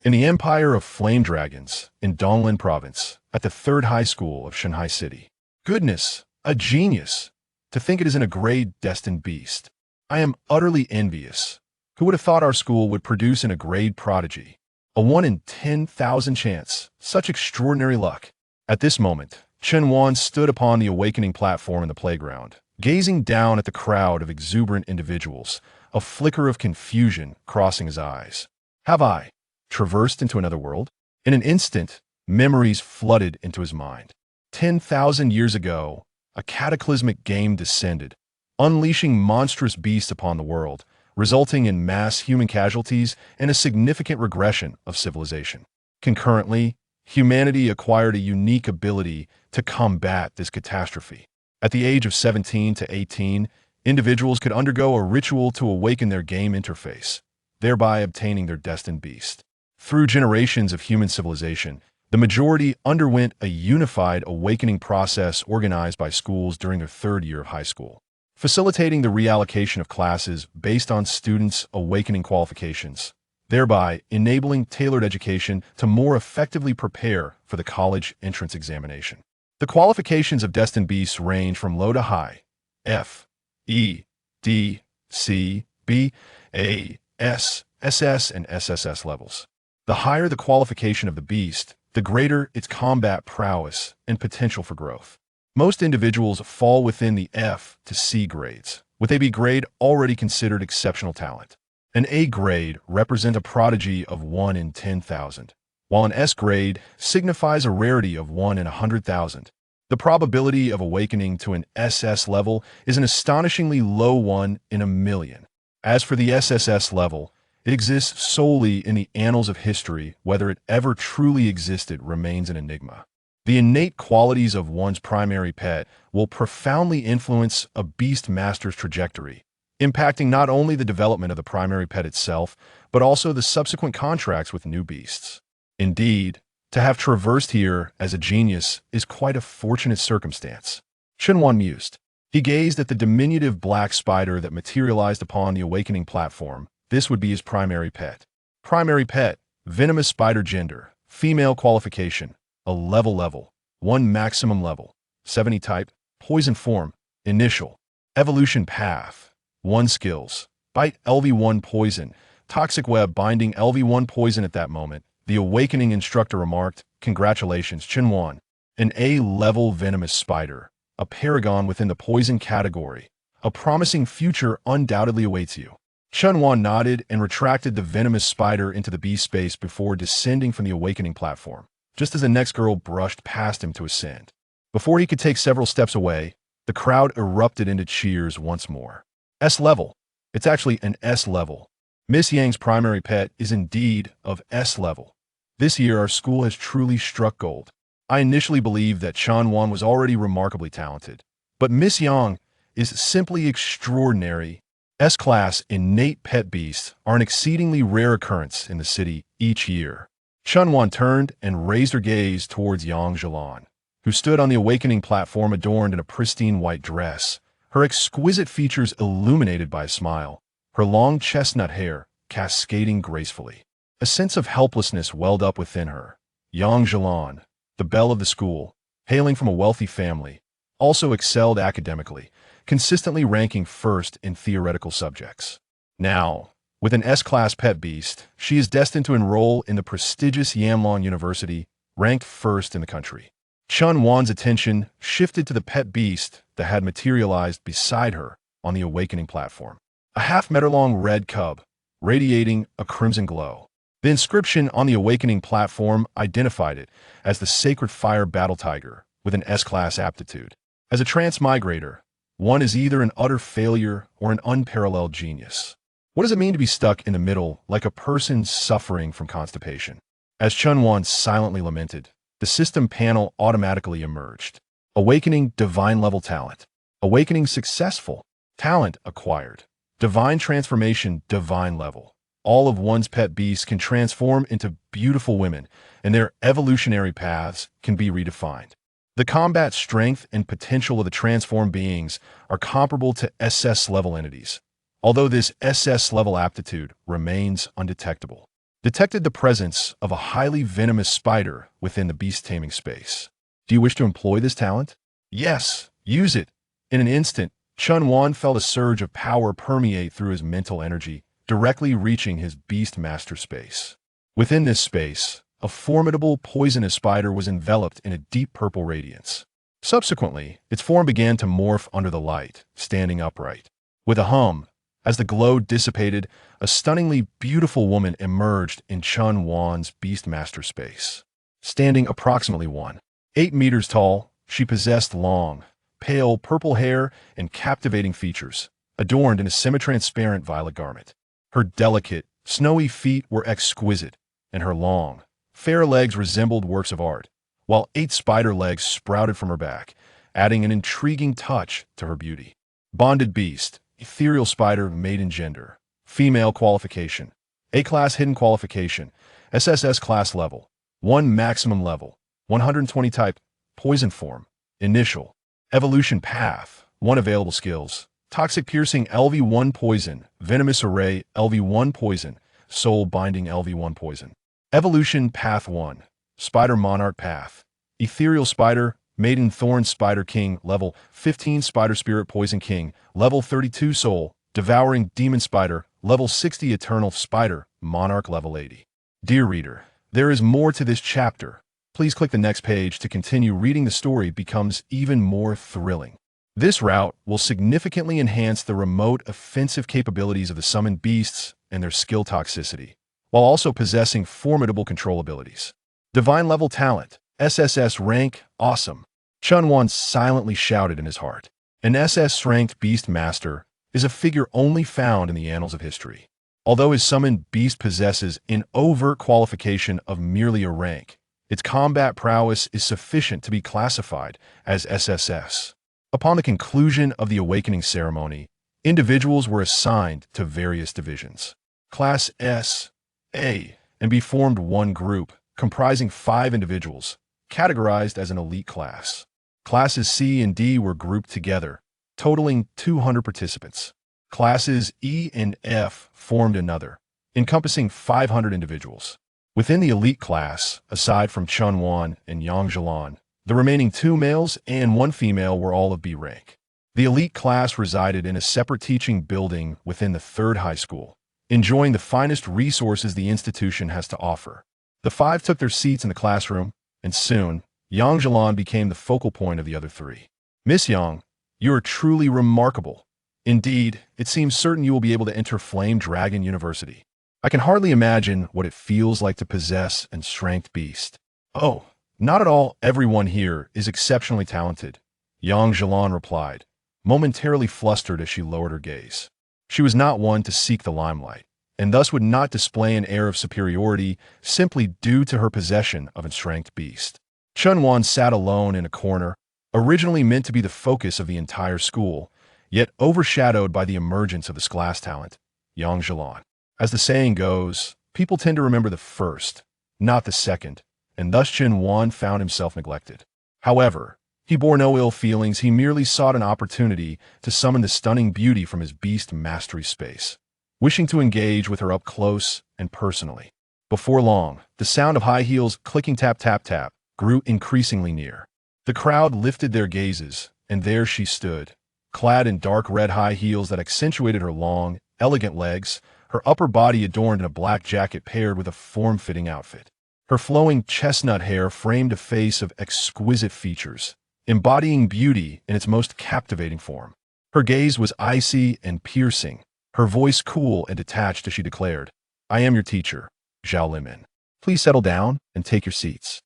In the Empire of Flame Dragons, in Donglan Province, at the 3rd High School of Shanghai City. Goodness, a genius! To think it is in a grade destined beast. I am utterly envious. Who would have thought our school would produce in a grade prodigy? A 1 in 10,000 chance. Such extraordinary luck. At this moment, Chen Wan stood upon the awakening platform in the playground, gazing down at the crowd of exuberant individuals, a flicker of confusion crossing his eyes. Have I traversed into another world? In an instant, memories flooded into his mind. 10,000 years ago, a cataclysmic game descended, unleashing monstrous beasts upon the world, resulting in mass human casualties and a significant regression of civilization. Concurrently, humanity acquired a unique ability to combat this catastrophe. At the age of 17 to 18, individuals could undergo a ritual to awaken their game interface, thereby obtaining their destined beast. Through generations of human civilization, the majority underwent a unified awakening process organized by schools during their 3rd year of high school, facilitating the reallocation of classes based on students' awakening qualifications, thereby enabling tailored education to more effectively prepare for the college entrance examination. The qualifications of destined beasts range from low to high: F, E, D, C, B, A, S, SS, and SSS levels. The higher the qualification of the beast, the greater its combat prowess and potential for growth. Most individuals fall within the F to C grades, with a B grade already considered exceptional talent. An A grade represents a prodigy of 1 in 10,000, while an S grade signifies a rarity of 1 in 100,000. The probability of awakening to an SS level is an astonishingly low 1 in a million. As for the SSS level, it exists solely in the annals of history. Whether it ever truly existed remains an enigma. The innate qualities of one's primary pet will profoundly influence a beast master's trajectory, impacting not only the development of the primary pet itself, but also the subsequent contracts with new beasts. Indeed, to have traversed here as a genius is quite a fortunate circumstance. Shenwan mused. He gazed at the diminutive black spider that materialized upon the awakening platform. This would be his primary pet. Primary pet, venomous spider. Gender, female. Qualification, a level, 1 maximum level. 70 type, poison form. Initial, evolution path, 1 skills, bite LV1 poison, toxic web binding LV1 poison. At that moment, the awakening instructor remarked, "Congratulations, Chinwan. An A-level venomous spider, a paragon within the poison category. A promising future undoubtedly awaits you." Chunwan nodded and retracted the venomous spider into the bee space before descending from the awakening platform, just as the next girl brushed past him to ascend. Before he could take several steps away, the crowd erupted into cheers once more. S level. It's actually an S level. Miss Yang's primary pet is indeed of S level. This year our school has truly struck gold. I initially believed that Chunwan was already remarkably talented, but Miss Yang is simply extraordinary. S-class innate pet beasts are an exceedingly rare occurrence in the city each year. Chunwan turned and raised her gaze towards Yang Zhilan, who stood on the awakening platform adorned in a pristine white dress, her exquisite features illuminated by a smile, her long chestnut hair cascading gracefully. A sense of helplessness welled up within her. Yang Zhilan, the belle of the school, hailing from a wealthy family, also excelled academically, consistently ranking first in theoretical subjects. Now, with an S-class pet beast, she is destined to enroll in the prestigious Yamlong University, ranked first in the country. Chun Wan's attention shifted to the pet beast that had materialized beside her on the awakening platform. A half-meter-long red cub, radiating a crimson glow. The inscription on the awakening platform identified it as the Sacred Fire Battle Tiger with an S-class aptitude. As a transmigrator, one is either an utter failure or an unparalleled genius. What does it mean to be stuck in the middle like a person suffering from constipation? As Chunwan silently lamented, the system panel automatically emerged. Awakening divine level talent. Awakening successful. Talent acquired. Divine transformation divine level. All of one's pet beasts can transform into beautiful women, and their evolutionary paths can be redefined. The combat strength and potential of the transformed beings are comparable to SS-level entities, although this SS-level aptitude remains undetectable. detected the presence of a highly venomous spider within the beast taming space. Do you wish to employ this talent? Yes, use it. In an instant, Chun Wan felt a surge of power permeate through his mental energy, directly reaching his beast master space. Within this space, a formidable poisonous spider was enveloped in a deep purple radiance. Subsequently, its form began to morph under the light, standing upright. With a hum, as the glow dissipated, a stunningly beautiful woman emerged in Chun Wan's beastmaster space. Standing approximately 1.8 meters tall, she possessed long, pale purple hair and captivating features, adorned in a semi-transparent violet garment. Her delicate, snowy feet were exquisite, and her long, fair legs resembled works of art, while 8 spider legs sprouted from her back, adding an intriguing touch to her beauty. Bonded beast, ethereal spider of maiden gender, female qualification, A-class hidden qualification, SSS class level, 1 maximum level, 120 type, poison form, initial, evolution path, 1 available skills, toxic piercing LV1 poison, venomous array LV1 poison, soul binding LV1 poison. Evolution path 1, spider monarch path, ethereal spider, maiden thorn spider king, level 15 spider spirit poison king, level 32 soul, devouring demon spider, level 60 eternal spider, monarch level 80. Dear reader, there is more to this chapter. Please click the next page to continue reading. The story becomes even more thrilling. This route will significantly enhance the remote offensive capabilities of the summoned beasts and their skill toxicity, while also possessing formidable control abilities. Divine level talent, SSS rank, awesome. Chun Wan silently shouted in his heart. An SS-ranked beast master is a figure only found in the annals of history. Although his summoned beast possesses an overt qualification of merely a rank, its combat prowess is sufficient to be classified as SSS. Upon the conclusion of the awakening ceremony, individuals were assigned to various divisions. Class S, A, and B formed one group, comprising 5 individuals, categorized as an elite class. Classes C and D were grouped together, totaling 200 participants. Classes E and F formed another, encompassing 500 individuals. Within the elite class, aside from Chun Wan and Yang Zhilan, the remaining 2 males and 1 female were all of B rank. The elite class resided in a separate teaching building within the 3rd high school, enjoying the finest resources the institution has to offer. The 5 took their seats in the classroom, and soon, Yang Zhilan became the focal point of the other 3. Miss Yang, you are truly remarkable. Indeed, it seems certain you will be able to enter Flame Dragon University. I can hardly imagine what it feels like to possess an strength beast. Oh, not at all. Everyone here is exceptionally talented, Yang Zhilan replied, momentarily flustered as she lowered her gaze. She was not one to seek the limelight, and thus would not display an air of superiority simply due to her possession of an strength beast. Chun Wan sat alone in a corner, originally meant to be the focus of the entire school, yet overshadowed by the emergence of this class talent, Yang Zhilan. As the saying goes, people tend to remember the first, not the second, and thus Chun Wan found himself neglected. However, he bore no ill feelings. He merely sought an opportunity to summon the stunning beauty from his beast mastery space, wishing to engage with her up close and personally. Before long, the sound of high heels clicking tap tap tap grew increasingly near. The crowd lifted their gazes, and there she stood, clad in dark red high heels that accentuated her long, elegant legs, her upper body adorned in a black jacket paired with a form-fitting outfit. Her flowing chestnut hair framed a face of exquisite features, embodying beauty in its most captivating form. Her gaze was icy and piercing, her voice cool and detached as she declared, "I am your teacher, Zhao Limin. Please settle down and take your seats."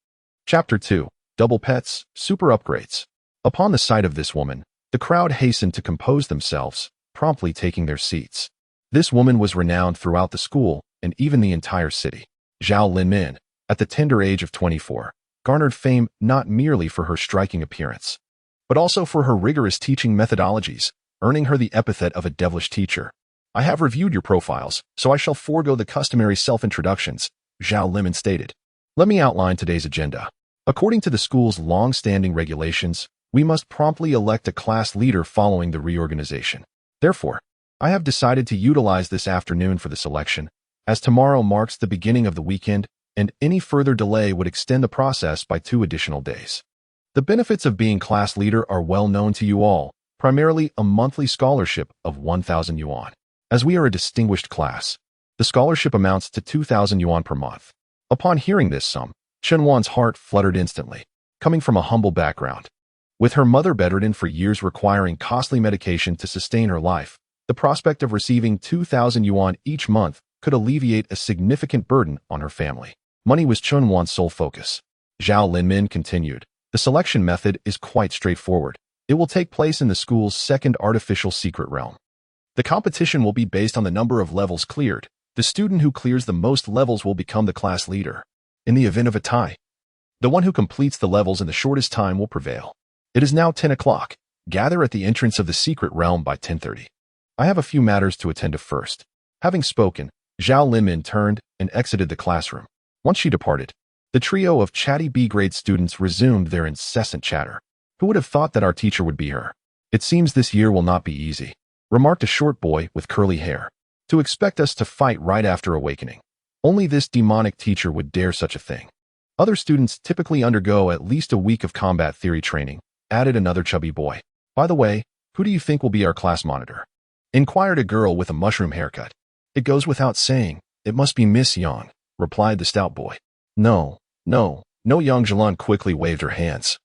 Chapter 2. Double Pets, Super Upgrades. Upon the sight of this woman, the crowd hastened to compose themselves, promptly taking their seats. This woman was renowned throughout the school and even the entire city. Zhao Linmin, at the tender age of 24, garnered fame not merely for her striking appearance, but also for her rigorous teaching methodologies, earning her the epithet of a devilish teacher. "I have reviewed your profiles, so I shall forego the customary self-introductions," Zhao Limin stated. "Let me outline today's agenda. According to the school's long-standing regulations, we must promptly elect a class leader following the reorganization. Therefore, I have decided to utilize this afternoon for the selection as tomorrow marks the beginning of the weekend, and any further delay would extend the process by 2 additional days. The benefits of being class leader are well known to you all, primarily a monthly scholarship of 1,000 yuan. As we are a distinguished class, the scholarship amounts to 2,000 yuan per month. Upon hearing this sum, Chen Wan's heart fluttered instantly. Coming from a humble background, with her mother bedridden for years requiring costly medication to sustain her life, the prospect of receiving 2,000 yuan each month could alleviate a significant burden on her family. Money was Chen Wan's sole focus. Zhao Linmin continued, the selection method is quite straightforward. It will take place in the school's second artificial secret realm. The competition will be based on the number of levels cleared. The student who clears the most levels will become the class leader. In the event of a tie, the one who completes the levels in the shortest time will prevail. It is now 10 o'clock. Gather at the entrance of the secret realm by 10:30. I have a few matters to attend to first. Having spoken, Zhao Linmin turned and exited the classroom. Once she departed, the trio of chatty B-grade students resumed their incessant chatter. Who would have thought that our teacher would be her? It seems this year will not be easy, remarked a short boy with curly hair. To expect us to fight right after awakening. Only this demonic teacher would dare such a thing. Other students typically undergo at least a week of combat theory training, added another chubby boy. By the way, who do you think will be our class monitor? Inquired a girl with a mushroom haircut. It goes without saying, it must be Miss Yang, replied the stout boy. No, Yang Zhilan quickly waved her hands,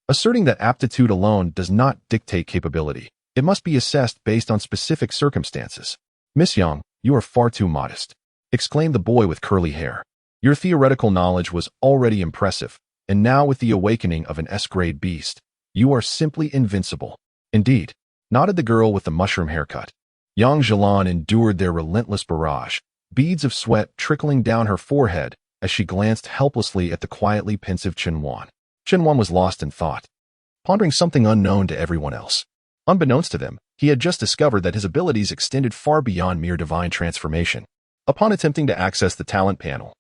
asserting that aptitude alone does not dictate capability. It must be assessed based on specific circumstances. Miss Yang, you are far too modest, exclaimed the boy with curly hair. Your theoretical knowledge was already impressive, and now with the awakening of an S-grade beast, you are simply invincible. Indeed, nodded the girl with the mushroom haircut. Yang Zhilan endured their relentless barrage, beads of sweat trickling down her forehead as she glanced helplessly at the quietly pensive Chen Wan. Chen Wan was lost in thought, pondering something unknown to everyone else. Unbeknownst to them, he had just discovered that his abilities extended far beyond mere divine transformation. Upon attempting to access the talent panel,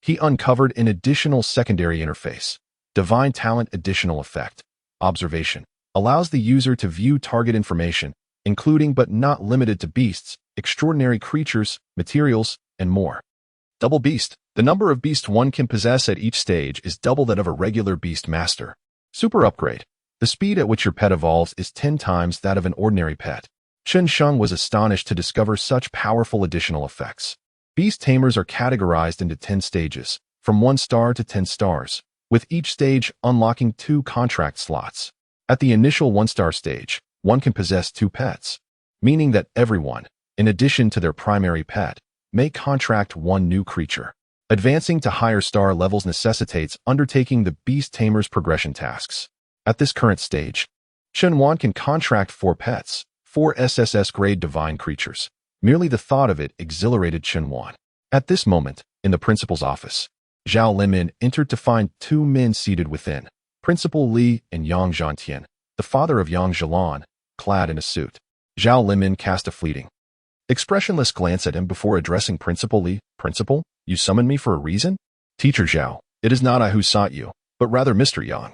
he uncovered an additional secondary interface. Divine Talent Additional Effect. Observation. Allows the user to view target information, including but not limited to beasts, extraordinary creatures, materials, and more. Double Beast. The number of beasts one can possess at each stage is double that of a regular beast master. Super Upgrade. The speed at which your pet evolves is 10 times that of an ordinary pet. Chen Sheng was astonished to discover such powerful additional effects. Beast tamers are categorized into 10 stages, from 1 star to 10 stars, with each stage unlocking 2 contract slots. At the initial 1-star stage, one can possess 2 pets, meaning that everyone, in addition to their primary pet, may contract 1 new creature. Advancing to higher star levels necessitates undertaking the Beast Tamer's progression tasks. At this current stage, Chen Wan can contract 4 pets, 4 SSS-grade divine creatures. Merely the thought of it exhilarated Chen Wan. At this moment, in the principal's office, Zhao Linmin entered to find 2 men seated within, Principal Li and Yang Zhantian, the father of Yang Zhilan, clad in a suit. Zhao Linmin cast a fleeting, expressionless glance at him before addressing Principal Li. Principal, you summoned me for a reason? Teacher Zhao, it is not I who sought you, but rather Mr. Yang,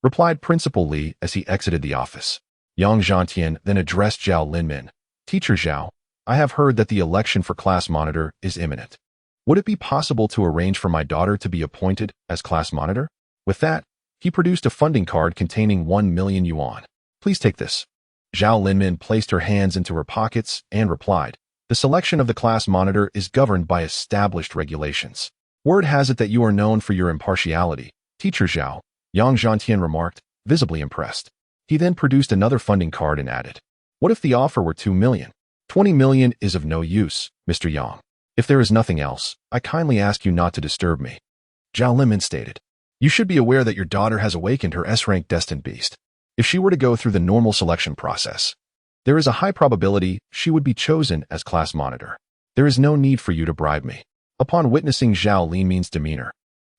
replied Principal Li as he exited the office. Yang Zhantian then addressed Zhao Linmin. Teacher Zhao, I have heard that the election for class monitor is imminent. Would it be possible to arrange for my daughter to be appointed as class monitor? With that, he produced a funding card containing 1 million yuan. Please take this. Zhao Linmin placed her hands into her pockets and replied, the selection of the class monitor is governed by established regulations. Word has it that you are known for your impartiality, Teacher Zhao, Yang Zhantian remarked, visibly impressed. He then produced another funding card and added, what if the offer were 2 million? 20 million is of no use, Mr. Yang. If there is nothing else, I kindly ask you not to disturb me. Zhao Linmin stated, you should be aware that your daughter has awakened her S-rank destined beast. If she were to go through the normal selection process, there is a high probability she would be chosen as class monitor. There is no need for you to bribe me. Upon witnessing Zhao Linmin's demeanor,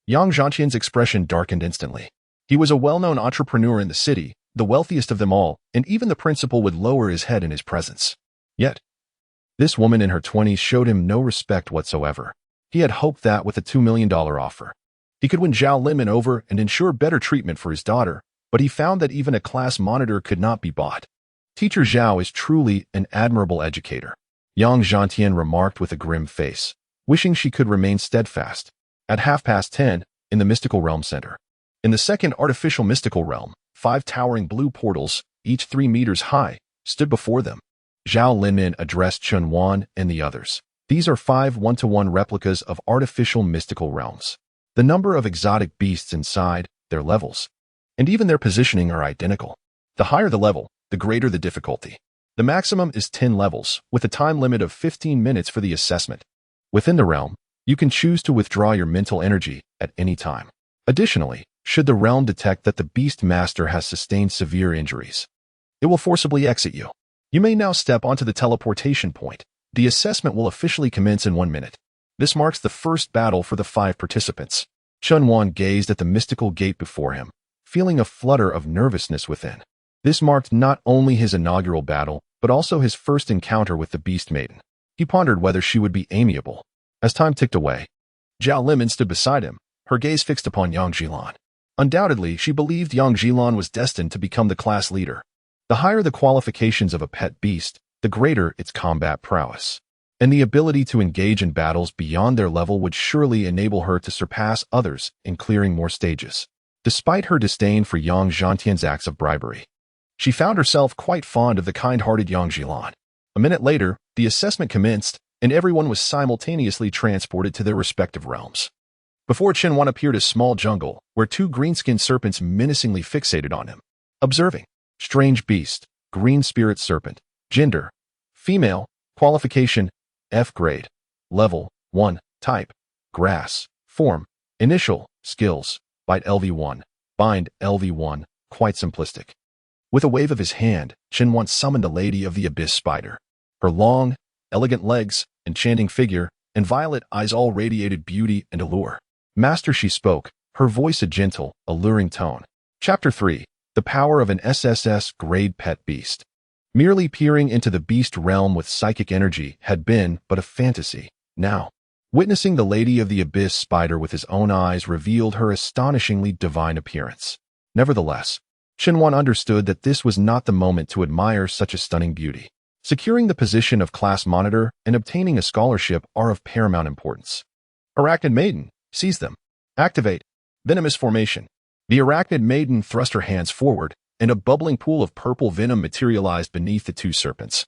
Yang Zhantian's expression darkened instantly. He was a well-known entrepreneur in the city, the wealthiest of them all, and even the principal would lower his head in his presence. Yet, this woman in her 20s showed him no respect whatsoever. He had hoped that with a $2 million offer, he could win Zhao Linmin over and ensure better treatment for his daughter, but he found that even a class monitor could not be bought. Teacher Zhao is truly an admirable educator, Yang Zhantian remarked with a grim face. wishing she could remain steadfast. At 10:30, in the mystical realm center. In the second artificial mystical realm, 5 towering blue portals, each 3 meters high, stood before them. Zhao Linmin addressed Chun Wan and the others. These are 5 one-to-one replicas of artificial mystical realms. The number of exotic beasts inside, their levels, and even their positioning are identical. The higher the level, the greater the difficulty. The maximum is 10 levels, with a time limit of 15 minutes for the assessment. Within the realm, you can choose to withdraw your mental energy at any time. Additionally, should the realm detect that the beast master has sustained severe injuries, it will forcibly exit you. You may now step onto the teleportation point. The assessment will officially commence in 1 minute. This marks the first battle for the 5 participants. Chun Wan gazed at the mystical gate before him, feeling a flutter of nervousness within. This marked not only his inaugural battle, but also his first encounter with the Beast Maiden. He pondered whether she would be amiable. As time ticked away, Zhao Linmin stood beside him, her gaze fixed upon Yang Jilan. Undoubtedly, she believed Yang Jilan was destined to become the class leader. The higher the qualifications of a pet beast, the greater its combat prowess. And the ability to engage in battles beyond their level would surely enable her to surpass others in clearing more stages. Despite her disdain for Yang Zhantian's acts of bribery, she found herself quite fond of the kind-hearted Yang Jilan. A minute later, the assessment commenced, and everyone was simultaneously transported to their respective realms. Before Chen Wan appeared a small jungle, where 2 green-skinned serpents menacingly fixated on him. Observing. Strange beast, green spirit serpent. Gender, female. Qualification, F grade. Level, 1. Type, grass. Form, initial. Skills, bite LV1. Bind LV1. Quite simplistic. With a wave of his hand, Chen Wan summoned a lady of the abyss spider. Her long, elegant legs, enchanting figure, and violet eyes all radiated beauty and allure. Master, she spoke, her voice a gentle, alluring tone. Chapter 3. The Power of an SSS Grade Pet Beast. Merely peering into the beast realm with psychic energy had been but a fantasy. Now, witnessing the Lady of the Abyss spider with his own eyes revealed her astonishingly divine appearance. Nevertheless, Chen Wan understood that this was not the moment to admire such a stunning beauty. Securing the position of class monitor and obtaining a scholarship are of paramount importance. Arachnid Maiden, seize them. Activate. Venomous formation. The Arachnid Maiden thrust her hands forward, and a bubbling pool of purple venom materialized beneath the 2 serpents,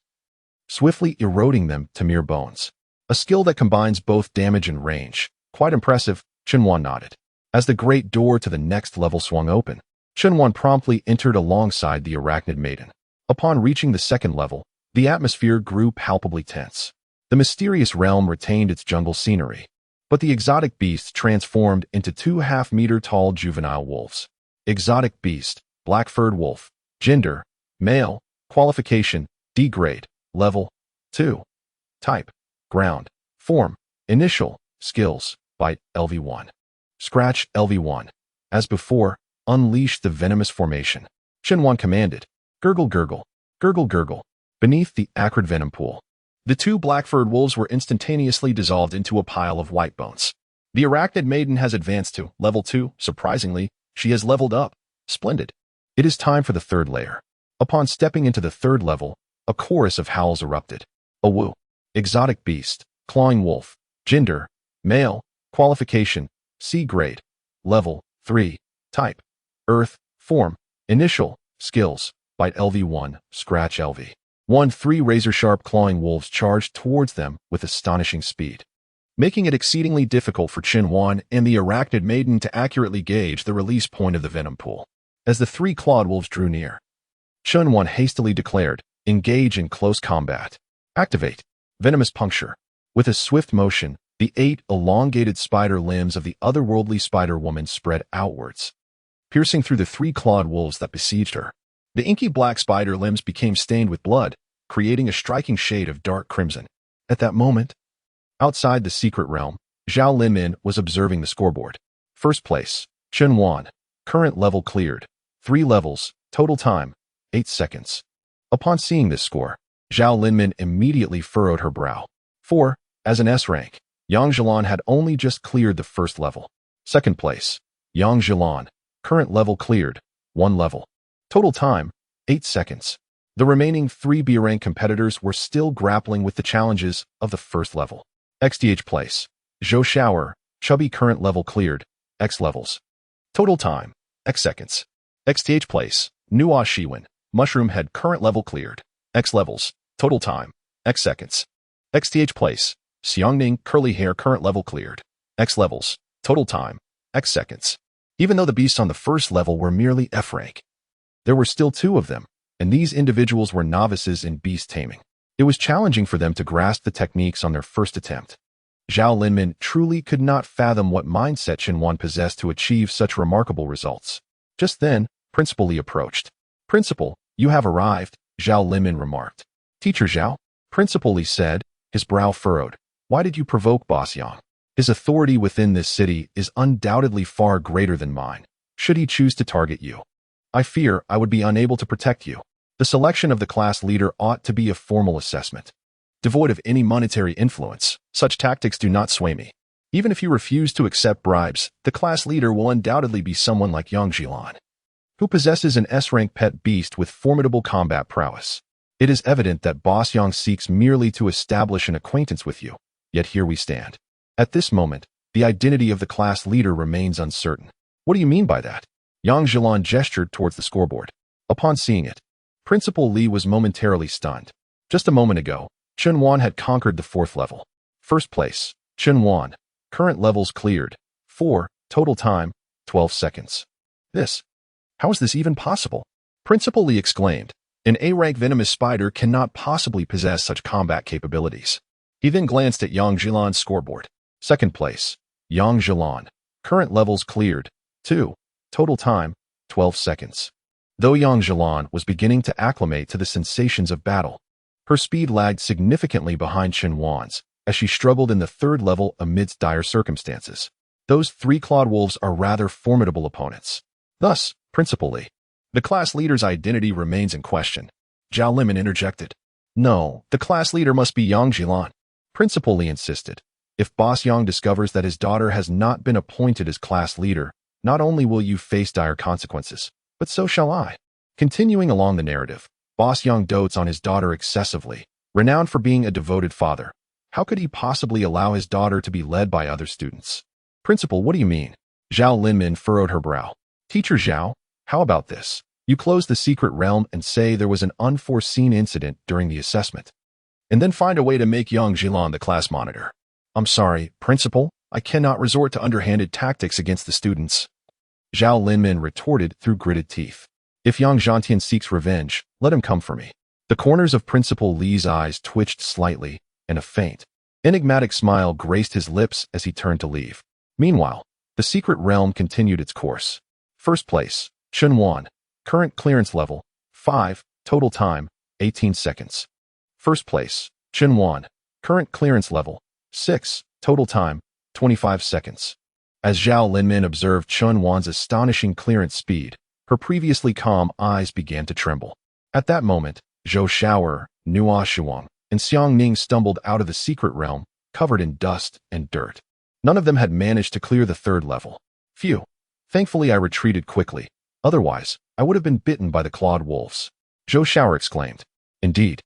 swiftly eroding them to mere bones. A skill that combines both damage and range. Quite impressive, Chen Wan nodded. As the great door to the next level swung open, Chen Wan promptly entered alongside the Arachnid Maiden. Upon reaching the 2nd level, the atmosphere grew palpably tense. The mysterious realm retained its jungle scenery, but the exotic beasts transformed into 2 half-meter-tall juvenile wolves. Exotic beast, black-furred wolf. Gender, male. Qualification, D grade. Level, 2. Type, ground. Form, initial. Skills, bite LV1. Scratch LV1. As before, unleash the venomous formation. Chen Wan commanded. Gurgle, gurgle. Gurgle, gurgle. Beneath the acrid venom pool, the 2 black-furred wolves were instantaneously dissolved into a pile of white bones. The Arachnid Maiden has advanced to level 2. Surprisingly, she has leveled up. Splendid. It is time for the 3rd layer. Upon stepping into the 3rd level, a chorus of howls erupted. A woo. Exotic beast, clawing wolf. Gender, male. Qualification, C grade. Level, 3. Type, earth. Form, initial. Skills, bite LV1, scratch LV. 3 razor-sharp clawing wolves charged towards them with astonishing speed, making it exceedingly difficult for Chen Wan and the Arachnid Maiden to accurately gauge the release point of the venom pool. As the 3 clawed wolves drew near, Chen Wan hastily declared, engage in close combat. Activate. Venomous puncture. With a swift motion, the 8 elongated spider limbs of the otherworldly spider woman spread outwards, piercing through the 3 clawed wolves that besieged her. The inky black spider limbs became stained with blood, creating a striking shade of dark crimson. At that moment, outside the secret realm, Zhao Linmin was observing the scoreboard. First place, Chen Wan. Current level cleared. 3 levels, total time, 8 seconds. Upon seeing this score, Zhao Linmin immediately furrowed her brow. 4, as an S rank, Yang Jilan had only just cleared the 1st level. Second place, Yang Jilan. Current level cleared, 1 level. Total time, 8 seconds. The remaining 3 B rank competitors were still grappling with the challenges of the 1st level. XTH place. Zhou shower. Chubby current level cleared. X levels. Total time. X seconds. XTH place. Nuo Shiwen. Mushroom head current level cleared. X levels. Total time. X seconds. XTH place. Xiangning curly hair current level cleared. X levels. Total time. X seconds. Even though the beasts on the first level were merely F rank, there were still two of them, and these individuals were novices in beast taming. It was challenging for them to grasp the techniques on their first attempt. Zhao Linmin truly could not fathom what mindset Xinhuan possessed to achieve such remarkable results. Just then, Principal Li approached. "Principal, you have arrived," Zhao Linmin remarked. "Teacher Zhao," Principal Li said, his brow furrowed. "Why did you provoke Boss Yang? His authority within this city is undoubtedly far greater than mine. Should he choose to target you, I fear I would be unable to protect you. The selection of the class leader ought to be a formal assessment, devoid of any monetary influence. Such tactics do not sway me. Even if you refuse to accept bribes, the class leader will undoubtedly be someone like Yang Jilan, who possesses an S-rank pet beast with formidable combat prowess. It is evident that Boss Yang seeks merely to establish an acquaintance with you, yet here we stand. At this moment, the identity of the class leader remains uncertain." "What do you mean by that?" Yang Jilan gestured towards the scoreboard. Upon seeing it, Principal Li was momentarily stunned. Just a moment ago, Xinhuan had conquered the fourth level. First place, Xinhuan. Current levels cleared. 4. Total time, 12 seconds. How is this even possible? Principal Li exclaimed. An A-rank venomous spider cannot possibly possess such combat capabilities. He then glanced at Yang Jilan's scoreboard. Second place, Yang Jilan. Current levels cleared. 2. Total time, 12 seconds. Though Yang Jilan was beginning to acclimate to the sensations of battle, her speed lagged significantly behind Xinhuan's as she struggled in the third level amidst dire circumstances. Those three-clawed wolves are rather formidable opponents. Thus, Principal Li, the class leader's identity remains in question. Zhao Linmin interjected. "No, the class leader must be Yang Jilan," Principal Li insisted. "If Boss Yang discovers that his daughter has not been appointed as class leader, not only will you face dire consequences, but so shall I." Continuing along the narrative, Boss Yang dotes on his daughter excessively, renowned for being a devoted father. How could he possibly allow his daughter to be led by other students? "Principal, what do you mean?" Zhao Linmin furrowed her brow. "Teacher Zhao, how about this? You close the secret realm and say there was an unforeseen incident during the assessment, and then find a way to make Yang Jilan the class monitor." "I'm sorry, Principal, I cannot resort to underhanded tactics against the students," Zhao Linmin retorted through gritted teeth. "If Yang Zhantian seeks revenge, let him come for me." The corners of Principal Li's eyes twitched slightly, and a faint, enigmatic smile graced his lips as he turned to leave. Meanwhile, the secret realm continued its course. First place, Xinhuan. Current clearance level, 5. Total time, 18 seconds. First place, Xinhuan. Current clearance level, 6. Total time, 25 seconds. As Zhao Linmin observed Xinhuan's astonishing clearance speed, her previously calm eyes began to tremble. At that moment, Zhou Shower, Nuo Shuang, and Xiang Ning stumbled out of the secret realm, covered in dust and dirt. None of them had managed to clear the third level. Phew. Thankfully I retreated quickly. Otherwise, I would have been bitten by the clawed wolves. Zhou Shower exclaimed. Indeed.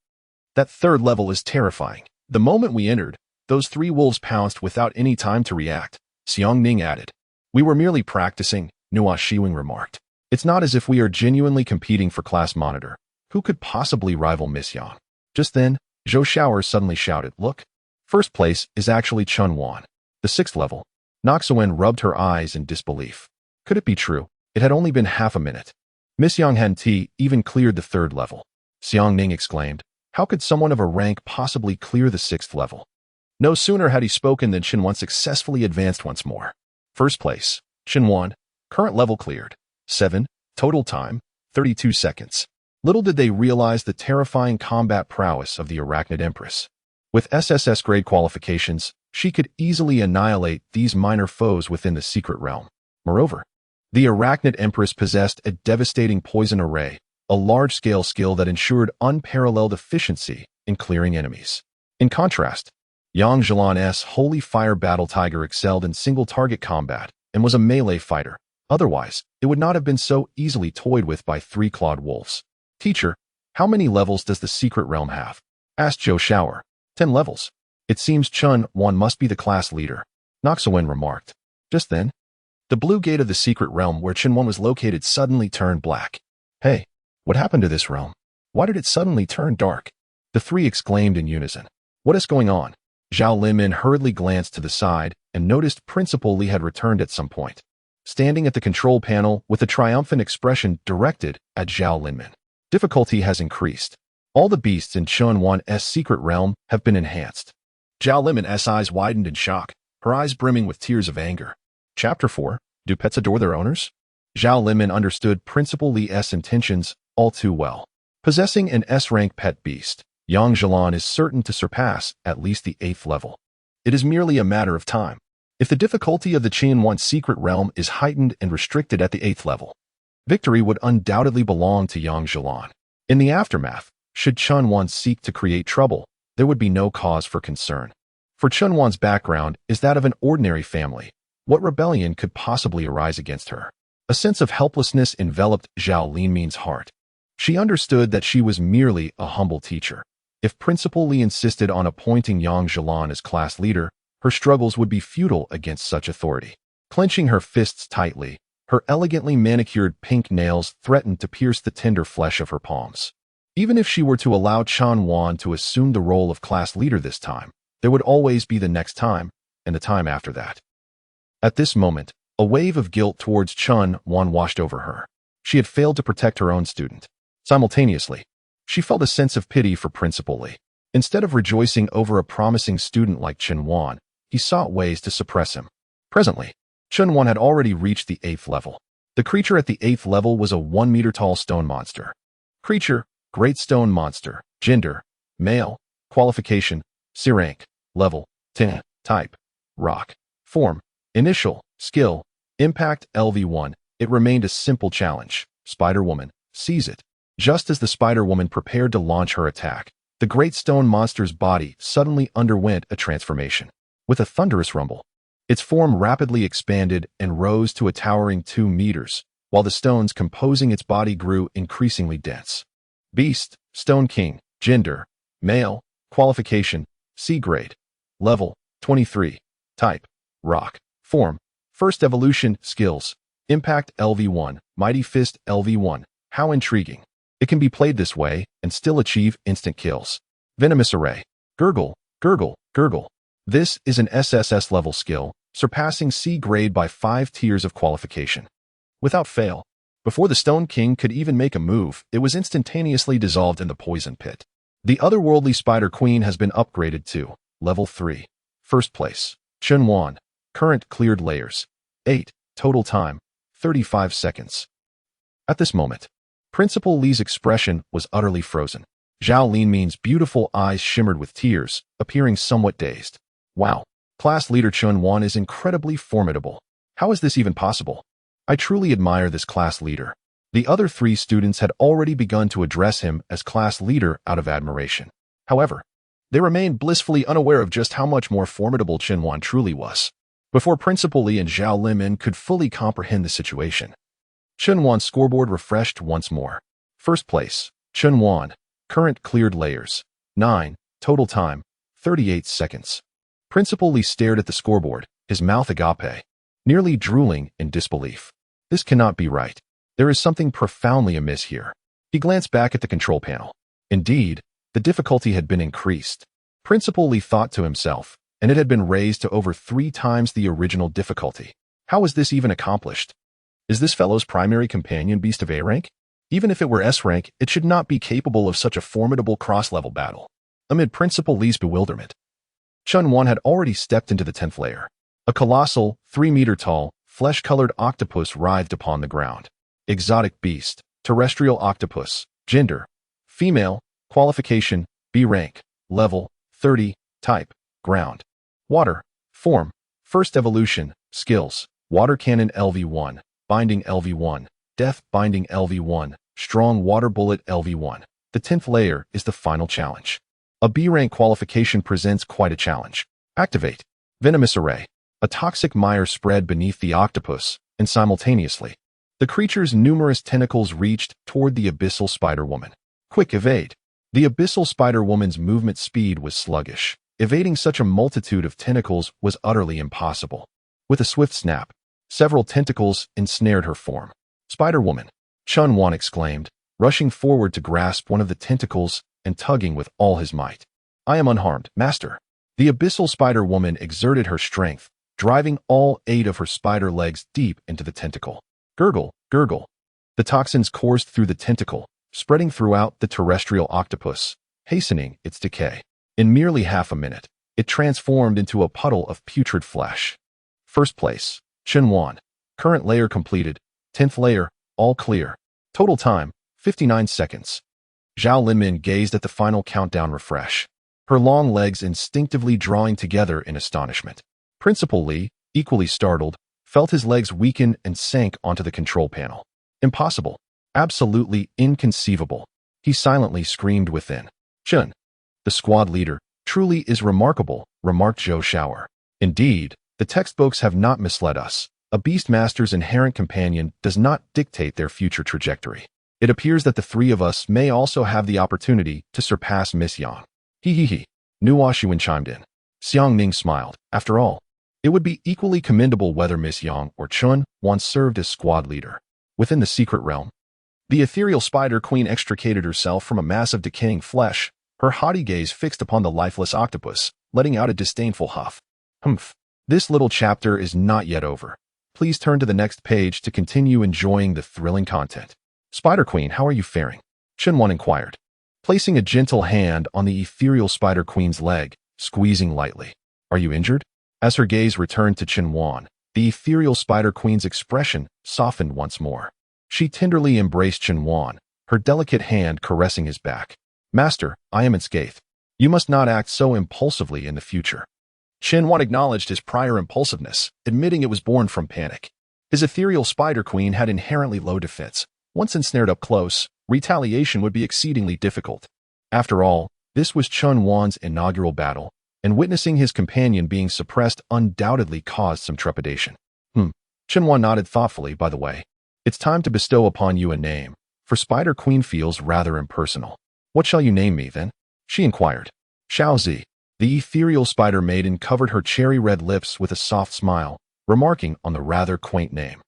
That third level is terrifying. The moment we entered, those 3 wolves pounced without any time to react. Xiang Ning added. "We were merely practicing," Nuo Shiwing remarked. "It's not as if we are genuinely competing for class monitor. Who could possibly rival Miss Yang?" Just then, Zhou Shower suddenly shouted, "Look! First place is actually Xinhuan, the 6th level." Noxuan rubbed her eyes in disbelief. Could it be true? It had only been half a minute. Miss Yang Han-Ti even cleared the 3rd level. Xiang Ning exclaimed, "How could someone of a rank possibly clear the 6th level?" No sooner had he spoken than Xinhuan successfully advanced once more. First place, Xinhuan. Current level cleared. 7. Total time, 32 seconds. Little did they realize the terrifying combat prowess of the Arachnid Empress. With SSS-grade qualifications, she could easily annihilate these minor foes within the secret realm. Moreover, the Arachnid Empress possessed a devastating poison array, a large-scale skill that ensured unparalleled efficiency in clearing enemies. In contrast, Yang Jilan's Holy Fire Battle Tiger excelled in single-target combat and was a melee fighter. Otherwise, it would not have been so easily toyed with by 3-clawed wolves. "Teacher, how many levels does the secret realm have?" asked Zhou Shower. 10 levels. It seems Chun Wan must be the class leader, Noxawin remarked. Just then, the blue gate of the secret realm where Chun Wan was located suddenly turned black. Hey, what happened to this realm? Why did it suddenly turn dark? The three exclaimed in unison. What is going on? Zhao Linmin hurriedly glanced to the side and noticed Principal Li had returned at some point, standing at the control panel with a triumphant expression directed at Zhao Linmin. Difficulty has increased. All the beasts in Chun Wan's secret realm have been enhanced. Zhao Linmin's eyes widened in shock, her eyes brimming with tears of anger. Chapter 4. Do pets adore their owners? Zhao Linmin understood Principal Li's intentions all too well. Possessing an S-rank pet beast, Yang Zhilan is certain to surpass at least the 8th level. It is merely a matter of time. If the difficulty of the Qianwan's secret realm is heightened and restricted at the 8th level, victory would undoubtedly belong to Yang Zhilan. In the aftermath, should Chun Wan seek to create trouble, there would be no cause for concern. For Chun Wan's background is that of an ordinary family. What rebellion could possibly arise against her? A sense of helplessness enveloped Zhao Linmin's heart. She understood that she was merely a humble teacher. If Principal Li insisted on appointing Yang Zhilan as class leader, her struggles would be futile against such authority. Clenching her fists tightly, her elegantly manicured pink nails threatened to pierce the tender flesh of her palms. Even if she were to allow Chun Wan to assume the role of class leader this time, there would always be the next time, and the time after that. At this moment, a wave of guilt towards Chun Wan washed over her. She had failed to protect her own student. Simultaneously, she felt a sense of pity for Principal Li. Instead of rejoicing over a promising student like Chun Wan, he sought ways to suppress him. Presently, Chun Wan had already reached the 8th level. The creature at the 8th level was a 1-meter-tall stone monster. Creature, Great Stone Monster. Gender, male. Qualification, C rank. Level, 10. Type, rock. Form, initial. Skill, impact LV1. It remained a simple challenge. Spider-Woman, seize it. Just as the Spider-Woman prepared to launch her attack, the Great Stone Monster's body suddenly underwent a transformation. With a thunderous rumble, its form rapidly expanded and rose to a towering 2 meters, while the stones composing its body grew increasingly dense. Beast, Stone King. Gender, male. Qualification, C grade. Level, 23. Type, rock. Form, first evolution. Skills, impact LV1, mighty fist LV1. How intriguing. It can be played this way and still achieve instant kills. Venomous Array. Gurgle, gurgle, gurgle. This is an SSS level skill, surpassing C grade by 5 tiers of qualification. Without fail, before the Stone King could even make a move, it was instantaneously dissolved in the poison pit. The otherworldly Spider Queen has been upgraded to level 3. First place, Chun Wan. Current cleared layers, 8. Total time, 35 seconds. At this moment, Principal Li's expression was utterly frozen. Zhao Linmin's beautiful eyes shimmered with tears, appearing somewhat dazed. Wow, class leader Chun Wan is incredibly formidable. How is this even possible? I truly admire this class leader. The other 3 students had already begun to address him as class leader out of admiration. However, they remained blissfully unaware of just how much more formidable Chun Wan truly was. Before Principal Li and Zhao Linmin could fully comprehend the situation, Chun Wan's scoreboard refreshed once more. First place, Chun Wan. Current cleared layers, 9. Total time, 38 seconds. Principal Li stared at the scoreboard, his mouth agape, nearly drooling in disbelief. This cannot be right. There is something profoundly amiss here. He glanced back at the control panel. Indeed, the difficulty had been increased. Principal Li thought to himself, and it had been raised to over 3 times the original difficulty. How was this even accomplished? Is this fellow's primary companion beast of A rank? Even if it were S rank, it should not be capable of such a formidable cross-level battle. Amid Principal Li's bewilderment, Chun Wan had already stepped into the 10th layer. A colossal, 3-meter-tall, flesh-colored octopus writhed upon the ground. Exotic beast, terrestrial octopus. Gender, female. Qualification, B rank. Level, 30. Type, ground. Water. Form, first evolution. Skills, water cannon LV1, binding LV1, death binding LV1, strong water bullet LV1. The 10th layer is the final challenge. A B rank qualification presents quite a challenge. Activate. Venomous Array. A toxic mire spread beneath the octopus, and simultaneously, the creature's numerous tentacles reached toward the abyssal Spider-Woman. Quick evade. The abyssal Spider-Woman's movement speed was sluggish. Evading such a multitude of tentacles was utterly impossible. With a swift snap, several tentacles ensnared her form. Spider-Woman, Chun-Wan exclaimed, rushing forward to grasp one of the tentacles and tugging with all his might. I am unharmed, master. The abyssal Spider-Woman exerted her strength, driving all 8 of her spider legs deep into the tentacle. Gurgle, gurgle. The toxins coursed through the tentacle, spreading throughout the terrestrial octopus, hastening its decay. In merely half a minute, it transformed into a puddle of putrid flesh. First place, Chun-Wan. Current layer completed. 10th layer, all clear. Total time, 59 seconds. Zhao Linmin gazed at the final countdown refresh, her long legs instinctively drawing together in astonishment. Principal Li, equally startled, felt his legs weaken and sank onto the control panel. Impossible. Absolutely inconceivable. He silently screamed within. Chun, the squad leader, truly is remarkable, remarked Zhou Shower. Indeed, the textbooks have not misled us. A Beastmaster's inherent companion does not dictate their future trajectory. It appears that the 3 of us may also have the opportunity to surpass Miss Yang. He. Nuo Xuan chimed in. Xiang Ning smiled. After all, it would be equally commendable whether Miss Yang or Chun once served as squad leader. Within the secret realm, the ethereal spider queen extricated herself from a mass of decaying flesh, her haughty gaze fixed upon the lifeless octopus, letting out a disdainful huff. Humph. This little chapter is not yet over. Please turn to the next page to continue enjoying the thrilling content. Spider Queen, how are you faring? Chun-Wan inquired, placing a gentle hand on the ethereal Spider Queen's leg, squeezing lightly. Are you injured? As her gaze returned to Chun-Wan, the ethereal Spider Queen's expression softened once more. She tenderly embraced Chun-Wan, her delicate hand caressing his back. Master, I am unscathed. You must not act so impulsively in the future. Chun-Wan acknowledged his prior impulsiveness, admitting it was born from panic. His ethereal Spider Queen had inherently low defense. Once ensnared up close, retaliation would be exceedingly difficult. After all, this was Chun-Wan's inaugural battle, and witnessing his companion being suppressed undoubtedly caused some trepidation. Chun-Wan nodded thoughtfully, by the way. It's time to bestow upon you a name, for Spider Queen feels rather impersonal. What shall you name me, then? She inquired. Xiaozi. The ethereal spider maiden covered her cherry-red lips with a soft smile, remarking on the rather quaint name.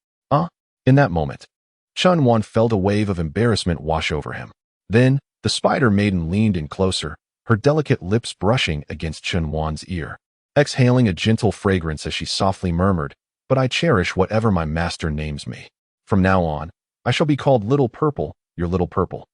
In that moment, Chun-Wan felt a wave of embarrassment wash over him. Then, the spider maiden leaned in closer, her delicate lips brushing against Chun-Wan's ear, exhaling a gentle fragrance as she softly murmured, "But I cherish whatever my master names me. From now on, I shall be called Little Purple, your Little Purple."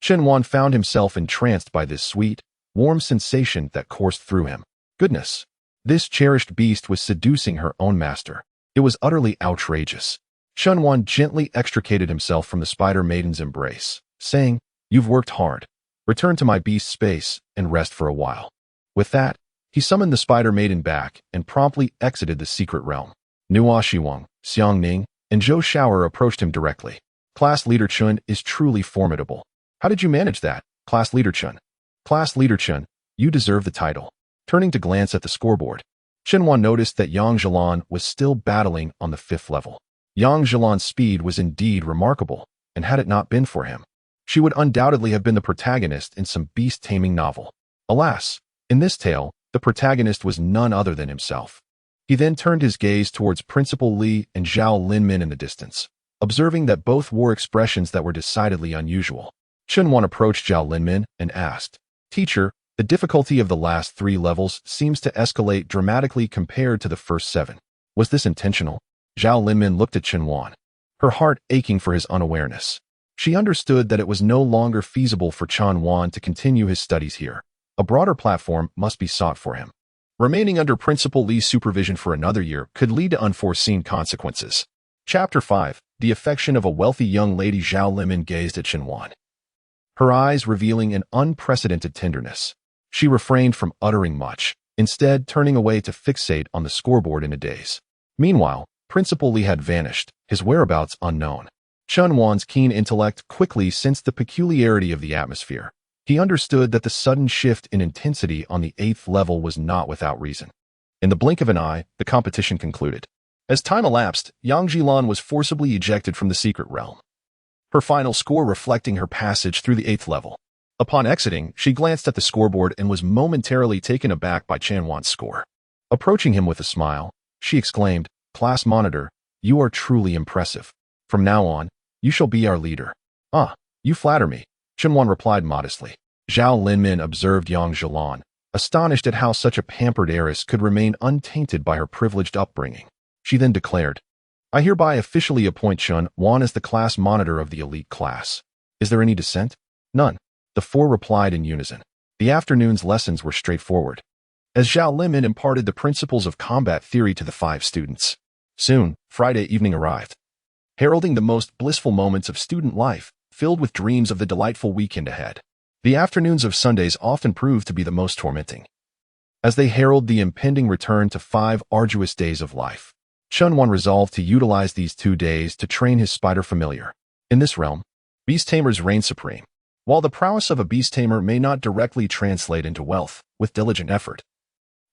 Chun-Wan found himself entranced by this sweet, warm sensation that coursed through him. Goodness! This cherished beast was seducing her own master. It was utterly outrageous. Chun-Wan gently extricated himself from the spider maiden's embrace, saying, "You've worked hard. Return to my beast space and rest for a while." With that, he summoned the spider maiden back and promptly exited the secret realm. Nuo Xuan, Xiang Ning, and Zhou Shower approached him directly. Class Leader Chun is truly formidable. How did you manage that, Class Leader Chun? Class Leader Chun, you deserve the title. Turning to glance at the scoreboard, Chun-Wan noticed that Yang Zhilan was still battling on the 5th level. Yang Zhilan's speed was indeed remarkable, and had it not been for him, she would undoubtedly have been the protagonist in some beast-taming novel. Alas, in this tale, the protagonist was none other than himself. He then turned his gaze towards Principal Li and Zhao Linmin in the distance, observing that both wore expressions that were decidedly unusual. Chun-Wan approached Zhao Linmin and asked, "Teacher, the difficulty of the last 3 levels seems to escalate dramatically compared to the first 7. Was this intentional?" Zhao Linmin looked at Chun-Wan, her heart aching for his unawareness. She understood that it was no longer feasible for Chun-Wan to continue his studies here. A broader platform must be sought for him. Remaining under Principal Li's supervision for another year could lead to unforeseen consequences. Chapter 5. The affection of a wealthy young lady. Zhao Linmin gazed at Chun-Wan, her eyes revealing an unprecedented tenderness. She refrained from uttering much, instead turning away to fixate on the scoreboard in a daze. Meanwhile, Principal Li had vanished, his whereabouts unknown. Chun-Wan's keen intellect quickly sensed the peculiarity of the atmosphere. He understood that the sudden shift in intensity on the 8th level was not without reason. In the blink of an eye, the competition concluded. As time elapsed, Yang Zhilan was forcibly ejected from the secret realm, her final score reflecting her passage through the 8th level. Upon exiting, she glanced at the scoreboard and was momentarily taken aback by Chanwan's score. Approaching him with a smile, she exclaimed, "Class monitor, you are truly impressive. From now on, you shall be our leader." "Ah, you flatter me," Chanwan replied modestly. Zhao Linmin observed Yang Zhilan, astonished at how such a pampered heiress could remain untainted by her privileged upbringing. She then declared, "I hereby officially appoint Chun Wan as the class monitor of the elite class. Is there any dissent?" "None," the four replied in unison. The afternoon's lessons were straightforward, as Zhao Linmin imparted the principles of combat theory to the 5 students. Soon, Friday evening arrived, heralding the most blissful moments of student life, filled with dreams of the delightful weekend ahead. The afternoons of Sundays often prove to be the most tormenting, as they herald the impending return to 5 arduous days of life. Chunwan resolved to utilize these 2 days to train his spider familiar. In this realm, beast tamers reign supreme. While the prowess of a beast tamer may not directly translate into wealth, with diligent effort,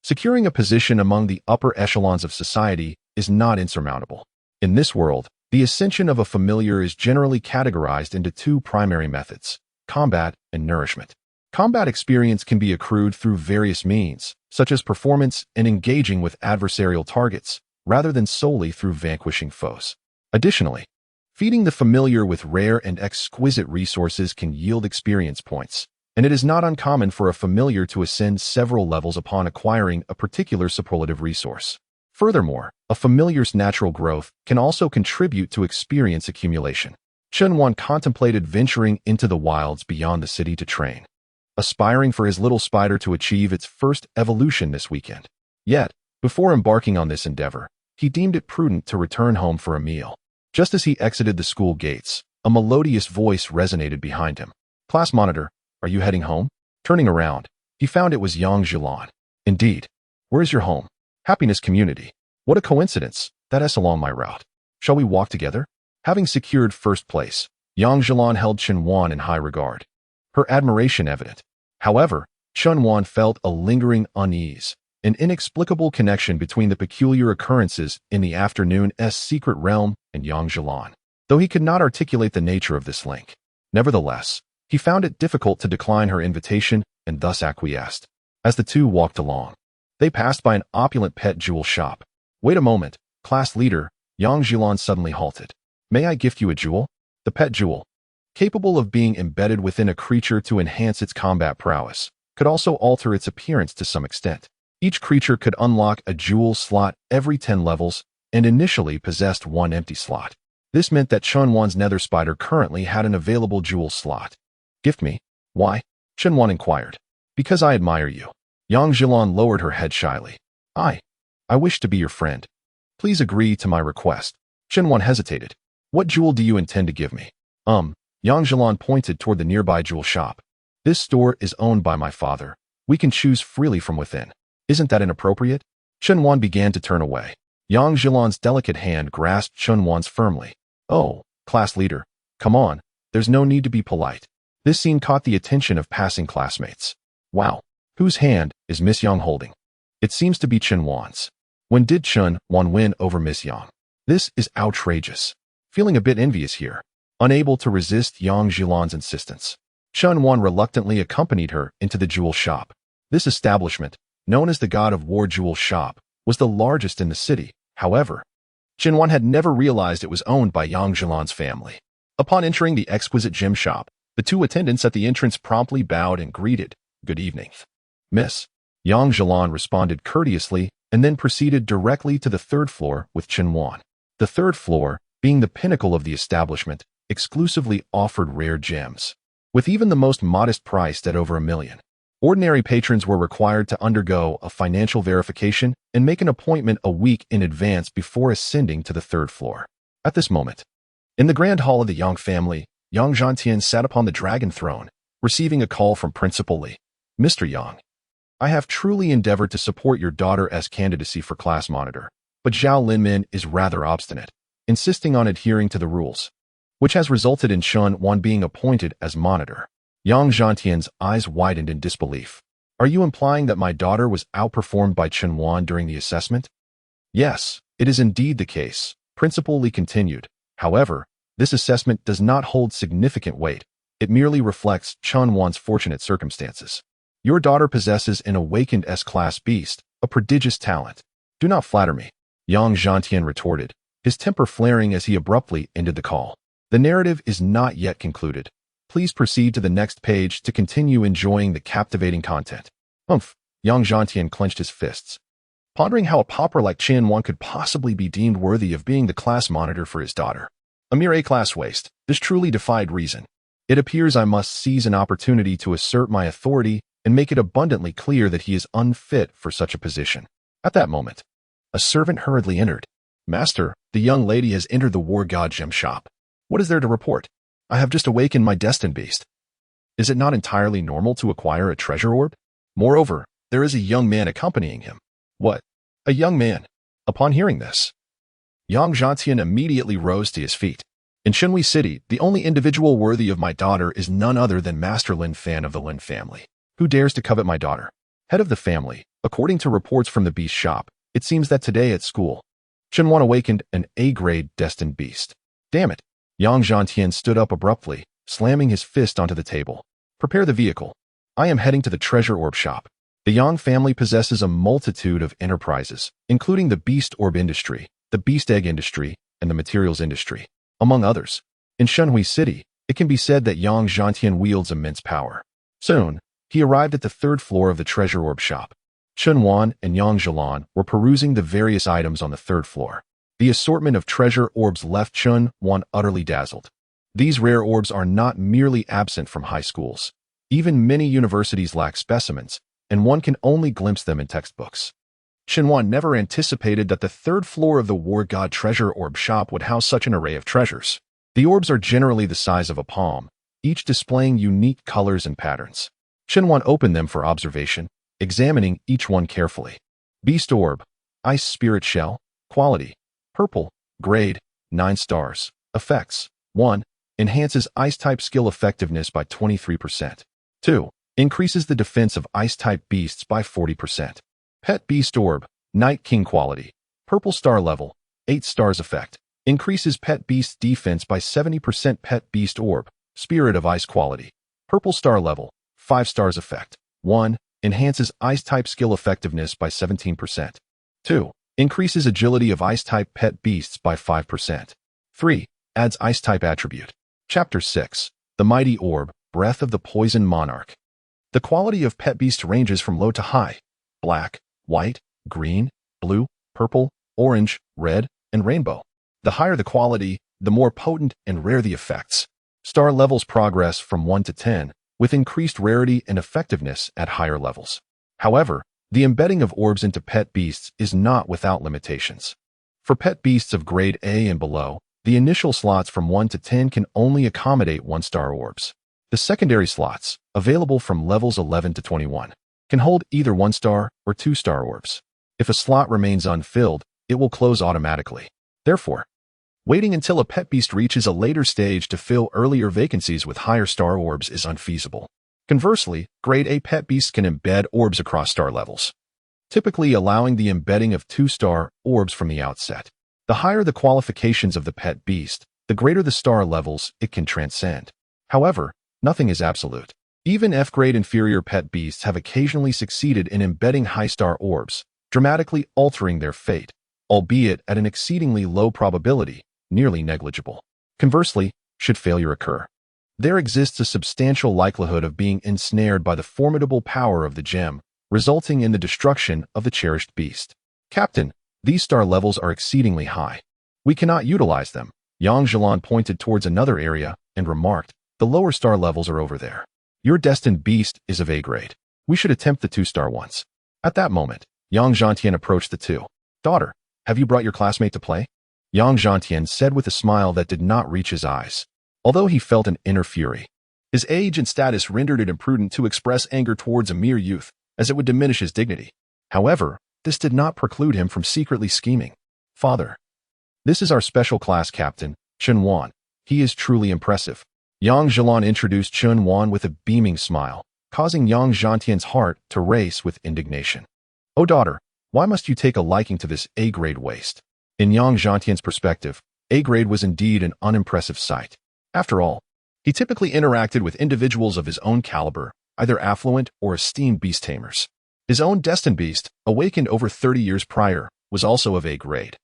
securing a position among the upper echelons of society is not insurmountable. In this world, the ascension of a familiar is generally categorized into 2 primary methods: combat and nourishment. Combat experience can be accrued through various means, such as performance and engaging with adversarial targets, rather than solely through vanquishing foes. Additionally, feeding the familiar with rare and exquisite resources can yield experience points, and it is not uncommon for a familiar to ascend several levels upon acquiring a particular superlative resource. Furthermore, a familiar's natural growth can also contribute to experience accumulation. Chunwan contemplated venturing into the wilds beyond the city to train, aspiring for his little spider to achieve its first evolution this weekend. Yet, before embarking on this endeavor, he deemed it prudent to return home for a meal. Just as he exited the school gates, a melodious voice resonated behind him. "Class monitor, are you heading home?" Turning around, he found it was Yang Zhilan. "Indeed. Where is your home?" "Happiness Community." "What a coincidence. That is along my route. Shall we walk together?" Having secured first place, Yang Zhilan held Chunwan in high regard, her admiration evident. However, Chunwan felt a lingering unease, an inexplicable connection between the peculiar occurrences in the afternoon's secret realm and Yang Zhilan, though he could not articulate the nature of this link. Nevertheless, he found it difficult to decline her invitation and thus acquiesced. As the 2 walked along, they passed by an opulent pet jewel shop. "Wait a moment, class leader," Yang Zhilan suddenly halted. "May I gift you a jewel?" The pet jewel, capable of being embedded within a creature to enhance its combat prowess, could also alter its appearance to some extent. Each creature could unlock a jewel slot every 10 levels and initially possessed 1 empty slot. This meant that Chunwan's nether spider currently had an available jewel slot. "Gift me? Why?" Chunwan inquired. "Because I admire you." Yang Zhilan lowered her head shyly. I wish to be your friend. Please agree to my request." Chunwan hesitated. "What jewel do you intend to give me?" Yang Zhilan pointed toward the nearby jewel shop. "This store is owned by my father. We can choose freely from within. Isn't that inappropriate?" Chunwan began to turn away. Yang Zhilan's delicate hand grasped Chunwan's firmly. "Oh, class leader, come on, there's no need to be polite." This scene caught the attention of passing classmates. "Wow, whose hand is Miss Yang holding?" "It seems to be Chunwan's. When did Chunwan win over Miss Yang? This is outrageous." Feeling a bit envious here, unable to resist Yang Zhilan's insistence, Chunwan reluctantly accompanied her into the jewel shop. This establishment, known as the God of War Jewel Shop, was the largest in the city. However, Chunwan had never realized it was owned by Yang Zhilan's family. Upon entering the exquisite gem shop, the 2 attendants at the entrance promptly bowed and greeted, "Good evening, Miss." Yang Zhilan responded courteously and then proceeded directly to the 3rd floor with Chunwan. The 3rd floor, being the pinnacle of the establishment, exclusively offered rare gems, with even the most modest priced at over $1 million. Ordinary patrons were required to undergo a financial verification and make an appointment a week in advance before ascending to the 3rd floor. At this moment, in the grand hall of the Yang family, Yang Zhantian sat upon the dragon throne, receiving a call from Principal Li. "Mr. Yang, I have truly endeavored to support your daughter's candidacy for class monitor, but Zhao Linmin is rather obstinate, insisting on adhering to the rules, which has resulted in Chunwan being appointed as monitor." Yang Zhantian's eyes widened in disbelief. "Are you implying that my daughter was outperformed by Chunwan during the assessment?" "Yes, it is indeed the case," Principal Li continued. "However, this assessment does not hold significant weight. It merely reflects Chun Wan's fortunate circumstances. Your daughter possesses an awakened S-class beast, a prodigious talent. Do not flatter me, Yang Zhantian retorted, his temper flaring as he abruptly ended the call. The narrative is not yet concluded. Please proceed to the next page to continue enjoying the captivating content. Humph, Yang Zhantian clenched his fists, pondering how a pauper like Chen Wan could possibly be deemed worthy of being the class monitor for his daughter. A mere A-class waste, this truly defied reason. It appears I must seize an opportunity to assert my authority and make it abundantly clear that he is unfit for such a position. At that moment, a servant hurriedly entered. Master, the young lady has entered the War God Gem shop. What is there to report? I have just awakened my destined beast. Is it not entirely normal to acquire a treasure orb? Moreover, there is a young man accompanying him. What? A young man? Upon hearing this, Yang Zhantian immediately rose to his feet. In Shenhui City, the only individual worthy of my daughter is none other than Master Lin Fan of the Lin family. Who dares to covet my daughter? Head of the family, according to reports from the beast shop, it seems that today at school, Chen Wan awakened an A-grade destined beast. Damn it! Yang Zhantian stood up abruptly, slamming his fist onto the table. Prepare the vehicle. I am heading to the treasure orb shop. The Yang family possesses a multitude of enterprises, including the beast orb industry, the beast egg industry, and the materials industry, among others. In Shenhui City, it can be said that Yang Zhantian wields immense power. Soon, he arrived at the third floor of the treasure orb shop. Chen Wan and Yang Zhalan were perusing the various items on the third floor. The assortment of treasure orbs left Chen Wan utterly dazzled. These rare orbs are not merely absent from high schools. Even many universities lack specimens, and one can only glimpse them in textbooks. Chen Wan never anticipated that the third floor of the War God treasure orb shop would house such an array of treasures. The orbs are generally the size of a palm, each displaying unique colors and patterns. Chen Wan opened them for observation, examining each one carefully. Beast orb, ice spirit shell, quality, purple, grade, 9 stars, effects, 1, enhances ice-type skill effectiveness by 23%. 2, increases the defense of ice-type beasts by 40%. Pet beast orb, Night King quality, purple star level, 8 stars effect, increases pet beast defense by 70%. Pet beast orb, spirit of ice quality, purple star level, 5 stars effect, 1, enhances ice-type skill effectiveness by 17%. 2, increases agility of ice-type pet beasts by 5%. 3, adds ice-type attribute. Chapter 6, The Mighty Orb, Breath of the Poison Monarch. The quality of pet beast ranges from low to high, black, white, green, blue, purple, orange, red, and rainbow. The higher the quality, the more potent and rare the effects. Star levels progress from 1 to 10, with increased rarity and effectiveness at higher levels. However, the embedding of orbs into pet beasts is not without limitations. For pet beasts of grade A and below, the initial slots from 1 to 10 can only accommodate 1-star orbs. The secondary slots, available from levels 11 to 21, can hold either 1-star or 2-star orbs. If a slot remains unfilled, it will close automatically. Therefore, waiting until a pet beast reaches a later stage to fill earlier vacancies with higher star orbs is unfeasible. Conversely, grade A pet beasts can embed orbs across star levels, typically allowing the embedding of 2-star orbs from the outset. The higher the qualifications of the pet beast, the greater the star levels it can transcend. However, nothing is absolute. Even F-grade inferior pet beasts have occasionally succeeded in embedding high-star orbs, dramatically altering their fate, albeit at an exceedingly low probability, nearly negligible. Conversely, should failure occur, there exists a substantial likelihood of being ensnared by the formidable power of the gem, resulting in the destruction of the cherished beast. Captain, these star levels are exceedingly high. We cannot utilize them. Yang Zhalan pointed towards another area and remarked, the lower star levels are over there. Your destined beast is of A grade. We should attempt the 2-star ones. At that moment, Yang Zhantian approached the two. Daughter, have you brought your classmate to play? Yang Zhantian said with a smile that did not reach his eyes, although he felt an inner fury. His age and status rendered it imprudent to express anger towards a mere youth, as it would diminish his dignity. However, this did not preclude him from secretly scheming. Father, this is our special class captain, Chen Wan. He is truly impressive. Yang Zhalan introduced Chen Wan with a beaming smile, causing Yang Zhantian's heart to race with indignation. Oh daughter, why must you take a liking to this A-grade waste? In Yang Zhantian's perspective, A-grade was indeed an unimpressive sight. After all, He typically interacted with individuals of his own caliber, either affluent or esteemed beast tamers. His own destined beast, awakened over 30 years prior, was also of A grade.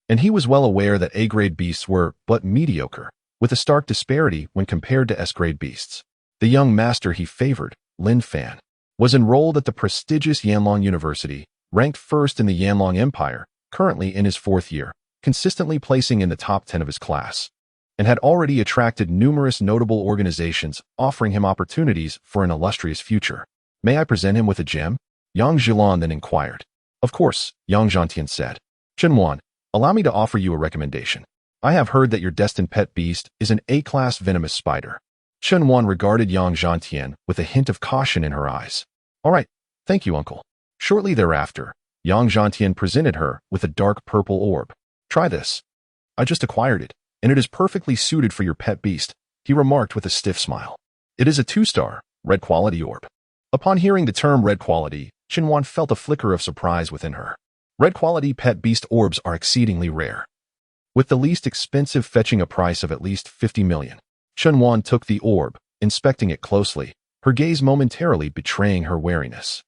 And he was well aware that A-grade beasts were but mediocre, with a stark disparity when compared to S-grade beasts. The young master he favored, Lin Fan, was enrolled at the prestigious Yanlong University, ranked first in the Yanlong Empire, currently in his 4th year, consistently placing in the top 10 of his class, and had already attracted numerous notable organizations offering him opportunities for an illustrious future. "May I present him with a gem?" Yang Zhilan then inquired. "Of course," Yang Zhantian said. "Chenwan, allow me to offer you a recommendation. I have heard that your destined pet beast is an A-class venomous spider." Chenwan regarded Yang Zhantian with a hint of caution in her eyes. "All right, thank you, uncle." Shortly thereafter, Yang Zhantian presented her with a dark purple orb. "Try this. I just acquired it, and it is perfectly suited for your pet beast," he remarked with a stiff smile. "It is a 2-star, red quality orb." Upon hearing the term red quality, Chenwan felt a flicker of surprise within her. Red quality pet beast orbs are exceedingly rare, with the least expensive fetching a price of at least 50 million. Chenwan took the orb, inspecting it closely, her gaze momentarily betraying her wariness.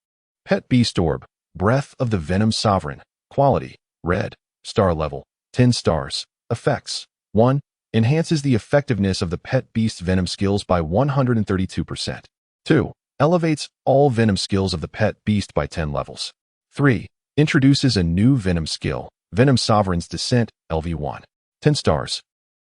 Pet beast orb, breath of the venom sovereign, quality, red, star level, 10 stars, effects, 1. Enhances the effectiveness of the pet beast's venom skills by 132%. 2. Elevates all venom skills of the pet beast by 10 levels. 3. Introduces a new venom skill, Venom Sovereign's Descent, LV1. 10 stars.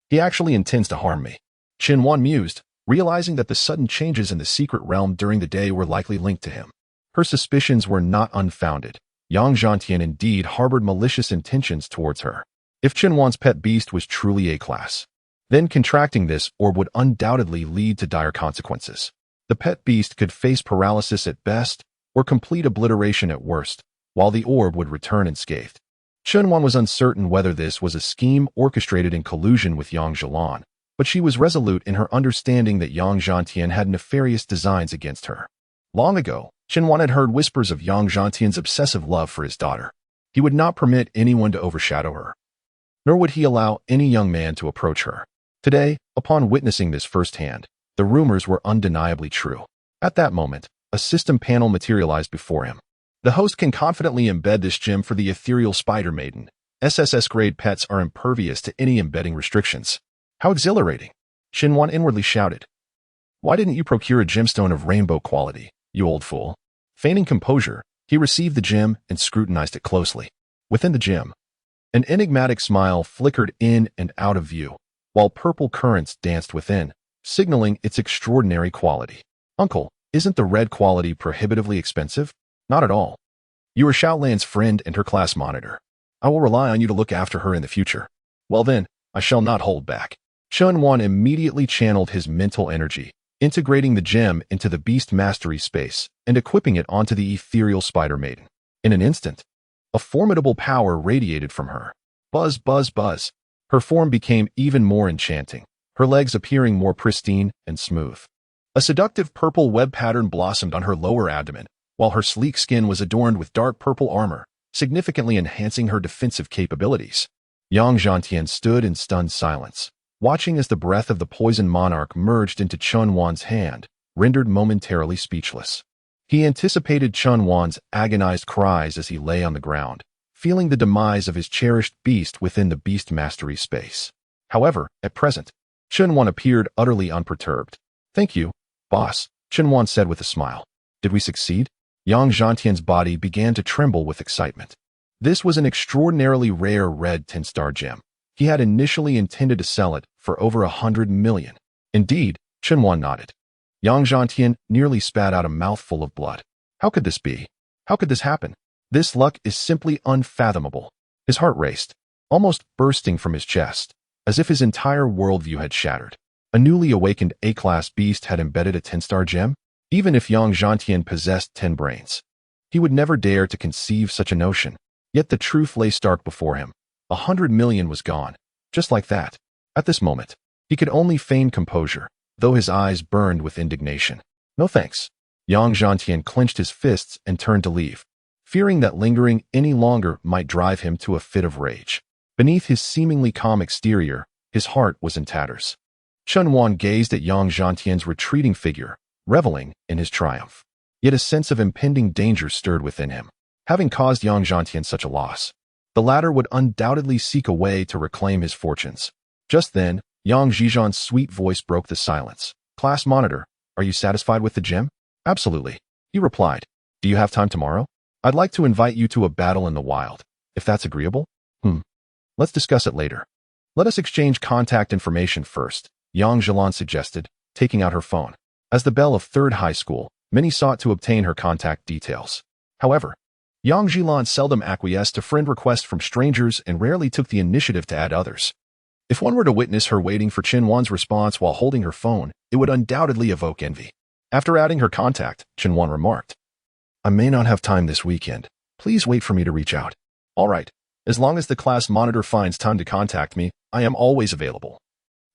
He actually intends to harm me. Chenwan mused, realizing that the sudden changes in the secret realm during the day were likely linked to him. Her suspicions were not unfounded. Yang Zhantian indeed harbored malicious intentions towards her. If Chenwan's pet beast was truly A-class, then contracting this orb would undoubtedly lead to dire consequences. The pet beast could face paralysis at best, or complete obliteration at worst, while the orb would return unscathed. Chenwan was uncertain whether this was a scheme orchestrated in collusion with Yang Zhilan, but she was resolute in her understanding that Yang Zhantian had nefarious designs against her. Long ago, Chenwan had heard whispers of Yang Zhantian's obsessive love for his daughter. He would not permit anyone to overshadow her, nor would he allow any young man to approach her. Today, upon witnessing this firsthand, the rumors were undeniably true. At that moment, a system panel materialized before him. The host can confidently embed this gem for the ethereal spider maiden. SSS-grade pets are impervious to any embedding restrictions. How exhilarating! Chenwan inwardly shouted. "Why didn't you procure a gemstone of rainbow quality, you old fool?" Feigning composure, he received the gem and scrutinized it closely. Within the gem, an enigmatic smile flickered in and out of view, while purple currents danced within, signaling its extraordinary quality. "Uncle, isn't the red quality prohibitively expensive?" "Not at all. You are Xiaolan's friend and her class monitor. I will rely on you to look after her in the future." "Well then, I shall not hold back." Chenwan immediately channeled his mental energy, integrating the gem into the beast mastery space and equipping it onto the ethereal spider maiden. In an instant, a formidable power radiated from her. Buzz, buzz, buzz. Her form became even more enchanting, her legs appearing more pristine and smooth. A seductive purple web pattern blossomed on her lower abdomen, while her sleek skin was adorned with dark purple armor, significantly enhancing her defensive capabilities. Yang Zhantian stood in stunned silence, watching as the breath of the poison monarch merged into Chenwan's hand, rendered momentarily speechless. He anticipated Chenwan's agonized cries as he lay on the ground, feeling the demise of his cherished beast within the beast mastery space. However, at present, Chenwan appeared utterly unperturbed. "Thank you, boss," Chenwan said with a smile. "Did we succeed?" Yang Zhantian's body began to tremble with excitement. This was an extraordinarily rare red 10-star gem. He had initially intended to sell it for over 100 million. Indeed, Chenwan nodded. Yang Zhantian nearly spat out a mouthful of blood. How could this be? How could this happen? This luck is simply unfathomable. His heart raced, almost bursting from his chest, as if his entire worldview had shattered. A newly awakened A-class beast had embedded a 10-star gem? Even if Yang Zhantian possessed 10 brains, he would never dare to conceive such a notion. Yet the truth lay stark before him. 100 million was gone, just like that. At this moment, he could only feign composure, though his eyes burned with indignation. "No thanks." Yang Zhantian clenched his fists and turned to leave, fearing that lingering any longer might drive him to a fit of rage. Beneath his seemingly calm exterior, his heart was in tatters. Chunwan gazed at Yang Zhantian's retreating figure, reveling in his triumph. Yet a sense of impending danger stirred within him. Having caused Yang Zhantian such a loss, the latter would undoubtedly seek a way to reclaim his fortunes. Just then, Yang Zhizhan's sweet voice broke the silence. "Class monitor, are you satisfied with the gym?" "Absolutely," he replied. "Do you have time tomorrow? I'd like to invite you to a battle in the wild, if that's agreeable." Let's discuss it later. Let us exchange contact information first," Yang Zhilan suggested, taking out her phone. As the belle of third high school, many sought to obtain her contact details. However, Yang Zhilan seldom acquiesced to friend requests from strangers and rarely took the initiative to add others. If one were to witness her waiting for Chinwan's response while holding her phone, it would undoubtedly evoke envy. After adding her contact, Chinwan remarked, "I may not have time this weekend. Please wait for me to reach out." "All right. As long as the class monitor finds time to contact me, I am always available,"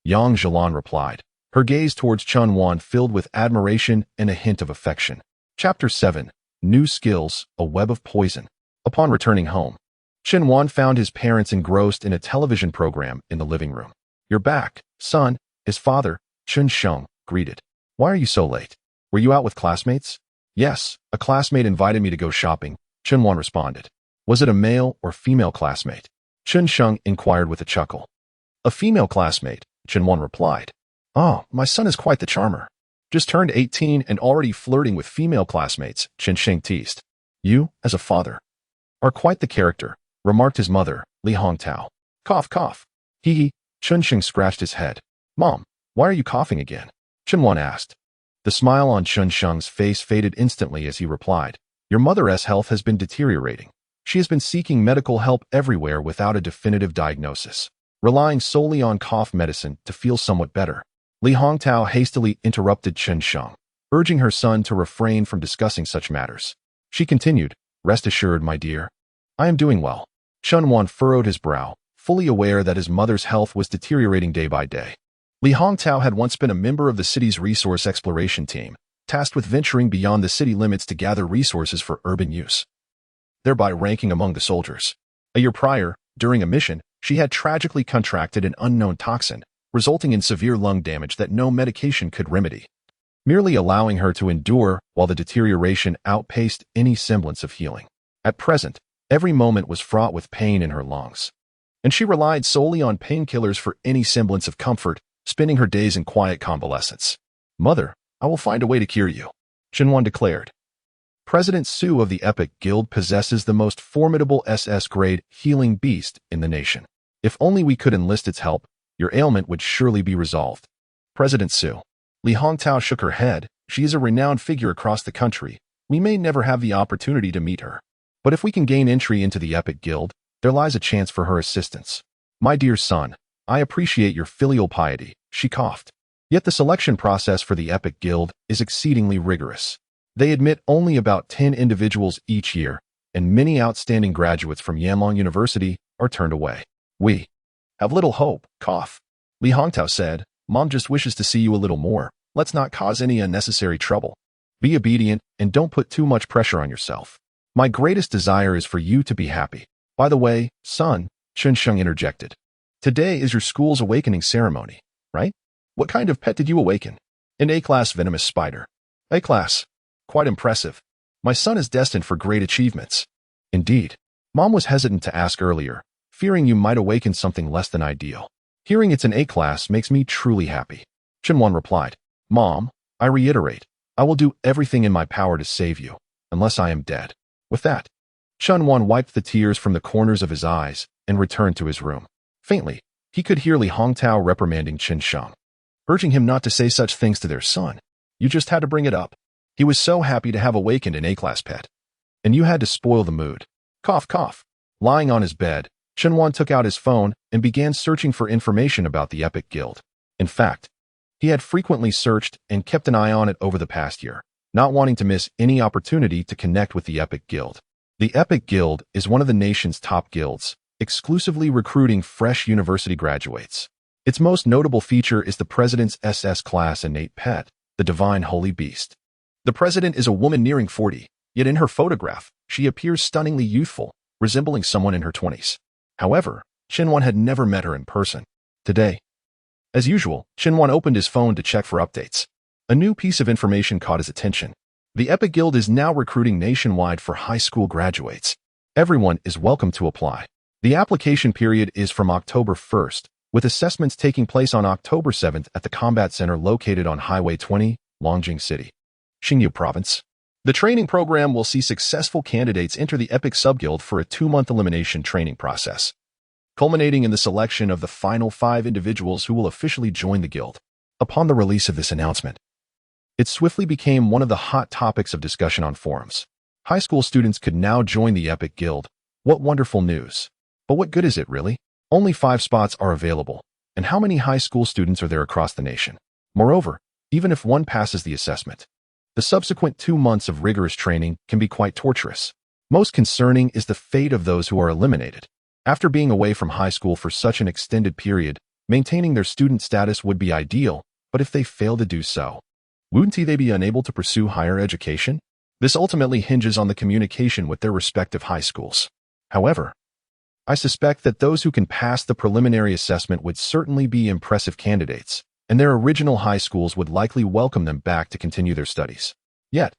Yang Zhilan replied, her gaze towards Chunwan filled with admiration and a hint of affection. Chapter 7. New Skills, A Web of Poison. Upon returning home, Chunwan found his parents engrossed in a television program in the living room. "You're back, son," his father, Chun Sheng, greeted. "Why are you so late? Were you out with classmates?" "Yes, a classmate invited me to go shopping," Chunwan responded. "Was it a male or female classmate?" Chun Sheng inquired with a chuckle. "A female classmate," Chunwan replied. "Oh, my son is quite the charmer. Just turned 18 and already flirting with female classmates," Chun Sheng teased. "You, as a father, are quite the character," remarked his mother, Li Hongtao. "Cough, cough." Hee. Chun Sheng scratched his head. "Mom, why are you coughing again?" Chunwan asked. The smile on Chun Sheng's face faded instantly as he replied, "Your mother's health has been deteriorating. She has been seeking medical help everywhere without a definitive diagnosis, relying solely on cough medicine to feel somewhat better." Li Hongtao hastily interrupted Chun Sheng, urging her son to refrain from discussing such matters. She continued, "Rest assured, my dear, I am doing well." Chunwan furrowed his brow, fully aware that his mother's health was deteriorating day by day. Li Hongtao had once been a member of the city's resource exploration team, tasked with venturing beyond the city limits to gather resources for urban use, thereby ranking among the soldiers. A year prior, during a mission, she had tragically contracted an unknown toxin, resulting in severe lung damage that no medication could remedy, merely allowing her to endure while the deterioration outpaced any semblance of healing. At present, every moment was fraught with pain in her lungs, and she relied solely on painkillers for any semblance of comfort, spending her days in quiet convalescence. "Mother, I will find a way to cure you," Chunwan declared. President Su of the Epic Guild possesses the most formidable SS-grade healing beast in the nation. If only we could enlist its help, your ailment would surely be resolved. President Su. Li Hongtao shook her head. She is a renowned figure across the country. We may never have the opportunity to meet her. But if we can gain entry into the Epic Guild, there lies a chance for her assistance. "My dear son, I appreciate your filial piety," she coughed. Yet the selection process for the Epic Guild is exceedingly rigorous. They admit only about 10 individuals each year, and many outstanding graduates from Yanlong University are turned away. "We have little hope," cough. Li Hongtao said, "Mom just wishes to see you a little more. Let's not cause any unnecessary trouble. Be obedient and don't put too much pressure on yourself. My greatest desire is for you to be happy." "By the way, son," Chun Sheng interjected, "today is your school's awakening ceremony, right? What kind of pet did you awaken?" "An A-class venomous spider." "A-class? Quite impressive. My son is destined for great achievements." "Indeed." Mom was hesitant to ask earlier, fearing you might awaken something less than ideal. "Hearing it's an A-class makes me truly happy," Chunwan replied. "Mom, I reiterate, I will do everything in my power to save you, unless I am dead." With that, Chunwan wiped the tears from the corners of his eyes and returned to his room. Faintly, he could hear Li Hongtao reprimanding Chun Sheng, urging him not to say such things to their son. "You just had to bring it up. He was so happy to have awakened an A-class pet, and you had to spoil the mood." Cough, cough. Lying on his bed, Chunwan took out his phone and began searching for information about the Epic Guild. In fact, he had frequently searched and kept an eye on it over the past year, not wanting to miss any opportunity to connect with the Epic Guild. The Epic Guild is one of the nation's top guilds, exclusively recruiting fresh university graduates. Its most notable feature is the president's SS class innate pet, the Divine Holy Beast. The president is a woman nearing 40, yet in her photograph, she appears stunningly youthful, resembling someone in her 20s. However, Chunwan had never met her in person. Today, As usual, Xinhuan opened his phone to check for updates. A new piece of information caught his attention. The Epic Guild is now recruiting nationwide for high school graduates. Everyone is welcome to apply. The application period is from October 1st, with assessments taking place on October 7th at the Combat Center located on Highway 20, Longjing City, Xingyu Province. The training program will see successful candidates enter the Epic Subguild for a 2-month elimination training process, culminating in the selection of the final 5 individuals who will officially join the guild. Upon the release of this announcement, it swiftly became one of the hot topics of discussion on forums. High school students could now join the Epic Guild. What wonderful news. But what good is it, really? Only 5 spots are available, and how many high school students are there across the nation? Moreover, even if one passes the assessment, the subsequent 2 months of rigorous training can be quite torturous. Most concerning is the fate of those who are eliminated. After being away from high school for such an extended period, maintaining their student status would be ideal, but if they fail to do so, wouldn't they be unable to pursue higher education? This ultimately hinges on the communication with their respective high schools. However, I suspect that those who can pass the preliminary assessment would certainly be impressive candidates, and their original high schools would likely welcome them back to continue their studies. Yet,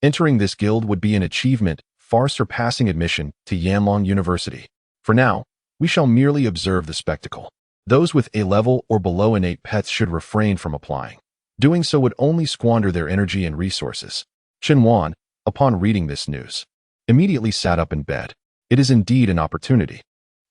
entering this guild would be an achievement far surpassing admission to Yanlong University. For now, we shall merely observe the spectacle. Those with A level or below innate pets should refrain from applying. Doing so would only squander their energy and resources. Xinhuan, upon reading this news, immediately sat up in bed. It is indeed an opportunity.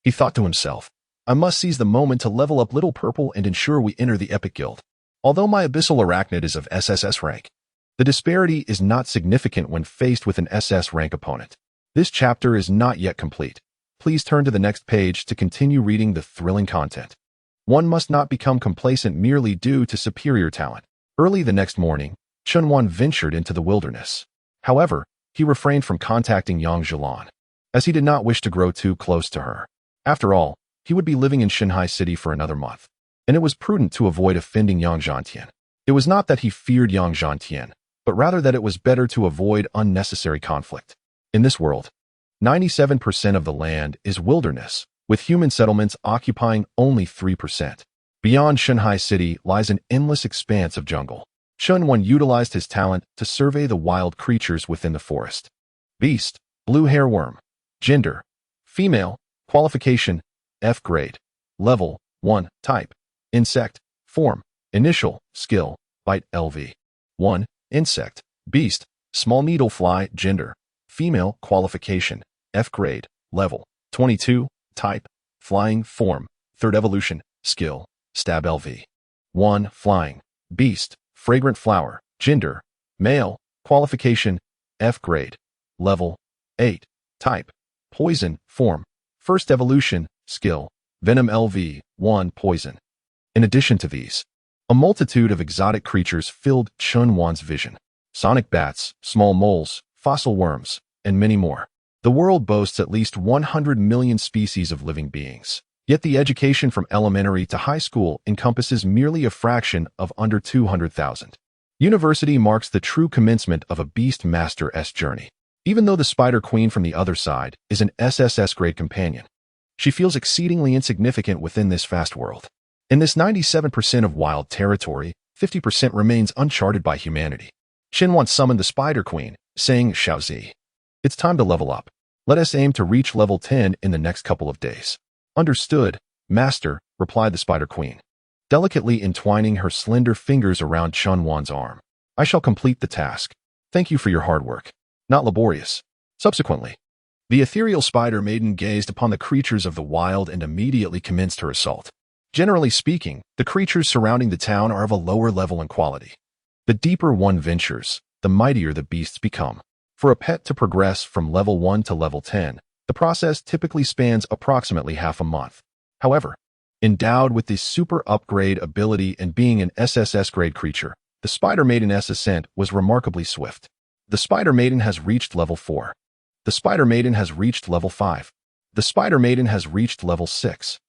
He thought to himself, I must seize the moment to level up Little Purple and ensure we enter the Epic Guild. Although my Abyssal Arachnid is of SSS rank, the disparity is not significant when faced with an SS rank opponent. This chapter is not yet complete. Please turn to the next page to continue reading the thrilling content. One must not become complacent merely due to superior talent. Early the next morning, Xinhuan ventured into the wilderness. However, he refrained from contacting Yang Zhilan, as he did not wish to grow too close to her. After all, he would be living in Shanghai City for another month, and it was prudent to avoid offending Yang Zhantian. It was not that he feared Yang Zhantian, but rather that it was better to avoid unnecessary conflict. In this world, 97% of the land is wilderness, with human settlements occupying only 3%. Beyond Shanghai City lies an endless expanse of jungle. Xinhuan utilized his talent to survey the wild creatures within the forest. Beast, blue hairworm. Gender, female. Qualification, F grade. Level, 1. Type, insect. Form, initial. Skill, bite LV. 1. Insect. Beast, small needlefly. Gender, female. Qualification, F grade. Level, 22. Type, flying. Form, 3rd evolution. Skill, stab LV. 1. Flying. Beast, fragrant flower. Gender, male. Qualification, F grade. Level, 8. Type, poison. Form, 1st evolution. Skill, venom LV. 1. Poison. In addition to these, a multitude of exotic creatures filled Xinhuan's vision. Sonic bats, small moles, fossil worms, and many more. The world boasts at least 100 million species of living beings. Yet the education from elementary to high school encompasses merely a fraction of under 200,000. University marks the true commencement of a Beast Master's journey. Even though the Spider Queen from the other side is an SSS grade companion, she feels exceedingly insignificant within this vast world. In this 97% of wild territory, 50% remains uncharted by humanity. Xinhuan summoned the Spider Queen, saying, Xiaozi, it's time to level up. Let us aim to reach level 10 in the next couple of days. Understood, Master, replied the Spider Queen, delicately entwining her slender fingers around Xinhuan's arm. I shall complete the task. Thank you for your hard work. Not laborious. Subsequently, the ethereal Spider Maiden gazed upon the creatures of the wild and immediately commenced her assault. Generally speaking, the creatures surrounding the town are of a lower level and quality. The deeper one ventures, the mightier the beasts become. For a pet to progress from level 1 to level 10, the process typically spans approximately half a month. However, endowed with this super upgrade ability and being an SSS grade creature, the Spider Maiden's ascent was remarkably swift. The Spider Maiden has reached level 4. The Spider Maiden has reached level 5. The Spider Maiden has reached level 6.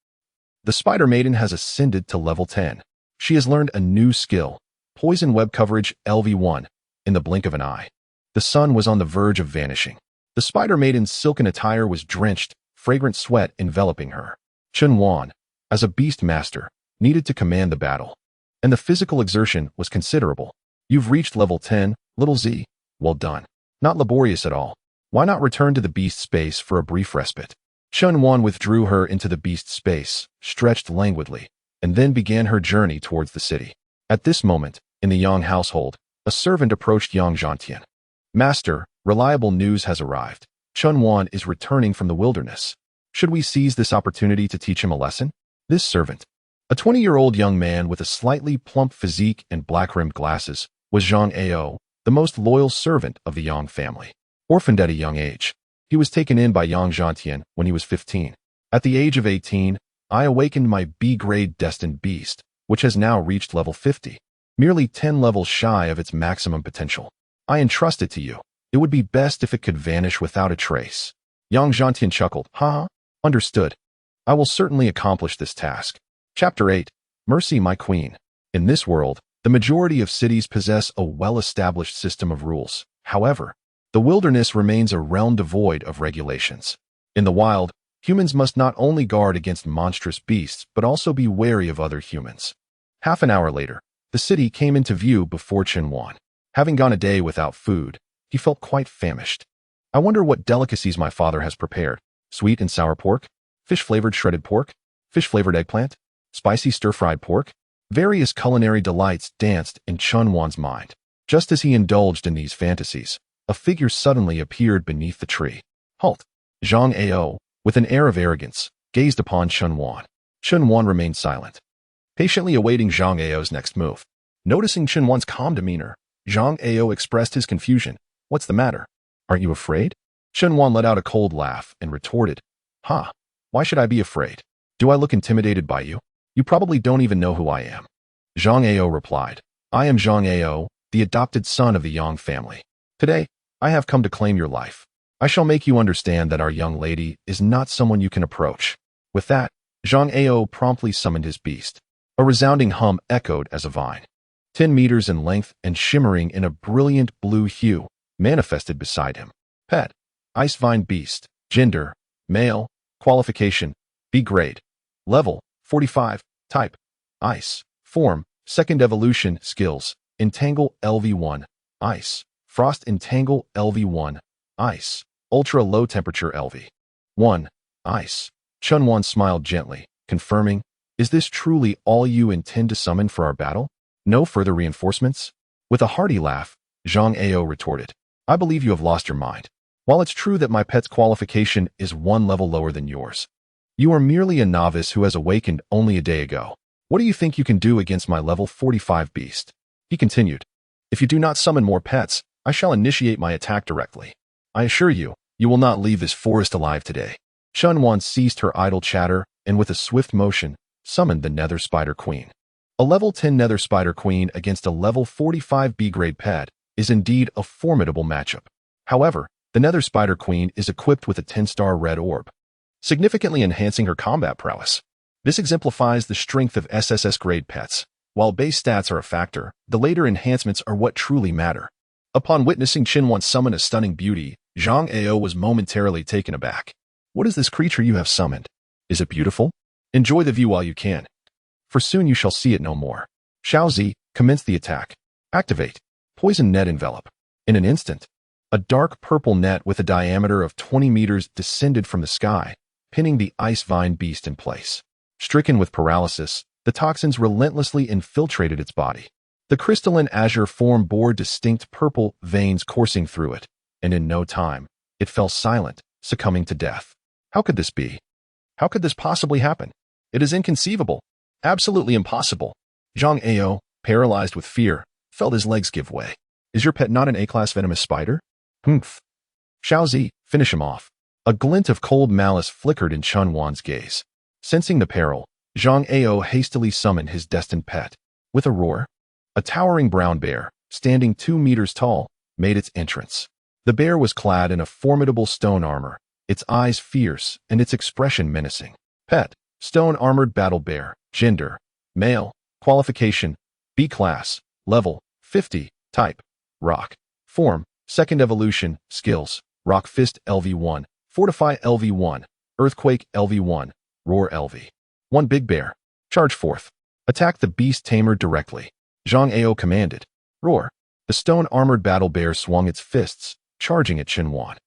The Spider Maiden has ascended to level 10. She has learned a new skill, Poison Web Coverage LV1, in the blink of an eye. The sun was on the verge of vanishing. The Spider Maiden's silken attire was drenched, fragrant sweat enveloping her. Xinhuan, as a beast master, needed to command the battle. And the physical exertion was considerable. You've reached level 10, little Z. Well done. Not laborious at all. Why not return to the beast space for a brief respite? Chunwan withdrew her into the beast space, stretched languidly, and then began her journey towards the city. At this moment, in the Yang household, a servant approached Yang Zhantian. Master, reliable news has arrived. Chunwan is returning from the wilderness. Should we seize this opportunity to teach him a lesson? This servant, a 20-year-old young man with a slightly plump physique and black-rimmed glasses, was Zhang Ao, the most loyal servant of the Yang family. Orphaned at a young age, he was taken in by Yang Zhantian when he was 15. At the age of 18, I awakened my B-grade destined beast, which has now reached level 50, merely 10 levels shy of its maximum potential. I entrust it to you. It would be best if it could vanish without a trace. Yang Zhantian chuckled. Ha! Understood. I will certainly accomplish this task. Chapter 8. Mercy, my queen. In this world, the majority of cities possess a well-established system of rules. However, the wilderness remains a realm devoid of regulations. In the wild, humans must not only guard against monstrous beasts, but also be wary of other humans. Half an hour later, the city came into view before Chunwan. Having gone a day without food, he felt quite famished. I wonder what delicacies my father has prepared. Sweet and sour pork? Fish-flavored shredded pork? Fish-flavored eggplant? Spicy stir-fried pork? Various culinary delights danced in Chunwan's mind. Just as he indulged in these fantasies, a figure suddenly appeared beneath the tree. Halt! Zhang Ao, with an air of arrogance, gazed upon Chunwan. Chunwan remained silent, patiently awaiting Zhang Ao's next move. Noticing Chunwan's calm demeanor, Zhang Ao expressed his confusion. What's the matter? Aren't you afraid? Chunwan let out a cold laugh and retorted. Ha! Why should I be afraid? Do I look intimidated by you? You probably don't even know who I am. Zhang Ao replied. I am Zhang Ao, the adopted son of the Yang family. Today, I have come to claim your life. I shall make you understand that our young lady is not someone you can approach. With that, Zhang Ao promptly summoned his beast. A resounding hum echoed as a vine, 10 meters in length and shimmering in a brilliant blue hue, manifested beside him. Pet, Ice Vine Beast, Gender, Male, Qualification, B grade, Level, 45, Type, Ice, Form, Second Evolution, Skills, Entangle LV1, Ice, Frost Entangle LV1, Ice, Ultra Low Temperature LV1, Ice. Chunwan smiled gently, confirming, is this truly all you intend to summon for our battle? No further reinforcements? With a hearty laugh, Zhang Ao retorted, I believe you have lost your mind. While it's true that my pet's qualification is one level lower than yours, you are merely a novice who has awakened only a day ago. What do you think you can do against my level 45 beast? He continued, if you do not summon more pets, I shall initiate my attack directly. I assure you, you will not leave this forest alive today. Chunwan ceased her idle chatter and with a swift motion, summoned the Nether Spider Queen. A level 10 Nether Spider Queen against a level 45 B-grade pet is indeed a formidable matchup. However, the Nether Spider Queen is equipped with a 10-star red orb, significantly enhancing her combat prowess. This exemplifies the strength of SSS-grade pets. While base stats are a factor, the later enhancements are what truly matter. Upon witnessing Chunwan summon a stunning beauty, Zhang Ao was momentarily taken aback. What is this creature you have summoned? Is it beautiful? Enjoy the view while you can, for soon you shall see it no more. Xiaozi, commence the attack. Activate. Poison net envelop. In an instant, a dark purple net with a diameter of 20 meters descended from the sky, pinning the Ice Vine Beast in place. Stricken with paralysis, the toxins relentlessly infiltrated its body. The crystalline azure form bore distinct purple veins coursing through it, and in no time, it fell silent, succumbing to death. How could this be? How could this possibly happen? It is inconceivable. Absolutely impossible. Zhang Ao, paralyzed with fear, felt his legs give way. Is your pet not an A-class venomous spider? Humph. Xiaozi, finish him off. A glint of cold malice flickered in Chunwan's gaze. Sensing the peril, Zhang Ao hastily summoned his destined pet. With a roar, a towering brown bear, standing 2 meters tall, made its entrance. The bear was clad in a formidable stone armor, its eyes fierce and its expression menacing. Pet, stone-armored battle bear, gender, male, qualification, B-class, level, 50, type, rock, form, second evolution, skills, rock fist LV1, fortify LV1, earthquake LV1, roar LV. One big bear, charge forth. Attack the beast tamer directly. Zhang Ao commanded. Roar. The stone-armored battle bear swung its fists, charging at Qinhuan.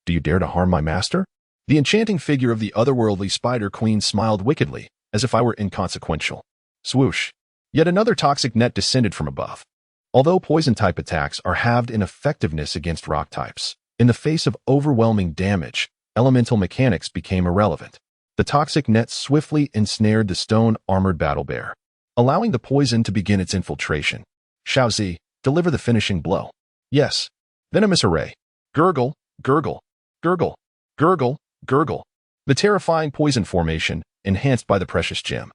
Do you dare to harm my master? The enchanting figure of the otherworldly spider queen smiled wickedly, as if I were inconsequential. Swoosh. Yet another toxic net descended from above. Although poison-type attacks are halved in effectiveness against rock types, in the face of overwhelming damage, elemental mechanics became irrelevant. The toxic net swiftly ensnared the stone-armored battle bear, allowing the poison to begin its infiltration. Xiaozi, deliver the finishing blow. Yes. Venomous array. Gurgle, gurgle, gurgle, gurgle, gurgle. The terrifying poison formation, enhanced by the precious gem,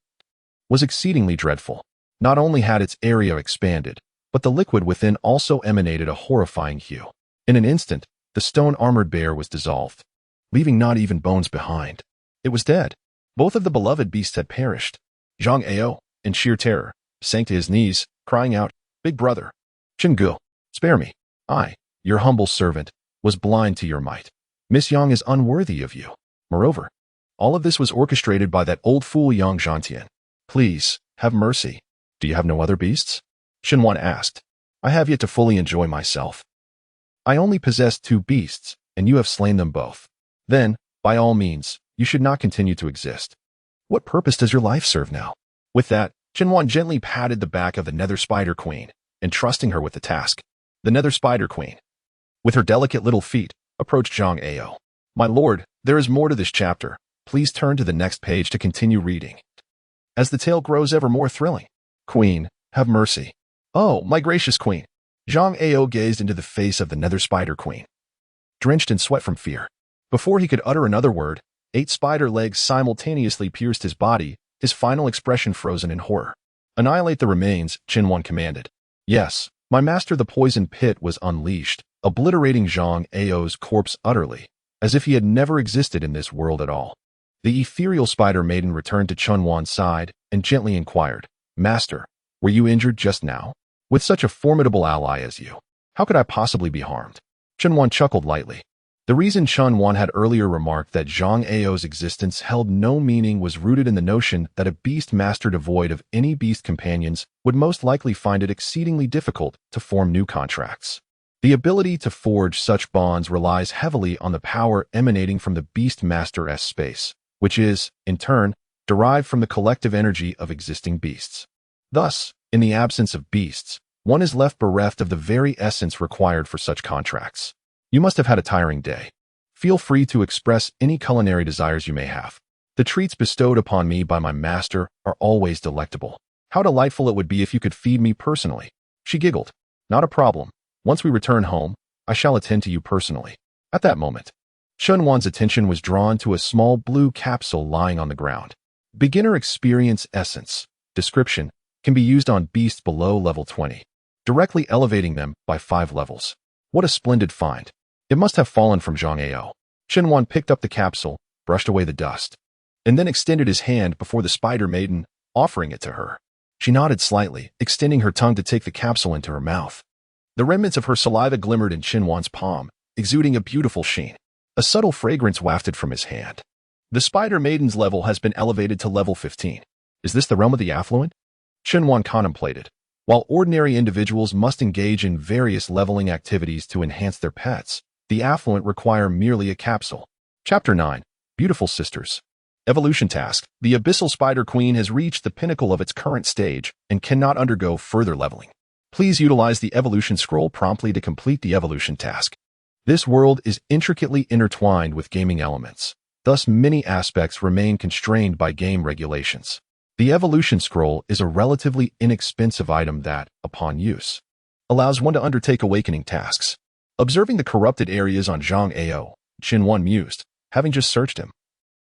was exceedingly dreadful. Not only had its area expanded, but the liquid within also emanated a horrifying hue. In an instant, the stone-armored bear was dissolved, leaving not even bones behind. It was dead. Both of the beloved beasts had perished. Zhang Ao, in sheer terror, sank to his knees, crying out, Big brother, Qinggu, spare me. I, your humble servant, was blind to your might. Miss Yang is unworthy of you. Moreover, all of this was orchestrated by that old fool Yang Zhantian. Please, have mercy. Do you have no other beasts? Qinhuan asked. I have yet to fully enjoy myself. I only possess 2 beasts, and you have slain them both. Then, by all means, you should not continue to exist. What purpose does your life serve now? With that, Qinhuan gently patted the back of the Nether Spider Queen, entrusting her with the task. The Nether Spider Queen, with her delicate little feet, approached Zhang Ao. My lord, there is more to this chapter. Please turn to the next page to continue reading. As the tale grows ever more thrilling. Queen, have mercy. Oh, my gracious queen. Zhang Ao gazed into the face of the Nether Spider Queen, drenched in sweat from fear. Before he could utter another word, 8 spider legs simultaneously pierced his body, his final expression frozen in horror. Annihilate the remains, Qinhuan commanded. Yes, my master the poison pit was unleashed, obliterating Zhang Ao's corpse utterly, as if he had never existed in this world at all. The ethereal spider maiden returned to Qinhuan's side and gently inquired, Master, were you injured just now? With such a formidable ally as you, how could I possibly be harmed? Qinhuan chuckled lightly. The reason Qinhuan had earlier remarked that Zhang Ao's existence held no meaning was rooted in the notion that a beast master devoid of any beast companions would most likely find it exceedingly difficult to form new contracts. The ability to forge such bonds relies heavily on the power emanating from the beast master's space, which is, in turn, derived from the collective energy of existing beasts. Thus, in the absence of beasts, one is left bereft of the very essence required for such contracts. You must have had a tiring day. Feel free to express any culinary desires you may have. The treats bestowed upon me by my master are always delectable. How delightful it would be if you could feed me personally. She giggled. Not a problem. Once we return home, I shall attend to you personally. At that moment, Qinhuan's attention was drawn to a small blue capsule lying on the ground. Beginner Experience Essence. Description can be used on beasts below level 20, directly elevating them by 5 levels. What a splendid find. It must have fallen from Zhang Ao. Qinhuan picked up the capsule, brushed away the dust, and then extended his hand before the spider maiden, offering it to her. She nodded slightly, extending her tongue to take the capsule into her mouth. The remnants of her saliva glimmered in Qinhuan's palm, exuding a beautiful sheen. A subtle fragrance wafted from his hand. The spider maiden's level has been elevated to level 15. Is this the realm of the affluent? Qinhuan contemplated. While ordinary individuals must engage in various leveling activities to enhance their pets, the affluent require merely a capsule. Chapter 9. Beautiful Sisters. Evolution Task. The Abyssal Spider Queen has reached the pinnacle of its current stage and cannot undergo further leveling. Please utilize the evolution scroll promptly to complete the evolution task. This world is intricately intertwined with gaming elements. Thus, many aspects remain constrained by game regulations. The evolution scroll is a relatively inexpensive item that, upon use, allows one to undertake awakening tasks. Observing the corrupted areas on Zhang Ao, Qinhuan mused, having just searched him.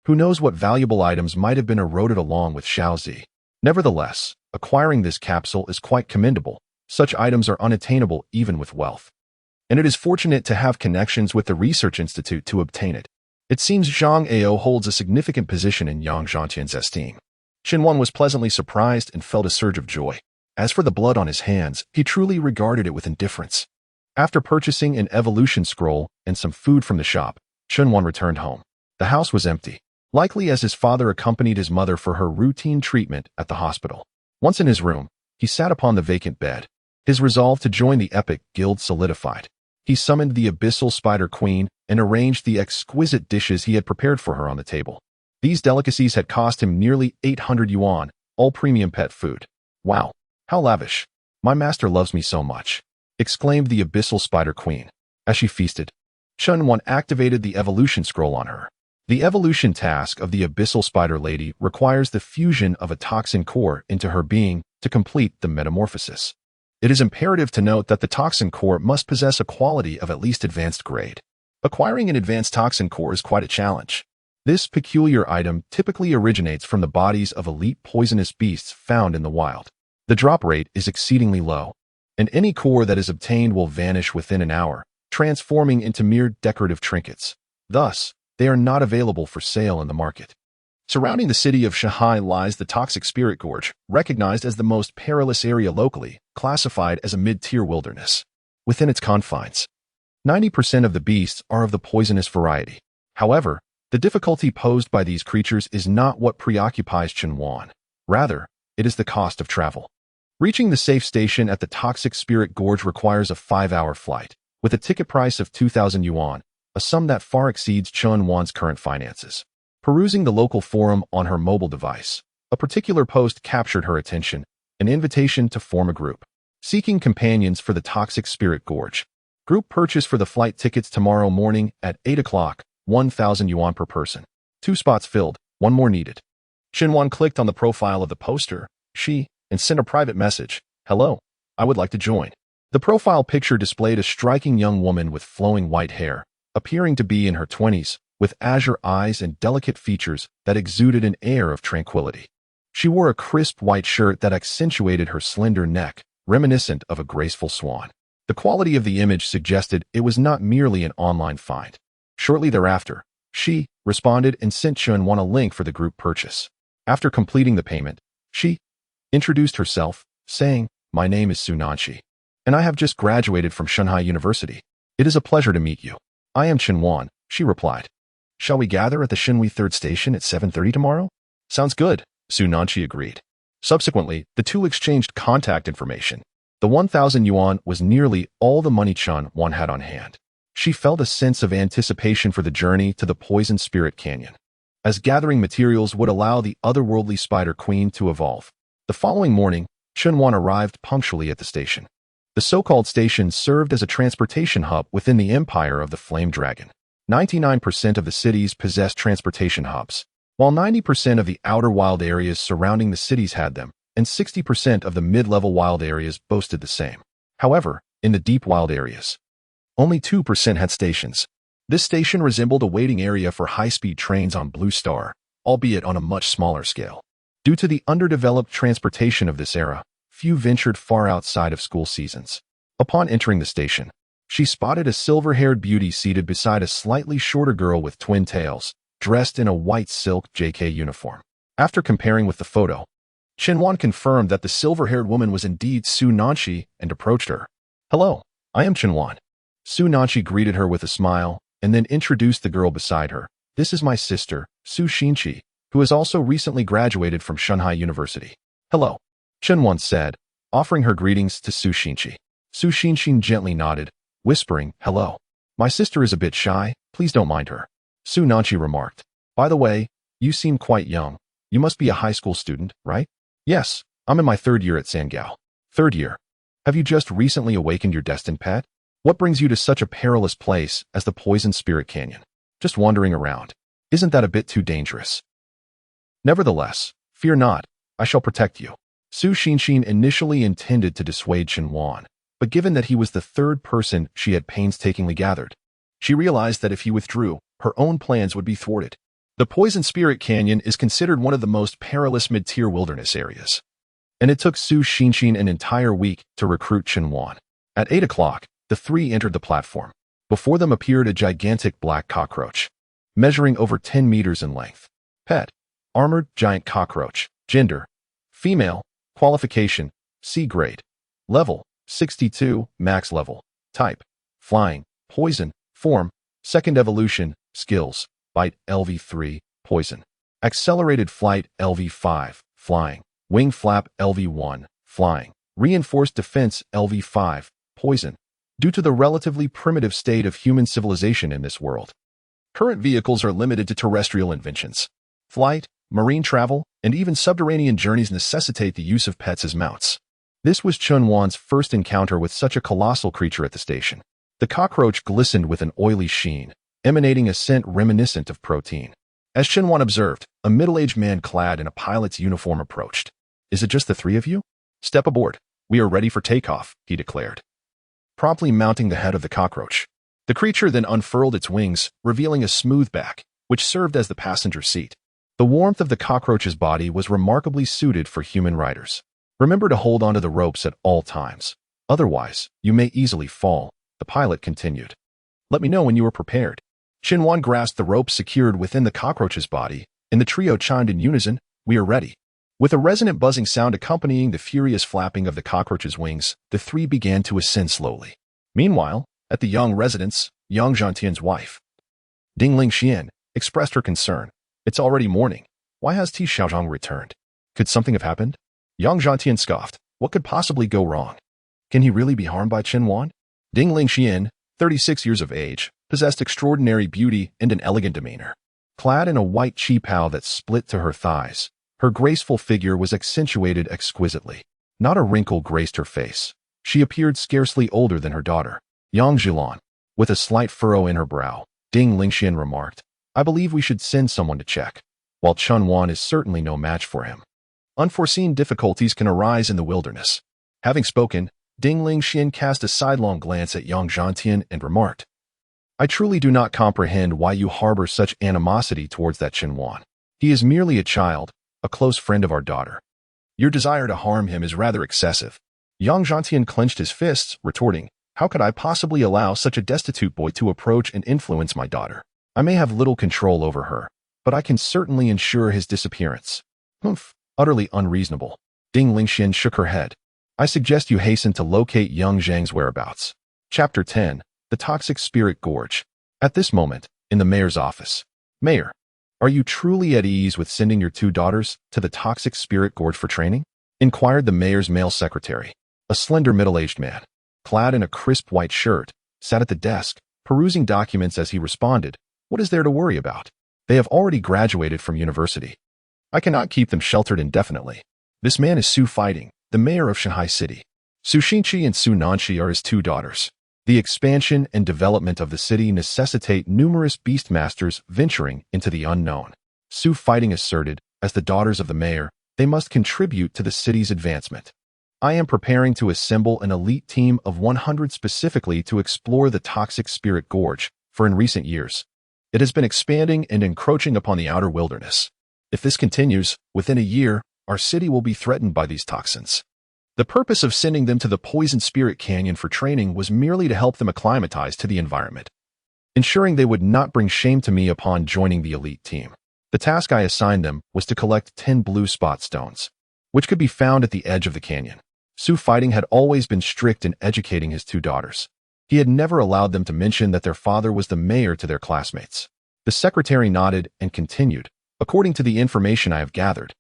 Who knows what valuable items might have been eroded along with Xiaozi. Nevertheless, acquiring this capsule is quite commendable. Such items are unattainable even with wealth. And it is fortunate to have connections with the Research Institute to obtain it. It seems Zhang Ao holds a significant position in Yang Zhantian's esteem. Qinhuan was pleasantly surprised and felt a surge of joy. As for the blood on his hands, he truly regarded it with indifference. After purchasing an evolution scroll and some food from the shop, Qinhuan returned home. The house was empty, likely as his father accompanied his mother for her routine treatment at the hospital. Once in his room, he sat upon the vacant bed. His resolve to join the epic guild solidified. He summoned the abyssal spider queen and arranged the exquisite dishes he had prepared for her on the table. These delicacies had cost him nearly 800 yuan, all premium pet food. Wow, how lavish. My master loves me so much, exclaimed the abyssal spider queen. As she feasted, Chun Wan activated the evolution scroll on her. The evolution task of the abyssal spider lady requires the fusion of a toxin core into her being to complete the metamorphosis. It is imperative to note that the toxin core must possess a quality of at least advanced grade. Acquiring an advanced toxin core is quite a challenge. This peculiar item typically originates from the bodies of elite poisonous beasts found in the wild. The drop rate is exceedingly low, and any core that is obtained will vanish within an hour, transforming into mere decorative trinkets. Thus, they are not available for sale in the market. Surrounding the city of Shanghai lies the Toxic Spirit Gorge, recognized as the most perilous area locally, classified as a mid-tier wilderness. Within its confines, 90% of the beasts are of the poisonous variety. However, the difficulty posed by these creatures is not what preoccupies Chun Wan. Rather, it is the cost of travel. Reaching the safe station at the Toxic Spirit Gorge requires a 5-hour flight, with a ticket price of 2,000 yuan, a sum that far exceeds Chun Wan's current finances. Perusing the local forum on her mobile device, a particular post captured her attention, an invitation to form a group. Seeking companions for the Toxic Spirit Gorge. Group purchase for the flight tickets tomorrow morning at 8 o'clock, 1,000 yuan per person. 2 spots filled, 1 more needed. Chun Wan clicked on the profile of the poster, and sent a private message. Hello, I would like to join. The profile picture displayed a striking young woman with flowing white hair, appearing to be in her 20s, with azure eyes and delicate features that exuded an air of tranquility. She wore a crisp white shirt that accentuated her slender neck, reminiscent of a graceful swan. The quality of the image suggested it was not merely an online find. Shortly thereafter, she responded and sent Chun Wan a link for the group purchase. After completing the payment, she introduced herself, saying, "My name is Su Nanshi, and I have just graduated from Shanghai University. It is a pleasure to meet you." "I am Chun Wan," she replied. "Shall we gather at the Shinwi 3rd Station at 7:30 tomorrow?" "Sounds good," Su Nanshi agreed. Subsequently, the two exchanged contact information. The 1,000 yuan was nearly all the money Chun Wan had on hand. She felt a sense of anticipation for the journey to the Poison Spirit Canyon, as gathering materials would allow the otherworldly Spider Queen to evolve. The following morning, Chun Wan arrived punctually at the station. The so-called station served as a transportation hub within the empire of the Flame Dragon. 99% of the cities possessed transportation hubs, while 90% of the outer wild areas surrounding the cities had them, and 60% of the mid-level wild areas boasted the same. However, in the deep wild areas, only 2% had stations. This station resembled a waiting area for high-speed trains on Blue Star, albeit on a much smaller scale. Due to the underdeveloped transportation of this era, few ventured far outside of school seasons. Upon entering the station, she spotted a silver-haired beauty seated beside a slightly shorter girl with twin tails, dressed in a white silk JK uniform. After comparing with the photo, Chun Wan confirmed that the silver-haired woman was indeed Su Nanshi and approached her. "Hello, I am Chun Wan." Su Nanshi greeted her with a smile and then introduced the girl beside her. "This is my sister, Su Xinqi, who has also recently graduated from Shanghai University." "Hello," Chun Wan said, offering her greetings to Su Xinqi. Su Xinqi gently nodded, whispering, "Hello. My sister is a bit shy, please don't mind her." Su Nanshi remarked, "By the way, you seem quite young. You must be a high school student, right?" "Yes, I'm in my 3rd year at Sangao." "3rd year? Have you just recently awakened your destined pet? What brings you to such a perilous place as the Poison Spirit Canyon? Just wandering around. Isn't that a bit too dangerous?" "Nevertheless, fear not, I shall protect you." Su Xinqi initially intended to dissuade Chun Wan, but given that he was the 3rd person she had painstakingly gathered, she realized that if he withdrew, her own plans would be thwarted. The Poison Spirit Canyon is considered one of the most perilous mid-tier wilderness areas, and it took Su Xinqi an entire week to recruit Chun Wan. At 8 o'clock, the three entered the platform. Before them appeared a gigantic black cockroach, measuring over 10 meters in length. Pet: armored giant cockroach. Gender: female. Qualification: C grade. Level: 62, max level. Type: flying. Poison. Form: second evolution. Skills: bite LV3, poison. Accelerated flight LV5, flying. Wing flap LV1, flying. Reinforced defense LV5, poison. Due to the relatively primitive state of human civilization in this world, current vehicles are limited to terrestrial inventions. Flight, marine travel, and even subterranean journeys necessitate the use of pets as mounts. This was Chun Wan's first encounter with such a colossal creature at the station. The cockroach glistened with an oily sheen, emanating a scent reminiscent of protein. As Chun Wan observed, a middle-aged man clad in a pilot's uniform approached. "Is it just the three of you? Step aboard. We are ready for takeoff," he declared, promptly mounting the head of the cockroach. The creature then unfurled its wings, revealing a smooth back, which served as the passenger seat. The warmth of the cockroach's body was remarkably suited for human riders. "Remember to hold onto the ropes at all times. Otherwise, you may easily fall," the pilot continued. "Let me know when you are prepared." Chun Wan grasped the rope secured within the cockroach's body, and the trio chimed in unison, "We are ready." With a resonant buzzing sound accompanying the furious flapping of the cockroach's wings, the three began to ascend slowly. Meanwhile, at the Yang residence, Yang Zhantian's wife, Ding Lingxian, expressed her concern. "It's already morning. Why has Ti Xiaozhang returned? Could something have happened?" Yang Zhantian scoffed. "What could possibly go wrong? Can he really be harmed by Chun Wan?" Ding Lingxian, 36 years of age, possessed extraordinary beauty and an elegant demeanor. Clad in a white qipao that split to her thighs, her graceful figure was accentuated exquisitely. Not a wrinkle graced her face. She appeared scarcely older than her daughter, Yang Zhilan. With a slight furrow in her brow, Ding Lingxian remarked, "I believe we should send someone to check. While Chun Wan is certainly no match for him, unforeseen difficulties can arise in the wilderness." Having spoken, Ding Lingxian cast a sidelong glance at Yang Zhantian and remarked, "I truly do not comprehend why you harbor such animosity towards that Chun Wan. He is merely a child, a close friend of our daughter. Your desire to harm him is rather excessive." Yang Zhantian clenched his fists, retorting, "How could I possibly allow such a destitute boy to approach and influence my daughter? I may have little control over her, but I can certainly ensure his disappearance." "Humph, utterly unreasonable." Ding Lingxian shook her head. "I suggest you hasten to locate Yang Zhang's whereabouts." Chapter 10, The Toxic Spirit Gorge. At this moment, in the mayor's office, "Mayor, are you truly at ease with sending your two daughters to the Toxic Spirit Gorge for training?" inquired the mayor's male secretary. A slender middle-aged man, clad in a crisp white shirt, sat at the desk, perusing documents as he responded, "What is there to worry about? They have already graduated from university. I cannot keep them sheltered indefinitely." This man is Su Fighting, the mayor of Shanghai City. Su Xinqi and Su Nanqi are his two daughters. The expansion and development of the city necessitate numerous beastmasters venturing into the unknown. Su Fighting asserted, as the daughters of the mayor, they must contribute to the city's advancement. "I am preparing to assemble an elite team of 100 specifically to explore the Toxic Spirit Gorge, for in recent years, it has been expanding and encroaching upon the outer wilderness. If this continues, within a year, our city will be threatened by these toxins." The purpose of sending them to the Poison Spirit Canyon for training was merely to help them acclimatize to the environment, ensuring they would not bring shame to me upon joining the elite team. The task I assigned them was to collect 10 blue spot stones, which could be found at the edge of the canyon. Su Fighting had always been strict in educating his two daughters. He had never allowed them to mention that their father was the mayor to their classmates. The secretary nodded and continued, "According to the information I have gathered,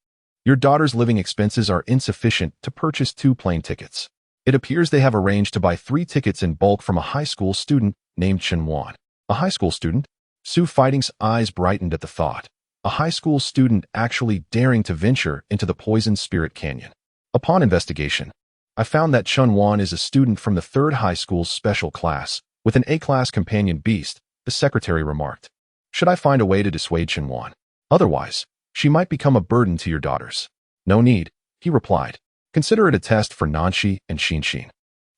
your daughter's living expenses are insufficient to purchase 2 plane tickets. It appears they have arranged to buy 3 tickets in bulk from a high school student named Chun Wan." "A high school student?" Su Fighting's eyes brightened at the thought. A high school student actually daring to venture into the Poison Spirit Canyon. "Upon investigation, I found that Chun Wan is a student from the 3rd high school's special class, with an A-class companion beast," the secretary remarked. "Should I find a way to dissuade Chun Wan? Otherwise, she might become a burden to your daughters." "No need," he replied. "Consider it a test for Nanxi and Xinxin,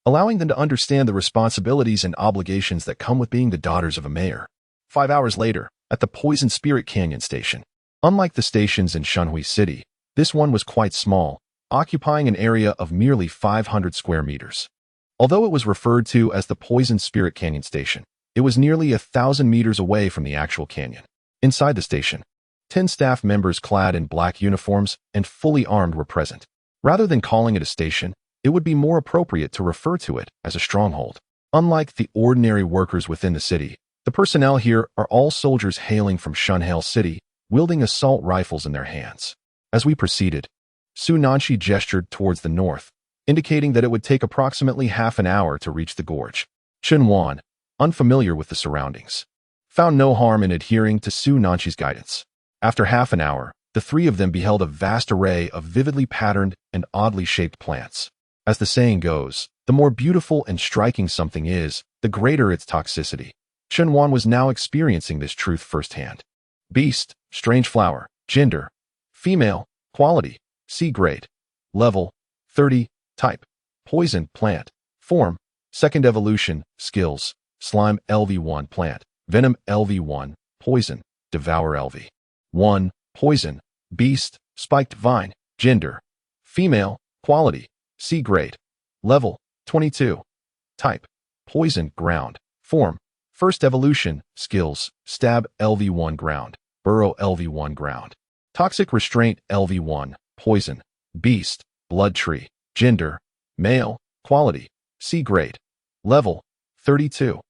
allowing them to understand the responsibilities and obligations that come with being the daughters of a mayor." 5 hours later, at the Poison Spirit Canyon station. Unlike the stations in Shanhui City, this one was quite small, occupying an area of merely 500 square meters. Although it was referred to as the Poison Spirit Canyon Station, it was nearly 1,000 meters away from the actual canyon. Inside the station, 10 staff members clad in black uniforms and fully armed were present. Rather than calling it a station, it would be more appropriate to refer to it as a stronghold. Unlike the ordinary workers within the city, the personnel here are all soldiers hailing from Shunhail City, wielding assault rifles in their hands. As we proceeded, Su Nanshi gestured towards the north, indicating that it would take approximately half an hour to reach the gorge. Chen Wan, unfamiliar with the surroundings, found no harm in adhering to Su Nanshi's guidance. After half an hour, the three of them beheld a vast array of vividly patterned and oddly shaped plants. As the saying goes, the more beautiful and striking something is, the greater its toxicity. Chen Wan was now experiencing this truth firsthand. Beast, strange flower, gender, female, quality, C grade, level, 30, type, poison, plant, form, second evolution, skills, slime LV1 plant, venom LV1, poison, devour LV1, poison, beast, spiked vine, gender, female, quality, C grade, level, 22, type, poison, ground, form, first evolution, skills, stab LV1 ground, burrow LV1 ground, toxic restraint LV1, poison, beast, blood tree, gender, male, quality, C grade, level, 32,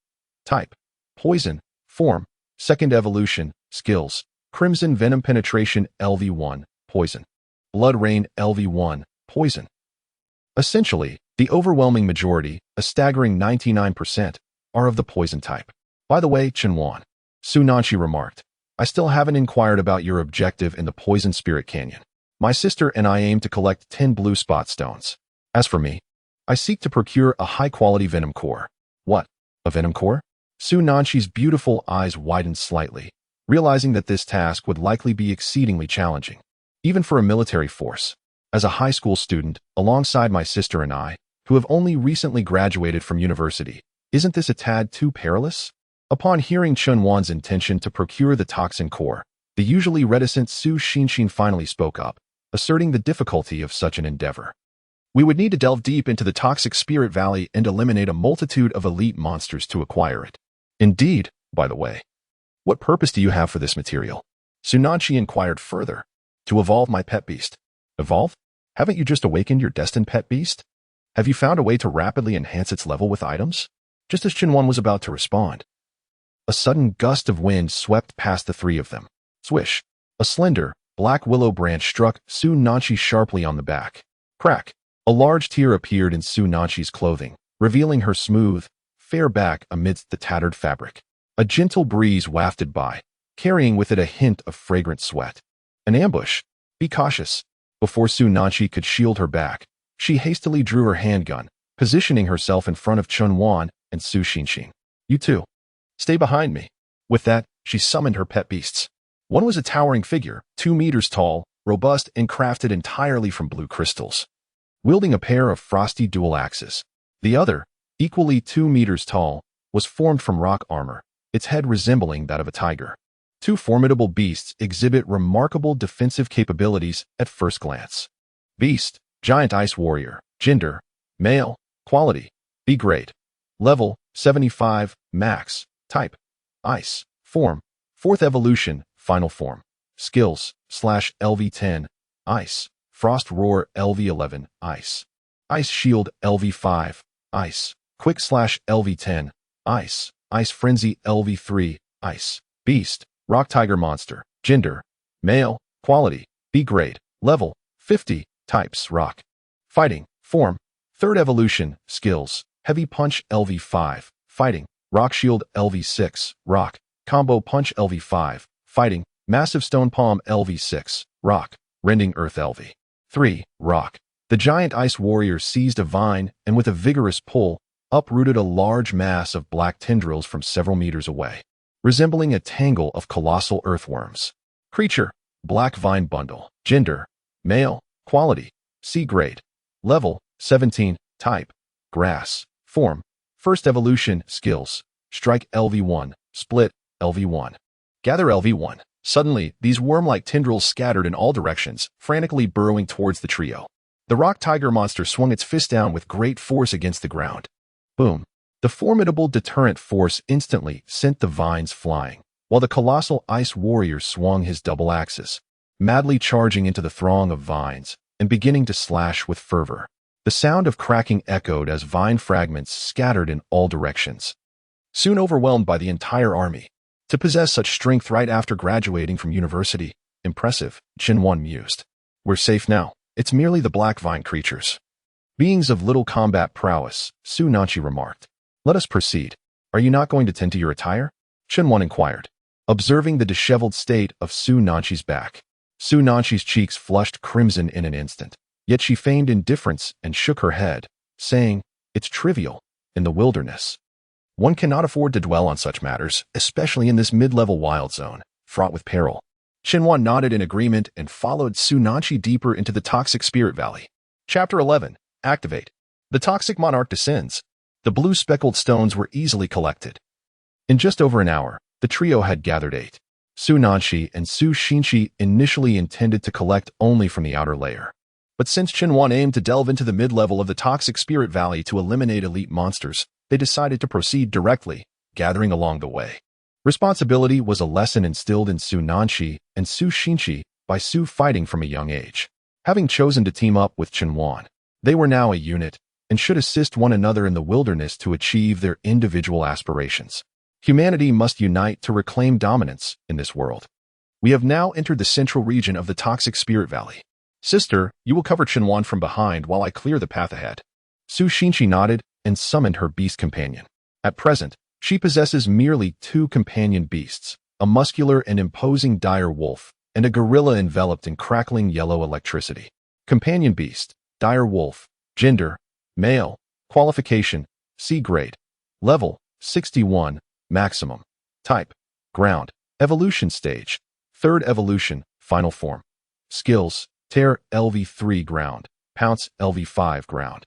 type, poison, form, second evolution, skills, crimson venom penetration LV1, poison, blood rain LV1, poison. Essentially, the overwhelming majority, a staggering 99%, are of the poison type. By the way, Chen Wan, Su Nanshi remarked, I still haven't inquired about your objective in the Poison Spirit Canyon. My sister and I aim to collect 10 blue spot stones. As for me, I seek to procure a high-quality venom core. What? A venom core? Su Nanshi's beautiful eyes widened slightly, realizing that this task would likely be exceedingly challenging, even for a military force. As a high school student, alongside my sister and I, who have only recently graduated from university, isn't this a tad too perilous? Upon hearing Chen Wan's intention to procure the toxin core, the usually reticent Su Xinshin finally spoke up, asserting the difficulty of such an endeavor. We would need to delve deep into the toxic spirit valley and eliminate a multitude of elite monsters to acquire it. Indeed, by the way. What purpose do you have for this material? Su Nanshi inquired further. To evolve my pet beast. Evolve? Haven't you just awakened your destined pet beast? Have you found a way to rapidly enhance its level with items? Just as Chen Wan was about to respond, a sudden gust of wind swept past the three of them. Swish! A slender, black willow branch struck Su Nanshi sharply on the back. Crack! A large tear appeared in Su Nanshi's clothing, revealing her smooth, fair back amidst the tattered fabric. A gentle breeze wafted by, carrying with it a hint of fragrant sweat. An ambush! Be cautious! Before Su Nanshi could shield her back, she hastily drew her handgun, positioning herself in front of Chen Wan and Su Xinshin. You two, stay behind me. With that, she summoned her pet beasts. One was a towering figure, 2 meters tall, robust, and crafted entirely from blue crystals, wielding a pair of frosty dual axes. The other, equally 2 meters tall, was formed from rock armor, its head resembling that of a tiger. Two formidable beasts exhibit remarkable defensive capabilities at first glance. Beast, giant ice warrior, gender, male, quality, B grade, level, 75, max, type, ice, form, fourth evolution, final form, skills, /LV10, ice, frost roar LV11, ice, ice shield LV5, ice, quick /LV10, ice, ice frenzy LV3, ice, beast, rock tiger monster, gender, male, quality, B grade, level, 50, types, rock, fighting, form, third evolution, skills, heavy punch LV5, fighting, rock shield LV6, rock, combo punch LV5, fighting, massive stone palm LV6, rock, rending earth LV3, rock. The giant ice warrior seized a vine and with a vigorous pull, uprooted a large mass of black tendrils from several meters away, resembling a tangle of colossal earthworms. Creature, black vine bundle, gender, male, quality, C grade, level, 17, type, grass, form, first evolution, skills, strike LV1, split, LV1, gather LV1. Suddenly, these worm-like tendrils scattered in all directions, frantically burrowing towards the trio. The rock tiger monster swung its fist down with great force against the ground. Boom. The formidable deterrent force instantly sent the vines flying, while the colossal ice warrior swung his double axes, madly charging into the throng of vines and beginning to slash with fervor. The sound of cracking echoed as vine fragments scattered in all directions. Soon overwhelmed by the entire army, to possess such strength right after graduating from university, impressive, Chen Wan mused. We're safe now, It's merely the black vine creatures. Beings of little combat prowess, Su Nanchi remarked. Let us proceed. Are you not going to tend to your attire? Chen inquired, observing the disheveled state of Su Nanchi's back. Su Nanchi's cheeks flushed crimson in an instant, yet she feigned indifference and shook her head, saying, It's trivial. In the wilderness, one cannot afford to dwell on such matters, especially in this mid-level wild zone, fraught with peril. Shenwan nodded in agreement and followed Su Nanchi deeper into the toxic spirit valley. Chapter 11. Activate. The toxic monarch descends. The blue speckled stones were easily collected. In just over an hour, the trio had gathered 8. Su Nanchi and Su Xinchi initially intended to collect only from the outer layer. But since Chen aimed to delve into the mid-level of the toxic spirit valley to eliminate elite monsters, they decided to proceed directly, gathering along the way. Responsibility was a lesson instilled in Su Nanchi and Su Xinchi by Su fighting from a young age. Having chosen to team up with Chen, they were now a unit and should assist one another in the wilderness to achieve their individual aspirations. Humanity must unite to reclaim dominance in this world. We have now entered the central region of the toxic spirit valley. Sister, you will cover Chen from behind while I clear the path ahead. Su Xinchi nodded and summoned her beast companion. At present, she possesses merely 2 companion beasts, a muscular and imposing dire wolf, and a gorilla enveloped in crackling yellow electricity. Companion beast, dire wolf, gender, male, qualification, C grade, level, 61, maximum, type, ground, evolution stage, 3rd evolution, final form. Skills, tear LV3 ground, pounce LV5 ground,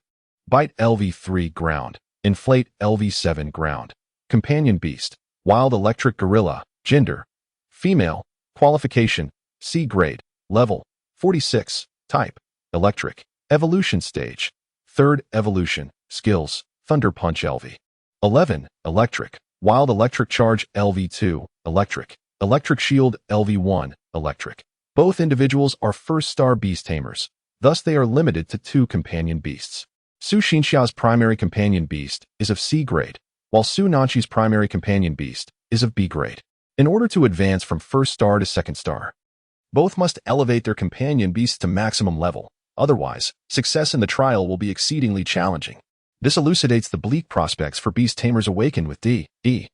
bite LV3 ground, inflate LV7 ground. Companion beast, wild electric gorilla, gender, female, qualification, C grade, level, 46, type, electric, evolution stage, 3rd evolution, skills, thunder punch LV. 11, electric, wild electric charge LV2, electric, electric shield LV1, electric. Both individuals are first-star beast tamers, thus they are limited to 2 companion beasts. Su Xinxia's primary companion beast is of C grade, while Su Nanchi's primary companion beast is of B grade. In order to advance from 1st star to 2nd star, both must elevate their companion beasts to maximum level, otherwise, success in the trial will be exceedingly challenging. This elucidates the bleak prospects for beast tamers awakened with D, E,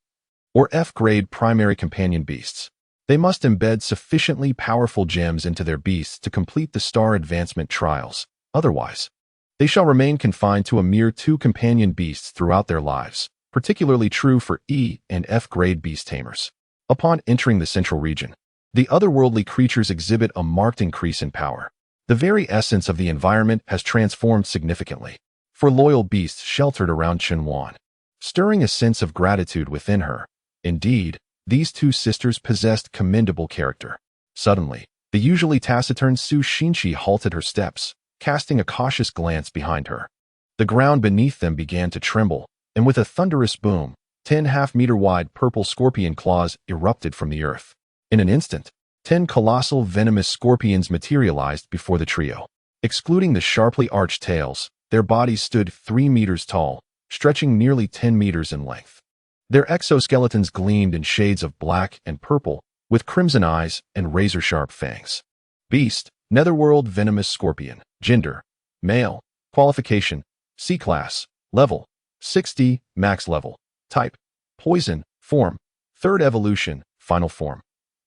or F grade primary companion beasts. They must embed sufficiently powerful gems into their beasts to complete the star advancement trials. Otherwise, they shall remain confined to a mere 2 companion beasts throughout their lives, particularly true for E and F grade beast tamers. Upon entering the central region, the otherworldly creatures exhibit a marked increase in power. The very essence of the environment has transformed significantly for loyal beasts sheltered around Chen, stirring a sense of gratitude within her. Indeed, these 2 sisters possessed commendable character. Suddenly, the usually taciturn Su Xinchi halted her steps, casting a cautious glance behind her. The ground beneath them began to tremble, and with a thunderous boom, 10 half-meter-wide purple scorpion claws erupted from the earth. In an instant, 10 colossal venomous scorpions materialized before the trio. Excluding the sharply arched tails, their bodies stood 3 meters tall, stretching nearly 10 meters in length. Their exoskeletons gleamed in shades of black and purple, with crimson eyes and razor-sharp fangs. Beast, Netherworld Venomous Scorpion, gender, male, qualification, C class, level, 60, max level, type, poison, form, 3rd evolution, final form.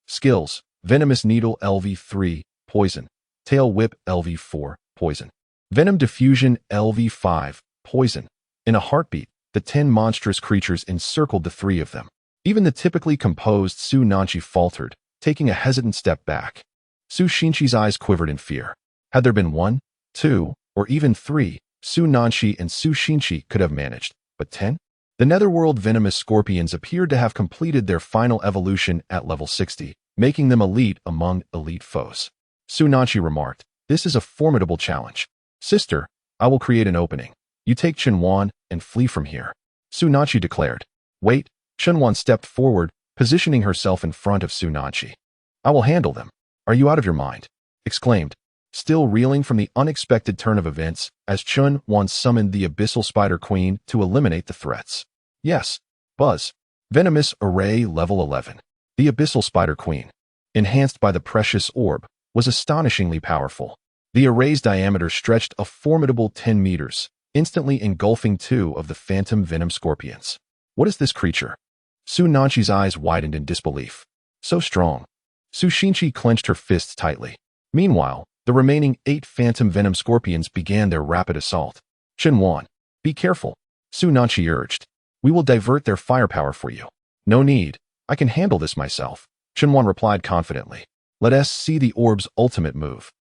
Skills, Venomous Needle LV3, poison, Tail Whip LV4, poison. Venom Diffusion LV5, poison. In a heartbeat, the 10 monstrous creatures encircled the 3 of them. Even the typically composed Su Nanchi faltered, taking a hesitant step back. Su Xinchi's eyes quivered in fear. Had there been 1, 2, or even 3, Su Nanchi and Su Xinchi could have managed, but 10? The Netherworld Venomous Scorpions appeared to have completed their final evolution at level 60, making them elite among elite foes. Su Nanchi remarked, "This is a formidable challenge. Sister, I will create an opening. You take Chen and flee from here." Su Nanchi declared. "Wait." Chen stepped forward, positioning herself in front of Su Nanchi. "I will handle them." "Are you out of your mind?" exclaimed, still reeling from the unexpected turn of events as Chen summoned the Abyssal Spider Queen to eliminate the threats. "Yes." Buzz. Venomous Array Level 11. The Abyssal Spider Queen, enhanced by the precious orb, was astonishingly powerful. The array's diameter stretched a formidable 10 meters, instantly engulfing two of the phantom venom scorpions. What is this creature? Su Nanchi's eyes widened in disbelief. So strong. Su Xinqi clenched her fists tightly. Meanwhile, the remaining 8 phantom venom scorpions began their rapid assault. Chen, be careful, Su Nanchi urged. We will divert their firepower for you. No need. I can handle this myself, Chen replied confidently. Let us see the orb's ultimate move.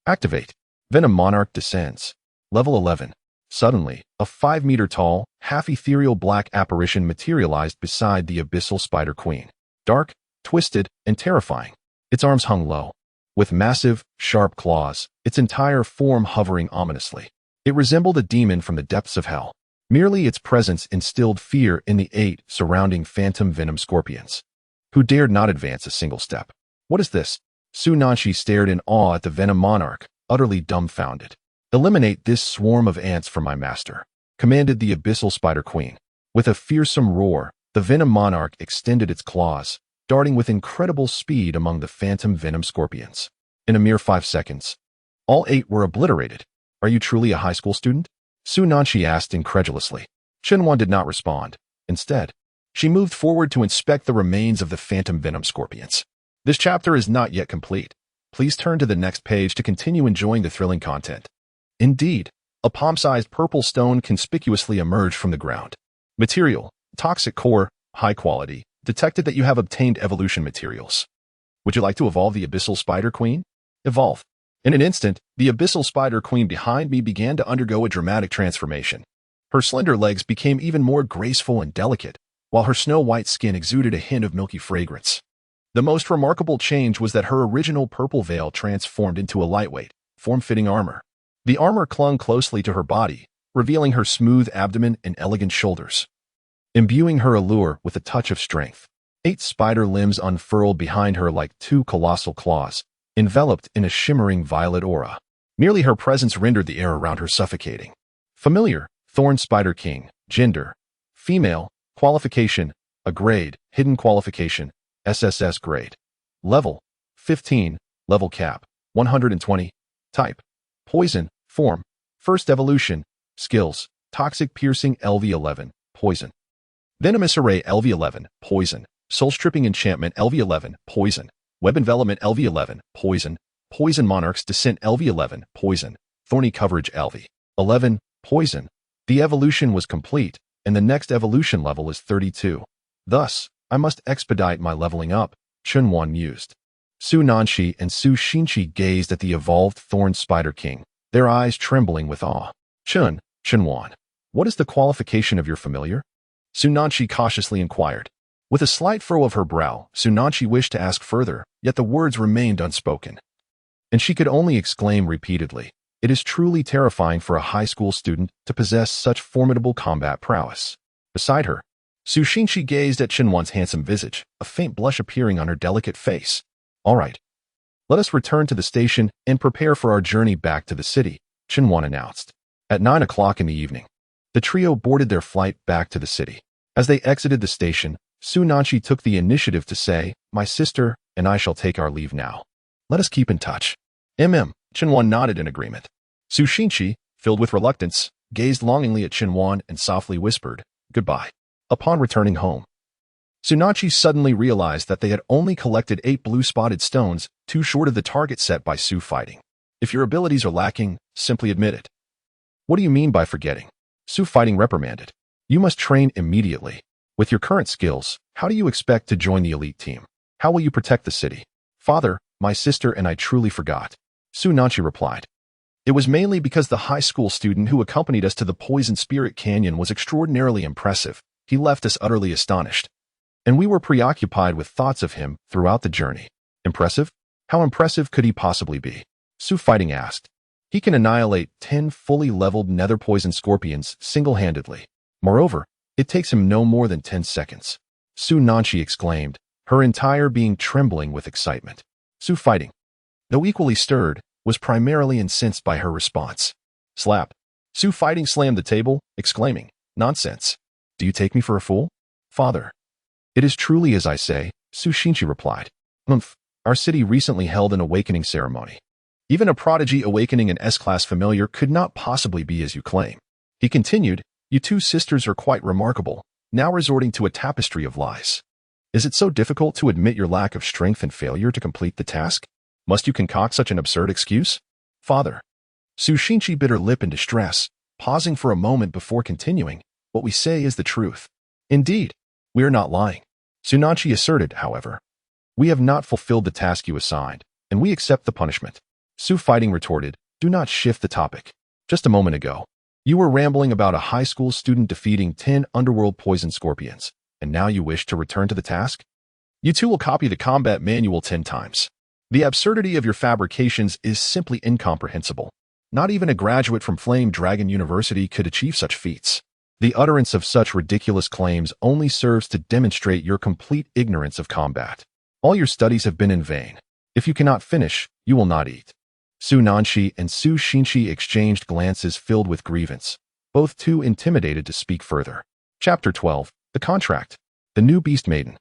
Activate. Venom Monarch descends. Level 11. Suddenly, a 5-meter-tall, half-ethereal black apparition materialized beside the abyssal spider queen. Dark, twisted, and terrifying. Its arms hung low, with massive, sharp claws, its entire form hovering ominously. It resembled a demon from the depths of hell. Merely its presence instilled fear in the 8 surrounding phantom venom scorpions, who dared not advance a single step. What is this? Su Nanchi stared in awe at the venom monarch, utterly dumbfounded. Eliminate this swarm of ants from my master, commanded the abyssal spider queen. With a fearsome roar, the venom monarch extended its claws, darting with incredible speed among the phantom venom scorpions. In a mere 5 seconds, all 8 were obliterated. Are you truly a high school student? Su Nanchi asked incredulously. Chen did not respond. Instead, she moved forward to inspect the remains of the phantom venom scorpions. This chapter is not yet complete. Please turn to the next page to continue enjoying the thrilling content. Indeed, a palm-sized purple stone conspicuously emerged from the ground. Material, toxic core, high quality. Detected that you have obtained evolution materials. Would you like to evolve the abyssal spider queen? Evolve. In an instant, the abyssal spider queen behind me began to undergo a dramatic transformation. Her slender legs became even more graceful and delicate, while her snow-white skin exuded a hint of milky fragrance. The most remarkable change was that her original purple veil transformed into a lightweight, form-fitting armor. The armor clung closely to her body, revealing her smooth abdomen and elegant shoulders, imbuing her allure with a touch of strength. 8 spider limbs unfurled behind her like 2 colossal claws, enveloped in a shimmering violet aura. Merely her presence rendered the air around her suffocating. Familiar, Thorn Spider King, gender, female, qualification, a grade, hidden qualification, SSS grade. Level, 15, level cap, 120, type, poison, form, first evolution, skills, toxic piercing LV11, poison. Venomous Array LV11, poison. Soul Stripping Enchantment LV11, poison. Web Envelopment LV11, poison. Poison Monarch's Descent LV11, poison. Thorny Coverage LV11, poison. The evolution was complete, and the next evolution level is 32. Thus, I must expedite my leveling up, Chen mused. Su Nanchi and Su Xinqi gazed at the evolved Thorn Spider King, their eyes trembling with awe. Chen, what is the qualification of your familiar? Su Nanchi cautiously inquired. With a slight furrow of her brow, Su Nanchi wished to ask further, yet the words remained unspoken. And she could only exclaim repeatedly, it is truly terrifying for a high school student to possess such formidable combat prowess. Beside her, Su Xinqi gazed at Chen handsome visage, a faint blush appearing on her delicate face. All right. Let us return to the station and prepare for our journey back to the city, Chen announced. At 9 o'clock in the evening, the trio boarded their flight back to the city. As they exited the station, Su Nanchi took the initiative to say, my sister and I shall take our leave now. Let us keep in touch. Chen nodded in agreement. Su Xinqi, filled with reluctance, gazed longingly at Chen and softly whispered, goodbye. Upon returning home, Su Nanchi suddenly realized that they had only collected 8 blue-spotted stones, too short of the target set by Su Fighting. If your abilities are lacking, simply admit it. What do you mean by forgetting? Su Fighting reprimanded. You must train immediately. With your current skills, how do you expect to join the elite team? How will you protect the city? Father, my sister and I truly forgot. Su Nanchi replied. It was mainly because the high school student who accompanied us to the Poison Spirit Canyon was extraordinarily impressive. He left us utterly astonished. And we were preoccupied with thoughts of him throughout the journey. Impressive? How impressive could he possibly be? Su Fighting asked. He can annihilate 10 fully leveled nether poison scorpions single-handedly. Moreover, it takes him no more than 10 seconds. Su Nanchi exclaimed, her entire being trembling with excitement. Su Fighting, though equally stirred, was primarily incensed by her response. Slap. Su Fighting slammed the table, exclaiming, nonsense. Do you take me for a fool? Father. It is truly as I say, Su Xinqi replied. Our city recently held an awakening ceremony. Even a prodigy awakening an S-class familiar could not possibly be as you claim. He continued, you two sisters are quite remarkable, now resorting to a tapestry of lies. Is it so difficult to admit your lack of strength and failure to complete the task? Must you concoct such an absurd excuse? Father. Su Xinqi bit her lip in distress, pausing for a moment before continuing, what we say is the truth. Indeed, we are not lying. Su Nanqi asserted, however. We have not fulfilled the task you assigned, and we accept the punishment. Su Fighting retorted, do not shift the topic. Just a moment ago, you were rambling about a high school student defeating 10 underworld poison scorpions, and now you wish to return to the task? You two will copy the combat manual 10 times. The absurdity of your fabrications is simply incomprehensible. Not even a graduate from Flame Dragon University could achieve such feats. The utterance of such ridiculous claims only serves to demonstrate your complete ignorance of combat. All your studies have been in vain. If you cannot finish, you will not eat. Su Nanqi and Su Xinqi exchanged glances filled with grievance, both too intimidated to speak further. Chapter 12. The Contract. The New Beast Maiden.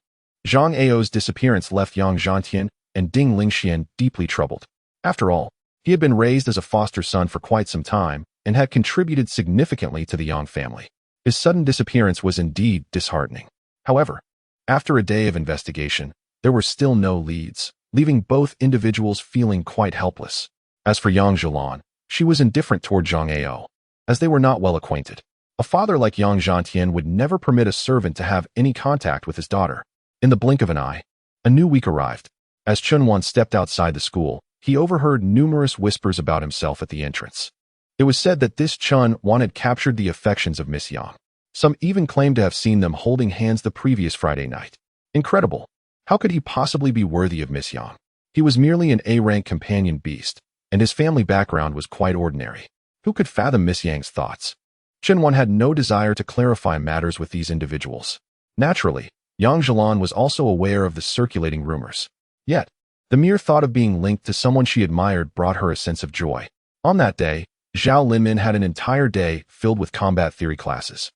Zhang Ao's disappearance left Yang Zhantian and Ding Lingxian deeply troubled. After all, he had been raised as a foster son for quite some time and had contributed significantly to the Yang family. His sudden disappearance was indeed disheartening. However, after a day of investigation, there were still no leads, leaving both individuals feeling quite helpless. As for Yang Zhilan, she was indifferent toward Zhang Ao, as they were not well acquainted. A father like Yang Zhantian would never permit a servant to have any contact with his daughter. In the blink of an eye, a new week arrived. As Chunwan stepped outside the school, he overheard numerous whispers about himself at the entrance. It was said that this Chunwan had captured the affections of Miss Yang. Some even claimed to have seen them holding hands the previous Friday night. Incredible. How could he possibly be worthy of Miss Yang? He was merely an A-rank companion beast, and his family background was quite ordinary. Who could fathom Miss Yang's thoughts? Chunwan had no desire to clarify matters with these individuals. Naturally, Yang Zhilan was also aware of the circulating rumors. Yet, the mere thought of being linked to someone she admired brought her a sense of joy. On that day, Zhao Linmin had an entire day filled with combat theory classes,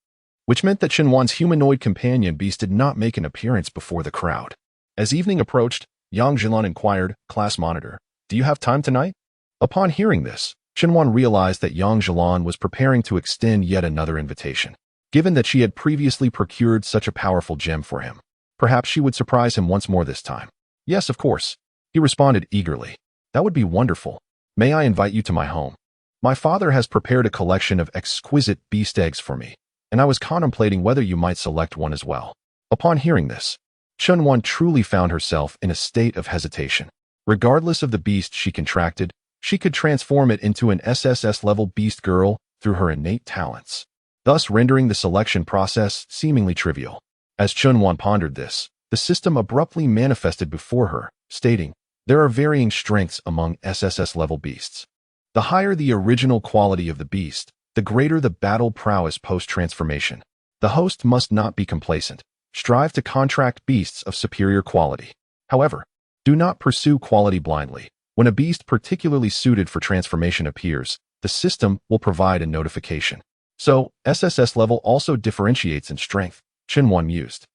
which meant that Chunwan's humanoid companion beast did not make an appearance before the crowd. As evening approached, Yang Zhilan inquired, Class Monitor, do you have time tonight? Upon hearing this, Chunwan realized that Yang Zhilan was preparing to extend yet another invitation. Given that she had previously procured such a powerful gem for him, perhaps she would surprise him once more this time. Yes, of course. He responded eagerly. That would be wonderful. May I invite you to my home? My father has prepared a collection of exquisite beast eggs for me, and I was contemplating whether you might select one as well. Upon hearing this, Chunwan truly found herself in a state of hesitation. Regardless of the beast she contracted, she could transform it into an SSS-level beast girl through her innate talents, thus rendering the selection process seemingly trivial. As Chunwan pondered this, the system abruptly manifested before her, stating, there are varying strengths among SSS-level beasts. The higher the original quality of the beast, the greater the battle prowess post-transformation. The host must not be complacent. Strive to contract beasts of superior quality. However, do not pursue quality blindly. When a beast particularly suited for transformation appears, the system will provide a notification. So, SSS level also differentiates in strength, Chunwan mused.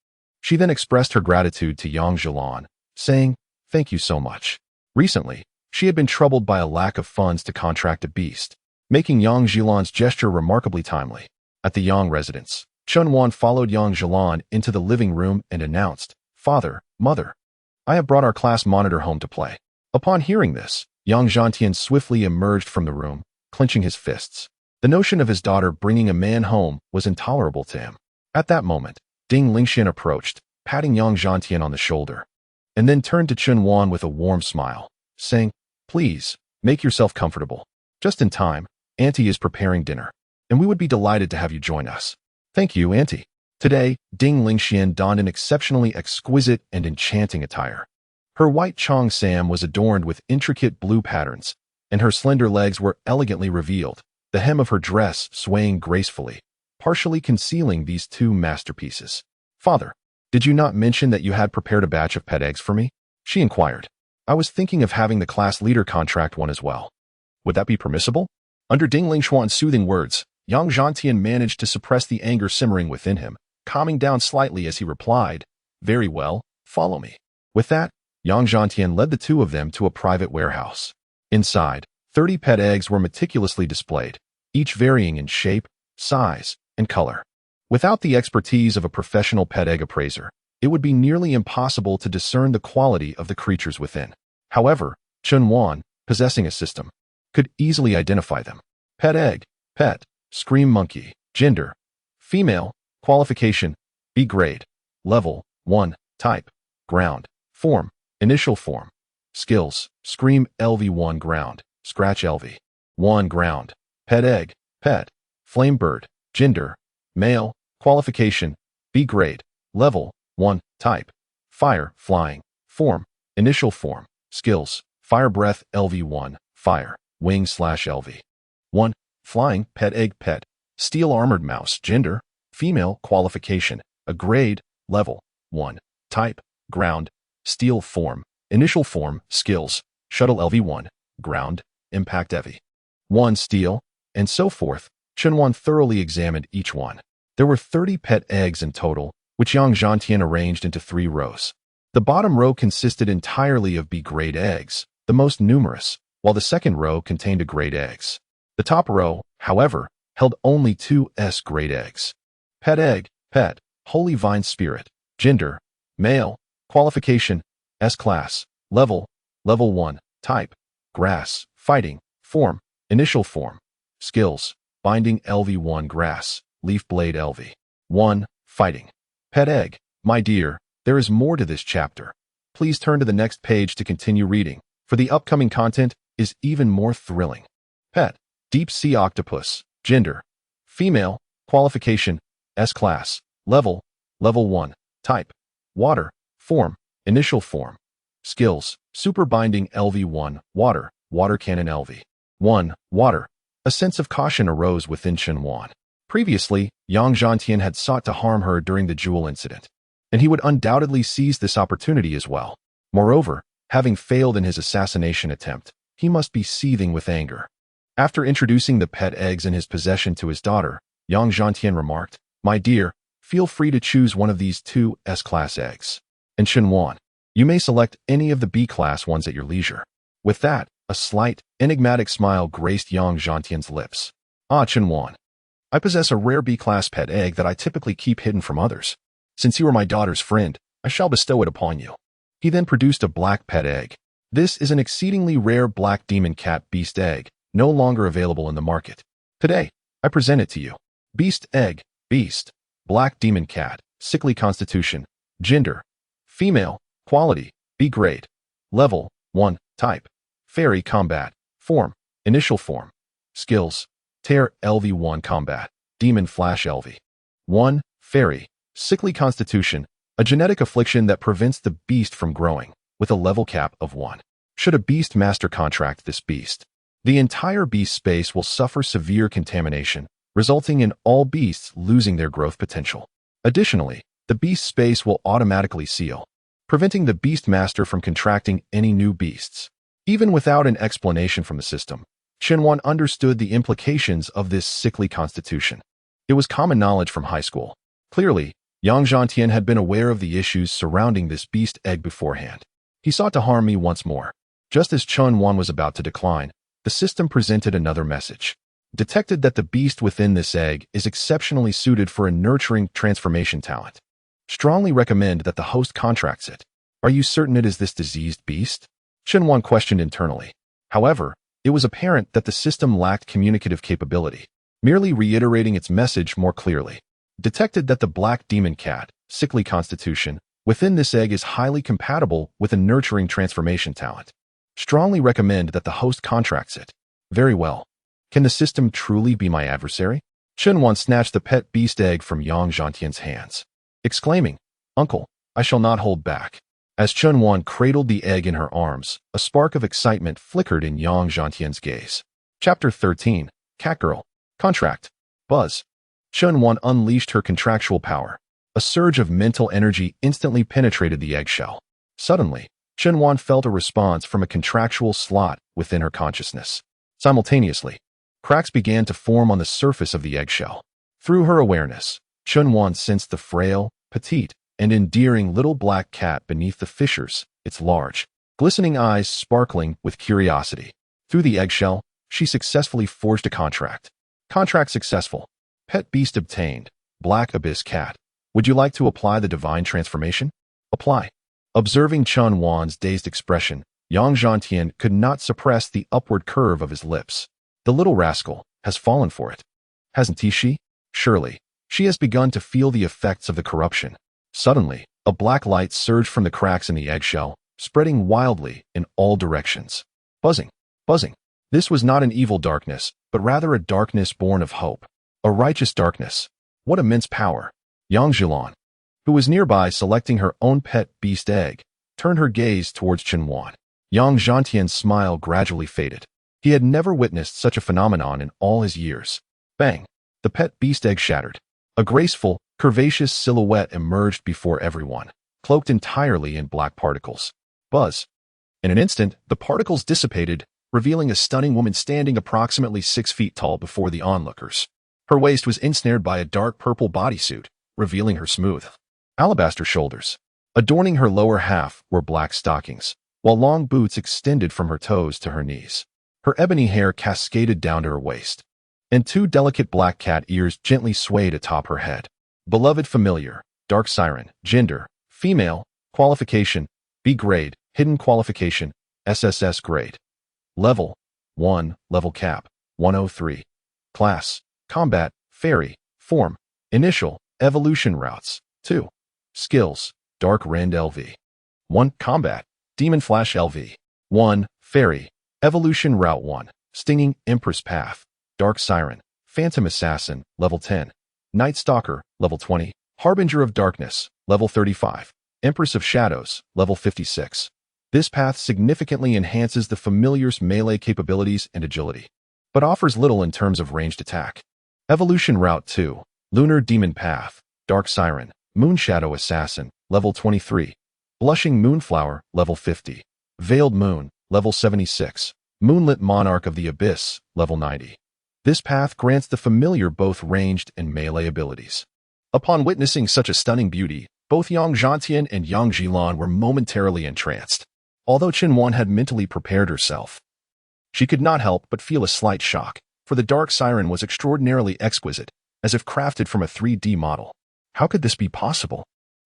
She then expressed her gratitude to Yang Zhilan, saying, thank you so much. Recently, she had been troubled by a lack of funds to contract a beast, making Yang Zhilan's gesture remarkably timely. At the Yang residence, Chunwan followed Yang Zhilan into the living room and announced, Father, Mother, I have brought our class monitor home to play. Upon hearing this, Yang Zhantian swiftly emerged from the room, clenching his fists. The notion of his daughter bringing a man home was intolerable to him. At that moment, Ding Lingxian approached, patting Yang Zhantian on the shoulder, and then turned to Chunwan with a warm smile, saying, please, make yourself comfortable. Just in time, Auntie is preparing dinner, and we would be delighted to have you join us. Thank you, Auntie. Today, Ding Lingxian donned an exceptionally exquisite and enchanting attire. Her white cheongsam was adorned with intricate blue patterns, and her slender legs were elegantly revealed, the hem of her dress swaying gracefully, partially concealing these two masterpieces. Father, did you not mention that you had prepared a batch of pet eggs for me? She inquired. I was thinking of having the class leader contract one as well. Would that be permissible? Under Ding Lingxuan's soothing words, Yang Zhantian managed to suppress the anger simmering within him, calming down slightly as he replied, very well, follow me. With that, Yang Zhantian led the two of them to a private warehouse. Inside, 30 pet eggs were meticulously displayed, each varying in shape, size, and color. Without the expertise of a professional pet egg appraiser, it would be nearly impossible to discern the quality of the creatures within. However, Chun Wan, possessing a system, could easily identify them. Pet egg, pet, scream monkey, gender, female, qualification, B grade, level, 1, type, ground, form, initial form, skills, scream LV1 ground, scratch LV1 ground, pet egg, pet, flame bird, gender, male, qualification, B grade, level, 1, type, fire, flying, form, initial form, skills, fire breath LV1, fire, wing/LV. 1, flying, pet egg pet, steel armored mouse, gender, female, qualification, a grade, level, 1, type, ground, steel form, initial form, skills, shuttle LV1, ground, impact EV. 1 steel, and so forth. Chunwan thoroughly examined each one. There were 30 pet eggs in total, which Yang Zhantian arranged into 3 rows. The bottom row consisted entirely of B-grade eggs, the most numerous, while the second row contained A-grade eggs. The top row, however, held only 2 S-grade eggs. Pet egg, pet, holy vine spirit, gender, male, qualification, S-class, level, level 1, type, grass, fighting, form, initial form, skills, binding LV1 grass, leaf blade LV1, fighting. Pet egg, my dear, there is more to this chapter. Please turn to the next page to continue reading, for the upcoming content is even more thrilling. Pet, deep sea octopus, gender, female, qualification, S-class, level, level 1, type, water, form, initial form, skills, super binding LV1, water, water cannon LV1, water. A sense of caution arose within Chun Wan. Previously, Yang Zhantian had sought to harm her during the jewel incident, and he would undoubtedly seize this opportunity as well. Moreover, having failed in his assassination attempt, he must be seething with anger. After introducing the pet eggs in his possession to his daughter, Yang Zhantian remarked, "My dear, feel free to choose one of these 2 S-class eggs. And Chun Wan, you may select any of the B-class ones at your leisure." With that, a slight, enigmatic smile graced Yang Zhantian's lips. "Ah, Chun Wan, I possess a rare B-class pet egg that I typically keep hidden from others. Since you are my daughter's friend, I shall bestow it upon you." He then produced a black pet egg. This is an exceedingly rare black demon cat beast egg, no longer available in the market. Today, I present it to you. Beast egg, beast, black demon cat, sickly constitution, gender, female, quality, B grade, level, 1, type, fairy combat, form, initial form, skills, tear LV1 combat, demon flash LV1, fairy, sickly constitution, a genetic affliction that prevents the beast from growing, with a level cap of 1. Should a beast master contract this beast, the entire beast space will suffer severe contamination, resulting in all beasts losing their growth potential. Additionally, the beast space will automatically seal, preventing the beast master from contracting any new beasts. Even without an explanation from the system, Chunwan understood the implications of this sickly constitution. It was common knowledge from high school. Clearly, Yang Zhantian had been aware of the issues surrounding this beast egg beforehand. He sought to harm me once more. Just as Chun Wan was about to decline, the system presented another message. Detected that the beast within this egg is exceptionally suited for a nurturing transformation talent. Strongly recommend that the host contracts it. Are you certain it is this diseased beast? Chun Wan questioned internally. However, it was apparent that the system lacked communicative capability, merely reiterating its message more clearly. Detected that the black demon cat, sickly constitution, within this egg is highly compatible with a nurturing transformation talent. Strongly recommend that the host contracts it. Very well. Can the system truly be my adversary? Chun Wan snatched the pet beast egg from Yang Zhantian's hands, exclaiming, "Uncle, I shall not hold back." As Chun Wan cradled the egg in her arms, a spark of excitement flickered in Yang Zhantian's gaze. Chapter 13, Catgirl, Contract, Buzz. Chun Wan unleashed her contractual power. A surge of mental energy instantly penetrated the eggshell. Suddenly, Chun Wan felt a response from a contractual slot within her consciousness. Simultaneously, cracks began to form on the surface of the eggshell. Through her awareness, Chun Wan sensed the frail, petite, and endearing little black cat beneath the fissures, its large, glistening eyes sparkling with curiosity. Through the eggshell, she successfully forged a contract. Contract successful. Pet beast obtained. Black Abyss Cat. Would you like to apply the divine transformation? Apply. Observing Chun Wan's dazed expression, Yang Zhantian could not suppress the upward curve of his lips. The little rascal has fallen for it. Hasn't she? Surely. She has begun to feel the effects of the corruption. Suddenly, a black light surged from the cracks in the eggshell, spreading wildly in all directions. Buzzing. Buzzing. This was not an evil darkness, but rather a darkness born of hope. A righteous darkness. What immense power. Yang Zhilan, who was nearby selecting her own pet beast egg, turned her gaze towards Chen Wan. Yang Zhantian's smile gradually faded. He had never witnessed such a phenomenon in all his years. Bang! The pet beast egg shattered. A graceful, curvaceous silhouette emerged before everyone, cloaked entirely in black particles. Buzz. In an instant, the particles dissipated, revealing a stunning woman standing approximately 6 feet tall before the onlookers. Her waist was ensnared by a dark purple bodysuit, revealing her smooth, alabaster shoulders. Adorning her lower half were black stockings, while long boots extended from her toes to her knees. Her ebony hair cascaded down to her waist, and 2 delicate black cat ears gently swayed atop her head. Beloved familiar, dark siren, gender, female, qualification, B grade, hidden qualification, SSS grade. Level, 1, level cap, 103. Class, combat, fairy, form, initial, evolution routes, 2. Skills, dark rend LV. 1, combat, demon flash LV. 1, fairy, evolution route 1, stinging empress path, dark siren, phantom assassin, level 10. Night Stalker, level 20, Harbinger of Darkness, level 35, Empress of Shadows, level 56. This path significantly enhances the familiar's melee capabilities and agility, but offers little in terms of ranged attack. Evolution Route 2, Lunar Demon Path, Dark Siren, Moonshadow Assassin, level 23, Blushing Moonflower, level 50, Veiled Moon, level 76, Moonlit Monarch of the Abyss, level 90. This path grants the familiar both ranged and melee abilities. Upon witnessing such a stunning beauty, both Yang Zhantian and Yang Zhilan were momentarily entranced. Although Chen Wan had mentally prepared herself, she could not help but feel a slight shock, for the dark siren was extraordinarily exquisite, as if crafted from a 3D model. How could this be possible?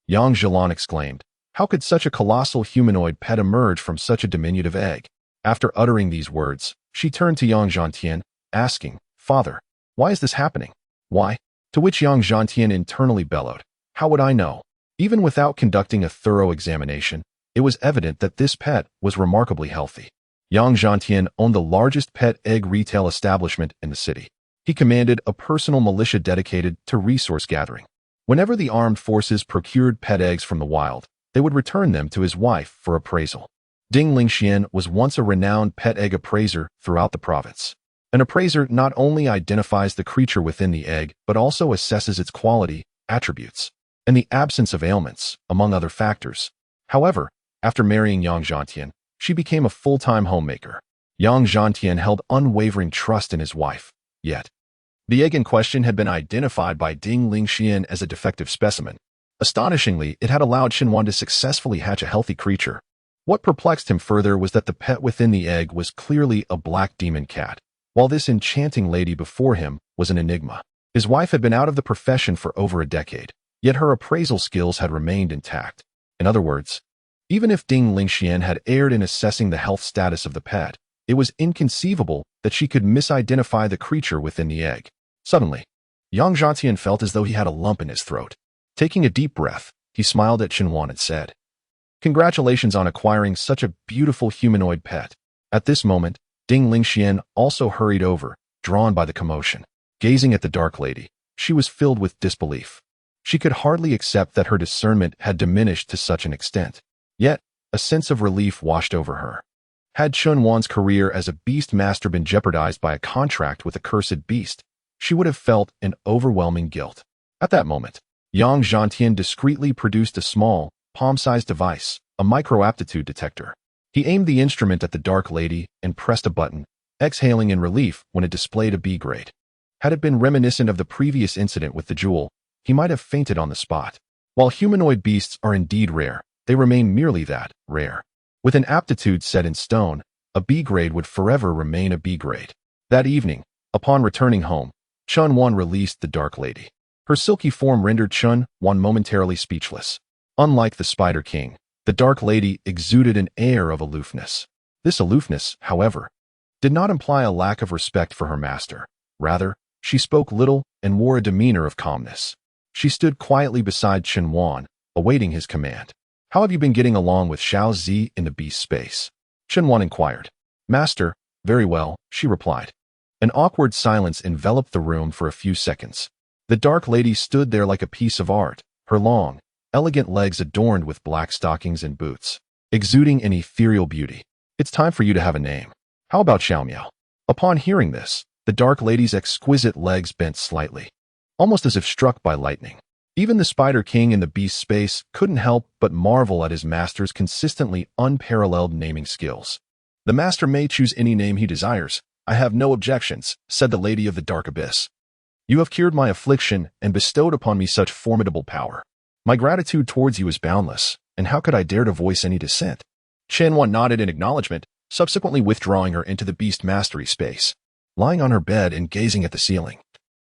Yang Zhilan exclaimed. How could such a colossal humanoid pet emerge from such a diminutive egg? After uttering these words, she turned to Yang Zhantian, asking, Father, why is this happening? Why? To which Yang Zhantian internally bellowed, how would I know? Even without conducting a thorough examination, it was evident that this pet was remarkably healthy. Yang Zhantian owned the largest pet egg retail establishment in the city. He commanded a personal militia dedicated to resource gathering. Whenever the armed forces procured pet eggs from the wild, they would return them to his wife for appraisal. Ding Lingxian was once a renowned pet egg appraiser throughout the province. An appraiser not only identifies the creature within the egg, but also assesses its quality, attributes, and the absence of ailments, among other factors. However, after marrying Yang Zhantian, she became a full-time homemaker. Yang Zhantian held unwavering trust in his wife. Yet, the egg in question had been identified by Ding Lingxian as a defective specimen. Astonishingly, it had allowed Chen to successfully hatch a healthy creature. What perplexed him further was that the pet within the egg was clearly a black demon cat, while this enchanting lady before him was an enigma. His wife had been out of the profession for over a decade, yet her appraisal skills had remained intact. In other words, even if Ding Lingxian had erred in assessing the health status of the pet, it was inconceivable that she could misidentify the creature within the egg. Suddenly, Yang Zhantian felt as though he had a lump in his throat. Taking a deep breath, he smiled at Chen Wan and said, Congratulations on acquiring such a beautiful humanoid pet. At this moment, Ding Lingxian also hurried over, drawn by the commotion. Gazing at the dark lady, she was filled with disbelief. She could hardly accept that her discernment had diminished to such an extent. Yet, a sense of relief washed over her. Had Chen Wan's career as a beast master been jeopardized by a contract with a cursed beast, she would have felt an overwhelming guilt. At that moment, Yang Zhantian discreetly produced a small, palm-sized device, a micro-aptitude detector. He aimed the instrument at the dark lady and pressed a button, exhaling in relief when it displayed a B grade. Had it been reminiscent of the previous incident with the jewel, he might have fainted on the spot. While humanoid beasts are indeed rare, they remain merely that, rare. With an aptitude set in stone, A B grade would forever remain a B grade. That evening, upon returning home, Chun Wan released the Dark Lady. Her silky form rendered Chun Wan momentarily speechless. Unlike the Spider King, the Dark Lady exuded an air of aloofness. This aloofness, however, did not imply a lack of respect for her master. Rather, she spoke little and wore a demeanor of calmness. She stood quietly beside Chun Wan, awaiting his command. "How have you been getting along with Xiao Zi in the beast space?" Chun Wan inquired. "Master, very well," she replied. An awkward silence enveloped the room for a few seconds. The Dark Lady stood there like a piece of art, her long, elegant legs adorned with black stockings and boots, exuding an ethereal beauty. "It's time for you to have a name. How about Xiao Miao?" Upon hearing this, the Dark Lady's exquisite legs bent slightly, almost as if struck by lightning. Even the Spider King in the beast space couldn't help but marvel at his master's consistently unparalleled naming skills. "The master may choose any name he desires. I have no objections," said the Lady of the Dark Abyss. "You have cured my affliction and bestowed upon me such formidable power. My gratitude towards you is boundless, and how could I dare to voice any dissent?" Chun Wan nodded in acknowledgement, subsequently withdrawing her into the beast mastery space. Lying on her bed and gazing at the ceiling,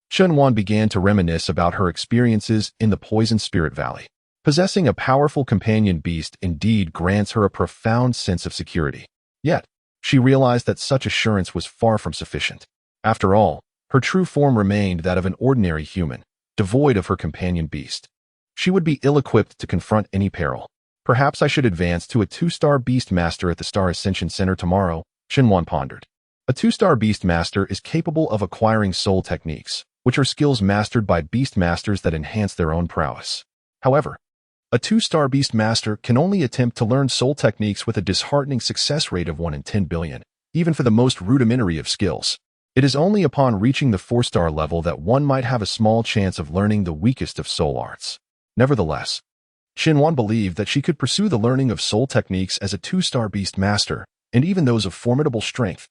Chun Wan began to reminisce about her experiences in the Poison Spirit Valley. Possessing a powerful companion beast indeed grants her a profound sense of security. Yet, she realized that such assurance was far from sufficient. After all, her true form remained that of an ordinary human, devoid of her companion beast. She would be ill-equipped to confront any peril. "Perhaps I should advance to a 2-star Beast Master at the Star Ascension Center tomorrow," Chun Wan pondered. A 2-star Beast Master is capable of acquiring soul techniques, which are skills mastered by Beast Masters that enhance their own prowess. However, a 2-star Beast Master can only attempt to learn soul techniques with a disheartening success rate of 1 in 10 billion, even for the most rudimentary of skills. It is only upon reaching the 4-star level that one might have a small chance of learning the weakest of soul arts. Nevertheless, Chun Wan believed that she could pursue the learning of soul techniques as a 2-star Beast Master, and even those of formidable strength.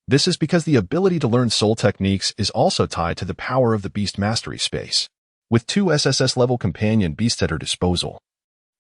This is because the ability to learn soul techniques is also tied to the power of the Beast Mastery space. With 2 SSS-level companion beasts at her disposal,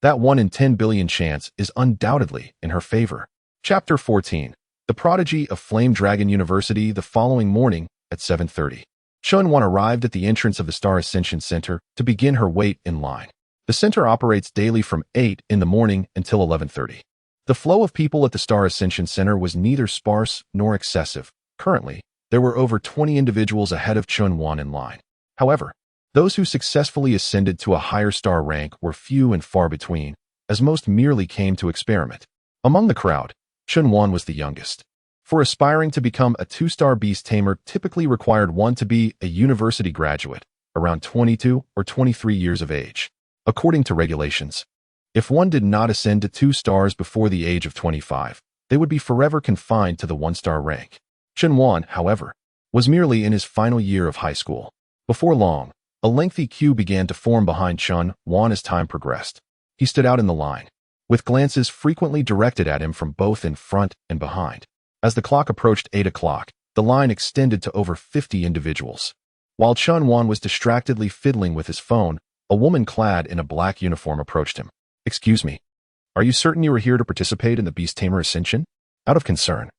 that 1 in 10 billion chance is undoubtedly in her favor. Chapter 14. The Prodigy of Flame Dragon University. The following morning, at 7:30, Chun Wan arrived at the entrance of the Star Ascension Center to begin her wait in line. The center operates daily from 8 in the morning until 11:30. The flow of people at the Star Ascension Center was neither sparse nor excessive. Currently, there were over 20 individuals ahead of Chun Wan in line. However, those who successfully ascended to a higher star rank were few and far between, as most merely came to experiment. Among the crowd, Chun Wan was the youngest. For aspiring to become a 2-star beast tamer typically required one to be a university graduate, around 22 or 23 years of age. According to regulations, if one did not ascend to 2 stars before the age of 25, they would be forever confined to the 1-star rank. Chun Wan, however, was merely in his final year of high school. Before long, a lengthy queue began to form behind Chun Wan as time progressed. He stood out in the line, with glances frequently directed at him from both in front and behind. As the clock approached 8 o'clock, the line extended to over 50 individuals. While Chun Wan was distractedly fiddling with his phone, a woman clad in a black uniform approached him. "Excuse me, are you certain you are here to participate in the Beast Tamer Ascension?" Out of concern,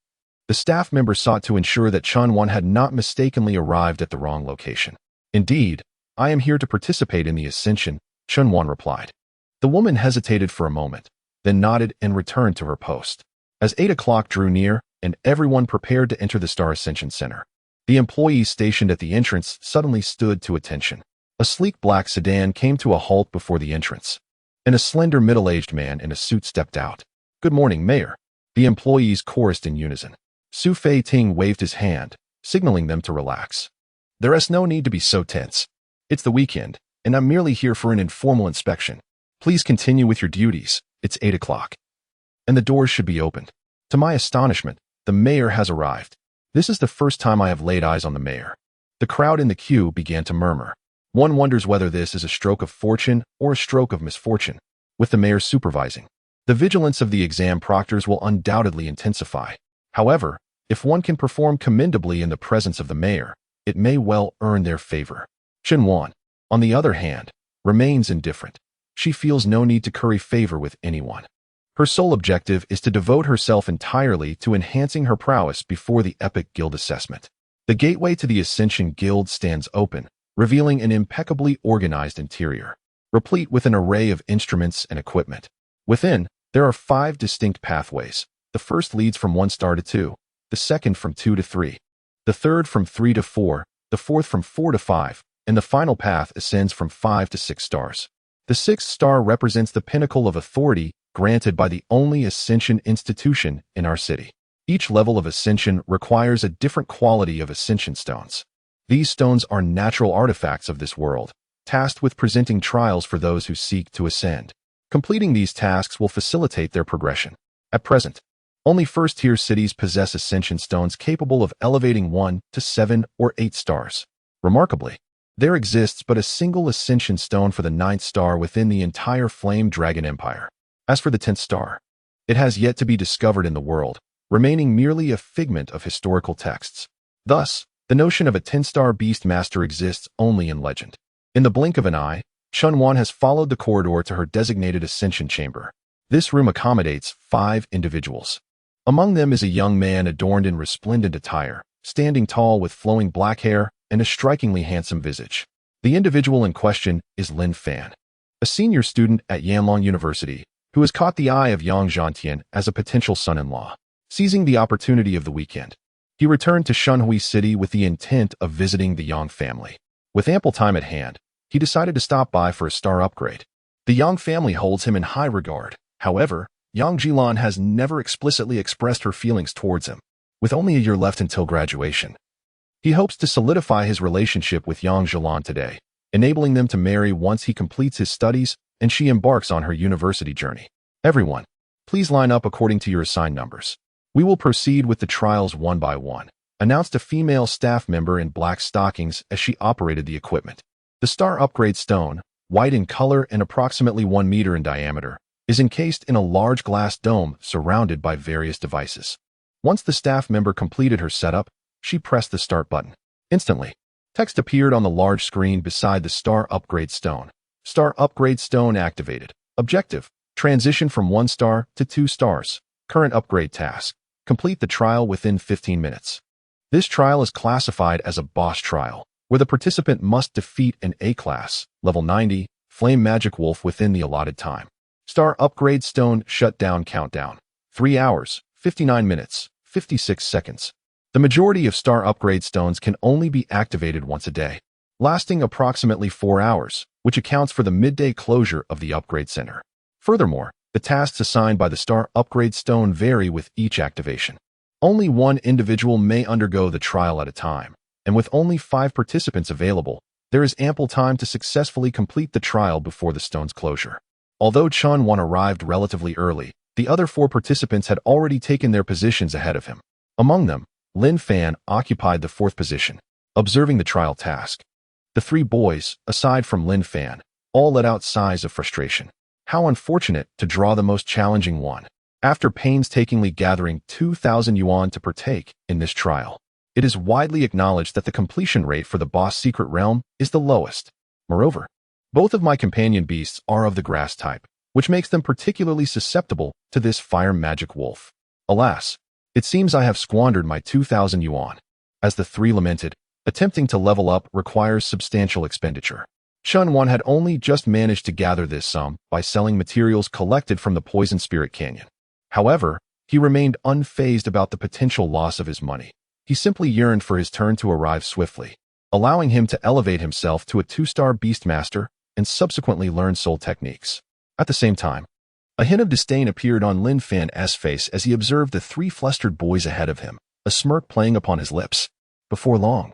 the staff member sought to ensure that Chun Wan had not mistakenly arrived at the wrong location. "Indeed, I am here to participate in the Ascension," Chun Wan replied. The woman hesitated for a moment, then nodded and returned to her post. As 8 o'clock drew near, and everyone prepared to enter the Star Ascension Center, the employees stationed at the entrance suddenly stood to attention. A sleek black sedan came to a halt before the entrance, and a slender middle-aged man in a suit stepped out. "Good morning, Mayor," the employees chorused in unison. Su Fei Ting waved his hand, signaling them to relax. "There is no need to be so tense. It's the weekend, and I'm merely here for an informal inspection. Please continue with your duties. It's 8 o'clock, and the doors should be opened." To my astonishment, the mayor has arrived. This is the first time I have laid eyes on the mayor. The crowd in the queue began to murmur. One wonders whether this is a stroke of fortune or a stroke of misfortune. With the mayor supervising, the vigilance of the exam proctors will undoubtedly intensify. However, if one can perform commendably in the presence of the mayor, it may well earn their favor. Chun Wan, on the other hand, remains indifferent. She feels no need to curry favor with anyone. Her sole objective is to devote herself entirely to enhancing her prowess before the Epic Guild assessment. The gateway to the Ascension Guild stands open, revealing an impeccably organized interior, replete with an array of instruments and equipment. Within, there are 5 distinct pathways. The first leads from 1 star to 2, the second from 2 to 3, the third from 3 to 4, the fourth from 4 to 5, and the final path ascends from 5 to 6 stars. The 6th star represents the pinnacle of authority granted by the only Ascension institution in our city. Each level of Ascension requires a different quality of Ascension stones. These stones are natural artifacts of this world, tasked with presenting trials for those who seek to ascend. Completing these tasks will facilitate their progression. At present, only first-tier cities possess Ascension stones capable of elevating 1 to 7 or 8 stars. Remarkably, there exists but a single Ascension stone for the 9th star within the entire Flame Dragon Empire. As for the 10th star, it has yet to be discovered in the world, remaining merely a figment of historical texts. Thus, the notion of a 10-star beast master exists only in legend. In the blink of an eye, Chunwan has followed the corridor to her designated Ascension chamber. This room accommodates 5 individuals. Among them is a young man adorned in resplendent attire, standing tall with flowing black hair and a strikingly handsome visage. The individual in question is Lin Fan, a senior student at Yanlong University, who has caught the eye of Yang Zhantian as a potential son-in-law. Seizing the opportunity of the weekend, he returned to Shunhui City with the intent of visiting the Yang family. With ample time at hand, he decided to stop by for a star upgrade. The Yang family holds him in high regard. However, Yang Jilan has never explicitly expressed her feelings towards him. With only a year left until graduation, he hopes to solidify his relationship with Yang Jilan today, enabling them to marry once he completes his studies and she embarks on her university journey. Everyone, please line up according to your assigned numbers. We will proceed with the trials one by one, announced a female staff member in black stockings as she operated the equipment. The star upgrade stone, white in color and approximately 1 meter in diameter, is encased in a large glass dome surrounded by various devices. Once the staff member completed her setup, she pressed the start button. Instantly, text appeared on the large screen beside the star upgrade stone. Star upgrade stone activated. Objective: transition from 1 star to 2 stars. Current upgrade task: complete the trial within 15 minutes. This trial is classified as a boss trial, where the participant must defeat an A-class, level 90, flame magic wolf within the allotted time. Star upgrade stone shutdown countdown: 3 hours, 59 minutes, 56 seconds. The majority of star upgrade stones can only be activated once a day, lasting approximately 4 hours, which accounts for the midday closure of the upgrade center. Furthermore, the tasks assigned by the star upgrade stone vary with each activation. Only 1 individual may undergo the trial at a time, and with only 5 participants available, there is ample time to successfully complete the trial before the stone's closure. Although Chunwan arrived relatively early, the other 4 participants had already taken their positions ahead of him. Among them, Lin Fan occupied the 4th position. Observing the trial task, the 3 boys, aside from Lin Fan, all let out sighs of frustration. How unfortunate to draw the most challenging one. After painstakingly gathering 2,000 yuan to partake in this trial, it is widely acknowledged that the completion rate for the boss secret realm is the lowest. Moreover, both of my companion beasts are of the grass type, which makes them particularly susceptible to this fire magic wolf. Alas, it seems I have squandered my 2,000 yuan. As the 3 lamented, attempting to level up requires substantial expenditure. Chunwan had only just managed to gather this sum by selling materials collected from the Poison Spirit Canyon. However, he remained unfazed about the potential loss of his money. He simply yearned for his turn to arrive swiftly, allowing him to elevate himself to a 2-star Beastmaster and subsequently learn soul techniques. At the same time, a hint of disdain appeared on Lin Fan's face as he observed the 3 flustered boys ahead of him, a smirk playing upon his lips. Before long,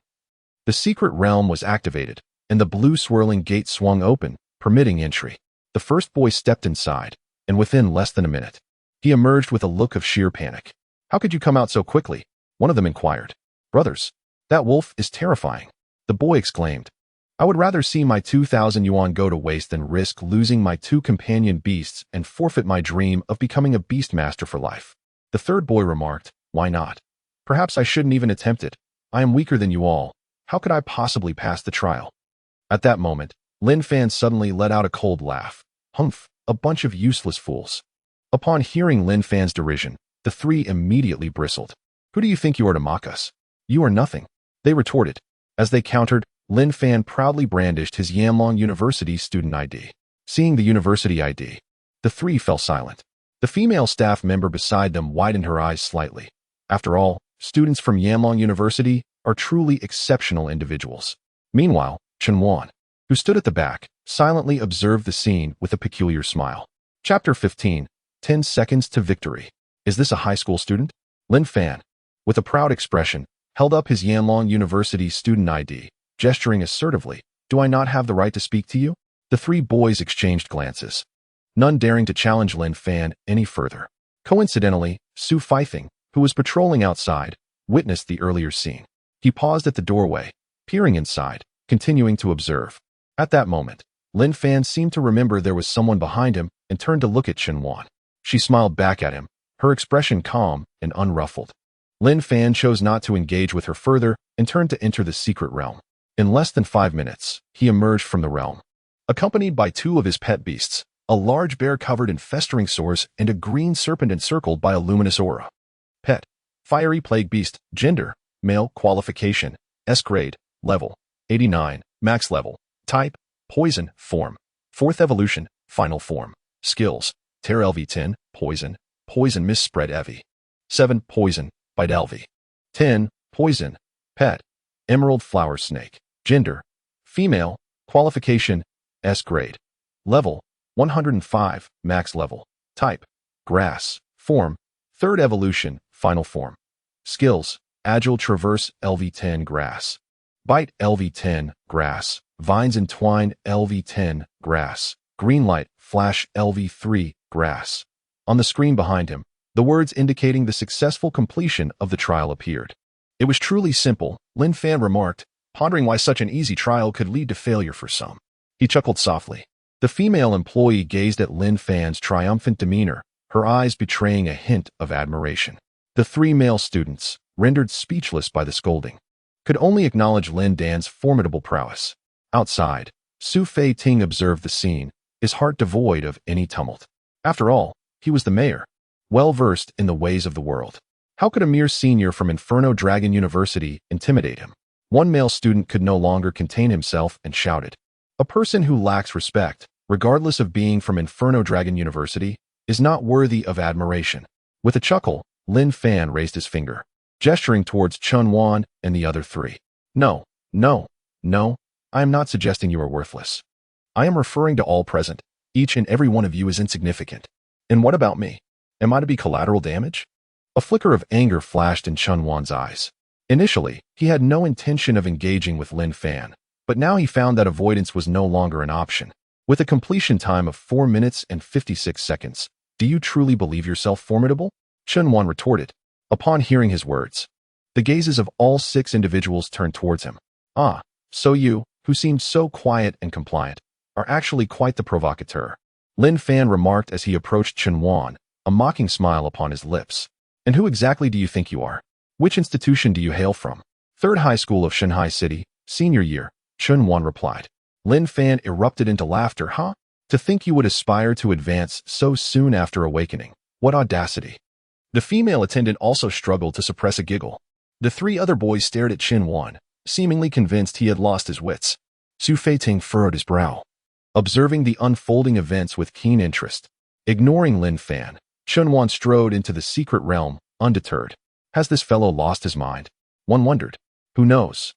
the secret realm was activated, and the blue swirling gate swung open, permitting entry. The first boy stepped inside, and within less than a minute, he emerged with a look of sheer panic. "How could you come out so quickly?" one of them inquired. "Brothers, that wolf is terrifying," the boy exclaimed. "I would rather see my 2,000 yuan go to waste than risk losing my 2 companion beasts and forfeit my dream of becoming a beastmaster for life." The third boy remarked, "Why not? Perhaps I shouldn't even attempt it. I am weaker than you all. How could I possibly pass the trial?" At that moment, Lin Fan suddenly let out a cold laugh. "Humph, a bunch of useless fools. Upon hearing Lin Fan's derision, the three immediately bristled. Who do you think you are to mock us? You are nothing, they retorted. As they countered, Lin Fan proudly brandished his Yanlong University student ID. Seeing the university ID, the three fell silent. The female staff member beside them widened her eyes slightly. After all, students from Yanlong University are truly exceptional individuals. Meanwhile, Chen Wan, who stood at the back, silently observed the scene with a peculiar smile. Chapter 15, 10 Seconds to Victory. Is this a high school student? Lin Fan, with a proud expression, held up his Yanlong University student ID, gesturing assertively. Do I not have the right to speak to you? The three boys exchanged glances, none daring to challenge Lin Fan any further. Coincidentally, Su Feifeng, who was patrolling outside, witnessed the earlier scene. He paused at the doorway, peering inside, continuing to observe. At that moment, Lin Fan seemed to remember there was someone behind him and turned to look at Chen Wan. She smiled back at him, her expression calm and unruffled. Lin Fan chose not to engage with her further and turned to enter the secret realm. In less than 5 minutes, he emerged from the realm, accompanied by two of his pet beasts, a large bear covered in festering sores and a green serpent encircled by a luminous aura. Pet, fiery plague beast, gender, male, qualification, S grade, level, 89, max level, type, poison, form, 4th evolution, final form, skills, tear LV10, poison, poison mist spread EV, 7, poison, bite LV, 10, poison, pet, emerald flower snake, gender, female, qualification, S grade, level, 105, max level, type, grass, form, 3rd evolution, final form, skills, agile traverse LV10 grass, bite LV10 grass, vines entwine LV10 grass, green light flash LV3 grass. On the screen behind him, the words indicating the successful completion of the trial appeared. It was truly simple, Lin Fan remarked, pondering why such an easy trial could lead to failure for some. He chuckled softly. The female employee gazed at Lin Fan's triumphant demeanor, her eyes betraying a hint of admiration. The three male students, rendered speechless by the scolding, could only acknowledge Lin Dan's formidable prowess. Outside, Su Fei-ting observed the scene, his heart devoid of any tumult. After all, he was the mayor, well-versed in the ways of the world. How could a mere senior from Inferno Dragon University intimidate him? One male student could no longer contain himself and shouted, "A person who lacks respect, regardless of being from Inferno Dragon University, is not worthy of admiration." With a chuckle, Lin Fan raised his finger, gesturing towards Chen Wan and the other three. No, I am not suggesting you are worthless. I am referring to all present. Each and every one of you is insignificant. And what about me? Am I to be collateral damage? A flicker of anger flashed in Chen Wan's eyes. Initially, he had no intention of engaging with Lin Fan, but now he found that avoidance was no longer an option. With a completion time of 4 minutes and 56 seconds, do you truly believe yourself formidable? Chen Wan retorted. Upon hearing his words, the gazes of all 6 individuals turned towards him. Ah, so you, who seemed so quiet and compliant, are actually quite the provocateur. Lin Fan remarked as he approached Chen Wan, a mocking smile upon his lips. And who exactly do you think you are? Which institution do you hail from? 3rd High School of Shanghai City, senior year, Chen Wan replied. Lin Fan erupted into laughter. Huh? To think you would aspire to advance so soon after awakening. What audacity. The female attendant also struggled to suppress a giggle. The 3 other boys stared at Chen Wan, seemingly convinced he had lost his wits. Su Feiting furrowed his brow, observing the unfolding events with keen interest. Ignoring Lin Fan, Chen Wan strode into the secret realm, undeterred. Has this fellow lost his mind? One wondered. Who knows?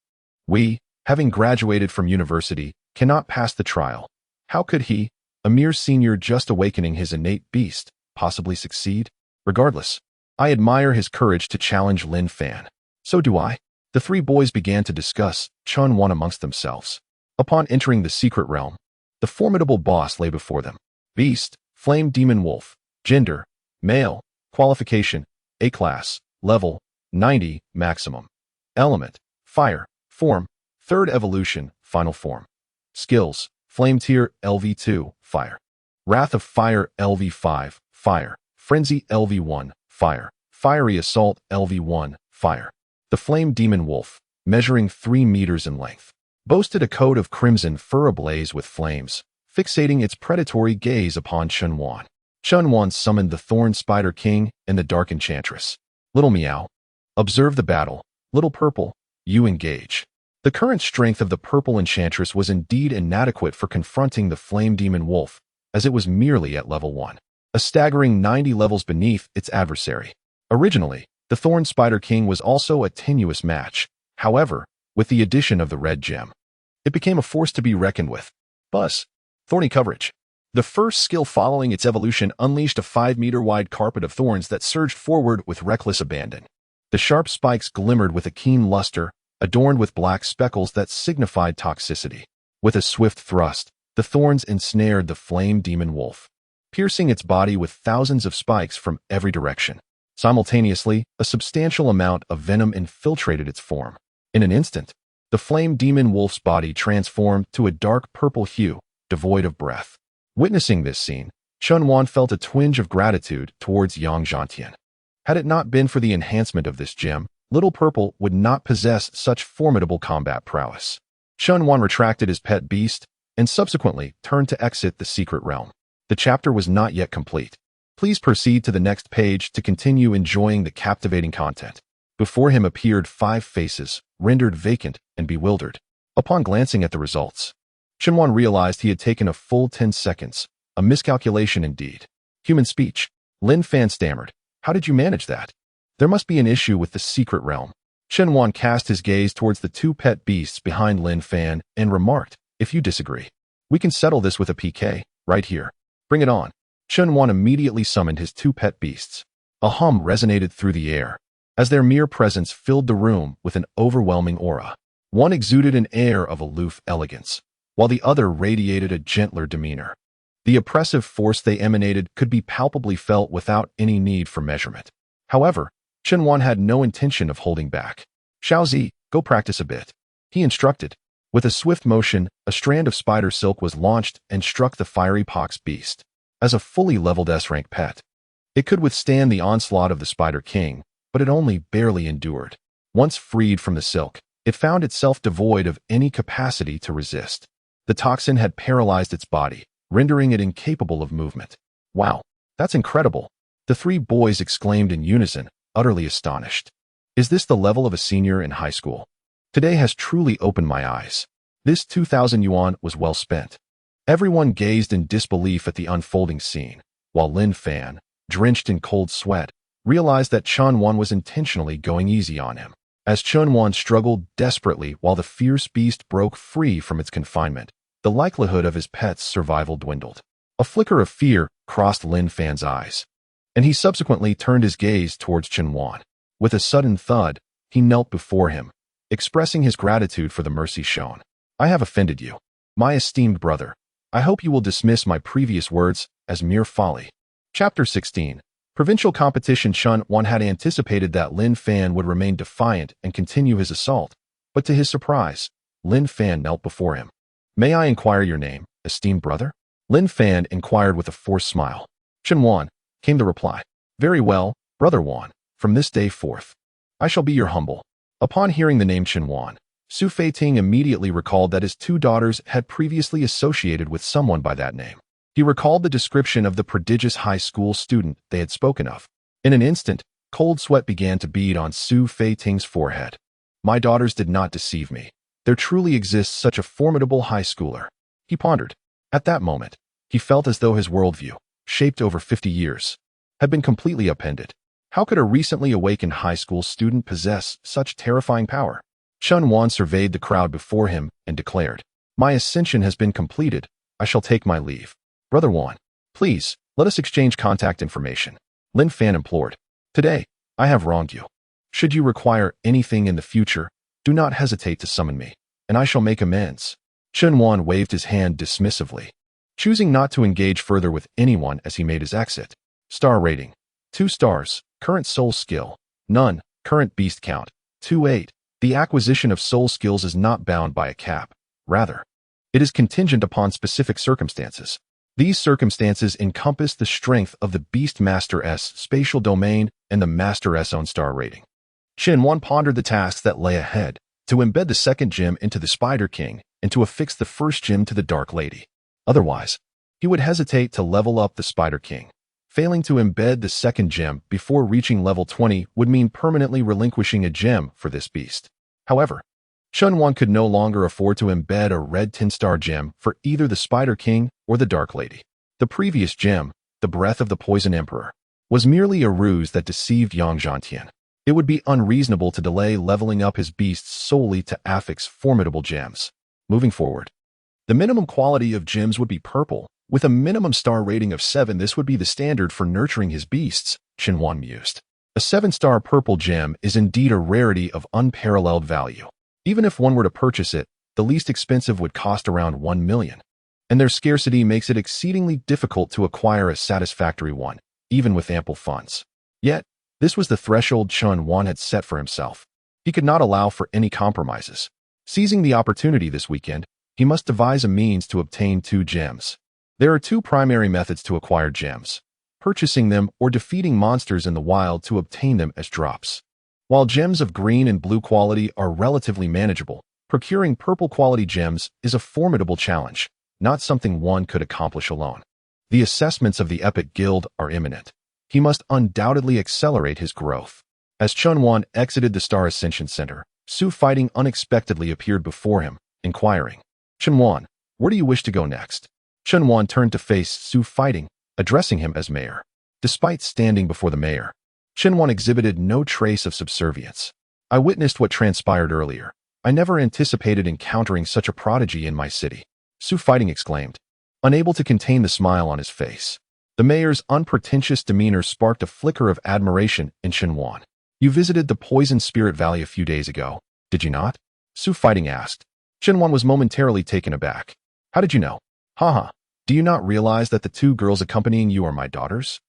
We, having graduated from university, cannot pass the trial. How could he, a mere senior just awakening his innate beast, possibly succeed? Regardless, I admire his courage to challenge Lin Fan. So do I. The 3 boys began to discuss Chen Wan amongst themselves. Upon entering the secret realm, the formidable boss lay before them. Beast, Flame Demon Wolf, gender, male, qualification, A-class, level, 90, maximum. Element, fire, form, 3rd evolution, final form. Skills, Flame Tier LV2, fire. Wrath of Fire LV5, fire. Frenzy LV1, fire. Fiery Assault LV1, fire. The Flame Demon Wolf, measuring 3 meters in length, boasted a coat of crimson fur ablaze with flames, fixating its predatory gaze upon Chen Wan. Chun-Wan summoned the Thorn Spider King and the Dark Enchantress. Little Meow, observe the battle. Little Purple, you engage. The current strength of the Purple Enchantress was indeed inadequate for confronting the Flame Demon Wolf, as it was merely at level 1, a staggering 90 levels beneath its adversary. Originally, the Thorn Spider King was also a tenuous match. However, with the addition of the red gem, it became a force to be reckoned with. Buzz. Thorny coverage. The first skill following its evolution unleashed a 5-meter-wide carpet of thorns that surged forward with reckless abandon. The sharp spikes glimmered with a keen luster, adorned with black speckles that signified toxicity. With a swift thrust, the thorns ensnared the Flame Demon Wolf, piercing its body with thousands of spikes from every direction. Simultaneously, a substantial amount of venom infiltrated its form. In an instant, the Flame Demon Wolf's body transformed to a dark purple hue, devoid of breath. Witnessing this scene, Chun-Wan felt a twinge of gratitude towards Yang Zhantian. Had it not been for the enhancement of this gem, Little Purple would not possess such formidable combat prowess. Chun-Wan retracted his pet beast and subsequently turned to exit the secret realm. The chapter was not yet complete. Please proceed to the next page to continue enjoying the captivating content. Before him appeared 5 faces, rendered vacant and bewildered. Upon glancing at the results, Chun-Wan realized he had taken a full 10 seconds, a miscalculation indeed. Human speech. Lin Fan stammered, "How did you manage that? There must be an issue with the secret realm." Chun-Wan cast his gaze towards the 2 pet beasts behind Lin Fan and remarked, "If you disagree, we can settle this with a PK, right here. Bring it on." Chun-Wan immediately summoned his 2 pet beasts. A hum resonated through the air, as their mere presence filled the room with an overwhelming aura. One exuded an air of aloof elegance, while the other radiated a gentler demeanor. The oppressive force they emanated could be palpably felt without any need for measurement. However, Chun-Wan had no intention of holding back. "Xiaozi, go practice a bit," he instructed. With a swift motion, a strand of spider silk was launched and struck the fiery pox beast. As a fully leveled S-rank pet, it could withstand the onslaught of the Spider King, but it only barely endured. Once freed from the silk, it found itself devoid of any capacity to resist. The toxin had paralyzed its body, rendering it incapable of movement. "Wow, that's incredible," the 3 boys exclaimed in unison, utterly astonished. "Is this the level of a senior in high school? Today has truly opened my eyes." This 2,000 yuan was well spent. Everyone gazed in disbelief at the unfolding scene, while Lin Fan, drenched in cold sweat, realized that Chun-Wan was intentionally going easy on him. As Chun-Wan struggled desperately while the fierce beast broke free from its confinement, the likelihood of his pet's survival dwindled. A flicker of fear crossed Lin Fan's eyes, and he subsequently turned his gaze towards Chun-Wan. With a sudden thud, he knelt before him, expressing his gratitude for the mercy shown. "I have offended you, my esteemed brother. I hope you will dismiss my previous words as mere folly." Chapter 16. Provincial Competition. Chun-Wan had anticipated that Lin Fan would remain defiant and continue his assault, but to his surprise, Lin Fan knelt before him. "May I inquire your name, esteemed brother?" Lin Fan inquired with a forced smile. "Chun-Wan," came the reply. "Very well, Brother Wan. From this day forth, I shall be your humble." Upon hearing the name Chun-Wan, Su Feiting immediately recalled that his 2 daughters had previously associated with someone by that name. He recalled the description of the prodigious high school student they had spoken of. In an instant, cold sweat began to bead on Su Feiting's forehead. "My daughters did not deceive me. There truly exists such a formidable high schooler," he pondered. At that moment, he felt as though his worldview, shaped over 50 years, had been completely upended. How could a recently awakened high school student possess such terrifying power? Chun-Wan surveyed the crowd before him and declared, "My ascension has been completed. I shall take my leave." "Brother Wan, please, let us exchange contact information," Lin Fan implored. "Today, I have wronged you. Should you require anything in the future, do not hesitate to summon me, and I shall make amends." Chun-Wan waved his hand dismissively, choosing not to engage further with anyone as he made his exit. Star rating: 2 stars. Current soul skill: none. Current beast count: 28. The acquisition of soul skills is not bound by a cap. Rather, it is contingent upon specific circumstances. These circumstances encompass the strength of the Beast Master's spatial domain and the Master's own star rating. Chun-Wan pondered the tasks that lay ahead: to embed the second gem into the Spider King and to affix the first gem to the Dark Lady. Otherwise, he would hesitate to level up the Spider King. Failing to embed the second gem before reaching level 20 would mean permanently relinquishing a gem for this beast. However, Chunwan could no longer afford to embed a red 10-star gem for either the Spider King or the Dark Lady. The previous gem, the Breath of the Poison Emperor, was merely a ruse that deceived Yang Zhantian. It would be unreasonable to delay leveling up his beasts solely to affix formidable gems. Moving forward, the minimum quality of gems would be purple. With a minimum star rating of 7, this would be the standard for nurturing his beasts, Chunwan mused. A 7-star purple gem is indeed a rarity of unparalleled value. Even if one were to purchase it, the least expensive would cost around 1 million. And their scarcity makes it exceedingly difficult to acquire a satisfactory one, even with ample funds. Yet, this was the threshold Chunwan had set for himself. He could not allow for any compromises. Seizing the opportunity this weekend, he must devise a means to obtain 2 gems. There are 2 primary methods to acquire gems: purchasing them or defeating monsters in the wild to obtain them as drops. While gems of green and blue quality are relatively manageable, procuring purple quality gems is a formidable challenge, not something one could accomplish alone. The assessments of the Epic Guild are imminent. He must undoubtedly accelerate his growth. As Chunwan exited the Star Ascension Center, Su Fighting unexpectedly appeared before him, inquiring, "Chunwan, where do you wish to go next?" Chunwan turned to face Su Fighting, addressing him as mayor. Despite standing before the mayor, Chunwan exhibited no trace of subservience. "I witnessed what transpired earlier. I never anticipated encountering such a prodigy in my city," Su Fighting exclaimed, unable to contain the smile on his face. The mayor's unpretentious demeanor sparked a flicker of admiration in Chunwan. "You visited the Poison Spirit Valley a few days ago, did you not?" Su Fighting asked. Chunwan was momentarily taken aback. "How did you know?" "Haha, do you not realize that the 2 girls accompanying you are my daughters?"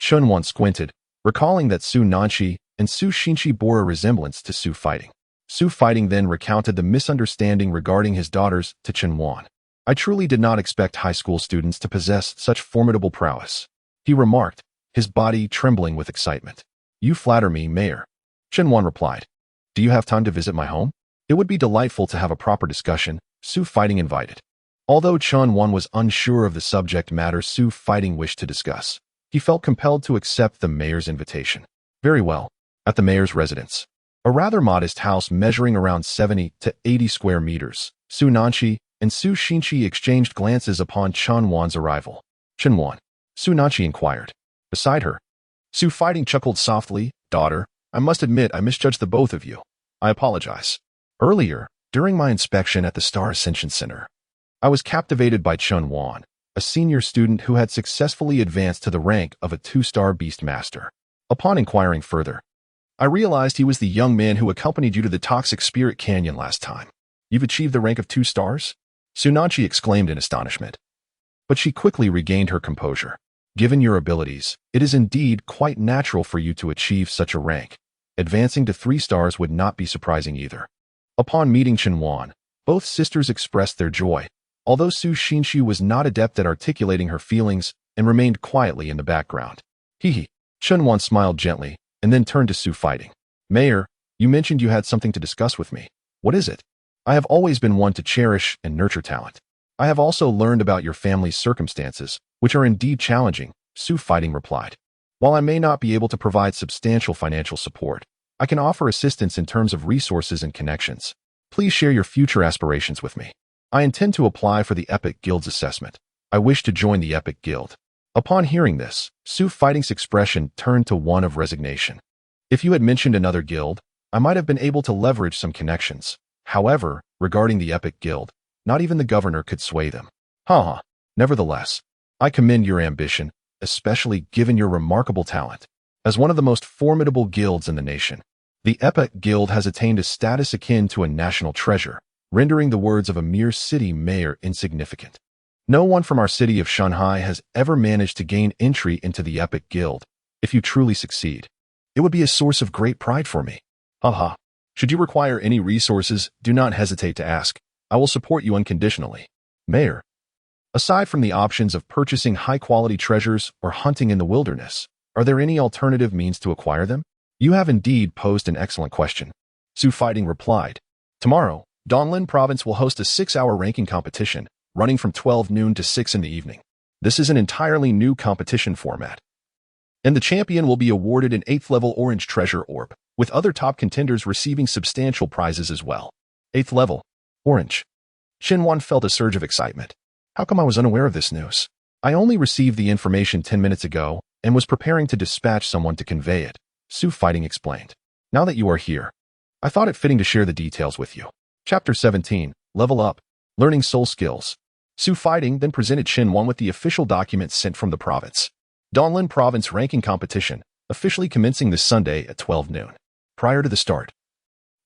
Chunwan squinted, recalling that Su Nanchi and Su Xinchi bore a resemblance to Su Fighting. Su Fighting then recounted the misunderstanding regarding his daughters to Chunwan. "I truly did not expect high school students to possess such formidable prowess," he remarked, his body trembling with excitement. "You flatter me, Mayor," Chunwan replied. "Do you have time to visit my home? It would be delightful to have a proper discussion," Su Fighting invited. Although Chunwan was unsure of the subject matter Su Fighting wished to discuss, he felt compelled to accept the mayor's invitation. Very well. At the mayor's residence, a rather modest house measuring around 70 to 80 square meters, Su Nanchi and Su Xinchi exchanged glances upon Chunwan's arrival. "Chunwan," Su Nanchi inquired. "Beside her?" Su Fighting chuckled softly. "Daughter, I must admit I misjudged the both of you. I apologize. Earlier, during my inspection at the Star Ascension Center, I was captivated by Chunwan, a senior student who had successfully advanced to the rank of a 2-star Beast Master. Upon inquiring further, I realized he was the young man who accompanied you to the Toxic Spirit Canyon last time. You've achieved the rank of 2 stars? Su Nanchi exclaimed in astonishment. But she quickly regained her composure. "Given your abilities, it is indeed quite natural for you to achieve such a rank. Advancing to 3 stars would not be surprising either." Upon meeting Chunwan, both sisters expressed their joy, although Su Xinchi was not adept at articulating her feelings and remained quietly in the background. "Hee." Chunwan smiled gently and then turned to Su Fighting. "Mayor, you mentioned you had something to discuss with me. What is it?" "I have always been one to cherish and nurture talent. I have also learned about your family's circumstances, which are indeed challenging," Su Fighting replied. "While I may not be able to provide substantial financial support, I can offer assistance in terms of resources and connections. Please share your future aspirations with me. I intend to apply for the Epic Guild's assessment. I wish to join the Epic Guild." Upon hearing this, Su Fighting's expression turned to one of resignation. "If you had mentioned another guild, I might have been able to leverage some connections. However, regarding the Epic Guild, not even the governor could sway them." "Haha. Nevertheless, I commend your ambition, especially given your remarkable talent. As one of the most formidable guilds in the nation, the Epic Guild has attained a status akin to a national treasure, rendering the words of a mere city mayor insignificant. No one from our city of Shanghai has ever managed to gain entry into the Epic Guild. If you truly succeed, it would be a source of great pride for me. Haha. Should you require any resources, do not hesitate to ask. I will support you unconditionally." Mayor, aside from the options of purchasing high-quality treasures or hunting in the wilderness, are there any alternative means to acquire them? You have indeed posed an excellent question. Su Fighting replied. "Tomorrow, Donglin Province will host a 6-hour ranking competition, running from 12 noon to 6 in the evening. This is an entirely new competition format. and the champion will be awarded an 8th level orange treasure orb, with other top contenders receiving substantial prizes as well. 8th level, orange. Shinwan felt a surge of excitement. How come I was unaware of this news? I only received the information 10 minutes ago and was preparing to dispatch someone to convey it, Su Fighting explained. Now that you are here, I thought it fitting to share the details with you. Chapter 17, Level Up, Learning Soul Skills. Su Fighting then presented Shinwan with the official documents sent from the province. Donglin Province Ranking Competition, officially commencing this Sunday at 12 noon. Prior to the start,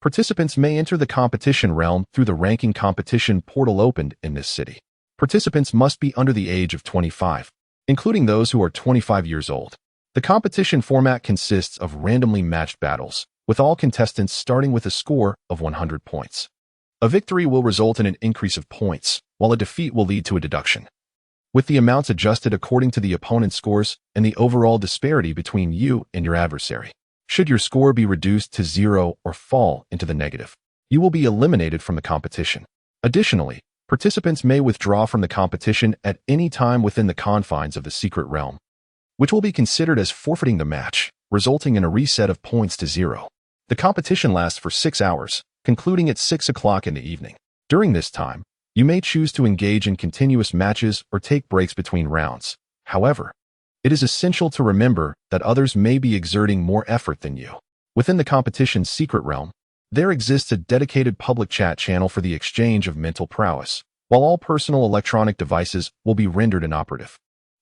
participants may enter the competition realm through the ranking competition portal opened in this city. Participants must be under the age of 25, including those who are 25 years old. The competition format consists of randomly matched battles, with all contestants starting with a score of 100 points. A victory will result in an increase of points, while a defeat will lead to a deduction, with the amounts adjusted according to the opponent's scores and the overall disparity between you and your adversary. Should your score be reduced to 0 or fall into the negative, you will be eliminated from the competition. Additionally, participants may withdraw from the competition at any time within the confines of the secret realm, which will be considered as forfeiting the match, resulting in a reset of points to 0. The competition lasts for 6 hours, concluding at 6 o'clock in the evening. During this time, you may choose to engage in continuous matches or take breaks between rounds. However, it is essential to remember that others may be exerting more effort than you. Within the competition's secret realm, there exists a dedicated public chat channel for the exchange of mental prowess, while all personal electronic devices will be rendered inoperative.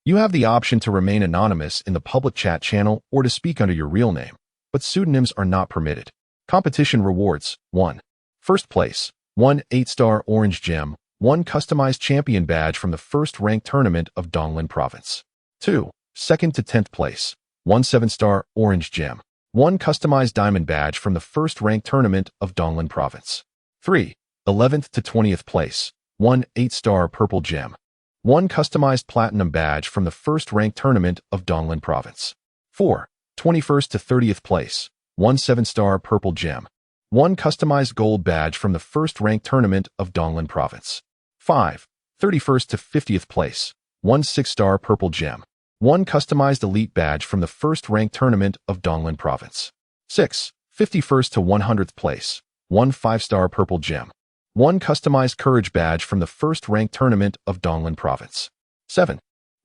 You have the option to remain anonymous in the public chat channel or to speak under your real name, but pseudonyms are not permitted. Competition rewards: 1. First place, 1 8-star orange gem, 1 customized champion badge from the first ranked tournament of Donglin Province. 2. Second to 10th place, 1 7-star orange gem, 1 customized diamond badge from the first ranked tournament of Donglin Province. 3. 11th to 20th place, 1 8-star purple gem, 1 customized platinum badge from the first ranked tournament of Donglin Province. 4. 21st to 30th place, 1 7-star purple gem, 1 customized gold badge from the first ranked tournament of Donglin Province. 5. 31st to 50th place, 1 6-star purple gem, 1 customized elite badge from the first ranked tournament of Donglin Province. 6. 51st to 100th place, 1 5-star purple gem, 1 customized courage badge from the first ranked tournament of Donglin Province. 7.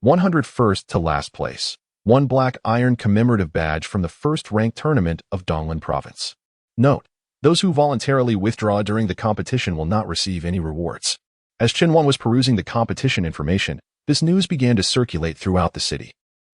101st to last place, 1 black iron commemorative badge from the first ranked tournament of Donglin Province. Note: those who voluntarily withdraw during the competition will not receive any rewards. As Chinwan was perusing the competition information, this news began to circulate throughout the city.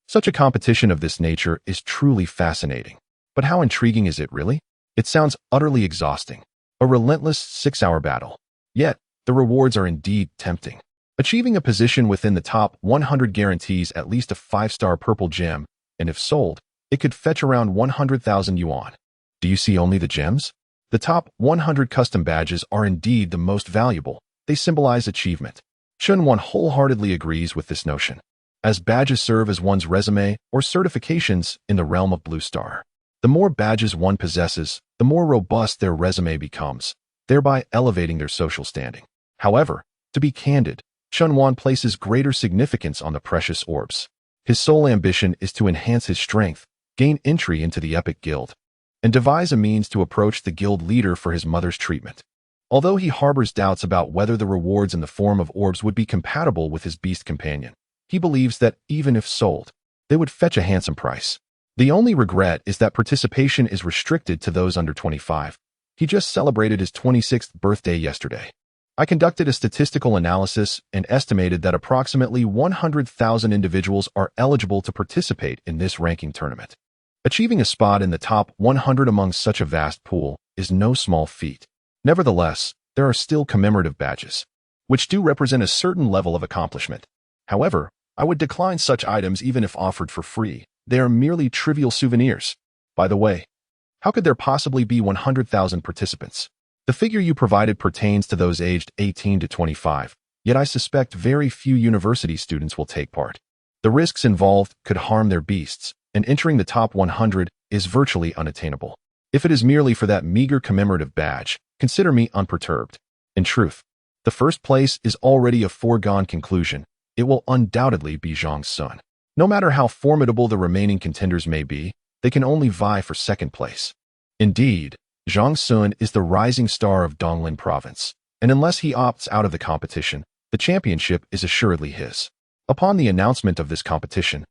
Such a competition of this nature is truly fascinating. But how intriguing is it really? It sounds utterly exhausting. A relentless 6-hour battle. Yet, the rewards are indeed tempting. Achieving a position within the top 100 guarantees at least a 5-star purple gem, and if sold, it could fetch around 100,000 yuan. Do you see only the gems? The top 100 custom badges are indeed the most valuable. They symbolize achievement. Chunwan wholeheartedly agrees with this notion, as badges serve as one's resume or certifications in the realm of Blue Star. The more badges one possesses, the more robust their resume becomes, thereby elevating their social standing. However, to be candid, Chunwan places greater significance on the precious orbs. His sole ambition is to enhance his strength, gain entry into the Epic Guild, and devise a means to approach the guild leader for his mother's treatment. Although he harbors doubts about whether the rewards in the form of orbs would be compatible with his beast companion, he believes that even if sold, they would fetch a handsome price. The only regret is that participation is restricted to those under 25. He just celebrated his 26th birthday yesterday. I conducted a statistical analysis and estimated that approximately 100,000 individuals are eligible to participate in this ranking tournament. Achieving a spot in the top 100 among such a vast pool is no small feat. Nevertheless, there are still commemorative badges, which do represent a certain level of accomplishment. However, I would decline such items even if offered for free. They are merely trivial souvenirs. By the way, how could there possibly be 100,000 participants? The figure you provided pertains to those aged 18 to 25, yet I suspect very few university students will take part. The risks involved could harm their beasts, and entering the top 100 is virtually unattainable. If it is merely for that meager commemorative badge, consider me unperturbed. In truth, the first place is already a foregone conclusion. It will undoubtedly be Zhang's son. No matter how formidable the remaining contenders may be, they can only vie for second place. Indeed, Zhang Sun is the rising star of Donglin Province, and unless he opts out of the competition, the championship is assuredly his. Upon the announcement of this competition,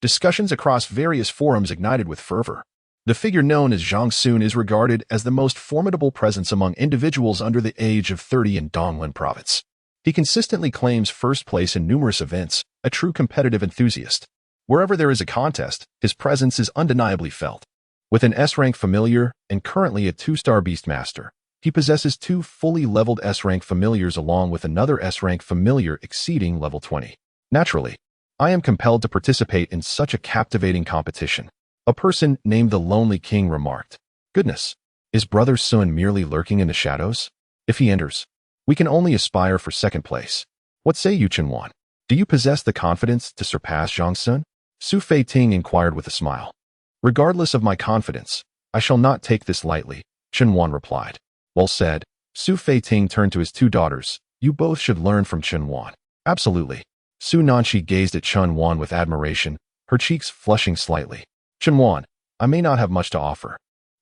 discussions across various forums ignited with fervor. The figure known as Zhang Sun is regarded as the most formidable presence among individuals under the age of 30 in Donglin Province. He consistently claims first place in numerous events, a true competitive enthusiast. Wherever there is a contest, his presence is undeniably felt. With an S-rank familiar and currently a 2-star Beastmaster, he possesses 2 fully leveled S-rank familiars along with another S-rank familiar exceeding level 20. Naturally, I am compelled to participate in such a captivating competition. A person named the Lonely King remarked, "Goodness, is Brother Sun merely lurking in the shadows? If he enters, we can only aspire for second place. What say you, Chenwan? Do you possess the confidence to surpass Zhang Sun?" Su Feiting inquired with a smile. "Regardless of my confidence, I shall not take this lightly," Chenwan replied. Well said. Su Feiting turned to his 2 daughters. "You both should learn from Chenwan." "Absolutely." Su Nanshi gazed at Chenwan with admiration, her cheeks flushing slightly. "Chenwan, I may not have much to offer,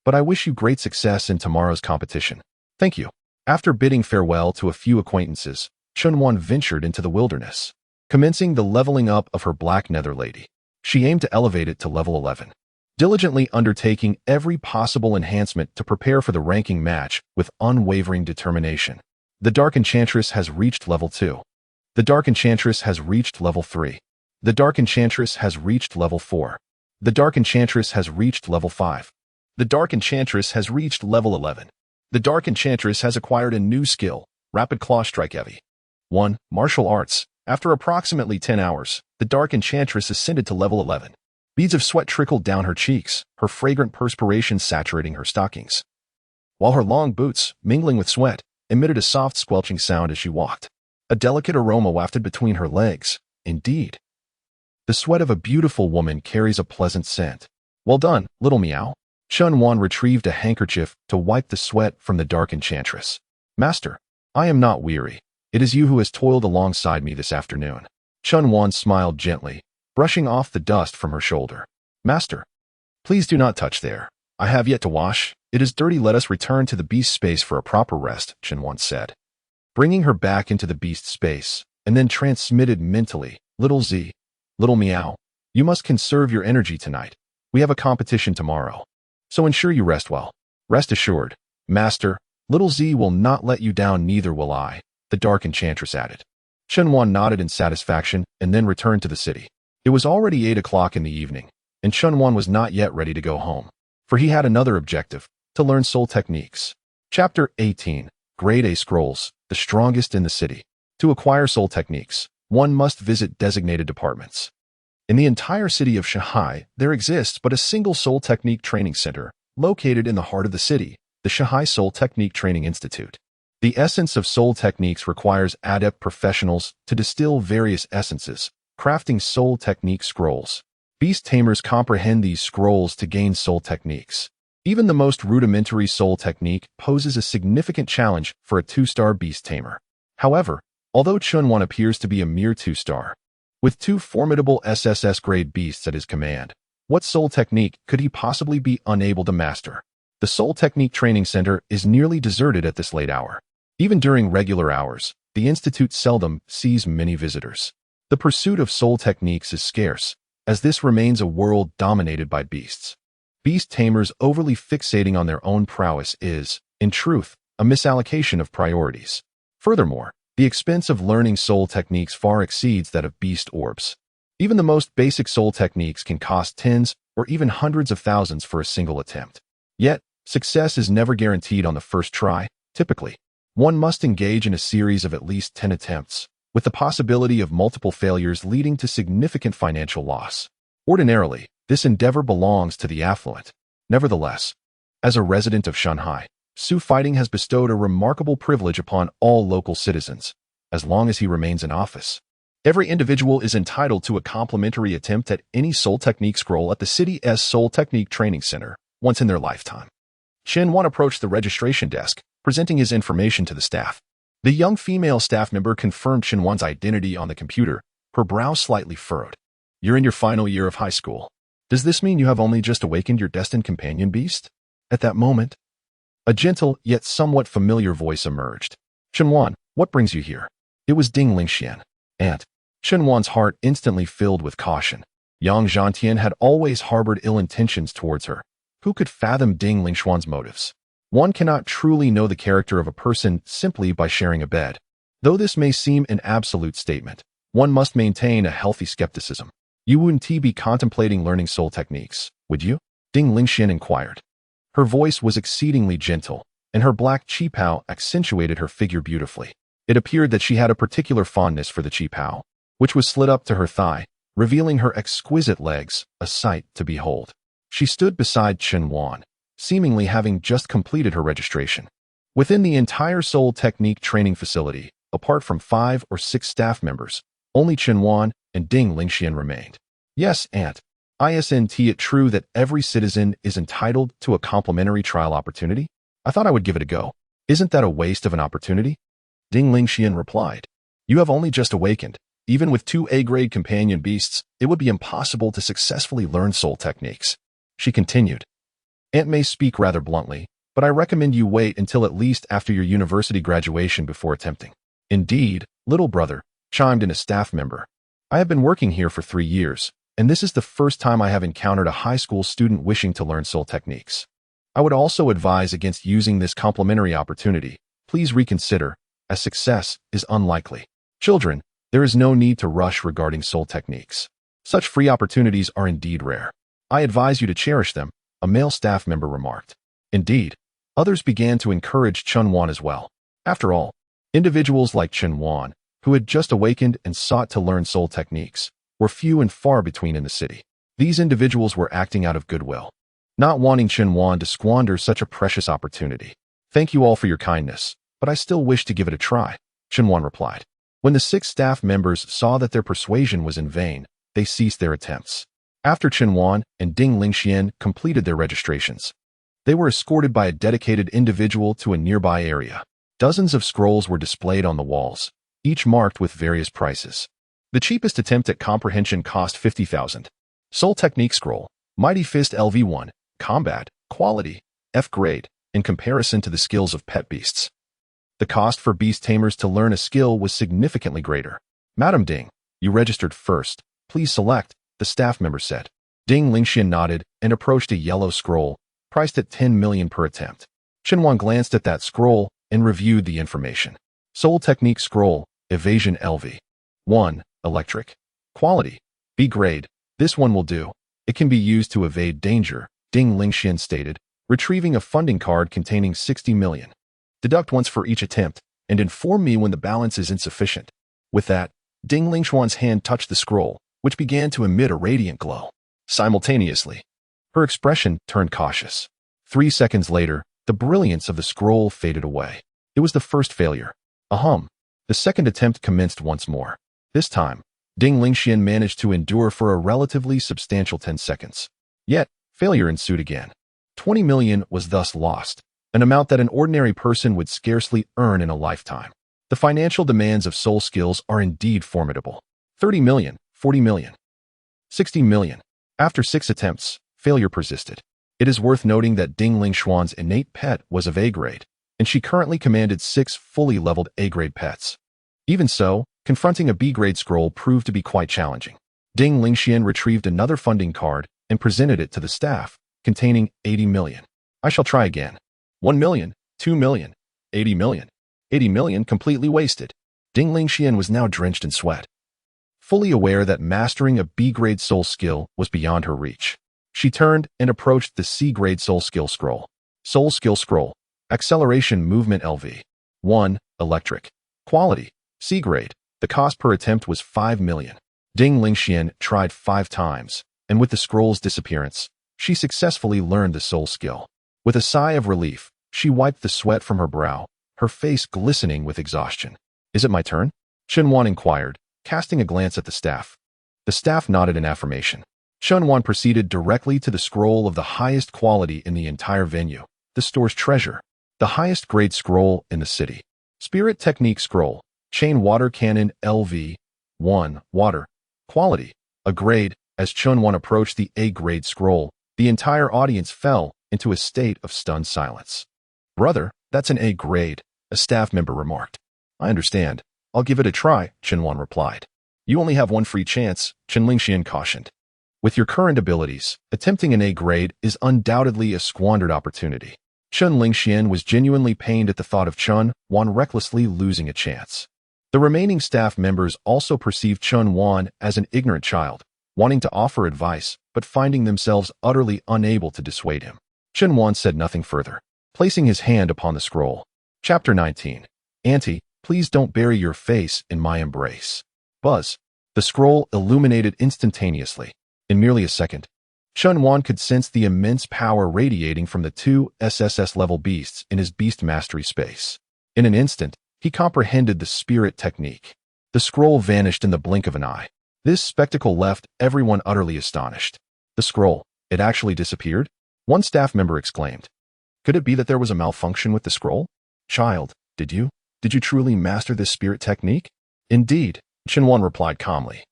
but I wish you great success in tomorrow's competition." "Thank you." After bidding farewell to a few acquaintances, Chenwan ventured into the wilderness. Commencing the leveling up of her black nether lady, she aimed to elevate it to level 11. Diligently undertaking every possible enhancement to prepare for the ranking match with unwavering determination. The Dark Enchantress has reached level 2. The Dark Enchantress has reached level 3. The Dark Enchantress has reached level 4. The Dark Enchantress has reached level 5. The Dark Enchantress has reached level 11. The Dark Enchantress has acquired a new skill, Rapid Claw Strike Heavy. 1. Martial Arts. After approximately 10 hours, the Dark Enchantress ascended to level 11. Beads of sweat trickled down her cheeks, her fragrant perspiration saturating her stockings, while her long boots, mingling with sweat, emitted a soft squelching sound as she walked. A delicate aroma wafted between her legs. Indeed, the sweat of a beautiful woman carries a pleasant scent. "Well done, little meow." Chenwan retrieved a handkerchief to wipe the sweat from the Dark Enchantress. "Master, I am not weary. It is you who has toiled alongside me this afternoon." Chenwan smiled gently, brushing off the dust from her shoulder. "Master, please do not touch there. I have yet to wash. It is dirty. Let us return to the beast space for a proper rest," Chenwan said. Bringing her back into the beast space, and then transmitted mentally, "Little Z, little meow, you must conserve your energy tonight. We have a competition tomorrow, so ensure you rest well. Rest assured, Master, little Z will not let you down, neither will I," the Dark Enchantress added. Chenwan nodded in satisfaction and then returned to the city. It was already 8 o'clock in the evening, and Chenwan was not yet ready to go home, for he had another objective, to learn soul techniques. Chapter 18. Grade A Scrolls, the strongest in the city. To acquire soul techniques, one must visit designated departments. In the entire city of Shanghai, there exists but a single soul technique training center, located in the heart of the city, the Shanghai Soul Technique Training Institute. The essence of soul techniques requires adept professionals to distill various essences, crafting soul technique scrolls. Beast tamers comprehend these scrolls to gain soul techniques. Even the most rudimentary soul technique poses a significant challenge for a 2-star beast tamer. However, although Chenwan appears to be a mere 2-star, with 2 formidable SSS-grade beasts at his command, what soul technique could he possibly be unable to master? The Soul Technique Training Center is nearly deserted at this late hour. Even during regular hours, the Institute seldom sees many visitors. The pursuit of soul techniques is scarce, as this remains a world dominated by beasts. Beast tamers overly fixating on their own prowess is, in truth, a misallocation of priorities. Furthermore, the expense of learning soul techniques far exceeds that of beast orbs. Even the most basic soul techniques can cost tens or even hundreds of thousands for a single attempt. Yet, success is never guaranteed on the first try. Typically, one must engage in a series of at least 10 attempts, with the possibility of multiple failures leading to significant financial loss. Ordinarily, this endeavor belongs to the affluent. Nevertheless, as a resident of Shanghai, Su Fighting has bestowed a remarkable privilege upon all local citizens, as long as he remains in office. Every individual is entitled to a complimentary attempt at any soul technique scroll at the city's Soul Technique Training Center once in their lifetime. Chenwan approached the registration desk, presenting his information to the staff. The young female staff member confirmed Chenwan's identity on the computer, her brow slightly furrowed. You're in your final year of high school. Does this mean you have only just awakened your destined companion beast? At that moment, a gentle yet somewhat familiar voice emerged. Shenwan, what brings you here? It was Ding Lingxian. Aunt. Shenwan's heart instantly filled with caution. Yang Zhantian had always harbored ill intentions towards her. Who could fathom Ding Lingxian's motives? One cannot truly know the character of a person simply by sharing a bed. Though this may seem an absolute statement, one must maintain a healthy skepticism. You wouldn't be contemplating learning soul techniques, would you? Ding Lingxian inquired. Her voice was exceedingly gentle, and her black qipao accentuated her figure beautifully. It appeared that she had a particular fondness for the qipao, which was slid up to her thigh, revealing her exquisite legs, a sight to behold. She stood beside Shenwan, seemingly having just completed her registration. Within the entire Soul Technique training facility, apart from 5 or 6 staff members, only Shenwan and Ding Lingxian remained. Yes, Aunt. Isn't it true that every citizen is entitled to a complimentary trial opportunity? I thought I would give it a go. Isn't that a waste of an opportunity? Ding Lingxian replied. You have only just awakened. Even with 2 A-grade companion beasts, it would be impossible to successfully learn soul techniques. She continued. Aunt may speak rather bluntly, but I recommend you wait until at least after your university graduation before attempting. Indeed, little brother, chimed in a staff member. I have been working here for 3 years, and this is the first time I have encountered a high school student wishing to learn soul techniques. I would also advise against using this complimentary opportunity. Please reconsider, as success is unlikely. Children, there is no need to rush regarding soul techniques. Such free opportunities are indeed rare. I advise you to cherish them, a male staff member remarked. Indeed, others began to encourage Chunwan as well. After all, individuals like Chunwan, who had just awakened and sought to learn soul techniques, were few and far between in the city. These individuals were acting out of goodwill, not wanting Chunwan to squander such a precious opportunity. Thank you all for your kindness, but I still wish to give it a try, Chunwan replied. When the 6 staff members saw that their persuasion was in vain, they ceased their attempts. After Chunwan and Ding Lingxian completed their registrations, they were escorted by a dedicated individual to a nearby area. Dozens of scrolls were displayed on the walls, each marked with various prices. The cheapest attempt at comprehension cost 50,000. Soul Technique Scroll, Mighty Fist LV1, Combat, Quality, F grade, in comparison to the skills of pet beasts. The cost for beast tamers to learn a skill was significantly greater. Madam Ding, you registered first. Please select, the staff member said. Ding Lingxian nodded and approached a yellow scroll, priced at 10 million per attempt. Shenwan glanced at that scroll and reviewed the information. Soul Technique Scroll, Evasion LV. 1. Electric. Quality. B grade. This one will do. It can be used to evade danger, Ding Lingxian stated, retrieving a funding card containing 60 million. Deduct once for each attempt, and inform me when the balance is insufficient. With that, Ding Lingxian's hand touched the scroll, which began to emit a radiant glow. Simultaneously, her expression turned cautious. 3 seconds later, the brilliance of the scroll faded away. It was the first failure. Ahem. The second attempt commenced once more. This time, Ding Lingxian managed to endure for a relatively substantial 10 seconds. Yet, failure ensued again. 20 million was thus lost, an amount that an ordinary person would scarcely earn in a lifetime. The financial demands of soul skills are indeed formidable. 30 million, 40 million, 60 million. After 6 attempts, failure persisted. It is worth noting that Ding Lingxian's innate pet was of A grade, and she currently commanded 6 fully leveled A-grade pets. Even so, confronting a B-grade scroll proved to be quite challenging. Ding Lingxian retrieved another funding card and presented it to the staff, containing 80 million. I shall try again. 1 million, 2 million, 80 million. 80 million completely wasted. Ding Lingxian was now drenched in sweat. Fully aware that mastering a B-grade soul skill was beyond her reach, she turned and approached the C-grade soul skill scroll. Soul skill scroll. Acceleration movement LV. 1. Electric. Quality. C grade. The cost per attempt was 5 million. Ding Lingxian tried 5 times, and with the scroll's disappearance, she successfully learned the soul skill. With a sigh of relief, she wiped the sweat from her brow, her face glistening with exhaustion. Is it my turn? Shenwan inquired, casting a glance at the staff. The staff nodded in affirmation. Shenwan proceeded directly to the scroll of the highest quality in the entire venue, the store's treasure, the highest grade scroll in the city. Spirit Technique Scroll, Chain Water Cannon LV. 1. Water. Quality. A grade. As Chunwan approached the A-grade scroll, the entire audience fell into a state of stunned silence. Brother, that's an A-grade, a staff member remarked. I understand. I'll give it a try, Chunwan replied. You only have one free chance, Chen Lingxian cautioned. With your current abilities, attempting an A-grade is undoubtedly a squandered opportunity. Chen Lingxian was genuinely pained at the thought of Chun Wan recklessly losing a chance. The remaining staff members also perceived Chun Wan as an ignorant child, wanting to offer advice, but finding themselves utterly unable to dissuade him. Chen Wan said nothing further, placing his hand upon the scroll. Chapter 19. Auntie, please don't bury your face in my embrace. Buzz. The scroll illuminated instantaneously. In merely a second, Chun Wan could sense the immense power radiating from the two SSS-level beasts in his beast mastery space. In an instant, he comprehended the spirit technique. The scroll vanished in the blink of an eye. This spectacle left everyone utterly astonished. The scroll, it actually disappeared? One staff member exclaimed. Could it be that there was a malfunction with the scroll? Child, did you truly master this spirit technique? Indeed, Chinwan replied calmly,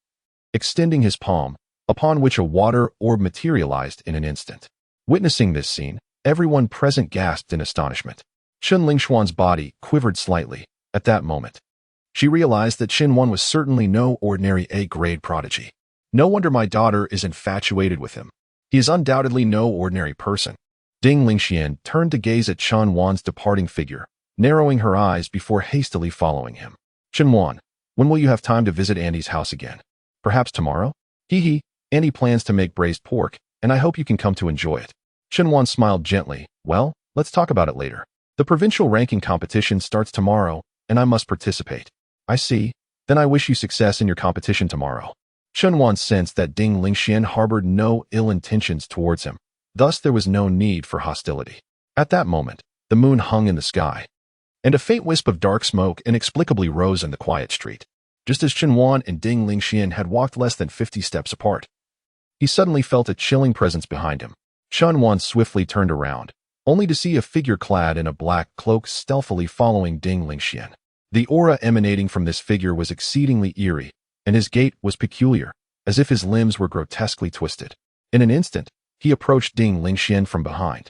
extending his palm, upon which a water orb materialized in an instant. Witnessing this scene, everyone present gasped in astonishment. Chen Lingxuan's body quivered slightly at that moment. She realized that Chinwan was certainly no ordinary A-grade prodigy. No wonder my daughter is infatuated with him. He is undoubtedly no ordinary person. Ding Lingxian turned to gaze at Chen Wan's departing figure, narrowing her eyes before hastily following him. Chen Wan, when will you have time to visit Andy's house again? Perhaps tomorrow? Hee. Andy plans to make braised pork, and I hope you can come to enjoy it. Chen Wan smiled gently. Well, let's talk about it later. The provincial ranking competition starts tomorrow, and I must participate. I see. Then I wish you success in your competition tomorrow. Chen Wan sensed that Ding Lingxian harbored no ill intentions towards him. Thus, there was no need for hostility. At that moment, the moon hung in the sky, and a faint wisp of dark smoke inexplicably rose in the quiet street. Just as Chen Wan and Ding Lingxian had walked less than 50 steps apart, he suddenly felt a chilling presence behind him. Chen Wan swiftly turned around, only to see a figure clad in a black cloak stealthily following Ding Lingxian. The aura emanating from this figure was exceedingly eerie, and his gait was peculiar, as if his limbs were grotesquely twisted. In an instant, he approached Ding Lingxian from behind,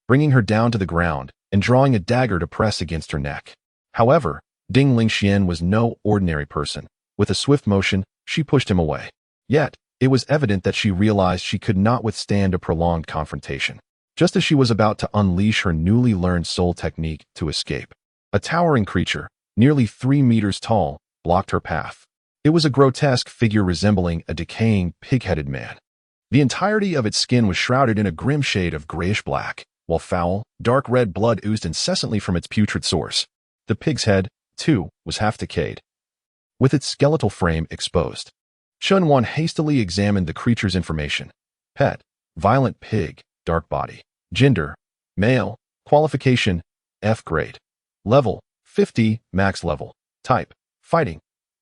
bringing her down to the ground and drawing a dagger to press against her neck. However, Ding Lingxian was no ordinary person. With a swift motion, she pushed him away. Yet, it was evident that she realized she could not withstand a prolonged confrontation. Just as she was about to unleash her newly learned soul technique to escape, a towering creature, nearly 3 meters tall, blocked her path. It was a grotesque figure resembling a decaying, pig-headed man. The entirety of its skin was shrouded in a grim shade of grayish-black, while foul, dark red blood oozed incessantly from its putrid source. The pig's head, too, was half decayed, with its skeletal frame exposed. Chen Wan hastily examined the creature's information. Pet, violent pig, dark body. Gender, male. Qualification, F grade. Level, 50, max level. Type, fighting.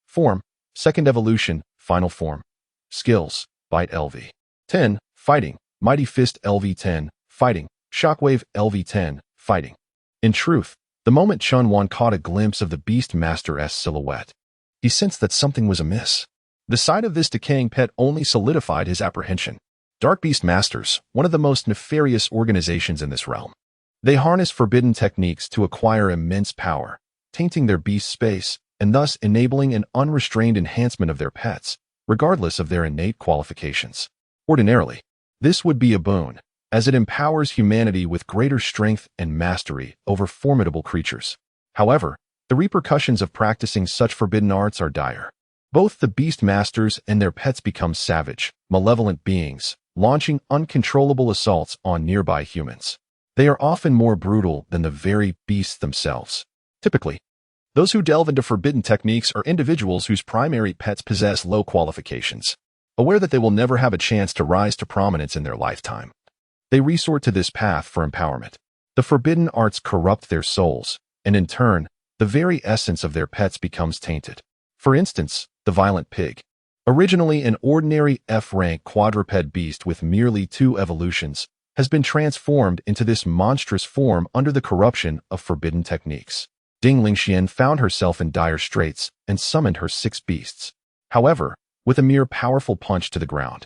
Form, second evolution, final form. Skills, bite LV. 10, fighting. Mighty fist LV10, fighting. Shockwave LV10, fighting. In truth, the moment Chen Wan caught a glimpse of the Beast Master's silhouette, he sensed that something was amiss. The sight of this decaying pet only solidified his apprehension. Dark Beast Masters, one of the most nefarious organizations in this realm. They harness forbidden techniques to acquire immense power, tainting their beast space, and thus enabling an unrestrained enhancement of their pets, regardless of their innate qualifications. Ordinarily, this would be a boon, as it empowers humanity with greater strength and mastery over formidable creatures. However, the repercussions of practicing such forbidden arts are dire. Both the Beast Masters and their pets become savage, malevolent beings, launching uncontrollable assaults on nearby humans. They are often more brutal than the very beasts themselves. Typically, those who delve into forbidden techniques are individuals whose primary pets possess low qualifications. Aware that they will never have a chance to rise to prominence in their lifetime, they resort to this path for empowerment. The forbidden arts corrupt their souls, and in turn, the very essence of their pets becomes tainted. For instance, the violent pig. Originally an ordinary F-rank quadruped beast with merely 2 evolutions, has been transformed into this monstrous form under the corruption of forbidden techniques. Ding Lingxian found herself in dire straits and summoned her 6 beasts. However, with a mere powerful punch to the ground.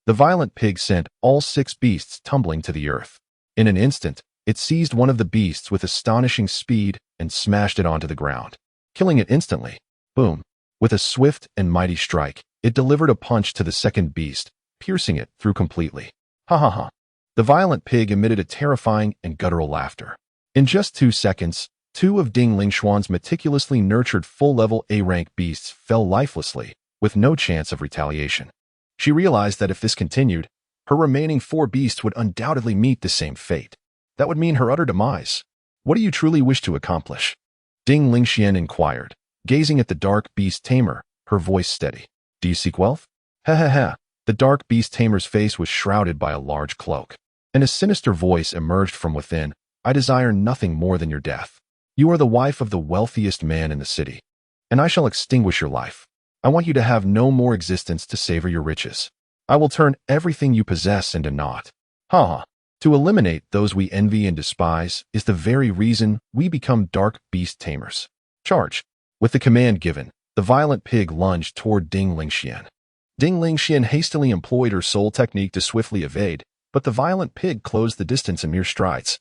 The violent pig sent all 6 beasts tumbling to the earth. In an instant, it seized one of the beasts with astonishing speed and smashed it onto the ground, killing it instantly. Boom! With a swift and mighty strike, it delivered a punch to the second beast, piercing it through completely. Ha ha ha! The violent pig emitted a terrifying and guttural laughter. In just 2 seconds, 2 of Ding Lingxuan's meticulously nurtured full-level A-rank beasts fell lifelessly, with no chance of retaliation. She realized that if this continued, her remaining 4 beasts would undoubtedly meet the same fate. That would mean her utter demise. What do you truly wish to accomplish? Ding Lingxian inquired, gazing at the dark beast tamer, her voice steady. Do you seek wealth? Ha ha ha. The dark beast tamer's face was shrouded by a large cloak, and a sinister voice emerged from within. I desire nothing more than your death. You are the wife of the wealthiest man in the city, and I shall extinguish your life. I want you to have no more existence to savor your riches. I will turn everything you possess into naught. Ha ha. To eliminate those we envy and despise is the very reason we become dark beast tamers. Charge. With the command given, the violent pig lunged toward Ding Lingxian. Ding Lingxian hastily employed her soul technique to swiftly evade, but the violent pig closed the distance in mere strides,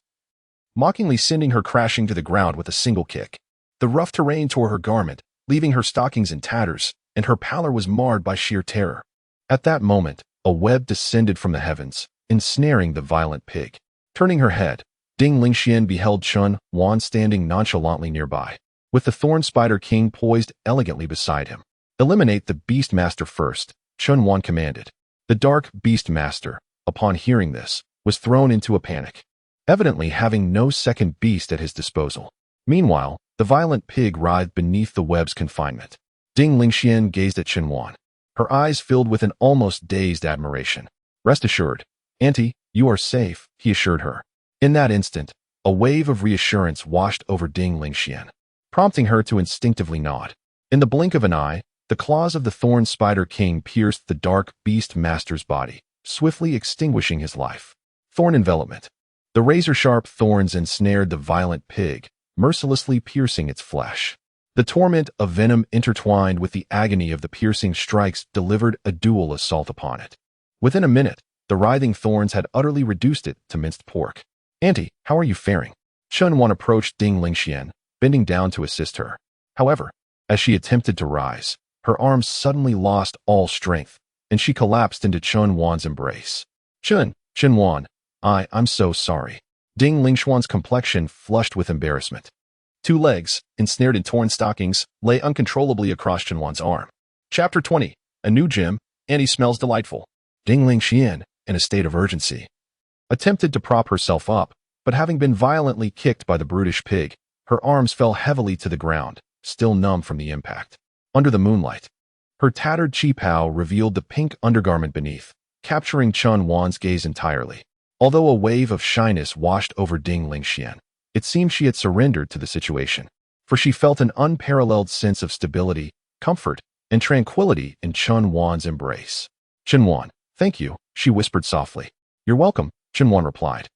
mockingly sending her crashing to the ground with a single kick. The rough terrain tore her garment, leaving her stockings in tatters, and her pallor was marred by sheer terror. At that moment, a web descended from the heavens, ensnaring the violent pig. Turning her head, Ding Lingxian beheld Chun Wan standing nonchalantly nearby, with the Thorn Spider King poised elegantly beside him. Eliminate the Beast Master first, Chun Wan commanded. The Dark Beast Master, upon hearing this, was thrown into a panic, evidently having no second beast at his disposal. Meanwhile, the violent pig writhed beneath the web's confinement. Ding Lingxian gazed at Chun Wan, her eyes filled with an almost dazed admiration. Rest assured, Auntie, you are safe, he assured her. In that instant, a wave of reassurance washed over Ding Lingxian, prompting her to instinctively nod. In the blink of an eye, the claws of the Thorn Spider King pierced the Dark Beast Master's body, swiftly extinguishing his life. Thorn envelopment. The razor-sharp thorns ensnared the violent pig, mercilessly piercing its flesh. The torment of venom intertwined with the agony of the piercing strikes delivered a dual assault upon it. Within a minute, the writhing thorns had utterly reduced it to minced pork. Auntie, how are you faring? Chun Wan approached Ding Lingxian, bending down to assist her. However, as she attempted to rise, her arms suddenly lost all strength, and she collapsed into Chun Wan's embrace. Chun Wan, I'm so sorry. Ding Lingxuan's complexion flushed with embarrassment. 2 legs, ensnared in torn stockings, lay uncontrollably across Chun Wan's arm. Chapter 20. A new gym, and he smells delightful. Ding Lingxian, in a state of urgency, attempted to prop herself up, but having been violently kicked by the brutish pig, her arms fell heavily to the ground, still numb from the impact. Under the moonlight, her tattered qipao revealed the pink undergarment beneath, capturing Chun Wan's gaze entirely. Although a wave of shyness washed over Ding Lingxian, it seemed she had surrendered to the situation, for she felt an unparalleled sense of stability, comfort, and tranquility in Chun Wan's embrace. Chun Wan, thank you, she whispered softly. You're welcome, Chun Wan replied,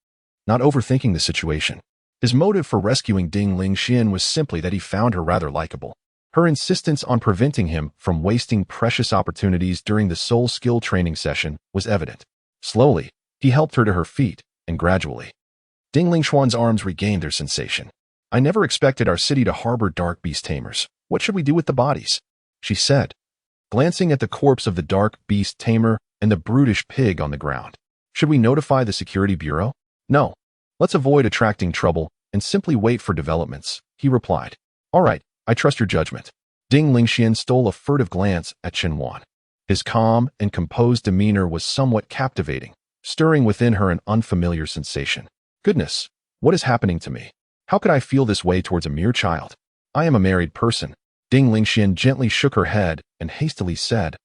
not overthinking the situation. His motive for rescuing Ding Lingxian was simply that he found her rather likable. Her insistence on preventing him from wasting precious opportunities during the soul skill training session was evident. Slowly, he helped her to her feet, and gradually, Ding Lingxuan's arms regained their sensation. I never expected our city to harbor dark beast tamers. What should we do with the bodies? She said, glancing at the corpse of the dark beast tamer and the brutish pig on the ground. Should we notify the security bureau? No. Let's avoid attracting trouble and simply wait for developments, he replied. All right, I trust your judgment. Ding Lingxian stole a furtive glance at Chun Wan. His calm and composed demeanor was somewhat captivating, stirring within her an unfamiliar sensation. Goodness, what is happening to me? How could I feel this way towards a mere child? I am a married person. Ding Lingxian gently shook her head and hastily said,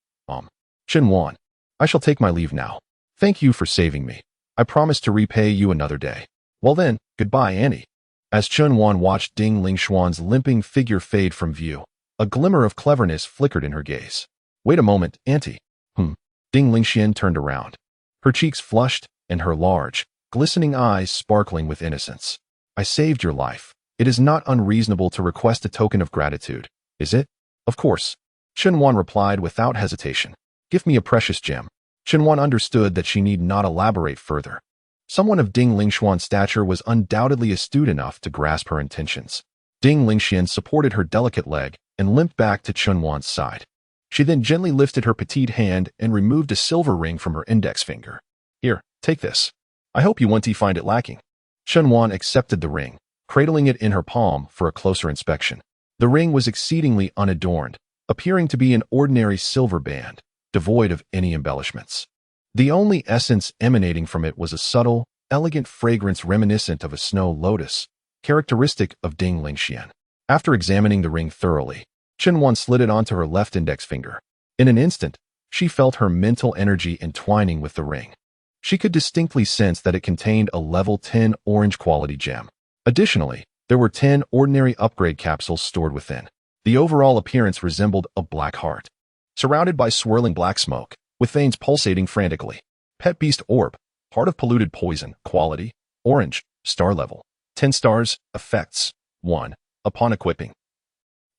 Chun Wan, I shall take my leave now. Thank you for saving me. I promise to repay you another day. Well then, goodbye, Annie. As Chun Wan watched Ding Lingxuan's limping figure fade from view, a glimmer of cleverness flickered in her gaze. Wait a moment, Auntie. Ding Lingxian turned around, her cheeks flushed and her large, glistening eyes sparkling with innocence. I saved your life. It is not unreasonable to request a token of gratitude, is it? Of course. Chen replied without hesitation. Give me a precious gem. Chen understood that she need not elaborate further. Someone of Ding Lingxuan's stature was undoubtedly astute enough to grasp her intentions. Ding Lingxian supported her delicate leg and limped back to Chen side. She then gently lifted her petite hand and removed a silver ring from her index finger. Here, take this. I hope you won't find it lacking. Chen accepted the ring, cradling it in her palm for a closer inspection. The ring was exceedingly unadorned, appearing to be an ordinary silver band, devoid of any embellishments. The only essence emanating from it was a subtle, elegant fragrance reminiscent of a snow lotus, characteristic of Ding Lingxian. After examining the ring thoroughly, Chen slid it onto her left index finger. In an instant, she felt her mental energy entwining with the ring. She could distinctly sense that it contained a level 10 orange quality gem. Additionally, there were 10 ordinary upgrade capsules stored within. The overall appearance resembled a black heart, surrounded by swirling black smoke, with veins pulsating frantically. Pet Beast Orb, Heart of Polluted Poison, quality, orange, star level, 10 stars, effects, 1, upon equipping.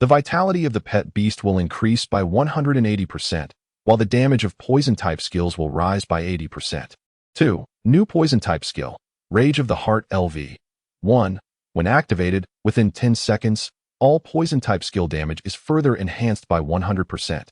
The vitality of the pet beast will increase by 180%, while the damage of poison-type skills will rise by 80%. 2. New poison-type skill, Rage of the Heart LV. 1. When activated, within 10 seconds, all poison-type skill damage is further enhanced by 100%.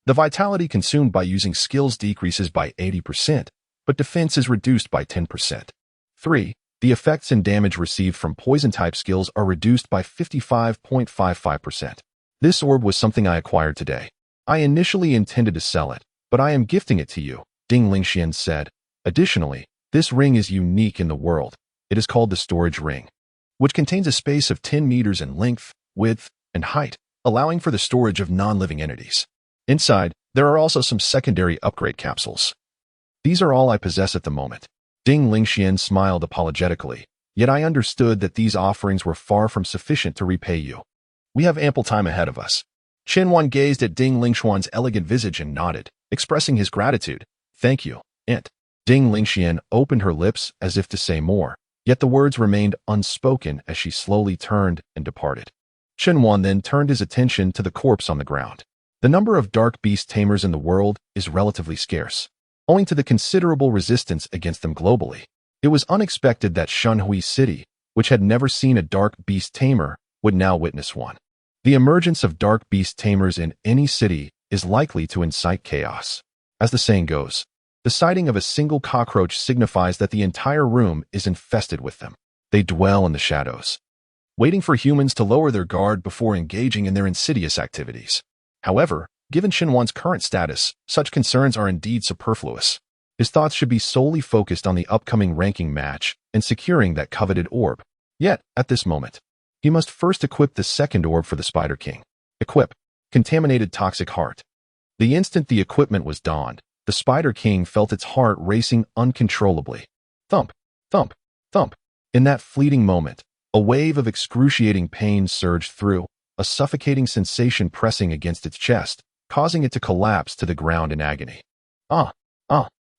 The vitality consumed by using skills decreases by 80%, but defense is reduced by 10%. 3. The effects and damage received from poison-type skills are reduced by 55.55%. This orb was something I acquired today. I initially intended to sell it, but I am gifting it to you, Ding Lingxian said. Additionally, this ring is unique in the world. It is called the Storage Ring, which contains a space of 10 meters in length, width, and height, allowing for the storage of non-living entities. Inside, there are also some secondary upgrade capsules. These are all I possess at the moment. Ding Lingxian smiled apologetically, yet I understood that these offerings were far from sufficient to repay you. We have ample time ahead of us. Chen gazed at Ding Lingxuan's elegant visage and nodded, expressing his gratitude. Thank you, Int. Ding Lingxian opened her lips as if to say more, yet the words remained unspoken as she slowly turned and departed. Chen then turned his attention to the corpse on the ground. The number of dark beast tamers in the world is relatively scarce, owing to the considerable resistance against them globally. It was unexpected that Shanhui City, which had never seen a dark beast tamer, would now witness one. The emergence of dark beast tamers in any city is likely to incite chaos. As the saying goes, the sighting of a single cockroach signifies that the entire room is infested with them. They dwell in the shadows, waiting for humans to lower their guard before engaging in their insidious activities. However, given Chen current status, such concerns are indeed superfluous. His thoughts should be solely focused on the upcoming ranking match and securing that coveted orb. Yet, at this moment, he must first equip the second orb for the Spider King. Equip. Contaminated Toxic Heart. The instant the equipment was donned, the Spider King felt its heart racing uncontrollably. Thump, thump, thump. In that fleeting moment, a wave of excruciating pain surged through, a suffocating sensation pressing against its chest, causing it to collapse to the ground in agony.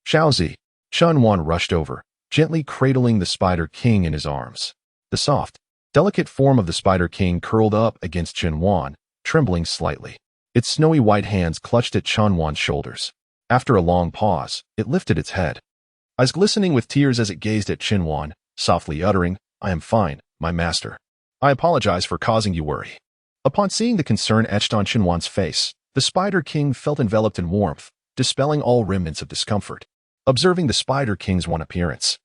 Xiaozi. Chen rushed over, gently cradling the Spider King in his arms. The soft, delicate form of the Spider King curled up against Chen, trembling slightly. Its snowy white hands clutched at Chen shoulders. After a long pause, it lifted its head, eyes glistening with tears as it gazed at Chen, softly uttering, I am fine, my master. I apologize for causing you worry. Upon seeing the concern etched on Chen face, the Spider King felt enveloped in warmth, dispelling all remnants of discomfort. Observing the Spider King's appearance,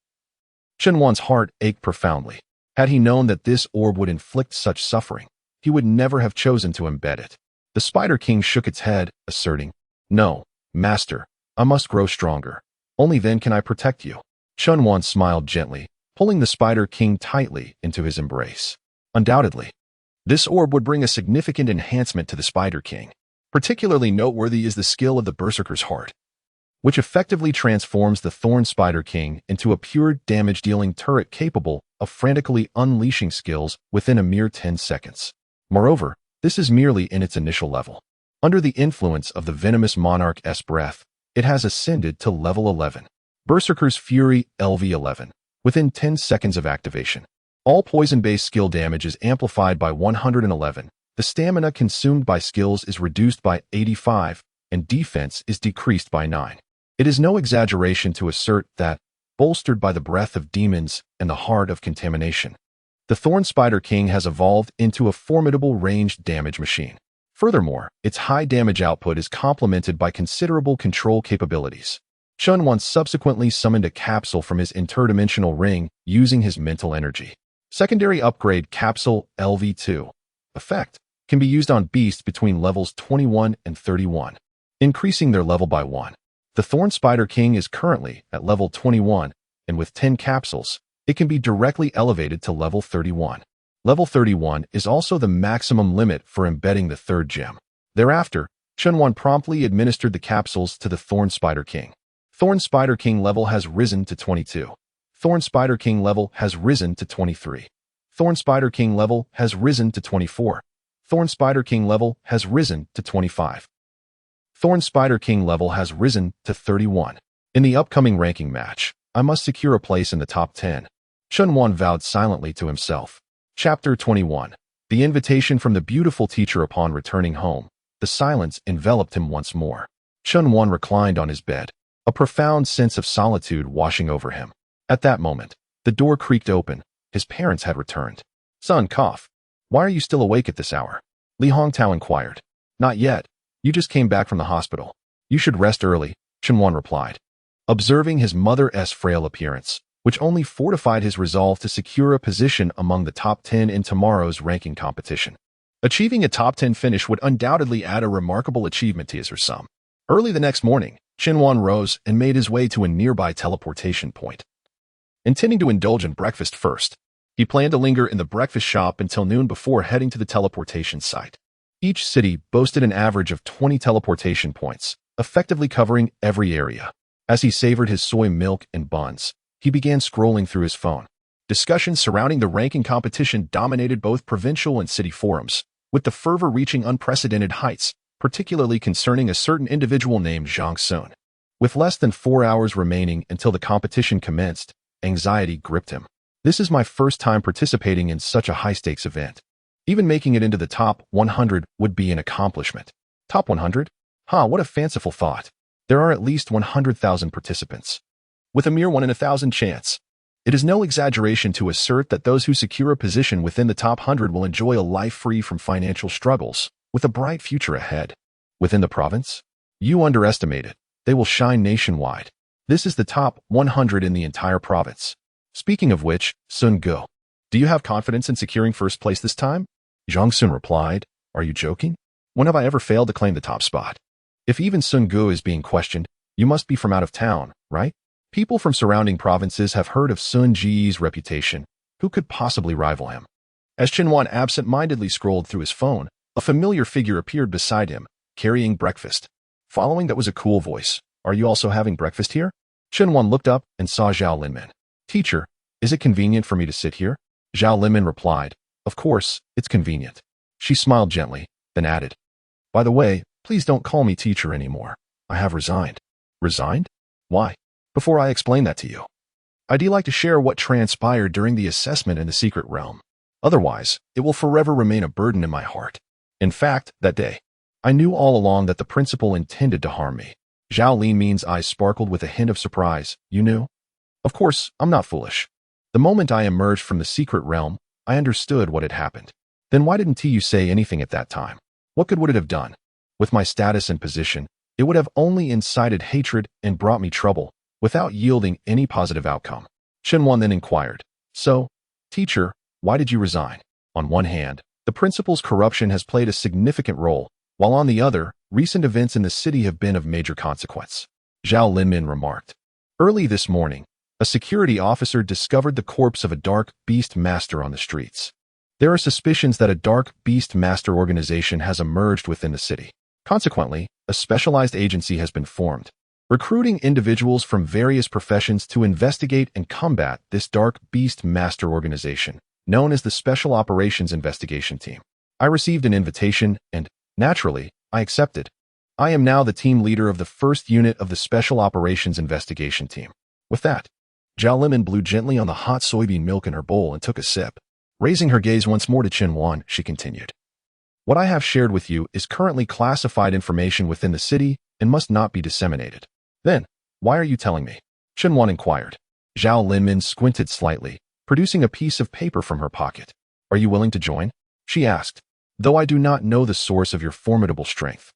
Chen heart ached profoundly. Had he known that this orb would inflict such suffering, he would never have chosen to embed it. The Spider King shook its head, asserting, No, master, I must grow stronger. Only then can I protect you. Chen smiled gently, pulling the Spider King tightly into his embrace. Undoubtedly, this orb would bring a significant enhancement to the Spider King. Particularly noteworthy is the skill of the Berserker's Heart, which effectively transforms the Thorn Spider King into a pure damage-dealing turret capable of frantically unleashing skills within a mere 10 seconds. Moreover, this is merely in its initial level. Under the influence of the venomous Monarch's breath, it has ascended to level 11. Berserker's Fury LV11. Within 10 seconds of activation, all poison-based skill damage is amplified by 111, The stamina consumed by skills is reduced by 85, and defense is decreased by 9. It is no exaggeration to assert that, bolstered by the breath of demons and the heart of contamination, the Thorn Spider King has evolved into a formidable ranged damage machine. Furthermore, its high damage output is complemented by considerable control capabilities. Chunwan subsequently summoned a capsule from his interdimensional ring using his mental energy. Secondary upgrade Capsule LV2 effect can be used on beasts between levels 21 and 31, increasing their level by 1. The Thorn Spider King is currently at level 21, and with 10 capsules, it can be directly elevated to level 31. Level 31 is also the maximum limit for embedding the third gem. Thereafter, Chunwan promptly administered the capsules to the Thorn Spider King. Thorn Spider King level has risen to 22. Thorn Spider King level has risen to 23. Thorn Spider King level has risen to 24. Thorn Spider King level has risen to 25. Thorn Spider King level has risen to 31. In the upcoming ranking match, I must secure a place in the top 10. Chunwan vowed silently to himself. Chapter 21. The invitation from the beautiful teacher upon returning home. The silence enveloped him once more. Chunwan reclined on his bed, a profound sense of solitude washing over him. At that moment, the door creaked open. His parents had returned. Son, cough. Why are you still awake at this hour? Li Hongtao inquired. Not yet. You just came back from the hospital. You should rest early, Chunwan replied. Observing his mother's frail appearance, which only fortified his resolve to secure a position among the top 10 in tomorrow's ranking competition. Achieving a top 10 finish would undoubtedly add a remarkable achievement to his or some. Early the next morning, Chunwan rose and made his way to a nearby teleportation point. Intending to indulge in breakfast first, he planned to linger in the breakfast shop until noon before heading to the teleportation site. Each city boasted an average of 20 teleportation points, effectively covering every area. As he savored his soy milk and buns, he began scrolling through his phone. Discussions surrounding the ranking competition dominated both provincial and city forums, with the fervor reaching unprecedented heights, particularly concerning a certain individual named Zhang Sun. With less than 4 hours remaining until the competition commenced, anxiety gripped him. This is my first time participating in such a high-stakes event. Even making it into the top 100 would be an accomplishment. Top 100? What a fanciful thought. There are at least 100,000 participants. With a mere 1 in 1,000 chance. It is no exaggeration to assert that those who secure a position within the top 100 will enjoy a life free from financial struggles, with a bright future ahead. Within the province? You underestimate it. They will shine nationwide. This is the top 100 in the entire province. Speaking of which, Sun Go, do you have confidence in securing first place this time? Zhang Sun replied, Are you joking? When have I ever failed to claim the top spot? If even Sun Gu is being questioned, you must be from out of town, right? People from surrounding provinces have heard of Sun Ji's reputation. Who could possibly rival him? As Chunwan absent-mindedly scrolled through his phone, a familiar figure appeared beside him, carrying breakfast. Following that was a cool voice. Are you also having breakfast here? Chunwan looked up and saw Zhao Linmin. Teacher, is it convenient for me to sit here? Zhao Linmin replied, Of course, it's convenient. She smiled gently, then added, By the way, please don't call me teacher anymore. I have resigned. Resigned? Why? Before I explain that to you, I'd like to share what transpired during the assessment in the secret realm. Otherwise, it will forever remain a burden in my heart. In fact, that day, I knew all along that the principal intended to harm me. Zhao Linmin's eyes sparkled with a hint of surprise. You knew? Of course, I'm not foolish. The moment I emerged from the secret realm, I understood what had happened. Then why didn't you say anything at that time? What good would it have done? With my status and position, it would have only incited hatred and brought me trouble, without yielding any positive outcome. Chunwan then inquired, So, teacher, why did you resign? On one hand, the principal's corruption has played a significant role, while on the other, recent events in the city have been of major consequence. Zhao Linmin remarked. Early this morning, a security officer discovered the corpse of a dark beast master on the streets. There are suspicions that a dark beast master organization has emerged within the city. Consequently, a specialized agency has been formed, recruiting individuals from various professions to investigate and combat this dark beast master organization, known as the Special Operations Investigation Team. I received an invitation and, naturally, I accepted. I am now the team leader of the first unit of the Special Operations Investigation Team. With that, Zhao Linmin blew gently on the hot soybean milk in her bowl and took a sip. Raising her gaze once more to Chunwan, she continued. What I have shared with you is currently classified information within the city and must not be disseminated. Then, why are you telling me? Chen inquired. Zhao Linmin squinted slightly, producing a piece of paper from her pocket. Are you willing to join? She asked. Though I do not know the source of your formidable strength,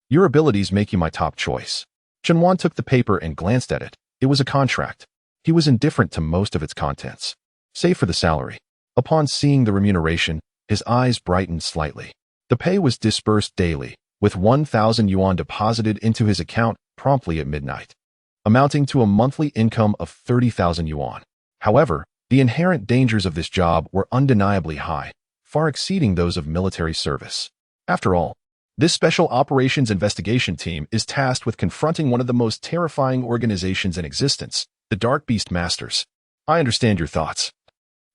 your abilities make you my top choice. Chen took the paper and glanced at it. It was a contract. He was indifferent to most of its contents, save for the salary. Upon seeing the remuneration, his eyes brightened slightly. The pay was disbursed daily, with 1,000 yuan deposited into his account promptly at midnight, amounting to a monthly income of 30,000 yuan. However, the inherent dangers of this job were undeniably high, far exceeding those of military service. After all, this Special Operations Investigation Team is tasked with confronting one of the most terrifying organizations in existence, the Dark Beast Masters. I understand your thoughts.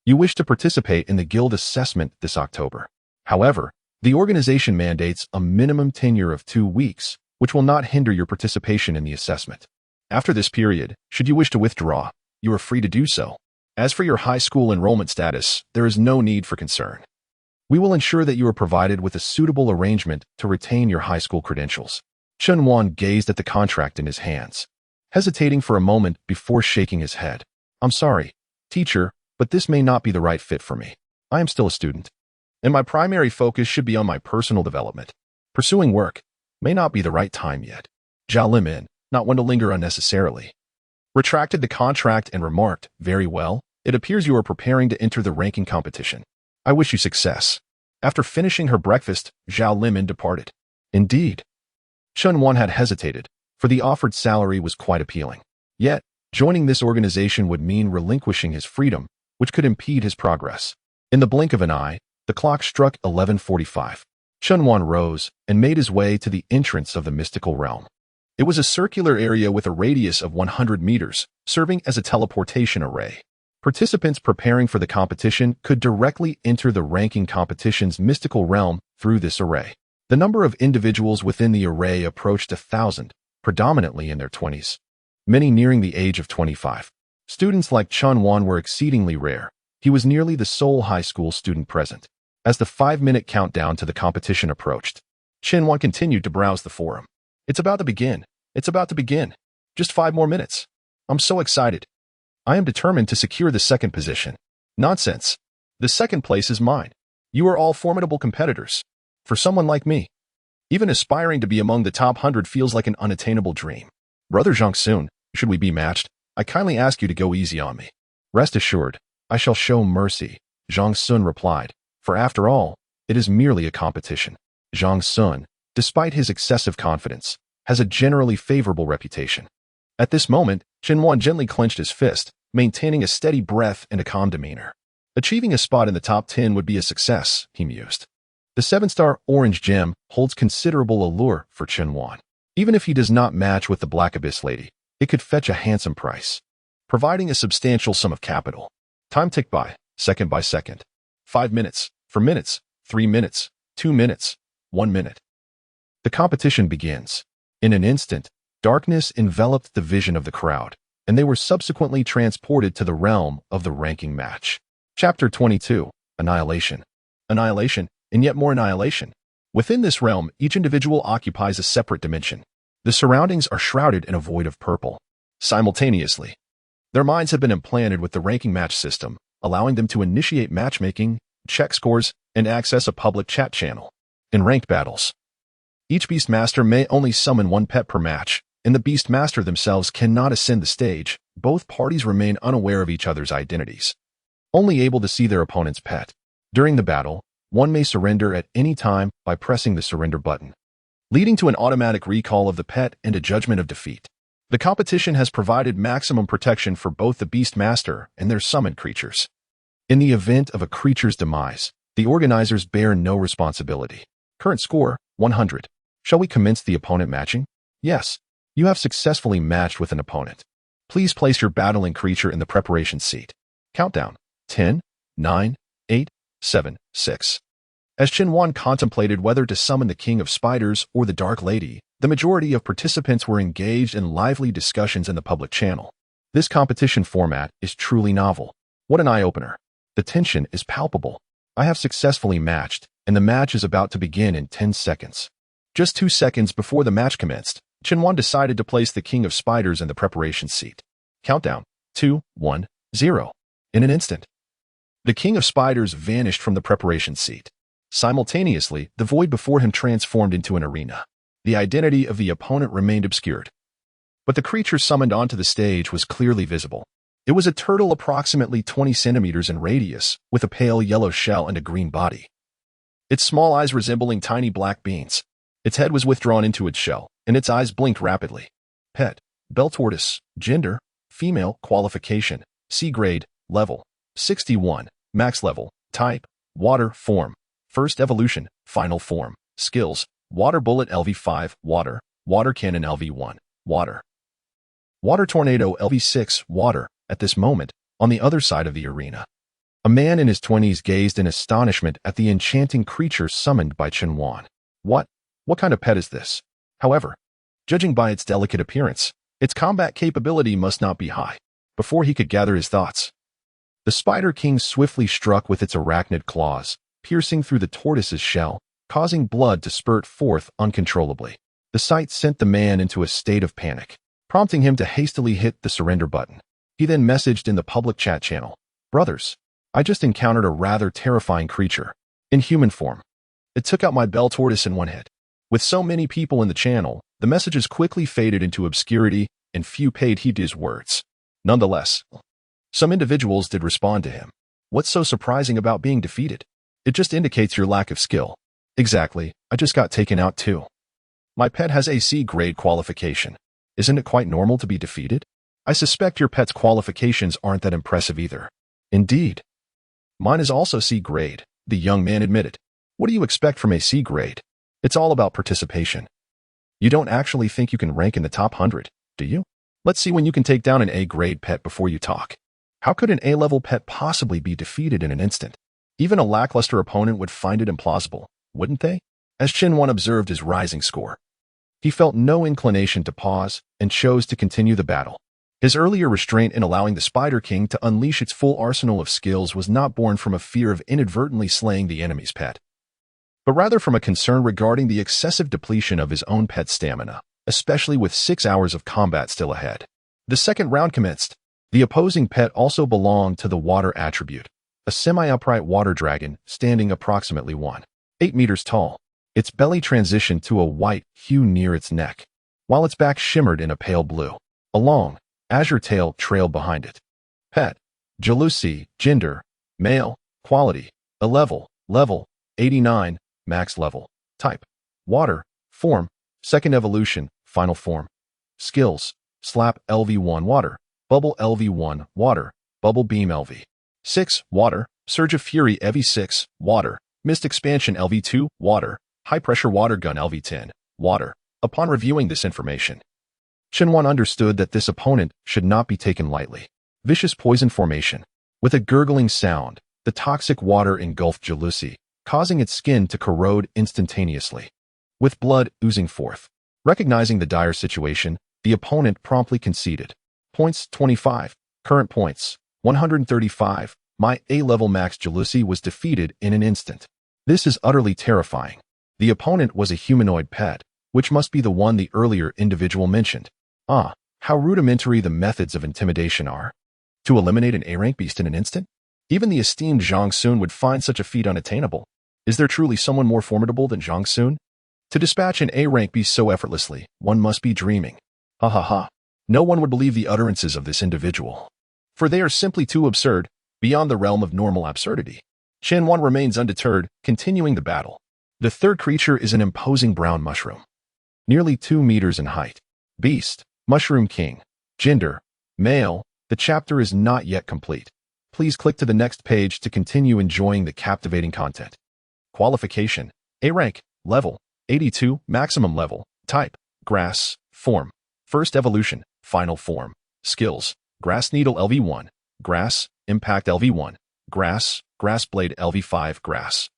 You wish to participate in the guild assessment this October. However, the organization mandates a minimum tenure of 2 weeks, which will not hinder your participation in the assessment. After this period, should you wish to withdraw, you are free to do so. As for your high school enrollment status, there is no need for concern. We will ensure that you are provided with a suitable arrangement to retain your high school credentials. Chen gazed at the contract in his hands, hesitating for a moment before shaking his head. I'm sorry, teacher, but this may not be the right fit for me. I am still a student, and my primary focus should be on my personal development. Pursuing work may not be the right time yet. Zhao Linmin, not one to linger unnecessarily, retracted the contract and remarked, very well, it appears you are preparing to enter the ranking competition. I wish you success. After finishing her breakfast, Zhao Linmin departed. Indeed. Chen had hesitated, for the offered salary was quite appealing. Yet, joining this organization would mean relinquishing his freedom, which could impede his progress. In the blink of an eye, the clock struck 11:45. Chen rose and made his way to the entrance of the mystical realm. It was a circular area with a radius of 100 meters, serving as a teleportation array. Participants preparing for the competition could directly enter the ranking competition's mystical realm through this array. The number of individuals within the array approached 1,000, predominantly in their 20s, many nearing the age of 25. Students like Chen were exceedingly rare. He was nearly the sole high school student present. As the 5-minute countdown to the competition approached, Chen continued to browse the forum. It's about to begin. It's about to begin. Just 5 more minutes. I'm so excited. I am determined to secure the second position. Nonsense. The second place is mine. You are all formidable competitors. For someone like me, even aspiring to be among the top 100 feels like an unattainable dream. Brother Jiangsun, should we be matched, I kindly ask you to go easy on me. Rest assured, I shall show mercy, Zhang Sun replied, for after all, it is merely a competition. Zhang Sun, despite his excessive confidence, has a generally favorable reputation. At this moment, Chen gently clenched his fist, maintaining a steady breath and a calm demeanor. Achieving a spot in the top 10 would be a success, he mused. The 7-star orange gem holds considerable allure for Chen. Even if he does not match with the Black Abyss Lady, it could fetch a handsome price, providing a substantial sum of capital. Time ticked by second. 5 minutes, 4 minutes, 3 minutes, 2 minutes, 1 minute. The competition begins. In an instant, darkness enveloped the vision of the crowd, and they were subsequently transported to the realm of the ranking match. Chapter 22, Annihilation. Annihilation, and yet more annihilation. Within this realm, each individual occupies a separate dimension. The surroundings are shrouded in a void of purple. Simultaneously, their minds have been implanted with the ranking match system, allowing them to initiate matchmaking, check scores, and access a public chat channel. In ranked battles, each Beastmaster may only summon 1 pet per match, and the Beastmaster themselves cannot ascend the stage. Both parties remain unaware of each other's identities, only able to see their opponent's pet. During the battle, one may surrender at any time by pressing the surrender button, leading to an automatic recall of the pet and a judgment of defeat. The competition has provided maximum protection for both the Beastmaster and their summoned creatures. In the event of a creature's demise, the organizers bear no responsibility. Current score, 100. Shall we commence the opponent matching? Yes. You have successfully matched with an opponent. Please place your battling creature in the preparation seat. Countdown. 10, 9, 8, 7, 6. As Chen contemplated whether to summon the King of Spiders or the Dark Lady, the majority of participants were engaged in lively discussions in the public channel. This competition format is truly novel. What an eye-opener. The tension is palpable. I have successfully matched, and the match is about to begin in 10 seconds. Just 2 seconds before the match commenced, Chen decided to place the King of Spiders in the preparation seat. Countdown, 2, 1, 0. In an instant, the King of Spiders vanished from the preparation seat. Simultaneously, the void before him transformed into an arena. The identity of the opponent remained obscured, but the creature summoned onto the stage was clearly visible. It was a turtle approximately 20 centimeters in radius, with a pale yellow shell and a green body. Its small eyes resembling tiny black beans. Its head was withdrawn into its shell, and its eyes blinked rapidly. Pet, bell tortoise, gender, female, qualification, C grade, level, 61, max level, type, water, form, first evolution, final form, skills, water bullet LV5, water, water cannon LV1, water. Water tornado LV6, water. At this moment, on the other side of the arena, a man in his 20s gazed in astonishment at the enchanting creature summoned by Chen Wan. What kind of pet is this? However, judging by its delicate appearance, its combat capability must not be high. Before he could gather his thoughts, the Spider King swiftly struck with its arachnid claws, piercing through the tortoise's shell, causing blood to spurt forth uncontrollably. The sight sent the man into a state of panic, prompting him to hastily hit the surrender button. He then messaged in the public chat channel, "Brothers, I just encountered a rather terrifying creature, in human form. It took out my bell tortoise in one hit." With so many people in the channel, the messages quickly faded into obscurity and few paid heed to his words. Nonetheless, some individuals did respond to him. "What's so surprising about being defeated? It just indicates your lack of skill." "Exactly, I just got taken out too. My pet has a C grade qualification. Isn't it quite normal to be defeated? I suspect your pet's qualifications aren't that impressive either." "Indeed. Mine is also C grade," the young man admitted. "What do you expect from a C grade? It's all about participation. You don't actually think you can rank in the top 100, do you? Let's see when you can take down an A grade pet before you talk." How could an A-level pet possibly be defeated in an instant? Even a lackluster opponent would find it implausible, wouldn't they? As Chen Wan observed his rising score, he felt no inclination to pause and chose to continue the battle. His earlier restraint in allowing the Spider King to unleash its full arsenal of skills was not born from a fear of inadvertently slaying the enemy's pet, but rather from a concern regarding the excessive depletion of his own pet's stamina, especially with 6 hours of combat still ahead. The second round commenced. The opposing pet also belonged to the water attribute, a semi-upright water dragon standing approximately 1.8 meters tall. Its belly transitioned to a white hue near its neck, while its back shimmered in a pale blue. A long, azure tail trailed behind it. Pet, Jalousie, gender, male, quality, a level, 89, max level, type, water, form, second evolution, final form, skills, slap LV1 water, bubble LV1 water, bubble beam LV6 water, surge of fury LV6 water, mist expansion LV2 water, high pressure water gun LV10 water. Upon reviewing this information, Chen Wan understood that this opponent should not be taken lightly. Vicious poison formation. With a gurgling sound, the toxic water engulfed Jalousie, causing its skin to corrode instantaneously, with blood oozing forth. Recognizing the dire situation, the opponent promptly conceded. Points 25. Current points 135. My A-level max Jalousie was defeated in an instant. This is utterly terrifying. The opponent was a humanoid pet, which must be the one the earlier individual mentioned. Ah, how rudimentary the methods of intimidation are. To eliminate an A-rank beast in an instant? Even the esteemed Zhang Sun would find such a feat unattainable. Is there truly someone more formidable than Zhang Sun? To dispatch an A-rank beast so effortlessly, one must be dreaming. Ha ha ha. No one would believe the utterances of this individual, for they are simply too absurd, beyond the realm of normal absurdity. Chen Wan remains undeterred, continuing the battle. The third creature is an imposing brown mushroom, nearly 2 meters in height. Beast, Mushroom King, gender, male. The chapter is not yet complete. Please click to the next page to continue enjoying the captivating content. Qualification, A rank, level, 82, maximum level, type, grass, form, first evolution, final form, skills, grass needle LV1, grass, impact LV1, grass, grass blade LV5, grass,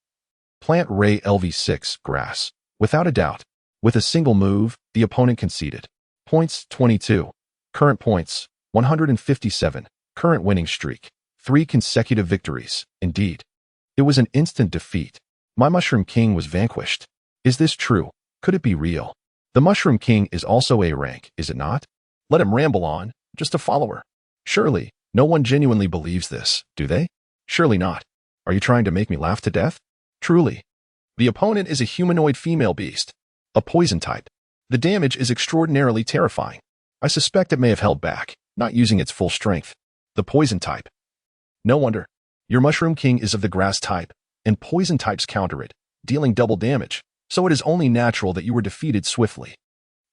plant ray LV6, grass. Without a doubt, with a single move, the opponent conceded. Points 22. Current points 157. Current winning streak 3 consecutive victories. Indeed, it was an instant defeat. My Mushroom King was vanquished. Is this true? Could it be real? The Mushroom King is also A rank, is it not? Let him ramble on, just a follower. Surely, no one genuinely believes this, do they? Surely not. Are you trying to make me laugh to death? Truly. The opponent is a humanoid female beast, a poison type. The damage is extraordinarily terrifying. I suspect it may have held back, not using its full strength. The poison type. No wonder. Your Mushroom King is of the grass type, and poison types counter it, dealing double damage, so it is only natural that you were defeated swiftly.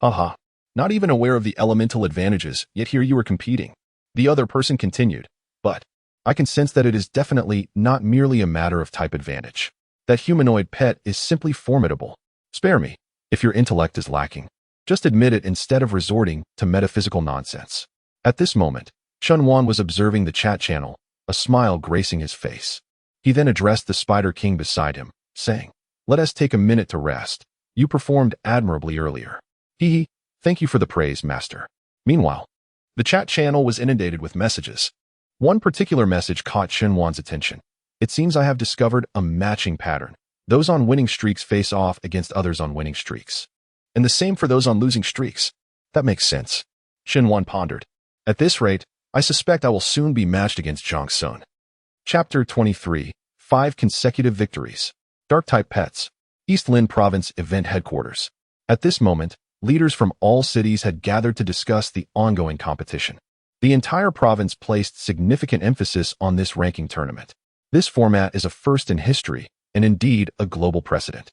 Haha. Not even aware of the elemental advantages, yet here you are competing. The other person continued, but I can sense that it is definitely not merely a matter of type advantage. That humanoid pet is simply formidable. Spare me, if your intellect is lacking. Just admit it instead of resorting to metaphysical nonsense. At this moment, Chunwan was observing the chat channel, a smile gracing his face. He then addressed the Spider King beside him, saying, "Let us take a minute to rest. You performed admirably earlier." Hee. Thank you for the praise, Master. Meanwhile, the chat channel was inundated with messages. One particular message caught Chunwan's attention. It seems I have discovered a matching pattern. Those on winning streaks face off against others on winning streaks. And the same for those on losing streaks. That makes sense. Chunwan pondered. At this rate, I suspect I will soon be matched against Zhang Sun. Chapter 23. 5 Consecutive Victories. Dark-type Pets. East Lin Province Event Headquarters. At this moment, leaders from all cities had gathered to discuss the ongoing competition. The entire province placed significant emphasis on this ranking tournament. This format is a first in history, and indeed a global precedent.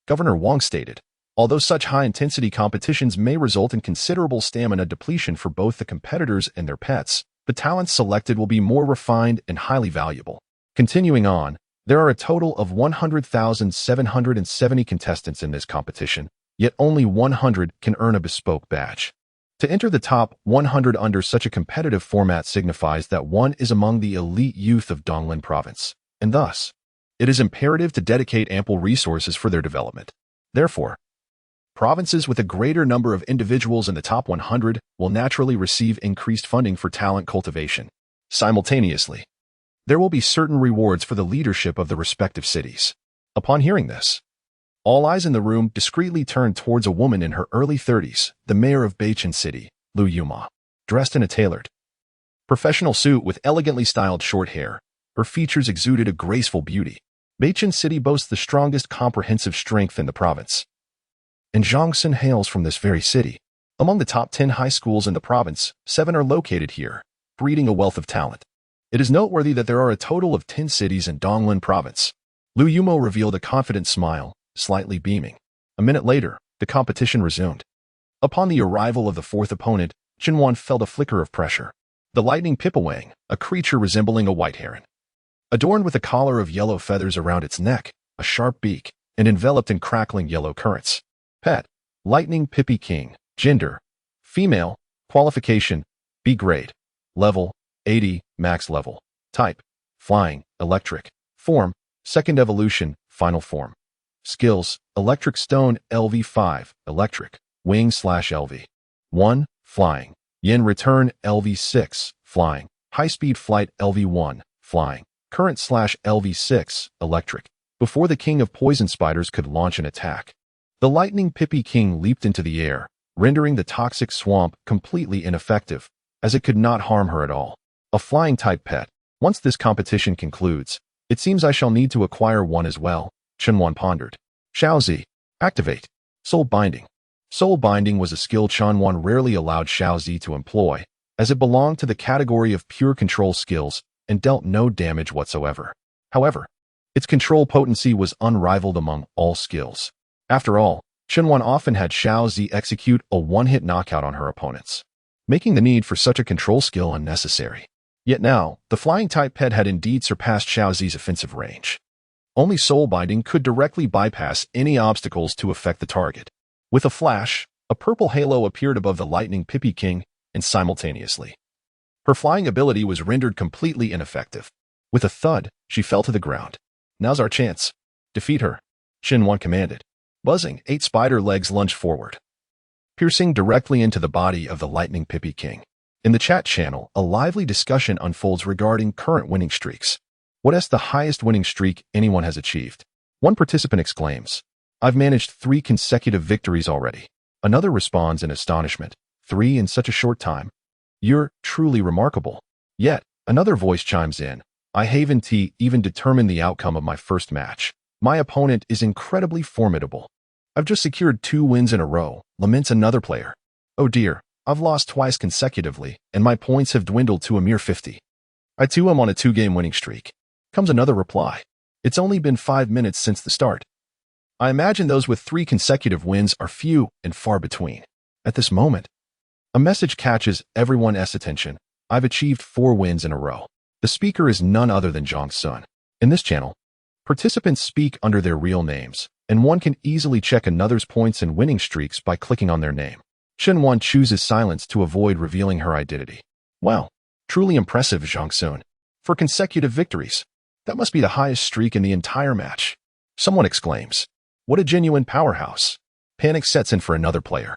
Governor Wang stated, although such high-intensity competitions may result in considerable stamina depletion for both the competitors and their pets, the talents selected will be more refined and highly valuable. Continuing on, there are a total of 100,770 contestants in this competition, yet only 100 can earn a bespoke badge. To enter the top 100 under such a competitive format signifies that one is among the elite youth of Donglin Province, and thus, it is imperative to dedicate ample resources for their development. Therefore, provinces with a greater number of individuals in the top 100 will naturally receive increased funding for talent cultivation. Simultaneously, there will be certain rewards for the leadership of the respective cities. Upon hearing this, all eyes in the room discreetly turned towards a woman in her early 30s, the mayor of Beichin City, Lu Yuma. Dressed in a tailored, professional suit with elegantly styled short hair, her features exuded a graceful beauty. Beichin City boasts the strongest comprehensive strength in the province, and Zhang Sun hails from this very city. Among the top 10 high schools in the province, 7 are located here, breeding a wealth of talent. It is noteworthy that there are a total of 10 cities in Donglin Province. Lu Yumo revealed a confident smile, slightly beaming. A minute later, the competition resumed. Upon the arrival of the fourth opponent, Chunwan felt a flicker of pressure. The lightning Pipawang, a creature resembling a white heron, adorned with a collar of yellow feathers around its neck, a sharp beak, and enveloped in crackling yellow currents. Pet, Lightning Pippy King. Gender, female. Qualification, B grade. Level, 80, max level. Type, flying, electric. Form, second evolution, final form. Skills, electric stone LV5, electric. Wing/LV. 1, flying. Yin return LV6, flying. High-speed flight LV1, flying. Current/LV6, electric. Before the king of poison spiders could launch an attack, the lightning Pippy King leaped into the air, rendering the toxic swamp completely ineffective, as it could not harm her at all. A flying-type pet. Once this competition concludes, it seems I shall need to acquire one as well, Chunwan pondered. Xiaozi, activate. Soul Binding. Soul Binding was a skill Chunwan rarely allowed Xiaozi to employ, as it belonged to the category of pure control skills and dealt no damage whatsoever. However, its control potency was unrivaled among all skills. After all, Chunwan often had Xiaozi execute a one-hit knockout on her opponents, making the need for such a control skill unnecessary. Yet now, the flying-type pet had indeed surpassed Xiaozi's offensive range. Only Soul Binding could directly bypass any obstacles to affect the target. With a flash, a purple halo appeared above the lightning Pippy King, and simultaneously, her flying ability was rendered completely ineffective. With a thud, she fell to the ground. Now's our chance. Defeat her, Chunwan commanded. Buzzing, 8 spider legs lunged forward, piercing directly into the body of the lightning Pippy King. In the chat channel, a lively discussion unfolds regarding current winning streaks. What is the highest winning streak anyone has achieved? One participant exclaims, "I've managed 3 consecutive victories already." Another responds in astonishment, "3 in such a short time? You're truly remarkable." Yet, another voice chimes in, "I haven't even determined the outcome of my first match. My opponent is incredibly formidable. I've just secured 2 wins in a row," laments another player. "Oh dear, I've lost twice consecutively, and my points have dwindled to a mere 50. I too am on a 2-game winning streak," comes another reply. "It's only been 5 minutes since the start. I imagine those with 3 consecutive wins are few and far between." At this moment, a message catches everyone's attention. "I've achieved 4 wins in a row." The speaker is none other than Zhang Sun. In this channel, participants speak under their real names, and one can easily check another's points and winning streaks by clicking on their name. Shenwan chooses silence to avoid revealing her identity. Wow, truly impressive, Zhang Sun. 4 consecutive victories. That must be the highest streak in the entire match. Someone exclaims, "What a genuine powerhouse." Panic sets in for another player.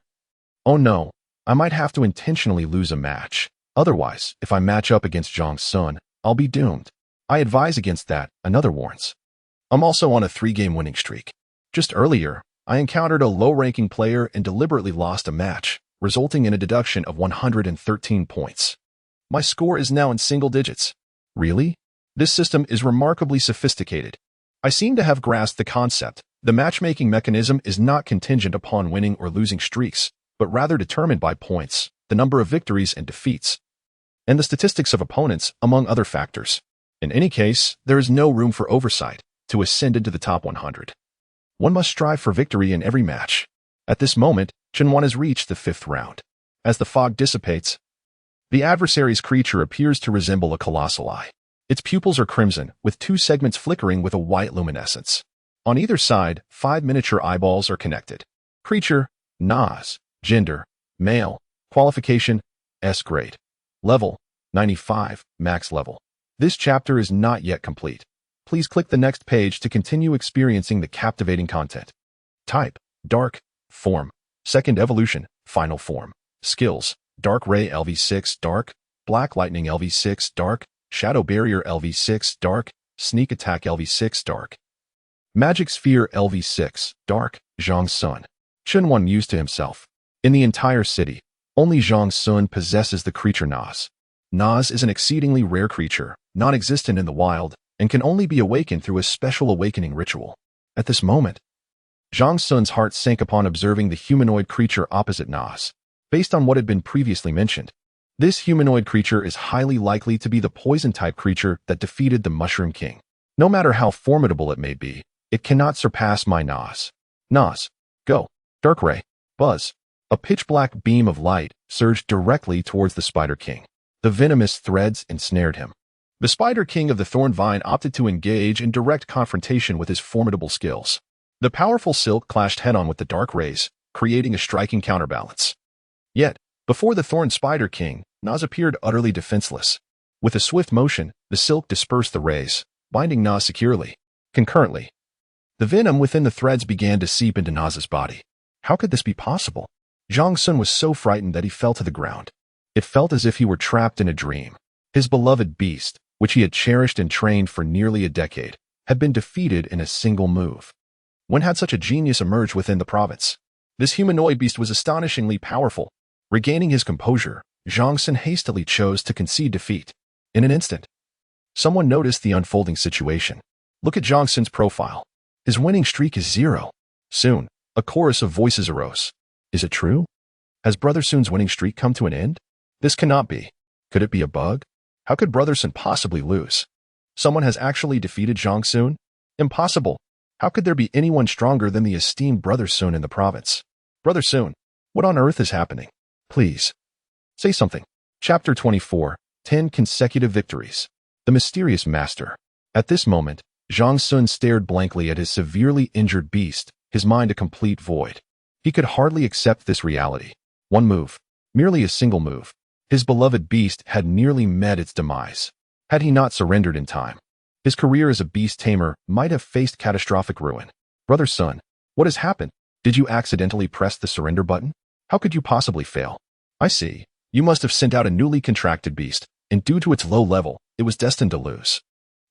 "Oh no, I might have to intentionally lose a match. Otherwise, if I match up against Zhang Sun, I'll be doomed. I advise against that," another warns. "I'm also on a 3-game winning streak. Just earlier, I encountered a low-ranking player and deliberately lost a match, resulting in a deduction of 113 points. My score is now in single digits." Really? This system is remarkably sophisticated. I seem to have grasped the concept. The matchmaking mechanism is not contingent upon winning or losing streaks, but rather determined by points, the number of victories and defeats, and the statistics of opponents, among other factors. In any case, there is no room for oversight. To ascend into the top 100, one must strive for victory in every match. At this moment, Chenwan has reached the 5th round. As the fog dissipates, the adversary's creature appears to resemble a colossal eye. Its pupils are crimson, with 2 segments flickering with a white luminescence. On either side, 5 miniature eyeballs are connected. Creature, Nas. Gender, male. Qualification, S grade. Level, 95, max level. This chapter is not yet complete. Please click the next page to continue experiencing the captivating content. Type, dark. Form, second evolution, final form. Skills, dark ray LV6 dark, black lightning LV6 dark, shadow barrier LV6 dark, sneak attack LV6 dark. Magic sphere LV6 dark, Zhang Sun. Shenwan mused to himself. In the entire city, only Zhang Sun possesses the creature Nas. Nas is an exceedingly rare creature, non-existent in the wild, and can only be awakened through a special awakening ritual. At this moment, Zhang Sun's heart sank upon observing the humanoid creature opposite Nas. Based on what had been previously mentioned, this humanoid creature is highly likely to be the poison-type creature that defeated the Mushroom King. No matter how formidable it may be, it cannot surpass my Nas. Nas, go. Dark ray, buzz. A pitch-black beam of light surged directly towards the Spider King. The venomous threads ensnared him. The Spider King of the Thorn Vine opted to engage in direct confrontation with his formidable skills. The powerful silk clashed head-on with the dark rays, creating a striking counterbalance. Yet, before the Thorn Spider King, Nas appeared utterly defenseless. With a swift motion, the silk dispersed the rays, binding Nas securely. Concurrently, the venom within the threads began to seep into Nas's body. How could this be possible? Zhang Sun was so frightened that he fell to the ground. It felt as if he were trapped in a dream. His beloved beast, which he had cherished and trained for nearly a decade, had been defeated in a single move. When had such a genius emerged within the province? This humanoid beast was astonishingly powerful. Regaining his composure, Zhang Sun hastily chose to concede defeat. In an instant, someone noticed the unfolding situation. Look at Zhang Sun's profile. His winning streak is 0. Soon, a chorus of voices arose. Is it true? Has Brother Sun's winning streak come to an end? This cannot be. Could it be a bug? How could Brother Sun possibly lose? Someone has actually defeated Zhang Sun? Impossible. How could there be anyone stronger than the esteemed Brother Sun in the province? Brother Sun, what on earth is happening? Please, say something. Chapter 24, 10 Consecutive Victories. The Mysterious Master. At this moment, Zhang Sun stared blankly at his severely injured beast, his mind a complete void. He could hardly accept this reality. One move, merely a single move. His beloved beast had nearly met its demise. Had he not surrendered in time, his career as a beast tamer might have faced catastrophic ruin. Brother Sun, what has happened? Did you accidentally press the surrender button? How could you possibly fail? I see. You must have sent out a newly contracted beast, and due to its low level, it was destined to lose.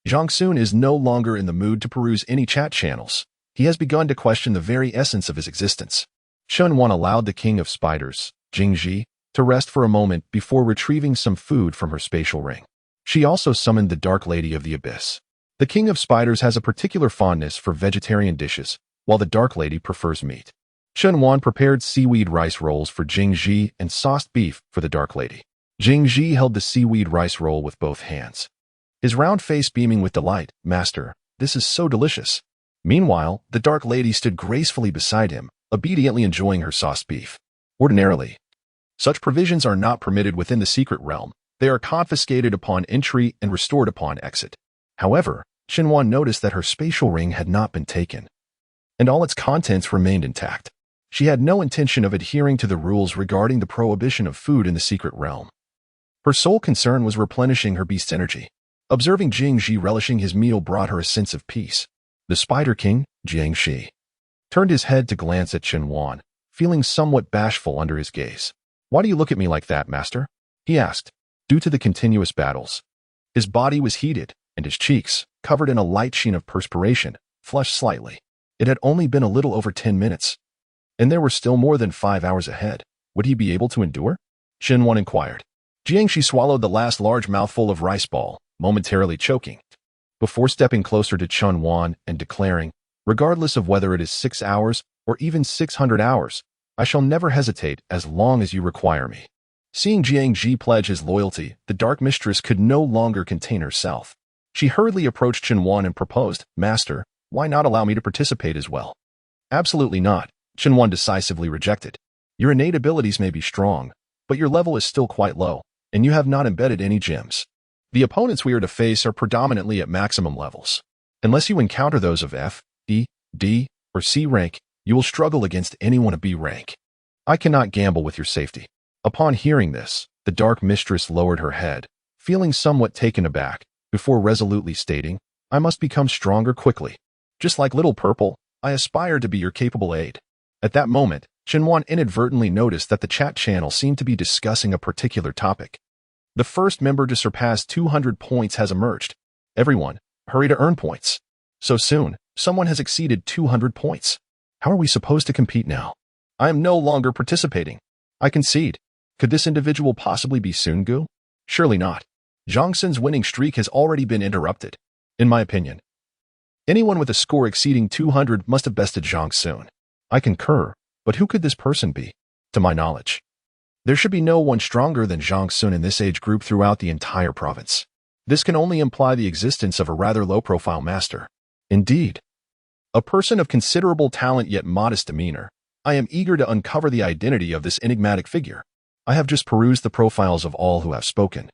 Zhang Sun is no longer in the mood to peruse any chat channels. He has begun to question the very essence of his existence. Chen Wan allowed the king of spiders, Jingji, to rest for a moment before retrieving some food from her spatial ring. She also summoned the Dark Lady of the Abyss. The king of spiders has a particular fondness for vegetarian dishes, while the Dark Lady prefers meat. Chen Wan prepared seaweed rice rolls for Jingji and sauced beef for the Dark Lady. Jingji held the seaweed rice roll with both hands, his round face beaming with delight. "Master, this is so delicious." Meanwhile, the Dark Lady stood gracefully beside him, obediently enjoying her sauced beef. Ordinarily, such provisions are not permitted within the secret realm. They are confiscated upon entry and restored upon exit. However, Chen Wan noticed that her spatial ring had not been taken, and all its contents remained intact. She had no intention of adhering to the rules regarding the prohibition of food in the secret realm. Her sole concern was replenishing her beast's energy. Observing Jingji relishing his meal brought her a sense of peace. The Spider King, Jiangshi, turned his head to glance at Chen Wan, feeling somewhat bashful under his gaze. "Why do you look at me like that, master?" he asked. Due to the continuous battles, his body was heated, and his cheeks, covered in a light sheen of perspiration, flushed slightly. It had only been a little over 10 minutes, and there were still more than 5 hours ahead. Would he be able to endure? Chen Wan inquired. Jiangshi swallowed the last large mouthful of rice ball, momentarily choking, before stepping closer to Chen Wan and declaring, "Regardless of whether it is 6 hours or even 600 hours, I shall never hesitate as long as you require me." Seeing Jiangji pledge his loyalty, the Dark Mistress could no longer contain herself. She hurriedly approached Chen Wan and proposed, "Master, why not allow me to participate as well?" "Absolutely not," Chen Wan decisively rejected. "Your innate abilities may be strong, but your level is still quite low, and you have not embedded any gems. The opponents we are to face are predominantly at maximum levels. Unless you encounter those of F, E, D, or C rank, you will struggle against anyone of B rank. I cannot gamble with your safety." Upon hearing this, the Dark Mistress lowered her head, feeling somewhat taken aback, before resolutely stating, "I must become stronger quickly. Just like Little Purple, I aspire to be your capable aide." At that moment, Chen Wan inadvertently noticed that the chat channel seemed to be discussing a particular topic. The first member to surpass 200 points has emerged. Everyone, hurry to earn points. So soon, someone has exceeded 200 points. How are we supposed to compete now? I am no longer participating. I concede. Could this individual possibly be Sun Gu? Surely not. Zhang Sun's winning streak has already been interrupted. In my opinion, anyone with a score exceeding 200 must have bested Zhang Sun. I concur, but who could this person be? To my knowledge, there should be no one stronger than Zhang Sun in this age group throughout the entire province. This can only imply the existence of a rather low-profile master. Indeed, a person of considerable talent yet modest demeanor. I am eager to uncover the identity of this enigmatic figure. I have just perused the profiles of all who have spoken,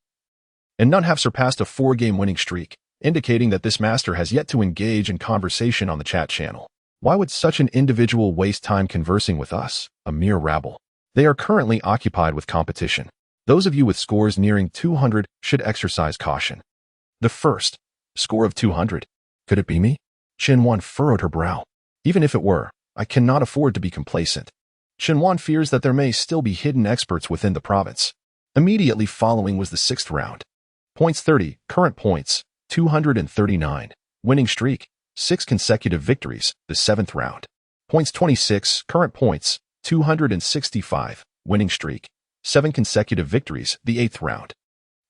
and none have surpassed a 4-game winning streak, indicating that this master has yet to engage in conversation on the chat channel. Why would such an individual waste time conversing with us, a mere rabble? They are currently occupied with competition. Those of you with scores nearing 200 should exercise caution. The first, score of 200. Could it be me? Chen Wan furrowed her brow. Even if it were, I cannot afford to be complacent. Chen Wan fears that there may still be hidden experts within the province. Immediately following was the 6th round. Points 30, current points, 239. Winning streak, 6 consecutive victories, the 7th round. Points 26, current points, 265. Winning streak, 7 consecutive victories, the 8th round.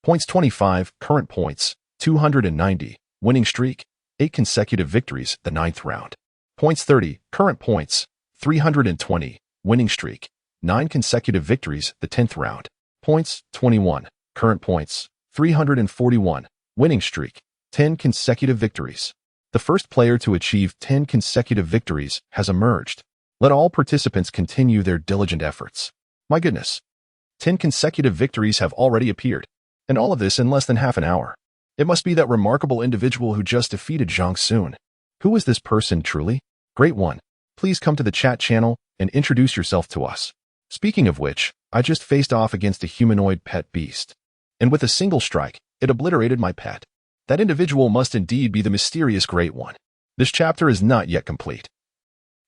Points 25, current points, 290. Winning streak, 8 consecutive victories, the 9th round. Points 30, current points, 320. Winning streak, 9 consecutive victories, the 10th round. Points 21, current points, 341. Winning streak, 10 consecutive victories. The first player to achieve 10 consecutive victories has emerged. Let all participants continue their diligent efforts. My goodness, 10 consecutive victories have already appeared, and all of this in less than half an hour. It must be that remarkable individual who just defeated Zhang Sun. Who is this person truly? Great one. Please come to the chat channel and introduce yourself to us. Speaking of which, I just faced off against a humanoid pet beast, and with a single strike, it obliterated my pet. That individual must indeed be the mysterious Great One. This chapter is not yet complete.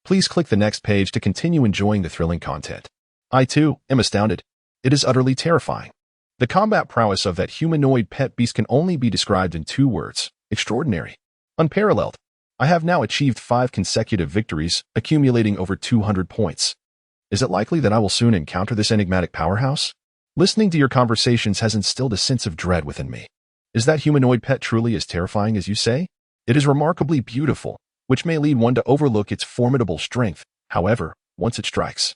Please click the next page to continue enjoying the thrilling content. I too am astounded. It is utterly terrifying. The combat prowess of that humanoid pet beast can only be described in 2 words, Extraordinary. Unparalleled. I have now achieved 5 consecutive victories, accumulating over 200 points. Is it likely that I will soon encounter this enigmatic powerhouse? Listening to your conversations has instilled a sense of dread within me. Is that humanoid pet truly as terrifying as you say? It is remarkably beautiful, which may lead one to overlook its formidable strength. However, once it strikes,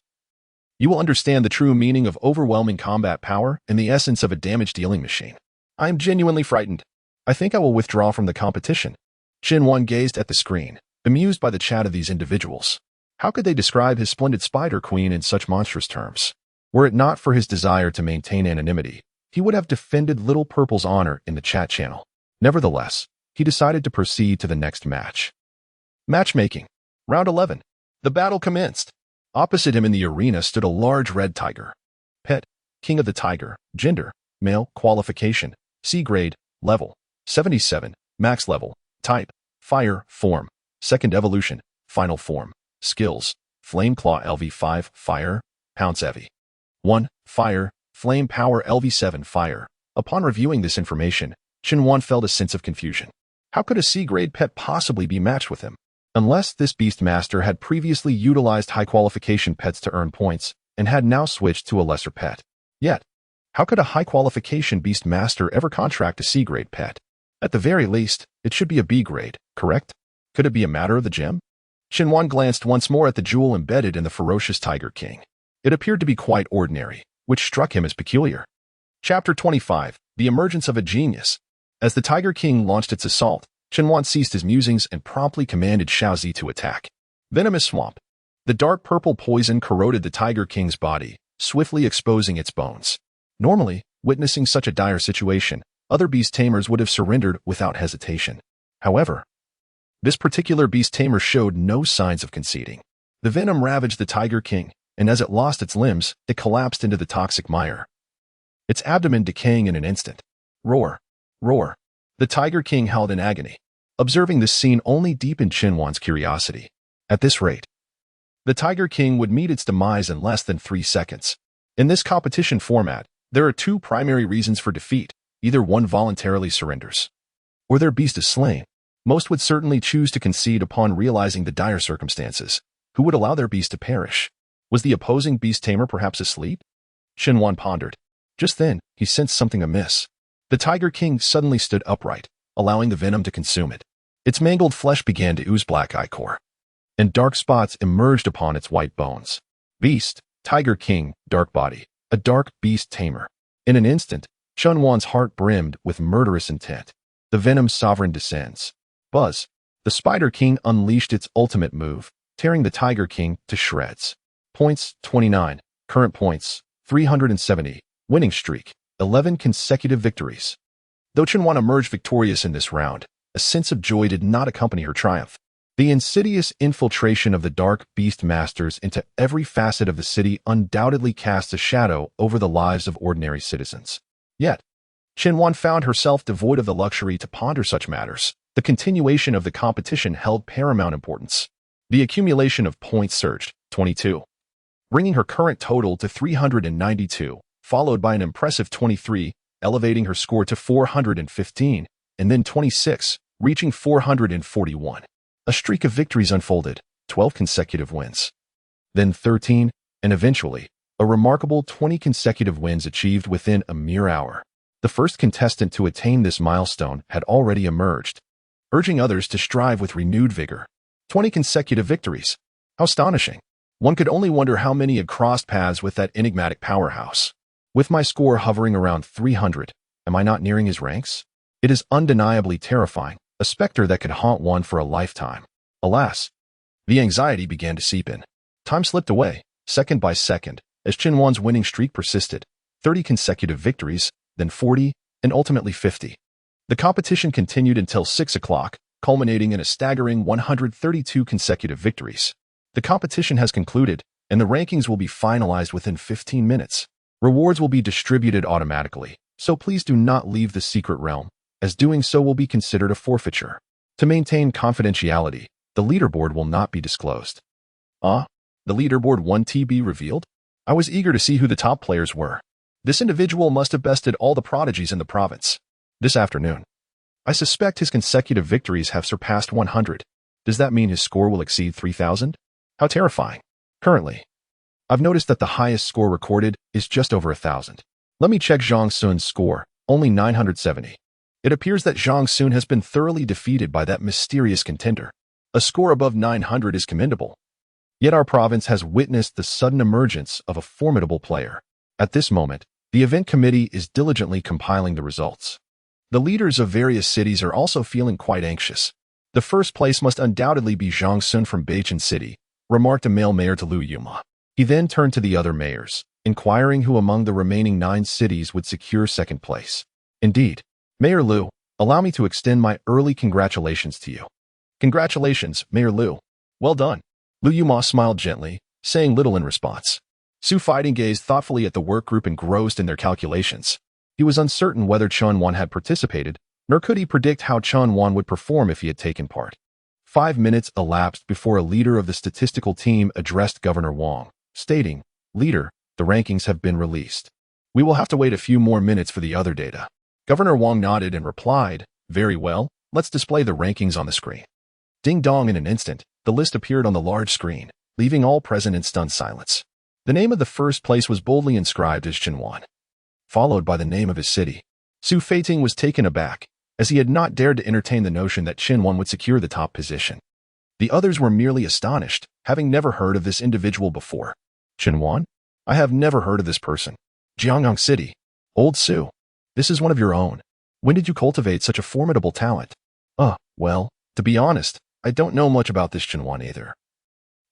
you will understand the true meaning of overwhelming combat power and the essence of a damage-dealing machine. I am genuinely frightened. I think I will withdraw from the competition. Xinhuan gazed at the screen, amused by the chat of these individuals. How could they describe his splendid spider queen in such monstrous terms? Were it not for his desire to maintain anonymity, he would have defended Little Purple's honor in the chat channel. Nevertheless, he decided to proceed to the next match. Matchmaking. Round 11. The battle commenced. Opposite him in the arena stood a large red tiger. Pet, King of the Tiger, gender, male, qualification, C grade, level, 77, max level, type, fire, form, second evolution, final form, skills, Flame Claw LV5, fire, Pounce EV. 1, fire, Flame Power LV7, fire. Upon reviewing this information, Xinhuan felt a sense of confusion. How could a C-grade pet possibly be matched with him? Unless this beast master had previously utilized high-qualification pets to earn points and had now switched to a lesser pet. Yet, how could a high-qualification beast master ever contract a C-grade pet? At the very least, it should be a B-grade, correct? Could it be a matter of the gem? Xinhuan glanced once more at the jewel embedded in the ferocious Tiger King. It appeared to be quite ordinary, which struck him as peculiar. Chapter 25. The Emergence of a Genius. As the Tiger King launched its assault, Xinhuan ceased his musings and promptly commanded Xiaozi to attack. Venomous Swamp. The dark purple poison corroded the Tiger King's body, swiftly exposing its bones. Normally, witnessing such a dire situation, other beast tamers would have surrendered without hesitation. However, this particular beast tamer showed no signs of conceding. The venom ravaged the Tiger King, and as it lost its limbs, it collapsed into the toxic mire, its abdomen decaying in an instant. Roar! Roar! The Tiger King howled in agony. Observing this scene only deepened Xinhuan's curiosity. At this rate, the Tiger King would meet its demise in less than 3 seconds. In this competition format, there are 2 primary reasons for defeat. Either one voluntarily surrenders, or their beast is slain. Most would certainly choose to concede upon realizing the dire circumstances. Who would allow their beast to perish? Was the opposing beast tamer perhaps asleep? Xinhuan pondered. Just then, he sensed something amiss. The Tiger King suddenly stood upright, allowing the venom to consume it. Its mangled flesh began to ooze black ichor, and dark spots emerged upon its white bones. Beast, Tiger King, dark body, a dark beast tamer. In an instant, Xinhuan's heart brimmed with murderous intent. The venom sovereign descends. Buzz. The Spider King unleashed its ultimate move, tearing the Tiger King to shreds. Points, 29. Current points, 370. Winning streak, 11 consecutive victories. Though Xinhuan emerged victorious in this round, a sense of joy did not accompany her triumph. The insidious infiltration of the Dark Beast Masters into every facet of the city undoubtedly casts a shadow over the lives of ordinary citizens. Yet, Xinhuan found herself devoid of the luxury to ponder such matters. The continuation of the competition held paramount importance. The accumulation of points surged, 22, bringing her current total to 392, followed by an impressive 23, elevating her score to 415, and then 26, reaching 441. A streak of victories unfolded, 12 consecutive wins. Then 13, and eventually, a remarkable 20 consecutive wins achieved within a mere hour. The first contestant to attain this milestone had already emerged, urging others to strive with renewed vigor. 20 consecutive victories. How astonishing. One could only wonder how many had crossed paths with that enigmatic powerhouse. With my score hovering around 300, am I not nearing his ranks? It is undeniably terrifying, a specter that could haunt one for a lifetime. Alas, the anxiety began to seep in. Time slipped away, second by second, as Xinhuan's winning streak persisted. 30 consecutive victories, then 40, and ultimately 50. The competition continued until 6 o'clock, culminating in a staggering 132 consecutive victories. The competition has concluded, and the rankings will be finalized within 15 minutes. Rewards will be distributed automatically, so please do not leave the secret realm, as doing so will be considered a forfeiture. To maintain confidentiality, the leaderboard will not be disclosed. The leaderboard 1TB revealed? I was eager to see who the top players were. This individual must have bested all the prodigies in the province. This afternoon, I suspect his consecutive victories have surpassed 100. Does that mean his score will exceed 3,000? How terrifying. Currently, I've noticed that the highest score recorded is just over 1,000. Let me check Zhang Sun's score, only 970. It appears that Zhang Sun has been thoroughly defeated by that mysterious contender. A score above 900 is commendable. Yet our province has witnessed the sudden emergence of a formidable player. At this moment, the event committee is diligently compiling the results. The leaders of various cities are also feeling quite anxious. The first place must undoubtedly be Zhang Sun from Beichin City, remarked a male mayor to Lu Yuma. He then turned to the other mayors, inquiring who among the remaining 9 cities would secure second place. Indeed, Mayor Lu, allow me to extend my early congratulations to you. Congratulations, Mayor Lu. Well done. Lu Yuma smiled gently, saying little in response. Su Fighting gazed thoughtfully at the work group engrossed in their calculations. He was uncertain whether Chen Wan had participated, nor could he predict how Chen Wan would perform if he had taken part. 5 minutes elapsed before a leader of the statistical team addressed Governor Wang, stating, "Leader, the rankings have been released. We will have to wait a few more minutes for the other data." Governor Wang nodded and replied, "Very well, let's display the rankings on the screen." Ding dong, in an instant, the list appeared on the large screen, leaving all present in stunned silence. The name of the first place was boldly inscribed as Chinwan, followed by the name of his city. Su Feiting was taken aback, as he had not dared to entertain the notion that Chinwan would secure the top position. The others were merely astonished, having never heard of this individual before. Chinwan? I have never heard of this person. Jiangyang City. Old Su. This is one of your own. When did you cultivate such a formidable talent? Well, to be honest, I don't know much about this Chinwan either.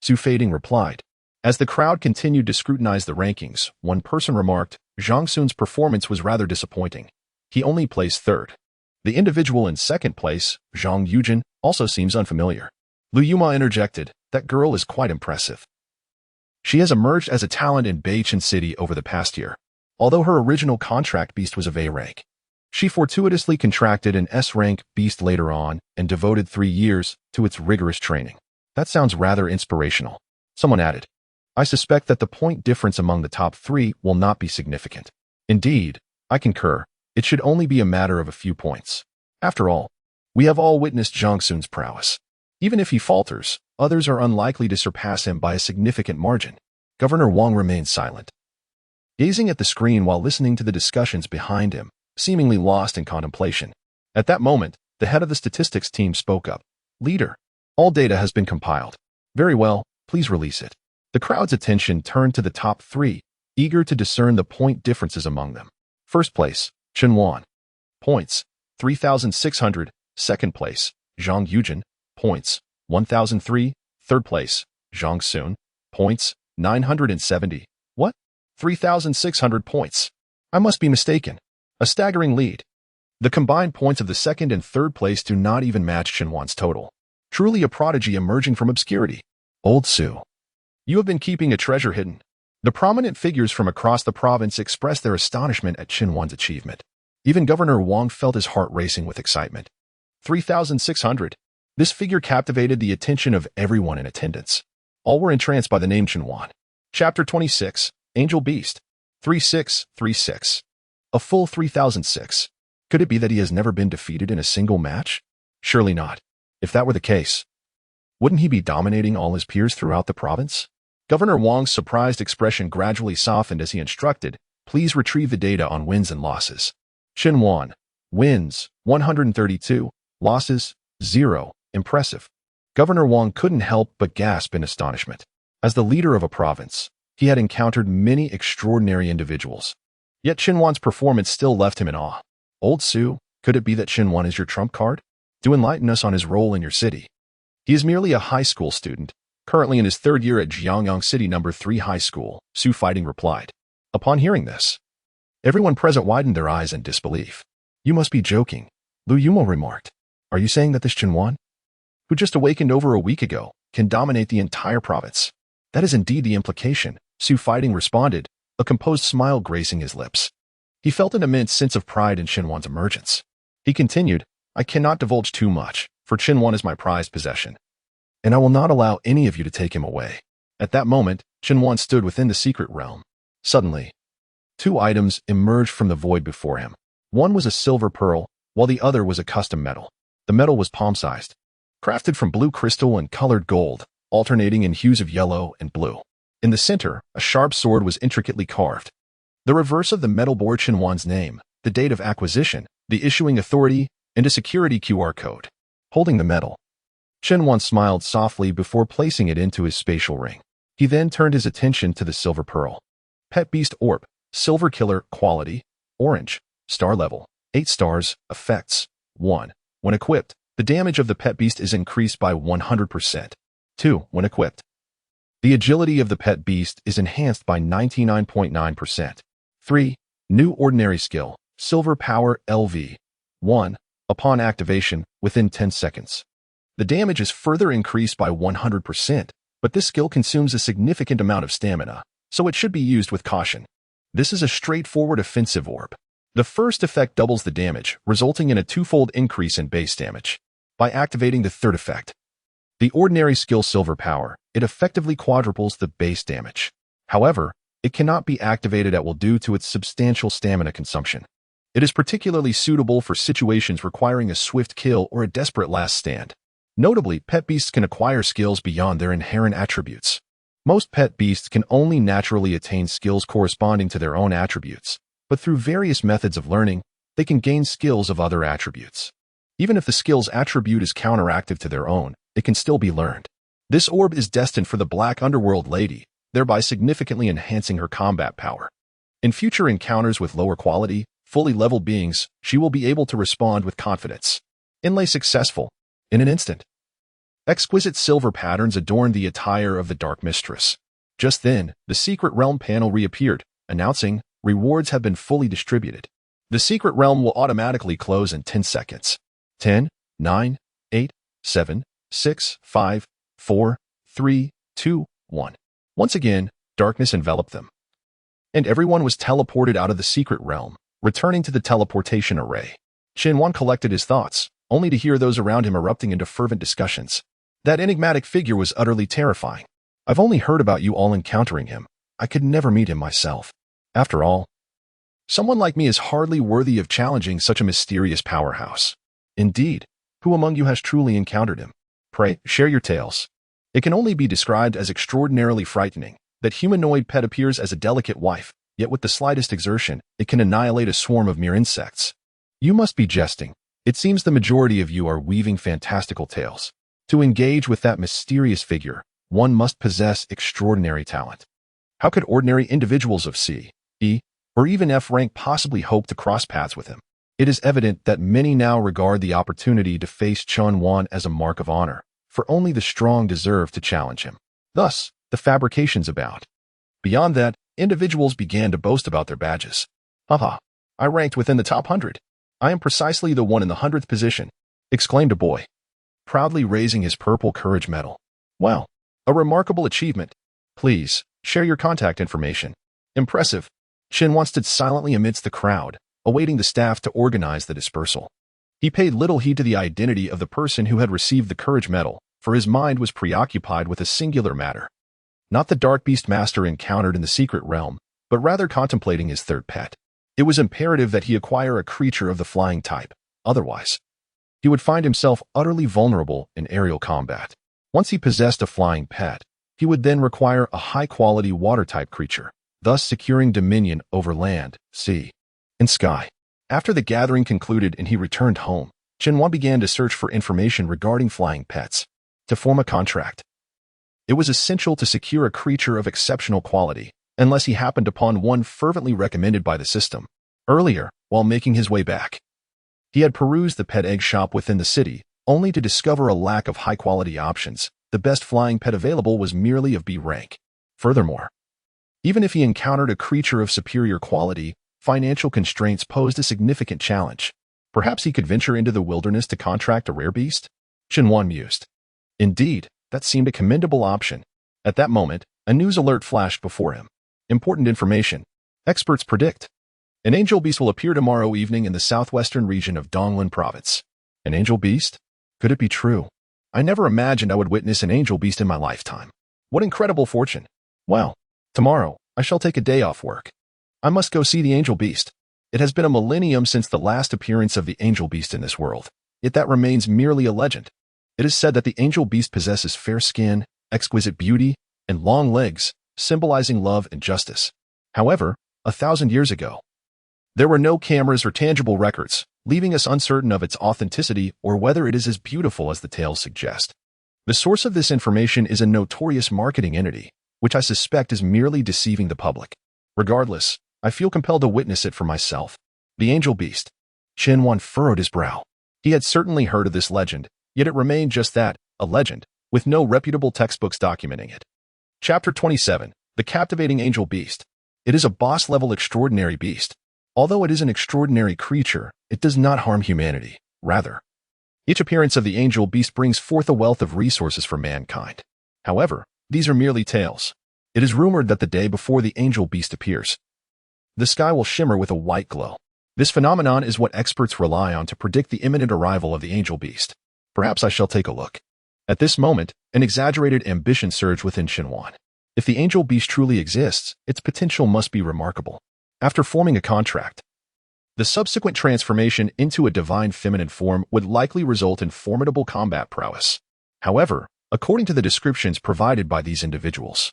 Su Feiting replied. As the crowd continued to scrutinize the rankings, one person remarked, Zhang Sun's performance was rather disappointing. He only placed third. The individual in second place, Zhang Yujin, also seems unfamiliar. Lu Yuma interjected, that girl is quite impressive. She has emerged as a talent in Beichin City over the past year. Although her original contract beast was of A rank, she fortuitously contracted an S rank beast later on and devoted 3 years to its rigorous training. That sounds rather inspirational. Someone added, I suspect that the point difference among the top 3 will not be significant. Indeed, I concur, it should only be a matter of a few points. After all, we have all witnessed Zhang Sun's prowess. Even if he falters, others are unlikely to surpass him by a significant margin. Governor Wang remained silent, gazing at the screen while listening to the discussions behind him, seemingly lost in contemplation. At that moment, the head of the statistics team spoke up. Leader, all data has been compiled. Very well, please release it. The crowd's attention turned to the top 3, eager to discern the point differences among them. First place, Chen Wan. Points, 3,600. Second place, Zhang Yujin. Points, 1,003. Third place, Zhang Sun. Points, 970. What? 3,600 points. I must be mistaken. A staggering lead. The combined points of the second and third place do not even match Chen Wan's total. Truly a prodigy emerging from obscurity. Old Su. You have been keeping a treasure hidden. The prominent figures from across the province expressed their astonishment at Chen Wan's achievement. Even Governor Wang felt his heart racing with excitement. 3,600. This figure captivated the attention of everyone in attendance. All were entranced by the name Chen Wan. Chapter 26, Angel Beast. 3636. A full 3,006. Could it be that he has never been defeated in a single match? Surely not. If that were the case, wouldn't he be dominating all his peers throughout the province? Governor Wang's surprised expression gradually softened as he instructed, please retrieve the data on wins and losses. Chen Wan. Wins, 132. Losses, 0. Impressive. Governor Wang couldn't help but gasp in astonishment. As the leader of a province, he had encountered many extraordinary individuals. Yet Chen Wan's performance still left him in awe. Old Su, could it be that Chen Wan is your trump card? Do enlighten us on his role in your city. He is merely a high school student, currently in his 3rd year at Jiangyang City No. 3 High School, Su Fighting replied. Upon hearing this, everyone present widened their eyes in disbelief. You must be joking, Lu Yuma remarked. Are you saying that this Chen Wan, who just awakened over a week ago, can dominate the entire province? That is indeed the implication, Su Fighting responded, a composed smile gracing his lips. He felt an immense sense of pride in Chen Wan's emergence. He continued, I cannot divulge too much, for Chen Wan is my prized possession, and I will not allow any of you to take him away. At that moment, Chen Wan stood within the secret realm. Suddenly, 2 items emerged from the void before him. One was a silver pearl, while the other was a custom medal. The medal was palm-sized, crafted from blue crystal and colored gold, alternating in hues of yellow and blue. In the center, a sharp sword was intricately carved. The reverse of the medal bore Qianhuan's name, the date of acquisition, the issuing authority, and a security QR code. Holding the medal, Qianhuan smiled softly before placing it into his spatial ring. He then turned his attention to the silver pearl. Pet Beast Orb, Silver Killer, Quality, Orange, Star Level, 8 stars, Effects, 1. When equipped, the damage of the pet beast is increased by 100%. 2. When equipped, the agility of the pet beast is enhanced by 99.9%. 3. New Ordinary Skill, Silver Power LV, 1. Upon activation, within 10 seconds. The damage is further increased by 100%, but this skill consumes a significant amount of stamina, so it should be used with caution. This is a straightforward offensive orb. The first effect doubles the damage, resulting in a twofold increase in base damage. By activating the third effect, the ordinary skill Silver Power, it effectively quadruples the base damage. However, it cannot be activated at will due to its substantial stamina consumption. It is particularly suitable for situations requiring a swift kill or a desperate last stand. Notably, pet beasts can acquire skills beyond their inherent attributes. Most pet beasts can only naturally attain skills corresponding to their own attributes, but through various methods of learning, they can gain skills of other attributes. Even if the skill's attribute is counteractive to their own, it can still be learned. This orb is destined for the Black Underworld Lady, thereby significantly enhancing her combat power. In future encounters with lower quality, fully leveled beings, she will be able to respond with confidence. Inlay successful. In an instant, exquisite silver patterns adorned the attire of the Dark Mistress. Just then, the Secret Realm panel reappeared, announcing, rewards have been fully distributed. The Secret Realm will automatically close in 10 seconds. 10, 9, 8, 7, 6, 5, 4, 3, 2, 1. Once again, darkness enveloped them, and everyone was teleported out of the Secret Realm, returning to the teleportation array. Qianhuan collected his thoughts, only to hear those around him erupting into fervent discussions. That enigmatic figure was utterly terrifying. I've only heard about you all encountering him. I could never meet him myself. After all, someone like me is hardly worthy of challenging such a mysterious powerhouse. Indeed, who among you has truly encountered him? Pray, share your tales. It can only be described as extraordinarily frightening. That humanoid pet appears as a delicate wife, yet with the slightest exertion, it can annihilate a swarm of mere insects. You must be jesting. It seems the majority of you are weaving fantastical tales. To engage with that mysterious figure, one must possess extraordinary talent. How could ordinary individuals of C, E, or even F rank possibly hope to cross paths with him? It is evident that many now regard the opportunity to face Qianhuan as a mark of honor, for only the strong deserve to challenge him. Thus, the fabrications abound. Beyond that, individuals began to boast about their badges. Haha, I ranked within the top 100. I am precisely the one in the 100th position, exclaimed a boy, proudly raising his purple courage medal. Wow, a remarkable achievement. Please, share your contact information. Impressive. Qianhuan stood silently amidst the crowd, awaiting the staff to organize the dispersal. He paid little heed to the identity of the person who had received the courage medal, for his mind was preoccupied with a singular matter. Not the Dark Beast Master encountered in the Secret Realm, but rather contemplating his third pet. It was imperative that he acquire a creature of the flying type, otherwise, he would find himself utterly vulnerable in aerial combat. Once he possessed a flying pet, he would then require a high-quality water-type creature, thus securing dominion over land, sea, and sky. After the gathering concluded and he returned home, Qianhuan began to search for information regarding flying pets. To form a contract, it was essential to secure a creature of exceptional quality, unless he happened upon one fervently recommended by the system. Earlier, while making his way back, he had perused the pet egg shop within the city, only to discover a lack of high-quality options. The best flying pet available was merely of B rank. Furthermore, even if he encountered a creature of superior quality, financial constraints posed a significant challenge. Perhaps he could venture into the wilderness to contract a rare beast? Qianhuan mused. Indeed, that seemed a commendable option. At that moment, a news alert flashed before him. Important information. Experts predict an angel beast will appear tomorrow evening in the southwestern region of Donglan Province. An angel beast? Could it be true? I never imagined I would witness an angel beast in my lifetime. What incredible fortune. Well, tomorrow, I shall take a day off work. I must go see the angel beast. It has been a millennium since the last appearance of the angel beast in this world, yet that remains merely a legend. It is said that the angel beast possesses fair skin, exquisite beauty, and long legs, symbolizing love and justice. However, 1,000 years ago, there were no cameras or tangible records, leaving us uncertain of its authenticity or whether it is as beautiful as the tales suggest. The source of this information is a notorious marketing entity, which I suspect is merely deceiving the public. Regardless, I feel compelled to witness it for myself. The angel beast. Chen Wan furrowed his brow. He had certainly heard of this legend, yet it remained just that, a legend, with no reputable textbooks documenting it. Chapter 27. The Captivating Angel Beast. It is a boss-level extraordinary beast. Although it is an extraordinary creature, it does not harm humanity. Rather, each appearance of the angel beast brings forth a wealth of resources for mankind. However, these are merely tales. It is rumored that the day before the angel beast appears, the sky will shimmer with a white glow. This phenomenon is what experts rely on to predict the imminent arrival of the angel beast. Perhaps I shall take a look. At this moment, an exaggerated ambition surged within Xinhuan. If the angel beast truly exists, its potential must be remarkable. After forming a contract, the subsequent transformation into a divine feminine form would likely result in formidable combat prowess. However, according to the descriptions provided by these individuals,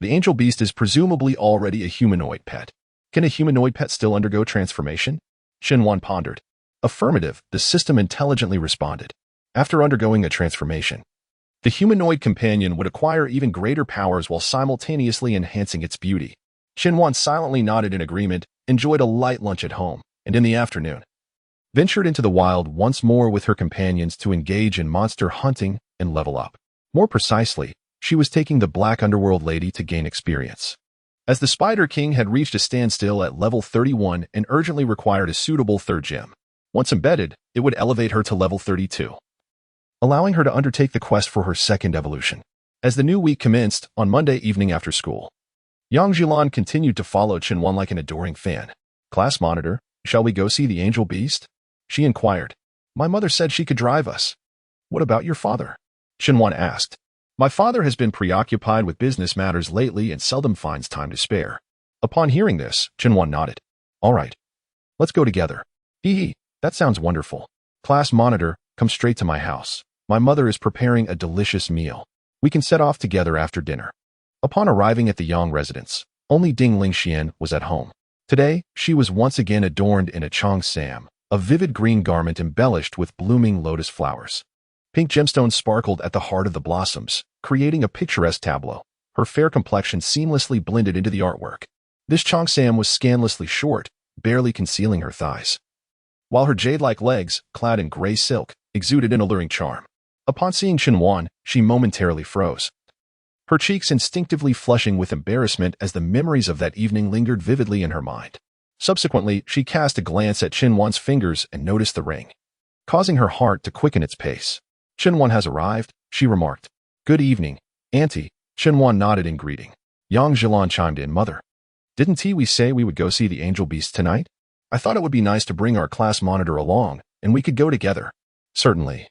the angel beast is presumably already a humanoid pet. Can a humanoid pet still undergo transformation? Xinhuan pondered. Affirmative, the system intelligently responded. After undergoing a transformation, the humanoid companion would acquire even greater powers while simultaneously enhancing its beauty. Xinhuan silently nodded in agreement, enjoyed a light lunch at home, and in the afternoon, ventured into the wild once more with her companions to engage in monster hunting and level up. More precisely, she was taking the Black Underworld Lady to gain experience. As the Spider King had reached a standstill at level 31 and urgently required a suitable third gem. Once embedded, it would elevate her to level 32, allowing her to undertake the quest for her second evolution. As the new week commenced, on Monday evening after school, Yang Jilan continued to follow Xinhuan like an adoring fan. Class monitor, shall we go see the angel beast? She inquired. My mother said she could drive us. What about your father? Xinhuan asked. My father has been preoccupied with business matters lately and seldom finds time to spare. Upon hearing this, Xinhuan nodded. All right. Let's go together. Hee, that sounds wonderful. Class monitor, come straight to my house. My mother is preparing a delicious meal. We can set off together after dinner. Upon arriving at the Yang residence, only Ding Lingxian was at home. Today, she was once again adorned in a cheongsam, a vivid green garment embellished with blooming lotus flowers. Pink gemstones sparkled at the heart of the blossoms, creating a picturesque tableau. Her fair complexion seamlessly blended into the artwork. This cheongsam was scandalously short, barely concealing her thighs, while her jade-like legs, clad in gray silk, exuded an alluring charm. Upon seeing Xinhuan, she momentarily froze, her cheeks instinctively flushing with embarrassment as the memories of that evening lingered vividly in her mind. Subsequently, she cast a glance at Xinhuan's fingers and noticed the ring, causing her heart to quicken its pace. Xinhuan has arrived, she remarked. Good evening, Auntie. Xinhuan nodded in greeting. Yang Jilan chimed in, Mother, didn't we say we would go see the angel beast tonight? I thought it would be nice to bring our class monitor along, and we could go together. Certainly.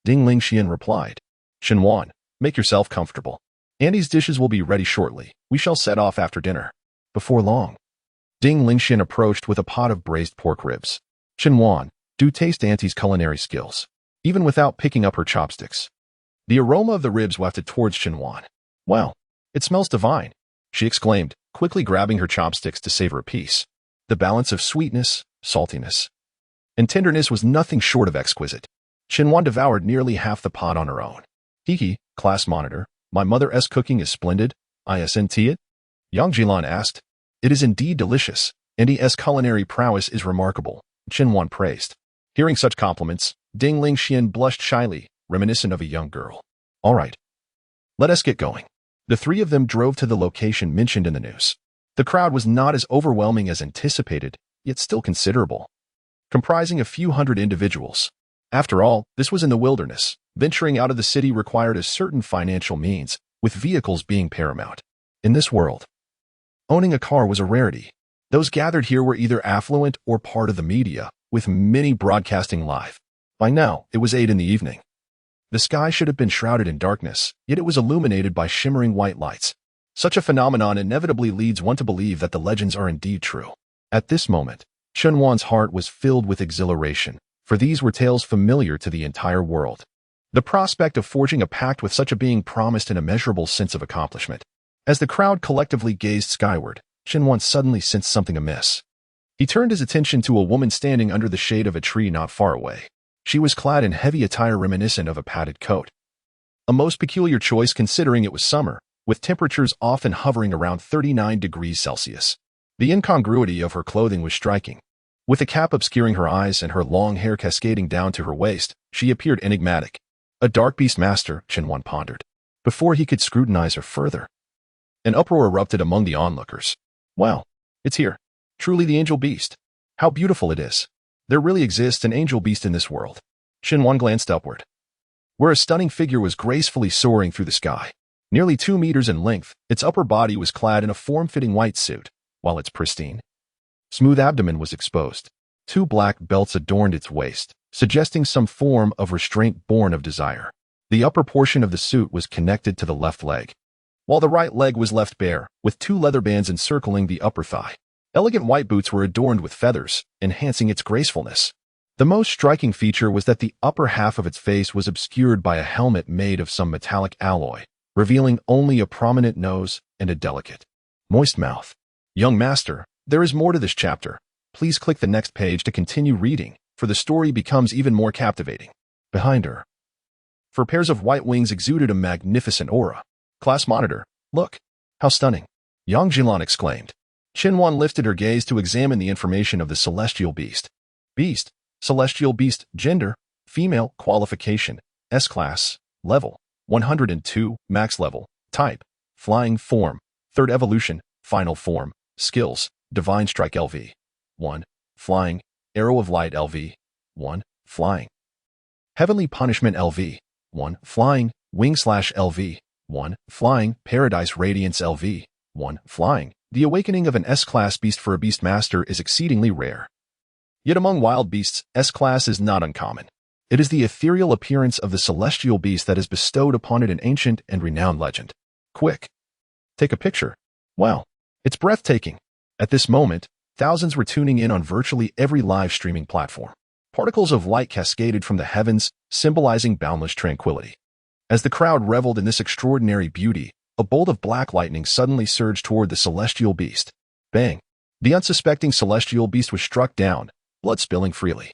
Ding Lingxian replied. Xinhuan, make yourself comfortable. Auntie's dishes will be ready shortly. We shall set off after dinner. Before long, Ding Lingxian approached with a pot of braised pork ribs. Xinhuan, do taste Auntie's culinary skills, even without picking up her chopsticks. The aroma of the ribs wafted towards Xinhuan. Wow, it smells divine, she exclaimed, quickly grabbing her chopsticks to savor a piece. The balance of sweetness, saltiness, and tenderness was nothing short of exquisite. Xinhuan devoured nearly half the pot on her own. Hee, class monitor, my mother's cooking is splendid, isn't it? Yang Jilan asked. It is indeed delicious. Auntie's culinary prowess is remarkable, Xinhuan praised. Hearing such compliments, Ding Lingxian blushed shyly, reminiscent of a young girl. All right. Let us get going. The three of them drove to the location mentioned in the news. The crowd was not as overwhelming as anticipated, yet still considerable, comprising a few hundred individuals. After all, this was in the wilderness. Venturing out of the city required a certain financial means, with vehicles being paramount. In this world, owning a car was a rarity. Those gathered here were either affluent or part of the media, with many broadcasting live. By now, it was 8 in the evening. The sky should have been shrouded in darkness, yet it was illuminated by shimmering white lights. Such a phenomenon inevitably leads one to believe that the legends are indeed true. At this moment, Shunwan's heart was filled with exhilaration, for these were tales familiar to the entire world. The prospect of forging a pact with such a being promised an immeasurable sense of accomplishment. As the crowd collectively gazed skyward, Shunwan suddenly sensed something amiss. He turned his attention to a woman standing under the shade of a tree not far away. She was clad in heavy attire reminiscent of a padded coat. A most peculiar choice considering it was summer, with temperatures often hovering around 39 degrees Celsius. The incongruity of her clothing was striking. With a cap obscuring her eyes and her long hair cascading down to her waist, she appeared enigmatic. A dark beast master, Shunwan pondered. Before he could scrutinize her further, an uproar erupted among the onlookers. Wow, it's here. Truly the angel beast. How beautiful it is. There really exists an angel beast in this world. Shunwan glanced upward, where a stunning figure was gracefully soaring through the sky. Nearly 2 meters in length, its upper body was clad in a form-fitting white suit, while its pristine, smooth abdomen was exposed. 2 black belts adorned its waist, suggesting some form of restraint born of desire. The upper portion of the suit was connected to the left leg, while the right leg was left bare, with 2 leather bands encircling the upper thigh. Elegant white boots were adorned with feathers, enhancing its gracefulness. The most striking feature was that the upper half of its face was obscured by a helmet made of some metallic alloy, revealing only a prominent nose and a delicate, moist mouth. Young master, there is more to this chapter. Please click the next page to continue reading, for the story becomes even more captivating. Behind her, 4 pairs of white wings exuded a magnificent aura. Class monitor, look, how stunning, Yang Jilan exclaimed. Shunwan lifted her gaze to examine the information of the celestial beast. Beast, celestial beast, gender, female, qualification, S-class, level, 102, max level, type, flying form, 3rd evolution, final form, skills, divine strike LV, 1, flying, arrow of light LV, 1, flying, heavenly punishment LV, 1, flying, wing/LV, 1, flying, paradise radiance LV, 1, flying. The awakening of an S-class beast for a beast master is exceedingly rare. Yet among wild beasts, S-class is not uncommon. It is the ethereal appearance of the celestial beast that has bestowed upon it an ancient and renowned legend. Quick, take a picture. Wow, it's breathtaking. At this moment, thousands were tuning in on virtually every live streaming platform. Particles of light cascaded from the heavens, symbolizing boundless tranquility. As the crowd reveled in this extraordinary beauty, a bolt of black lightning suddenly surged toward the celestial beast. Bang! The unsuspecting celestial beast was struck down, blood spilling freely.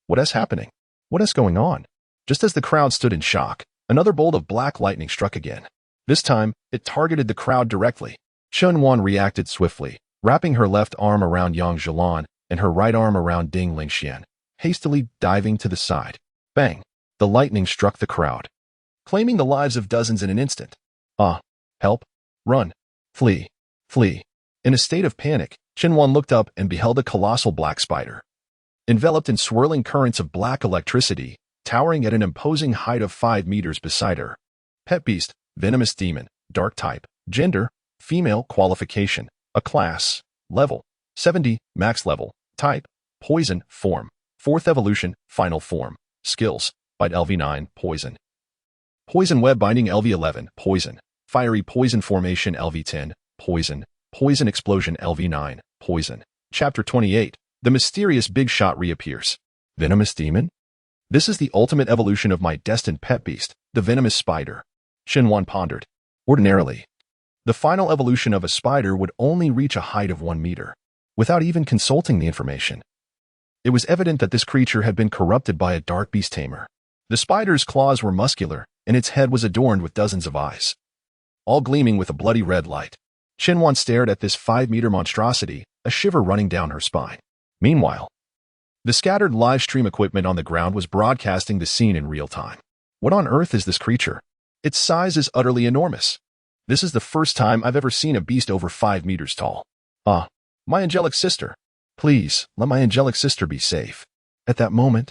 What is happening? What is going on? Just as the crowd stood in shock, another bolt of black lightning struck again. This time, it targeted the crowd directly. Shunwan reacted swiftly, wrapping her left arm around Yang Jilan and her right arm around Ding Lingxian, hastily diving to the side. Bang! The lightning struck the crowd, claiming the lives of dozens in an instant. Help! Run! Flee! Flee! In a state of panic, Shunwan looked up and beheld a colossal black spider, enveloped in swirling currents of black electricity, towering at an imposing height of 5 meters beside her. Pet beast, venomous demon, dark type, gender, female, qualification, a class, level, 70, max level, type, poison, form, 4th evolution, final form, skills, bite LV9, poison, poison web binding LV11, poison, fiery poison formation LV10, poison, poison explosion LV9, poison. Chapter 28. The mysterious big shot reappears. Venomous demon? This is the ultimate evolution of my destined pet beast, the venomous spider. Shunwan pondered. Ordinarily, the final evolution of a spider would only reach a height of 1 meter, without even consulting the information. It was evident that this creature had been corrupted by a dark beast tamer. The spider's claws were muscular, and its head was adorned with dozens of eyes, all gleaming with a bloody red light. Shunwan stared at this 5-meter monstrosity, a shiver running down her spine. Meanwhile, the scattered live stream equipment on the ground was broadcasting the scene in real time. What on earth is this creature? Its size is utterly enormous. This is the first time I've ever seen a beast over 5 meters tall. My angelic sister. Please, let my angelic sister be safe. At that moment,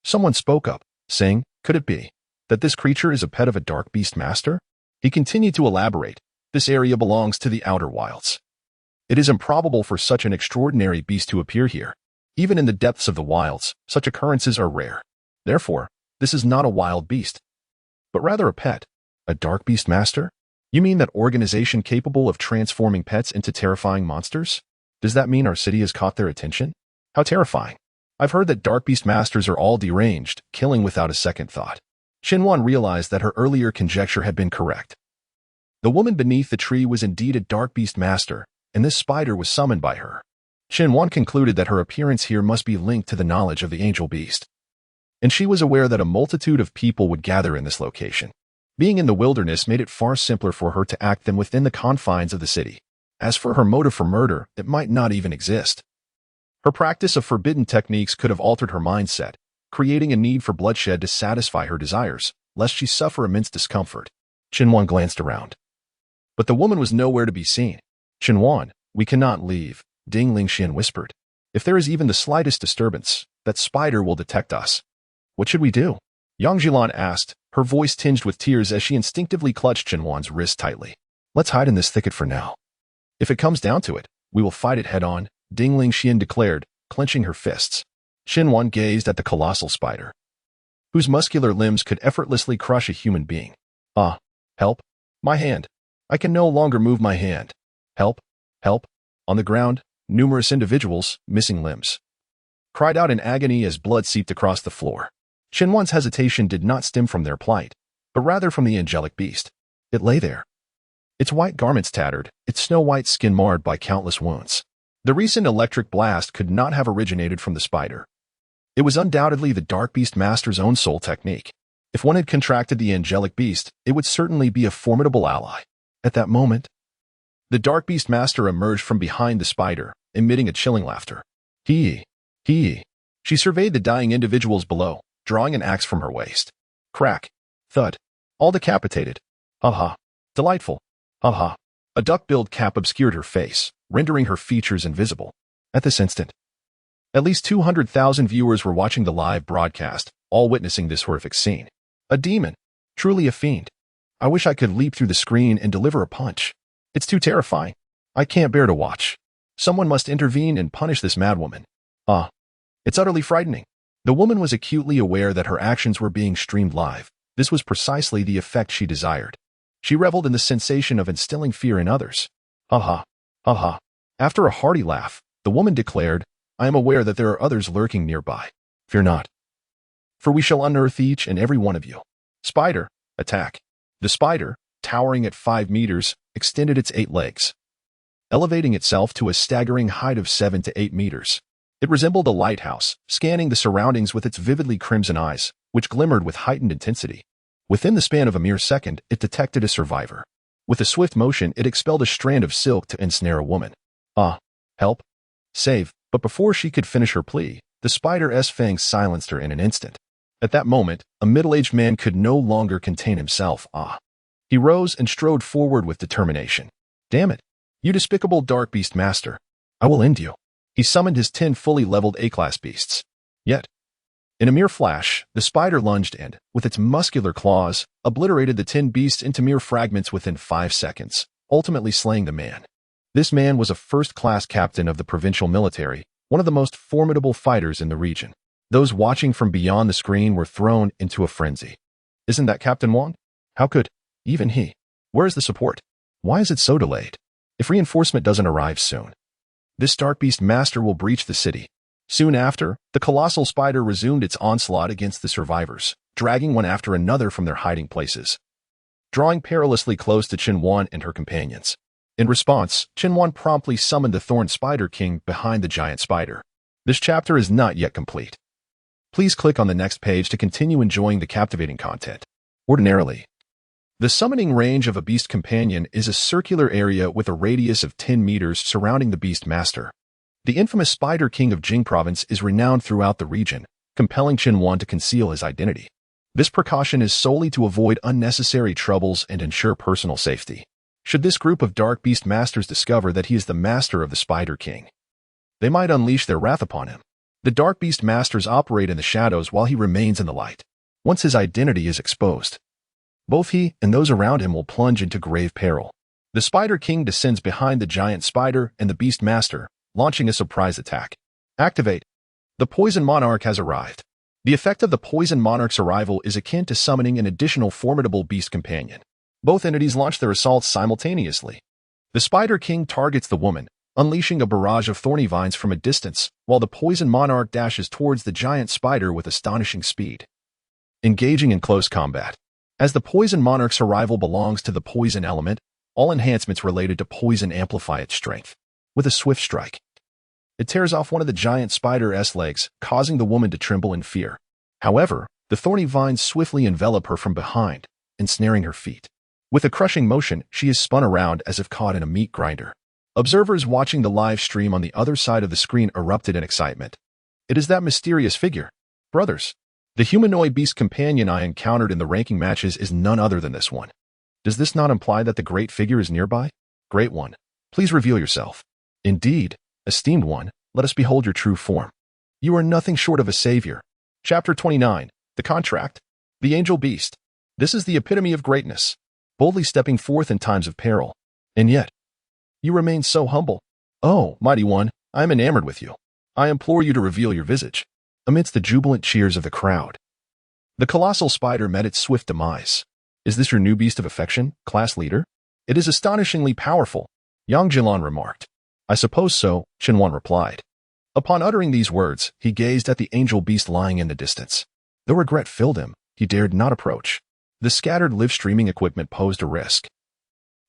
someone spoke up, saying, could it be that this creature is a pet of a dark beast master? He continued to elaborate, this area belongs to the outer wilds. It is improbable for such an extraordinary beast to appear here. Even in the depths of the wilds, such occurrences are rare. Therefore, this is not a wild beast, but rather a pet. A dark beast master? You mean that organization capable of transforming pets into terrifying monsters? Does that mean our city has caught their attention? How terrifying. I've heard that Dark Beast Masters are all deranged, killing without a second thought. Xinhuan realized that her earlier conjecture had been correct. The woman beneath the tree was indeed a Dark Beast Master, and this spider was summoned by her. Xinhuan concluded that her appearance here must be linked to the knowledge of the Angel Beast. And she was aware that a multitude of people would gather in this location. Being in the wilderness made it far simpler for her to act than within the confines of the city. As for her motive for murder, it might not even exist. Her practice of forbidden techniques could have altered her mindset, creating a need for bloodshed to satisfy her desires, lest she suffer immense discomfort. Xinhuan glanced around. But the woman was nowhere to be seen. Xinhuan, we cannot leave, Ding Lingxian whispered. If there is even the slightest disturbance, that spider will detect us. What should we do? Yang Jilan asked, her voice tinged with tears as she instinctively clutched Xinhuan's wrist tightly. Let's hide in this thicket for now. If it comes down to it, we will fight it head-on, Ding Lingxian declared, clenching her fists. Xinhuan gazed at the colossal spider, whose muscular limbs could effortlessly crush a human being. Ah, help! My hand! I can no longer move my hand. Help! Help! On the ground, numerous individuals, missing limbs, cried out in agony as blood seeped across the floor. Xinhuan's hesitation did not stem from their plight, but rather from the angelic beast. It lay there, its white garments tattered, its snow-white skin marred by countless wounds. The recent electric blast could not have originated from the spider. It was undoubtedly the Dark Beast Master's own soul technique. If one had contracted the angelic beast, it would certainly be a formidable ally. At that moment, the Dark Beast Master emerged from behind the spider, emitting a chilling laughter. Hee. She surveyed the dying individuals below, drawing an axe from her waist. Crack. Thud. All decapitated. Ha. Delightful. Ha. A duck-billed cap obscured her face, rendering her features invisible. At this instant, at least 200,000 viewers were watching the live broadcast, all witnessing this horrific scene. A demon. Truly a fiend. I wish I could leap through the screen and deliver a punch. It's too terrifying. I can't bear to watch. Someone must intervene and punish this madwoman. It's utterly frightening. The woman was acutely aware that her actions were being streamed live. This was precisely the effect she desired. She reveled in the sensation of instilling fear in others. Ha. After a hearty laugh, the woman declared, I am aware that there are others lurking nearby. Fear not, for we shall unearth each and every one of you. Spider, attack. The spider, towering at 5 meters, extended its 8 legs, elevating itself to a staggering height of 7 to 8 meters. It resembled a lighthouse, scanning the surroundings with its vividly crimson eyes, which glimmered with heightened intensity. Within the span of a mere second, it detected a survivor. With a swift motion, it expelled a strand of silk to ensnare a woman. Help. Save. But before she could finish her plea, the spider's fangs silenced her in an instant. At that moment, a middle-aged man could no longer contain himself. He rose and strode forward with determination. Damn it, you despicable Dark Beast Master. I will end you. He summoned his 10 fully leveled A-class beasts. Yet, in a mere flash, the spider lunged and, with its muscular claws, obliterated the 10 beasts into mere fragments within 5 seconds, ultimately slaying the man. This man was a first-class captain of the provincial military, one of the most formidable fighters in the region. Those watching from beyond the screen were thrown into a frenzy. Isn't that Captain Wang? How could even he? Where is the support? Why is it so delayed? If reinforcement doesn't arrive soon, this Dark Beast Master will breach the city. Soon after, the colossal spider resumed its onslaught against the survivors, dragging one after another from their hiding places, drawing perilously close to Xinhuan and her companions. In response, Xinhuan promptly summoned the Thorn Spider King behind the giant spider. This chapter is not yet complete. Please click on the next page to continue enjoying the captivating content. Ordinarily, the summoning range of a beast companion is a circular area with a radius of 10 meters surrounding the beast master. The infamous Spider King of Jing Province is renowned throughout the region, compelling Xinhuan to conceal his identity. This precaution is solely to avoid unnecessary troubles and ensure personal safety. Should this group of Dark Beast Masters discover that he is the master of the Spider King, they might unleash their wrath upon him. The Dark Beast Masters operate in the shadows while he remains in the light. Once his identity is exposed, both he and those around him will plunge into grave peril. The Spider King descends behind the giant spider and the Beast Master, launching a surprise attack. Activate. The Poison Monarch has arrived. The effect of the Poison Monarch's arrival is akin to summoning an additional formidable beast companion. Both entities launch their assaults simultaneously. The Spider King targets the woman, unleashing a barrage of thorny vines from a distance, while the poison monarch dashes towards the giant spider with astonishing speed. Engaging in close combat. As the poison monarch's arrival belongs to the poison element, all enhancements related to poison amplify its strength. With a swift strike, it tears off one of the giant spider's legs, causing the woman to tremble in fear. However, the thorny vines swiftly envelop her from behind, ensnaring her feet. With a crushing motion, she is spun around as if caught in a meat grinder. Observers watching the live stream on the other side of the screen erupted in excitement. It is that mysterious figure. Brothers, the humanoid beast companion I encountered in the ranking matches is none other than this one. Does this not imply that the great figure is nearby? Great one, please reveal yourself. Indeed, esteemed one, let us behold your true form. You are nothing short of a savior. Chapter 29, The Contract. The Angel Beast. This is the epitome of greatness, boldly stepping forth in times of peril. And yet, you remain so humble. Oh, mighty one, I am enamored with you. I implore you to reveal your visage. Amidst the jubilant cheers of the crowd, the colossal spider met its swift demise. Is this your new beast of affection, class leader? It is astonishingly powerful, Yang Jilan remarked. I suppose so, Qianwan replied. Upon uttering these words, he gazed at the angel beast lying in the distance. Though regret filled him, he dared not approach. The scattered live streaming equipment posed a risk.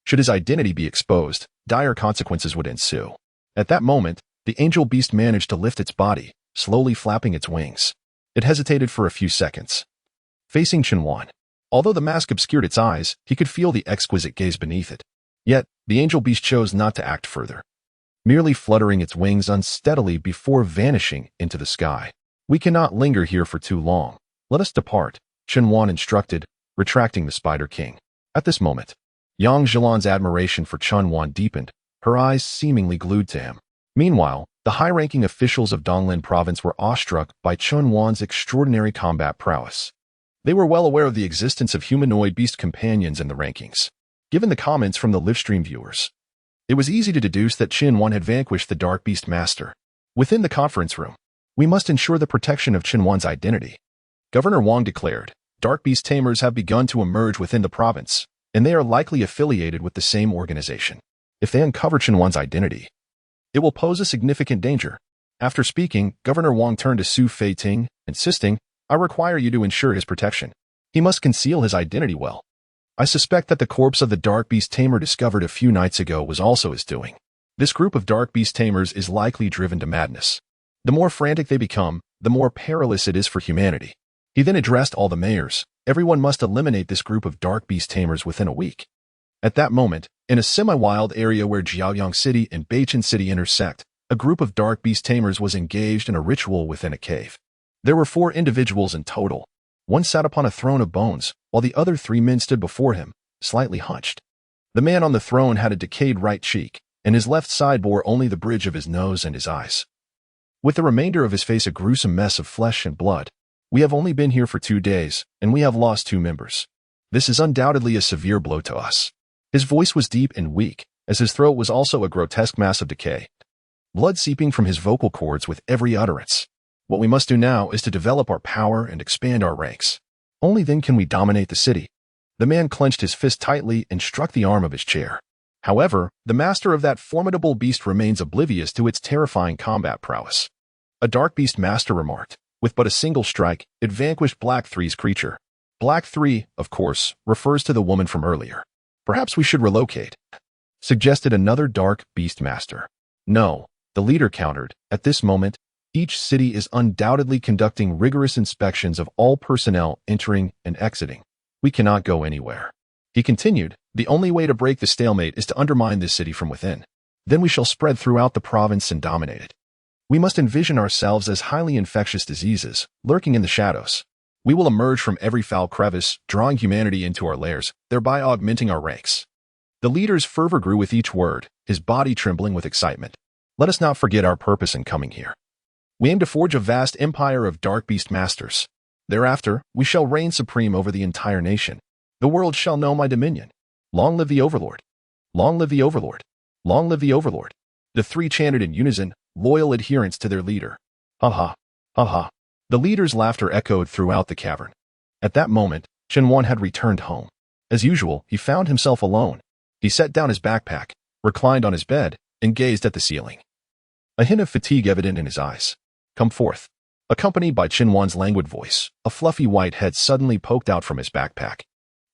Should his identity be exposed, dire consequences would ensue. At that moment, the angel beast managed to lift its body, slowly flapping its wings. It hesitated for a few seconds, facing Qianwan. Although the mask obscured its eyes, he could feel the exquisite gaze beneath it. Yet, the angel beast chose not to act further, merely fluttering its wings unsteadily before vanishing into the sky. We cannot linger here for too long. Let us depart, Qianwan instructed, retracting the Spider King. At this moment, Yang Jilan's admiration for Qianwan deepened, her eyes seemingly glued to him. Meanwhile, the high-ranking officials of Donglin province were awestruck by Qianwan's extraordinary combat prowess. They were well aware of the existence of humanoid beast companions in the rankings. Given the comments from the livestream viewers, it was easy to deduce that Qianwan had vanquished the Dark Beast Master. Within the conference room, we must ensure the protection of Qianwan's identity. Governor Wang declared, Dark Beast Tamers have begun to emerge within the province, and they are likely affiliated with the same organization. If they uncover Qianwan's identity, it will pose a significant danger. After speaking, Governor Wang turned to Su Feiting, insisting, I require you to ensure his protection. He must conceal his identity well. I suspect that the corpse of the Dark Beast Tamer discovered a few nights ago was also his doing. This group of Dark Beast Tamers is likely driven to madness. The more frantic they become, the more perilous it is for humanity. He then addressed all the mayors. Everyone must eliminate this group of Dark Beast Tamers within a week. At that moment, in a semi-wild area where Jiaoyang City and Beichen City intersect, a group of Dark Beast Tamers was engaged in a ritual within a cave. There were 4 individuals in total. One sat upon a throne of bones, while the other 3 men stood before him, slightly hunched. The man on the throne had a decayed right cheek, and his left side bore only the bridge of his nose and his eyes. With the remainder of his face a gruesome mess of flesh and blood. We have only been here for 2 days, and we have lost 2 members. This is undoubtedly a severe blow to us. His voice was deep and weak, as his throat was also a grotesque mass of decay. Blood seeping from his vocal cords with every utterance. What we must do now is to develop our power and expand our ranks. Only then can we dominate the city. The man clenched his fist tightly and struck the arm of his chair. However, the master of that formidable beast remains oblivious to its terrifying combat prowess. A Dark Beast Master remarked, with but a single strike, it vanquished Black 3's creature. Black 3, of course, refers to the woman from earlier. Perhaps we should relocate, suggested another Dark Beast Master. No, the leader countered. At this moment, each city is undoubtedly conducting rigorous inspections of all personnel entering and exiting. We cannot go anywhere. He continued, the only way to break the stalemate is to undermine this city from within. Then we shall spread throughout the province and dominate it. We must envision ourselves as highly infectious diseases, lurking in the shadows. We will emerge from every foul crevice, drawing humanity into our lairs, thereby augmenting our ranks. The leader's fervor grew with each word, his body trembling with excitement. Let us not forget our purpose in coming here. We aim to forge a vast empire of Dark Beast Masters. Thereafter, we shall reign supreme over the entire nation. The world shall know my dominion. Long live the Overlord! Long live the Overlord! Long live the Overlord! The 3 chanted in unison, loyal adherence to their leader. Ha ha, ha ha. The leader's laughter echoed throughout the cavern. At that moment, Qianwan had returned home. As usual, he found himself alone. He set down his backpack, reclined on his bed, and gazed at the ceiling. A hint of fatigue evident in his eyes. Come forth. Accompanied by Qinhuan's languid voice, a fluffy white head suddenly poked out from his backpack.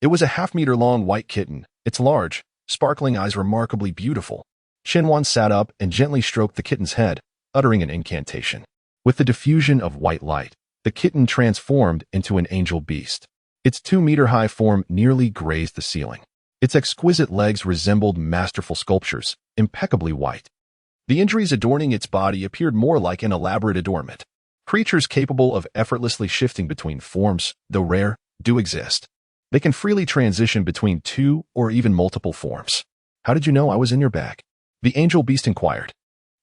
It was a half-meter-long white kitten, its large, sparkling eyes remarkably beautiful. Qinhuan sat up and gently stroked the kitten's head, uttering an incantation. With the diffusion of white light, the kitten transformed into an angel beast. Its 2-meter-high form nearly grazed the ceiling. Its exquisite legs resembled masterful sculptures, impeccably white. The injuries adorning its body appeared more like an elaborate adornment. Creatures capable of effortlessly shifting between forms, though rare, do exist. They can freely transition between 2 or even multiple forms. How did you know I was in your bag? The angel beast inquired.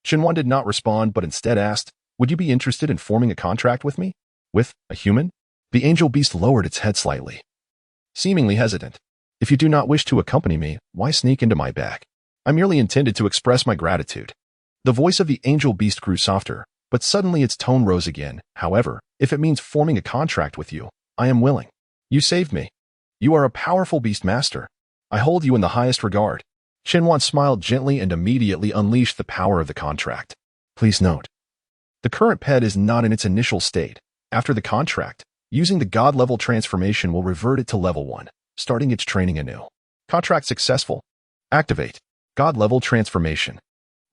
Qinhuan did not respond but instead asked, would you be interested in forming a contract with me? With a human? The angel beast lowered its head slightly, seemingly hesitant. If you do not wish to accompany me, why sneak into my bag? I merely intended to express my gratitude. The voice of the angel beast grew softer, but suddenly its tone rose again. However, if it means forming a contract with you, I am willing. You saved me. You are a powerful beast master. I hold you in the highest regard. Qinhuan smiled gently and immediately unleashed the power of the contract. Please note, the current pet is not in its initial state. After the contract, using the God-level transformation will revert it to level 1, starting its training anew. Contract successful. Activate. God-level transformation.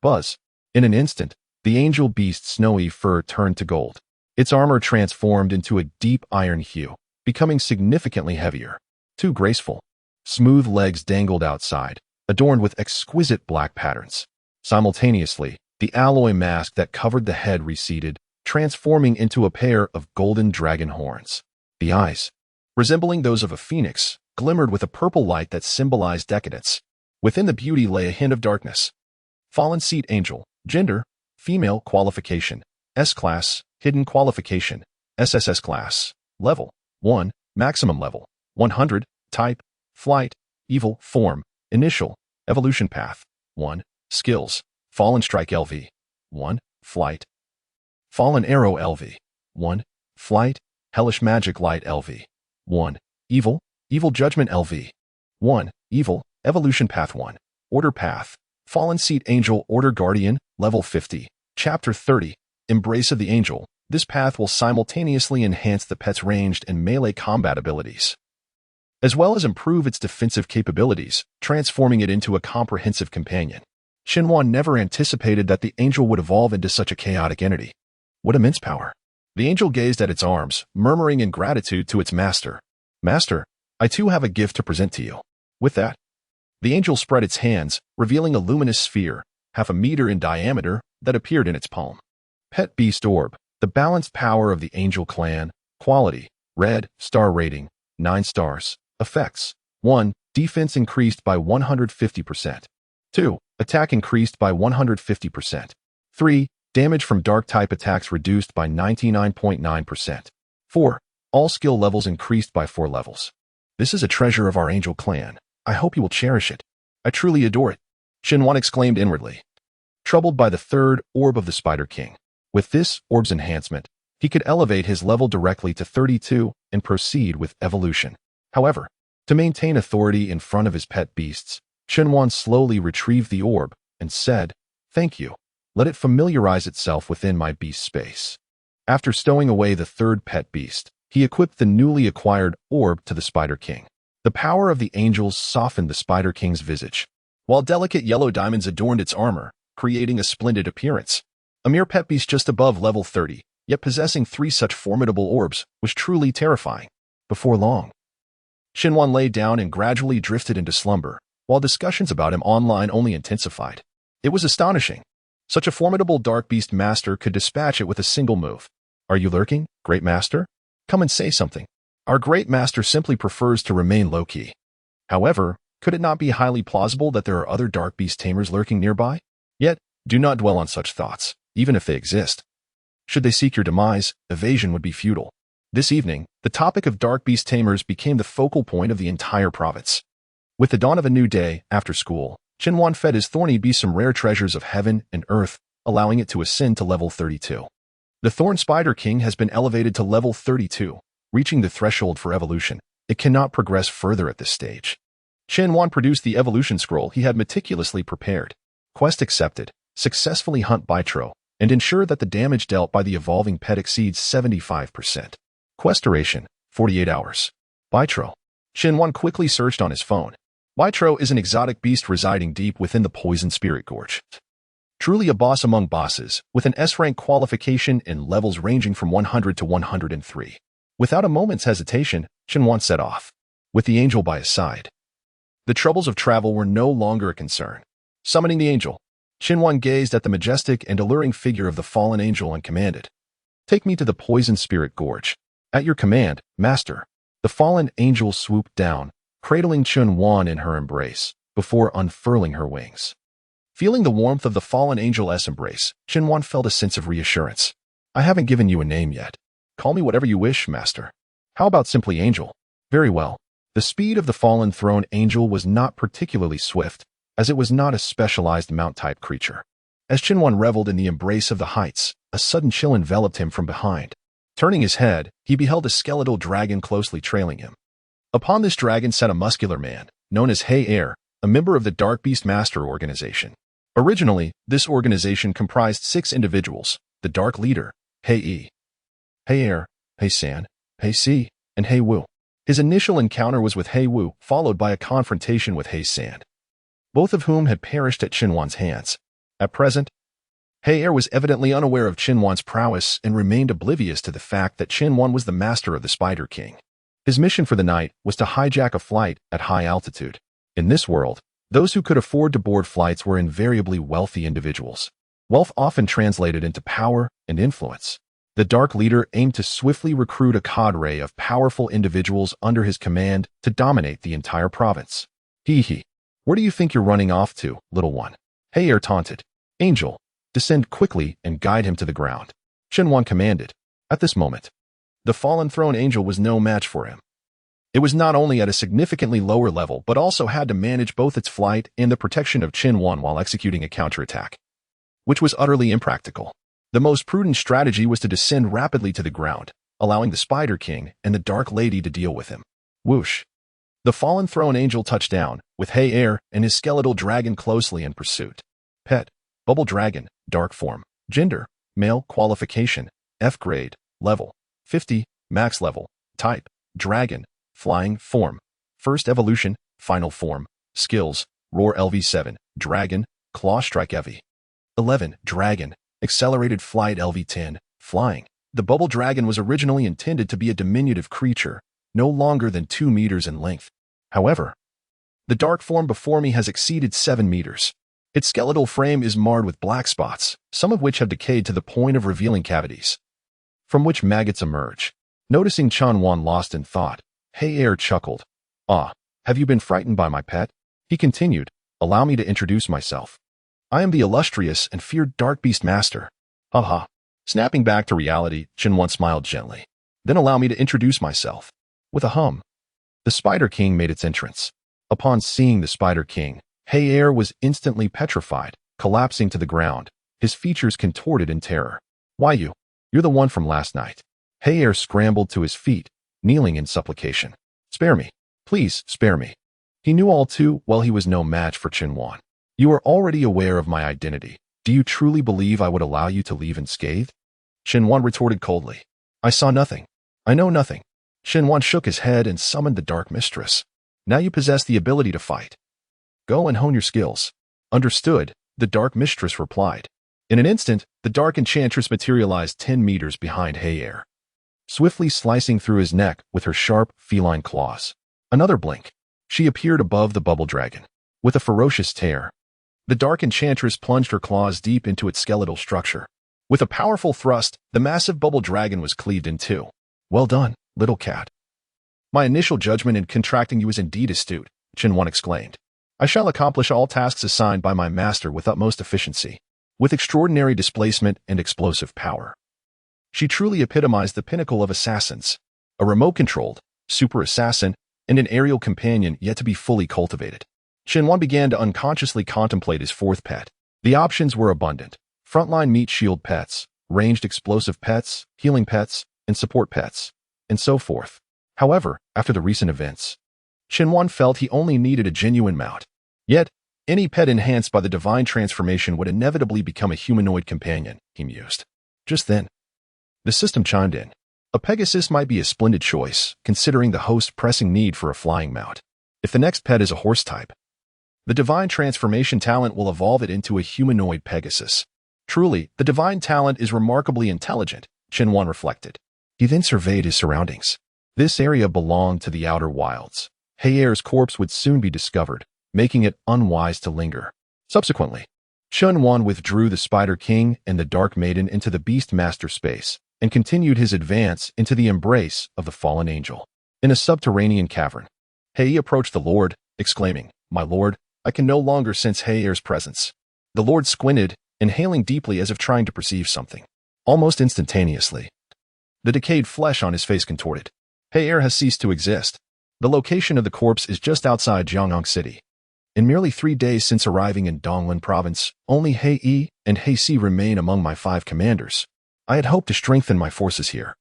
Buzz. In an instant, the angel beast's snowy fur turned to gold. Its armor transformed into a deep iron hue, becoming significantly heavier. Too graceful. Smooth legs dangled outside, adorned with exquisite black patterns. Simultaneously, the alloy mask that covered the head receded, transforming into a pair of golden dragon horns. The eyes, resembling those of a phoenix, glimmered with a purple light that symbolized decadence. Within the beauty lay a hint of darkness. Fallen Seat Angel. Gender, female. Qualification, S-Class. Hidden qualification, SSS Class. Level, 1. Maximum level, 100. Type, Flight. Evil. Form, Initial. Evolution Path, 1. Skills, Fallen Strike LV, 1. Flight. Fallen Arrow LV, 1. Flight. Hellish Magic Light LV, 1. Evil. Evil Judgment LV, 1. Evil. Evolution Path 1. Order Path. Fallen Seat Angel Order Guardian, Level 50. Chapter 30. Embrace of the Angel. This path will simultaneously enhance the pet's ranged and melee combat abilities, as well as improve its defensive capabilities, transforming it into a comprehensive companion. Qinhuan never anticipated that the angel would evolve into such a chaotic entity. What immense power! The angel gazed at its arms, murmuring in gratitude to its master. Master, I too have a gift to present to you. With that, the angel spread its hands, revealing a luminous sphere, half a meter in diameter, that appeared in its palm. Pet Beast Orb, the balanced power of the angel clan. Quality, Red, Star Rating, 9 stars. Effects, 1. Defense increased by 150%. 2. Attack increased by 150%. 3. Damage from Dark-type attacks reduced by 99.9%. 4. All skill levels increased by 4 levels. This is a treasure of our angel clan. I hope you will cherish it. I truly adore it. Qinhuan exclaimed inwardly, troubled by the third orb of the Spider King. With this orb's enhancement, he could elevate his level directly to 32 and proceed with evolution. However, to maintain authority in front of his pet beasts, Qinhuan slowly retrieved the orb and said, Thank you. Let it familiarize itself within my beast space. After stowing away the third pet beast, he equipped the newly acquired orb to the Spider King. The power of the angels softened the Spider King's visage, while delicate yellow diamonds adorned its armor, creating a splendid appearance. A mere pet beast just above level 30, yet possessing 3 such formidable orbs, was truly terrifying. Before long, Qinhuan lay down and gradually drifted into slumber, while discussions about him online only intensified. It was astonishing. Such a formidable dark beast master could dispatch it with a single move. Are you lurking, great master? Come and say something. Our great master simply prefers to remain low-key. However, could it not be highly plausible that there are other dark beast tamers lurking nearby? Yet, do not dwell on such thoughts, even if they exist. Should they seek your demise, evasion would be futile. This evening, the topic of dark beast tamers became the focal point of the entire province. With the dawn of a new day, after school, Qinhuan fed his thorny beast some rare treasures of heaven and earth, allowing it to ascend to level 32. The Thorn Spider King has been elevated to level 32, reaching the threshold for evolution. It cannot progress further at this stage. Qinhuan produced the evolution scroll he had meticulously prepared. Quest accepted. Successfully hunt Bytro and ensure that the damage dealt by the evolving pet exceeds 75%. Quest duration, 48 hours. Bytro. Shinwan quickly searched on his phone. Bytro is an exotic beast residing deep within the Poison Spirit Gorge. Truly a boss among bosses, with an S-rank qualification in levels ranging from 100 to 103. Without a moment's hesitation, Shinwan set off, with the angel by his side. The troubles of travel were no longer a concern. Summoning the angel, Shinwan gazed at the majestic and alluring figure of the fallen angel and commanded, "Take me to the Poison Spirit Gorge." "At your command, master." The fallen angel swooped down, cradling Shinwan in her embrace, before unfurling her wings. Feeling the warmth of the fallen angel's embrace, Shinwan felt a sense of reassurance. "I haven't given you a name yet. Call me whatever you wish, master." "How about simply Angel?" "Very well." The speed of the fallen throne angel was not particularly swift, as it was not a specialized mount-type creature. As Shinwan reveled in the embrace of the heights, a sudden chill enveloped him from behind. Turning his head, he beheld a skeletal dragon closely trailing him. Upon this dragon sat a muscular man, known as Hey Air, a member of the Dark Beast Master organization. Originally, this organization comprised 6 individuals: the Dark Leader, Hey E, Hey Air, Hey San, Hey Si, and Hey Wu. His initial encounter was with Hey Wu, followed by a confrontation with Hey San, both of whom had perished at Shinwan's hands. At present, Hey Air was evidently unaware of Shinwan's prowess and remained oblivious to the fact that Shinwan was the master of the Spider King. His mission for the night was to hijack a flight at high altitude. In this world, those who could afford to board flights were invariably wealthy individuals. Wealth often translated into power and influence. The Dark Leader aimed to swiftly recruit a cadre of powerful individuals under his command to dominate the entire province. "Hee. Where do you think you're running off to, little one?" Hey Air taunted. "Angel, descend quickly and guide him to the ground," Shinwan commanded. At this moment, the fallen throne angel was no match for him. It was not only at a significantly lower level, but also had to manage both its flight and the protection of Shinwan while executing a counterattack, which was utterly impractical. The most prudent strategy was to descend rapidly to the ground, allowing the Spider King and the Dark Lady to deal with him. Whoosh! The fallen throne angel touched down, with Hey Air and his skeletal dragon closely in pursuit. Pet, Bubble Dragon, Dark Form, Gender, Male, Qualification, F Grade, Level, 50, Max Level, Type, Dragon, Flying Form, First Evolution, Final Form, Skills, Roar LV7, Dragon, Claw Strike EV. 11, Dragon, Accelerated Flight LV10, Flying. The Bubble Dragon was originally intended to be a diminutive creature, no longer than 2 meters in length. However, the dark form before me has exceeded 7 meters. Its skeletal frame is marred with black spots, some of which have decayed to the point of revealing cavities, from which maggots emerge. Noticing Shinwan lost in thought, Hey Air chuckled. "Ah, have you been frightened by my pet?" He continued, "Allow me to introduce myself. I am the illustrious and feared Dark Beast Master." Haha. Snapping back to reality, Shinwan smiled gently. "Then allow me to introduce myself." With a hum, the Spider King made its entrance. Upon seeing the Spider King, Hey Air was instantly petrified, collapsing to the ground, his features contorted in terror. "Why you're the one from last night." Hey Air scrambled to his feet, kneeling in supplication. "Spare me. Please, spare me." He knew all too well he was no match for Shinwan. "You are already aware of my identity. Do you truly believe I would allow you to leave unscathed?" Shinwan retorted coldly. "I saw nothing. I know nothing." Shinwan shook his head and summoned the Dark Mistress. "Now you possess the ability to fight. Go and hone your skills." "Understood," the Dark Mistress replied. In an instant, the Dark Enchantress materialized 10 meters behind Hey Air, swiftly slicing through his neck with her sharp, feline claws. Another blink. She appeared above the Bubble Dragon. With a ferocious tear, the Dark Enchantress plunged her claws deep into its skeletal structure. With a powerful thrust, the massive Bubble Dragon was cleaved in two. "Well done, little cat. My initial judgment in contracting you is indeed astute," Shinwan exclaimed. "I shall accomplish all tasks assigned by my master with utmost efficiency, with extraordinary displacement and explosive power." She truly epitomized the pinnacle of assassins, a remote-controlled, super assassin, and an aerial companion yet to be fully cultivated. Shinwan began to unconsciously contemplate his fourth pet. The options were abundant: frontline meat shield pets, ranged explosive pets, healing pets, and support pets, and so forth. However, after the recent events, Shinwan felt he only needed a genuine mount. Yet, Any pet enhanced by the divine transformation would inevitably become a humanoid companion, he mused. Just then, the system chimed in. A Pegasus might be a splendid choice, considering the host's pressing need for a flying mount. If the next pet is a horse type, the divine transformation talent will evolve it into a humanoid Pegasus. Truly, the divine talent is remarkably intelligent, Qianwan reflected. He then surveyed his surroundings. This area belonged to the outer wilds. Heir's corpse would soon be discovered, making it unwise to linger. Subsequently, Qianwan withdrew the Spider King and the Dark Maiden into the Beast Master space and continued his advance into the embrace of the fallen angel. In a subterranean cavern, Hei approached the Lord, exclaiming, "My Lord, I can no longer sense Heir's presence." The Lord squinted, inhaling deeply as if trying to perceive something. Almost instantaneously, the decayed flesh on his face contorted. Heir has ceased to exist. The location of the corpse is just outside Jiang'an City. In merely 3 days since arriving in Donglan Province, only Hei and Hei remain among my 5 commanders. I had hoped to strengthen my forces here.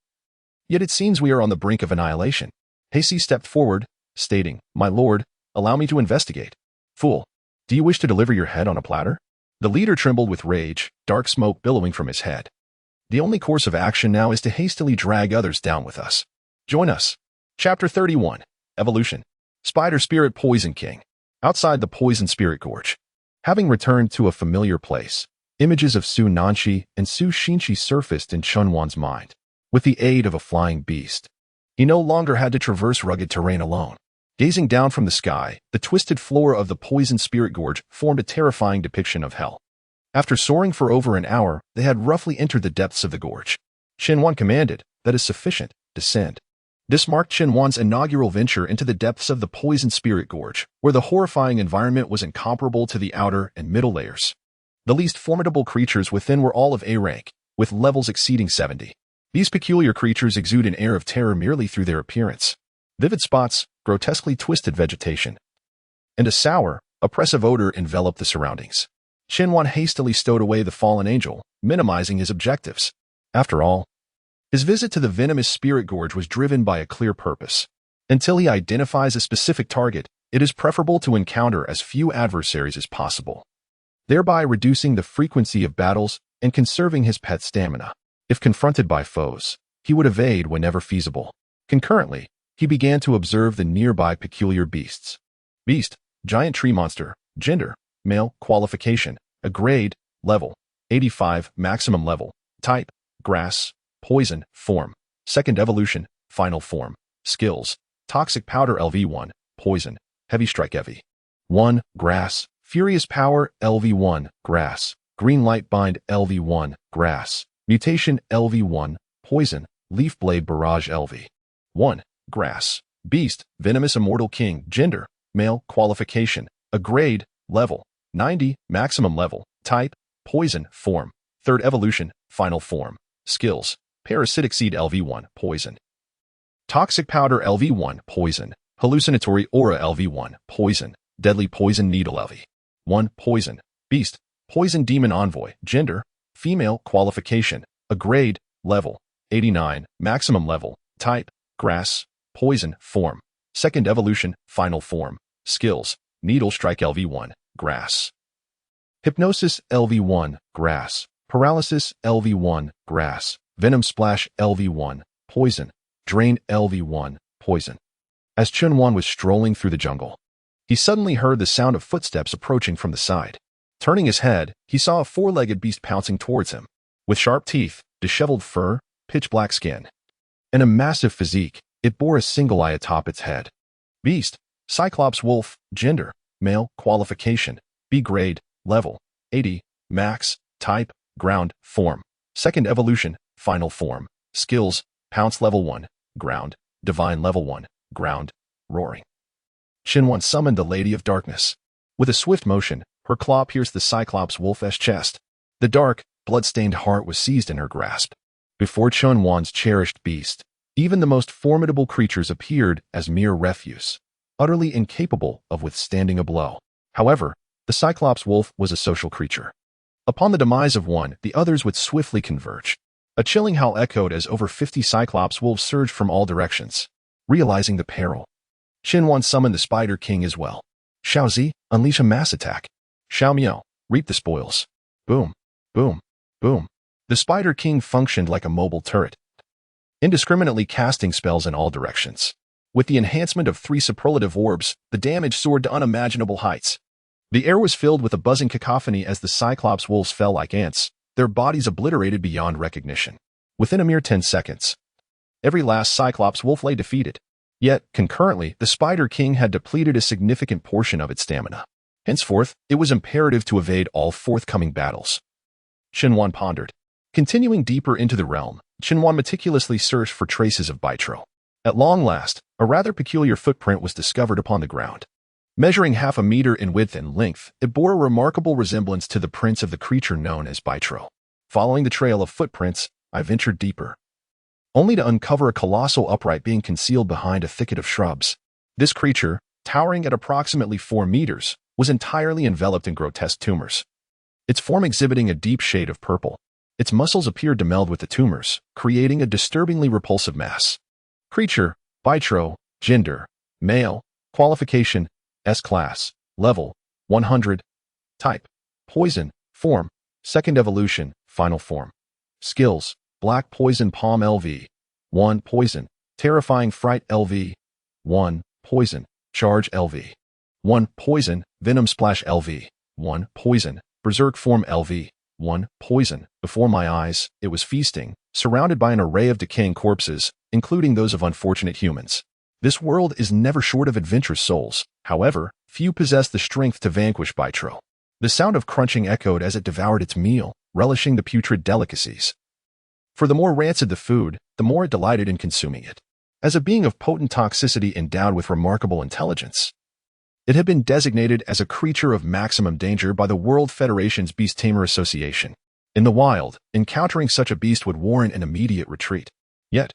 Yet it seems we are on the brink of annihilation. Hei stepped forward, stating, "My lord, allow me to investigate." "Fool, do you wish to deliver your head on a platter?" The leader trembled with rage, dark smoke billowing from his head. "The only course of action now is to hastily drag others down with us. Join us." Chapter 31. Evolution. Spider Spirit Poison King. Outside the Poison Spirit Gorge. Having returned to a familiar place, images of Su Nanshi and Su Xinshi surfaced in Qianwan's mind. With the aid of a flying beast, he no longer had to traverse rugged terrain alone. Gazing down from the sky, the twisted floor of the Poison Spirit Gorge formed a terrifying depiction of hell. After soaring for over an hour, they had roughly entered the depths of the gorge. Qianwan commanded, "That is sufficient. Descend." This marked Qianwan's inaugural venture into the depths of the Poison Spirit Gorge, where the horrifying environment was incomparable to the outer and middle layers. The least formidable creatures within were all of A rank, with levels exceeding 70. These peculiar creatures exude an air of terror merely through their appearance. Vivid spots, grotesquely twisted vegetation, and a sour, oppressive odor enveloped the surroundings. Qianwan hastily stowed away the fallen angel, minimizing his objectives. After all, his visit to the venomous Spirit Gorge was driven by a clear purpose. Until he identifies a specific target, it is preferable to encounter as few adversaries as possible, thereby reducing the frequency of battles and conserving his pet's stamina. If confronted by foes, he would evade whenever feasible. Concurrently, he began to observe the nearby peculiar beasts. Beast, giant tree monster, gender, male, qualification, a grade, level, 85, maximum level, type, grass, poison, form, second evolution, final form, skills, toxic powder LV1, poison, heavy strike EV1, grass, furious power LV1, grass, green light bind LV1, grass, mutation LV1, poison, leaf blade barrage LV1, grass, beast, venomous immortal king, gender, male, qualification, a grade, level, 90, maximum level, type, poison, form, third evolution, final form, skills, parasitic seed LV1, poison, toxic powder LV1, poison, hallucinatory aura LV1, poison, deadly poison needle LV1, poison, beast, poison demon envoy, gender, female, qualification, a grade, level, 89, maximum level, type, grass, poison, form, second evolution, final form, skills, needle strike LV1, grass, hypnosis LV1, grass, paralysis LV1, grass, venom splash LV1, poison, drain LV1, poison. As Qianwan was strolling through the jungle, he suddenly heard the sound of footsteps approaching from the side. Turning his head, he saw a four-legged beast pouncing towards him. With sharp teeth, disheveled fur, pitch-black skin, and a massive physique, it bore a single eye atop its head. Beast, Cyclops wolf, gender, male, qualification, B grade, level, 80, max, type, ground, form, second evolution, final form, skills, pounce level 1, ground, divine level 1, ground, roaring. Qianwan summoned the Lady of Darkness. With a swift motion, her claw pierced the Cyclops wolf's chest. The dark, blood-stained heart was seized in her grasp. Before Qianwan's cherished beast, even the most formidable creatures appeared as mere refuse, utterly incapable of withstanding a blow. However, the Cyclops wolf was a social creature. Upon the demise of one, the others would swiftly converge. A chilling howl echoed as over 50 Cyclops wolves surged from all directions. Realizing the peril, Qianwan summoned the Spider King as well. Xiaozi, unleash a mass attack. Xiao Miao, reap the spoils. Boom, boom, boom. The Spider King functioned like a mobile turret, indiscriminately casting spells in all directions. With the enhancement of 3 superlative orbs, the damage soared to unimaginable heights. The air was filled with a buzzing cacophony as the Cyclops wolves fell like ants, their bodies obliterated beyond recognition. Within a mere 10 seconds, every last Cyclops wolf lay defeated. Yet, concurrently, the Spider King had depleted a significant portion of its stamina. Henceforth, it was imperative to evade all forthcoming battles. Shenwan pondered. Continuing deeper into the realm, Shenwan meticulously searched for traces of Bitro. At long last, a rather peculiar footprint was discovered upon the ground. Measuring half a meter in width and length, it bore a remarkable resemblance to the prints of the creature known as Bitro. Following the trail of footprints, I ventured deeper, only to uncover a colossal upright being concealed behind a thicket of shrubs. This creature, towering at approximately 4 meters, was entirely enveloped in grotesque tumors. Its form exhibiting a deep shade of purple. Its muscles appeared to meld with the tumors, creating a disturbingly repulsive mass. Creature, Bitro, gender, male, qualification, S-class, level, 100, type, poison, form, second evolution, final form. Skills, black poison palm LV, 1 poison, terrifying fright LV, 1 poison, charge LV, 1 poison, venom splash LV, 1 poison, berserk form LV, 1 poison. Before my eyes, it was feasting, surrounded by an array of decaying corpses, including those of unfortunate humans. This world is never short of adventurous souls. However, few possess the strength to vanquish Bitro. The sound of crunching echoed as it devoured its meal, relishing the putrid delicacies. For the more rancid the food, the more it delighted in consuming it. As a being of potent toxicity endowed with remarkable intelligence, it had been designated as a creature of maximum danger by the World Federation's Beast Tamer Association. In the wild, encountering such a beast would warrant an immediate retreat. Yet,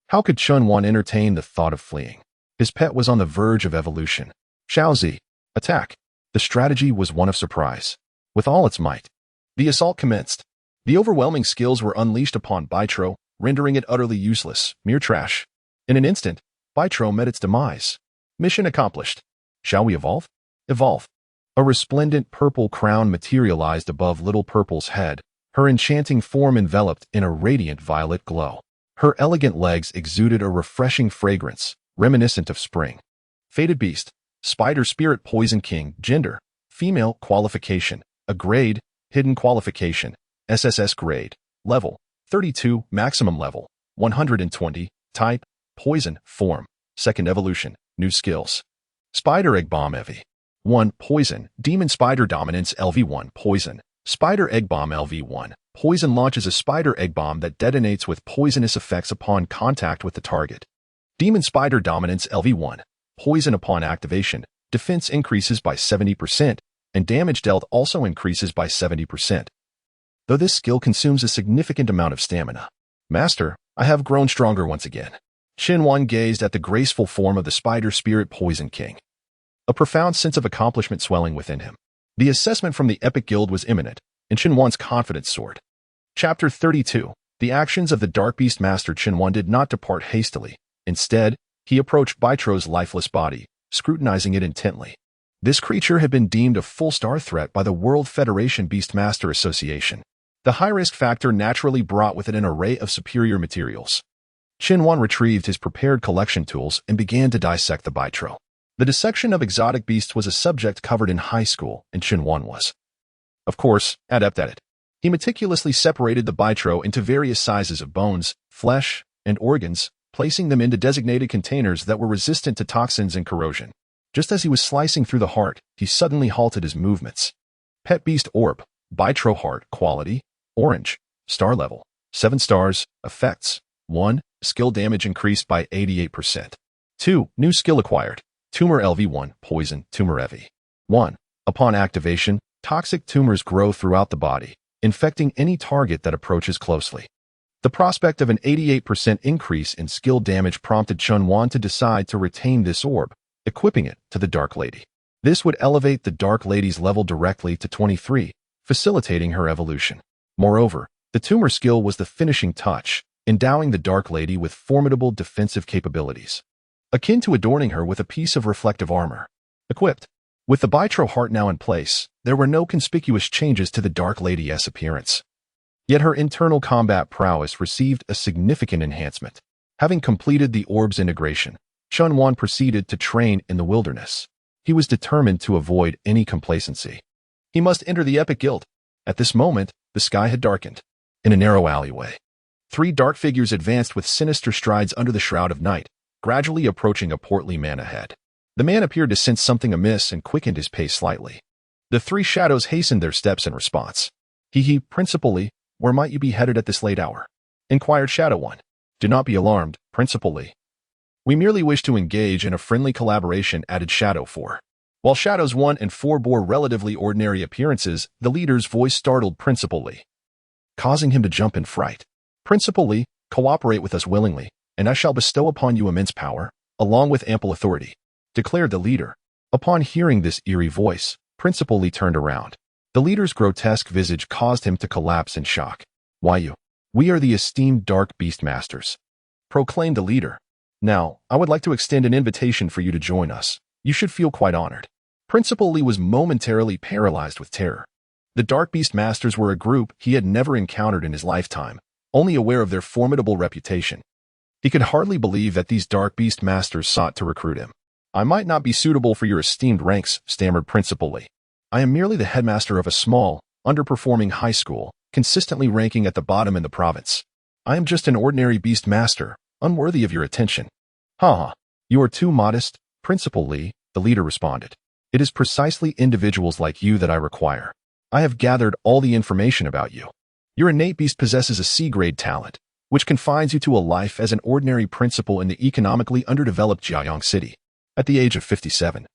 how could Shenwan entertain the thought of fleeing? His pet was on the verge of evolution. Xiaozi, attack. The strategy was one of surprise. With all its might, the assault commenced. The overwhelming skills were unleashed upon Bitro, rendering it utterly useless, mere trash. In an instant, Bitro met its demise. Mission accomplished. Shall we evolve? Evolve. A resplendent purple crown materialized above Little Purple's head, her enchanting form enveloped in a radiant violet glow. Her elegant legs exuded a refreshing fragrance, reminiscent of spring. Fated Beast, Spider Spirit Poison King, gender, female, qualification, a grade, hidden qualification, SSS grade, level, 32, maximum level, 120, type, poison, form, second evolution, new skills. Spider Egg Bomb EV. 1 poison, Demon Spider Dominance LV1 poison, Spider Egg Bomb LV1. Poison launches a spider egg bomb that detonates with poisonous effects upon contact with the target. Demon Spider Dominance LV1. Poison upon activation. Defense increases by 70%, and damage dealt also increases by 70%. Though this skill consumes a significant amount of stamina. Master, I have grown stronger once again. Shenwan gazed at the graceful form of the Spider Spirit Poison King. A profound sense of accomplishment swelling within him. The assessment from the Epic Guild was imminent, and Shenwan's confidence soared. Chapter 32. The actions of the Dark Beast Master Shenwan did not depart hastily. Instead, he approached Bitro's lifeless body, scrutinizing it intently. This creature had been deemed a full-star threat by the World Federation Beastmaster Association. The high-risk factor naturally brought with it an array of superior materials. Shenwan retrieved his prepared collection tools and began to dissect the Bitro. The dissection of exotic beasts was a subject covered in high school, and Shenwan was, of course, adept at it. He meticulously separated the Bitro into various sizes of bones, flesh, and organs, placing them into designated containers that were resistant to toxins and corrosion. Just as he was slicing through the heart, he suddenly halted his movements. Pet Beast Orb, Bitro Heart, quality, orange, star level, 7 stars, effects, 1, skill damage increased by 88%. 2, new skill acquired, Tumor LV1, Poison, Tumor EV. 1, upon activation, toxic tumors grow throughout the body, infecting any target that approaches closely. The prospect of an 88% increase in skill damage prompted Shenwan to decide to retain this orb, equipping it to the Dark Lady. This would elevate the Dark Lady's level directly to 23, facilitating her evolution. Moreover, the tumor skill was the finishing touch, endowing the Dark Lady with formidable defensive capabilities, akin to adorning her with a piece of reflective armor. Equipped. With the Bitro heart now in place, there were no conspicuous changes to the Dark Lady's appearance. Yet her internal combat prowess received a significant enhancement. Having completed the orb's integration, Chunwan proceeded to train in the wilderness. He was determined to avoid any complacency. He must enter the Epic Guild. At this moment, the sky had darkened. In a narrow alleyway, 3 dark figures advanced with sinister strides under the shroud of night, gradually approaching a portly man ahead. The man appeared to sense something amiss and quickened his pace slightly. The 3 shadows hastened their steps in response. Principal Lee, where might you be headed at this late hour? Inquired Shadow 1. Do not be alarmed, Principal Lee. We merely wish to engage in a friendly collaboration, added Shadow 4. While Shadows 1 and 4 bore relatively ordinary appearances, the leader's voice startled Principal Lee, causing him to jump in fright. Principal Lee, cooperate with us willingly, and I shall bestow upon you immense power, along with ample authority, declared the leader. Upon hearing this eerie voice, Principal Lee turned around. The leader's grotesque visage caused him to collapse in shock. Why you? We are the esteemed Dark Beast Masters, proclaimed the leader. Now, I would like to extend an invitation for you to join us. You should feel quite honored. Principal Lee was momentarily paralyzed with terror. The Dark Beast Masters were a group he had never encountered in his lifetime, only aware of their formidable reputation. He could hardly believe that these Dark Beast Masters sought to recruit him. I might not be suitable for your esteemed ranks, stammered Principal Lee. I am merely the headmaster of a small, underperforming high school, consistently ranking at the bottom in the province. I am just an ordinary beast master, unworthy of your attention. You are too modest, Principal Lee, the leader responded. It is precisely individuals like you that I require. I have gathered all the information about you. Your innate beast possesses a C-grade talent, which confines you to a life as an ordinary principal in the economically underdeveloped Jiayang City. At the age of 57,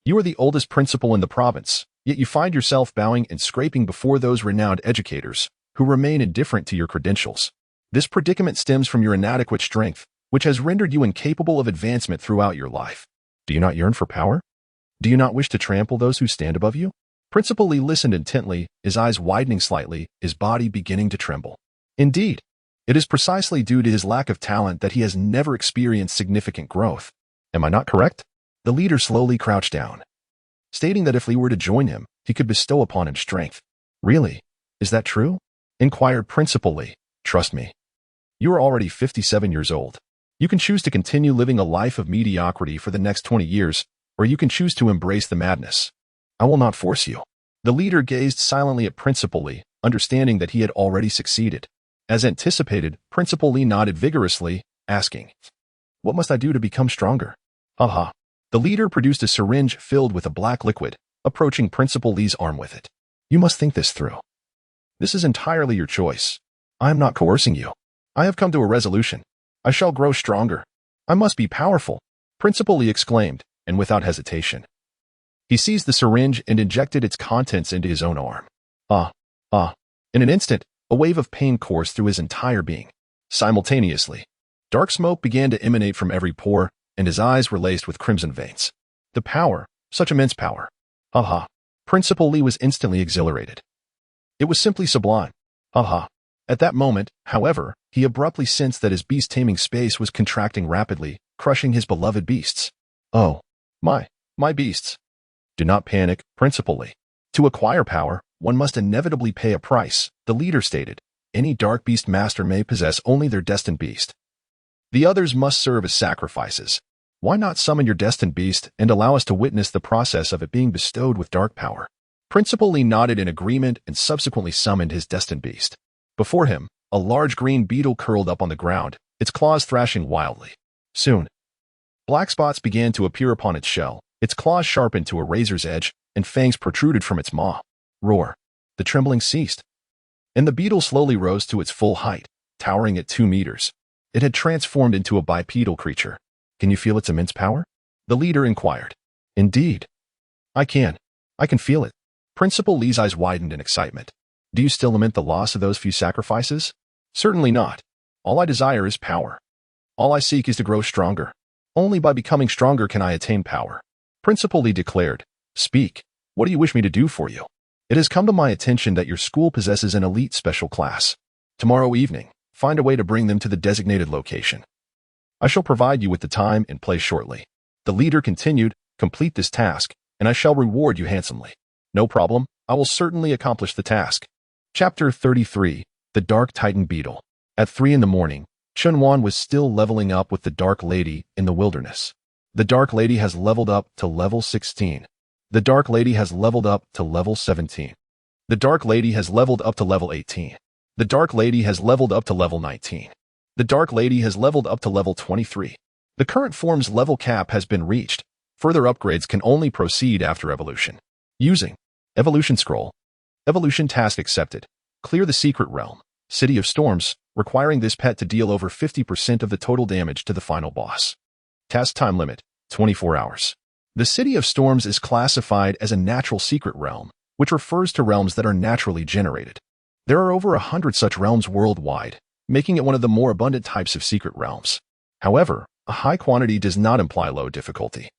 you are the oldest principal in the province, yet you find yourself bowing and scraping before those renowned educators who remain indifferent to your credentials. This predicament stems from your inadequate strength, which has rendered you incapable of advancement throughout your life. Do you not yearn for power? Do you not wish to trample those who stand above you? Principal Lee listened intently, his eyes widening slightly, his body beginning to tremble. Indeed, it is precisely due to his lack of talent that he has never experienced significant growth. Am I not correct? The leader slowly crouched down, stating that if Lee were to join him, he could bestow upon him strength. Really? Is that true? Inquired Principal Lee. Trust me. You are already 57 years old. You can choose to continue living a life of mediocrity for the next 20 years, or you can choose to embrace the madness. I will not force you. The leader gazed silently at Principal Lee, understanding that he had already succeeded. As anticipated, Principal Lee nodded vigorously, asking, What must I do to become stronger? The leader produced a syringe filled with a black liquid, approaching Principal Lee's arm with it. You must think this through. This is entirely your choice. I am not coercing you. I have come to a resolution. I shall grow stronger. I must be powerful, Principal Lee exclaimed, and without hesitation, he seized the syringe and injected its contents into his own arm. In an instant, a wave of pain coursed through his entire being. Simultaneously, dark smoke began to emanate from every pore, and his eyes were laced with crimson veins. The power, such immense power. Principal Lee was instantly exhilarated. It was simply sublime. At that moment, however, he abruptly sensed that his beast-taming space was contracting rapidly, crushing his beloved beasts. Oh, my beasts. Do not panic, Principal Lee. To acquire power, one must inevitably pay a price, the leader stated. Any dark beast master may possess only their destined beast. The others must serve as sacrifices. Why not summon your destined beast and allow us to witness the process of it being bestowed with dark power? Principal Lee nodded in agreement and subsequently summoned his destined beast. Before him, a large green beetle curled up on the ground, its claws thrashing wildly. Soon, black spots began to appear upon its shell, its claws sharpened to a razor's edge, and fangs protruded from its maw. Roar. The trembling ceased, and the beetle slowly rose to its full height, towering at 2 meters. It had transformed into a bipedal creature. Can you feel its immense power? The leader inquired. Indeed. I can feel it. Principal Lee's eyes widened in excitement. Do you still lament the loss of those few sacrifices? Certainly not. All I desire is power. All I seek is to grow stronger. Only by becoming stronger can I attain power. Principal Lee declared. Speak. What do you wish me to do for you? It has come to my attention that your school possesses an elite special class. Tomorrow evening, find a way to bring them to the designated location. I shall provide you with the time and place shortly. The leader continued. Complete this task, and I shall reward you handsomely. No problem, I will certainly accomplish the task. Chapter 33. The Dark Titan Beetle. At 3 in the morning, Chunwan was still leveling up with the Dark Lady in the wilderness. The Dark Lady has leveled up to level 16. The Dark Lady has leveled up to level 17. The Dark Lady has leveled up to level 18. The Dark Lady has leveled up to level 19. The Dark Lady has leveled up to level 23. The current form's level cap has been reached. Further upgrades can only proceed after evolution. Using Evolution Scroll. Evolution Task Accepted. Clear the Secret Realm, City of Storms, requiring this pet to deal over 50% of the total damage to the final boss. Task Time Limit, 24 hours. The City of Storms is classified as a natural secret realm, which refers to realms that are naturally generated. There are over 100 such realms worldwide, making it one of the more abundant types of secret realms. However, a high quantity does not imply low difficulty.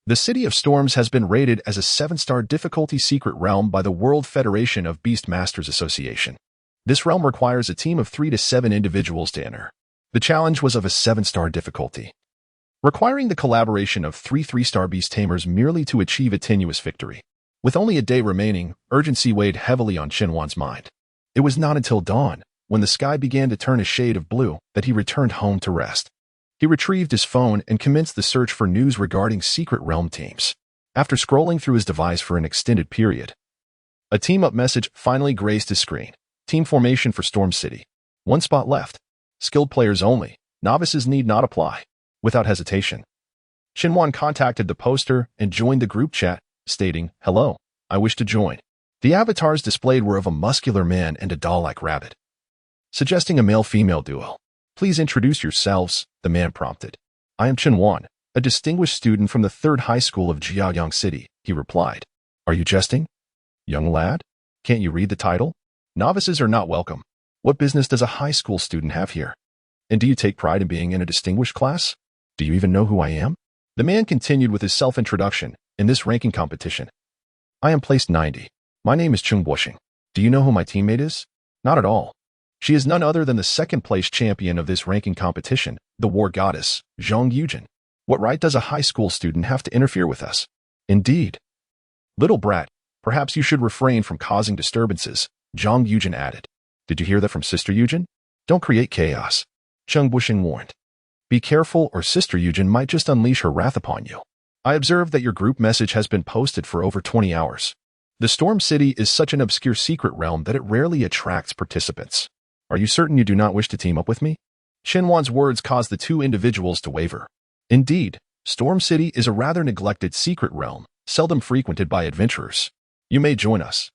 The City of Storms has been rated as a 7-star difficulty secret realm by the World Federation of Beastmasters Association. This realm requires a team of 3 to 7 individuals to enter. The challenge was of a 7-star difficulty, requiring the collaboration of 3 3-star beast tamers merely to achieve a tenuous victory. With only a day remaining, urgency weighed heavily on Shinwan's mind. It was not until dawn, when the sky began to turn a shade of blue, that he returned home to rest. He retrieved his phone and commenced the search for news regarding secret realm teams. After scrolling through his device for an extended period, a team-up message finally graced his screen. Team formation for Storm City. 1 spot left. Skilled players only. Novices need not apply. Without hesitation, Shinwan contacted the poster and joined the group chat, stating, "Hello, I wish to join." The avatars displayed were of a muscular man and a doll-like rabbit, suggesting a male-female duo. "Please introduce yourselves," the man prompted. "I am Shinwan, a distinguished student from the 3rd High School of Jiaoyang City," he replied. "Are you jesting? Young lad? Can't you read the title? Novices are not welcome. What business does a high school student have here? And do you take pride in being in a distinguished class? Do you even know who I am?" The man continued with his self-introduction. "In this ranking competition, I am placed 90. My name is Chung Bushing. Do you know who my teammate is? Not at all. She is none other than the 2nd-place champion of this ranking competition, the war goddess, Zhang Yujin. What right does a high school student have to interfere with us?" "Indeed. Little brat, perhaps you should refrain from causing disturbances," Zhang Yujin added. "Did you hear that from Sister Yujin? Don't create chaos," Chung Bushing warned. "Be careful or Sister Yujin might just unleash her wrath upon you. I observed that your group message has been posted for over 20 hours. The Storm City is such an obscure secret realm that it rarely attracts participants. Are you certain you do not wish to team up with me?" Shinwan's words caused the 2 individuals to waver. Indeed, Storm City is a rather neglected secret realm, seldom frequented by adventurers. "You may join us,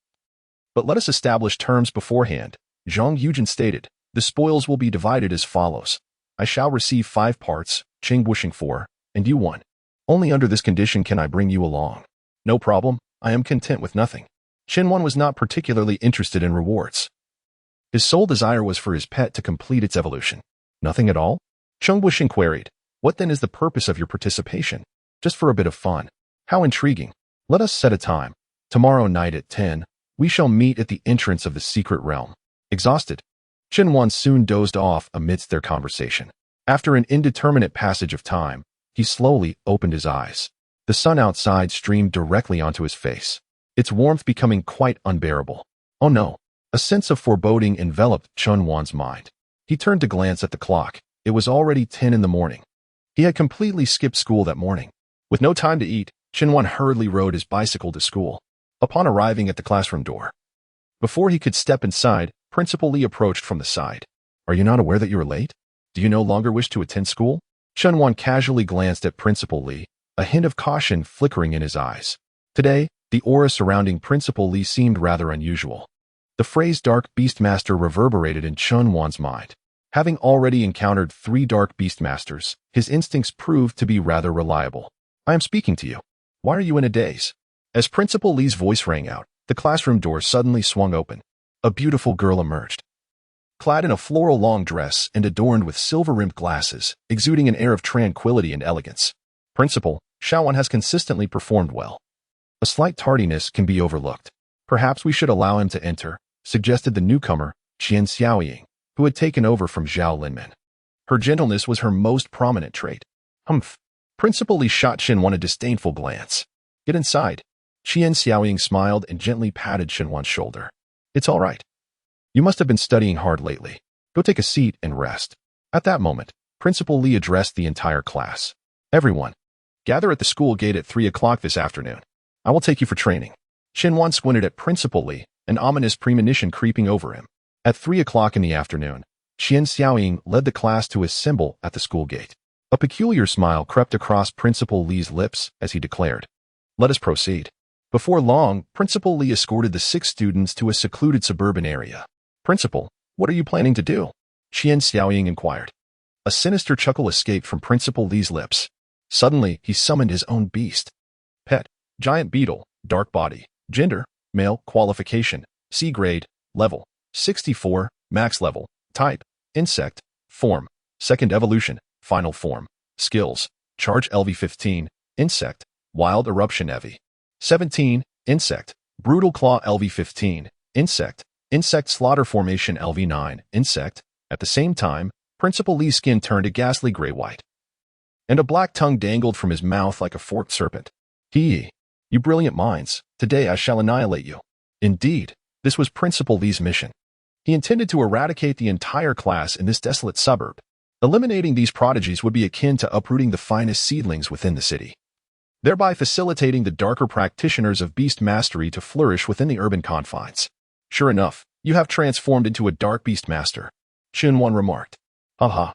but let us establish terms beforehand," Zhang Yujin stated. "The spoils will be divided as follows. I shall receive 5 parts, Ching Bushing 4, and you 1. Only under this condition can I bring you along." "No problem, I am content with nothing." Shinwan was not particularly interested in rewards. His sole desire was for his pet to complete its evolution. "Nothing at all?" Chung Bushing queried. "What then is the purpose of your participation?" "Just for a bit of fun." "How intriguing. Let us set a time. Tomorrow night at 10, we shall meet at the entrance of the secret realm." Exhausted, Shinwan soon dozed off amidst their conversation. After an indeterminate passage of time, he slowly opened his eyes. The sun outside streamed directly onto his face, its warmth becoming quite unbearable. Oh no! A sense of foreboding enveloped Chunwan's mind. He turned to glance at the clock. It was already 10 in the morning. He had completely skipped school that morning. With no time to eat, Chunwan hurriedly rode his bicycle to school. Upon arriving at the classroom door, before he could step inside, Principal Li approached from the side. "Are you not aware that you are late? Do you no longer wish to attend school?" Chunwan casually glanced at Principal Li, a hint of caution flickering in his eyes. Today, the aura surrounding Principal Li seemed rather unusual. The phrase Dark Beastmaster reverberated in Chunwan's mind. Having already encountered 3 Dark Beastmasters, his instincts proved to be rather reliable. "I am speaking to you. Why are you in a daze?" As Principal Li's voice rang out, the classroom door suddenly swung open. A beautiful girl emerged, clad in a floral long dress and adorned with silver-rimmed glasses, exuding an air of tranquility and elegance. "Principal, Shaowan has consistently performed well. A slight tardiness can be overlooked. Perhaps we should allow him to enter," suggested the newcomer, Qian Xiaoying, who had taken over from Zhao Linmen. Her gentleness was her most prominent trait. "Humph." Principal Li shot Shinwan a disdainful glance. "Get inside. Qian Xiaoying smiled and gently patted Xinhuan's shoulder. It's all right. You must have been studying hard lately. Go take a seat and rest. At that moment, Principal Li addressed the entire class. Everyone, gather at the school gate at 3 o'clock this afternoon. I will take you for training. Xinhuan squinted at Principal Li, an ominous premonition creeping over him. At 3 o'clock in the afternoon, Qian Xiaoying led the class to his symbol at the school gate. A peculiar smile crept across Principal Li's lips as he declared, "Let us proceed." Before long, Principal Li escorted the 6 students to a secluded suburban area. "Principal, what are you planning to do?" Qian Xiaoying inquired. A sinister chuckle escaped from Principal Li's lips. Suddenly, he summoned his own beast. Pet, giant beetle, dark body, gender, male, qualification, C grade, level, 64, max level, type, insect, form, second evolution, final form, skills, charge LV15, insect, wild eruption EV. 17, insect, brutal claw LV15, insect, insect slaughter formation LV9, insect. At the same time, Principal Li's skin turned a ghastly gray-white, and a black tongue dangled from his mouth like a forked serpent. You brilliant minds, today I shall annihilate you. Indeed, this was Principal Li's mission. He intended to eradicate the entire class in this desolate suburb. Eliminating these prodigies would be akin to uprooting the finest seedlings within the city, thereby facilitating the darker practitioners of beast mastery to flourish within the urban confines. Sure enough, you have transformed into a dark beast master, Xinhuan remarked. Haha.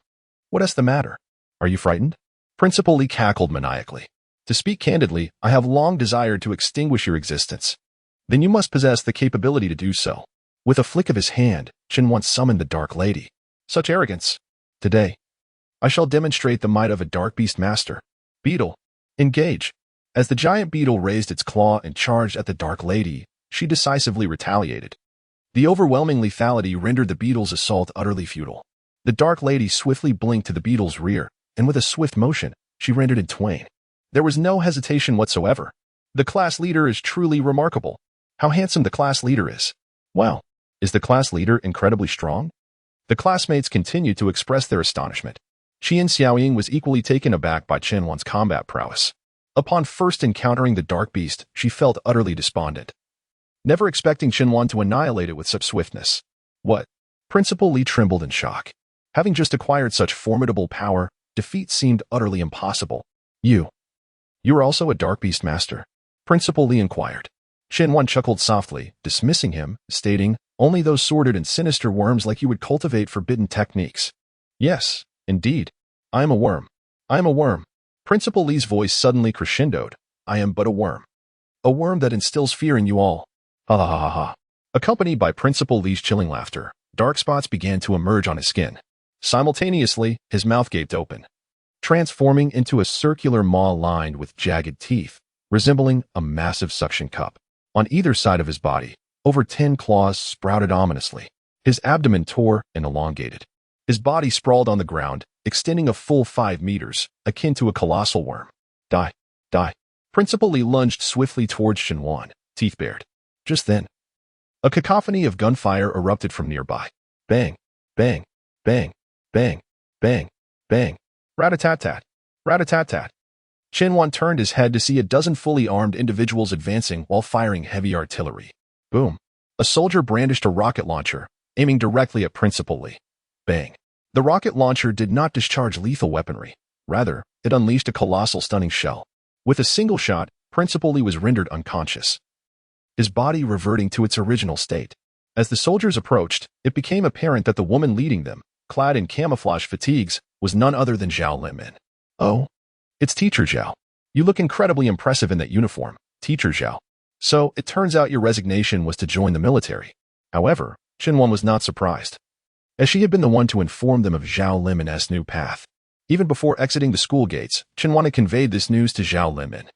What is the matter? Are you frightened? Principal Li cackled maniacally. To speak candidly, I have long desired to extinguish your existence. Then you must possess the capability to do so. With a flick of his hand, Xinhuan summoned the Dark Lady. Such arrogance. Today, I shall demonstrate the might of a dark beast master. Beetle, engage. As the giant beetle raised its claw and charged at the Dark Lady, she decisively retaliated. The overwhelming lethality rendered the beetle's assault utterly futile. The Dark Lady swiftly blinked to the beetle's rear, and with a swift motion, she rent it in twain. There was no hesitation whatsoever. The class leader is truly remarkable. How handsome the class leader is. Wow, is the class leader incredibly strong? The classmates continued to express their astonishment. Qian Xiaoying was equally taken aback by Xinhuan's combat prowess. Upon first encountering the dark beast, she felt utterly despondent, never expecting Xinhuan to annihilate it with such swiftness. What? Principal Li trembled in shock. Having just acquired such formidable power, defeat seemed utterly impossible. You are also a dark beast master? Principal Li inquired. Xinhuan chuckled softly, dismissing him, stating, only those sordid and sinister worms like you would cultivate forbidden techniques. Yes, indeed. I am a worm. I am a worm. Principal Li's voice suddenly crescendoed. I am but a worm. A worm that instills fear in you all. Ha ha ha ha ha. Accompanied by Principal Li's chilling laughter, dark spots began to emerge on his skin. Simultaneously, his mouth gaped open, transforming into a circular maw lined with jagged teeth, resembling a massive suction cup. On either side of his body, over 10 claws sprouted ominously. His abdomen tore and elongated. His body sprawled on the ground, extending a full 5 meters, akin to a colossal worm. Die, die. Principal Li lunged swiftly towards Xinhuan, teeth bared. Just then, a cacophony of gunfire erupted from nearby. Bang, bang, bang, bang, bang, bang. Rat-a-tat-tat, rat-a-tat-tat. Xinhuan turned his head to see a dozen fully armed individuals advancing while firing heavy artillery. Boom. A soldier brandished a rocket launcher, aiming directly at Principal Li. Bang. The rocket launcher did not discharge lethal weaponry. Rather, it unleashed a colossal stunning shell. With a single shot, Principal Li was rendered unconscious, his body reverting to its original state. As the soldiers approached, it became apparent that the woman leading them, clad in camouflage fatigues, was none other than Zhao Limin. Oh, it's Teacher Zhao. You look incredibly impressive in that uniform, Teacher Zhao. So, it turns out your resignation was to join the military. However, Xinhuan was not surprised, as she had been the one to inform them of Zhao Limin's new path. Even before exiting the school gates, Xinhuan had conveyed this news to Zhao Limin.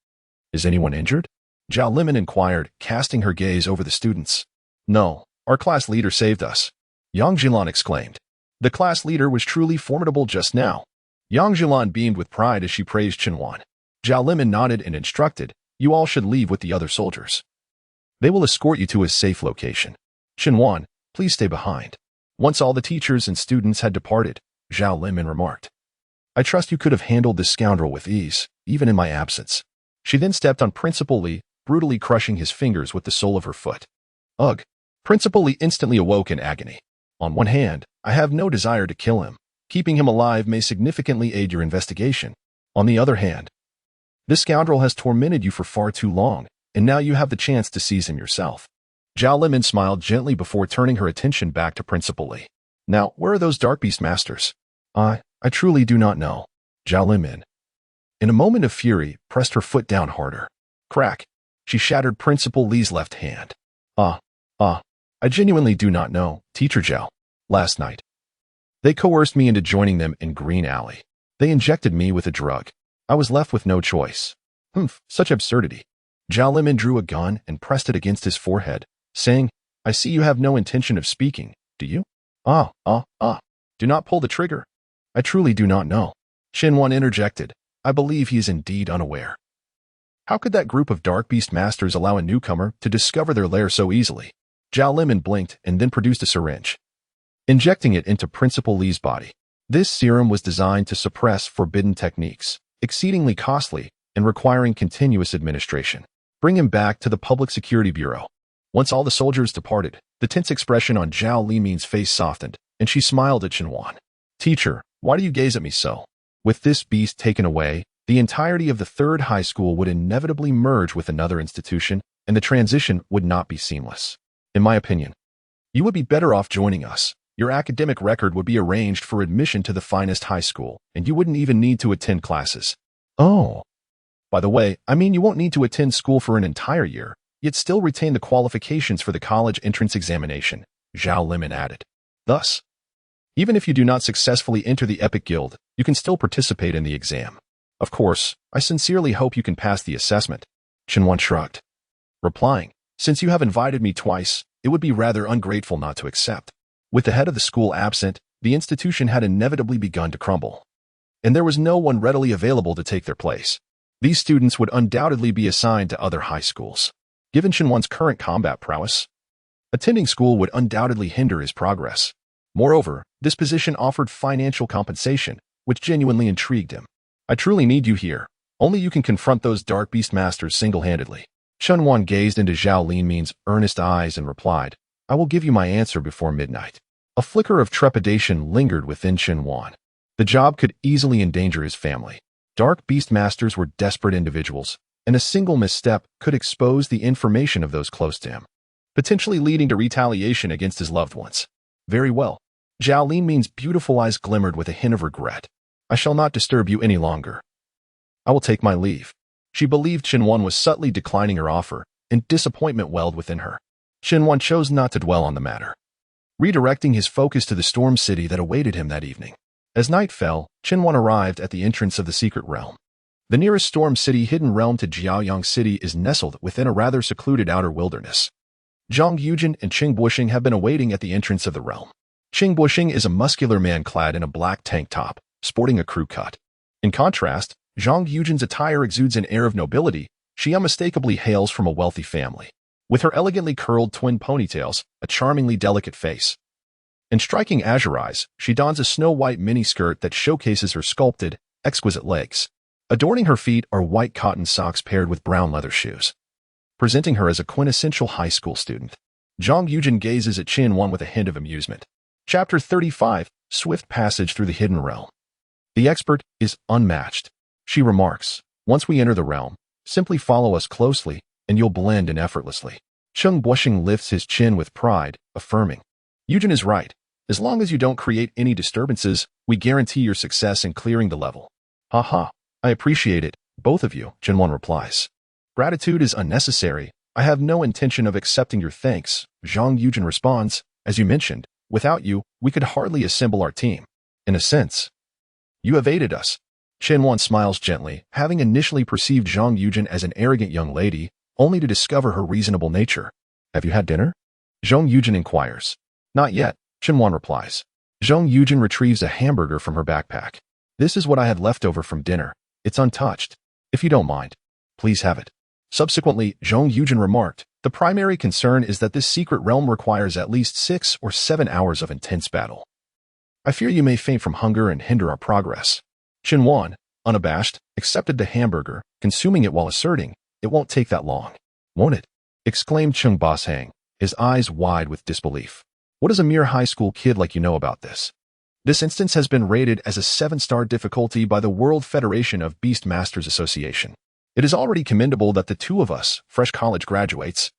Is anyone injured? Zhao Limin inquired, casting her gaze over the students. No, our class leader saved us, Yang Jilan exclaimed. The class leader was truly formidable just now. Yang Jilan beamed with pride as she praised Xinhuan. Zhao Limin nodded and instructed, you all should leave with the other soldiers. They will escort you to a safe location. Xinhuan, please stay behind. Once all the teachers and students had departed, Zhao Limin remarked, I trust you could have handled this scoundrel with ease, even in my absence. She then stepped on Principal Li, brutally crushing his fingers with the sole of her foot. Ugh! Principal Lee instantly awoke in agony. On one hand, I have no desire to kill him. Keeping him alive may significantly aid your investigation. On the other hand, this scoundrel has tormented you for far too long, and now you have the chance to seize him yourself. Zhao Limin smiled gently before turning her attention back to Principal Lee. Now, where are those Dark Beast Masters? I truly do not know. Zhao Limin, in a moment of fury, pressed her foot down harder. Crack! She shattered Principal Lee's left hand. I genuinely do not know, Teacher Zhao. Last night, they coerced me into joining them in Green Alley. They injected me with a drug. I was left with no choice. Such absurdity. Zhao Limin drew a gun and pressed it against his forehead, saying, I see you have no intention of speaking, do you? Do not pull the trigger. I truly do not know. Xinwan interjected. I believe he is indeed unaware. How could that group of Dark Beast Masters allow a newcomer to discover their lair so easily? Zhao Limin blinked and then produced a syringe, injecting it into Principal Lee's body. This serum was designed to suppress forbidden techniques, exceedingly costly and requiring continuous administration. Bring him back to the Public Security Bureau. Once all the soldiers departed, the tense expression on Zhao Limin's face softened, and she smiled at Xinwan. Teacher, why do you gaze at me so? With this beast taken away, the entirety of the third high school would inevitably merge with another institution, and the transition would not be seamless. In my opinion, you would be better off joining us. Your academic record would be arranged for admission to the finest high school, and you wouldn't even need to attend classes. Oh. By the way, I mean you won't need to attend school for an entire year, yet still retain the qualifications for the college entrance examination, Zhao Limin added. Thus, even if you do not successfully enter the Epic Guild, you can still participate in the exam. Of course, I sincerely hope you can pass the assessment. Xinwan shrugged, replying, since you have invited me twice, it would be rather ungrateful not to accept. With the head of the school absent, the institution had inevitably begun to crumble, and there was no one readily available to take their place. These students would undoubtedly be assigned to other high schools. Given Xinwan's current combat prowess, attending school would undoubtedly hinder his progress. Moreover, this position offered financial compensation, which genuinely intrigued him. I truly need you here. Only you can confront those Dark Beast Masters single-handedly. Xinwan gazed into Zhao Limin's earnest eyes and replied, I will give you my answer before midnight. A flicker of trepidation lingered within Xinwan. The job could easily endanger his family. Dark Beast Masters were desperate individuals, and a single misstep could expose the information of those close to him, potentially leading to retaliation against his loved ones. Very well. Zhao Limin's beautiful eyes glimmered with a hint of regret. I shall not disturb you any longer. I will take my leave. She believed Xinwan was subtly declining her offer, and disappointment welled within her. Xinwan chose not to dwell on the matter, redirecting his focus to the storm city that awaited him that evening. As night fell, Xinwan arrived at the entrance of the secret realm. The nearest storm city hidden realm to Jiaoyang City is nestled within a rather secluded outer wilderness. Zhang Yujin and Qing Buxing have been awaiting at the entrance of the realm. Qing Buxing is a muscular man clad in a black tank top, sporting a crew cut. In contrast, Zhang Yujin's attire exudes an air of nobility. She unmistakably hails from a wealthy family. With her elegantly curled twin ponytails, a charmingly delicate face, and striking azure eyes, she dons a snow-white miniskirt that showcases her sculpted, exquisite legs. Adorning her feet are white cotton socks paired with brown leather shoes, presenting her as a quintessential high school student. Zhang Yujin gazes at Xinwan with a hint of amusement. Chapter 35, Swift Passage Through the Hidden Realm. The expert is unmatched. She remarks, once we enter the realm, simply follow us closely, and you'll blend in effortlessly. Qing Buxing lifts his chin with pride, affirming, Yujin is right. As long as you don't create any disturbances, we guarantee your success in clearing the level. Haha, I appreciate it, both of you, Xinwan replies. Gratitude is unnecessary. I have no intention of accepting your thanks, Zhang Yujin responds. As you mentioned, without you, we could hardly assemble our team. In a sense, you have aided us. Xinwan smiles gently, having initially perceived Zhang Yujin as an arrogant young lady, only to discover her reasonable nature. Have you had dinner? Zhang Yujin inquires. Not yet, Xinwan replies. Zhang Yujin retrieves a hamburger from her backpack. This is what I had left over from dinner. It's untouched. If you don't mind, please have it. Subsequently, Zhang Yujin remarked, the primary concern is that this secret realm requires at least 6 or 7 hours of intense battle. I fear you may faint from hunger and hinder our progress. Xinwan, unabashed, accepted the hamburger, consuming it while asserting, it won't take that long. Won't it? Exclaimed Chung Boshang, his eyes wide with disbelief. What does a mere high school kid like you know about this? This instance has been rated as a 7-star difficulty by the World Federation of Beast Masters Association. It is already commendable that the two of us, fresh college graduates,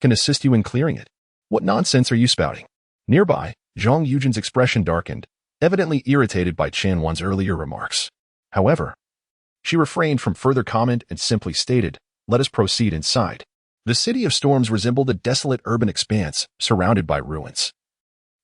can assist you in clearing it. What nonsense are you spouting? Nearby, Zhang Yujin's expression darkened, evidently irritated by Chen Wan's earlier remarks. However, she refrained from further comment and simply stated, "Let us proceed inside." The City of Storms resembled a desolate urban expanse surrounded by ruins.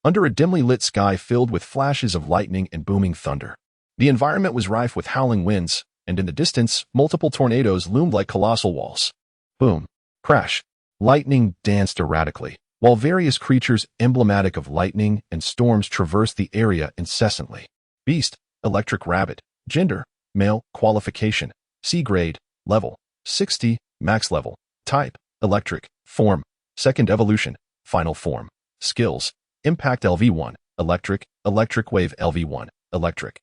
Under a dimly lit sky filled with flashes of lightning and booming thunder, the environment was rife with howling winds, and in the distance, multiple tornadoes loomed like colossal walls. Boom. Crash. Lightning danced erratically, while various creatures emblematic of lightning and storms traversed the area incessantly. Beast, electric rabbit, gender, male, qualification, C grade, level, 60, max level, type, electric, form, second evolution, final form, skills, impact LV1, electric, electric wave LV1, electric,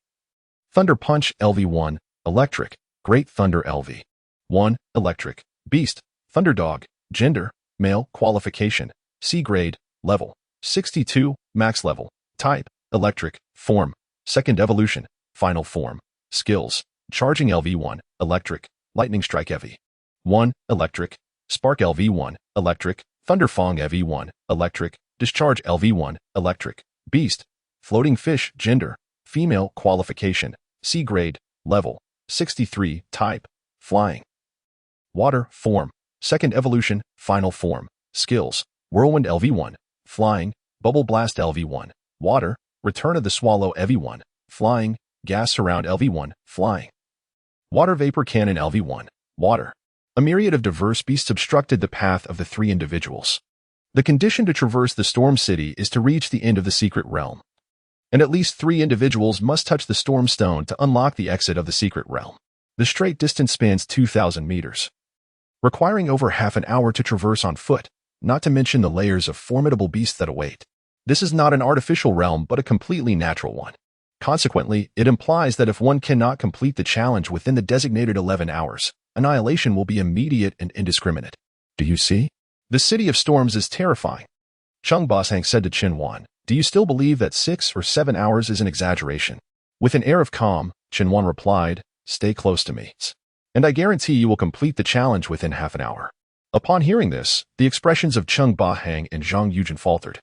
thunder punch LV1, electric, great thunder LV1, electric, beast, thunderdog, gender, male, qualification, C grade, level, 62, max level, type, electric, form, second evolution, final form, skills, charging LV1, electric, lightning strike LV1, electric, spark LV1, electric, thunderfong LV1, electric, discharge LV1, electric, beast, floating fish, gender, female, qualification, C grade, level, 63, type, flying, water, form, second evolution, final form, skills, whirlwind LV1, flying, bubble blast LV1, water, return of the swallow LV1, flying, gas surround LV1, flying, water vapor cannon LV1, water. A myriad of diverse beasts obstructed the path of the three individuals. The condition to traverse the Storm City is to reach the end of the secret realm, and at least 3 individuals must touch the Storm Stone to unlock the exit of the secret realm. The straight distance spans 2,000 meters, requiring over half an hour to traverse on foot, not to mention the layers of formidable beasts that await. This is not an artificial realm, but a completely natural one. Consequently, it implies that if one cannot complete the challenge within the designated 11 hours, annihilation will be immediate and indiscriminate. Do you see? The City of Storms is terrifying. Chung Boshang said to Chen Wan, "Do you still believe that 6 or 7 hours is an exaggeration?" With an air of calm, Chen Wan replied, "Stay close to me, and I guarantee you will complete the challenge within half an hour." Upon hearing this, the expressions of Chung Boshang and Zhang Yujin faltered,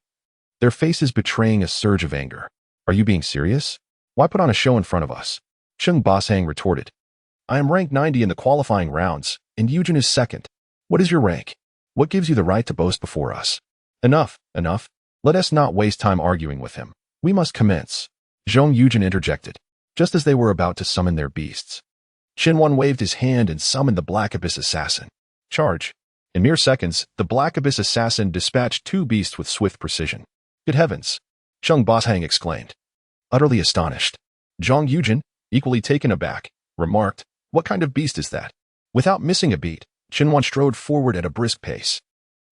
their faces betraying a surge of anger. "Are you being serious? Why put on a show in front of us?" Chung Boshang retorted, "I am ranked 90 in the qualifying rounds, and Yujin is second. What is your rank? What gives you the right to boast before us?" Enough. Let us not waste time arguing with him. We must commence." Zhang Yujin interjected, just as they were about to summon their beasts. Chen Wan waved his hand and summoned the Black Abyss Assassin. Charge. In mere seconds, the Black Abyss Assassin dispatched 2 beasts with swift precision. "Good heavens!" Chung Boshang exclaimed, utterly astonished. Zhang Yujin, equally taken aback, remarked, "What kind of beast is that?" Without missing a beat, Chen Wan strode forward at a brisk pace.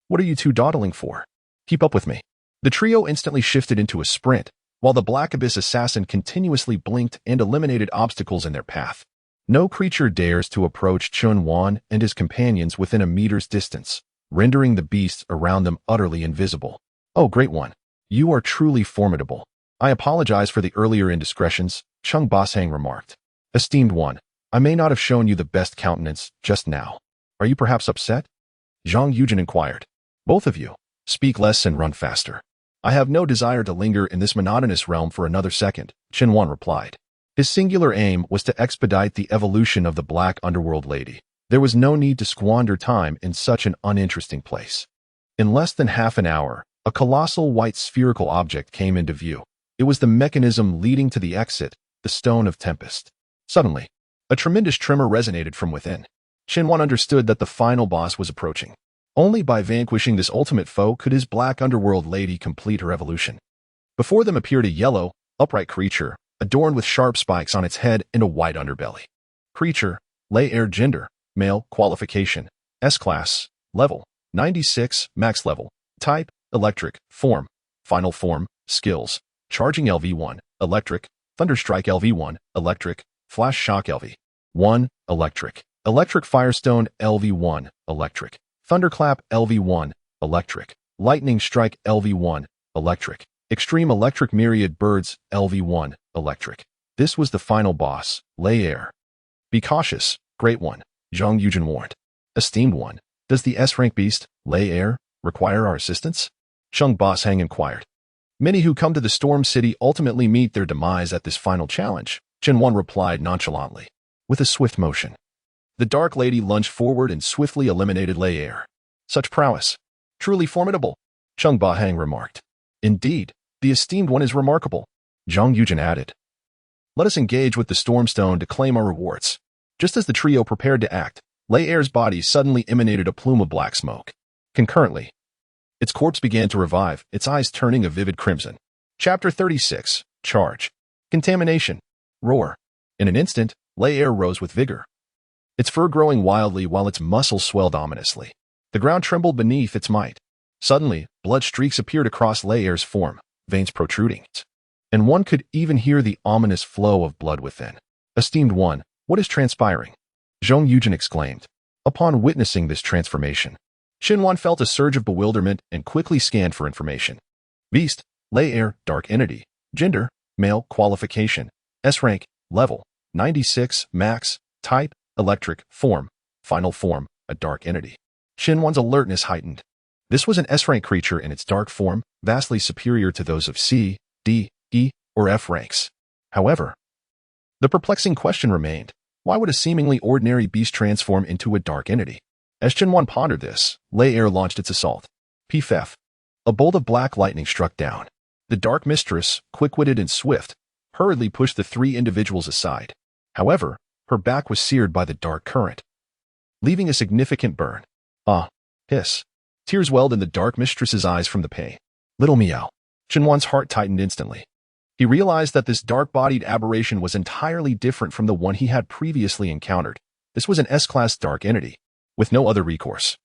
"What are you two dawdling for? Keep up with me." The trio instantly shifted into a sprint, while the Black Abyss Assassin continuously blinked and eliminated obstacles in their path. No creature dares to approach Chen Wan and his companions within a meter's distance, rendering the beasts around them utterly invisible. "Oh, great one. You are truly formidable. I apologize for the earlier indiscretions," Chung Boshang remarked. "Esteemed one, I may not have shown you the best countenance just now. Are you perhaps upset?" Zhang Yujin inquired. "Both of you, speak less and run faster. I have no desire to linger in this monotonous realm for another second," Chen Wan replied. His singular aim was to expedite the evolution of the Black Underworld Lady. There was no need to squander time in such an uninteresting place. In less than half an hour, a colossal white spherical object came into view. It was the mechanism leading to the exit, the Stone of Tempest. Suddenly, a tremendous tremor resonated from within. Chen Wan understood that the final boss was approaching. Only by vanquishing this ultimate foe could his Black Underworld Lady complete her evolution. Before them appeared a yellow, upright creature, adorned with sharp spikes on its head and a white underbelly. Creature, lay air gender, male, qualification, S-class, level, 96, max level, type, electric, form, final form, skills, charging LV1, electric, thunderstrike LV1, electric, flash shock LV1, electric, electric firestone LV1, electric, Thunderclap LV1, Electric. Lightning Strike LV1, Electric. Extreme Electric Myriad Birds LV1, Electric. This was the final boss, Lei Er. Be cautious, Great One, Zhang Yujin warned. Esteemed One, does the S-rank beast, Lei Er, require our assistance? Sheng Boshang inquired. Many who come to the Storm City ultimately meet their demise at this final challenge, Chen Wan replied nonchalantly. With a swift motion, the Dark Lady lunged forward and swiftly eliminated Lei Er. Such prowess. Truly formidable, Sheng Boshang remarked. Indeed, the Esteemed One is remarkable, Zhang Yujin added. Let us engage with the Stormstone to claim our rewards. Just as the trio prepared to act, Lei Er's body suddenly emanated a plume of black smoke. Concurrently, its corpse began to revive, its eyes turning a vivid crimson. Chapter 36. Charge. Contamination. Roar. In an instant, Lei Er rose with vigor, its fur growing wildly while its muscles swelled ominously. The ground trembled beneath its might. Suddenly, blood streaks appeared across Lei Er's form, veins protruding, and one could even hear the ominous flow of blood within. Esteemed One, what is transpiring? Zhang Yujin exclaimed. Upon witnessing this transformation, Xinhuan felt a surge of bewilderment and quickly scanned for information. Beast, Lei Er, Dark Entity. Gender, Male. Qualification, S-Rank, Level, 96, Max. Type, Electric. Form, Final Form, a Dark Entity. Xinhuan's alertness heightened. This was an S-Rank creature in its dark form, vastly superior to those of C, D, E, or F ranks. However, the perplexing question remained. Why would a seemingly ordinary beast transform into a dark entity? As Xinhuan pondered this, Lei Er launched its assault. Pff. A bolt of black lightning struck down. The Dark Mistress, quick-witted and swift, hurriedly pushed the three individuals aside. However, her back was seared by the dark current, leaving a significant burn. Ah, hiss. Tears welled in the Dark Mistress's eyes from the pain. Little meow. Xinhuan's heart tightened instantly. He realized that this dark-bodied aberration was entirely different from the one he had previously encountered. This was an S-class dark entity, with no other recourse.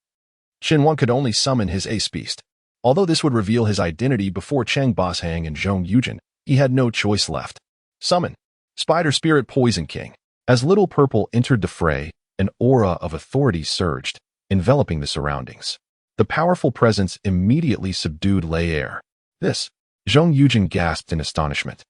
Xinhuan could only summon his ace beast. Although this would reveal his identity before Cheng Boshang and Zhang Yujin, he had no choice left. Summon. Spider Spirit Poison King. As Little Purple entered the fray, an aura of authority surged, enveloping the surroundings. The powerful presence immediately subdued Lei Er. This, Zhang Yujin gasped in astonishment,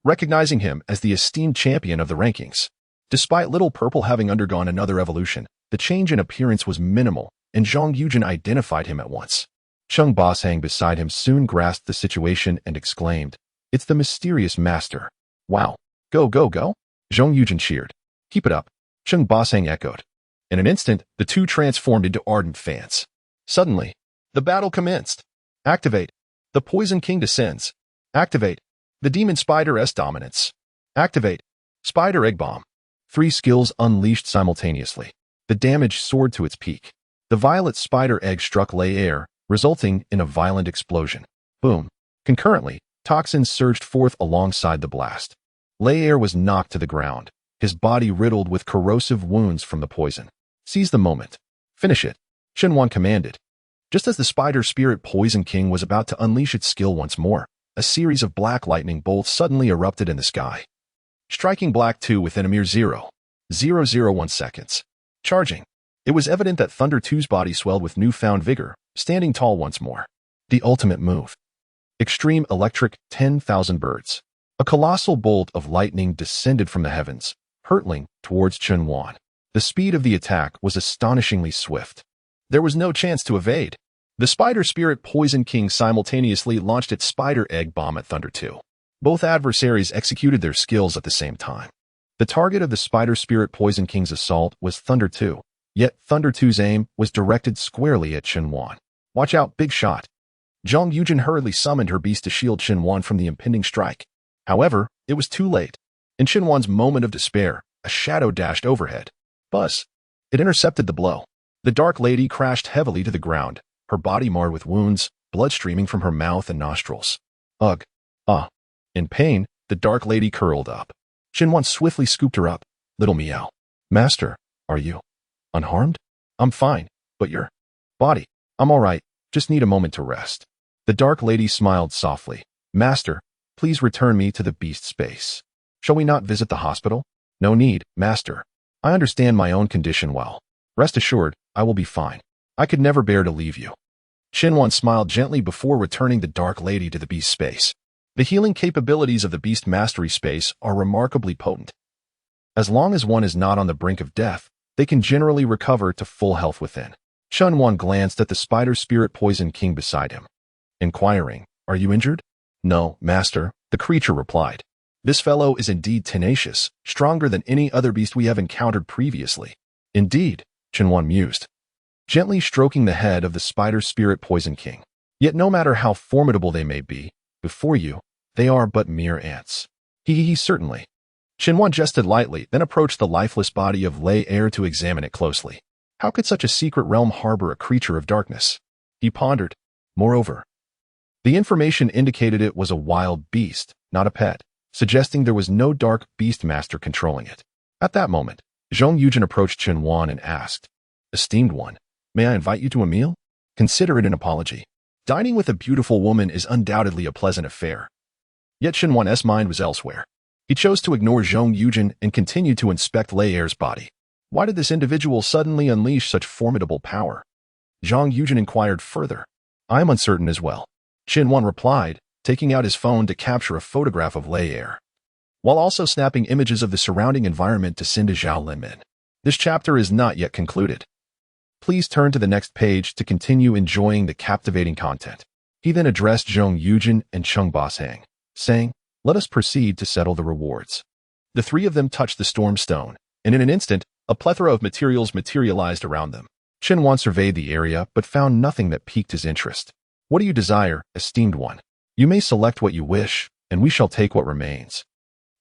recognizing him as the esteemed champion of the rankings. Despite Little Purple having undergone another evolution, the change in appearance was minimal, and Zhang Yujin identified him at once. Cheng Boshang beside him soon grasped the situation and exclaimed, It's the mysterious master. Wow. Go, go, go. Zhang Yujin cheered. Keep it up. Cheng Boshang echoed. In an instant, the two transformed into ardent fans. Suddenly, the battle commenced. Activate. The Poison King descends. Activate. The Demon Spider S Dominance. Activate. Spider Egg Bomb. Three skills unleashed simultaneously. The damage soared to its peak. The violet spider egg struck Lei Er, resulting in a violent explosion. Boom. Concurrently, toxins surged forth alongside the blast. Lei Er was knocked to the ground, his body riddled with corrosive wounds from the poison. Seize the moment. Finish it, Xinhuan commanded. Just as the Spider Spirit Poison King was about to unleash its skill once more, a series of black lightning bolts suddenly erupted in the sky, striking Black 2 within a mere 0.001 seconds. Charging. It was evident that Thunder 2's body swelled with newfound vigor, standing tall once more. The ultimate move. Extreme Electric 10,000 Birds. A colossal bolt of lightning descended from the heavens, hurtling towards Xinhuan. The speed of the attack was astonishingly swift. There was no chance to evade. The Spider Spirit Poison King simultaneously launched its Spider Egg Bomb at Thunder 2. Both adversaries executed their skills at the same time. The target of the Spider Spirit Poison King's assault was Thunder 2, yet Thunder 2's aim was directed squarely at Xinhuan. Watch out, big shot. Zhang Yujin hurriedly summoned her beast to shield Xinhuan from the impending strike. However, it was too late. In Xinhuan's moment of despair, a shadow dashed overhead. Buzz. It intercepted the blow. The Dark Lady crashed heavily to the ground, her body marred with wounds, blood streaming from her mouth and nostrils. Ugh. Ah. In pain, the Dark Lady curled up. Xinhuan swiftly scooped her up. Little meow. Master, are you unharmed? I'm fine, but your body. I'm all right, just need a moment to rest. The Dark Lady smiled softly. Master, please return me to the beast space. Shall we not visit the hospital? No need, Master. I understand my own condition well. Rest assured, I will be fine. I could never bear to leave you. Shinwan smiled gently before returning the Dark Lady to the beast space. The healing capabilities of the beast mastery space are remarkably potent. As long as one is not on the brink of death, they can generally recover to full health within. Shinwan glanced at the spider spirit poison king beside him, inquiring, "Are you injured?" "No, master," the creature replied. "This fellow is indeed tenacious, stronger than any other beast we have encountered previously." "Indeed," Shinwan mused, gently stroking the head of the spider spirit poison king. "Yet no matter how formidable they may be, before you, they are but mere ants." He certainly. Shinwan jested lightly, then approached the lifeless body of Lei Er to examine it closely. How could such a secret realm harbor a creature of darkness? He pondered. Moreover, the information indicated it was a wild beast, not a pet, suggesting there was no dark beast master controlling it. At that moment, Zhong Yujin approached Shinwan and asked, "Esteemed one, may I invite you to a meal? Consider it an apology. Dining with a beautiful woman is undoubtedly a pleasant affair." Yet Shinwan's mind was elsewhere. He chose to ignore Zhong Yujin and continued to inspect Lei Er's body. Why did this individual suddenly unleash such formidable power? Zhong Yujin inquired further. "I am uncertain as well," Shinwan replied, taking out his phone to capture a photograph of Lei Er, while also snapping images of the surrounding environment to send to Zhao Linmin. This chapter is not yet concluded. Please turn to the next page to continue enjoying the captivating content. He then addressed Zhong Yujin and Cheng Bashang, saying, "Let us proceed to settle the rewards." The three of them touched the storm stone, and in an instant, a plethora of materials materialized around them. Shinwan surveyed the area but found nothing that piqued his interest. "What do you desire, esteemed one? You may select what you wish, and we shall take what remains,"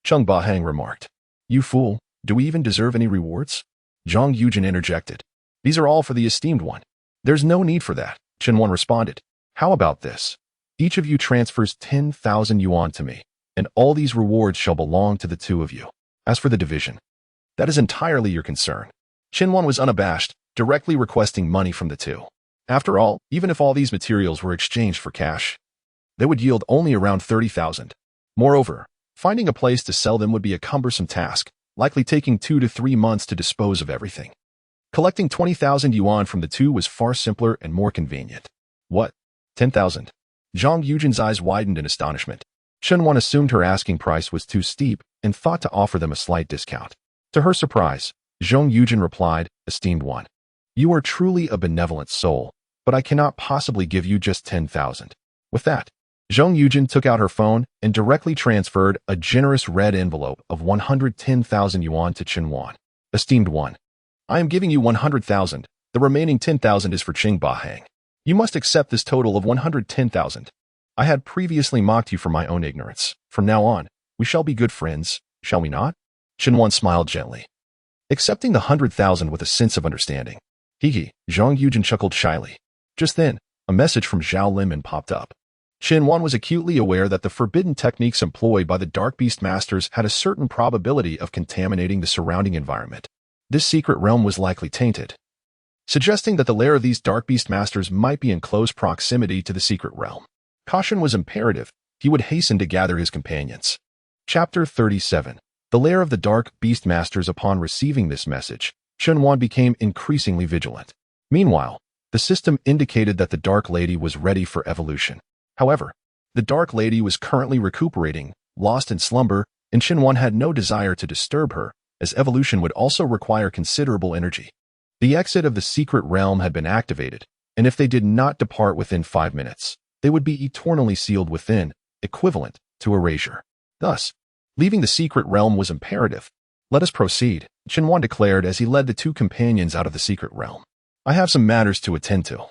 Cheng Bashang remarked. "You fool, do we even deserve any rewards?" Zhong Yujin interjected. "These are all for the esteemed one." "There's no need for that," Shinwan responded. "How about this? Each of you transfers 10,000 yuan to me, and all these rewards shall belong to the two of you. As for the division, that is entirely your concern." Shinwan was unabashed, directly requesting money from the two. After all, even if all these materials were exchanged for cash, they would yield only around 30,000. Moreover, finding a place to sell them would be a cumbersome task, likely taking 2 to 3 months to dispose of everything. Collecting 20,000 yuan from the two was far simpler and more convenient. "What? 10,000? Zhong Yujin's eyes widened in astonishment. Shinwan assumed her asking price was too steep and thought to offer them a slight discount. To her surprise, Zhong Yujin replied, "Esteemed one, you are truly a benevolent soul, but I cannot possibly give you just 10,000. With that, Zhong Yujin took out her phone and directly transferred a generous red envelope of 110,000 yuan to Shinwan. "Esteemed one, I am giving you 100,000. The remaining 10,000 is for Cheng Bashang. You must accept this total of 110,000. I had previously mocked you for my own ignorance. From now on, we shall be good friends, shall we not?" Shinwan smiled gently, accepting the 100,000 with a sense of understanding. "Hee," Zhong Yujin chuckled shyly. Just then, a message from Zhao Linmin popped up. Shinwan was acutely aware that the forbidden techniques employed by the Dark Beast Masters had a certain probability of contaminating the surrounding environment. This secret realm was likely tainted, suggesting that the lair of these Dark Beast Masters might be in close proximity to the secret realm. Caution was imperative. He would hasten to gather his companions. Chapter 37. The lair of the Dark Beast Masters. Upon receiving this message, Shinwan became increasingly vigilant. Meanwhile, the system indicated that the Dark Lady was ready for evolution. However, the Dark Lady was currently recuperating, lost in slumber, and Shinwan had no desire to disturb her, as evolution would also require considerable energy. The exit of the secret realm had been activated, and if they did not depart within 5 minutes, they would be eternally sealed within, equivalent to erasure. Thus, leaving the secret realm was imperative. "Let us proceed," Shinwan declared as he led the two companions out of the secret realm. "I have some matters to attend to.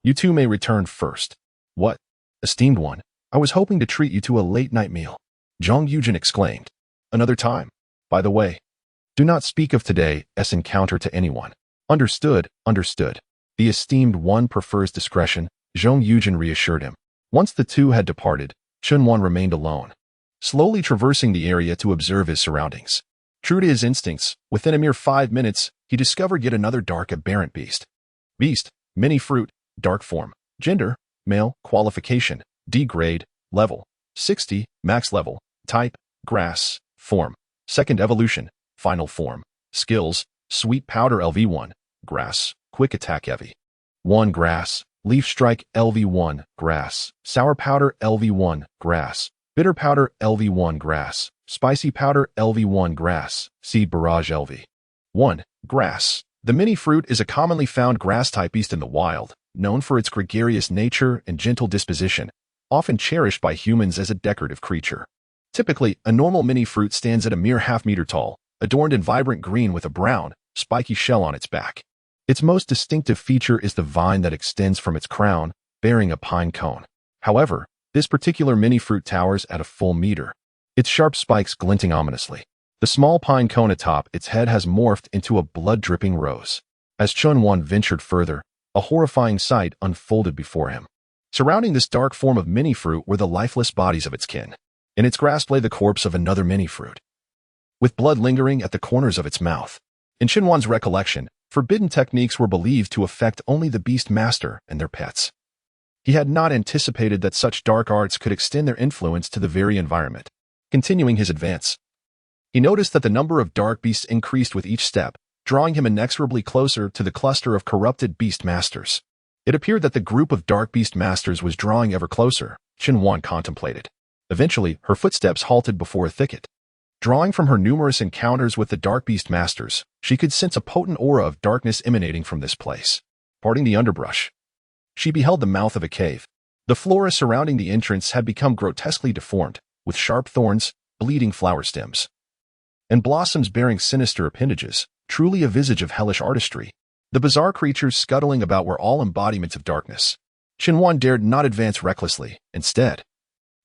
You two may return first." "What? Esteemed one, I was hoping to treat you to a late-night meal," Zhong Yujin exclaimed. "Another time. By the way, do not speak of today's encounter to anyone." Understood. The esteemed one prefers discretion," Zhong Yujin reassured him. Once the two had departed, Shinwan remained alone, slowly traversing the area to observe his surroundings. True to his instincts, within a mere 5 minutes, he discovered yet another dark aberrant beast. Beast, mini fruit, dark form, gender, male, qualification, D grade, level, 60, max level, type, grass, form, second evolution, final form, skills, sweet powder LV1, grass, quick attack heavy. 1 grass, leaf strike LV1 grass, sour powder LV1 grass, bitter powder LV1 grass, spicy powder LV1 grass, seed barrage LV. 1. Grass. The mini fruit is a commonly found grass-type beast in the wild, known for its gregarious nature and gentle disposition, often cherished by humans as a decorative creature. Typically, a normal mini fruit stands at a mere half-meter tall, adorned in vibrant green with a brown, spiky shell on its back. Its most distinctive feature is the vine that extends from its crown, bearing a pine cone. However, this particular mini fruit towers at a full meter, its sharp spikes glinting ominously. The small pine cone atop its head has morphed into a blood-dripping rose. As Chunwan ventured further, a horrifying sight unfolded before him. Surrounding this dark form of mini fruit were the lifeless bodies of its kin. In its grasp lay the corpse of another mini fruit, with blood lingering at the corners of its mouth. In Chunwan's recollection, forbidden techniques were believed to affect only the beast master and their pets. He had not anticipated that such dark arts could extend their influence to the very environment. Continuing his advance, he noticed that the number of dark beasts increased with each step, drawing him inexorably closer to the cluster of corrupted beast masters. It appeared that the group of dark beast masters was drawing ever closer, Chunwan contemplated. Eventually, her footsteps halted before a thicket. Drawing from her numerous encounters with the dark beast masters, she could sense a potent aura of darkness emanating from this place. Parting the underbrush, she beheld the mouth of a cave. The flora surrounding the entrance had become grotesquely deformed, with sharp thorns, bleeding flower stems, and blossoms bearing sinister appendages, truly a visage of hellish artistry. The bizarre creatures scuttling about were all embodiments of darkness. Chunwan dared not advance recklessly. Instead,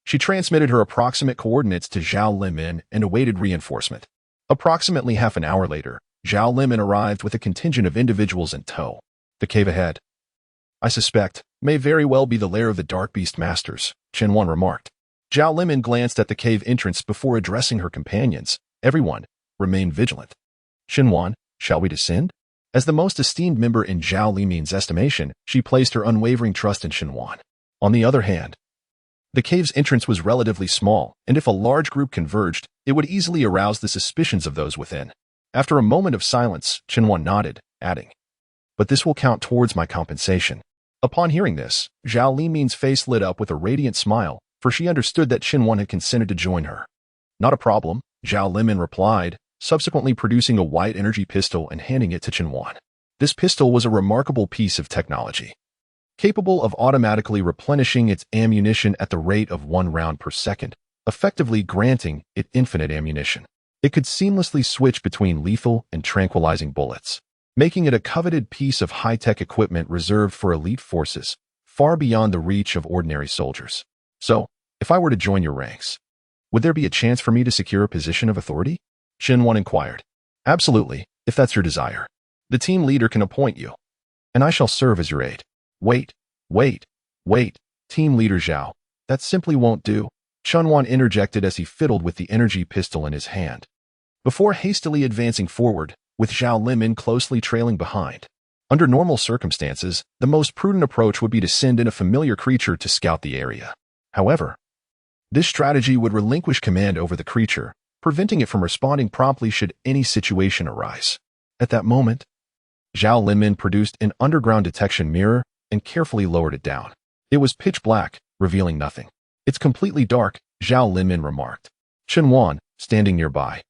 she transmitted her approximate coordinates to Zhao Limin and awaited reinforcement. Approximately half an hour later, Zhao Limin arrived with a contingent of individuals in tow. The cave ahead, I suspect, may very well be the lair of the Dark Beast Masters, Chunwan remarked. Zhao Limin glanced at the cave entrance before addressing her companions. Everyone, remain vigilant. Chunwan, shall we descend? As the most esteemed member in Zhao Limin's estimation, she placed her unwavering trust in Chunwan. On the other hand, the cave's entrance was relatively small, and if a large group converged, it would easily arouse the suspicions of those within. After a moment of silence, Chunwan nodded, adding, "But this will count towards my compensation." Upon hearing this, Zhao Limin's face lit up with a radiant smile, for she understood that Chunwan had consented to join her. "Not a problem," Zhao Limin replied, subsequently producing a white energy pistol and handing it to Chunwan. This pistol was a remarkable piece of technology, capable of automatically replenishing its ammunition at the rate of 1 round per second, effectively granting it infinite ammunition. It could seamlessly switch between lethal and tranquilizing bullets, making it a coveted piece of high-tech equipment reserved for elite forces, far beyond the reach of ordinary soldiers. "So, if I were to join your ranks, would there be a chance for me to secure a position of authority?" Chunwan inquired. "Absolutely, if that's your desire. The team leader can appoint you, and I shall serve as your aide." Wait, Team Leader Zhao. That simply won't do," Chunwan interjected as he fiddled with the energy pistol in his hand, before hastily advancing forward, with Zhao Limin closely trailing behind. Under normal circumstances, the most prudent approach would be to send in a familiar creature to scout the area. However, this strategy would relinquish command over the creature, preventing it from responding promptly should any situation arise. At that moment, Zhao Limin produced an underground detection mirror and carefully lowered it down. It was pitch black, revealing nothing. "It's completely dark," Zhao Limin remarked. Chunwan, standing nearby,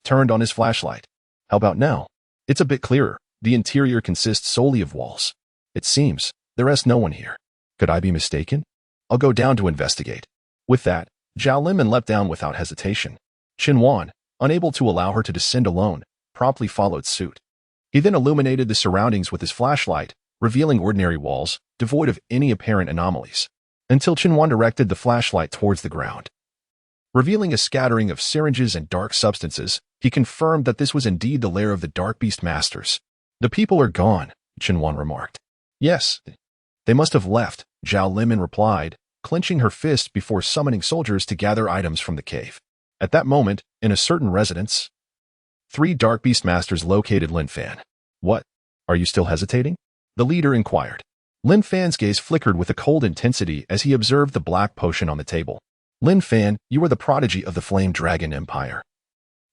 turned on his flashlight. "How about now?" "It's a bit clearer. The interior consists solely of walls. It seems there is no one here. Could I be mistaken? I'll go down to investigate." With that, Zhao Limin leapt down without hesitation. Chunwan, unable to allow her to descend alone, promptly followed suit. He then illuminated the surroundings with his flashlight, revealing ordinary walls, devoid of any apparent anomalies, until Chunwan directed the flashlight towards the ground. Revealing a scattering of syringes and dark substances, he confirmed that this was indeed the lair of the Dark Beast Masters. "The people are gone," Chunwan remarked. "Yes, they must have left," Zhao Limin replied, clenching her fist before summoning soldiers to gather items from the cave. At that moment, in a certain residence, 3 Dark Beast Masters located Lin Fan. "What? Are you still hesitating?" the leader inquired. Lin Fan's gaze flickered with a cold intensity as he observed the black potion on the table. "Lin Fan, you are the prodigy of the Flame Dragon Empire.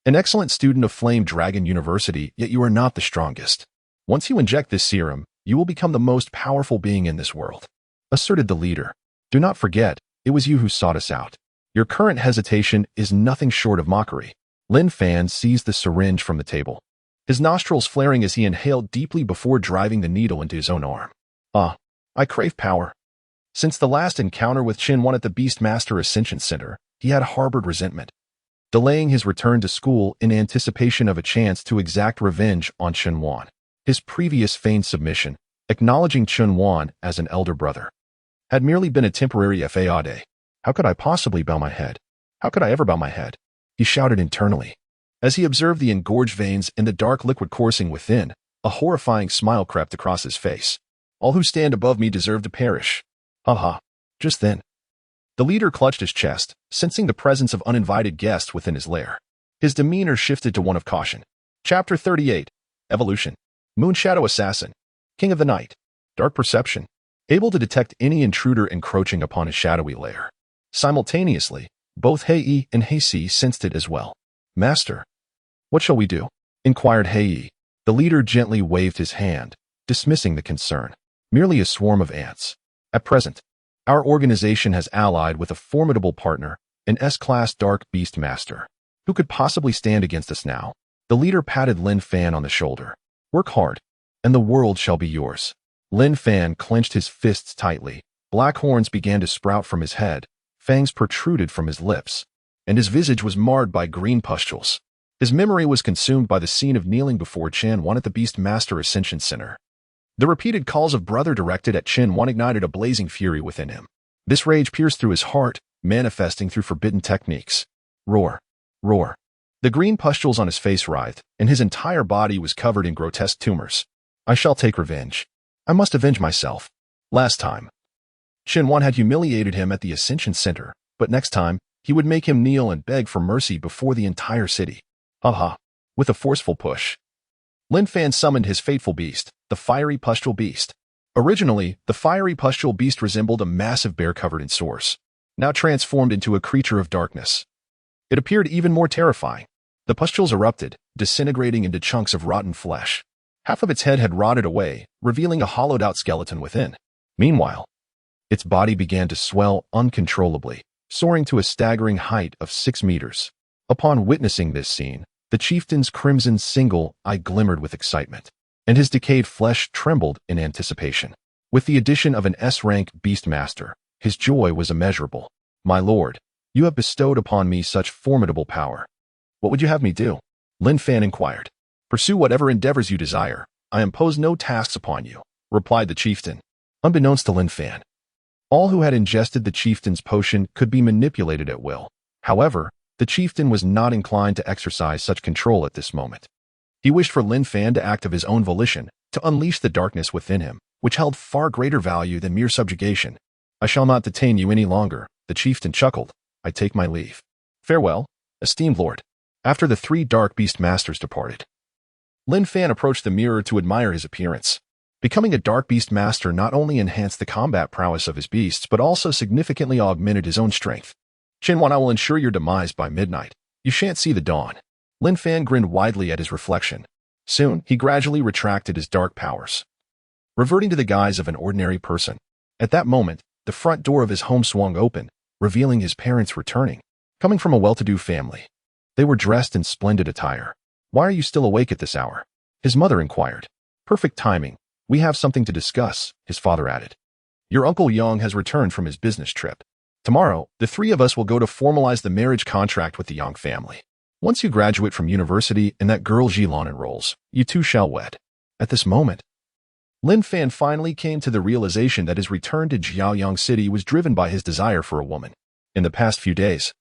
An excellent student of Flame Dragon University, yet you are not the strongest. Once you inject this serum, You will become the most powerful being in this world, asserted the leader. Do not forget, it was you who sought us out. Your current hesitation is nothing short of mockery. Lin Fan seized the syringe from the table, his nostrils flaring as he inhaled deeply before driving the needle into his own arm. I crave power. Since the last encounter with Qin Wan at the Beastmaster Ascension Center, he had harbored resentment, delaying his return to school in anticipation of a chance to exact revenge on Qin Wan. His previous feigned submission, acknowledging Qin Wan as an elder brother, had merely been a temporary faade. How could I possibly bow my head? How could I ever bow my head? He shouted internally. As he observed the engorged veins and the dark liquid coursing within, a horrifying smile crept across his face. All who stand above me deserve to perish. Just then, the leader clutched his chest, sensing the presence of uninvited guests within his lair. His demeanor shifted to one of caution. Chapter 38. Evolution. Moonshadow Assassin. King of the Night. Dark Perception. Able to detect any intruder encroaching upon his shadowy lair. Simultaneously, both Hei and Hei sensed it as well. Master, what shall we do? Inquired Hei. The leader gently waved his hand, dismissing the concern. Merely a swarm of ants. At present, our organization has allied with a formidable partner, an S-class Dark Beast Master. Who could possibly stand against us now? The leader patted Lin Fan on the shoulder. Work hard, and the world shall be yours. Lin Fan clenched his fists tightly. Black horns began to sprout from his head, fangs protruded from his lips, and his visage was marred by green pustules. His memory was consumed by the scene of kneeling before Qin Wan at the Beastmaster Ascension Center. The repeated calls of brother directed at Qin Wan ignited a blazing fury within him. This rage pierced through his heart, manifesting through forbidden techniques. Roar. Roar. The green pustules on his face writhed, and his entire body was covered in grotesque tumors. I shall take revenge. I must avenge myself. Last time, Qin Wan had humiliated him at the Ascension Center, but next time, he would make him kneel and beg for mercy before the entire city. With a forceful push, Lin Fan summoned his fateful beast, the fiery pustule beast. Originally, the fiery pustule beast resembled a massive bear covered in sores, now transformed into a creature of darkness. It appeared even more terrifying. The pustules erupted, disintegrating into chunks of rotten flesh. Half of its head had rotted away, revealing a hollowed-out skeleton within. Meanwhile, its body began to swell uncontrollably, soaring to a staggering height of 6 meters. Upon witnessing this scene, the chieftain's crimson single eye glimmered with excitement, and his decayed flesh trembled in anticipation. With the addition of an S-rank beastmaster, his joy was immeasurable. My lord, you have bestowed upon me such formidable power. What would you have me do? Lin Fan inquired. Pursue whatever endeavors you desire. I impose no tasks upon you, replied the chieftain. Unbeknownst to Lin Fan, all who had ingested the chieftain's potion could be manipulated at will. However, the chieftain was not inclined to exercise such control at this moment. He wished for Lin Fan to act of his own volition, to unleash the darkness within him, which held far greater value than mere subjugation. I shall not detain you any longer, the chieftain chuckled. I take my leave. Farewell, esteemed lord. After the 3 dark beast masters departed, Lin Fan approached the mirror to admire his appearance. Becoming a dark beast master not only enhanced the combat prowess of his beasts, but also significantly augmented his own strength. Qin Wan, I will ensure your demise by midnight. You shan't see the dawn. Lin Fan grinned widely at his reflection. Soon, he gradually retracted his dark powers, reverting to the guise of an ordinary person. At that moment, the front door of his home swung open, revealing his parents returning, coming from a well-to-do family. They were dressed in splendid attire. Why are you still awake at this hour? His mother inquired. Perfect timing. We have something to discuss, his father added. Your Uncle Yang has returned from his business trip. Tomorrow, the 3 of us will go to formalize the marriage contract with the Yang family. Once you graduate from university and that girl Jilan enrolls, you two shall wed. At this moment, Lin Fan finally came to the realization that his return to Jiaoyang City was driven by his desire for a woman. In the past few days,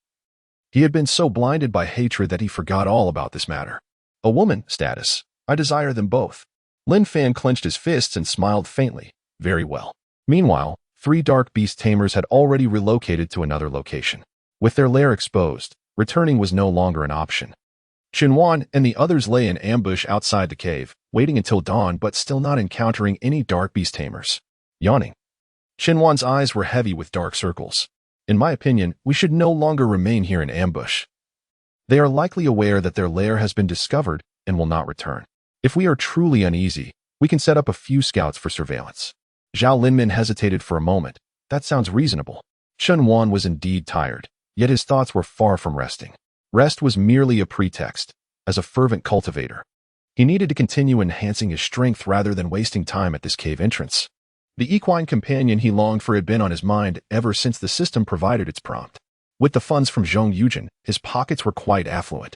he had been so blinded by hatred that he forgot all about this matter. A woman status. I desire them both. Lin Fan clenched his fists and smiled faintly. Very well. Meanwhile, 3 dark beast tamers had already relocated to another location. With their lair exposed, returning was no longer an option. Qin Wan and the others lay in ambush outside the cave, waiting until dawn but still not encountering any dark beast tamers. Yawning, Qin Wan's eyes were heavy with dark circles. In my opinion, we should no longer remain here in ambush. They are likely aware that their lair has been discovered and will not return. If we are truly uneasy, We can set up a few scouts for surveillance. Zhao Linmin hesitated for a moment. That sounds reasonable. Chen Wan was indeed tired, yet his thoughts were far from resting. Rest was merely a pretext. As a fervent cultivator, he needed to continue enhancing his strength rather than wasting time at this cave entrance. The equine companion he longed for had been on his mind ever since the system provided its prompt. With the funds from Zhong Yujin, his pockets were quite affluent.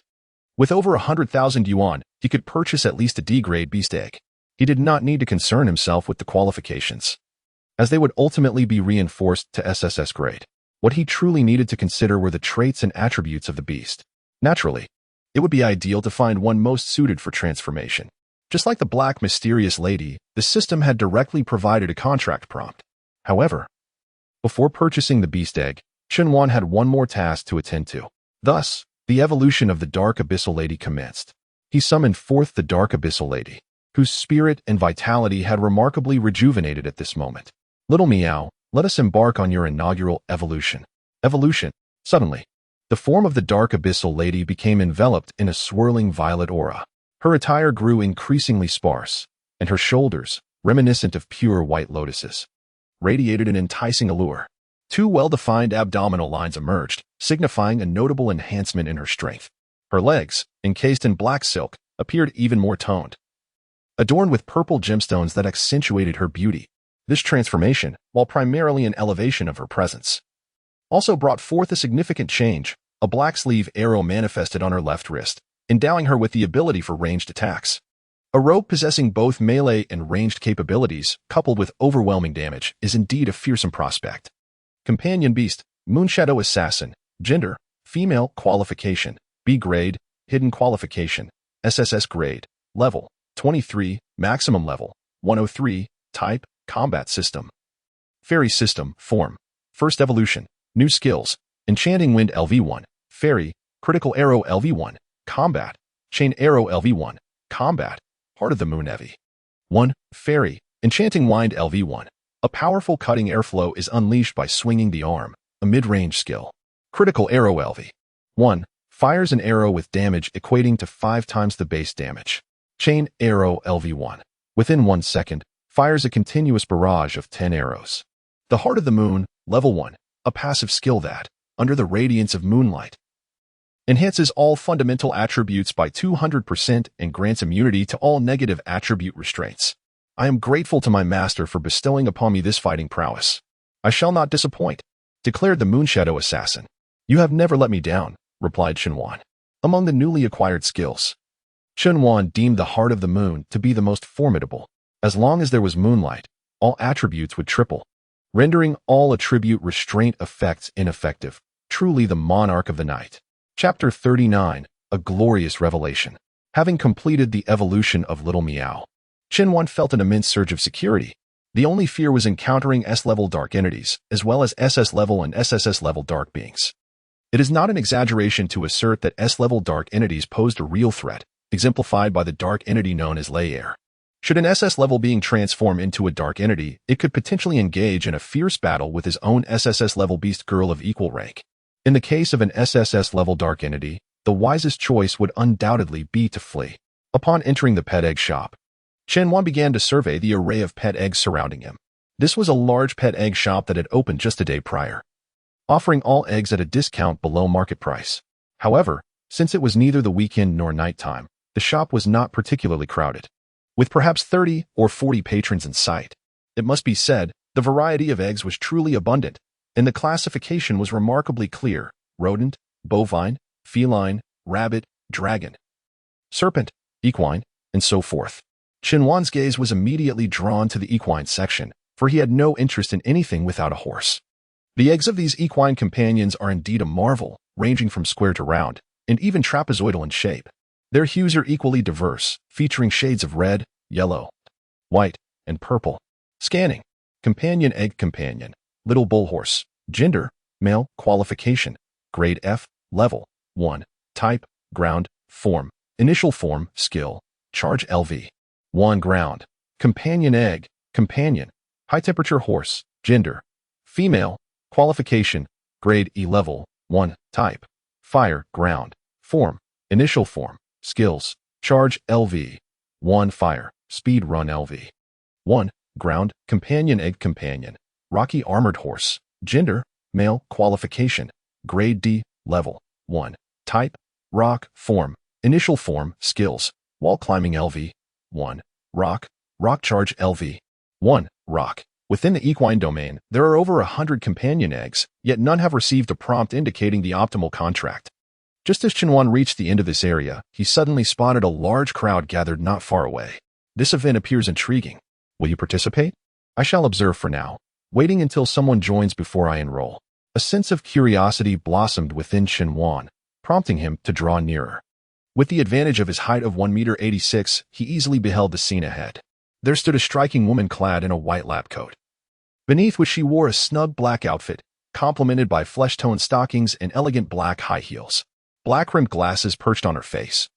With over 100,000 yuan, he could purchase at least a D-grade beast egg. He did not need to concern himself with the qualifications, as they would ultimately be reinforced to SSS grade. What he truly needed to consider were the traits and attributes of the beast. Naturally, it would be ideal to find one most suited for transformation. Just like the Black Mysterious Lady, the system had directly provided a contract prompt. However, before purchasing the beast egg, Chen Wan had one more task to attend to. Thus, the evolution of the Dark Abyssal Lady commenced. He summoned forth the Dark Abyssal Lady, whose spirit and vitality had remarkably rejuvenated at this moment. Little Meow, let us embark on your inaugural evolution. Evolution. Suddenly, the form of the Dark Abyssal Lady became enveloped in a swirling violet aura. Her attire grew increasingly sparse, and her shoulders, reminiscent of pure white lotuses, radiated an enticing allure. Two well-defined abdominal lines emerged, signifying a notable enhancement in her strength. Her legs, encased in black silk, appeared even more toned, adorned with purple gemstones that accentuated her beauty. This transformation, while primarily an elevation of her presence, also brought forth a significant change. A black sleeve arrow manifested on her left wrist, endowing her with the ability for ranged attacks. A rogue possessing both melee and ranged capabilities, coupled with overwhelming damage, is indeed a fearsome prospect. Companion Beast, Moonshadow Assassin, Gender, Female, Qualification, B grade, Hidden Qualification, SSS grade, Level, 23, Maximum Level, 103, Type, Combat System. Fairy System, Form. First Evolution, New Skills, Enchanting Wind LV1, Fairy, Critical Arrow LV1, Combat, Chain Arrow LV1, Combat, Heart of the Moon EV. 1. Fairy, Enchanting Wind LV1. A powerful cutting airflow is unleashed by swinging the arm, a mid-range skill. Critical Arrow LV. 1. Fires an arrow with damage equating to 5 times the base damage. Chain Arrow LV1. Within 1 second, fires a continuous barrage of 10 arrows. The Heart of the Moon, Level 1. A passive skill that, under the radiance of moonlight, enhances all fundamental attributes by 200% and grants immunity to all negative attribute restraints. I am grateful to my master for bestowing upon me this fighting prowess. I shall not disappoint, declared the Moonshadow Assassin. You have never let me down, replied Chen Wan. Among the newly acquired skills, Chen Wan deemed the Heart of the Moon to be the most formidable. As long as there was moonlight, all attributes would triple, rendering all attribute restraint effects ineffective. Truly the monarch of the night. Chapter 39, A Glorious Revelation. Having completed the evolution of Little Meow, Chen Wan felt an immense surge of security. The only fear was encountering S-level dark entities, as well as SS-level and SSS-level dark beings. It is not an exaggeration to assert that S-level dark entities posed a real threat, exemplified by the dark entity known as Layer. Should an SS-level being transform into a dark entity, it could potentially engage in a fierce battle with his own SSS-level beast girl of equal rank. In the case of an SSS-level dark entity, the wisest choice would undoubtedly be to flee. Upon entering the pet egg shop, Chen Wan began to survey the array of pet eggs surrounding him. This was a large pet egg shop that had opened just a day prior, offering all eggs at a discount below market price. However, since it was neither the weekend nor nighttime, the shop was not particularly crowded, with perhaps 30 or 40 patrons in sight. It must be said, the variety of eggs was truly abundant, and the classification was remarkably clear: rodent, bovine, feline, rabbit, dragon, serpent, equine, and so forth. Chen Wan's gaze was immediately drawn to the equine section, for he had no interest in anything without a horse. The eggs of these equine companions are indeed a marvel, ranging from square to round, and even trapezoidal in shape. Their hues are equally diverse, featuring shades of red, yellow, white, and purple. Scanning. Companion egg companion. Little bull horse. Gender, male. Qualification, grade F, level 1. Type, ground. Form, initial form. Skill, charge LV 1 ground. Companion egg, companion. High temperature horse. Gender, female. Qualification, grade E, level 1. Type, fire. Ground. Form, initial form. Skills, charge LV 1 fire. Speed Run LV. 1. Ground, Companion Egg Companion. Rocky Armored Horse. Gender, Male. Qualification, Grade D, Level 1. Type, Rock. Form, Initial Form. Skills, Wall Climbing LV. 1. Rock, Rock Charge LV. 1. Rock. Within the equine domain, there are over 100 companion eggs, yet none have received a prompt indicating the optimal contract. Just as Chenwan reached the end of this area, he suddenly spotted a large crowd gathered not far away. This event appears intriguing. Will you participate? I shall observe for now, waiting until someone joins before I enroll. A sense of curiosity blossomed within Chenwan, prompting him to draw nearer. With the advantage of his height of 1.86 m, he easily beheld the scene ahead. There stood a striking woman clad in a white lab coat, beneath which she wore a snug black outfit, complemented by flesh-toned stockings and elegant black high heels. Black-rimmed glasses perched on her face,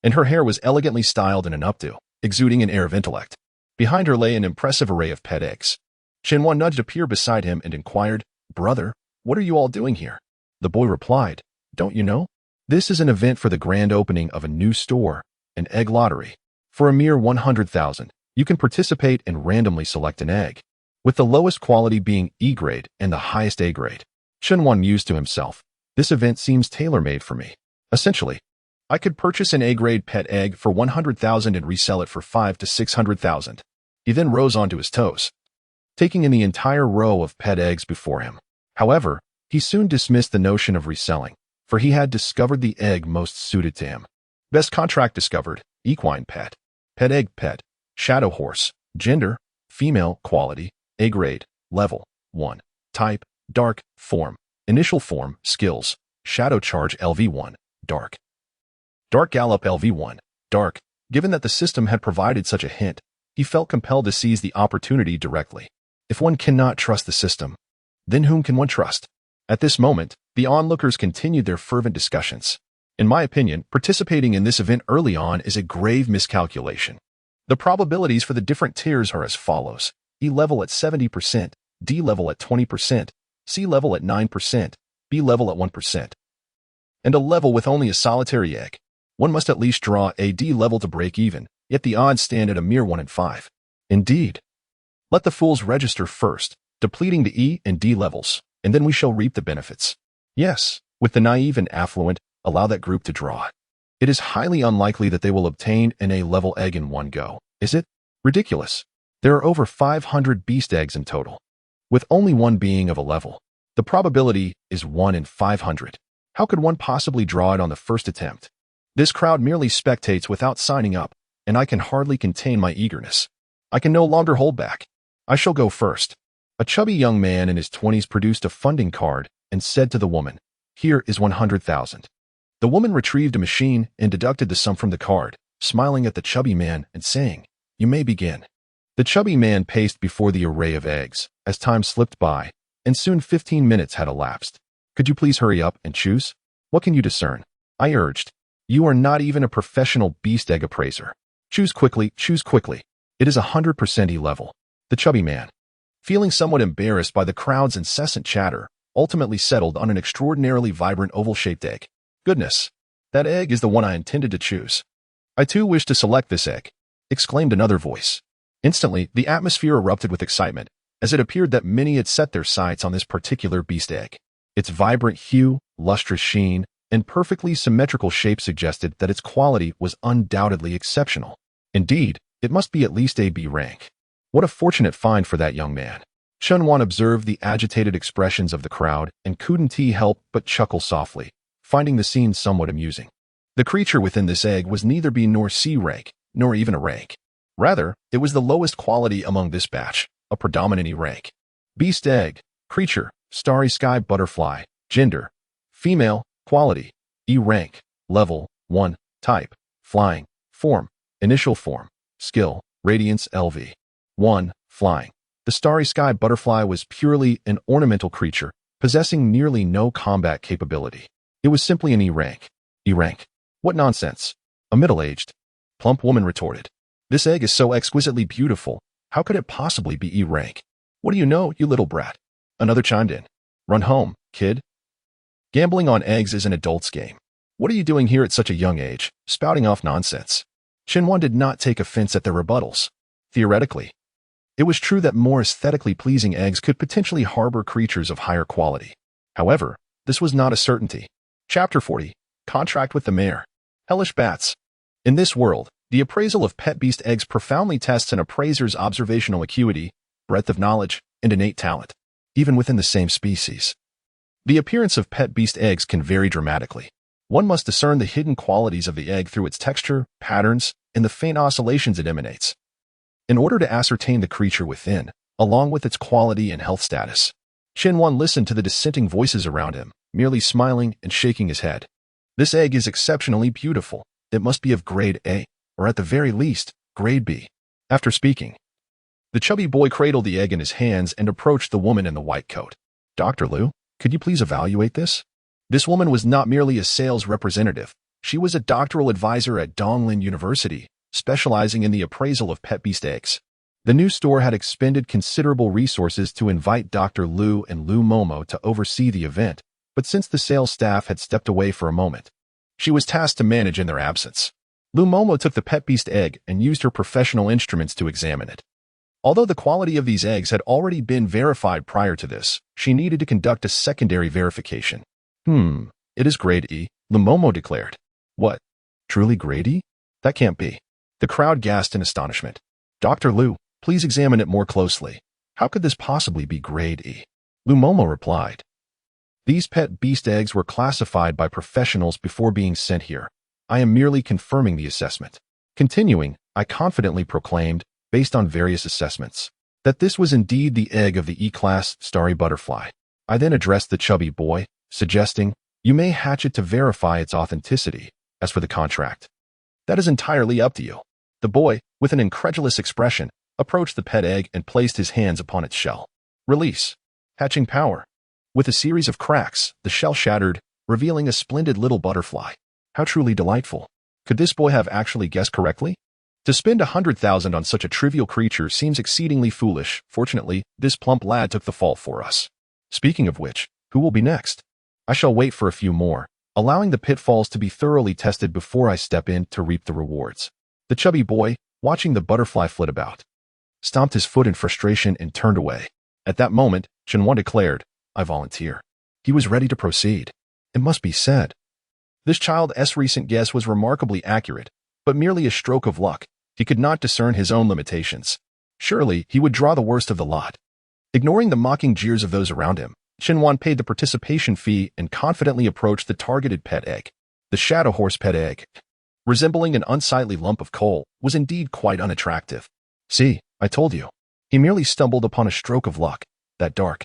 and her hair was elegantly styled in an updo, exuding an air of intellect. Behind her lay an impressive array of pet eggs. Chenwan nudged a peer beside him and inquired, "Brother, what are you all doing here?" The boy replied, "Don't you know? This is an event for the grand opening of a new store, an egg lottery. For a mere 100,000, you can participate and randomly select an egg, with the lowest quality being E grade and the highest A grade." Chenwan mused to himself, "This event seems tailor-made for me. Essentially, I could purchase an A-grade pet egg for 100,000 and resell it for 500,000 to 600,000. He then rose onto his toes, taking in the entire row of pet eggs before him. However, he soon dismissed the notion of reselling, for he had discovered the egg most suited to him. Best contract discovered, equine pet. Pet egg pet, shadow horse. Gender, female. Quality, A grade. Level 1. Type, dark. Form, initial form. Skills, shadow charge LV1, dark. Dark gallop LV1, dark. Given that the system had provided such a hint, he felt compelled to seize the opportunity directly. If one cannot trust the system, then whom can one trust? At this moment, the onlookers continued their fervent discussions. In my opinion, participating in this event early on is a grave miscalculation. The probabilities for the different tiers are as follows: E level at 70%, D level at 20%, C level at 9%, B level at 1%, and a level with only a solitary egg. One must at least draw a D level to break even, yet the odds stand at a mere 1 in 5. Indeed. Let the fools register first, depleting the E and D levels, and then we shall reap the benefits. Yes, with the naive and affluent, allow that group to draw. It is highly unlikely that they will obtain an A-level egg in one go, is it? Ridiculous. There are over 500 beast eggs in total, with only one being of a level. The probability is 1 in 500. How could one possibly draw it on the first attempt? This crowd merely spectates without signing up, and I can hardly contain my eagerness. I can no longer hold back. I shall go first. A chubby young man in his 20s produced a funding card and said to the woman, "Here is 100,000. The woman retrieved a machine and deducted the sum from the card, smiling at the chubby man and saying, "You may begin." The chubby man paced before the array of eggs as time slipped by, and soon 15 minutes had elapsed. "Could you please hurry up and choose? What can you discern?" I urged. "You are not even a professional beast egg appraiser. Choose quickly, choose quickly. It is 100% E-level." The chubby man, feeling somewhat embarrassed by the crowd's incessant chatter, ultimately settled on an extraordinarily vibrant oval-shaped egg. "Goodness, that egg is the one I intended to choose. I too wish to select this egg," exclaimed another voice. Instantly, the atmosphere erupted with excitement, as it appeared that many had set their sights on this particular beast egg. Its vibrant hue, lustrous sheen, and perfectly symmetrical shape suggested that its quality was undoubtedly exceptional. Indeed, it must be at least a B rank. What a fortunate find for that young man. Chenwan observed the agitated expressions of the crowd and couldn't help but chuckle softly, finding the scene somewhat amusing. The creature within this egg was neither B nor C rank, nor even a rank. Rather, it was the lowest quality among this batch, a predominant E rank. Beast egg, creature, starry sky butterfly, gender, female, quality, E rank, level 1, type, flying, form, initial form, skill, radiance LV 1, flying. The starry sky butterfly was purely an ornamental creature, possessing nearly no combat capability. It was simply an E rank. E rank. What nonsense. A middle-aged, plump woman retorted. "This egg is so exquisitely beautiful. How could it possibly be E rank? What do you know, you little brat?" Another chimed in. "Run home, kid. Gambling on eggs is an adult's game. What are you doing here at such a young age, spouting off nonsense?" Xinhuan did not take offense at their rebuttals. Theoretically, it was true that more aesthetically pleasing eggs could potentially harbor creatures of higher quality. However, this was not a certainty. Chapter 40. Contract with the Mayor. Hellish Bats. In this world, the appraisal of pet beast eggs profoundly tests an appraiser's observational acuity, breadth of knowledge, and innate talent, even within the same species. The appearance of pet beast eggs can vary dramatically. One must discern the hidden qualities of the egg through its texture, patterns, and the faint oscillations it emanates, in order to ascertain the creature within, along with its quality and health status. Xinhuan listened to the dissenting voices around him, merely smiling and shaking his head. This egg is exceptionally beautiful. It must be of grade A, or at the very least, grade B. After speaking, the chubby boy cradled the egg in his hands and approached the woman in the white coat. Dr. Liu, could you please evaluate this? This woman was not merely a sales representative. She was a doctoral advisor at Donglin University, specializing in the appraisal of pet beast eggs. The new store had expended considerable resources to invite Dr. Liu and Lu Momo to oversee the event, but since the sales staff had stepped away for a moment, she was tasked to manage in their absence. Lu Momo took the pet beast egg and used her professional instruments to examine it. Although the quality of these eggs had already been verified prior to this, she needed to conduct a secondary verification. It is grade E, Lu Momo declared. What? Truly grade E? That can't be. The crowd gasped in astonishment. Dr. Liu, please examine it more closely. How could this possibly be grade E? Lu Momo replied. These pet beast eggs were classified by professionals before being sent here. I am merely confirming the assessment. Continuing, I confidently proclaimed, based on various assessments, that this was indeed the egg of the E-class starry butterfly. I then addressed the chubby boy, suggesting, you may hatch it to verify its authenticity. As for the contract, that is entirely up to you. The boy, with an incredulous expression, approached the pet egg and placed his hands upon its shell. Release. Hatching power. With a series of cracks, the shell shattered, revealing a splendid little butterfly. How truly delightful. Could this boy have actually guessed correctly? To spend 100,000 on such a trivial creature seems exceedingly foolish. Fortunately, this plump lad took the fall for us. Speaking of which, who will be next? I shall wait for a few more, allowing the pitfalls to be thoroughly tested before I step in to reap the rewards. The chubby boy, watching the butterfly flit about, stomped his foot in frustration and turned away. At that moment, Xinhuan declared, I volunteer. He was ready to proceed. It must be said, this child's recent guess was remarkably accurate, but merely a stroke of luck. He could not discern his own limitations. Surely, he would draw the worst of the lot. Ignoring the mocking jeers of those around him, Xinhuan paid the participation fee and confidently approached the targeted pet egg. The shadow horse pet egg, resembling an unsightly lump of coal, was indeed quite unattractive. See, I told you. He merely stumbled upon a stroke of luck. That dark,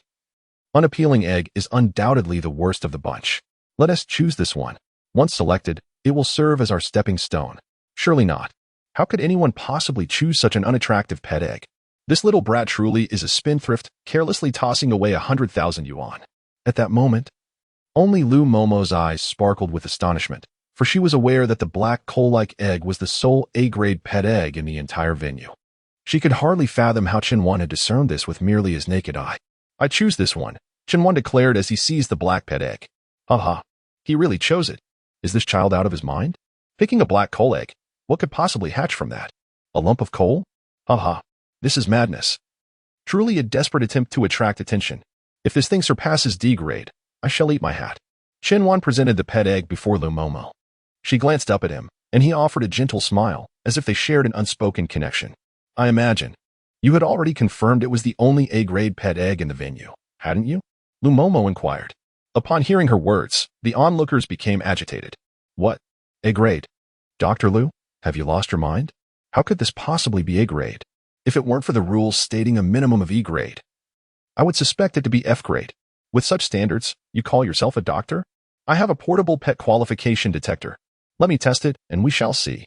unappealing egg is undoubtedly the worst of the bunch. Let us choose this one. Once selected, it will serve as our stepping stone. Surely not. How could anyone possibly choose such an unattractive pet egg? This little brat truly is a spendthrift, carelessly tossing away 100,000 yuan. At that moment, only Lu Momo's eyes sparkled with astonishment, for she was aware that the black coal-like egg was the sole A-grade pet egg in the entire venue. She could hardly fathom how Xinhuan had discerned this with merely his naked eye. I choose this one, Xinhuan declared as he seized the black pet egg. Haha, he really chose it. Is this child out of his mind? Picking a black coal egg, what could possibly hatch from that? A lump of coal? Haha, this is madness. Truly a desperate attempt to attract attention. If this thing surpasses D grade, I shall eat my hat. Xinhuan presented the pet egg before Lu Momo. She glanced up at him, and he offered a gentle smile, as if they shared an unspoken connection. I imagine. You had already confirmed it was the only A-grade pet egg in the venue, hadn't you? Lu Momo inquired. Upon hearing her words, the onlookers became agitated. What? A-grade? Dr. Liu, have you lost your mind? How could this possibly be A-grade? If it weren't for the rules stating a minimum of E-grade, I would suspect it to be F-grade. With such standards, you call yourself a doctor? I have a portable pet qualification detector. Let me test it, and we shall see.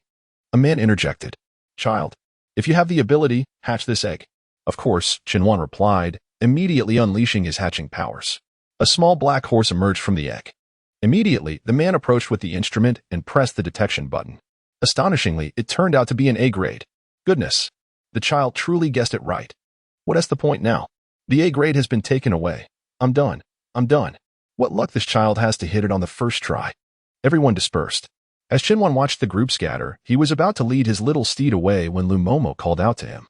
A man interjected. Child, if you have the ability, hatch this egg. Of course, Xinhuan replied, immediately unleashing his hatching powers. A small black horse emerged from the egg. Immediately, the man approached with the instrument and pressed the detection button. Astonishingly, it turned out to be an A-grade. Goodness, the child truly guessed it right. What is the point now? The A-grade has been taken away. I'm done. I'm done. What luck this child has to hit it on the first try. Everyone dispersed. As Chinwan watched the group scatter, he was about to lead his little steed away when Lumomo called out to him,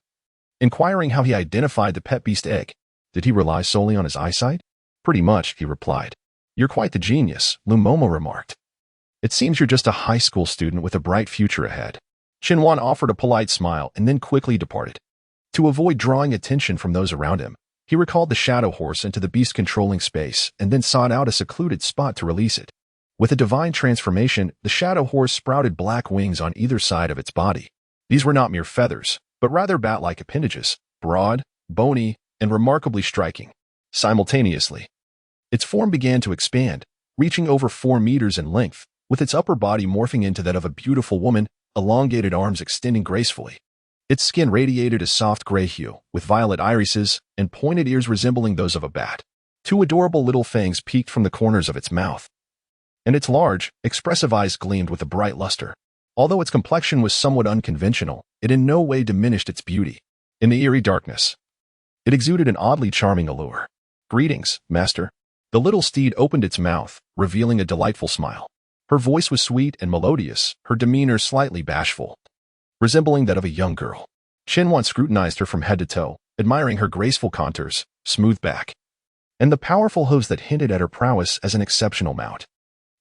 inquiring how he identified the pet beast egg. Did he rely solely on his eyesight? Pretty much, he replied. You're quite the genius, Lumomo remarked. It seems you're just a high school student with a bright future ahead. Chinwan offered a polite smile and then quickly departed. To avoid drawing attention from those around him, he recalled the shadow horse into the beast-controlling space and then sought out a secluded spot to release it. With a divine transformation, the shadow horse sprouted black wings on either side of its body. These were not mere feathers, but rather bat-like appendages, broad, bony, and remarkably striking. Simultaneously, its form began to expand, reaching over 4 meters in length, with its upper body morphing into that of a beautiful woman, elongated arms extending gracefully. Its skin radiated a soft gray hue, with violet irises and pointed ears resembling those of a bat. 2 adorable little fangs peeked from the corners of its mouth, and its large, expressive eyes gleamed with a bright luster. Although its complexion was somewhat unconventional, it in no way diminished its beauty. In the eerie darkness, it exuded an oddly charming allure. Greetings, master. The little steed opened its mouth, revealing a delightful smile. Her voice was sweet and melodious, her demeanor slightly bashful, resembling that of a young girl. Chinwan scrutinized her from head to toe, admiring her graceful contours, smooth back, and the powerful hooves that hinted at her prowess as an exceptional mount.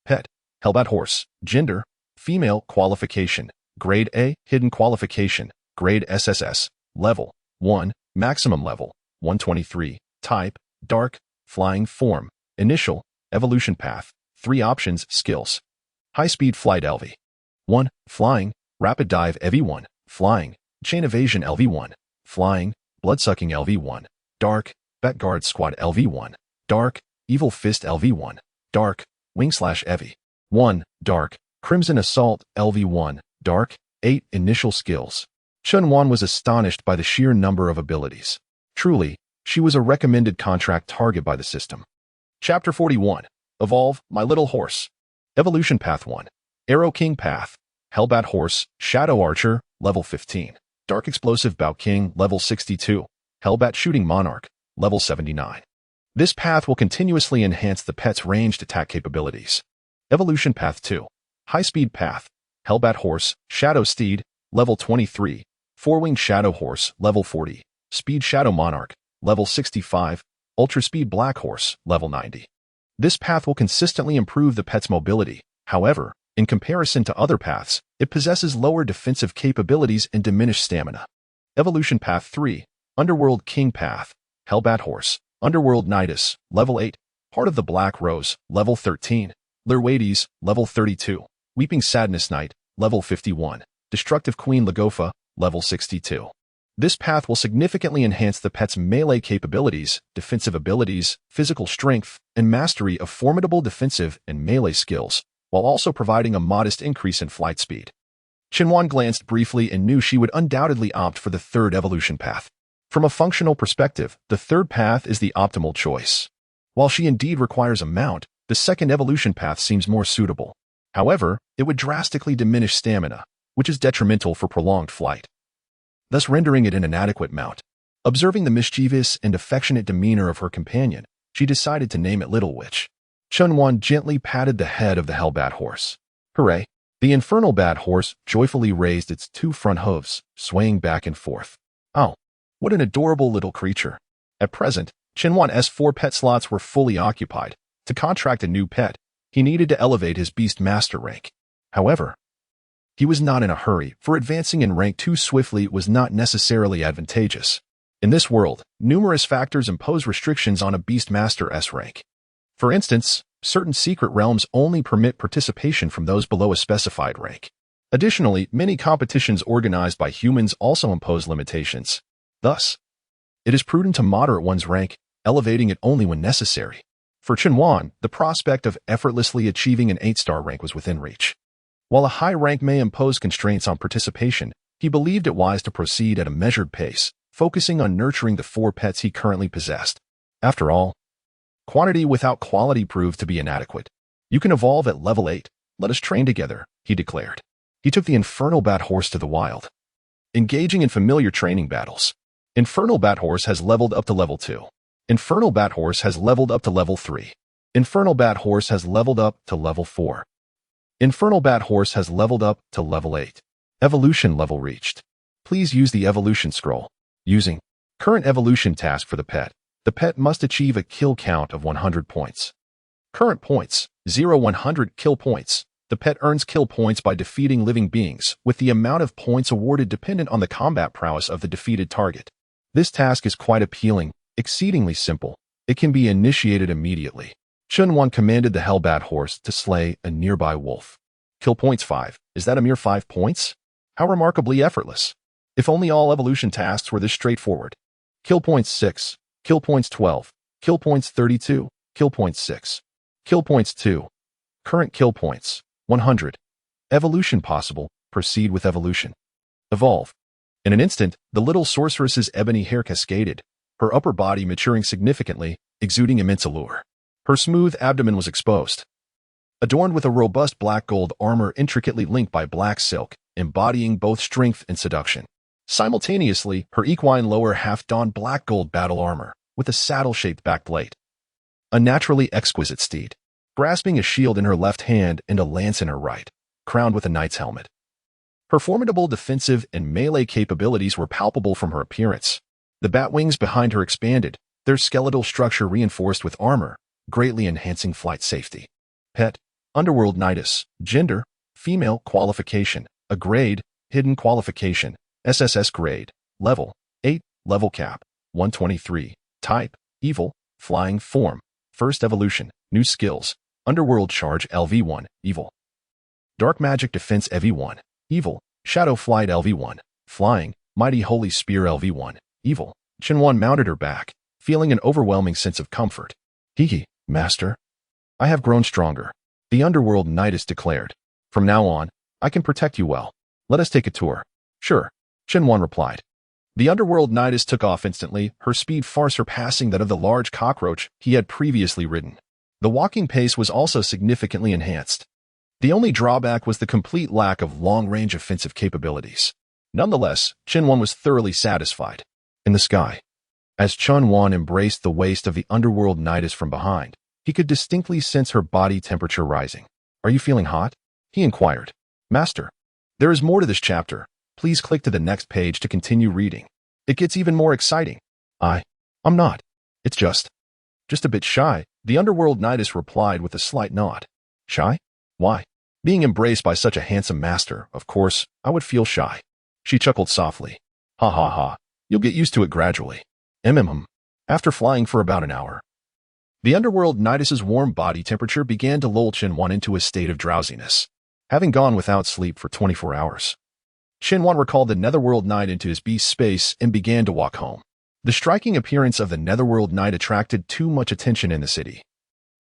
Pet, Hellbat horse, gender, female, qualification, grade A, hidden qualification, grade SSS, level 1, maximum level 123, type, dark, flying form, initial, evolution path, 3 options, skills. High-speed flight LV. 1. Flying, rapid dive EV1, flying, chain evasion LV1, flying, blood-sucking LV1, dark, bat guard squad LV1, dark, evil fist LV1, dark, wing/EV. 1. Dark, crimson assault LV1, dark, 8 initial skills. Chinwan was astonished by the sheer number of abilities. Truly, she was a recommended contract target by the system. Chapter 41. Evolve, My Little Horse. Evolution Path 1. Arrow King Path. Hellbat Horse, Shadow Archer, level 15. Dark Explosive Bow King, level 62. Hellbat Shooting Monarch, level 79. This path will continuously enhance the pet's ranged attack capabilities. Evolution Path 2. High-Speed Path. Hellbat Horse, Shadow Steed, level 23. Four-Winged Shadow Horse, level 40. Speed Shadow Monarch, level 65. Ultra Speed Black Horse, level 90. This path will consistently improve the pet's mobility. However, in comparison to other paths, it possesses lower defensive capabilities and diminished stamina. Evolution Path 3. Underworld King Path. Hellbat Horse, Underworld Nidus, level 8. Part of the Black Rose, level 13. Lurwades, level 32. Weeping Sadness Knight, level 51. Destructive Queen Lagofa, level 62. This path will significantly enhance the pet's melee capabilities, defensive abilities, physical strength, and mastery of formidable defensive and melee skills, while also providing a modest increase in flight speed. Chinwan glanced briefly and knew she would undoubtedly opt for the third evolution path. From a functional perspective, the third path is the optimal choice. While she indeed requires a mount, the second evolution path seems more suitable. However, it would drastically diminish stamina, which is detrimental for prolonged flight, thus rendering it an inadequate mount. Observing the mischievous and affectionate demeanor of her companion, she decided to name it Little Witch. Chinwan gently patted the head of the Hellbat horse. Hooray! The infernal bat horse joyfully raised its 2 front hooves, swaying back and forth. Oh, what an adorable little creature. At present, Chinwan's 4 pet slots were fully occupied. To contract a new pet, he needed to elevate his beast master rank. However, he was not in a hurry, for advancing in rank too swiftly was not necessarily advantageous. In this world, numerous factors impose restrictions on a Beastmaster's rank. For instance, certain secret realms only permit participation from those below a specified rank. Additionally, many competitions organized by humans also impose limitations. Thus, it is prudent to moderate one's rank, elevating it only when necessary. For Chinwan, the prospect of effortlessly achieving an 8-star rank was within reach. While a high rank may impose constraints on participation, he believed it wise to proceed at a measured pace, focusing on nurturing the 4 pets he currently possessed. After all, quantity without quality proved to be inadequate. You can evolve at level 8. Let us train together, he declared. He took the Infernal Bat Horse to the wild, engaging in familiar training battles. Infernal Bat Horse has leveled up to level 2. Infernal Bat Horse has leveled up to level 3. Infernal Bat Horse has leveled up to level 4. Infernal Bat Horse has leveled up to level 8. Evolution level reached. Please use the evolution scroll. Using current evolution task for the pet. The pet must achieve a kill count of 100 points. Current points, 0-100 kill points. The pet earns kill points by defeating living beings, with the amount of points awarded dependent on the combat prowess of the defeated target. This task is quite appealing, exceedingly simple. It can be initiated immediately. Chunwan commanded the Hellbat Horse to slay a nearby wolf. Kill points 5. Is that a mere 5 points? How remarkably effortless. If only all evolution tasks were this straightforward. Kill points 6. Kill points 12. Kill points 32. Kill points 6. Kill points 2. Current kill points 100. Evolution possible. Proceed with evolution. Evolve. In an instant, the little sorceress's ebony hair cascaded, her upper body maturing significantly, exuding immense allure. Her smooth abdomen was exposed, adorned with a robust black gold armor intricately linked by black silk, embodying both strength and seduction. Simultaneously, her equine lower half donned black gold battle armor, with a saddle-shaped backplate. A naturally exquisite steed, grasping a shield in her left hand and a lance in her right, crowned with a knight's helmet. Her formidable defensive and melee capabilities were palpable from her appearance. The bat wings behind her expanded, their skeletal structure reinforced with armor, greatly enhancing flight safety. Pet, Underworld Nidus. Gender, female. Qualification, a grade, hidden qualification, SSS grade. Level, 8, level cap, 123. Type, evil. Flying form, first evolution. New skills, Underworld Charge LV1, evil. Dark Magic Defense EV1, evil. Shadow Flight LV1, flying. Mighty Holy Spear LV1, evil. Chunwan mounted her back, feeling an overwhelming sense of comfort. Hee, master. I have grown stronger, the Underworld Nidus declared. From now on, I can protect you well. Let us take a tour. Sure, Chunwan replied. The Underworld Nidus took off instantly, her speed far surpassing that of the large cockroach he had previously ridden. The walking pace was also significantly enhanced. The only drawback was the complete lack of long-range offensive capabilities. Nonetheless, Chunwan was thoroughly satisfied. In the sky, as Chunwan embraced the waist of the Underworld Nidus from behind, he could distinctly sense her body temperature rising. Are you feeling hot? He inquired. Master, there is more to this chapter. Please click to the next page to continue reading. It gets even more exciting. I'm not. It's just a bit shy, the Underworld Nidus replied with a slight nod. Shy? Why? Being embraced by such a handsome master, of course, I would feel shy. She chuckled softly. Ha ha ha. You'll get used to it gradually. After flying for about an hour, the Underworld Nidus's warm body temperature began to lull Chunwan into a state of drowsiness, having gone without sleep for 24 hours. Chunwan recalled the Netherworld Knight into his beast space and began to walk home. The striking appearance of the Netherworld Knight attracted too much attention in the city,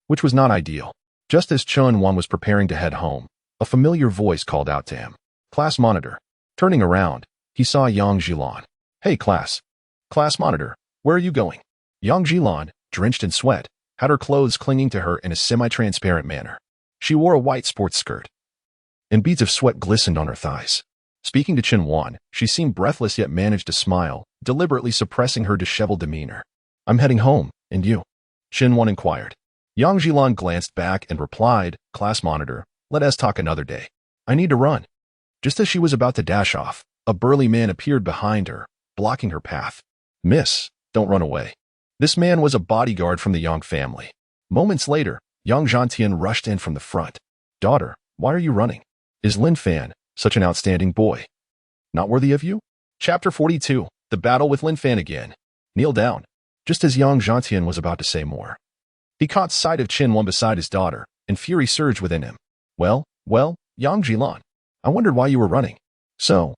which was not ideal. Just as Chunwan was preparing to head home, a familiar voice called out to him. Class monitor. Turning around, he saw Yang Jilan. Hey class. Class monitor, where are you going? Yang Jilan, drenched in sweat, had her clothes clinging to her in a semi-transparent manner. She wore a white sports skirt, and beads of sweat glistened on her thighs. Speaking to Chunwan, she seemed breathless yet managed to smile, deliberately suppressing her disheveled demeanor. I'm heading home, and you? Chunwan inquired. Yang Jilan glanced back and replied, Class monitor, let us talk another day. I need to run. Just as she was about to dash off, a burly man appeared behind her, blocking her path. Miss, don't run away. This man was a bodyguard from the Yang family. Moments later, Yang Zhantian rushed in from the front. Daughter, why are you running? Is Lin Fan such an outstanding boy? Not worthy of you? Chapter 42, The Battle with Lin Fan again. Kneel down. Just as Yang Zhantian was about to say more, he caught sight of Chunwan beside his daughter, and fury surged within him. Well, Yang Jilan, I wondered why you were running. So,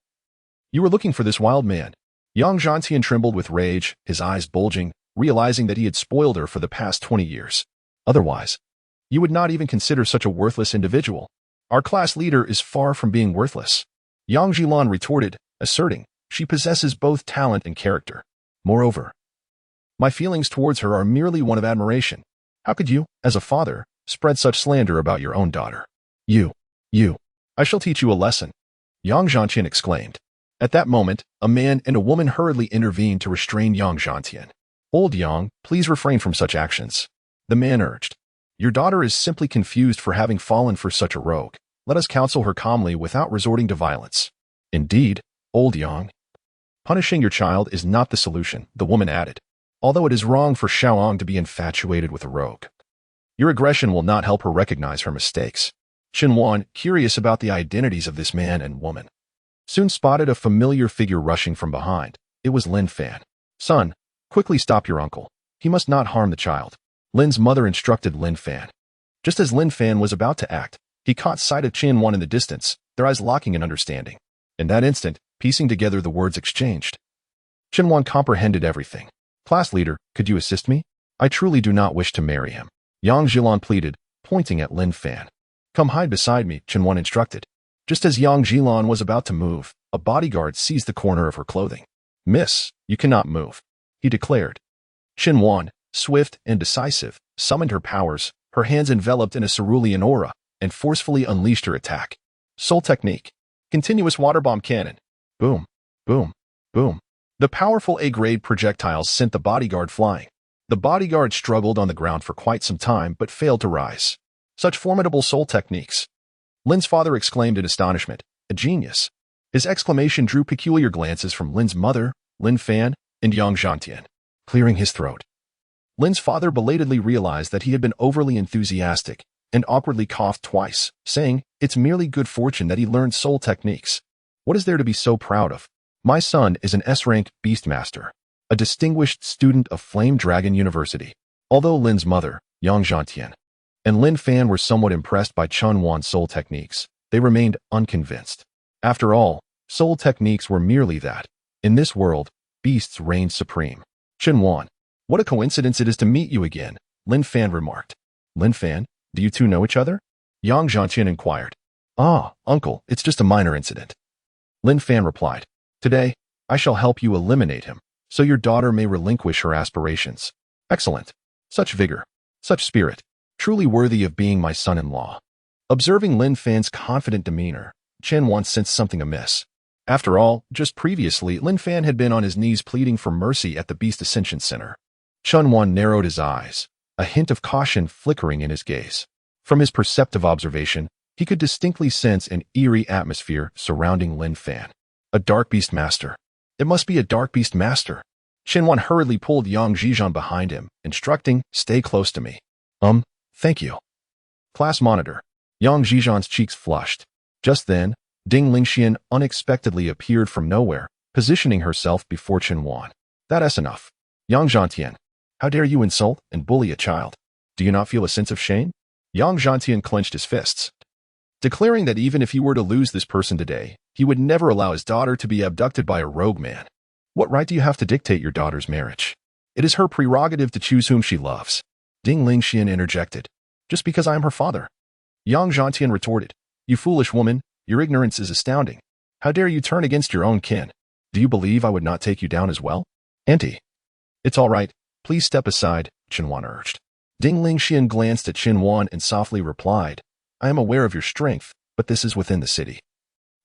you were looking for this wild man. Yang Zhantian trembled with rage, his eyes bulging, realizing that he had spoiled her for the past 20 years. Otherwise, you would not even consider such a worthless individual. Our class leader is far from being worthless. Yang Jilan retorted, asserting, she possesses both talent and character. Moreover, my feelings towards her are merely one of admiration. How could you, as a father, spread such slander about your own daughter? You, I shall teach you a lesson, Yang Zhantian exclaimed. At that moment, a man and a woman hurriedly intervened to restrain Yang Zhantian. Old Yang, please refrain from such actions, the man urged. Your daughter is simply confused for having fallen for such a rogue. Let us counsel her calmly without resorting to violence. Indeed, old Yang. Punishing your child is not the solution, the woman added, although it is wrong for Xiaoang to be infatuated with a rogue. Your aggression will not help her recognize her mistakes. Qinhuan, curious about the identities of this man and woman, soon spotted a familiar figure rushing from behind. It was Lin Fan. Son, quickly stop your uncle. He must not harm the child. Lin's mother instructed Lin Fan. Just as Lin Fan was about to act, he caught sight of Qinhuan in the distance, their eyes locking in understanding. In that instant, piecing together the words exchanged, Qinhuan comprehended everything. Class leader, could you assist me? I truly do not wish to marry him. Yang Zhilan pleaded, pointing at Lin Fan. Come hide beside me, Qinhuan instructed. Just as Yang Zhilan was about to move, a bodyguard seized the corner of her clothing. Miss, you cannot move, he declared. Qinhuan, swift and decisive, summoned her powers, her hands enveloped in a cerulean aura, and forcefully unleashed her attack. Soul technique. Continuous water bomb cannon. Boom, boom, boom. The powerful A-grade projectiles sent the bodyguard flying. The bodyguard struggled on the ground for quite some time but failed to rise. Such formidable soul techniques. Lin's father exclaimed in astonishment, a genius. His exclamation drew peculiar glances from Lin's mother, Lin Fan, and Yang Zhantian, clearing his throat. Lin's father belatedly realized that he had been overly enthusiastic and awkwardly coughed twice, saying, it's merely good fortune that he learned soul techniques. What is there to be so proud of? My son is an S-rank beastmaster, a distinguished student of Flame Dragon University. Although Lin's mother, Yang Zhantian, and Lin Fan were somewhat impressed by Qinhuan's soul techniques, they remained unconvinced. After all, soul techniques were merely that. In this world, beasts reigned supreme. Qinhuan, what a coincidence it is to meet you again, Lin Fan remarked. Lin Fan, do you two know each other? Yang Zhantian inquired. Ah, uncle, it's just a minor incident. Lin Fan replied. Today, I shall help you eliminate him, so your daughter may relinquish her aspirations. Excellent. Such vigor, such spirit, truly worthy of being my son-in-law. Observing Lin Fan's confident demeanor, Qinhuan sensed something amiss. After all, just previously, Lin Fan had been on his knees pleading for mercy at the Beast Ascension Center. Qinhuan narrowed his eyes, a hint of caution flickering in his gaze. From his perceptive observation, he could distinctly sense an eerie atmosphere surrounding Lin Fan. A dark beast master. It must be a dark beast master. Qinhuan hurriedly pulled Yang Zhijan behind him, instructing, stay close to me. Thank you. Class monitor. Yang Zhijan's cheeks flushed. Just then, Ding Lingxian unexpectedly appeared from nowhere, positioning herself before Qinhuan. That's enough. Yang Zhantian, how dare you insult and bully a child? Do you not feel a sense of shame? Yang Zhantian clenched his fists, declaring that even if he were to lose this person today, he would never allow his daughter to be abducted by a rogue man. What right do you have to dictate your daughter's marriage? It is her prerogative to choose whom she loves. Ding Lingxian interjected. Just because I am her father. Yang Zhantian retorted. You foolish woman, your ignorance is astounding. How dare you turn against your own kin? Do you believe I would not take you down as well? Auntie. It's all right. Please step aside, Qinhuan urged. Ding Lingxian glanced at Qinhuan and softly replied, I am aware of your strength, but this is within the city.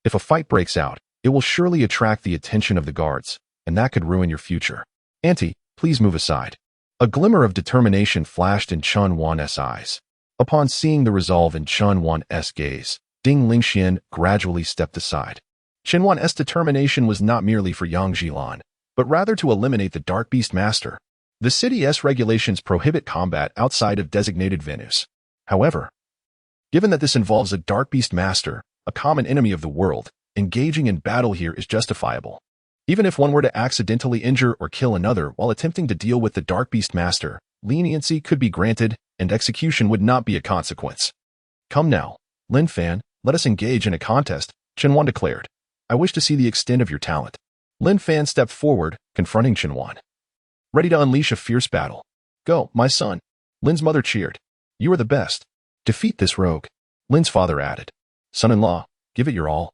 If a fight breaks out, it will surely attract the attention of the guards, and that could ruin your future. Auntie, please move aside. A glimmer of determination flashed in Qinhuan's eyes. Upon seeing the resolve in Qinhuan's gaze, Ding Lingxian gradually stepped aside. Qinhuan's determination was not merely for Yang Zhilan, but rather to eliminate the Dark Beast Master. The city's regulations prohibit combat outside of designated venues. However, given that this involves a Dark Beast Master, a common enemy of the world, engaging in battle here is justifiable. Even if one were to accidentally injure or kill another while attempting to deal with the Dark Beast Master, leniency could be granted and execution would not be a consequence. Come now, Lin Fan, let us engage in a contest, Qinhuan declared. I wish to see the extent of your talent. Lin Fan stepped forward, confronting Qinhuan. Ready to unleash a fierce battle. Go, my son. Lin's mother cheered. You are the best. Defeat this rogue. Lin's father added. Son-in-law, give it your all.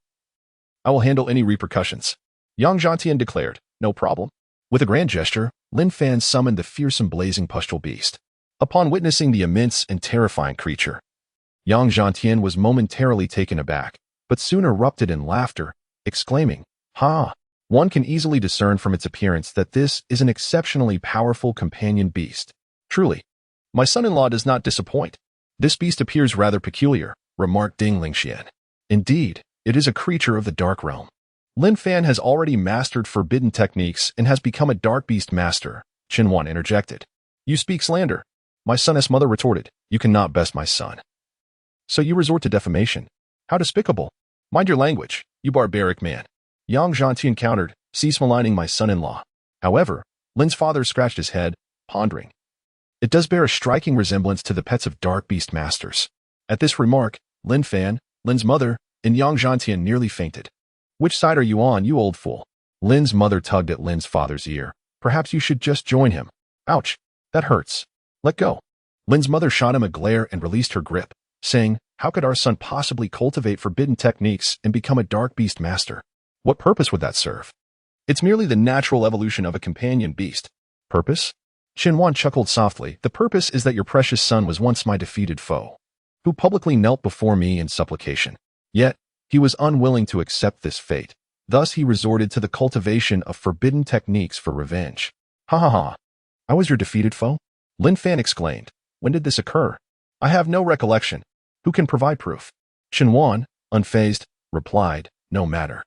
I will handle any repercussions. Yang Zhantian declared, no problem. With a grand gesture, Lin Fan summoned the fearsome blazing pustule beast. Upon witnessing the immense and terrifying creature, Yang Zhantian was momentarily taken aback, but soon erupted in laughter, exclaiming, Ha! One can easily discern from its appearance that this is an exceptionally powerful companion beast. Truly, my son-in-law does not disappoint. This beast appears rather peculiar, remarked Ding Lingxian. Indeed, it is a creature of the dark realm. Lin Fan has already mastered forbidden techniques and has become a dark beast master, Qinhuan interjected. You speak slander. My son's mother retorted. You cannot best my son. So you resort to defamation. How despicable. Mind your language, you barbaric man. Yang Zhantian countered, cease maligning my son-in-law. However, Lin's father scratched his head, pondering. It does bear a striking resemblance to the pets of dark beast masters. At this remark, Lin Fan, Lin's mother, and Yang Zhantian nearly fainted. Which side are you on, you old fool? Lin's mother tugged at Lin's father's ear. Perhaps you should just join him. Ouch, that hurts. Let go. Lin's mother shot him a glare and released her grip, saying, how could our son possibly cultivate forbidden techniques and become a dark beast master? What purpose would that serve? It's merely the natural evolution of a companion beast. Purpose? Qinhuan chuckled softly. The purpose is that your precious son was once my defeated foe, who publicly knelt before me in supplication. Yet, he was unwilling to accept this fate. Thus he resorted to the cultivation of forbidden techniques for revenge. Ha ha ha. I was your defeated foe? Lin Fan exclaimed. When did this occur? I have no recollection. Who can provide proof? Qinhuan, unfazed, replied, no matter.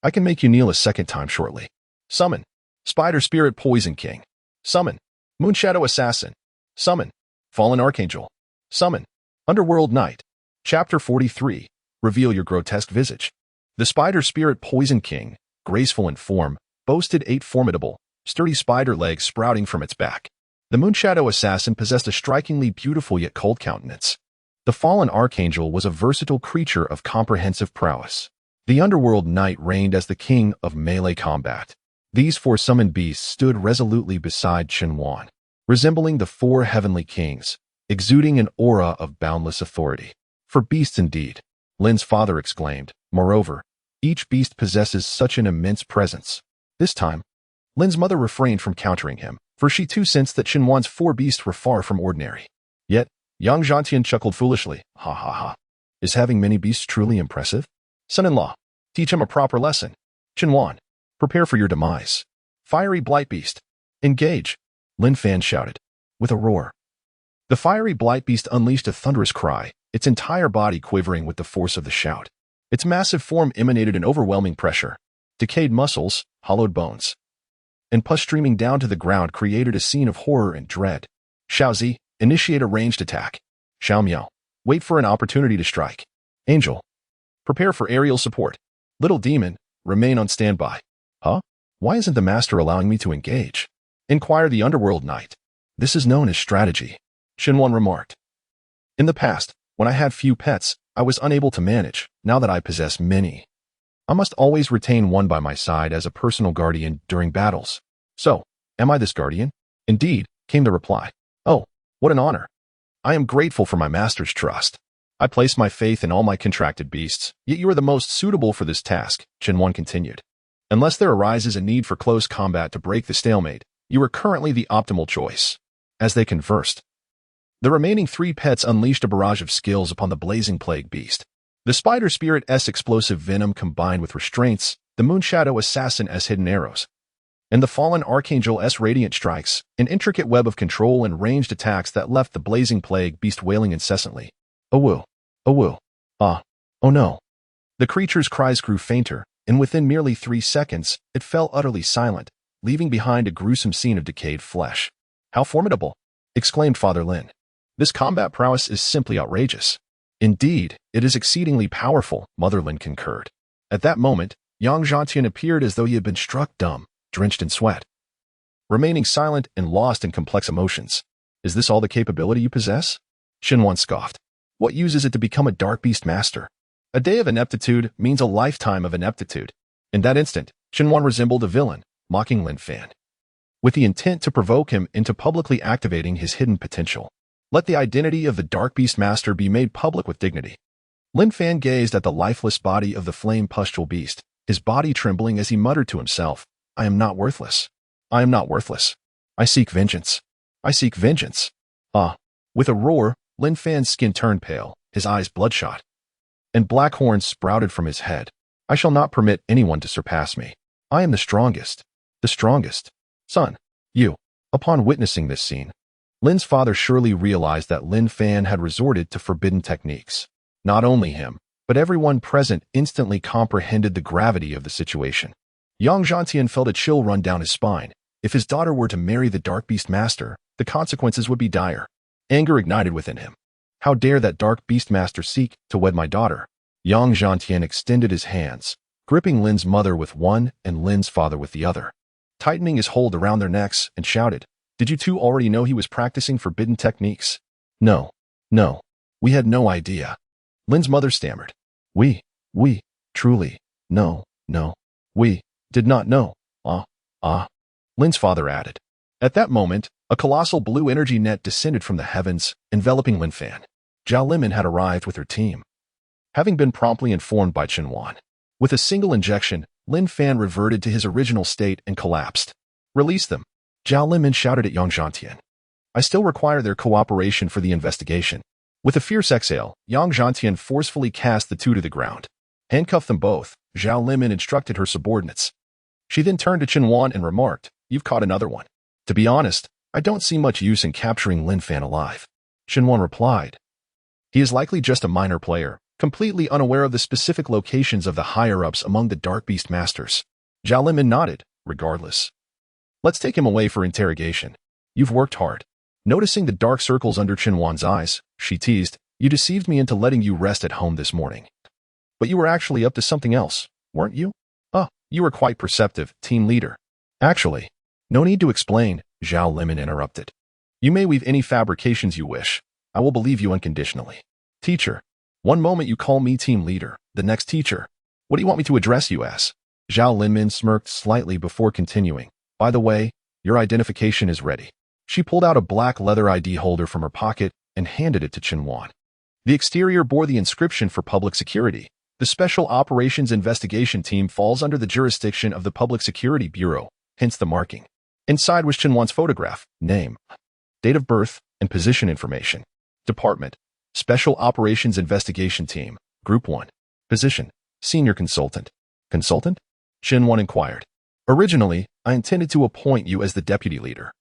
I can make you kneel a second time shortly. Summon. Spider Spirit Poison King. Summon. Moonshadow Assassin. Summon. Fallen Archangel. Summon. Underworld Knight. Chapter 43. Reveal your grotesque visage. The Spider Spirit Poison King, graceful in form, boasted 8 formidable, sturdy spider legs sprouting from its back. The Moonshadow Assassin possessed a strikingly beautiful yet cold countenance. The Fallen Archangel was a versatile creature of comprehensive prowess. The Underworld Knight reigned as the king of melee combat. These 4 summoned beasts stood resolutely beside Qinhuan, resembling the 4 heavenly kings, exuding an aura of boundless authority. For beasts indeed, Lin's father exclaimed. Moreover, each beast possesses such an immense presence. This time, Lin's mother refrained from countering him, for she too sensed that Qinhuan's 4 beasts were far from ordinary. Yet, Yang Zhantian chuckled foolishly. Ha ha ha. Is having many beasts truly impressive? Son-in-law, teach him a proper lesson. Qinhuan, prepare for your demise. Fiery Blight Beast, engage, Lin Fan shouted. With a roar, the fiery Blight Beast unleashed a thunderous cry, its entire body quivering with the force of the shout. Its massive form emanated an overwhelming pressure. Decayed muscles, hollowed bones, and pus streaming down to the ground created a scene of horror and dread. Xiaozi, initiate a ranged attack. Xiao Miao, wait for an opportunity to strike. Angel, prepare for aerial support. Little Demon, remain on standby. Huh? Why isn't the master allowing me to engage? Inquired the Underworld Knight. This is known as strategy, Qinhuan remarked. In the past, when I had few pets, I was unable to manage. Now that I possess many, I must always retain one by my side as a personal guardian during battles. So, am I this guardian? Indeed, came the reply. Oh, what an honor. I am grateful for my master's trust. I place my faith in all my contracted beasts, yet you are the most suitable for this task, Qinhuan continued. Unless there arises a need for close combat to break the stalemate, you are currently the optimal choice. As they conversed, the remaining 3 pets unleashed a barrage of skills upon the blazing plague beast. The Spider Spirit's explosive venom combined with restraints, the Moonshadow Assassin's hidden arrows, and the Fallen Archangel's radiant strikes, an intricate web of control and ranged attacks that left the blazing plague beast wailing incessantly. Oh woo, oh woo, ah, oh no. The creature's cries grew fainter, and within merely 3 seconds, it fell utterly silent, leaving behind a gruesome scene of decayed flesh. How formidable, exclaimed Father Lin. This combat prowess is simply outrageous. Indeed, it is exceedingly powerful, Mother Lin concurred. At that moment, Yang Zhantian appeared as though he had been struck dumb, drenched in sweat, remaining silent and lost in complex emotions. Is this all the capability you possess? Qinhuan scoffed. What use is it to become a dark beast master? A day of ineptitude means a lifetime of ineptitude. In that instant, Qinhuan resembled a villain, mocking Lin Fan, with the intent to provoke him into publicly activating his hidden potential. Let the identity of the Dark Beast Master be made public with dignity. Lin Fan gazed at the lifeless body of the flame-pustule beast, his body trembling as he muttered to himself, I am not worthless. I am not worthless. I seek vengeance. I seek vengeance. Ah. With a roar, Lin Fan's skin turned pale, his eyes bloodshot, and black horns sprouted from his head. I shall not permit anyone to surpass me. I am the strongest. The strongest. Son, you. Upon witnessing this scene, Lin's father surely realized that Lin Fan had resorted to forbidden techniques. Not only him, but everyone present instantly comprehended the gravity of the situation. Yang Zhantian felt a chill run down his spine. If his daughter were to marry the Dark Beast Master, the consequences would be dire. Anger ignited within him. How dare that Dark Beast Master seek to wed my daughter? Yang Zhantian extended his hands, gripping Lin's mother with one and Lin's father with the other, tightening his hold around their necks, and shouted, "Did you two already know he was practicing forbidden techniques?" No, we had no idea. Lin's mother stammered. We, truly, no, we did not know. Lin's father added. At that moment, a colossal blue energy net descended from the heavens, enveloping Lin Fan. Zhao Limin had arrived with her team. Having been promptly informed by Chen Wan, with a single injection, Lin Fan reverted to his original state and collapsed. Release them. Zhao Limin shouted at Yang Zhantian. I still require their cooperation for the investigation. With a fierce exhale, Yang Zhantian forcefully cast the two to the ground. Handcuff them both, Zhao Limin instructed her subordinates. She then turned to Chen Wan and remarked, You've caught another one. To be honest, I don't see much use in capturing Lin Fan alive. Chen Wan replied. He is likely just a minor player, completely unaware of the specific locations of the higher-ups among the Dark Beast Masters. Zhao Limin nodded, regardless. Let's take him away for interrogation. You've worked hard. Noticing the dark circles under Chen Wan's eyes, she teased, You deceived me into letting you rest at home this morning. But you were actually up to something else, weren't you? You were quite perceptive, team leader. Actually, no need to explain, Zhao Limin interrupted. You may weave any fabrications you wish. I will believe you unconditionally. Teacher, one moment you call me team leader, the next teacher. What do you want me to address you as? Zhao Limin smirked slightly before continuing. By the way, your identification is ready. She pulled out a black leather ID holder from her pocket and handed it to Chen Wan. The exterior bore the inscription for public security. The Special Operations Investigation Team falls under the jurisdiction of the Public Security Bureau, hence the marking. Inside was Chen Wan's photograph, name, date of birth, and position information. Department, Special Operations Investigation Team, Group 1. Position, Senior Consultant. Consultant? Chen Wan inquired. Originally, I intended to appoint you as the deputy leader.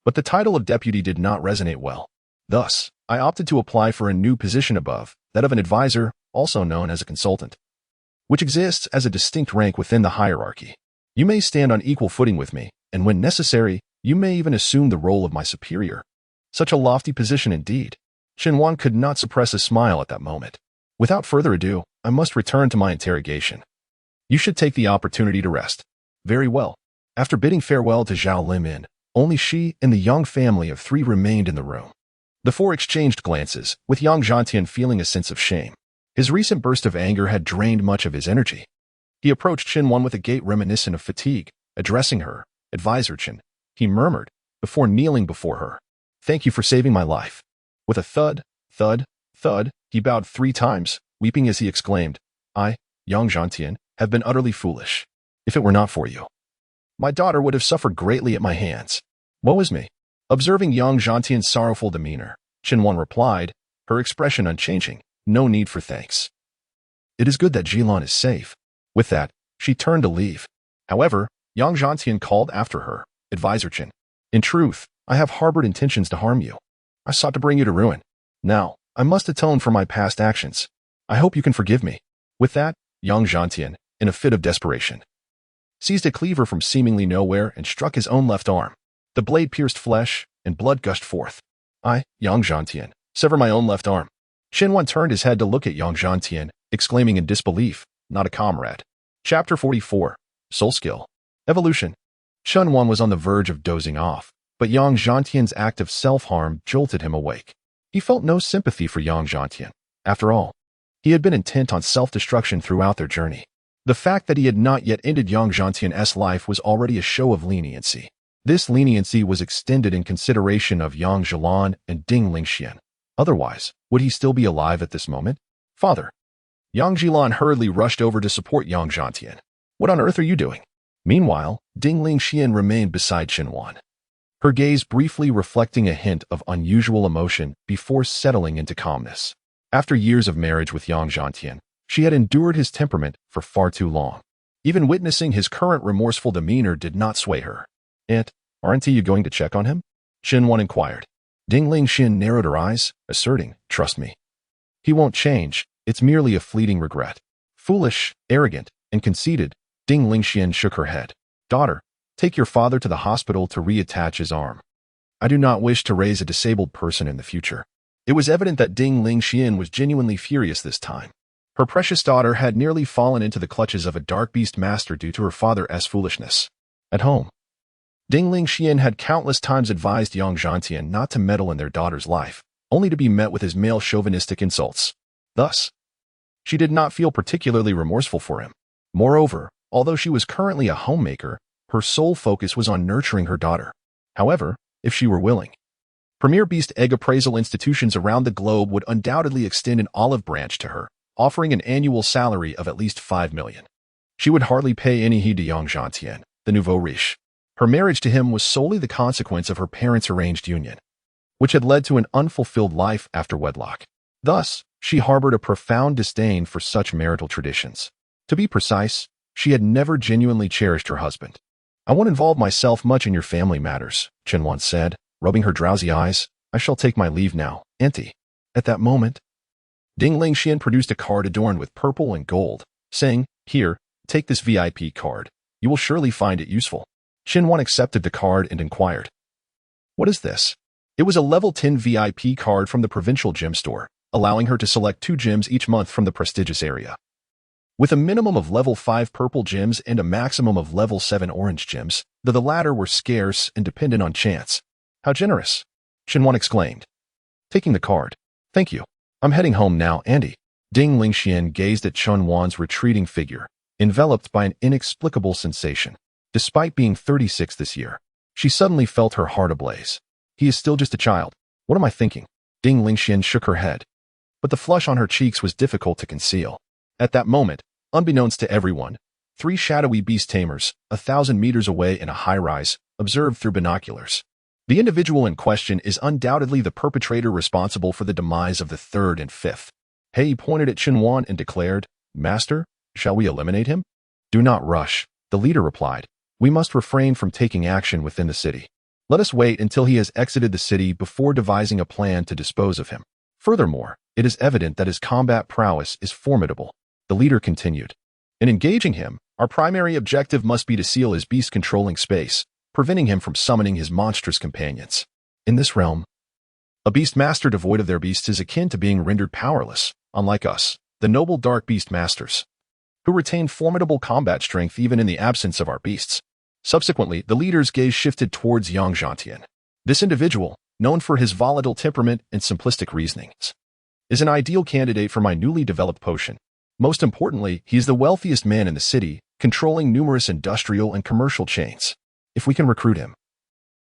But the title of deputy did not resonate well. Thus, I opted to apply for a new position above, that of an advisor, also known as a consultant, which exists as a distinct rank within the hierarchy. You may stand on equal footing with me, and when necessary, you may even assume the role of my superior. Such a lofty position indeed. Chen Wan could not suppress a smile at that moment. Without further ado, I must return to my interrogation. You should take the opportunity to rest. Very well. After bidding farewell to Zhao Limin, only she and the young family of three remained in the room. The four exchanged glances, with Yang Zhantian feeling a sense of shame. His recent burst of anger had drained much of his energy. He approached Chen Wan with a gait reminiscent of fatigue, addressing her, Advisor Chen, he murmured, before kneeling before her. Thank you for saving my life. With a thud, he bowed 3 times, weeping as he exclaimed, I, Yang Zhantian, have been utterly foolish. If it were not for you, my daughter would have suffered greatly at my hands. Woe is me. Observing Yang Zhantian's sorrowful demeanor, Chen Wan replied, her expression unchanging, No need for thanks. It is good that Jilan is safe. With that, she turned to leave. However, Yang Zhantian called after her, Advisor Chen. In truth, I have harbored intentions to harm you. I sought to bring you to ruin. Now, I must atone for my past actions. I hope you can forgive me. With that, Yang Zhantian, in a fit of desperation, seized a cleaver from seemingly nowhere and struck his own left arm. The blade pierced flesh, and blood gushed forth. I, Yang Zhantian, sever my own left arm. Chen Wan turned his head to look at Yang Zhantian, exclaiming in disbelief, not a comrade. Chapter 44. Soul Skill. Evolution. Chen Wan was on the verge of dozing off, but Yang Zhantian's act of self-harm jolted him awake. He felt no sympathy for Yang Zhantian. After all, he had been intent on self-destruction throughout their journey. The fact that he had not yet ended Yang Zhantian's life was already a show of leniency. This leniency was extended in consideration of Yang Zhilan and Ding Lingxian. Otherwise, would he still be alive at this moment? Father. Yang Zhilan hurriedly rushed over to support Yang Zhantian. What on earth are you doing? Meanwhile, Ding Lingxian remained beside Chen Wan, her gaze briefly reflecting a hint of unusual emotion before settling into calmness. After years of marriage with Yang Zhantian, she had endured his temperament for far too long. Even witnessing his current remorseful demeanor did not sway her. Aunt, aren't you going to check on him? Chen Wan inquired. Ding Lingxian narrowed her eyes, asserting, Trust me. He won't change, it's merely a fleeting regret. Foolish, arrogant, and conceited, Ding Lingxian shook her head. Daughter, take your father to the hospital to reattach his arm. I do not wish to raise a disabled person in the future. It was evident that Ding Lingxian was genuinely furious this time. Her precious daughter had nearly fallen into the clutches of a dark beast master due to her father's foolishness. At home, Ding Lingxian had countless times advised Yang Zhantian not to meddle in their daughter's life, only to be met with his male chauvinistic insults. Thus, she did not feel particularly remorseful for him. Moreover, although she was currently a homemaker, her sole focus was on nurturing her daughter. However, if she were willing, premier beast egg appraisal institutions around the globe would undoubtedly extend an olive branch to her, offering an annual salary of at least 5 million. She would hardly pay any heed to Yang Zhantian, the nouveau riche. Her marriage to him was solely the consequence of her parents' arranged union, which had led to an unfulfilled life after wedlock. Thus, she harbored a profound disdain for such marital traditions. To be precise, she had never genuinely cherished her husband. I won't involve myself much in your family matters, Chen once said, rubbing her drowsy eyes. I shall take my leave now, auntie. At that moment, Ding Lingxian produced a card adorned with purple and gold, saying, Here, take this VIP card. You will surely find it useful. Qinwan accepted the card and inquired, What is this? It was a level 10 VIP card from the provincial gym store, allowing her to select 2 gyms each month from the prestigious area. With a minimum of level 5 purple gyms and a maximum of level 7 orange gyms, though the latter were scarce and dependent on chance. How generous! Qinwan exclaimed, taking the card. Thank you. I'm heading home now, Andy. Ding Lingxian gazed at Qinwan's retreating figure, enveloped by an inexplicable sensation. Despite being 36 this year, she suddenly felt her heart ablaze. He is still just a child. What am I thinking? Ding Lingxian shook her head, but the flush on her cheeks was difficult to conceal. At that moment, unbeknownst to everyone, 3 shadowy beast tamers, 1,000 meters away in a high-rise, observed through binoculars. The individual in question is undoubtedly the perpetrator responsible for the demise of the 3rd and 5th. He pointed at Qinwan and declared, Master, shall we eliminate him? Do not rush, the leader replied. We must refrain from taking action within the city. Let us wait until he has exited the city before devising a plan to dispose of him. Furthermore, it is evident that his combat prowess is formidable. The leader continued. In engaging him, our primary objective must be to seal his beast-controlling space, preventing him from summoning his monstrous companions. In this realm, a beast master devoid of their beasts is akin to being rendered powerless, unlike us, the noble dark beast masters, who retain formidable combat strength even in the absence of our beasts. Subsequently, the leader's gaze shifted towards Yang Zhantian. This individual, known for his volatile temperament and simplistic reasonings, is an ideal candidate for my newly developed potion. Most importantly, he is the wealthiest man in the city, controlling numerous industrial and commercial chains. If we can recruit him,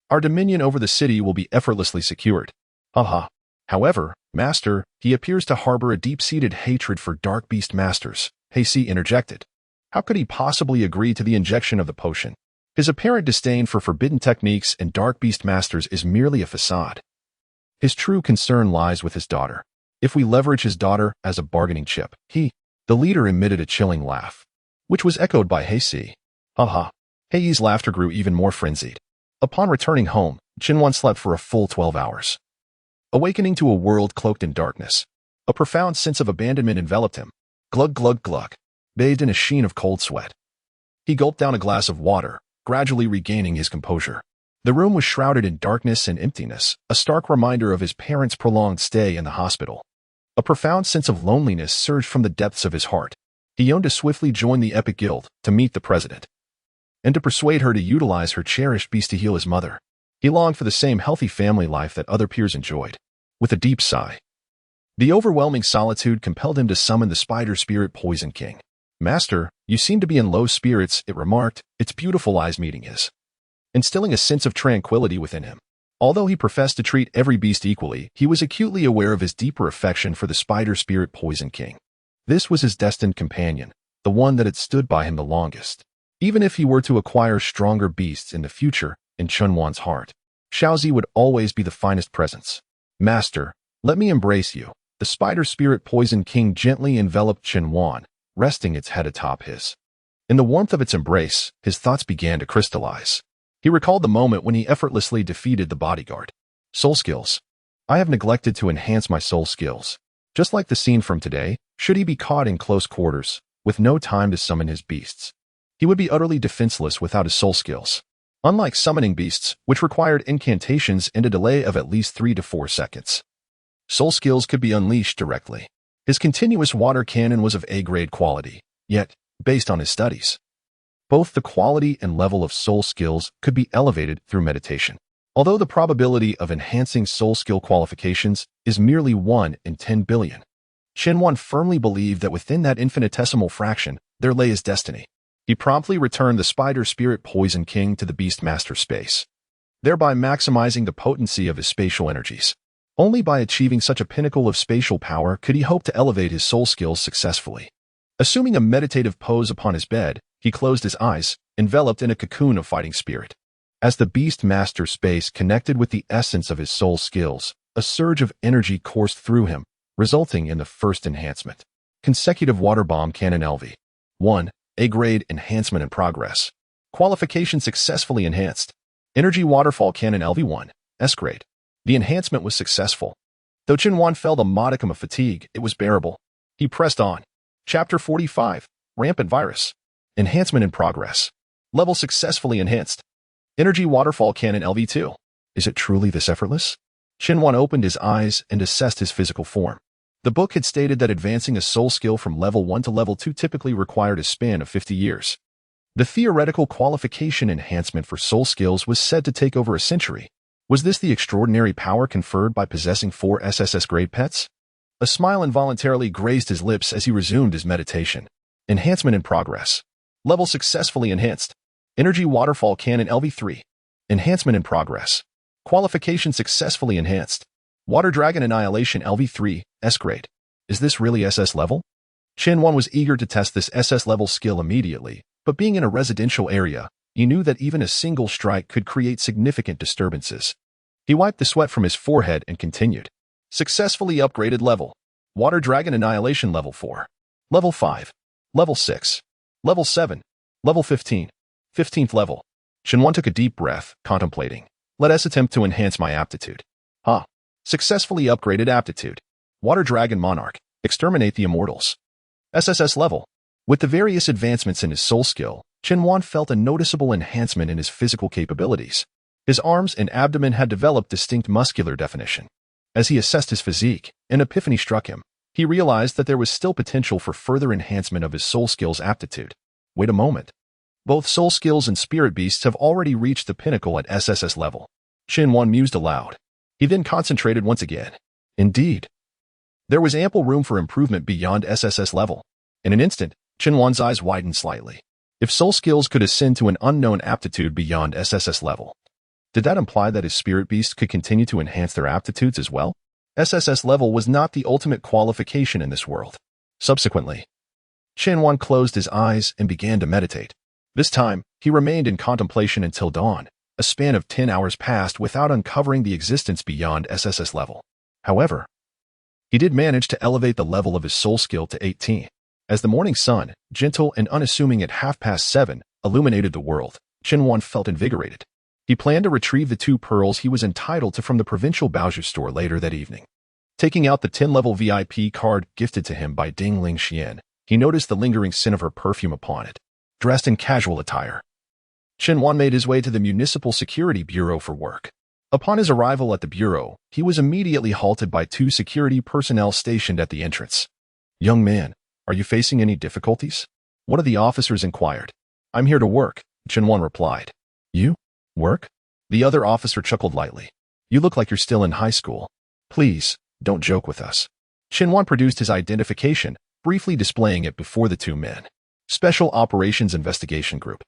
our dominion over the city will be effortlessly secured. Haha. However, Master, he appears to harbor a deep-seated hatred for dark beast masters, Heisi interjected. How could he possibly agree to the injection of the potion? His apparent disdain for forbidden techniques and dark beast masters is merely a facade. His true concern lies with his daughter. If we leverage his daughter as a bargaining chip, the leader emitted a chilling laugh, which was echoed by Heisi. Haha. Hei's laughter grew even more frenzied. Upon returning home, Qinwan slept for a full 12 hours. Awakening to a world cloaked in darkness, a profound sense of abandonment enveloped him. Glug glug glug. Bathed in a sheen of cold sweat, he gulped down a glass of water, gradually regaining his composure. The room was shrouded in darkness and emptiness, a stark reminder of his parents' prolonged stay in the hospital. A profound sense of loneliness surged from the depths of his heart. He yearned to swiftly join the Epic Guild, to meet the president, and to persuade her to utilize her cherished beast to heal his mother. He longed for the same healthy family life that other peers enjoyed. With a deep sigh, the overwhelming solitude compelled him to summon the spider spirit Poison King. Master, you seem to be in low spirits, it remarked, its beautiful eyes meeting his, instilling a sense of tranquility within him. Although he professed to treat every beast equally, he was acutely aware of his deeper affection for the spider spirit Poison King. This was his destined companion, the one that had stood by him the longest. Even if he were to acquire stronger beasts in the future, in Qinwan's heart, Xiaozi would always be the finest presence. Master, let me embrace you. The spider spirit Poison King gently enveloped Qinwan, resting its head atop his. In the warmth of its embrace, his thoughts began to crystallize. He recalled the moment when he effortlessly defeated the bodyguard. Soul skills. I have neglected to enhance my soul skills. Just like the scene from today, should he be caught in close quarters, with no time to summon his beasts, he would be utterly defenseless without his soul skills. Unlike summoning beasts, which required incantations and a delay of at least 3 to 4 seconds, soul skills could be unleashed directly. His continuous water cannon was of A-grade quality, yet, based on his studies, both the quality and level of soul skills could be elevated through meditation. Although the probability of enhancing soul skill qualifications is merely 1 in 10 billion, Shenwan firmly believed that within that infinitesimal fraction, there lay his destiny. He promptly returned the Spider Spirit Poison King to the Beastmaster space, thereby maximizing the potency of his spatial energies. Only by achieving such a pinnacle of spatial power could he hope to elevate his soul skills successfully. Assuming a meditative pose upon his bed, he closed his eyes, enveloped in a cocoon of fighting spirit. As the Beastmaster space connected with the essence of his soul skills, a surge of energy coursed through him, resulting in the first enhancement. Consecutive Water Bomb Cannon LV. 1. A-grade enhancement in progress. Qualification successfully enhanced. Energy Waterfall Cannon LV1. S-grade. The enhancement was successful. Though Shenwan felt a modicum of fatigue, it was bearable. He pressed on. Chapter 45. Rampant Virus. Enhancement in progress. Level successfully enhanced. Energy Waterfall Cannon LV2. Is it truly this effortless? Shenwan opened his eyes and assessed his physical form. The book had stated that advancing a soul skill from level 1 to level 2 typically required a span of 50 years. The theoretical qualification enhancement for soul skills was said to take over a century. Was this the extraordinary power conferred by possessing 4 SSS-grade pets? A smile involuntarily grazed his lips as he resumed his meditation. Enhancement in progress. Level successfully enhanced. Energy Waterfall Cannon LV3. Enhancement in progress. Qualification successfully enhanced. Water Dragon Annihilation LV3, S-grade. Is this really SS level? Shenwan was eager to test this SS level skill immediately, but being in a residential area, he knew that even a single strike could create significant disturbances. He wiped the sweat from his forehead and continued. Successfully upgraded level. Water Dragon Annihilation Level 4. Level 5. Level 6. Level 7. Level 15. 15th level. Shenwan took a deep breath, contemplating. Let us attempt to enhance my aptitude. Successfully upgraded aptitude. Water Dragon Monarch. Exterminate the Immortals. SSS level. With the various advancements in his soul skill, Shenwan felt a noticeable enhancement in his physical capabilities. His arms and abdomen had developed distinct muscular definition. As he assessed his physique, an epiphany struck him. He realized that there was still potential for further enhancement of his soul skills aptitude. Wait a moment. Both soul skills and spirit beasts have already reached the pinnacle at SSS level. Shenwan mused aloud. He then concentrated once again. Indeed, there was ample room for improvement beyond SSS level. In an instant, Shenwan's eyes widened slightly. If soul skills could ascend to an unknown aptitude beyond SSS level, did that imply that his spirit beast could continue to enhance their aptitudes as well? SSS level was not the ultimate qualification in this world. Subsequently, Shenwan closed his eyes and began to meditate. This time, he remained in contemplation until dawn. A span of 10 hours passed without uncovering the existence beyond SSS level. However, he did manage to elevate the level of his soul skill to 18. As the morning sun, gentle and unassuming at 7:30, illuminated the world, Shenwan felt invigorated. He planned to retrieve the 2 pearls he was entitled to from the provincial Baoju store later that evening. Taking out the 10-level VIP card gifted to him by Ding Ling Xian, he noticed the lingering scent of her perfume upon it. Dressed in casual attire, Shenwan made his way to the Municipal Security Bureau for work. Upon his arrival at the bureau, he was immediately halted by 2 security personnel stationed at the entrance. Young man, are you facing any difficulties? One of the officers inquired. I'm here to work, Shenwan replied. You? Work? The other officer chuckled lightly. You look like you're still in high school. Please, don't joke with us. Shenwan produced his identification, briefly displaying it before the 2 men. Special Operations Investigation Group.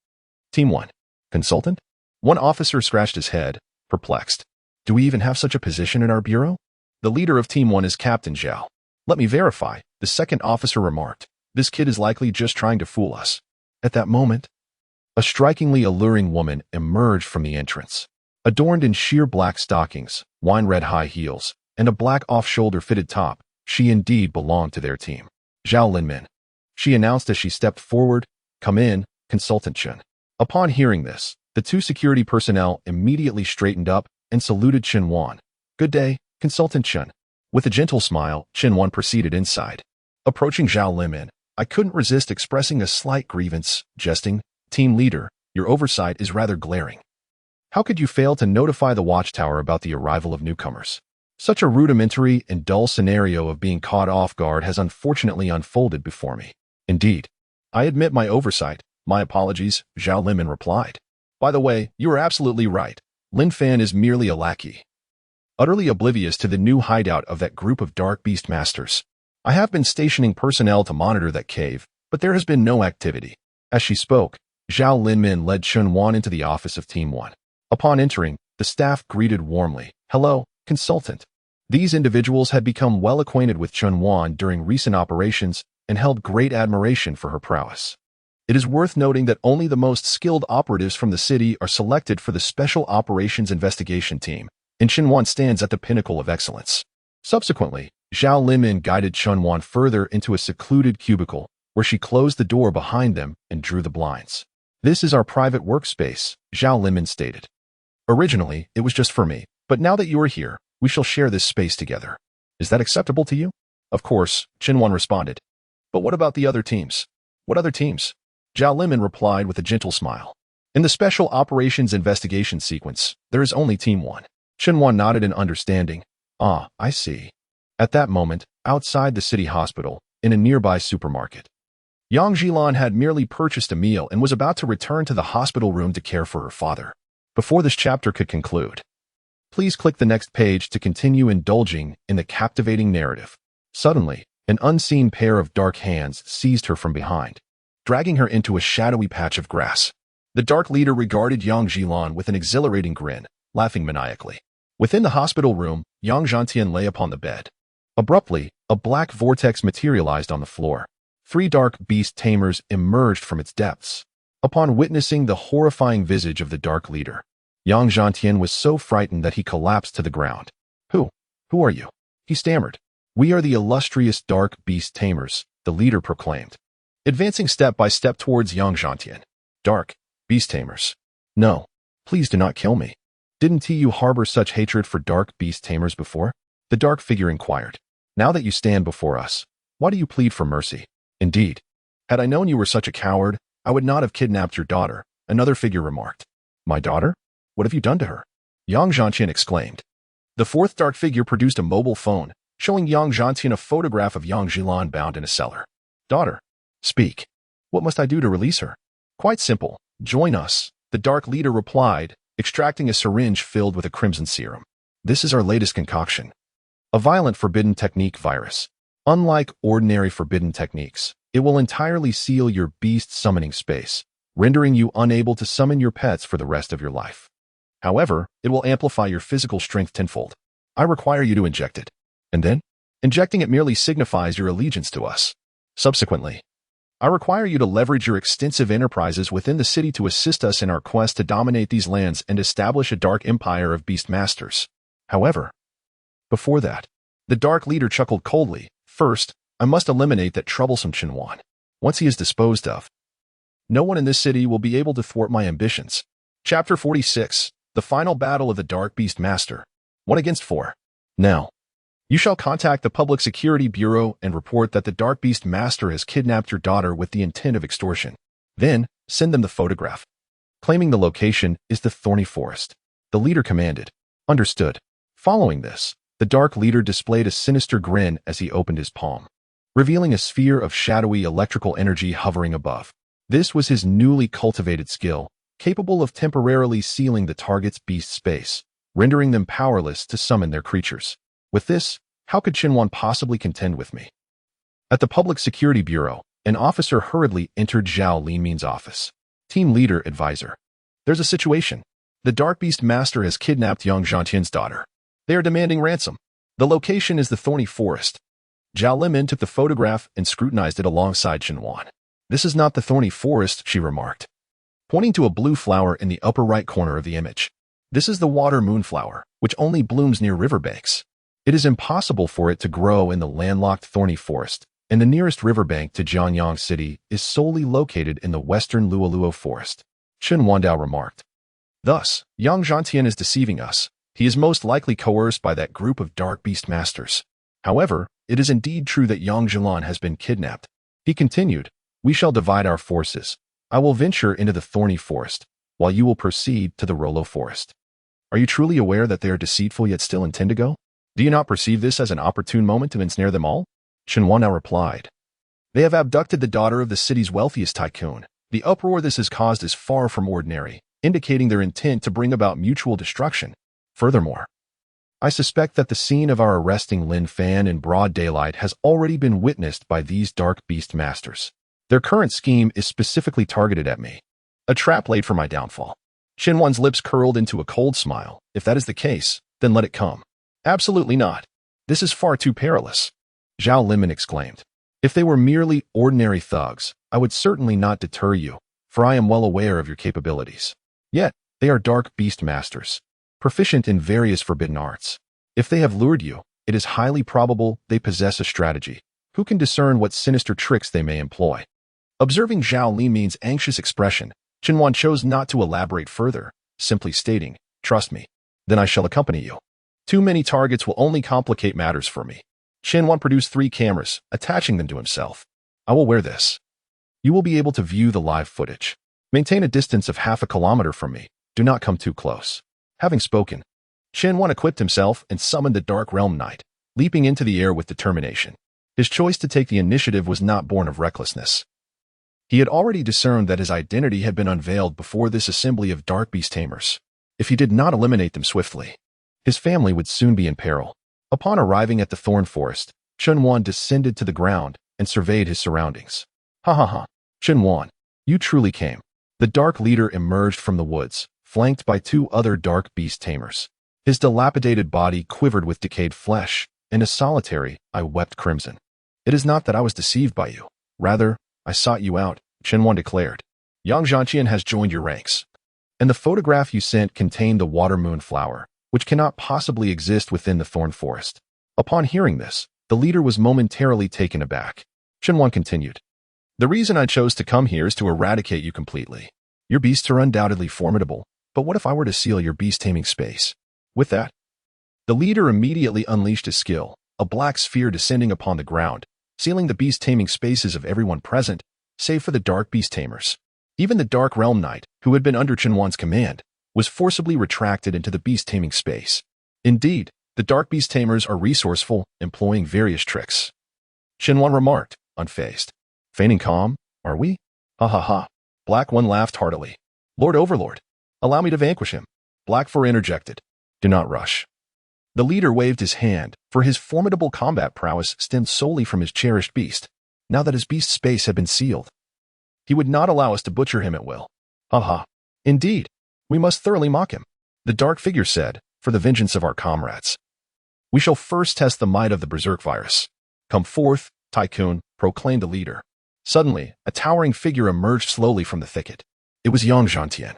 Team 1. Consultant? One officer scratched his head, perplexed. Do we even have such a position in our bureau? The leader of Team 1 is Captain Zhao. Let me verify, the second officer remarked. This kid is likely just trying to fool us. At that moment, a strikingly alluring woman emerged from the entrance. Adorned in sheer black stockings, wine-red high heels, and a black off-shoulder fitted top, she indeed belonged to their team. Zhao Linmin. She announced as she stepped forward. Come in, Consultant Chen. Upon hearing this, the 2 security personnel immediately straightened up and saluted Shenwan. Good day, Consultant Chen. With a gentle smile, Chen proceeded inside. Approaching Zhao Limin, I couldn't resist expressing a slight grievance, jesting, "Team leader, your oversight is rather glaring. How could you fail to notify the watchtower about the arrival of newcomers? Such a rudimentary and dull scenario of being caught off guard has unfortunately unfolded before me." "Indeed. I admit my oversight. My apologies," Zhao Limin replied. "By the way, you are absolutely right. Lin Fan is merely a lackey." Utterly oblivious to the new hideout of that group of dark beast masters, I have been stationing personnel to monitor that cave, but there has been no activity. As she spoke, Zhao Linmin led Chunwan into the office of Team 1. Upon entering, the staff greeted warmly, "Hello, consultant." These individuals had become well acquainted with Chunwan during recent operations and held great admiration for her prowess. It is worth noting that only the most skilled operatives from the city are selected for the Special Operations Investigation Team, and Chunwan stands at the pinnacle of excellence. Subsequently, Zhao Limin guided Chunwan further into a secluded cubicle, where she closed the door behind them and drew the blinds. "This is our private workspace," Zhao Limin stated. "Originally, it was just for me, but now that you are here, we shall share this space together. Is that acceptable to you?" "Of course," Chunwan responded. "But what about the other teams?" "What other teams?" Zhao Limin replied with a gentle smile. "In the Special Operations Investigation sequence, there is only Team 1. Chunwan nodded in understanding. "Ah, I see." At that moment, outside the city hospital, in a nearby supermarket, Yang Jilan had merely purchased a meal and was about to return to the hospital room to care for her father. Before this chapter could conclude, please click the next page to continue indulging in the captivating narrative. Suddenly, an unseen pair of dark hands seized her from behind, dragging her into a shadowy patch of grass. The dark leader regarded Yang Jilan with an exhilarating grin, laughing maniacally. Within the hospital room, Yang Zhantian lay upon the bed. Abruptly, a black vortex materialized on the floor. 3 dark beast tamers emerged from its depths. Upon witnessing the horrifying visage of the dark leader, Yang Zhantian was so frightened that he collapsed to the ground. Who are you?" he stammered. "We are the illustrious dark beast tamers," the leader proclaimed, advancing step by step towards Yang Zhantian. "Dark beast tamers? No, please do not kill me. Didn't you harbor such hatred for dark beast tamers before?" the dark figure inquired. "Now that you stand before us, why do you plead for mercy?" "Indeed, had I known you were such a coward, I would not have kidnapped your daughter," another figure remarked. "My daughter? What have you done to her?" Yang Zhantian exclaimed. The fourth dark figure produced a mobile phone, showing Yang Zhantian a photograph of Yang Jilan bound in a cellar. "Daughter, speak. What must I do to release her?" "Quite simple. Join us," the dark leader replied, extracting a syringe filled with a crimson serum. "This is our latest concoction. A violent forbidden technique virus. Unlike ordinary forbidden techniques, it will entirely seal your beast summoning space, rendering you unable to summon your pets for the rest of your life. However, it will amplify your physical strength tenfold. I require you to inject it. And then, injecting it merely signifies your allegiance to us. Subsequently, I require you to leverage your extensive enterprises within the city to assist us in our quest to dominate these lands and establish a dark empire of beast masters. However, before that," the dark leader chuckled coldly. "First, I must eliminate that troublesome Chunwan. Once he is disposed of, no one in this city will be able to thwart my ambitions." Chapter 46, The Final Battle of the Dark Beast Master. 1 against 4. Now, you shall contact the Public Security Bureau and report that the Dark Beast Master has kidnapped your daughter with the intent of extortion. Then, send them the photograph. Claiming the location is the thorny forest. The leader commanded. Understood. Following this, the dark leader displayed a sinister grin as he opened his palm, revealing a sphere of shadowy electrical energy hovering above. This was his newly cultivated skill, capable of temporarily sealing the target's beast space, rendering them powerless to summon their creatures. With this, how could Chunwan possibly contend with me? At the Public Security Bureau, an officer hurriedly entered Zhao Linmin's office. Team leader advisor. There's a situation. The Dark Beast Master has kidnapped Yang Zhantian's daughter. They are demanding ransom. The location is the thorny forest. Zhao Linmin took the photograph and scrutinized it alongside Chunwan. This is not the thorny forest, she remarked, pointing to a blue flower in the upper right corner of the image. This is the water moonflower, which only blooms near riverbanks. It is impossible for it to grow in the landlocked thorny forest, and the nearest riverbank to Jianyang City is solely located in the western Luoluo forest, Chen Wandao remarked. Thus, Yang Zhantian is deceiving us. He is most likely coerced by that group of dark beast masters. However, it is indeed true that Yang Jilan has been kidnapped. He continued, we shall divide our forces. I will venture into the thorny forest, while you will proceed to the Rolo forest. Are you truly aware that they are deceitful yet still intend to go? Do you not perceive this as an opportune moment to ensnare them all? Qianhuan now replied. They have abducted the daughter of the city's wealthiest tycoon. The uproar this has caused is far from ordinary, indicating their intent to bring about mutual destruction. Furthermore, I suspect that the scene of our arresting Lin Fan in broad daylight has already been witnessed by these dark beast masters. Their current scheme is specifically targeted at me. A trap laid for my downfall. Qianhuan's lips curled into a cold smile. If that is the case, then let it come. Absolutely not. This is far too perilous. Zhao Linmin exclaimed. If they were merely ordinary thugs, I would certainly not deter you, for I am well aware of your capabilities. Yet, they are dark beast masters, proficient in various forbidden arts. If they have lured you, it is highly probable they possess a strategy. Who can discern what sinister tricks they may employ? Observing Zhao Linmin's anxious expression, Qianhuan chose not to elaborate further, simply stating, trust me, then I shall accompany you. Too many targets will only complicate matters for me. Qianhuan produced 3 cameras, attaching them to himself. I will wear this. You will be able to view the live footage. Maintain a distance of half a kilometer from me. Do not come too close. Having spoken, Qianhuan equipped himself and summoned the Dark Realm Knight, leaping into the air with determination. His choice to take the initiative was not born of recklessness. He had already discerned that his identity had been unveiled before this assembly of dark beast tamers. If he did not eliminate them swiftly, his family would soon be in peril. Upon arriving at the thorn forest, Qianhuan descended to the ground and surveyed his surroundings. Ha ha ha, Qianhuan, you truly came. The dark leader emerged from the woods, flanked by 2 other dark beast tamers. His dilapidated body quivered with decayed flesh, and as solitary, I wept crimson. It is not that I was deceived by you. Rather, I sought you out, Qianhuan declared. Yang Zhanqian has joined your ranks. And the photograph you sent contained the water moon flower, which cannot possibly exist within the thorn forest. Upon hearing this, the leader was momentarily taken aback. Qianhuan continued. The reason I chose to come here is to eradicate you completely. Your beasts are undoubtedly formidable, but what if I were to seal your beast-taming space? With that, the leader immediately unleashed his skill, a black sphere descending upon the ground, sealing the beast-taming spaces of everyone present, save for the dark beast tamers. Even the Dark Realm Knight, who had been under Qianhuan's command, was forcibly retracted into the beast-taming space. Indeed, the dark beast tamers are resourceful, employing various tricks. Qianhuan remarked, unfazed. Feigning calm, are we? Ha ha ha. Black One laughed heartily. Lord Overlord, allow me to vanquish him. Black Four interjected. Do not rush. The leader waved his hand, for his formidable combat prowess stemmed solely from his cherished beast. Now that his beast space had been sealed, he would not allow us to butcher him at will. Ha ha. Indeed. We must thoroughly mock him, the dark figure said, for the vengeance of our comrades. We shall first test the might of the berserk virus. Come forth, Tycoon, proclaimed the leader. Suddenly, a towering figure emerged slowly from the thicket. It was Yang Zhantian,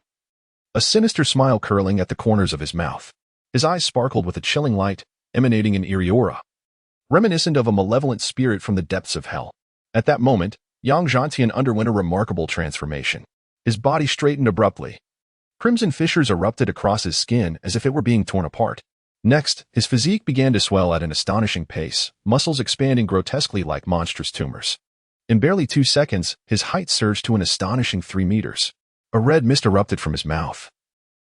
a sinister smile curling at the corners of his mouth. His eyes sparkled with a chilling light, emanating an eerie aura, reminiscent of a malevolent spirit from the depths of hell. At that moment, Yang Zhantian underwent a remarkable transformation. His body straightened abruptly. Crimson fissures erupted across his skin as if it were being torn apart. Next, his physique began to swell at an astonishing pace, muscles expanding grotesquely like monstrous tumors. In barely 2 seconds, his height surged to an astonishing 3 meters. A red mist erupted from his mouth,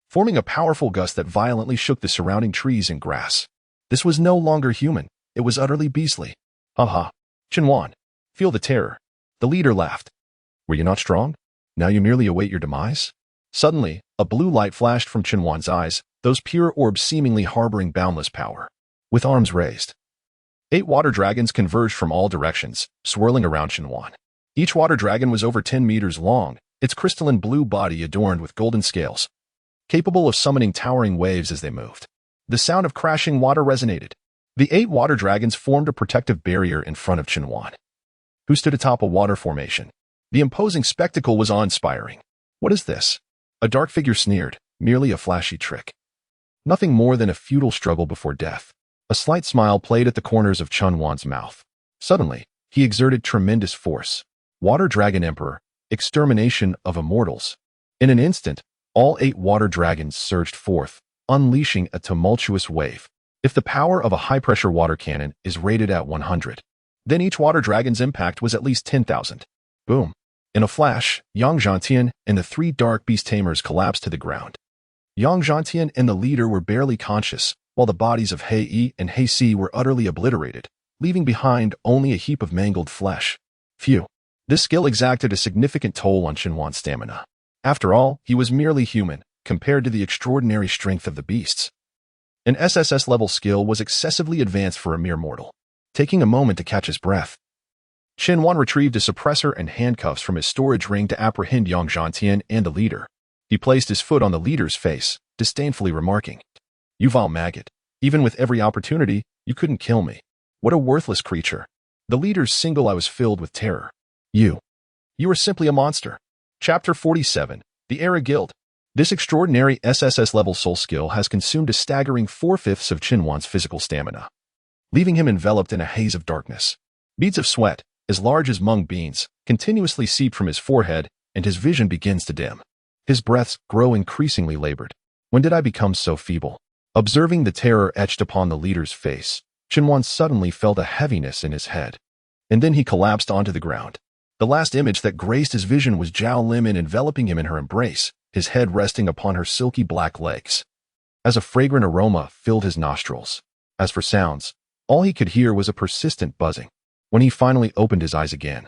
forming a powerful gust that violently shook the surrounding trees and grass. This was no longer human. It was utterly beastly. Ha ha. Qianhuan, feel the terror. The leader laughed. Were you not strong? Now you merely await your demise? Suddenly, a blue light flashed from Qianhuan's eyes, those pure orbs seemingly harboring boundless power. With arms raised, 8 water dragons converged from all directions, swirling around Qianhuan. Each water dragon was over 10 meters long, its crystalline blue body adorned with golden scales, capable of summoning towering waves as they moved. The sound of crashing water resonated. The 8 water dragons formed a protective barrier in front of Qianhuan, who stood atop a water formation. The imposing spectacle was awe-inspiring. What is this? A dark figure sneered, merely a flashy trick. Nothing more than a futile struggle before death. A slight smile played at the corners of Qianhuan's mouth. Suddenly, he exerted tremendous force. Water Dragon Emperor, extermination of immortals. In an instant, all 8 water dragons surged forth, unleashing a tumultuous wave. If the power of a high-pressure water cannon is rated at 100, then each water dragon's impact was at least 10,000. Boom. In a flash, Yang Zhantian and the three dark beast tamers collapsed to the ground. Yang Zhantian and the leader were barely conscious, while the bodies of He Yi and He Si were utterly obliterated, leaving behind only a heap of mangled flesh. Phew. This skill exacted a significant toll on Xinhuan's stamina. After all, he was merely human, compared to the extraordinary strength of the beasts. An SSS-level skill was excessively advanced for a mere mortal. Taking a moment to catch his breath, Xinhuan retrieved a suppressor and handcuffs from his storage ring to apprehend Yang Zhantian and the leader. He placed his foot on the leader's face, disdainfully remarking, "You vile maggot. Even with every opportunity, you couldn't kill me. What a worthless creature." The leader's single eye was filled with terror. You are simply a monster." Chapter 47, The Era Guild. This extraordinary SSS-level soul skill has consumed a staggering 4/5 of Xinhuan's physical stamina, leaving him enveloped in a haze of darkness. Beads of sweat, as large as mung beans, continuously seep from his forehead, and his vision begins to dim. His breaths grow increasingly labored. When did I become so feeble? Observing the terror etched upon the leader's face, Xinhuan suddenly felt a heaviness in his head. And then he collapsed onto the ground. The last image that graced his vision was Zhao Limin enveloping him in her embrace, his head resting upon her silky black legs. As a fragrant aroma filled his nostrils. As for sounds, all he could hear was a persistent buzzing. When he finally opened his eyes again,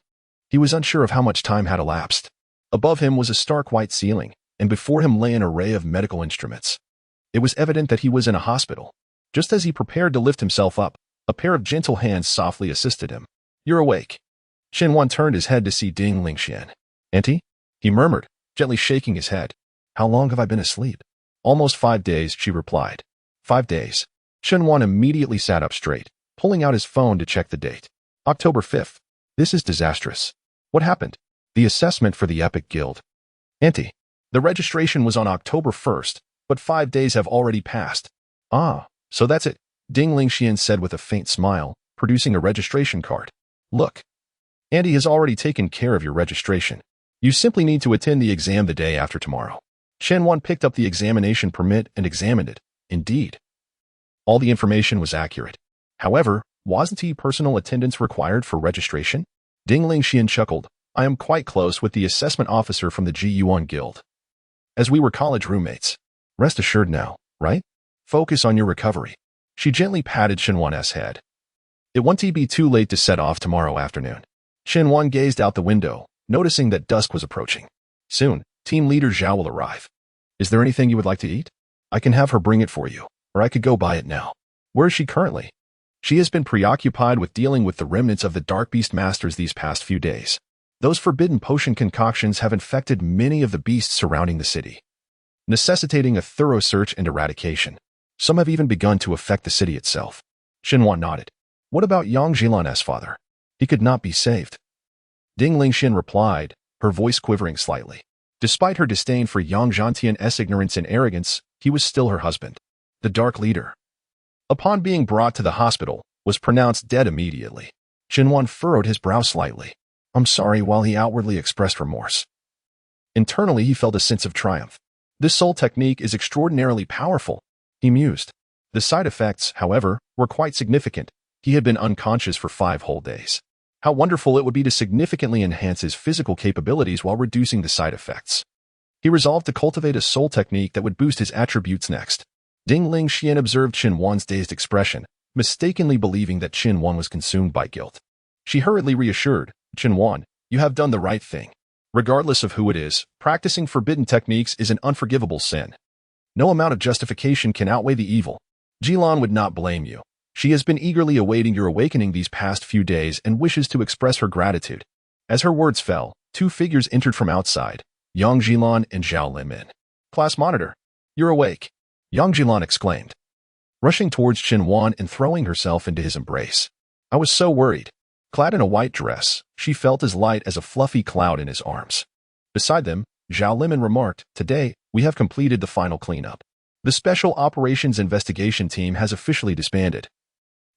he was unsure of how much time had elapsed. Above him was a stark white ceiling, and before him lay an array of medical instruments. It was evident that he was in a hospital. Just as he prepared to lift himself up, a pair of gentle hands softly assisted him. "You're awake." Xinhuan turned his head to see Ding Lingxian. "Auntie?" he murmured, gently shaking his head. "How long have I been asleep?" "Almost 5 days," she replied. 5 days. Xinhuan immediately sat up straight, pulling out his phone to check the date. October 5th. This is disastrous. What happened? The assessment for the Epic Guild. "Auntie, the registration was on October 1st, but 5 days have already passed." "Ah, so that's it," Ding Lingxian said with a faint smile, producing a registration card. "Look, Auntie has already taken care of your registration. You simply need to attend the exam the day after tomorrow." Xinhuan picked up the examination permit and examined it. Indeed, all the information was accurate. However, wasn't personal attendance required for registration? Ding Lingxian chuckled. "I am quite close with the assessment officer from the G-Yuan Guild, as we were college roommates. Rest assured now, right? Focus on your recovery." She gently patted Xinhuan's head. "It won't be too late to set off tomorrow afternoon." Xinhuan gazed out the window, noticing that dusk was approaching. "Soon, team leader Zhao will arrive. Is there anything you would like to eat? I can have her bring it for you, or I could go buy it now." "Where is she currently?" "She has been preoccupied with dealing with the remnants of the Dark Beast Masters these past few days. Those forbidden potion concoctions have infected many of the beasts surrounding the city, necessitating a thorough search and eradication. Some have even begun to affect the city itself." Xinhuan nodded. "What about Yang Zhilan's father? He could not be saved." Ding Lingxian replied, her voice quivering slightly. Despite her disdain for Yang Zhantian's ignorance and arrogance, he was still her husband. The Dark Leader, upon being brought to the hospital, was pronounced dead immediately. Xinhuan furrowed his brow slightly. "I'm sorry," while he outwardly expressed remorse. Internally, he felt a sense of triumph. "This soul technique is extraordinarily powerful," he mused. The side effects, however, were quite significant. He had been unconscious for 5 whole days. How wonderful it would be to significantly enhance his physical capabilities while reducing the side effects. He resolved to cultivate a soul technique that would boost his attributes next. Ding Lingxian observed Xinhuan's dazed expression, mistakenly believing that Xinhuan was consumed by guilt. She hurriedly reassured, "Xinhuan, you have done the right thing. Regardless of who it is, practicing forbidden techniques is an unforgivable sin. No amount of justification can outweigh the evil. Jilan would not blame you. She has been eagerly awaiting your awakening these past few days and wishes to express her gratitude." As her words fell, 2 figures entered from outside, Yang Jilan and Zhao Limin. "Class monitor, you're awake," Yang Jilan exclaimed, rushing towards Xinhuan and throwing herself into his embrace. "I was so worried." Clad in a white dress, she felt as light as a fluffy cloud in his arms. Beside them, Zhao Limin remarked, "Today, we have completed the final cleanup. The Special Operations Investigation Team has officially disbanded,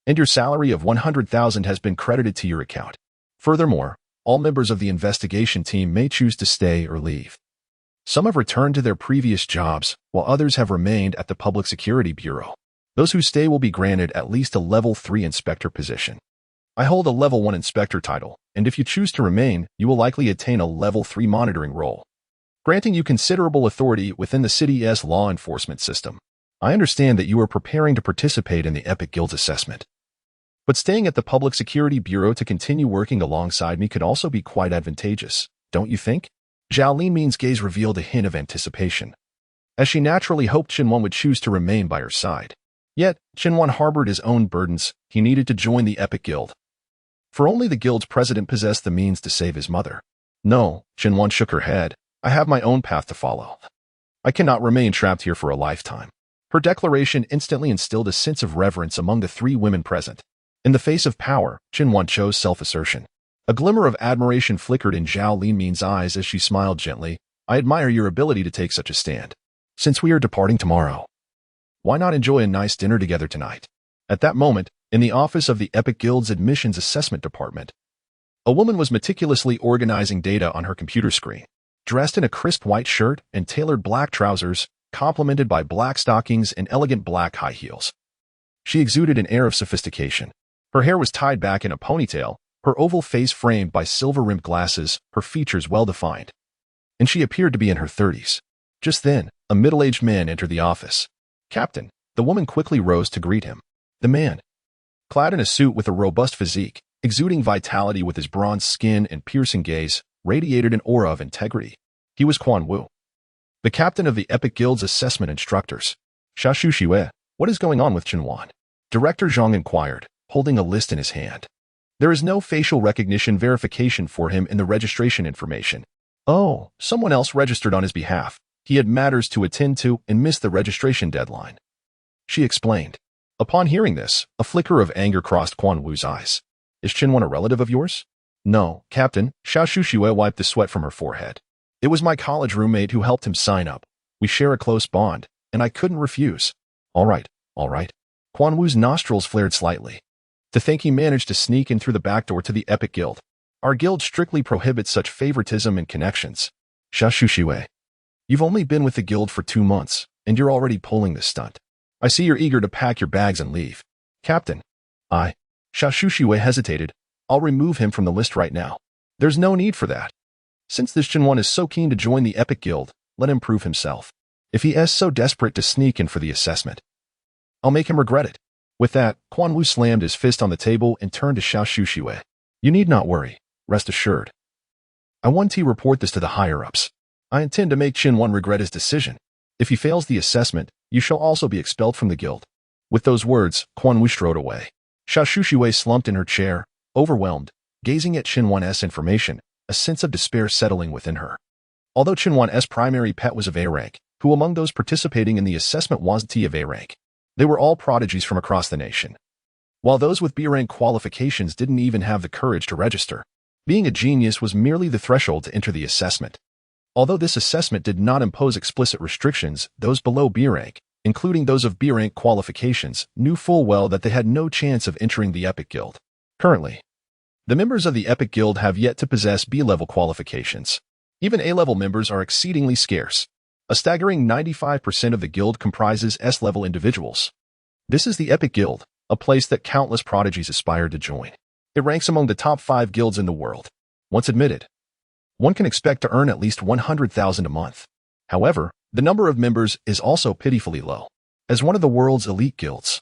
and your salary of 100,000 has been credited to your account. Furthermore, all members of the investigation team may choose to stay or leave. Some have returned to their previous jobs, while others have remained at the Public Security Bureau. Those who stay will be granted at least a level 3 inspector position. I hold a level 1 inspector title, and if you choose to remain, you will likely attain a level 3 monitoring role, granting you considerable authority within the city's law enforcement system. I understand that you are preparing to participate in the Epic Guild's assessment. But staying at the Public Security Bureau to continue working alongside me could also be quite advantageous, don't you think? Zhao Linmin's gaze revealed a hint of anticipation, as she naturally hoped Qinwan would choose to remain by her side. Yet, Qinwan harbored his own burdens. He needed to join the Epic Guild, for only the guild's president possessed the means to save his mother. No, Qinwan shook her head. I have my own path to follow. I cannot remain trapped here for a lifetime. Her declaration instantly instilled a sense of reverence among the 3 women present. In the face of power, Qinwan chose self-assertion. A glimmer of admiration flickered in Zhao Linmin's eyes as she smiled gently. I admire your ability to take such a stand. Since we are departing tomorrow, why not enjoy a nice dinner together tonight? At that moment, in the office of the Epic Guild's Admissions Assessment Department, a woman was meticulously organizing data on her computer screen. Dressed in a crisp white shirt and tailored black trousers, complemented by black stockings and elegant black high heels, she exuded an air of sophistication. Her hair was tied back in a ponytail, her oval face framed by silver-rimmed glasses, her features well-defined, and she appeared to be in her 30s. Just then, a middle-aged man entered the office. Captain, the woman quickly rose to greet him. The man, clad in a suit with a robust physique, exuding vitality with his bronze skin and piercing gaze, radiated an aura of integrity. He was Quan Wu, the captain of the Epic Guild's assessment instructors. Xiaoshu Xue, what is going on with Qinwan? Director Zhang inquired, holding a list in his hand. There is no facial recognition verification for him in the registration information. Oh, someone else registered on his behalf. He had matters to attend to and missed the registration deadline, she explained. Upon hearing this, a flicker of anger crossed Quan Wu's eyes. Is Qinwan a relative of yours? No, Captain. Xiaoshu Xue wiped the sweat from her forehead. It was my college roommate who helped him sign up. We share a close bond, and I couldn't refuse. All right. Quan Wu's nostrils flared slightly. To think he managed to sneak in through the back door to the Epic Guild. Our guild strictly prohibits such favoritism and connections. Xiaoshu Xue, you've only been with the guild for 2 months, and you're already pulling this stunt. I see you're eager to pack your bags and leave. Captain, Xiaoshu Xue hesitated. I'll remove him from the list right now. There's no need for that. Since this Qinwan is so keen to join the Epic Guild, let him prove himself. If he is so desperate to sneak in for the assessment, I'll make him regret it. With that, Quan Wu slammed his fist on the table and turned to Xiaoshu Xue. You need not worry. Rest assured. I want to report this to the higher-ups. I intend to make Qinwan regret his decision. If he fails the assessment, you shall also be expelled from the guild. With those words, Quan Wu strode away. Xiaoshu Xue slumped in her chair, overwhelmed, gazing at Qinwan's information, a sense of despair settling within her. Although Qinwan's primary pet was of A rank, who among those participating in the assessment was T of A rank, they were all prodigies from across the nation. While those with B rank qualifications didn't even have the courage to register, being a genius was merely the threshold to enter the assessment. Although this assessment did not impose explicit restrictions, those below B rank, including those of B rank qualifications, knew full well that they had no chance of entering the Epic Guild. Currently, the members of the Epic Guild have yet to possess B-level qualifications. Even A-level members are exceedingly scarce. A staggering 95% of the guild comprises S-level individuals. This is the Epic Guild, a place that countless prodigies aspire to join. It ranks among the top 5 guilds in the world. Once admitted, one can expect to earn at least 100,000 a month. However, the number of members is also pitifully low. As one of the world's elite guilds,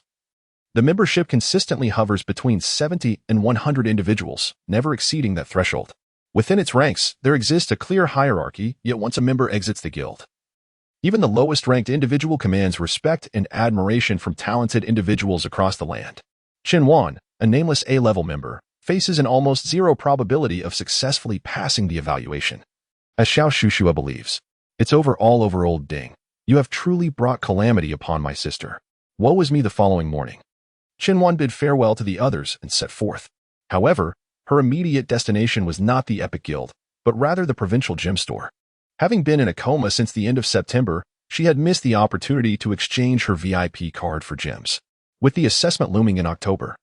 the membership consistently hovers between 70 and 100 individuals, never exceeding that threshold. Within its ranks, there exists a clear hierarchy, yet once a member exits the guild, even the lowest-ranked individual commands respect and admiration from talented individuals across the land. Qinwan, a nameless A-level member, faces an almost zero probability of successfully passing the evaluation. As Xiaoshu Xue believes, it's over all over old Ding. You have truly brought calamity upon my sister. Woe is me. The following morning, Qinwan bid farewell to the others and set forth. However, her immediate destination was not the Epic Guild, but rather the provincial gem store. Having been in a coma since the end of September, she had missed the opportunity to exchange her VIP card for gems. With the assessment looming in October,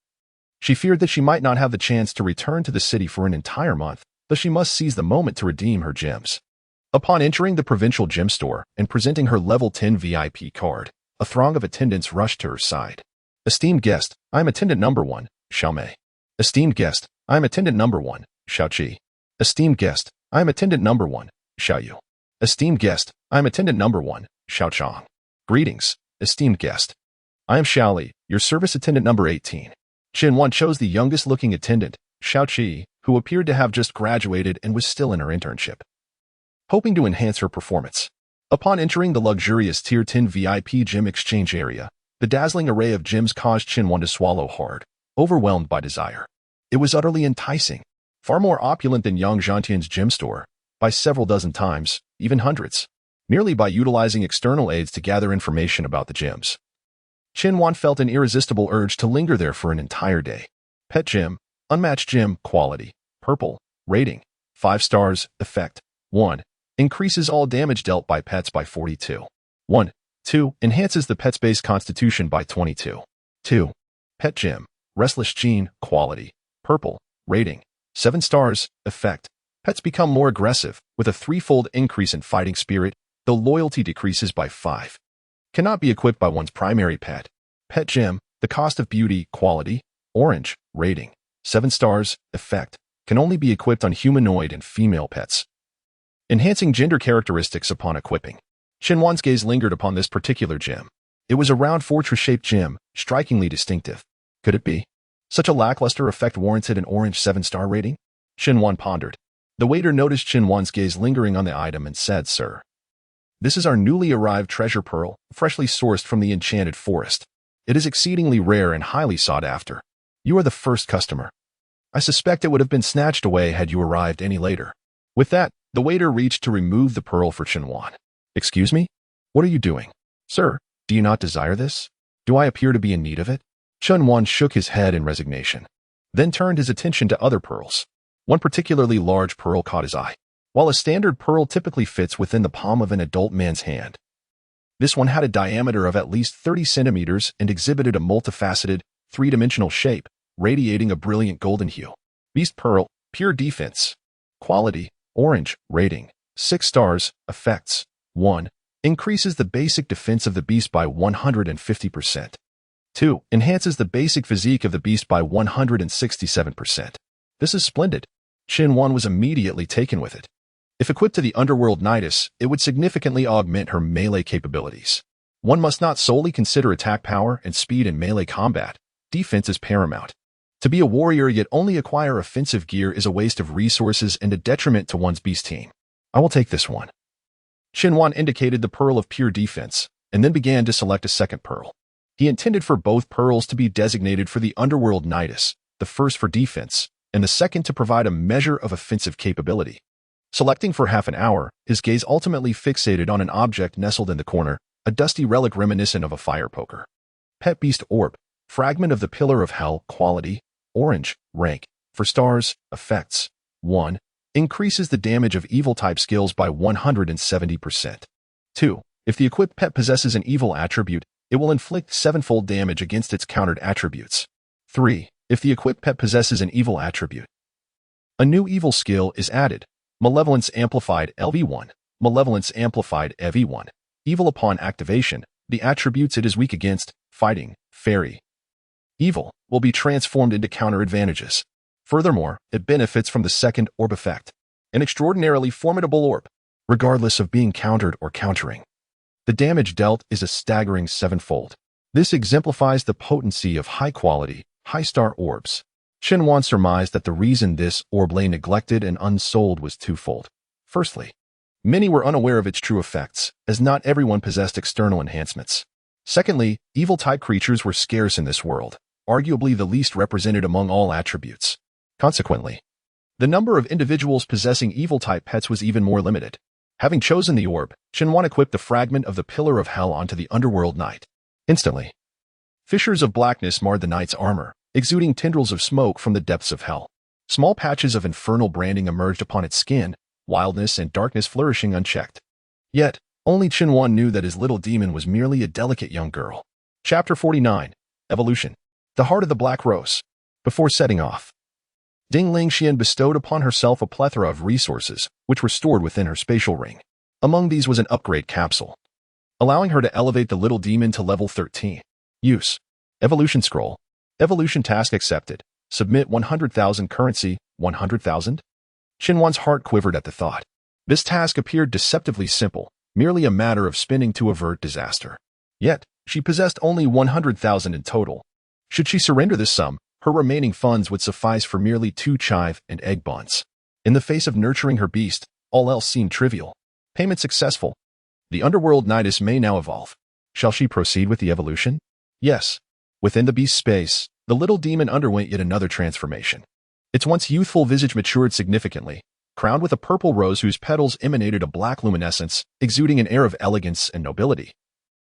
she feared that she might not have the chance to return to the city for an entire month, thus she must seize the moment to redeem her gems. Upon entering the provincial gem store and presenting her level 10 VIP card, A throng of attendants rushed to her side. Esteemed guest, I am attendant number 1, Xiao Mei. Esteemed guest, I am attendant number 1, Xiao Qi. Esteemed guest, I am attendant number 1, Xiao Yu. Esteemed guest, I am attendant number 1, Xiao Chong. Greetings, esteemed guest. I am Xiao Li, your service attendant number 18. Qin Wan chose the youngest-looking attendant, Xiao Qi, who appeared to have just graduated and was still in her internship, hoping to enhance her performance. Upon entering the luxurious Tier 10 VIP gym exchange area, the dazzling array of gyms caused Qin Wan to swallow hard, overwhelmed by desire. It was utterly enticing, far more opulent than Yang Zhantian's gym store, by several dozen times, even hundreds, merely by utilizing external aids to gather information about the gyms. Qin Wan felt an irresistible urge to linger there for an entire day. Pet gym, unmatched gym, quality, purple, rating, 5 stars, effect, 1. Increases all damage dealt by pets by 42. 1. 2. Enhances the pet's base constitution by 22. 2. Pet gym, restless gene, quality, purple, rating, 7 stars, effect. Pets become more aggressive, with a 3-fold increase in fighting spirit, though loyalty decreases by 5. Cannot be equipped by one's primary pet. Pet gym, the cost of beauty, quality, orange, rating, 7 stars, effect. Can only be equipped on humanoid and female pets. Enhancing gender characteristics upon equipping. Qin Wan's gaze lingered upon this particular gym. It was a round fortress-shaped gym, strikingly distinctive. Could it be? Such a lackluster effect warranted an orange 7-star rating? Qin Wan pondered. The waiter noticed Qin Wan's gaze lingering on the item and said, "Sir, this is our newly arrived treasure pearl, freshly sourced from the enchanted forest. It is exceedingly rare and highly sought after. You are the first customer. I suspect it would have been snatched away had you arrived any later." With that, the waiter reached to remove the pearl for Qin Wan. "Excuse me? What are you doing? Sir, do you not desire this? Do I appear to be in need of it?" Qin Wan shook his head in resignation, then turned his attention to other pearls. One particularly large pearl caught his eye. While a standard pearl typically fits within the palm of an adult man's hand, this one had a diameter of at least 30 centimeters and exhibited a multifaceted, 3-dimensional shape, radiating a brilliant golden hue. Beast Pearl, pure defense. Quality, orange, rating, 6 stars, effects, 1. Increases the basic defense of the beast by 150%. 2. Enhances the basic physique of the beast by 167%. This is splendid. Qin Wan was immediately taken with it. If equipped to the underworld Nidus, it would significantly augment her melee capabilities. One must not solely consider attack power and speed in melee combat. Defense is paramount. To be a warrior yet only acquire offensive gear is a waste of resources and a detriment to one's beast team. I will take this one. Qin Wan indicated the pearl of pure defense, and then began to select a second pearl. He intended for both pearls to be designated for the underworld Nidus, the first for defense, and the second to provide a measure of offensive capability. Selecting for half an hour, his gaze ultimately fixated on an object nestled in the corner, a dusty relic reminiscent of a fire poker. Pet Beast Orb, fragment of the Pillar of Hell, quality, orange, rank, for stars, effects, 1. Increases the damage of evil-type skills by 170%. 2. If the equipped pet possesses an evil attribute, it will inflict 7-fold damage against its countered attributes. 3. If the equipped pet possesses an evil attribute, a new evil skill is added. Malevolence Amplified LV1. Malevolence Amplified EV1. Evil upon activation, the attributes it is weak against, fighting, fairy, evil, will be transformed into counter advantages. Furthermore, it benefits from the second orb effect, an extraordinarily formidable orb, regardless of being countered or countering. The damage dealt is a staggering 7-fold. This exemplifies the potency of high-quality, high-star orbs. Qin Wan surmised that the reason this orb lay neglected and unsold was twofold. Firstly, many were unaware of its true effects, as not everyone possessed external enhancements. Secondly, evil-type creatures were scarce in this world, arguably the least represented among all attributes. Consequently, the number of individuals possessing evil-type pets was even more limited. Having chosen the orb, Qin Wan equipped the fragment of the Pillar of Hell onto the underworld knight. Instantly, fissures of blackness marred the knight's armor, exuding tendrils of smoke from the depths of hell. Small patches of infernal branding emerged upon its skin, wildness and darkness flourishing unchecked. Yet, only Qin Wan knew that his little demon was merely a delicate young girl. Chapter 49. Evolution. The Heart of the Black Rose. Before setting off, Ding Lingxian bestowed upon herself a plethora of resources, which were stored within her spatial ring. Among these was an upgrade capsule. allowing her to elevate the little demon to level 13. Use. Evolution Scroll. Evolution task accepted. Submit 100,000 currency, 100,000? Xinhuan's heart quivered at the thought. This task appeared deceptively simple, merely a matter of spinning to avert disaster. Yet, she possessed only 100,000 in total. Should she surrender this sum, her remaining funds would suffice for merely 2 chive and egg buns. In the face of nurturing her beast, all else seemed trivial. Payment successful. The underworld Nidus may now evolve. Shall she proceed with the evolution? Yes. Within the beast's space, the little demon underwent yet another transformation. Its once youthful visage matured significantly, crowned with a purple rose whose petals emanated a black luminescence, exuding an air of elegance and nobility,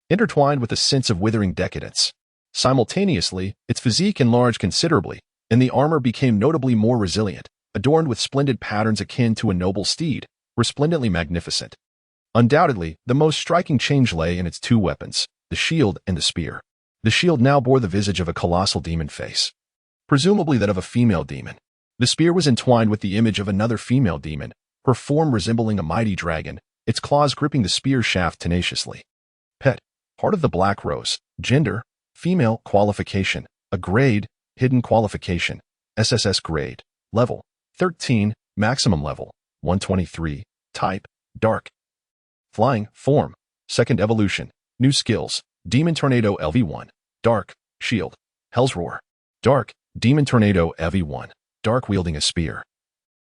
intertwined with a sense of withering decadence. Simultaneously, its physique enlarged considerably, and the armor became notably more resilient, adorned with splendid patterns akin to a noble steed, resplendently magnificent. Undoubtedly, the most striking change lay in its 2 weapons, the shield and the spear. The shield now bore the visage of a colossal demon face, presumably that of a female demon. The spear was entwined with the image of another female demon, her form resembling a mighty dragon, its claws gripping the spear shaft tenaciously. Pet. Heart of the Black Rose. Gender. Female. Qualification. A grade. Hidden qualification. SSS grade. Level. 13. Maximum level. 123. Type. Dark. Flying. Form. Second evolution. New skills. Demon Tornado LV1. Dark. Shield. Hell's Roar. Dark. Demon Tornado LV1. Dark wielding a spear.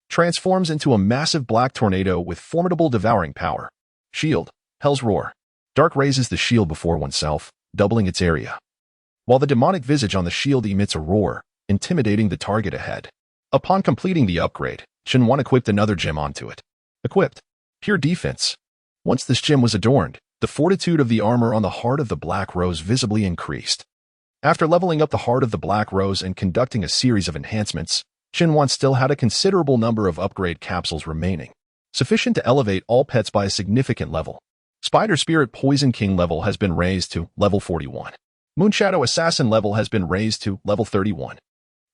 Transforms into a massive black tornado with formidable devouring power. Shield. Hell's Roar. Dark raises the shield before oneself, doubling its area, while the demonic visage on the shield emits a roar, intimidating the target ahead. Upon completing the upgrade, Xinhuan equipped another gem onto it. Equipped. Pure defense. Once this gem was adorned, the fortitude of the armor on the Heart of the Black Rose visibly increased. After leveling up the Heart of the Black Rose and conducting a series of enhancements, Xinhuan still had a considerable number of upgrade capsules remaining, sufficient to elevate all pets by a significant level. Spider Spirit Poison King level has been raised to level 41. Moonshadow Assassin level has been raised to level 31.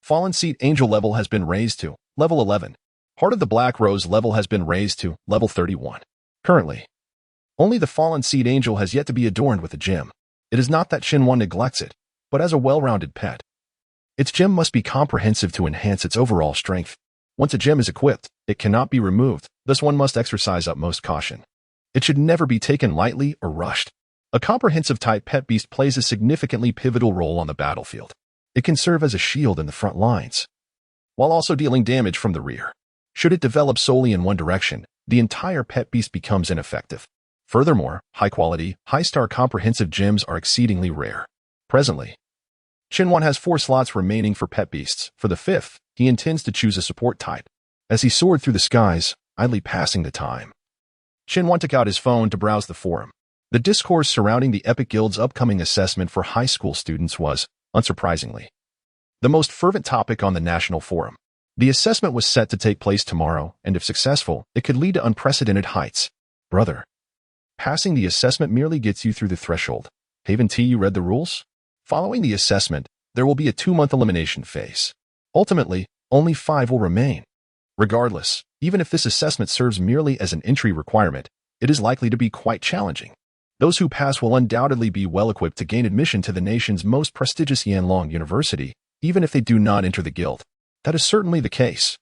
Fallen Seat Angel level has been raised to level 11. Heart of the Black Rose level has been raised to level 31. Currently, only the Fallen Seed Angel has yet to be adorned with a gem. It is not that Xinhuan neglects it, but as a well-rounded pet, its gem must be comprehensive to enhance its overall strength. Once a gem is equipped, it cannot be removed, thus one must exercise utmost caution. It should never be taken lightly or rushed. A comprehensive type pet beast plays a significantly pivotal role on the battlefield. It can serve as a shield in the front lines, while also dealing damage from the rear. Should it develop solely in one direction, the entire pet beast becomes ineffective. Furthermore, high-quality, high-star comprehensive gems are exceedingly rare. Presently, Xinhuan has 4 slots remaining for pet beasts. For the 5th, he intends to choose a support type. As he soared through the skies, idly passing the time, Xinhuan took out his phone to browse the forum. The discourse surrounding the Epic Guild's upcoming assessment for high school students was, unsurprisingly, the most fervent topic on the national forum. The assessment was set to take place tomorrow, and if successful, it could lead to unprecedented heights. Brother, passing the assessment merely gets you through the threshold. Haven't you read the rules? Following the assessment, there will be a 2-month elimination phase. Ultimately, only 5 will remain. Regardless, even if this assessment serves merely as an entry requirement, it is likely to be quite challenging. Those who pass will undoubtedly be well-equipped to gain admission to the nation's most prestigious Yanlong University, even if they do not enter the guild. That is certainly the case.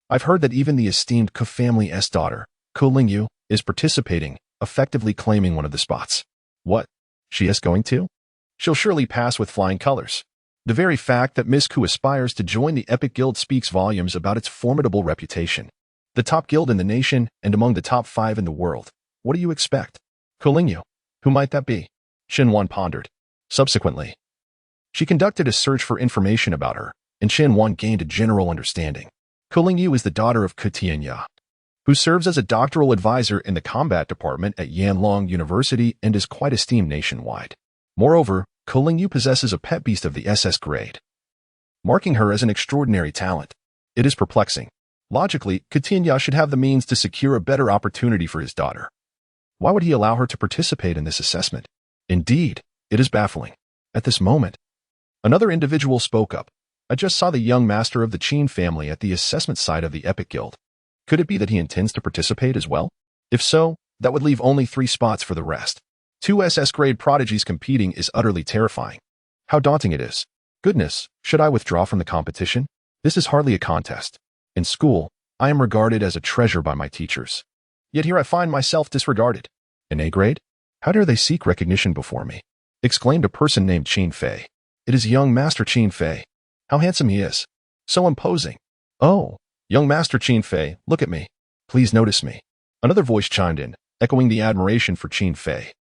I've heard that even the esteemed Ke family's daughter, Ke Lingyu, is participating, effectively claiming one of the spots. What? She is going to? She'll surely pass with flying colors. The very fact that Miss Ku aspires to join the Epic Guild speaks volumes about its formidable reputation. The top guild in the nation and among the top 5 in the world. What do you expect? Ke Lingyu. Who might that be? Xinhuan pondered. Subsequently, she conducted a search for information about her, and Xinhuan gained a general understanding. Ke Lingyu is the daughter of Ke Tianya, who serves as a doctoral advisor in the combat department at Yanlong University and is quite esteemed nationwide. Moreover, Ke Lingyu possesses a pet beast of the SS grade, marking her as an extraordinary talent. It is perplexing. Logically, Ke Tianya should have the means to secure a better opportunity for his daughter. Why would he allow her to participate in this assessment? Indeed, it is baffling. At this moment, another individual spoke up. I just saw the young master of the Qin family at the assessment side of the Epic Guild. Could it be that he intends to participate as well? If so, that would leave only 3 spots for the rest. Two SS-grade prodigies competing is utterly terrifying. How daunting it is. Goodness, should I withdraw from the competition? This is hardly a contest. In school, I am regarded as a treasure by my teachers. Yet here I find myself disregarded. An A grade? How dare they seek recognition before me? Exclaimed a person named Qin Fei. It is young Master Qin Fei. How handsome he is. So imposing. Oh, young Master Qin Fei, look at me. Please notice me. Another voice chimed in, echoing the admiration for Qin Fei.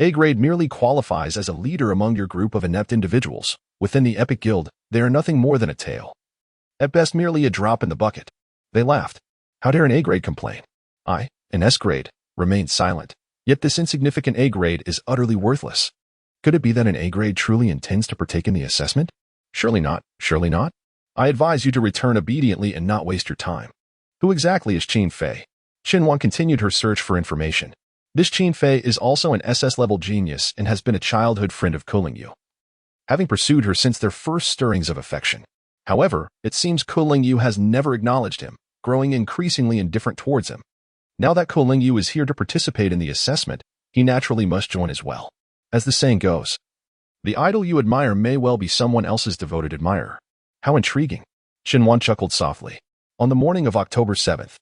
A grade merely qualifies as a leader among your group of inept individuals. Within the Epic Guild, they are nothing more than a tale. At best, merely a drop in the bucket. They laughed. How dare an A grade complain? I, an S grade, remained silent. Yet this insignificant A grade is utterly worthless. Could it be that an A grade truly intends to partake in the assessment? Surely not, surely not. I advise you to return obediently and not waste your time. Who exactly is Qin Fei? Xinhuan continued her search for information. This Qin Fei is also an SS-level genius and has been a childhood friend of Kulingyu, having pursued her since their first stirrings of affection. However, it seems Kulingyu has never acknowledged him, growing increasingly indifferent towards him. Now that Kulingyu is here to participate in the assessment, he naturally must join as well. As the saying goes, the idol you admire may well be someone else's devoted admirer. How intriguing. Xinhuan chuckled softly. On the morning of October 7th,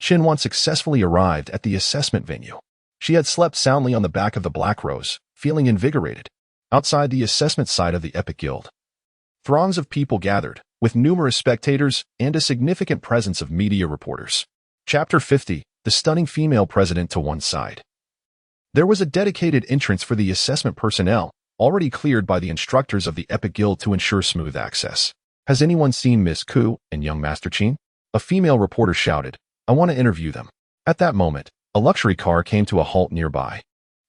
Xinhuan successfully arrived at the assessment venue. She had slept soundly on the back of the Black Rose, feeling invigorated. Outside the assessment site of the Epic Guild, throngs of people gathered, with numerous spectators and a significant presence of media reporters. Chapter 50, the stunning female president to one side. There was a dedicated entrance for the assessment personnel, already cleared by the instructors of the Epic Guild to ensure smooth access. Has anyone seen Miss Ku and young Master Qin? A female reporter shouted. I want to interview them. At that moment, a luxury car came to a halt nearby.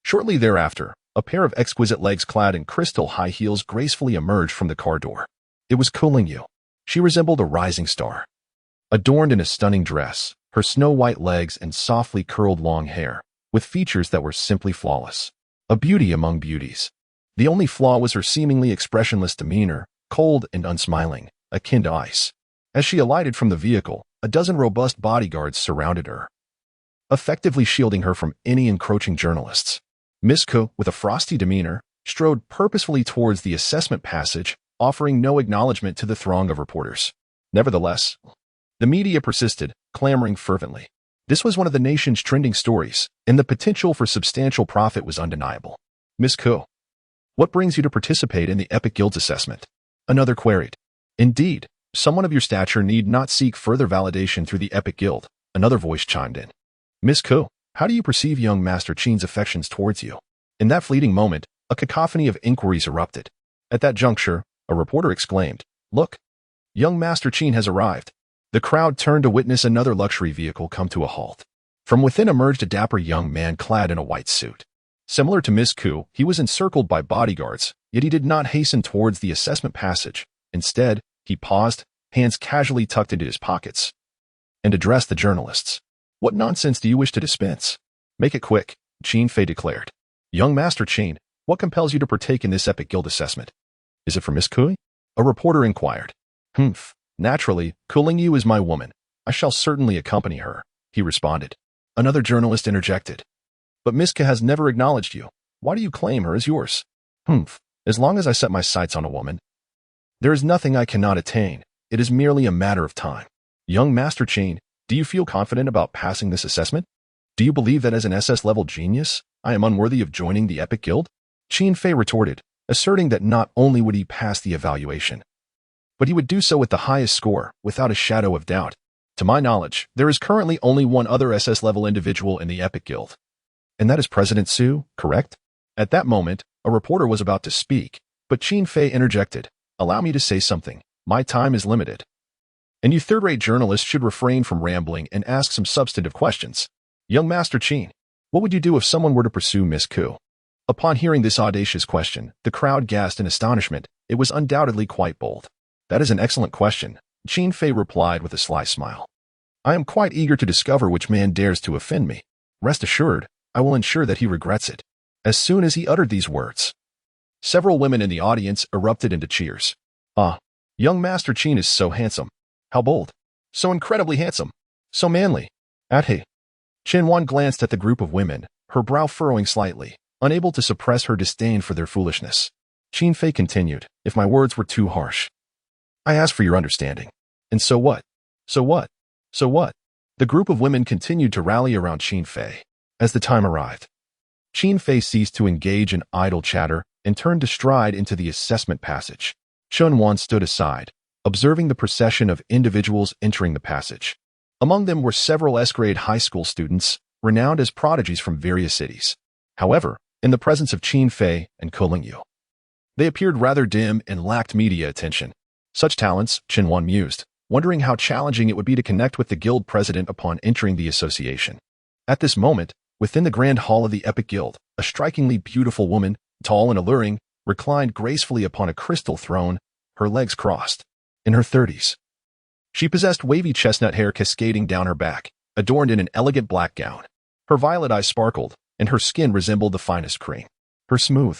Shortly thereafter, a pair of exquisite legs clad in crystal high heels gracefully emerged from the car door. It was Kulingyu. She resembled a rising star. Adorned in a stunning dress, her snow-white legs and softly curled long hair, with features that were simply flawless. A beauty among beauties. The only flaw was her seemingly expressionless demeanor, cold and unsmiling, akin to ice. As she alighted from the vehicle, a dozen robust bodyguards surrounded her, effectively shielding her from any encroaching journalists. Miss Ku, with a frosty demeanor, strode purposefully towards the assessment passage, offering no acknowledgement to the throng of reporters. Nevertheless, the media persisted, clamoring fervently. This was one of the nation's trending stories, and the potential for substantial profit was undeniable. Miss Ku, what brings you to participate in the Epic Guild's assessment? Another queried. Indeed, someone of your stature need not seek further validation through the Epic Guild, another voice chimed in. Miss Ku, how do you perceive young Master Qin's affections towards you? In that fleeting moment, a cacophony of inquiries erupted. At that juncture, a reporter exclaimed, Look, young Master Qin has arrived. The crowd turned to witness another luxury vehicle come to a halt. From within emerged a dapper young man clad in a white suit. Similar to Miss Ku, he was encircled by bodyguards, yet he did not hasten towards the assessment passage. Instead, he paused, hands casually tucked into his pockets, and addressed the journalists. What nonsense do you wish to dispense? Make it quick, Qin Fei declared. Young Master Qin, what compels you to partake in this Epic Guild assessment? Is it for Miss Kui? A reporter inquired. Naturally, Kulingyu is my woman. I shall certainly accompany her, he responded. Another journalist interjected. But Miss Ku has never acknowledged you. Why do you claim her as yours? As long as I set my sights on a woman, there is nothing I cannot attain. It is merely a matter of time. Young Master Qin, do you feel confident about passing this assessment? Do you believe that as an SS-level genius, I am unworthy of joining the Epic Guild? Qin Fei retorted, asserting that not only would he pass the evaluation, but he would do so with the highest score, without a shadow of doubt. To my knowledge, there is currently only one other SS-level individual in the Epic Guild. And that is President Su, correct? At that moment, a reporter was about to speak, but Qin Fei interjected. Allow me to say something. My time is limited. And you third-rate journalists should refrain from rambling and ask some substantive questions. Young Master Qin, what would you do if someone were to pursue Miss Ku? Upon hearing this audacious question, the crowd gasped in astonishment. It was undoubtedly quite bold. That is an excellent question, Qin Fei replied with a sly smile. I am quite eager to discover which man dares to offend me. Rest assured, I will ensure that he regrets it. As soon as he uttered these words, several women in the audience erupted into cheers. Ah, young Master Qin is so handsome. How bold. So incredibly handsome. So manly. He. Xinhuan glanced at the group of women, her brow furrowing slightly. unable to suppress her disdain for their foolishness. Qin Fei continued, if my words were too harsh. I ask for your understanding. And so what? So what? So what? The group of women continued to rally around Qin Fei. As the time arrived, Qin Fei ceased to engage in idle chatter and turned to stride into the assessment passage. Chen Wan stood aside, observing the procession of individuals entering the passage. Among them were several S-grade high school students, renowned as prodigies from various cities. However, in the presence of Qin Fei and Ko Lingyu, they appeared rather dim and lacked media attention. Such talents, Chen Wan mused, wondering how challenging it would be to connect with the guild president upon entering the association. At this moment, within the grand hall of the Epic Guild, a strikingly beautiful woman, tall and alluring, reclined gracefully upon a crystal throne, her legs crossed. In her 30s. She possessed wavy chestnut hair cascading down her back, adorned in an elegant black gown. Her violet eyes sparkled, and her skin resembled the finest cream. Her smooth,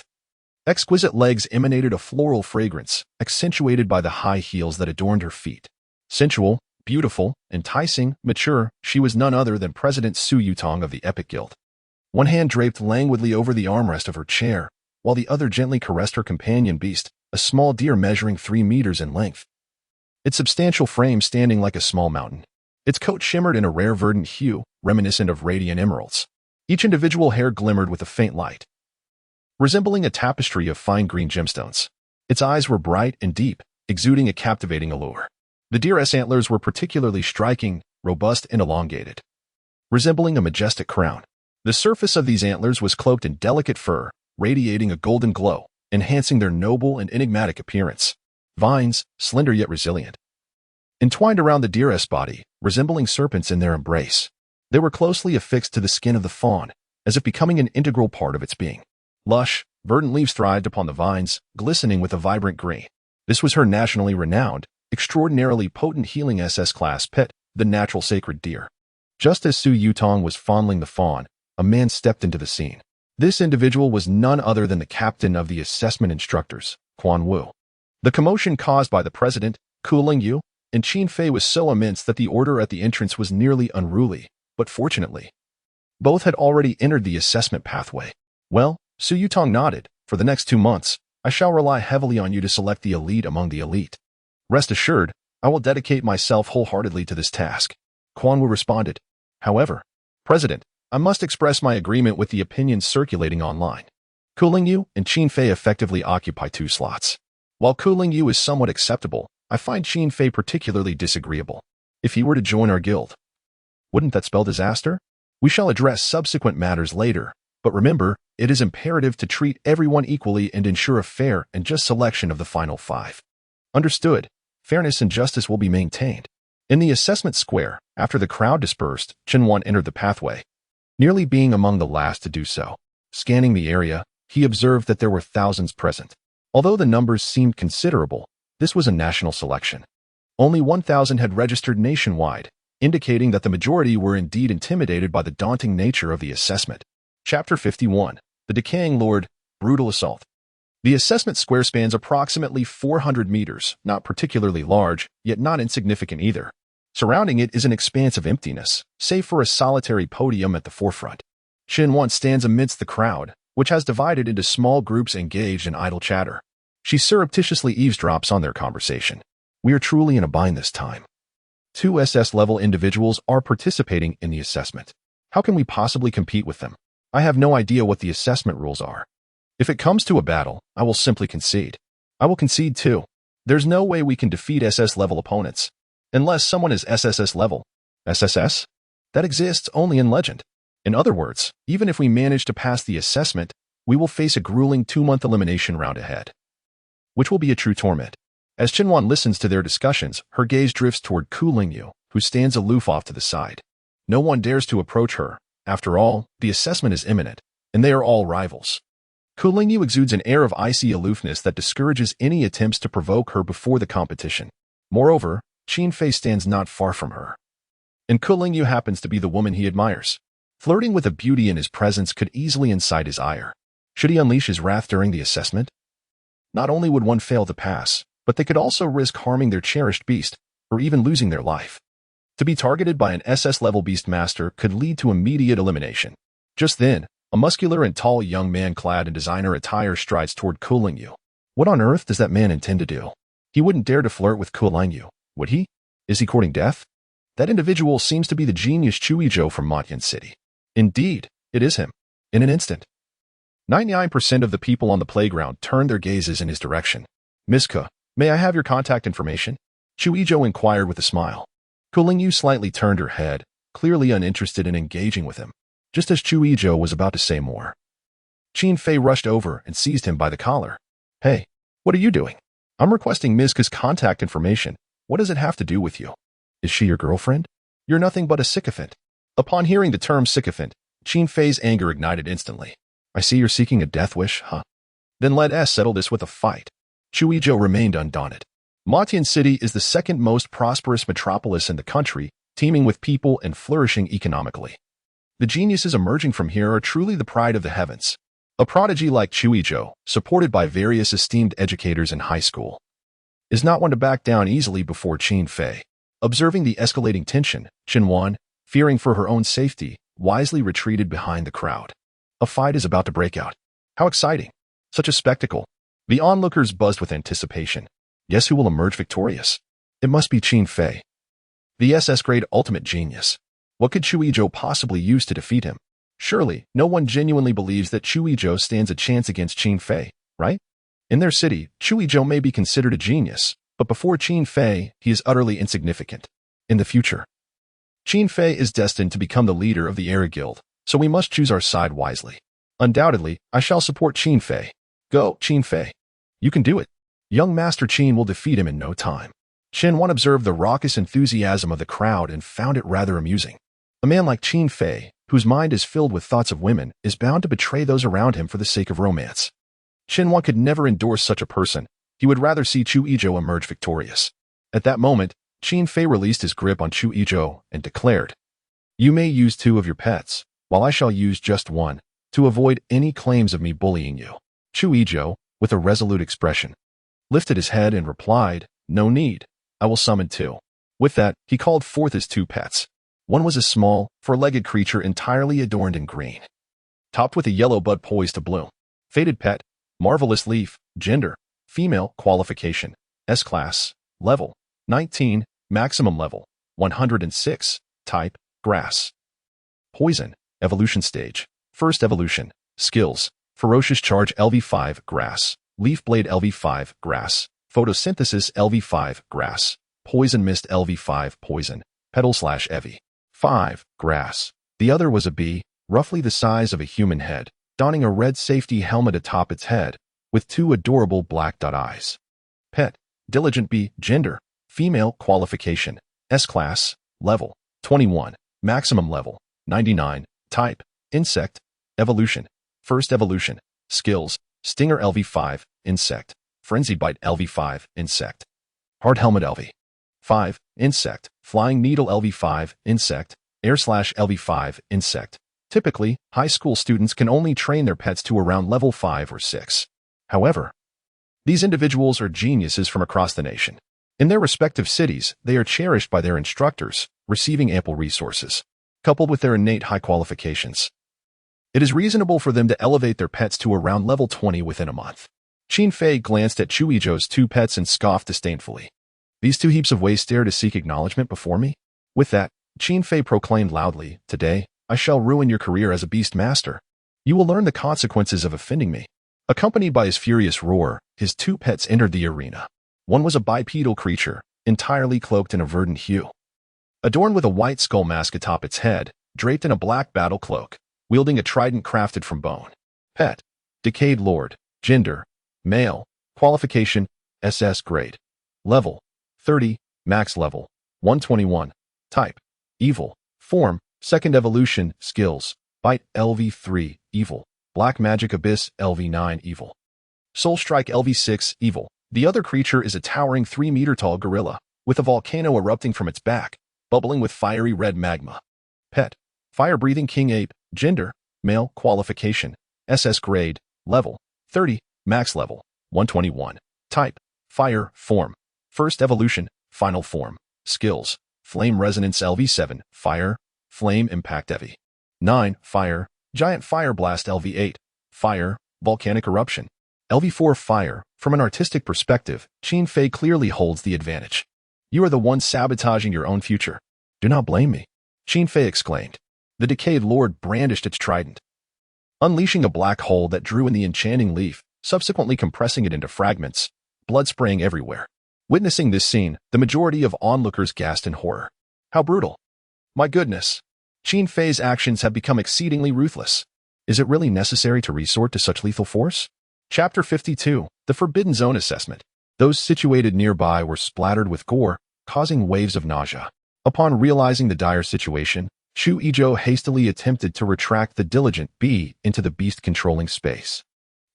exquisite legs emanated a floral fragrance, accentuated by the high heels that adorned her feet. Sensual, beautiful, enticing, mature, she was none other than President Su Yutong of the Epic Guild. One hand draped languidly over the armrest of her chair, while the other gently caressed her companion beast, a small deer measuring 3 meters in length. Its substantial frame standing like a small mountain. Its coat shimmered in a rare verdant hue, reminiscent of radiant emeralds. Each individual hair glimmered with a faint light, resembling a tapestry of fine green gemstones. Its eyes were bright and deep, exuding a captivating allure. The deer's antlers were particularly striking, robust and elongated, resembling a majestic crown. The surface of these antlers was cloaked in delicate fur, radiating a golden glow, enhancing their noble and enigmatic appearance. Vines, slender yet resilient, entwined around the deer's body, resembling serpents in their embrace. They were closely affixed to the skin of the fawn, as if becoming an integral part of its being. Lush, verdant leaves thrived upon the vines, glistening with a vibrant green. This was her nationally renowned, extraordinarily potent healing SS-class pet, the natural sacred deer. Just as Su Yutong was fondling the fawn, a man stepped into the scene. This individual was none other than the captain of the assessment instructors, Quan Wu. The commotion caused by the president, Ko Lingyu, and Qin Fei was so immense that the order at the entrance was nearly unruly, but fortunately, both had already entered the assessment pathway. Well, Su Yutong nodded. For the next 2 months, I shall rely heavily on you to select the elite among the elite. Rest assured, I will dedicate myself wholeheartedly to this task. Quan Wu responded. However, President, I must express my agreement with the opinions circulating online. Ko Lingyu and Qin Fei effectively occupy 2 slots. While Ko Lingyu is somewhat acceptable, I find Qin Fei particularly disagreeable. If he were to join our guild, wouldn't that spell disaster? We shall address subsequent matters later, but remember, it is imperative to treat everyone equally and ensure a fair and just selection of the final 5. Understood. Fairness and justice will be maintained. In the assessment square, after the crowd dispersed, Chen Wan entered the pathway, nearly being among the last to do so. Scanning the area, he observed that there were thousands present. Although the numbers seemed considerable, this was a national selection. Only 1,000 had registered nationwide, indicating that the majority were indeed intimidated by the daunting nature of the assessment. Chapter 51. The Decaying Lord, Brutal Assault. The assessment square spans approximately 400 meters, not particularly large, yet not insignificant either. Surrounding it is an expanse of emptiness, save for a solitary podium at the forefront. Chen Wan stands amidst the crowd, which has divided into small groups engaged in idle chatter. She surreptitiously eavesdrops on their conversation. We are truly in a bind this time. 2 SS-level individuals are participating in the assessment. How can we possibly compete with them? I have no idea what the assessment rules are. If it comes to a battle, I will simply concede. I will concede too. There's no way we can defeat SS-level opponents. Unless someone is SSS level. SSS? That exists only in legend. In other words, even if we manage to pass the assessment, we will face a grueling 2-month elimination round ahead, which will be a true torment. As Chen Wan listens to their discussions, her gaze drifts toward Ko Lingyu, who stands aloof off to the side. No one dares to approach her. After all, the assessment is imminent, and they are all rivals. Ko Lingyu exudes an air of icy aloofness that discourages any attempts to provoke her before the competition. Moreover, Qin Fei stands not far from her, and Ko Lingyu happens to be the woman he admires. Flirting with a beauty in his presence could easily incite his ire. Should he unleash his wrath during the assessment? Not only would one fail to pass, but they could also risk harming their cherished beast, or even losing their life. To be targeted by an SS-level beast master could lead to immediate elimination. Just then, A muscular and tall young man clad in designer attire strides toward Kuling Yu. What on earth does that man intend to do? He wouldn't dare to flirt with Kuling Yu, would he? Is he courting death? That individual seems to be the genius Chuizhou from Motyan City. Indeed, it is him. In an instant, 99% of the people on the playground turned their gazes in his direction. Ms. Ke, may I have your contact information? Chuizhou inquired with a smile. Kuling Yu slightly turned her head, clearly uninterested in engaging with him. Just as Chuizhou was about to say more, Qin Fei rushed over and seized him by the collar. Hey, what are you doing? I'm requesting Ms. Ke's contact information. What does it have to do with you? Is she your girlfriend? You're nothing but a sycophant. Upon hearing the term sycophant, Qin Fei's anger ignited instantly. I see you're seeking a death wish, huh? Then let us settle this with a fight. Chuizhou remained undaunted. Motyan City is the second most prosperous metropolis in the country, teeming with people and flourishing economically. The geniuses emerging from here are truly the pride of the heavens. A prodigy like Chuizhou, supported by various esteemed educators in high school, is not one to back down easily before Qin Fei. Observing the escalating tension, Qinwan, fearing for her own safety, wisely retreated behind the crowd. A fight is about to break out. How exciting! Such a spectacle. The onlookers buzzed with anticipation. Guess who will emerge victorious? It must be Qin Fei, the SS-grade ultimate genius. What could Chuizhou possibly use to defeat him? Surely, no one genuinely believes that Chuizhou stands a chance against Qin Fei, right? In their city, Chuizhou may be considered a genius, but before Qin Fei, he is utterly insignificant. In the future, Qin Fei is destined to become the leader of the Era Guild, so we must choose our side wisely. Undoubtedly, I shall support Qin Fei. Go, Qin Fei. You can do it. Young Master Qin will defeat him in no time. Qinwan observed the raucous enthusiasm of the crowd and found it rather amusing. A man like Qin Fei, whose mind is filled with thoughts of women, is bound to betray those around him for the sake of romance. Qinwan could never endorse such a person. He would rather see Chuizhou emerge victorious. At that moment, Qin Fei released his grip on Chuizhou and declared, You may use 2 of your pets, while I shall use just 1, to avoid any claims of me bullying you. Chuizhou, with a resolute expression, lifted his head and replied, No need. I will summon 2. With that, he called forth his 2 pets. One was a small, four-legged creature entirely adorned in green, topped with a yellow bud poised to bloom. Fated pet, marvelous leaf, gender, female, qualification, S-class, level, 19, maximum level, 106, type, grass. Poison, evolution stage, first evolution, skills, ferocious charge LV5, grass, leaf blade LV5, grass, photosynthesis LV5, grass, poison mist LV5, poison, petal/EV. 5, grass. The other was a bee, roughly the size of a human head, donning a red safety helmet atop its head, with 2 adorable black dot eyes. Pet, diligent bee, gender, female, qualification, S-class, level, 21, maximum level, 99, type, insect, evolution, first evolution, skills, stinger LV5, insect, frenzied bite LV5, insect, hard helmet LV5, insect, flying needle LV5, insect, air/LV5, insect. Typically, high school students can only train their pets to around level 5 or 6. However, these individuals are geniuses from across the nation. In their respective cities, they are cherished by their instructors, receiving ample resources, coupled with their innate high qualifications. It is reasonable for them to elevate their pets to around level 20 within a month. Qin Fei glanced at Chuizhou's 2 pets and scoffed disdainfully. These 2 heaps of waste dare to seek acknowledgement before me? With that, Qin Fei proclaimed loudly, Today, I shall ruin your career as a beast master. You will learn the consequences of offending me. Accompanied by his furious roar, his 2 pets entered the arena. One was a bipedal creature, entirely cloaked in a verdant hue, adorned with a white skull mask atop its head, draped in a black battle cloak, wielding a trident crafted from bone. Pet, decayed lord, gender, male, qualification, SS grade, level, 30, max level, 121, type, evil, form, second evolution, skills, bite LV3, evil, black magic abyss LV9, evil, soul strike LV6, evil. The other creature is a towering 3-meter-tall gorilla, with a volcano erupting from its back, bubbling with fiery red magma. Pet, fire-breathing king ape, gender, male, qualification, SS grade, level, 30, max level, 121, type, fire, form, first evolution, final form, skills, flame resonance LV7, fire, flame impact EV, 9, fire, Giant Fire Blast LV8. Fire, volcanic eruption. LV4 Fire. From an artistic perspective, Qin Fei clearly holds the advantage. You are the one sabotaging your own future. Do not blame me, Qin Fei exclaimed. The decayed lord brandished its trident, unleashing a black hole that drew in the enchanting leaf, subsequently compressing it into fragments, blood spraying everywhere. Witnessing this scene, the majority of onlookers gasped in horror. How brutal! My goodness! Qin Fei's actions have become exceedingly ruthless. Is it really necessary to resort to such lethal force? Chapter 52. The Forbidden Zone Assessment. Those situated nearby were splattered with gore, causing waves of nausea. Upon realizing the dire situation, Chu Izhou hastily attempted to retract the diligent bee into the beast-controlling space.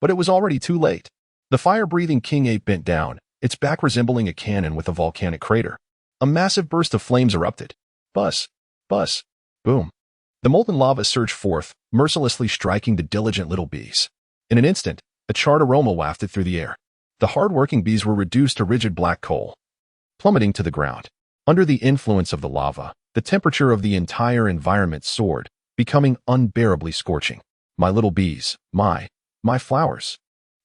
But it was already too late. The fire-breathing king ape bent down, its back resembling a cannon with a volcanic crater. A massive burst of flames erupted. Buzz, buzz, boom. The molten lava surged forth, mercilessly striking the diligent little bees. In an instant, a charred aroma wafted through the air. The hard-working bees were reduced to rigid black coal, plummeting to the ground. Under the influence of the lava, the temperature of the entire environment soared, becoming unbearably scorching. My little bees, my flowers.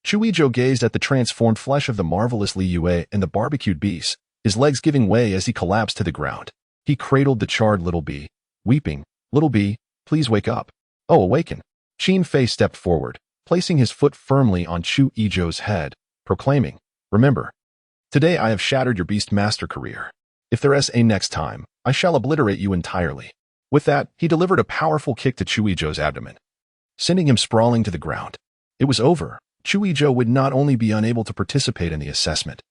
Chu Izhou gazed at the transformed flesh of the marvelous Li Yue and the barbecued bees, his legs giving way as he collapsed to the ground. He cradled the charred little bee, weeping, "Little bee, please wake up. Oh, awaken." Qin Fei stepped forward, placing his foot firmly on Chu Izhou's head, proclaiming, "Remember, today I have shattered your beast master career. If there is a next time, I shall obliterate you entirely." With that, he delivered a powerful kick to Chu Izhou's abdomen, sending him sprawling to the ground. It was over. Chu Izhou would not only be unable to participate in the assessment,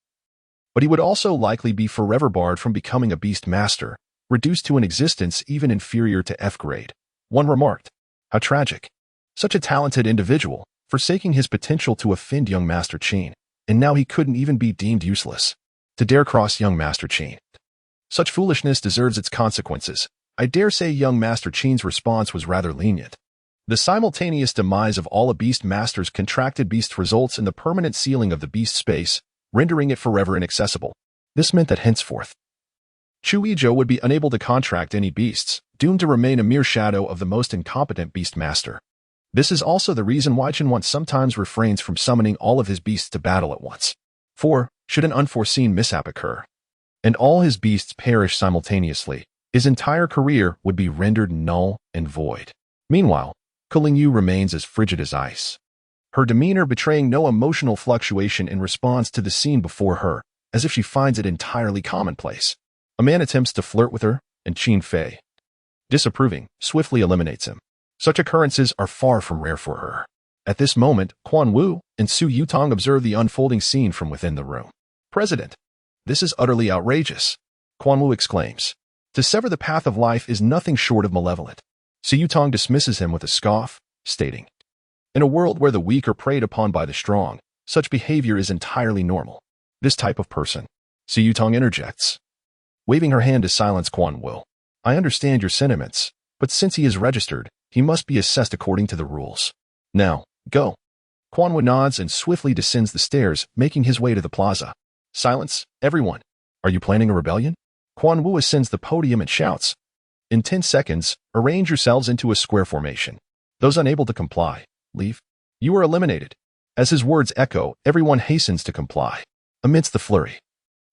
but he would also likely be forever barred from becoming a beast master, reduced to an existence even inferior to F grade. One remarked, "How tragic. Such a talented individual, forsaking his potential to offend young Master Qin, and now he couldn't even be deemed useless. To dare cross young Master Qin. Such foolishness deserves its consequences." I dare say young Master Qin's response was rather lenient. The simultaneous demise of all a beast master's contracted beast results in the permanent sealing of the beast space, rendering it forever inaccessible. This meant that henceforth, Chu Izhou would be unable to contract any beasts, doomed to remain a mere shadow of the most incompetent beast master. This is also the reason why Qin sometimes refrains from summoning all of his beasts to battle at once. For, should an unforeseen mishap occur, and all his beasts perish simultaneously, his entire career would be rendered null and void. Meanwhile, Kulingyu remains as frigid as ice, her demeanor betraying no emotional fluctuation in response to the scene before her, as if she finds it entirely commonplace. A man attempts to flirt with her, and Qin Fei, disapproving, swiftly eliminates him. Such occurrences are far from rare for her. At this moment, Quan Wu and Su Yutong observe the unfolding scene from within the room. "President, this is utterly outrageous," Quan Wu exclaims. "To sever the path of life is nothing short of malevolent." Su Yutong dismisses him with a scoff, stating, "In a world where the weak are preyed upon by the strong, such behavior is entirely normal." This type of person, Su Yutong interjects, waving her hand to silence Quan Wu. "I understand your sentiments, but since he is registered, he must be assessed according to the rules. Now, go." Quan Wu nods and swiftly descends the stairs, making his way to the plaza. "Silence, everyone. Are you planning a rebellion?" Quan Wu ascends the podium and shouts, "In 10 seconds, arrange yourselves into a square formation. Those unable to comply, leave. You are eliminated." As his words echo, everyone hastens to comply. Amidst the flurry,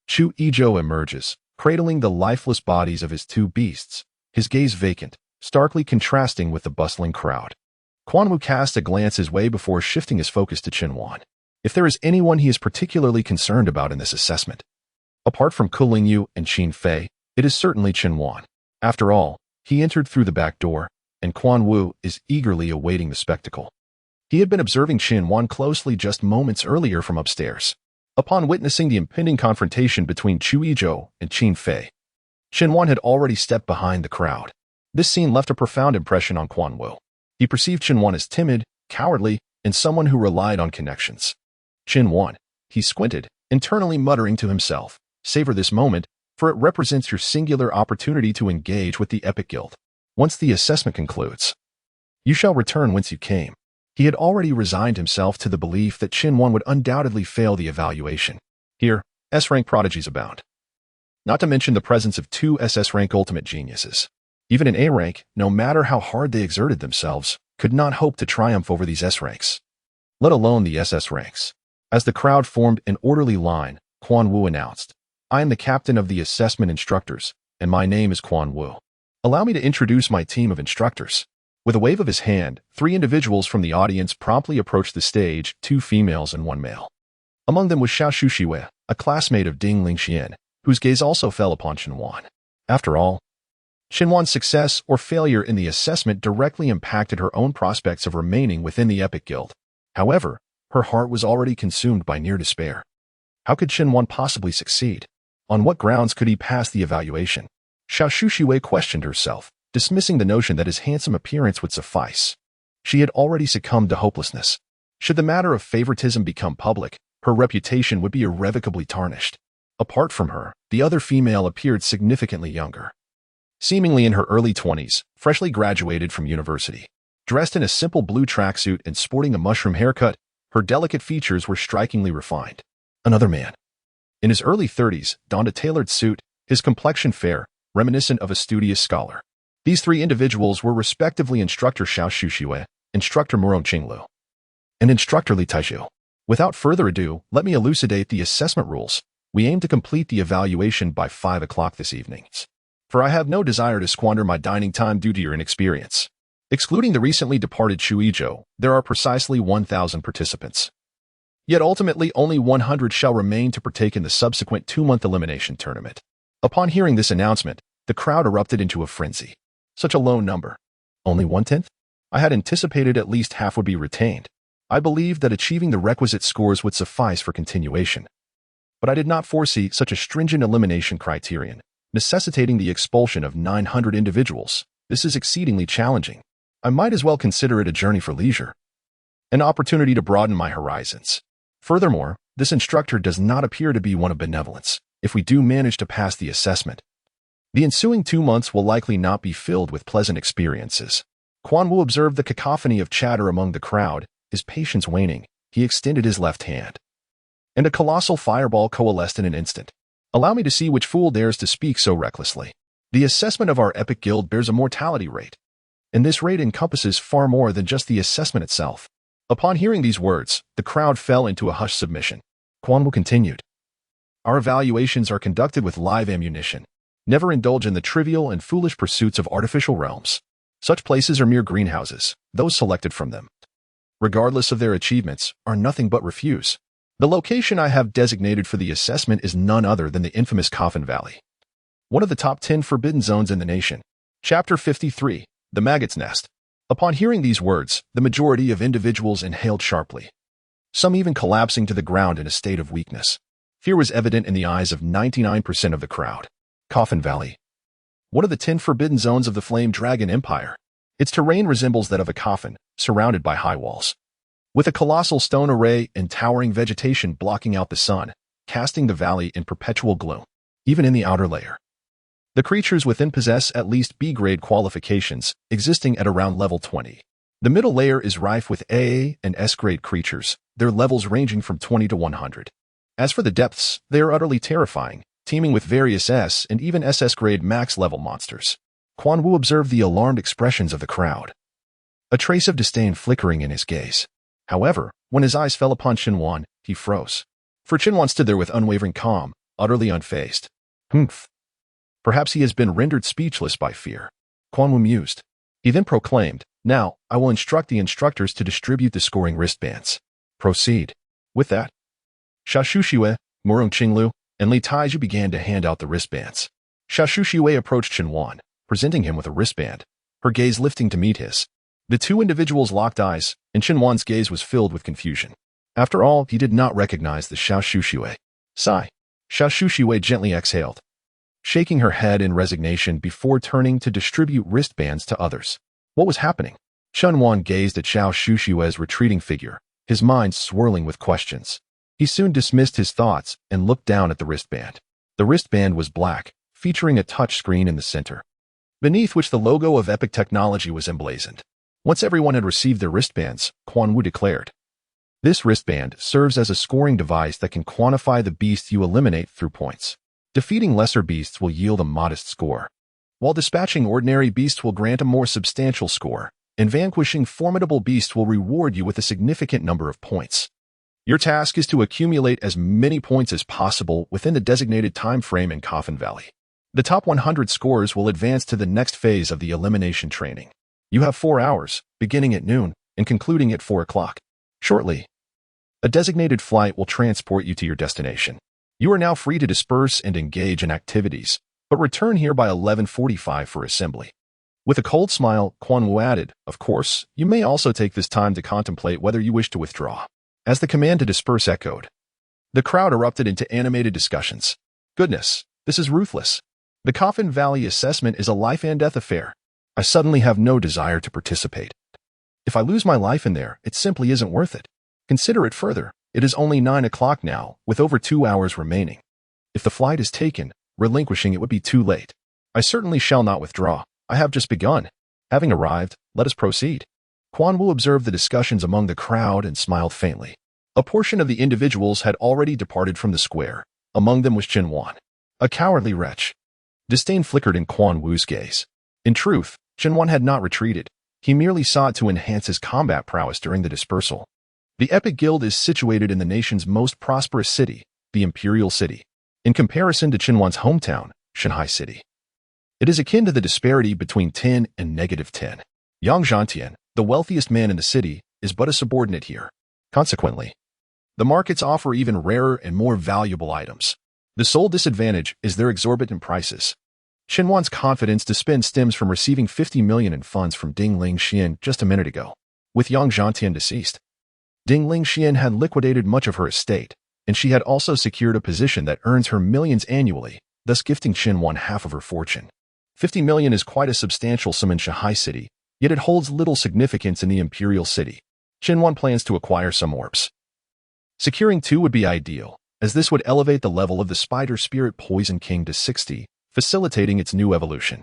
Chu Izhou emerges, cradling the lifeless bodies of his two beasts, his gaze vacant, starkly contrasting with the bustling crowd. Quan Wu casts a glance his way before shifting his focus to Qin Wan. If there is anyone he is particularly concerned about in this assessment, apart from Kulingyu and Qin Fei, it is certainly Qin Wan. After all, he entered through the back door, and Quan Wu is eagerly awaiting the spectacle. He had been observing Qin Wan closely just moments earlier from upstairs. Upon witnessing the impending confrontation between Chu Izhou and Qin Fei, Qin Wan had already stepped behind the crowd. This scene left a profound impression on Quan Wu. He perceived Qin Wan as timid, cowardly, and someone who relied on connections. "Qin Wan," he squinted, internally muttering to himself, "savor this moment, for it represents your singular opportunity to engage with the Epic Guild. Once the assessment concludes, you shall return whence you came." He had already resigned himself to the belief that Qin Wan would undoubtedly fail the evaluation. Here, S-rank prodigies abound. Not to mention the presence of 2 SS-rank ultimate geniuses. Even in A rank, no matter how hard they exerted themselves, could not hope to triumph over these S ranks, let alone the SS ranks. As the crowd formed an orderly line, Quan Wu announced, "I am the captain of the assessment instructors, and my name is Quan Wu. Allow me to introduce my team of instructors." With a wave of his hand, 3 individuals from the audience promptly approached the stage, 2 females and 1 male. Among them was Xiao Shushiwei, a classmate of Ding Lingxian, whose gaze also fell upon Qianwan. After all, Qianwan's success or failure in the assessment directly impacted her own prospects of remaining within the Epic Guild. However, her heart was already consumed by near despair. How could Qianwan possibly succeed? On what grounds could he pass the evaluation? Xiao Shushiwei questioned herself, dismissing the notion that his handsome appearance would suffice. She had already succumbed to hopelessness. Should the matter of favoritism become public, her reputation would be irrevocably tarnished. Apart from her, the other female appeared significantly younger. Seemingly in her early 20s, freshly graduated from university. Dressed in a simple blue tracksuit and sporting a mushroom haircut, her delicate features were strikingly refined. Another man, in his early 30s, donned a tailored suit, his complexion fair, reminiscent of a studious scholar. These 3 individuals were respectively Instructor Xiao Shushiwei, Instructor Murong Qinglu, and Instructor Li Taizhu. Without further ado, let me elucidate the assessment rules. We aim to complete the evaluation by 5 o'clock this evening, for I have no desire to squander my dining time due to your inexperience. Excluding the recently departed Shuizhou, there are precisely 1,000 participants. Yet ultimately only 100 shall remain to partake in the subsequent 2-month elimination tournament. Upon hearing this announcement, the crowd erupted into a frenzy. Such a low number. Only 1/10? I had anticipated at least half would be retained. I believed that achieving the requisite scores would suffice for continuation. But I did not foresee such a stringent elimination criterion, necessitating the expulsion of 900 individuals. This is exceedingly challenging. I might as well consider it a journey for leisure, an opportunity to broaden my horizons. Furthermore, this instructor does not appear to be one of benevolence. If we do manage to pass the assessment, the ensuing 2 months will likely not be filled with pleasant experiences. Quan Wu observed the cacophony of chatter among the crowd. His patience waning, he extended his left hand, and a colossal fireball coalesced in an instant. Allow me to see which fool dares to speak so recklessly. The assessment of our Epic Guild bears a mortality rate, and this rate encompasses far more than just the assessment itself. Upon hearing these words, the crowd fell into a hushed submission. Quan Wu continued, "Our evaluations are conducted with live ammunition. Never indulge in the trivial and foolish pursuits of artificial realms. Such places are mere greenhouses. Those selected from them, regardless of their achievements, are nothing but refuse. The location I have designated for the assessment is none other than the infamous Coffin Valley, one of the top 10 forbidden zones in the nation." Chapter 53, The Maggot's Nest. Upon hearing these words, the majority of individuals inhaled sharply, some even collapsing to the ground in a state of weakness. Fear was evident in the eyes of 99% of the crowd. Coffin Valley, one of the 10 forbidden zones of the Flame Dragon Empire. Its terrain resembles that of a coffin, surrounded by high walls, with a colossal stone array and towering vegetation blocking out the sun, casting the valley in perpetual gloom. Even in the outer layer, the creatures within possess at least B-grade qualifications, existing at around level 20. The middle layer is rife with AA and S-grade creatures, their levels ranging from 20 to 100. As for the depths, they are utterly terrifying, teeming with various S and even SS-grade max-level monsters. Quan Wu observed the alarmed expressions of the crowd, a trace of disdain flickering in his gaze. However, when his eyes fell upon Qianwan, he froze. For Qianwan stood there with unwavering calm, utterly unfazed. Humph. Perhaps he has been rendered speechless by fear. Quan Wu mused. He then proclaimed, "Now, I will instruct the instructors to distribute the scoring wristbands. Proceed." With that, Xiao Shushiwei, Murong Qinglu, and Li Taizhu began to hand out the wristbands. Xiao Shushiwei approached Qianwan, presenting him with a wristband, her gaze lifting to meet his. The 2 individuals locked eyes, and Qianwan's gaze was filled with confusion. After all, he did not recognize the Xiao Shushiwei. Sigh. Xiao Shushiwei gently exhaled, shaking her head in resignation before turning to distribute wristbands to others. What was happening? Qianwan gazed at Xiao Shushiwei's retreating figure, his mind swirling with questions. He soon dismissed his thoughts and looked down at the wristband. The wristband was black, featuring a touch screen in the center, beneath which the logo of Epic Technology was emblazoned. Once everyone had received their wristbands, Quan Wu declared, "This wristband serves as a scoring device that can quantify the beasts you eliminate through points. Defeating lesser beasts will yield a modest score, while dispatching ordinary beasts will grant a more substantial score. and vanquishing formidable beasts will reward you with a significant number of points. Your task is to accumulate as many points as possible within the designated time frame in Coffin Valley. The top 100 scorers will advance to the next phase of the elimination training. You have 4 hours, beginning at noon and concluding at 4 o'clock. Shortly, a designated flight will transport you to your destination. You are now free to disperse and engage in activities, but return here by 11:45 for assembly. With a cold smile, Quan Wu added, "Of course, you may also take this time to contemplate whether you wish to withdraw." As the command to disperse echoed, the crowd erupted into animated discussions. Goodness, this is ruthless. The Coffin Valley assessment is a life and death affair. I suddenly have no desire to participate. If I lose my life in there, it simply isn't worth it. Consider it further. It is only 9 o'clock now, with over 2 hours remaining. If the flight is taken, relinquishing it would be too late. I certainly shall not withdraw. I have just begun. Having arrived, let us proceed. Quan Wu observed the discussions among the crowd and smiled faintly. A portion of the individuals had already departed from the square. Among them was Chen Wan. A cowardly wretch. Disdain flickered in Quan Wu's gaze. In truth, Chen Wan had not retreated. He merely sought to enhance his combat prowess during the dispersal. The Epic Guild is situated in the nation's most prosperous city, the Imperial City. In comparison to Chen Wan's hometown, Shanghai City, it is akin to the disparity between 10 and -10. Yang Zhantian, the wealthiest man in the city, is but a subordinate here. Consequently, the markets offer even rarer and more valuable items. The sole disadvantage is their exorbitant prices. Chen Wan's confidence to spend stems from receiving 50 million in funds from Ding Lingxian just a minute ago. With Yang Zhantian deceased, Ding Lingxian had liquidated much of her estate, and she had also secured a position that earns her millions annually, thus gifting Chen Wan half of her fortune. 50 million is quite a substantial sum in Shanghai City, yet it holds little significance in the Imperial City. Chen Wan plans to acquire some orbs. Securing 2 would be ideal, as this would elevate the level of the Spider Spirit Poison King to 60, facilitating its new evolution.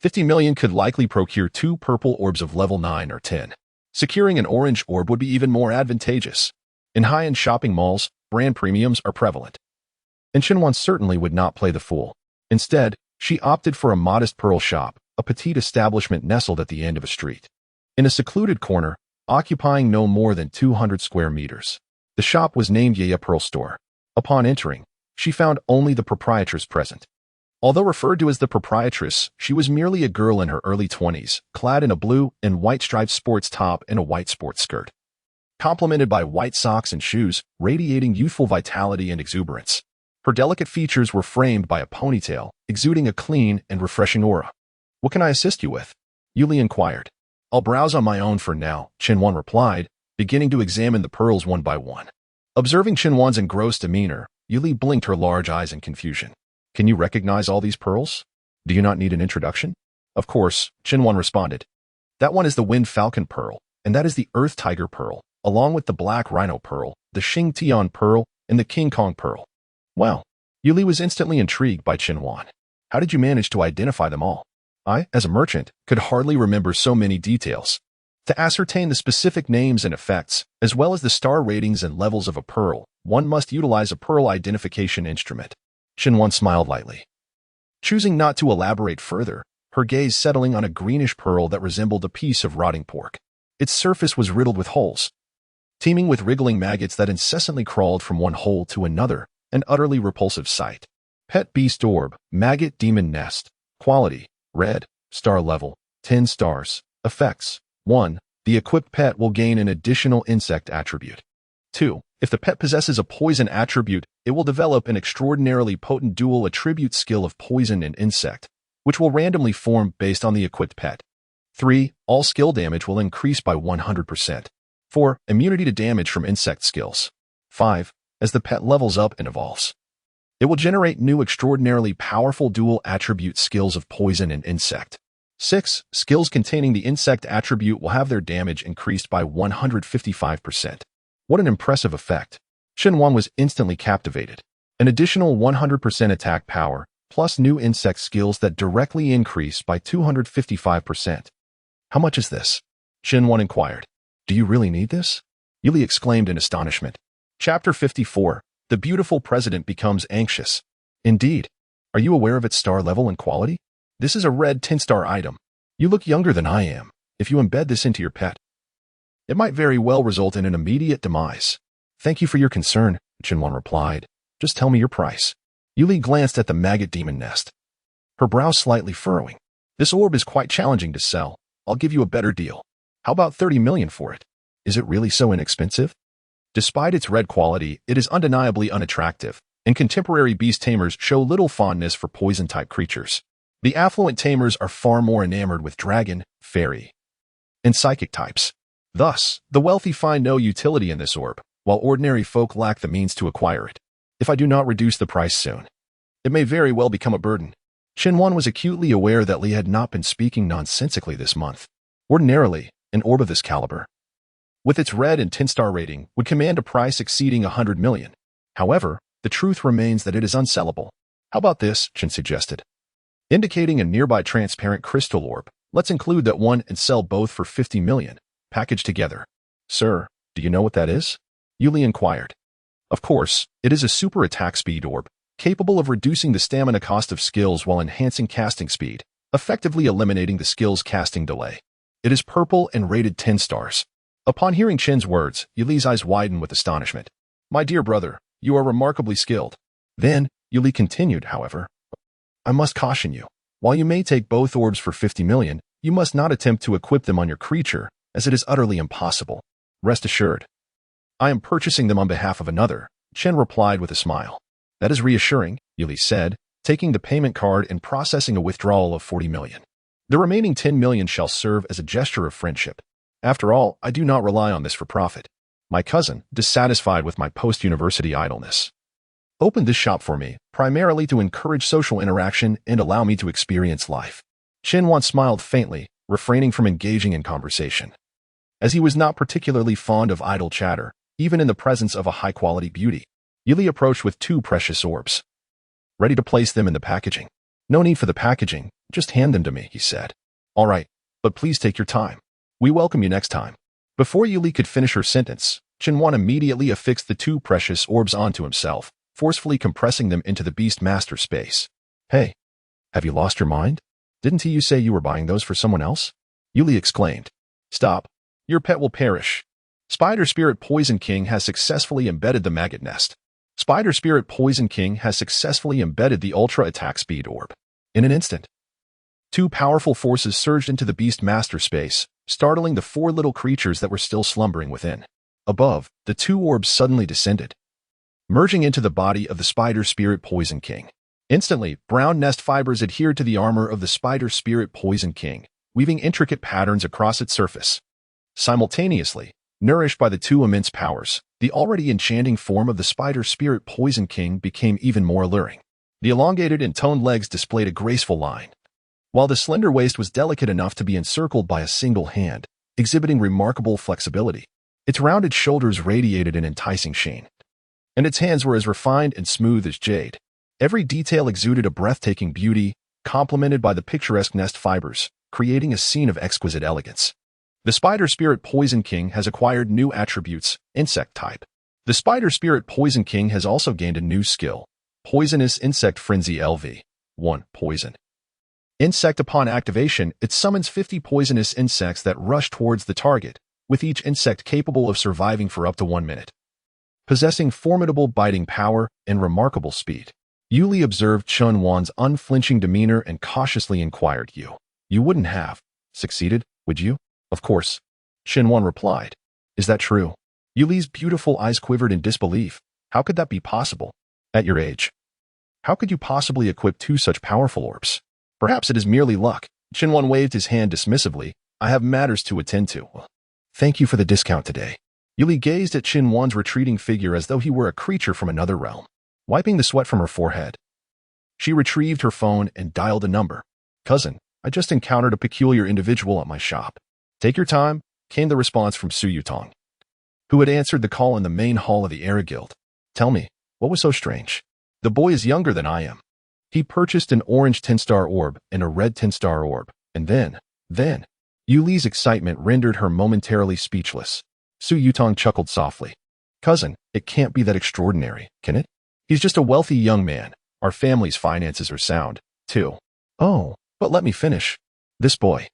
50 million could likely procure 2 purple orbs of level 9 or 10. Securing an orange orb would be even more advantageous. In high-end shopping malls, brand premiums are prevalent. And Chen Wan certainly would not play the fool. Instead, she opted for a modest pearl shop, a petite establishment nestled at the end of a street. In a secluded corner, occupying no more than 200 square meters, the shop was named Yaya Pearl Store. Upon entering, she found only the proprietress present. Although referred to as the proprietress, she was merely a girl in her early 20s, clad in a blue and white striped sports top and a white sports skirt, complemented by white socks and shoes, radiating youthful vitality and exuberance. Her delicate features were framed by a ponytail, exuding a clean and refreshing aura. "What can I assist you with?" Yuli inquired. "I'll browse on my own for now," Chen Wan replied, beginning to examine the pearls one by one. Observing Chen Wan's engrossed demeanor, Yuli blinked her large eyes in confusion. "Can you recognize all these pearls? Do you not need an introduction?" "Of course," Chen Wan responded. "That one is the Wind Falcon Pearl, and that is the Earth Tiger Pearl, along with the Black Rhino Pearl, the Xing Tian Pearl, and the King Kong Pearl." Well, Yuli was instantly intrigued by Chen Wan. "How did you manage to identify them all?" "I, as a merchant, could hardly remember so many details. To ascertain the specific names and effects, as well as the star ratings and levels of a pearl, one must utilize a pearl identification instrument." Chen Wan smiled lightly. Choosing not to elaborate further, her gaze settling on a greenish pearl that resembled a piece of rotting pork. Its surface was riddled with holes, teeming with wriggling maggots that incessantly crawled from one hole to another, an utterly repulsive sight. Pet Beast Orb, Maggot Demon Nest. Quality, red, star level, 10 stars. Effects, 1. The equipped pet will gain an additional insect attribute. 2. If the pet possesses a poison attribute, it will develop an extraordinarily potent dual attribute skill of poison and insect, which will randomly form based on the equipped pet. 3. All skill damage will increase by 100%. 4. Immunity to damage from insect skills. 5. As the pet levels up and evolves, it will generate new extraordinarily powerful dual attribute skills of poison and insect. 6. Skills containing the insect attribute will have their damage increased by 155%. What an impressive effect. Chen Wan was instantly captivated. An additional 100% attack power, plus new insect skills that directly increase by 255%. "How much is this?" Chen Wan inquired. "Do you really need this?" Yuli exclaimed in astonishment. Chapter 54. The beautiful president becomes anxious. "Indeed. Are you aware of its star level and quality? This is a red 10-star item. You look younger than I am. If you embed this into your pet, it might very well result in an immediate demise. Thank you for your concern, Chinwan replied. Just tell me your price. Yuli glanced at the maggot demon nest, her brows slightly furrowing. This orb is quite challenging to sell. I'll give you a better deal. How about 30 million for it? Is it really so inexpensive? Despite its red quality, it is undeniably unattractive, and contemporary beast tamers show little fondness for poison-type creatures. The affluent tamers are far more enamored with dragon, fairy, and psychic types. Thus, the wealthy find no utility in this orb, while ordinary folk lack the means to acquire it. If I do not reduce the price soon, it may very well become a burden. Shinwan was acutely aware that Li had not been speaking nonsensically this month. Ordinarily, an orb of this caliber, with its red and 10-star rating, would command a price exceeding 100 million. However, the truth remains that it is unsellable. How about this, Chin suggested, indicating a nearby transparent crystal orb. Let's include that one and sell both for 50 million, packaged together. Sir, do you know what that is? Yuli inquired. Of course, it is a super attack speed orb, capable of reducing the stamina cost of skills while enhancing casting speed, effectively eliminating the skill's casting delay. It is purple and rated 10 stars. Upon hearing Chin's words, Yuli's eyes widened with astonishment. My dear brother, you are remarkably skilled. Then, Yuli continued, however, I must caution you. While you may take both orbs for 50 million, you must not attempt to equip them on your creature, as it is utterly impossible. Rest assured. I am purchasing them on behalf of another, Chen replied with a smile. That is reassuring, Yuli said, taking the payment card and processing a withdrawal of 40 million. The remaining 10 million shall serve as a gesture of friendship. After all, I do not rely on this for profit. My cousin, dissatisfied with my post-university idleness, opened this shop for me, primarily to encourage social interaction and allow me to experience life. Shinwan smiled faintly, refraining from engaging in conversation, as he was not particularly fond of idle chatter, even in the presence of a high-quality beauty. Yuli approached with 2 precious orbs, ready to place them in the packaging. No need for the packaging, just hand them to me, he said. All right, but please take your time. We welcome you next time. Before Yuli could finish her sentence, Chinwan immediately affixed the 2 precious orbs onto himself, forcefully compressing them into the Beast Master space. Hey, have you lost your mind? Didn't you say you were buying those for someone else? Yuli exclaimed. Stop. Your pet will perish. Spider Spirit Poison King has successfully embedded the maggot nest. Spider Spirit Poison King has successfully embedded the Ultra Attack Speed Orb. In an instant, 2 powerful forces surged into the Beast Master space, startling the 4 little creatures that were still slumbering within. Above, the 2 orbs suddenly descended, merging into the body of the Spider Spirit Poison King. Instantly, brown nest fibers adhered to the armor of the Spider Spirit Poison King, weaving intricate patterns across its surface. Simultaneously, nourished by the 2 immense powers, the already enchanting form of the Spider Spirit Poison King became even more alluring. The elongated and toned legs displayed a graceful line, while the slender waist was delicate enough to be encircled by a single hand, exhibiting remarkable flexibility. Its rounded shoulders radiated an enticing sheen, and its hands were as refined and smooth as jade. Every detail exuded a breathtaking beauty, complemented by the picturesque nest fibers, creating a scene of exquisite elegance. The Spider Spirit Poison King has acquired new attributes, insect type. The Spider Spirit Poison King has also gained a new skill, Poisonous Insect Frenzy LV. 1. Poison insect. Upon activation, it summons 50 poisonous insects that rush towards the target, with each insect capable of surviving for up to 1 minute. Possessing formidable biting power and remarkable speed. Yuli observed Chun Wan's unflinching demeanor and cautiously inquired, You wouldn't have succeeded, would you? Of course, Shin Wan replied. Is that true? Yuli's beautiful eyes quivered in disbelief. How could that be possible? At your age, how could you possibly equip 2 such powerful orbs? Perhaps it is merely luck. Shinwan waved his hand dismissively. I have matters to attend to. Thank you for the discount today. Yuli gazed at Shinwan's retreating figure as though he were a creature from another realm. Wiping the sweat from her forehead, she retrieved her phone and dialed a number. Cousin, I just encountered a peculiar individual at my shop. Take your time, came the response from Su Yutong, who had answered the call in the main hall of the Era Guild. Tell me, what was so strange? The boy is younger than I am. He purchased an orange 10-star orb and a red 10-star orb, and then, Yuli's excitement rendered her momentarily speechless. Su Yutong chuckled softly. Cousin, it can't be that extraordinary, can it? He's just a wealthy young man. Our family's finances are sound, too. Oh, but let me finish. This boy,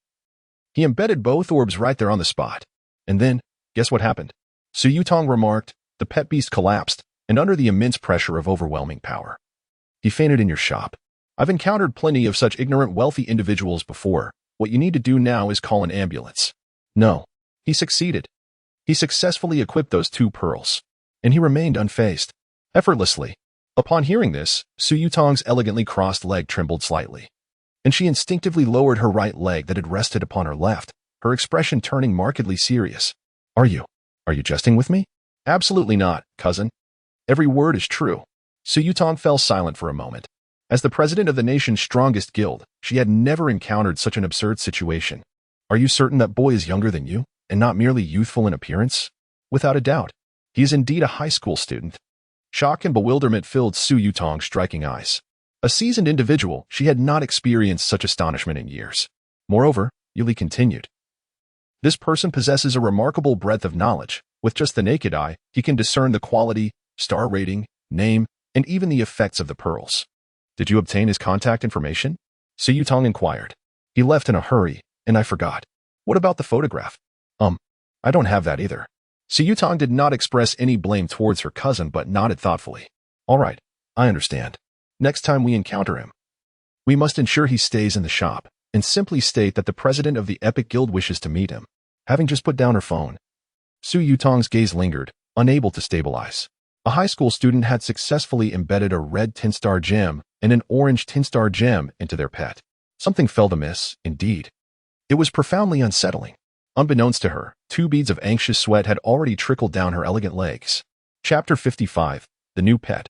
He embedded both orbs right there on the spot. And then, guess what happened? Su Yutong remarked, the pet beast collapsed, and under the immense pressure of overwhelming power. He fainted in your shop. I've encountered plenty of such ignorant wealthy individuals before. What you need to do now is call an ambulance. No. He succeeded. He successfully equipped those 2 pearls. And he remained unfazed. Effortlessly. Upon hearing this, Su Yutong's elegantly crossed leg trembled slightly. And she instinctively lowered her right leg that had rested upon her left, her expression turning markedly serious. Are you jesting with me? Absolutely not, cousin. Every word is true. Su Yutong fell silent for a moment. As the president of the nation's strongest guild, she had never encountered such an absurd situation. Are you certain that boy is younger than you, and not merely youthful in appearance? Without a doubt. He is indeed a high school student. Shock and bewilderment filled Su Yutong's striking eyes. A seasoned individual, she had not experienced such astonishment in years. Moreover, Yuli continued. This person possesses a remarkable breadth of knowledge. With just the naked eye, he can discern the quality, star rating, name, and even the effects of the pearls. Did you obtain his contact information? Su Yutong inquired. He left in a hurry, and I forgot. What about the photograph? I don't have that either. Su Yutong did not express any blame towards her cousin but nodded thoughtfully. All right, I understand. Next time we encounter him, we must ensure he stays in the shop, and simply state that the president of the Epic Guild wishes to meet him. Having just put down her phone, Su Yutong's gaze lingered, unable to stabilize. A high school student had successfully embedded a red 10-star gem and an orange 10-star gem into their pet. Something felt amiss, indeed. It was profoundly unsettling. Unbeknownst to her, 2 beads of anxious sweat had already trickled down her elegant legs. Chapter 55. The New Pet.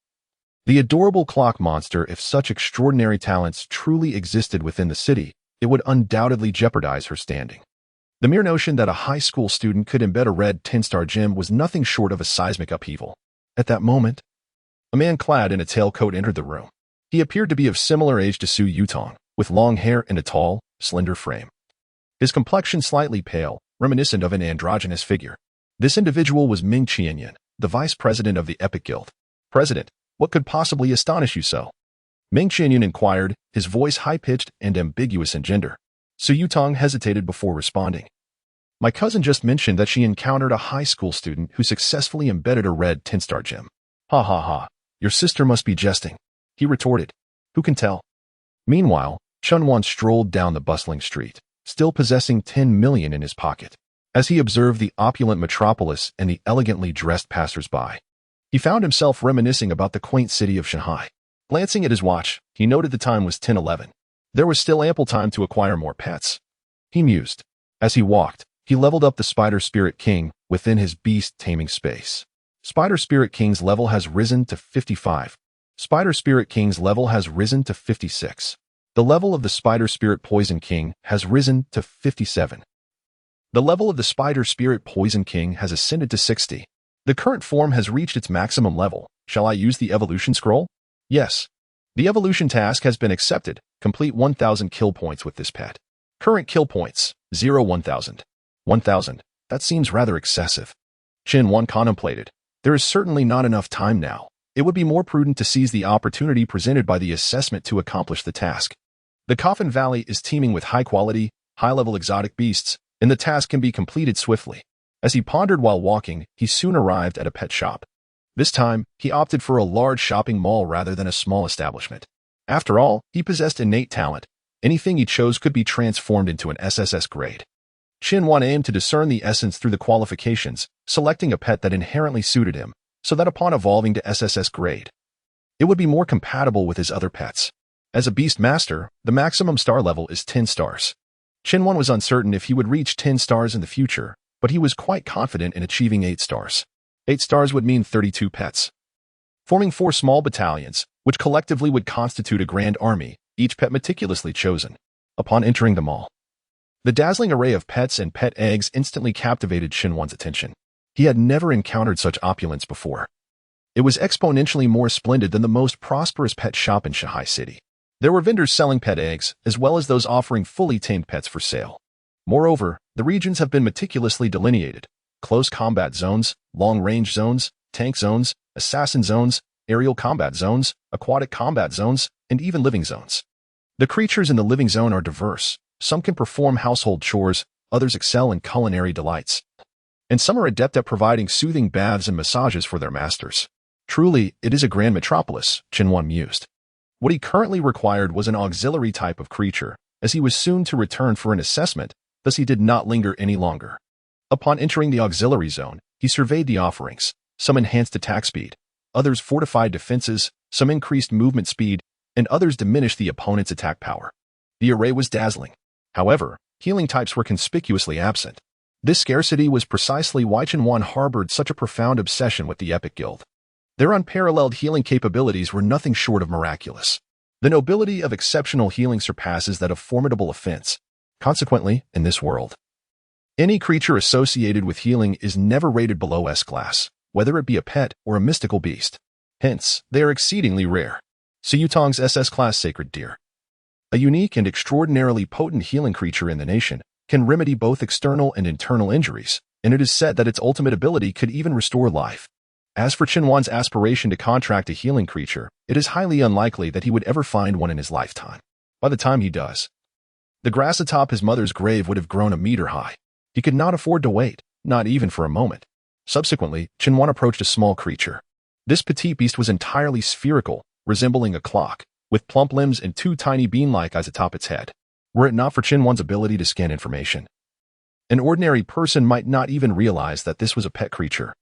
The adorable clock monster, if such extraordinary talents truly existed within the city, it would undoubtedly jeopardize her standing. The mere notion that a high school student could embed a red 10-star gem was nothing short of a seismic upheaval. At that moment, a man clad in a tailcoat entered the room. He appeared to be of similar age to Su Yutong, with long hair and a tall, slender frame. His complexion slightly pale, reminiscent of an androgynous figure. This individual was Ming Qianyan, the vice president of the Epic Guild. President, what could possibly astonish you so? Ming Qianyan inquired, his voice high-pitched and ambiguous in gender. Su Yutong hesitated before responding. My cousin just mentioned that she encountered a high school student who successfully embedded a red 10-star gem. Ha ha ha, your sister must be jesting. He retorted. Who can tell? Meanwhile, Chunwan strolled down the bustling street, still possessing 10 million in his pocket. As he observed the opulent metropolis and the elegantly dressed passers-by, he found himself reminiscing about the quaint city of Shanghai. Glancing at his watch, he noted the time was 10:11. There was still ample time to acquire more pets. He mused. As he walked, he leveled up the Spider Spirit King within his beast taming space. Spider Spirit King's level has risen to 55. Spider Spirit King's level has risen to 56. The level of the Spider Spirit Poison King has risen to 57. The level of the Spider Spirit Poison King has ascended to 60. The current form has reached its maximum level. Shall I use the evolution scroll? Yes. The evolution task has been accepted. Complete 1,000 kill points with this pet. Current kill points, 0 1,000. 1,000. That seems rather excessive. Qin Wan contemplated. There is certainly not enough time now. It would be more prudent to seize the opportunity presented by the assessment to accomplish the task. The Coffin Valley is teeming with high-quality, high-level exotic beasts, and the task can be completed swiftly. As he pondered while walking, he soon arrived at a pet shop. This time, he opted for a large shopping mall rather than a small establishment. After all, he possessed innate talent. Anything he chose could be transformed into an SSS grade. Qin Wan aimed to discern the essence through the qualifications, selecting a pet that inherently suited him, so that upon evolving to SSS grade, it would be more compatible with his other pets. As a beast master, the maximum star level is 10 stars. Qin Wan was uncertain if he would reach 10 stars in the future, but he was quite confident in achieving 8 stars. 8 stars would mean 32 pets, forming 4 small battalions, which collectively would constitute a grand army, each pet meticulously chosen. Upon entering the mall, the dazzling array of pets and pet eggs instantly captivated Qin Wan's attention. He had never encountered such opulence before. It was exponentially more splendid than the most prosperous pet shop in Shanghai City. There were vendors selling pet eggs, as well as those offering fully tamed pets for sale. Moreover, the regions have been meticulously delineated. Close combat zones, long-range zones, tank zones, assassin zones, aerial combat zones, aquatic combat zones, and even living zones. The creatures in the living zone are diverse. Some can perform household chores, others excel in culinary delights, and some are adept at providing soothing baths and massages for their masters. Truly, it is a grand metropolis, Chinwan mused. What he currently required was an auxiliary type of creature, as he was soon to return for an assessment, thus he did not linger any longer. Upon entering the auxiliary zone, he surveyed the offerings. Some enhanced attack speed, others fortified defenses, some increased movement speed, and others diminished the opponent's attack power. The array was dazzling. However, healing types were conspicuously absent. This scarcity was precisely why Chinwan harbored such a profound obsession with the Epic Guild. Their unparalleled healing capabilities were nothing short of miraculous. The nobility of exceptional healing surpasses that of formidable offense. Consequently, in this world, any creature associated with healing is never rated below S-class, whether it be a pet or a mystical beast. Hence, they are exceedingly rare. Siyutong's SS-class sacred deer, a unique and extraordinarily potent healing creature in the nation, can remedy both external and internal injuries, and it is said that its ultimate ability could even restore life. As for Chinwan's aspiration to contract a healing creature, it is highly unlikely that he would ever find one in his lifetime. By the time he does, the grass atop his mother's grave would have grown a meter high. He could not afford to wait, not even for a moment. Subsequently, Chinwan approached a small creature. This petite beast was entirely spherical, resembling a clock, with plump limbs and two tiny bean-like eyes atop its head. Were it not for Chinwan's ability to scan information, an ordinary person might not even realize that this was a pet creature.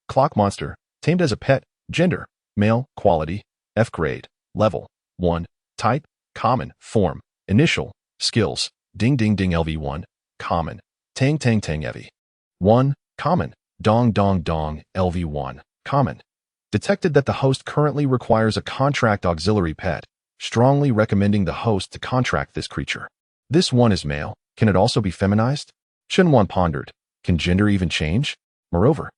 Clock monster, tamed as a pet, gender, male, quality, F grade, level, 1, type, common, form, initial, skills, ding ding ding LV1, common, tang tang tang EV. 1, common, dong dong dong LV1, common. Detected that the host currently requires a contract auxiliary pet, strongly recommending the host to contract this creature. This one is male. Can it also be feminized? Chinwan pondered. Can gender even change? Moreover,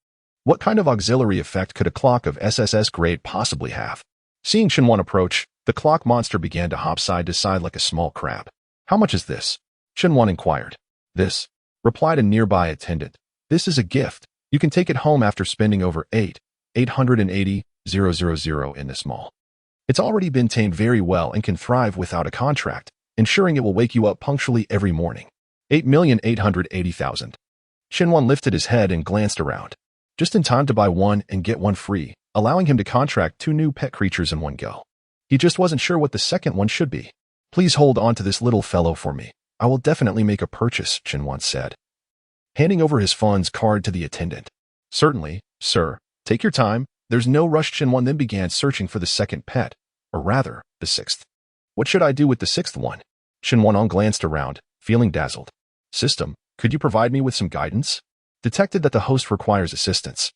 what kind of auxiliary effect could a clock of SSS grade possibly have? Seeing Chinwan approach, the clock monster began to hop side to side like a small crab. How much is this? Chinwan inquired. This, replied a nearby attendant. This is a gift. You can take it home after spending over 880,000 in this mall. It's already been tamed very well and can thrive without a contract, ensuring it will wake you up punctually every morning. 8,880,000. Chinwan lifted his head and glanced around. Just in time to buy one and get one free, allowing him to contract 2 new pet creatures in one go. He just wasn't sure what the second one should be. Please hold on to this little fellow for me. I will definitely make a purchase, Chinwan said, handing over his funds card to the attendant. Certainly, sir. Take your time. There's no rush. Chinwan then began searching for the second pet, or rather, the 6th. What should I do with the 6th one? Chinwan glanced around, feeling dazzled. System, could you provide me with some guidance? Detected that the host requires assistance.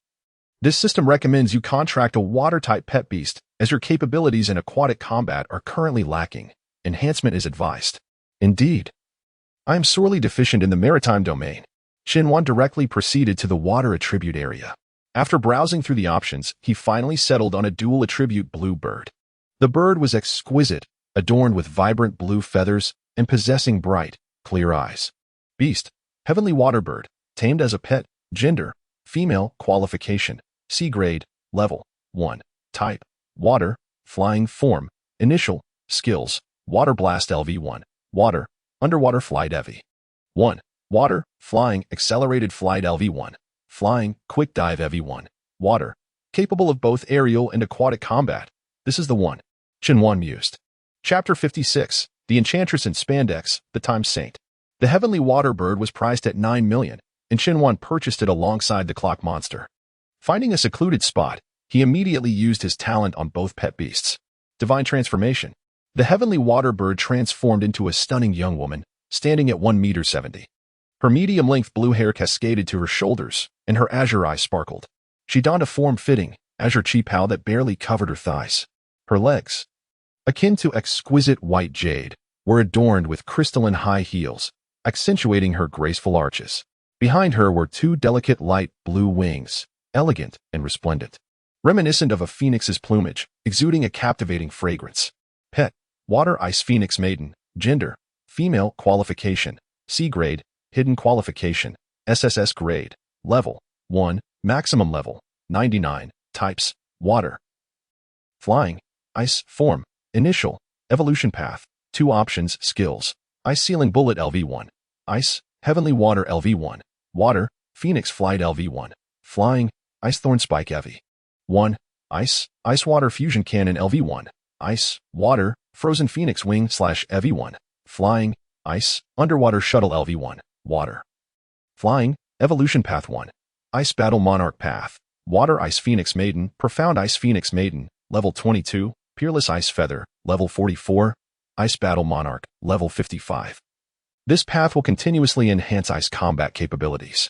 This system recommends you contract a water-type pet beast, as your capabilities in aquatic combat are currently lacking. Enhancement is advised. Indeed. I am sorely deficient in the maritime domain. Chinwan directly proceeded to the water attribute area. After browsing through the options, he finally settled on a dual attribute blue bird. The bird was exquisite, adorned with vibrant blue feathers and possessing bright, clear eyes. Beast, heavenly water bird, tamed as a pet, gender, female, qualification, C grade, level, 1, type, water, flying form, initial, skills, water blast LV1, water, underwater flight EV. 1, water, flying, accelerated flight LV1, flying, quick dive EV1, water, capable of both aerial and aquatic combat. This is the one. Chinwan mused. Chapter 56, The Enchantress in Spandex, the Time Saint. The heavenly water bird was priced at 9 million, and Chinwan purchased it alongside the clock monster. Finding a secluded spot, he immediately used his talent on both pet beasts. Divine transformation. The heavenly water bird transformed into a stunning young woman, standing at 1.70 meters. Her medium-length blue hair cascaded to her shoulders, and her azure eyes sparkled. She donned a form-fitting, azure cheapao that barely covered her thighs. Her legs, akin to exquisite white jade, were adorned with crystalline high heels, accentuating her graceful arches. Behind her were 2 delicate light blue wings, elegant and resplendent, reminiscent of a phoenix's plumage, exuding a captivating fragrance. Pet, water ice phoenix maiden, gender, female, qualification, C grade, hidden qualification, SSS grade, level, 1, maximum level, 99, types, water. Flying, ice, form, initial, evolution path, 2 options, skills, ice sealing bullet LV1, ice, Heavenly Water LV1. Water, Phoenix Flight LV1. Flying, Ice Thorn Spike EV1. Ice, Ice Water Fusion Cannon LV1. Ice, Water, Frozen Phoenix Wing / EV1. Flying, Ice, Underwater Shuttle LV1. Water. Flying, Evolution Path 1. Ice Battle Monarch Path. Water Ice Phoenix Maiden, Profound Ice Phoenix Maiden, Level 22, Peerless Ice Feather, Level 44, Ice Battle Monarch, Level 55. This path will continuously enhance ice combat capabilities.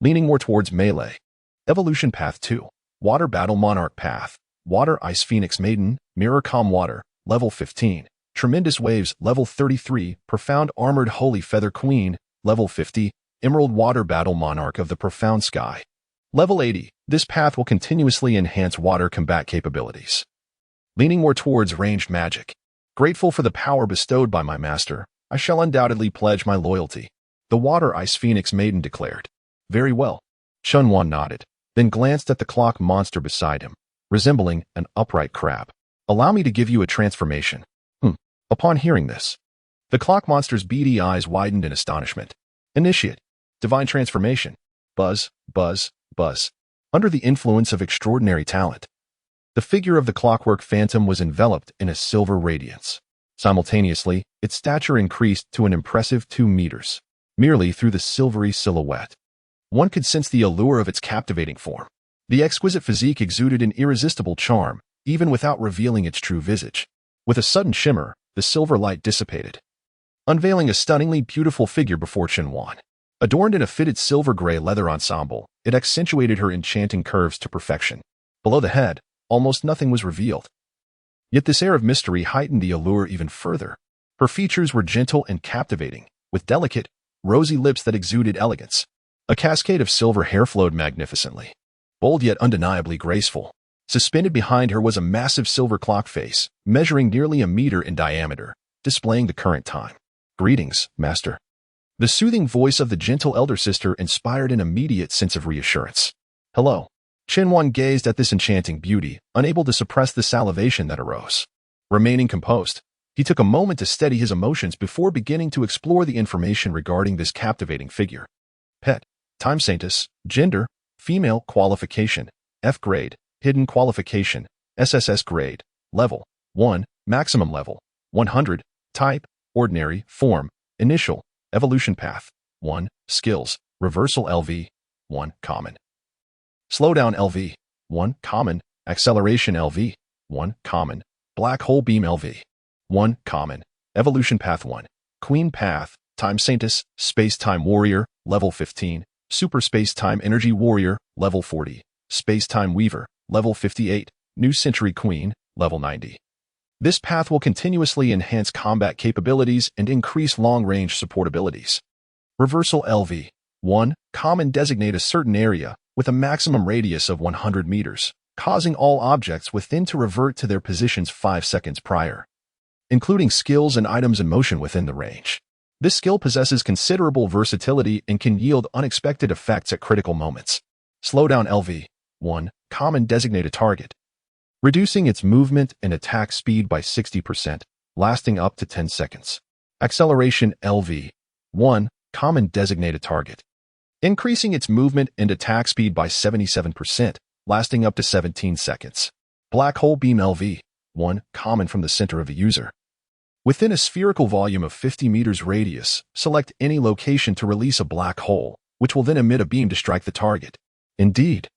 Leaning more towards melee. Evolution Path 2. Water Battle Monarch Path. Water Ice Phoenix Maiden, Mirror Calm Water, Level 15. Tremendous Waves, Level 33, Profound Armored Holy Feather Queen, Level 50, Emerald Water Battle Monarch of the Profound Sky. Level 80. This path will continuously enhance water combat capabilities. Leaning more towards ranged magic. Grateful for the power bestowed by my master, I shall undoubtedly pledge my loyalty, the Water Ice Phoenix Maiden declared. Very well. Chunwan nodded, then glanced at the clock monster beside him, resembling an upright crab. Allow me to give you a transformation. Upon hearing this, the clock monster's beady eyes widened in astonishment. Initiate. Divine transformation. Buzz, buzz, buzz. Under the influence of extraordinary talent, the figure of the clockwork phantom was enveloped in a silver radiance. Simultaneously, its stature increased to an impressive 2 meters, merely through the silvery silhouette. One could sense the allure of its captivating form. The exquisite physique exuded an irresistible charm, even without revealing its true visage. With a sudden shimmer, the silver light dissipated, unveiling a stunningly beautiful figure before Chunwan. Adorned in a fitted silver-gray leather ensemble, it accentuated her enchanting curves to perfection. Below the head, almost nothing was revealed. Yet this air of mystery heightened the allure even further. Her features were gentle and captivating, with delicate, rosy lips that exuded elegance. A cascade of silver hair flowed magnificently, bold yet undeniably graceful. Suspended behind her was a massive silver clock face, measuring nearly a meter in diameter, displaying the current time. Greetings, Master. The soothing voice of the gentle elder sister inspired an immediate sense of reassurance. Hello. Chunwan gazed at this enchanting beauty, unable to suppress the salivation that arose. Remaining composed, he took a moment to steady his emotions before beginning to explore the information regarding this captivating figure. Pet, time status, gender, female, qualification, F grade, hidden qualification, SSS grade, level, 1, maximum level, 100, type, ordinary, form, initial, evolution path, 1, skills, reversal LV, 1, common. Slowdown LV, 1, common, acceleration LV, 1, common, black hole beam LV, 1, common, evolution path 1, queen path, time saintus, space-time warrior, level 15, super space-time energy warrior, level 40, space-time weaver, level 58, new century queen, level 90. This path will continuously enhance combat capabilities and increase long-range support abilities. Reversal LV, 1, common designate a certain area with a maximum radius of 100 meters, causing all objects within to revert to their positions 5 seconds prior, including skills and items in motion within the range. This skill possesses considerable versatility and can yield unexpected effects at critical moments. Slowdown LV, 1, common designate a target, reducing its movement and attack speed by 60%, lasting up to 10 seconds. Acceleration LV, 1, common designate a target, increasing its movement and attack speed by 77%, lasting up to 17 seconds. Black hole beam LV, 1, common from the center of the user. Within a spherical volume of 50 meters radius, select any location to release a black hole, which will then emit a beam to strike the target. Indeed,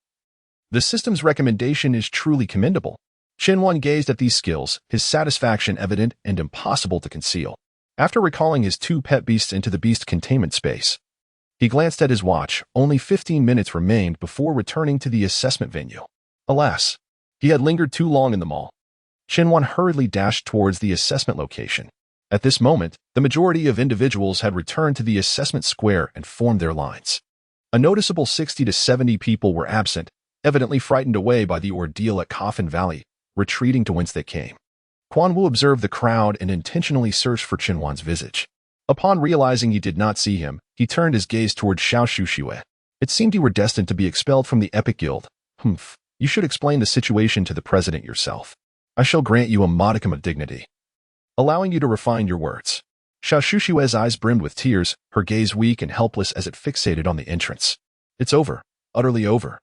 the system's recommendation is truly commendable. Chunwan gazed at these skills, his satisfaction evident and impossible to conceal. After recalling his 2 pet beasts into the beast containment space, he glanced at his watch. Only 15 minutes remained before returning to the assessment venue. Alas, he had lingered too long in the mall. Chunwan hurriedly dashed towards the assessment location. At this moment, the majority of individuals had returned to the assessment square and formed their lines. A noticeable 60 to 70 people were absent, evidently frightened away by the ordeal at Coffin Valley, retreating to whence they came. Quan Wu observed the crowd and intentionally searched for Chunwan's visage. Upon realizing he did not see him, he turned his gaze toward Xiao Shuxue. It seemed you were destined to be expelled from the Epic Guild. Humph. You should explain the situation to the president yourself. I shall grant you a modicum of dignity, allowing you to refine your words. Xiao Shushue's eyes brimmed with tears, her gaze weak and helpless as it fixated on the entrance. It's over. Utterly over.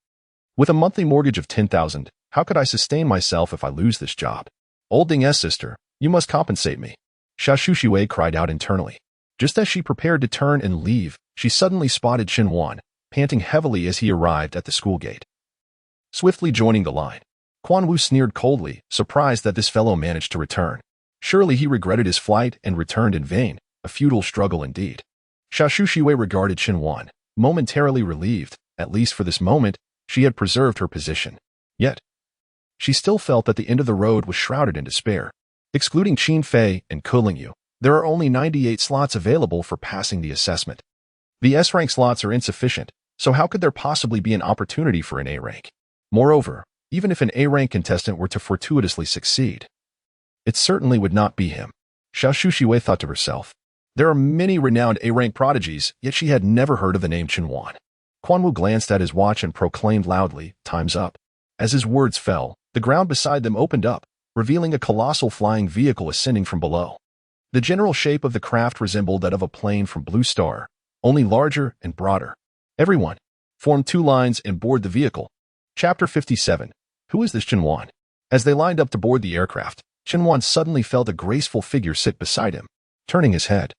With a monthly mortgage of 10,000, how could I sustain myself if I lose this job? Old Ding S sister, you must compensate me. Xiao Shushue cried out internally. Just as she prepared to turn and leave, she suddenly spotted Xinhuan, panting heavily as he arrived at the school gate. Swiftly joining the line, Quan Wu sneered coldly, surprised that this fellow managed to return. Surely he regretted his flight and returned in vain, a futile struggle indeed. Xiao Shushue regarded Xinhuan, momentarily relieved. At least for this moment, she had preserved her position. Yet, she still felt that the end of the road was shrouded in despair. Excluding Qin Fei and Ke Lingyu, there are only 98 slots available for passing the assessment. The S-rank slots are insufficient, so how could there possibly be an opportunity for an A-rank? Moreover, even if an A-rank contestant were to fortuitously succeed, it certainly would not be him. Xiao Shushue thought to herself. There are many renowned A-rank prodigies, yet she had never heard of the name Xinhuan. Quan Wu glanced at his watch and proclaimed loudly, "Time's up." As his words fell, the ground beside them opened up, revealing a colossal flying vehicle ascending from below. The general shape of the craft resembled that of a plane from Blue Star, only larger and broader. Everyone formed two lines and board the vehicle. Chapter 57. Who is this Xinhuan? As they lined up to board the aircraft, Xinhuan suddenly felt a graceful figure sit beside him. Turning his head,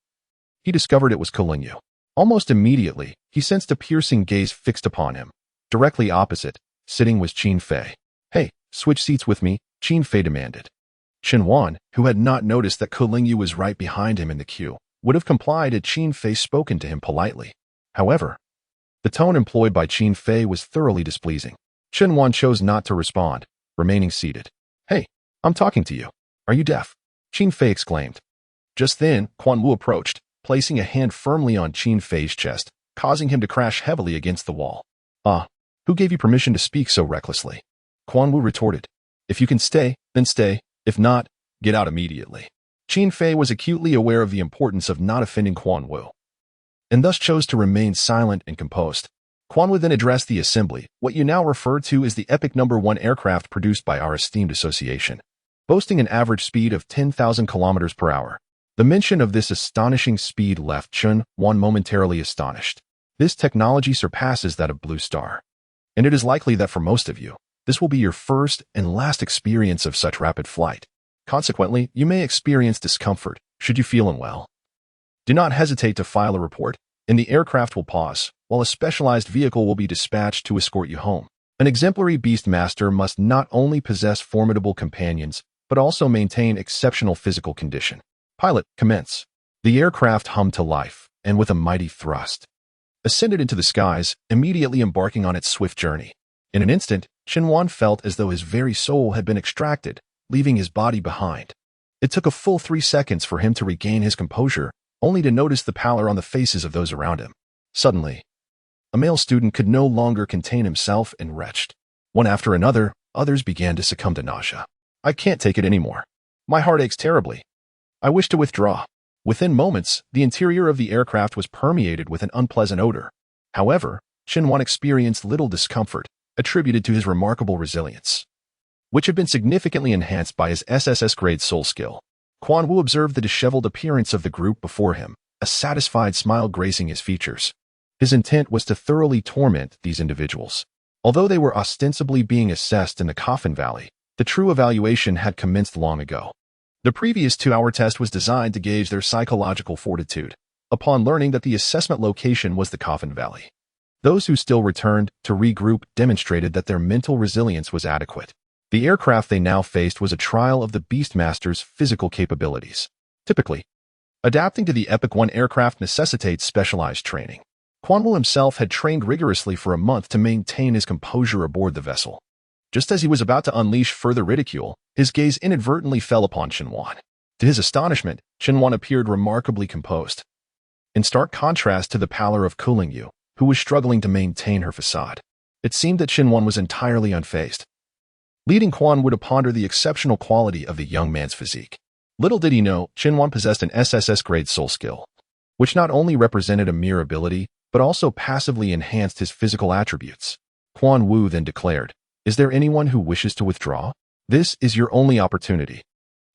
he discovered it was Ke Lingyu. Almost immediately, he sensed a piercing gaze fixed upon him. Directly opposite, sitting was Qin Fei. "Hey, switch seats with me," Qin Fei demanded. Xinhuan, who had not noticed that Ke Lingyu was right behind him in the queue, would have complied had Qin Fei spoken to him politely. However, the tone employed by Qin Fei was thoroughly displeasing. Xinhuan chose not to respond, remaining seated. "Hey, I'm talking to you. Are you deaf?" Qin Fei exclaimed. Just then, Quan Wu approached, placing a hand firmly on Qin Fei's chest, causing him to crash heavily against the wall. "Ah, who gave you permission to speak so recklessly?" Quan Wu retorted. "If you can stay, then stay. If not, get out immediately." Qin Fei was acutely aware of the importance of not offending Quan Wu, and thus chose to remain silent and composed. Quan Wu then addressed the assembly, what you now refer to as the Epic No. 1 aircraft produced by our esteemed association, boasting an average speed of 10,000 kilometers per hour. The mention of this astonishing speed left Xinhuan momentarily astonished. This technology surpasses that of Blue Star, and it is likely that for most of you, this will be your first and last experience of such rapid flight. Consequently, you may experience discomfort should you feel unwell. Do not hesitate to file a report, and the aircraft will pause, while a specialized vehicle will be dispatched to escort you home. An exemplary beastmaster must not only possess formidable companions, but also maintain exceptional physical condition. Pilot, commence. The aircraft hummed to life, and with a mighty thrust, ascended into the skies, immediately embarking on its swift journey. In an instant, Xinhuan felt as though his very soul had been extracted, leaving his body behind. It took a full 3 seconds for him to regain his composure, only to notice the pallor on the faces of those around him. Suddenly, a male student could no longer contain himself and retched. One after another, others began to succumb to nausea. "I can't take it anymore. My heart aches terribly. I wish to withdraw." Within moments, the interior of the aircraft was permeated with an unpleasant odor. However, Xinhuan experienced little discomfort, attributed to his remarkable resilience, which had been significantly enhanced by his SSS-grade soul skill. Quan Wu observed the disheveled appearance of the group before him, a satisfied smile gracing his features. His intent was to thoroughly torment these individuals. Although they were ostensibly being assessed in the Coffin Valley, the true evaluation had commenced long ago. The previous 2-hour test was designed to gauge their psychological fortitude, upon learning that the assessment location was the Coffin Valley. Those who still returned to regroup demonstrated that their mental resilience was adequate. The aircraft they now faced was a trial of the Beastmaster's physical capabilities. Typically, adapting to the Epic 1 aircraft necessitates specialized training. Quan Wu himself had trained rigorously for a month to maintain his composure aboard the vessel. Just as he was about to unleash further ridicule, his gaze inadvertently fell upon Xinhuan. To his astonishment, Xinhuan appeared remarkably composed, in stark contrast to the pallor of Ke Lingyu, who was struggling to maintain her facade. It seemed that Xinhuan was entirely unfazed, leading Quan Wu to ponder the exceptional quality of the young man's physique. Little did he know, Xinhuan possessed an SSS-grade soul skill, which not only represented a mere ability, but also passively enhanced his physical attributes. Quan Wu then declared, "Is there anyone who wishes to withdraw? This is your only opportunity.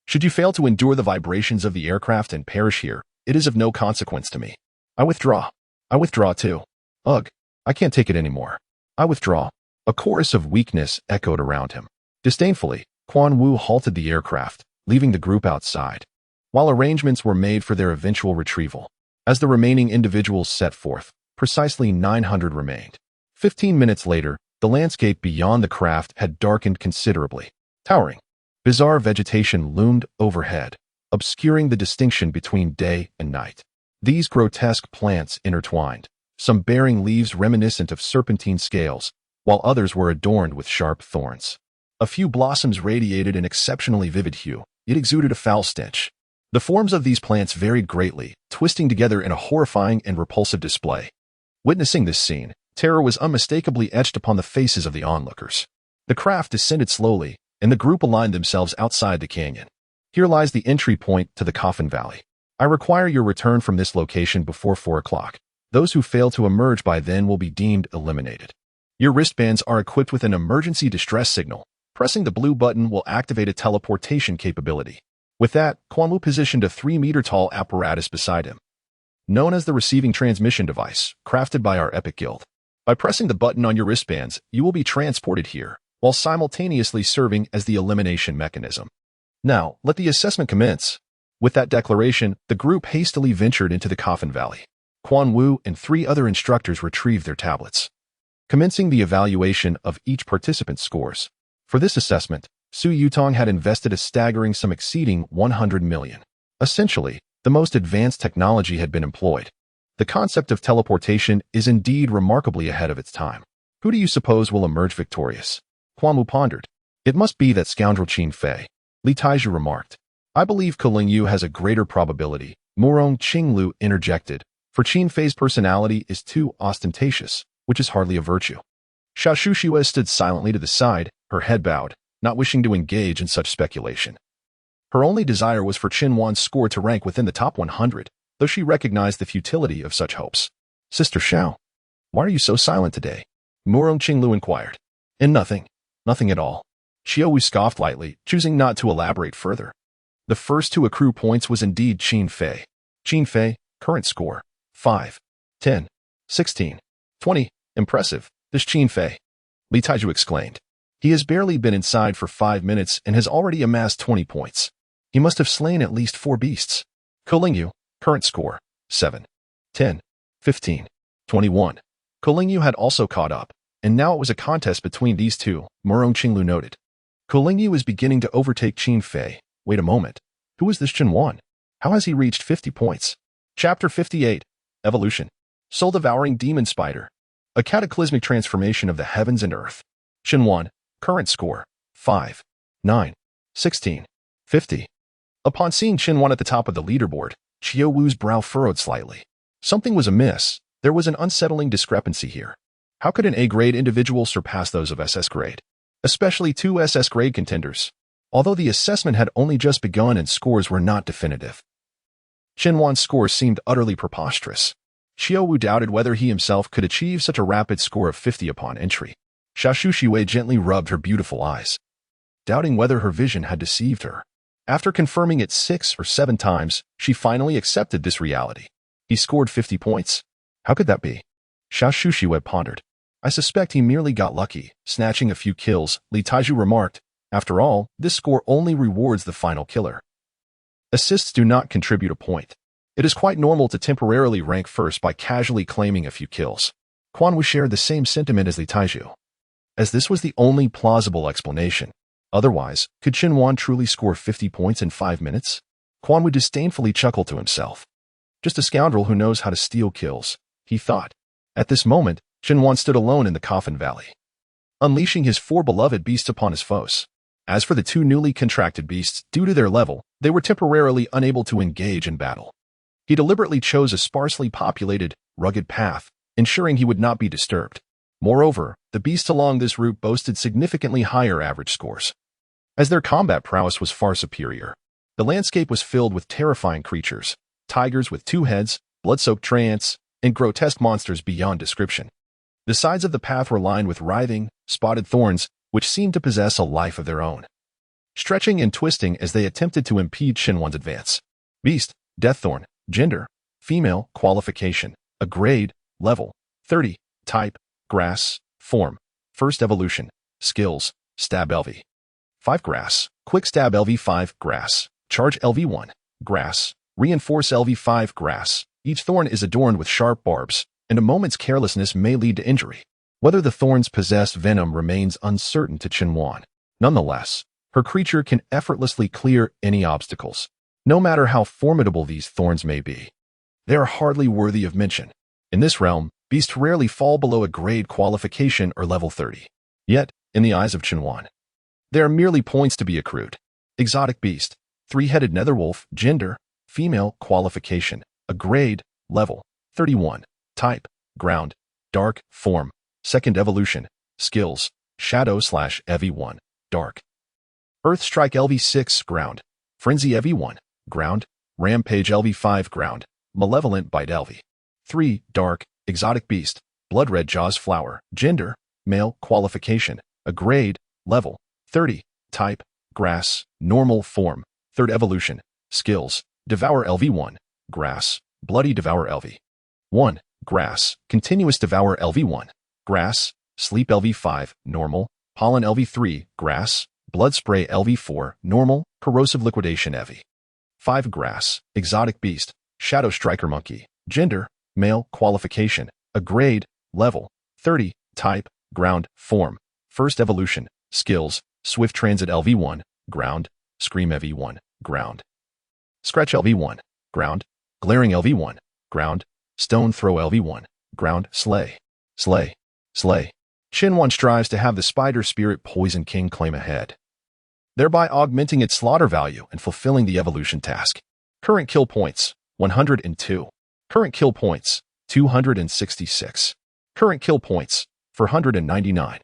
Should you fail to endure the vibrations of the aircraft and perish here, It is of no consequence to me. I withdraw. I withdraw too. Ugh, I can't take it anymore. I withdraw. A chorus of weakness echoed around him. Disdainfully, Quan Wu halted the aircraft, leaving the group outside, while arrangements were made for their eventual retrieval. As the remaining individuals set forth, precisely 900 remained. 15 minutes later, the landscape beyond the craft had darkened considerably. Towering, bizarre vegetation loomed overhead, obscuring the distinction between day and night. These grotesque plants intertwined, some bearing leaves reminiscent of serpentine scales, while others were adorned with sharp thorns. A few blossoms radiated an exceptionally vivid hue, yet exuded a foul stench. The forms of these plants varied greatly, twisting together in a horrifying and repulsive display. Witnessing this scene, terror was unmistakably etched upon the faces of the onlookers. The craft descended slowly, and the group aligned themselves outside the canyon. Here lies the entry point to the Coffin Valley. I require your return from this location before 4 o'clock. Those who fail to emerge by then will be deemed eliminated. Your wristbands are equipped with an emergency distress signal. Pressing the blue button will activate a teleportation capability. With that, Quan Wu positioned a 3-meter-tall apparatus beside him, known as the receiving transmission device, crafted by our Epic Guild. By pressing the button on your wristbands, you will be transported here, while simultaneously serving as the elimination mechanism. Now, let the assessment commence. With that declaration, the group hastily ventured into the Coffin Valley. Quan Wu and 3 other instructors retrieved their tablets, commencing the evaluation of each participant's scores. For this assessment, Su Yutong had invested a staggering sum exceeding 100 million. Essentially, the most advanced technology had been employed. The concept of teleportation is indeed remarkably ahead of its time. Who do you suppose will emerge victorious? Quan Wu pondered. It must be that scoundrel Qin Fei. Li Taizhu remarked. I believe Ling Yu has a greater probability, Murong Qinglu interjected, for Qin Fei's personality is too ostentatious, which is hardly a virtue. Xiaoshu Xue stood silently to the side, her head bowed, not wishing to engage in such speculation. Her only desire was for Qin Wan's score to rank within the top 100, though she recognized the futility of such hopes. Sister Xiao, why are you so silent today? Murong Qinglu inquired. Nothing at all. Xiao Wu scoffed lightly, choosing not to elaborate further. The first to accrue points was indeed Qin Fei. Qin Fei, current score, 5, 10, 16, 20. Impressive, this Qin Fei. Li Taizhu exclaimed. He has barely been inside for 5 minutes and has already amassed 20 points. He must have slain at least 4 beasts. Ling Yu, current score, 7, 10, 15, 21. Ling Yu had also caught up, and now it was a contest between these two, Murong Qinglu noted. Ling Yu is beginning to overtake Qin Fei. Wait a moment. Who is this Qin Wan? How has he reached 50 points? Chapter 58, Evolution. Soul-devouring demon spider. A cataclysmic transformation of the heavens and earth. Qin Wan, current score, 5, 9, 16, 50. Upon seeing Qin Wan at the top of the leaderboard, Xiao Wu's brow furrowed slightly. Something was amiss. There was an unsettling discrepancy here. How could an A-grade individual surpass those of SS grade? Especially 2 SS grade contenders. Although the assessment had only just begun and scores were not definitive. Qin Wan's score seemed utterly preposterous. Xiao Wu doubted whether he himself could achieve such a rapid score of 50 upon entry. Xiaoshu Xue gently rubbed her beautiful eyes, doubting whether her vision had deceived her. After confirming it 6 or 7 times, she finally accepted this reality. He scored 50 points. How could that be? Xiaoshu Xue pondered. I suspect he merely got lucky, snatching a few kills, Li Taizhu remarked. After all, this score only rewards the final killer. Assists do not contribute a point. It is quite normal to temporarily rank first by casually claiming a few kills. Quan Wu shared the same sentiment as Li Taizhu, as this was the only plausible explanation. Otherwise, could Qin Wan truly score 50 points in 5 minutes? Quan Wu disdainfully chuckled to himself. Just a scoundrel who knows how to steal kills, he thought. At this moment, Qin Wan stood alone in the Coffin Valley, unleashing his 4 beloved beasts upon his foes. As for the 2 newly contracted beasts, due to their level, they were temporarily unable to engage in battle. He deliberately chose a sparsely populated, rugged path, ensuring he would not be disturbed. Moreover, the beasts along this route boasted significantly higher average scores, as their combat prowess was far superior. The landscape was filled with terrifying creatures, tigers with 2 heads, blood-soaked treants, and grotesque monsters beyond description. The sides of the path were lined with writhing, spotted thorns, which seemed to possess a life of their own, stretching and twisting as they attempted to impede Qin Wan's advance. Beast, Deaththorn, Gender, female. Qualification, a grade, level, 30. Type, grass, form, first evolution, skills, stab LV. 5 grass, quick stab LV5 grass, charge LV1, grass, reinforce LV5 grass. Each thorn is adorned with sharp barbs, and a moment's carelessness may lead to injury. Whether the thorns possess venom remains uncertain to Qinyuan. Nonetheless, her creature can effortlessly clear any obstacles, no matter how formidable these thorns may be. They are hardly worthy of mention. In this realm, beasts rarely fall below a grade qualification or level 30. Yet, in the eyes of Qinyuan, they are merely points to be accrued. Exotic beast, 3-headed netherwolf. Gender, female. Qualification, a grade, level, 31. Type, ground, dark, form, second evolution, skills, shadow/EV1, dark. Earth strike LV6, ground, frenzy EV1, ground, rampage LV5, ground, malevolent bite LV. 3, dark, exotic beast, blood red jaws flower. Gender, male. Qualification, a grade, level, 30. Type, grass, normal form, third evolution, skills, devour LV1, grass, bloody devour LV. 1, grass, continuous devour LV1, grass, sleep LV5, normal, pollen LV3, grass, blood spray LV4, normal, corrosive liquidation EV. 5, grass, exotic beast, shadow striker monkey. Gender, male. Qualification, a grade, level, 30. Type, ground, form, first evolution, skills, swift transit LV1, ground, scream EV1, ground, scratch LV1, ground, glaring LV1, ground, stone throw LV1, ground, slay, slay, slay. Qinyuan strives to have the spider spirit Poison King claim ahead, thereby augmenting its slaughter value and fulfilling the evolution task. Current kill points, 102. Current kill points, 266. Current kill points, 499.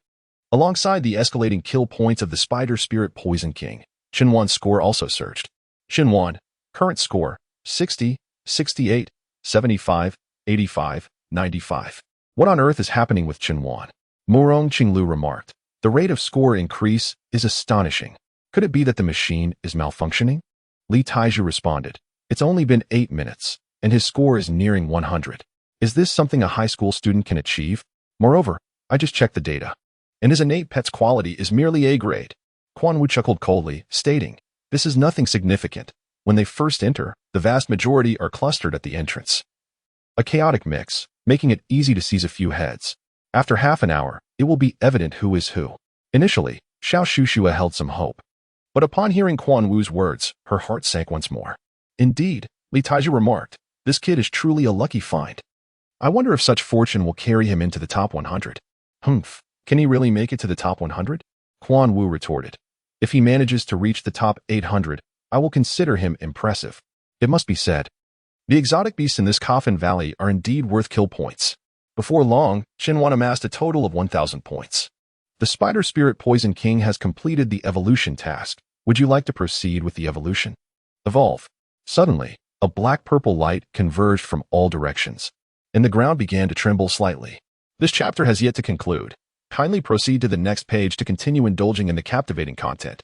Alongside the escalating kill points of the spider spirit Poison King, Qinyuan's score also surged. Qinyuan, current score, 60, 68, 75, 85, 95. What on earth is happening with Qinyuan? Murong Qinglu remarked. The rate of score increase is astonishing. Could it be that the machine is malfunctioning? Li Taizhu responded. It's only been 8 minutes, and his score is nearing 100. Is this something a high school student can achieve? Moreover, I just checked the data, and his innate pet's quality is merely A grade. Quan Wu chuckled coldly, stating, this is nothing significant. When they first enter, the vast majority are clustered at the entrance. A chaotic mix, making it easy to seize a few heads. After half an hour, it will be evident who is who. Initially, Xiao Shushua held some hope. But upon hearing Quan Wu's words, her heart sank once more. Indeed, Li Taizhu remarked, this kid is truly a lucky find. I wonder if such fortune will carry him into the top 100. Humph, can he really make it to the top 100? Quan Wu retorted. If he manages to reach the top 800, I will consider him impressive. It must be said, the exotic beasts in this Coffin Valley are indeed worth kill points. Before long, Qinyuan amassed a total of 1,000 points. The Spider Spirit Poison King has completed the evolution task. Would you like to proceed with the evolution? Evolve. Suddenly, a black-purple light converged from all directions, and the ground began to tremble slightly. This chapter has yet to conclude. Kindly proceed to the next page to continue indulging in the captivating content.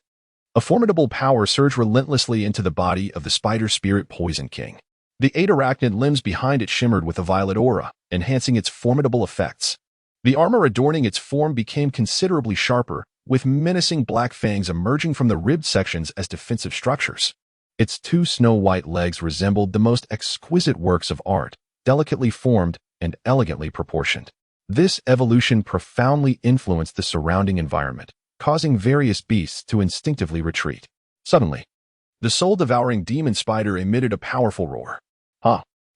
A formidable power surged relentlessly into the body of the Spider Spirit Poison King. The 8 arachnid limbs behind it shimmered with a violet aura, enhancing its formidable effects. The armor adorning its form became considerably sharper, with menacing black fangs emerging from the ribbed sections as defensive structures. Its 2 snow-white legs resembled the most exquisite works of art, delicately formed and elegantly proportioned. This evolution profoundly influenced the surrounding environment, causing various beasts to instinctively retreat. Suddenly, the soul-devouring demon spider emitted a powerful roar.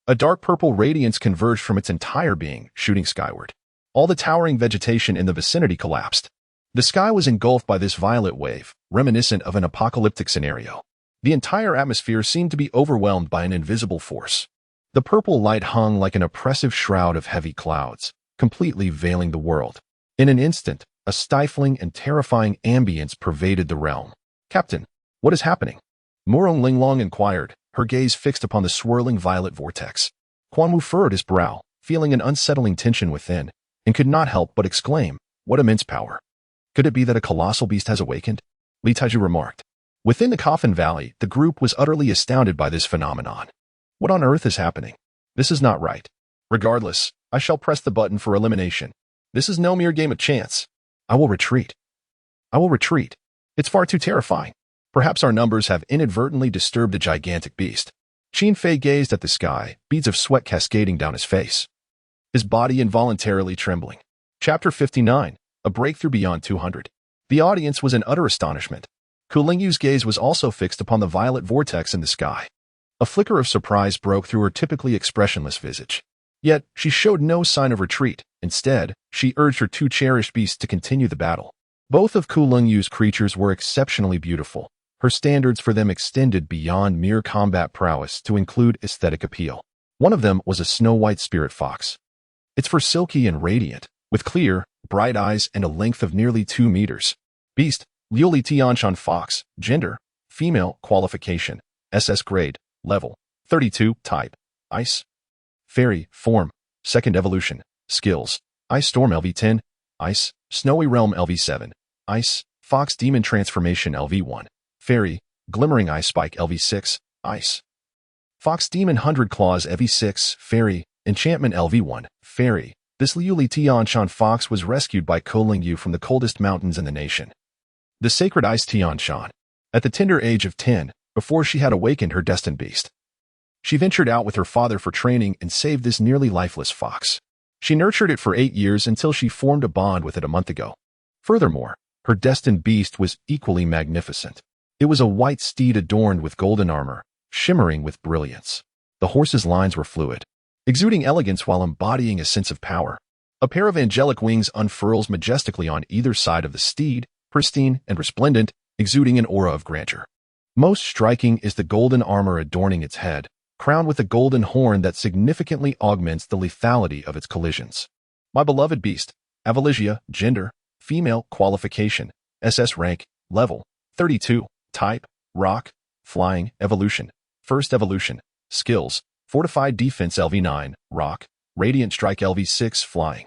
A dark purple radiance converged from its entire being, shooting skyward. All the towering vegetation in the vicinity collapsed. The sky was engulfed by this violet wave, reminiscent of an apocalyptic scenario. The entire atmosphere seemed to be overwhelmed by an invisible force. The purple light hung like an oppressive shroud of heavy clouds, completely veiling the world. In an instant, a stifling and terrifying ambience pervaded the realm. Captain, what is happening? Murong Linglong inquired, her gaze fixed upon the swirling violet vortex. Quan Wu furrowed his brow, feeling an unsettling tension within, and could not help but exclaim, what immense power. Could it be that a colossal beast has awakened? Li Taizhu remarked. Within the Coffin Valley, the group was utterly astounded by this phenomenon. What on earth is happening? This is not right. Regardless, I shall press the button for elimination. This is no mere game of chance. I will retreat. I will retreat. It's far too terrifying. Perhaps our numbers have inadvertently disturbed a gigantic beast. Qin Fei gazed at the sky, beads of sweat cascading down his face. His body involuntarily trembling. Chapter 59, A Breakthrough Beyond 200. The audience was in utter astonishment. Ku Lingyu's gaze was also fixed upon the violet vortex in the sky. A flicker of surprise broke through her typically expressionless visage. Yet, she showed no sign of retreat. Instead, she urged her two cherished beasts to continue the battle. Both of Ku Lingyu's creatures were exceptionally beautiful. Her standards for them extended beyond mere combat prowess to include aesthetic appeal. One of them was a snow-white spirit fox. Its fur silky and radiant, with clear, bright eyes and a length of nearly 2 meters. Beast, Liuli Tianshan fox, gender, female, qualification, SS grade, level, 32, type, ice. Fairy, form, second evolution, skills, Ice Storm LV10, Ice, Snowy Realm LV7, Ice, Fox Demon Transformation LV1, Fairy, Glimmering Ice Spike LV6, Ice. Fox Demon 100 Claws LV6, Fairy, Enchantment LV1, Fairy. This Liuli Tianshan fox was rescued by Ku Lingyu from the coldest mountains in the nation. The sacred Ice Tianshan. At the tender age of 10, before she had awakened her destined beast, she ventured out with her father for training and saved this nearly lifeless fox. She nurtured it for 8 years until she formed a bond with it a month ago. Furthermore, her destined beast was equally magnificent. It was a white steed adorned with golden armor, shimmering with brilliance. The horse's lines were fluid, exuding elegance while embodying a sense of power. A pair of angelic wings unfurls majestically on either side of the steed, pristine and resplendent, exuding an aura of grandeur. Most striking is the golden armor adorning its head, crowned with a golden horn that significantly augments the lethality of its collisions. My beloved beast, Avalicia, gender, female, qualification, SS rank, level, 32, type, rock, flying, evolution, first evolution, skills, fortified defense LV9, rock, radiant strike LV6, flying,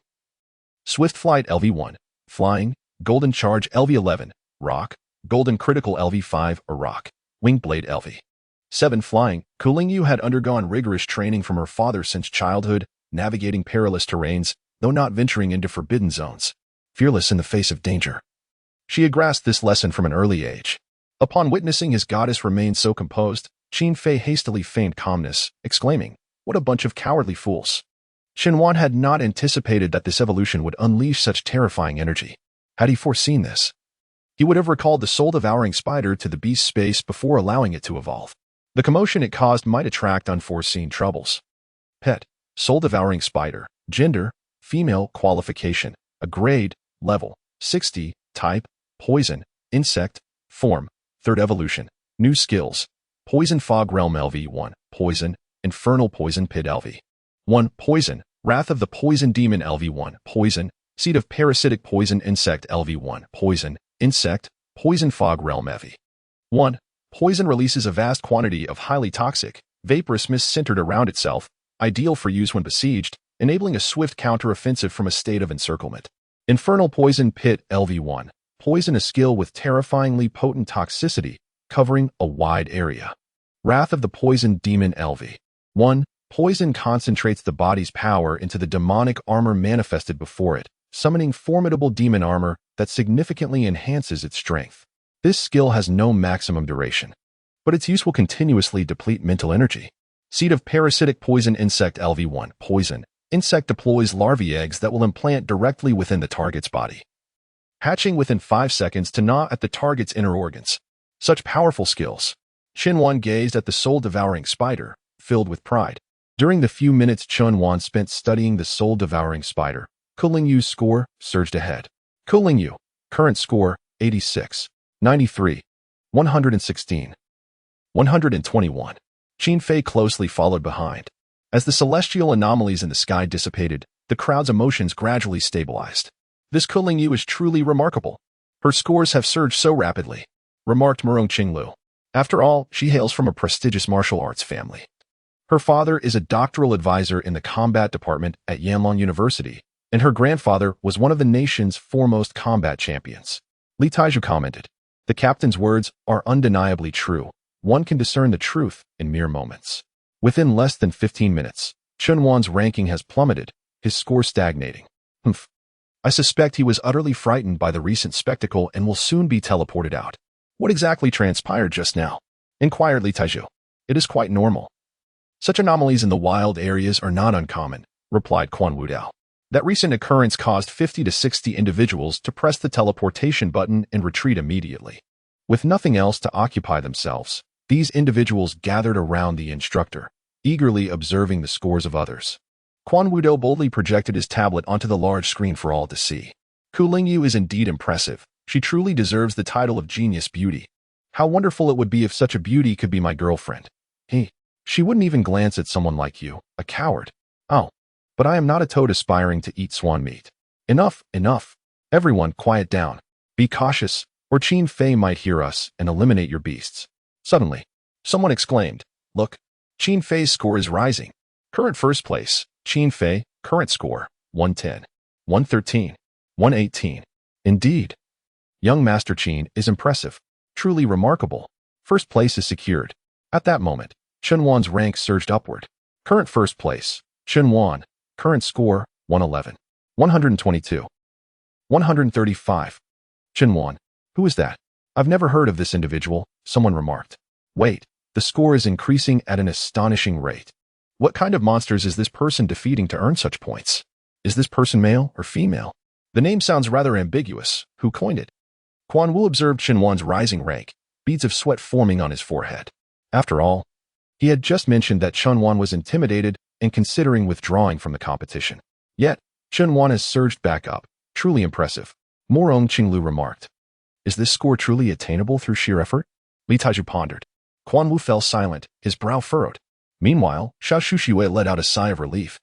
swift flight LV1, flying, golden charge LV11, rock, golden critical LV5, or rock, wing blade LV7, flying. Ku Lingyu had undergone rigorous training from her father since childhood, navigating perilous terrains, though not venturing into forbidden zones, fearless in the face of danger. She had grasped this lesson from an early age. Upon witnessing his goddess remain so composed, Qin Fei hastily feigned calmness, exclaiming, "What a bunch of cowardly fools!" Shenwan had not anticipated that this evolution would unleash such terrifying energy. Had he foreseen this, he would have recalled the soul-devouring spider to the beast's space before allowing it to evolve. The commotion it caused might attract unforeseen troubles. Pet, soul-devouring spider, gender, female, qualification, a grade, level, 60, type, poison, insect, form, third evolution, new skills, poison fog realm LV1, poison, infernal poison pit LV1, poison, wrath of the poison demon LV1, poison, seed of parasitic poison insect LV1, poison, insect, poison fog realm LV1. Poison releases a vast quantity of highly toxic, vaporous mist centered around itself, ideal for use when besieged, enabling a swift counter-offensive from a state of encirclement. Infernal Poison Pit LV1. Poison, a skill with terrifyingly potent toxicity, covering a wide area. Wrath of the Poison Demon LV1. Poison concentrates the body's power into the demonic armor manifested before it, summoning formidable demon armor that significantly enhances its strength. This skill has no maximum duration, but its use will continuously deplete mental energy. Seed of Parasitic Poison Insect LV1. Poison. Insect deploys larvae eggs that will implant directly within the target's body, hatching within 5 seconds to gnaw at the target's inner organs. Such powerful skills. Shenwan gazed at the soul-devouring spider, filled with pride. During the few minutes Shenwan spent studying the soul-devouring spider, Ku Lingyu's score surged ahead. Ku Lingyu, current score, 86. 93, 116, 121. Qin Fei closely followed behind. As the celestial anomalies in the sky dissipated, the crowd's emotions gradually stabilized. This Ku Lingyu is truly remarkable. Her scores have surged so rapidly, remarked Murong Qinglu. After all, she hails from a prestigious martial arts family. Her father is a doctoral advisor in the combat department at Yanlong University, and her grandfather was one of the nation's foremost combat champions. Li Taizhu commented, "The captain's words are undeniably true. One can discern the truth in mere moments." Within less than 15 minutes, Chunwan's ranking has plummeted, his score stagnating. Humph. I suspect he was utterly frightened by the recent spectacle and will soon be teleported out. What exactly transpired just now? Inquired Li Taiju. It is quite normal. Such anomalies in the wild areas are not uncommon, replied Quan Wudao. That recent occurrence caused 50 to 60 individuals to press the teleportation button and retreat immediately. With nothing else to occupy themselves, these individuals gathered around the instructor, eagerly observing the scores of others. Quan Wudao boldly projected his tablet onto the large screen for all to see. Ku Lingyu is indeed impressive. She truly deserves the title of genius beauty. How wonderful it would be if such a beauty could be my girlfriend. She wouldn't even glance at someone like you, a coward. Oh, but I am not a toad aspiring to eat swan meat. Enough, enough. Everyone, quiet down. Be cautious, or Qin Fei might hear us and eliminate your beasts. Suddenly, someone exclaimed, look, Qin Fei's score is rising. Current first place, Qin Fei, current score, 110, 113, 118. Indeed. Young Master Qin is impressive, truly remarkable. First place is secured. At that moment, Chunwan's rank surged upward. Current first place, Chunwan, current score, 111, 122, 135. Chunwan, who is that? I've never heard of this individual, someone remarked. Wait, the score is increasing at an astonishing rate. What kind of monsters is this person defeating to earn such points? Is this person male or female? The name sounds rather ambiguous. Who coined it? Quan Wu observed Chunwan's rising rank, beads of sweat forming on his forehead. After all, he had just mentioned that Chunwan was intimidated and considering withdrawing from the competition. Yet, Chunwan has surged back up, truly impressive. Morong Qinglu remarked. Is this score truly attainable through sheer effort? Li Taiju pondered. Quan Wu fell silent, his brow furrowed. Meanwhile, Xiao Shuxiwei let out a sigh of relief.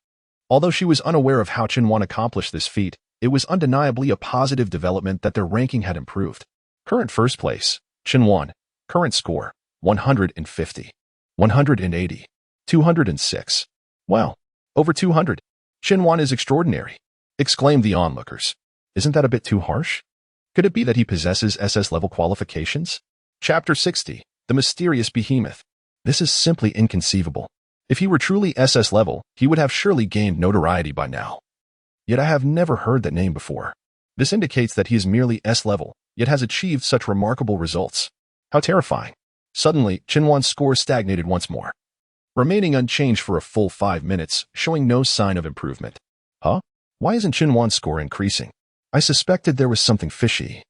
Although she was unaware of how Chunwan accomplished this feat, it was undeniably a positive development that their ranking had improved. Current first place, Chunwan. Current score, 150, 180, 206. Wow, over 200. Chunwan is extraordinary, exclaimed the onlookers. Isn't that a bit too harsh? Could it be that he possesses SS-level qualifications? Chapter 60, The Mysterious Behemoth. This is simply inconceivable. If he were truly SS level, he would have surely gained notoriety by now. Yet I have never heard that name before. This indicates that he is merely S level, yet has achieved such remarkable results. How terrifying. Suddenly, Chunwan's score stagnated once more, remaining unchanged for a full 5 minutes, showing no sign of improvement. Huh? Why isn't Chunwan's score increasing? I suspected there was something fishy.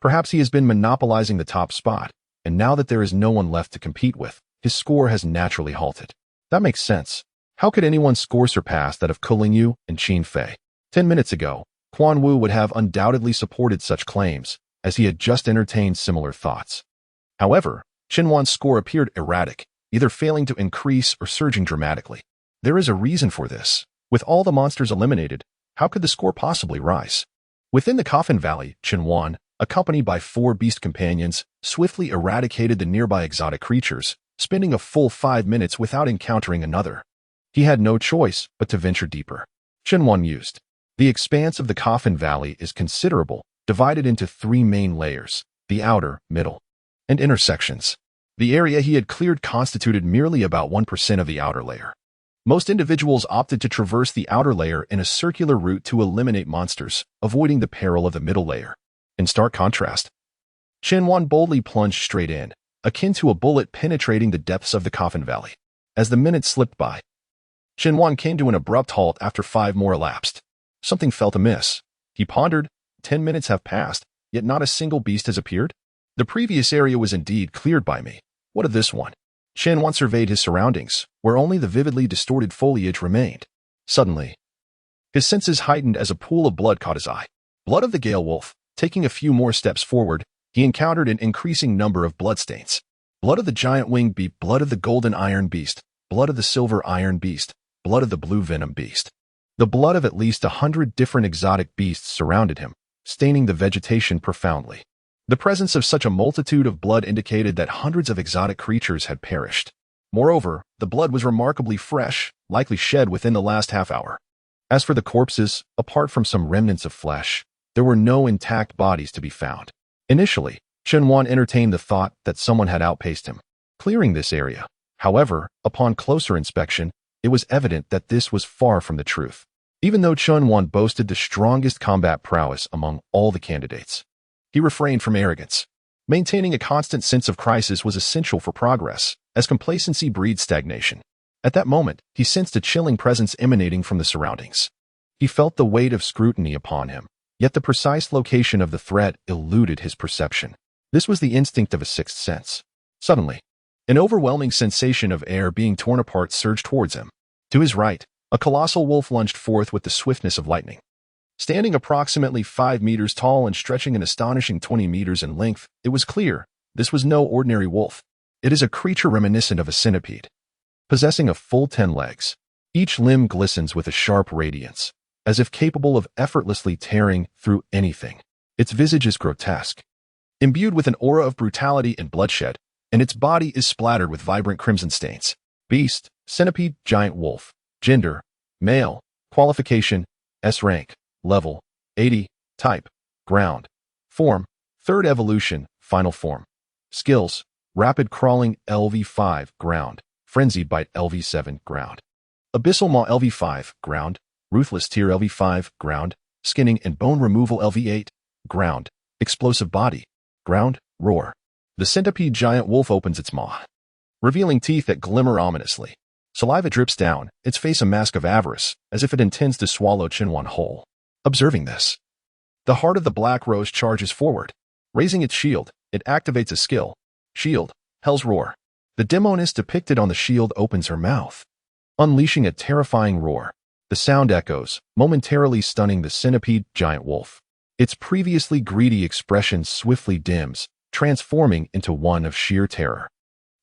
Perhaps he has been monopolizing the top spot, and now that there is no one left to compete with, his score has naturally halted. That makes sense. How could anyone's score surpass that of Ku Lingyu and Qin Fei? 10 minutes ago, Quan Wu would have undoubtedly supported such claims, as he had just entertained similar thoughts. However, Chunwan's score appeared erratic, either failing to increase or surging dramatically. There is a reason for this. With all the monsters eliminated, how could the score possibly rise? Within the Coffin Valley, Chunwan, accompanied by 4 beast companions, swiftly eradicated the nearby exotic creatures, spending a full 5 minutes without encountering another. He had no choice but to venture deeper. Chunwan mused. The expanse of the Coffin Valley is considerable, divided into 3 main layers, the outer, middle, and inner sections. The area he had cleared constituted merely about 1% of the outer layer. Most individuals opted to traverse the outer layer in a circular route to eliminate monsters, avoiding the peril of the middle layer. In stark contrast, Chunwan boldly plunged straight in, akin to a bullet penetrating the depths of the Coffin Valley. As the minutes slipped by, Chunwan came to an abrupt halt after 5 more elapsed. Something felt amiss. He pondered. 10 minutes have passed, yet not a single beast has appeared. The previous area was indeed cleared by me. What of this one? Chunwan surveyed his surroundings, where only the vividly distorted foliage remained. Suddenly, his senses heightened as a pool of blood caught his eye. Blood of the Gale Wolf. Taking a few more steps forward, he encountered an increasing number of bloodstains. Blood of the giant winged beast, blood of the golden iron beast, blood of the silver iron beast, blood of the blue venom beast. The blood of at least 100 different exotic beasts surrounded him, staining the vegetation profoundly. The presence of such a multitude of blood indicated that hundreds of exotic creatures had perished. Moreover, the blood was remarkably fresh, likely shed within the last half hour. As for the corpses, apart from some remnants of flesh, there were no intact bodies to be found. Initially, Chunwan entertained the thought that someone had outpaced him, clearing this area. However, upon closer inspection, it was evident that this was far from the truth. Even though Chun Wan boasted the strongest combat prowess among all the candidates, he refrained from arrogance. Maintaining a constant sense of crisis was essential for progress, as complacency breeds stagnation. At that moment, he sensed a chilling presence emanating from the surroundings. He felt the weight of scrutiny upon him, yet the precise location of the threat eluded his perception. This was the instinct of a sixth sense. Suddenly, an overwhelming sensation of air being torn apart surged towards him. To his right, a colossal wolf lunged forth with the swiftness of lightning. Standing approximately 5 meters tall and stretching an astonishing 20 meters in length, it was clear this was no ordinary wolf. It is a creature reminiscent of a centipede, possessing a full 10 legs. Each limb glistens with a sharp radiance, as if capable of effortlessly tearing through anything. Its visage is grotesque, imbued with an aura of brutality and bloodshed, and its body is splattered with vibrant crimson stains. Beast, centipede, giant wolf. Gender, male. Qualification, S rank. Level, 80. Type, ground. Form, third evolution, final form. Skills, rapid crawling LV5, ground. Frenzied bite LV7, ground. Abyssal maw LV5, ground. Ruthless tear LV5, ground. Skinning and bone removal LV8, ground. Explosive body, ground. Roar. The centipede giant wolf opens its maw, revealing teeth that glimmer ominously. Saliva drips down, its face a mask of avarice, as if it intends to swallow Chun Wan whole. Observing this, the heart of the Black Rose charges forward. Raising its shield, it activates a skill. Shield, Hell's Roar. The demoness depicted on the shield opens her mouth, unleashing a terrifying roar. The sound echoes, momentarily stunning the centipede giant wolf. Its previously greedy expression swiftly dims, transforming into one of sheer terror.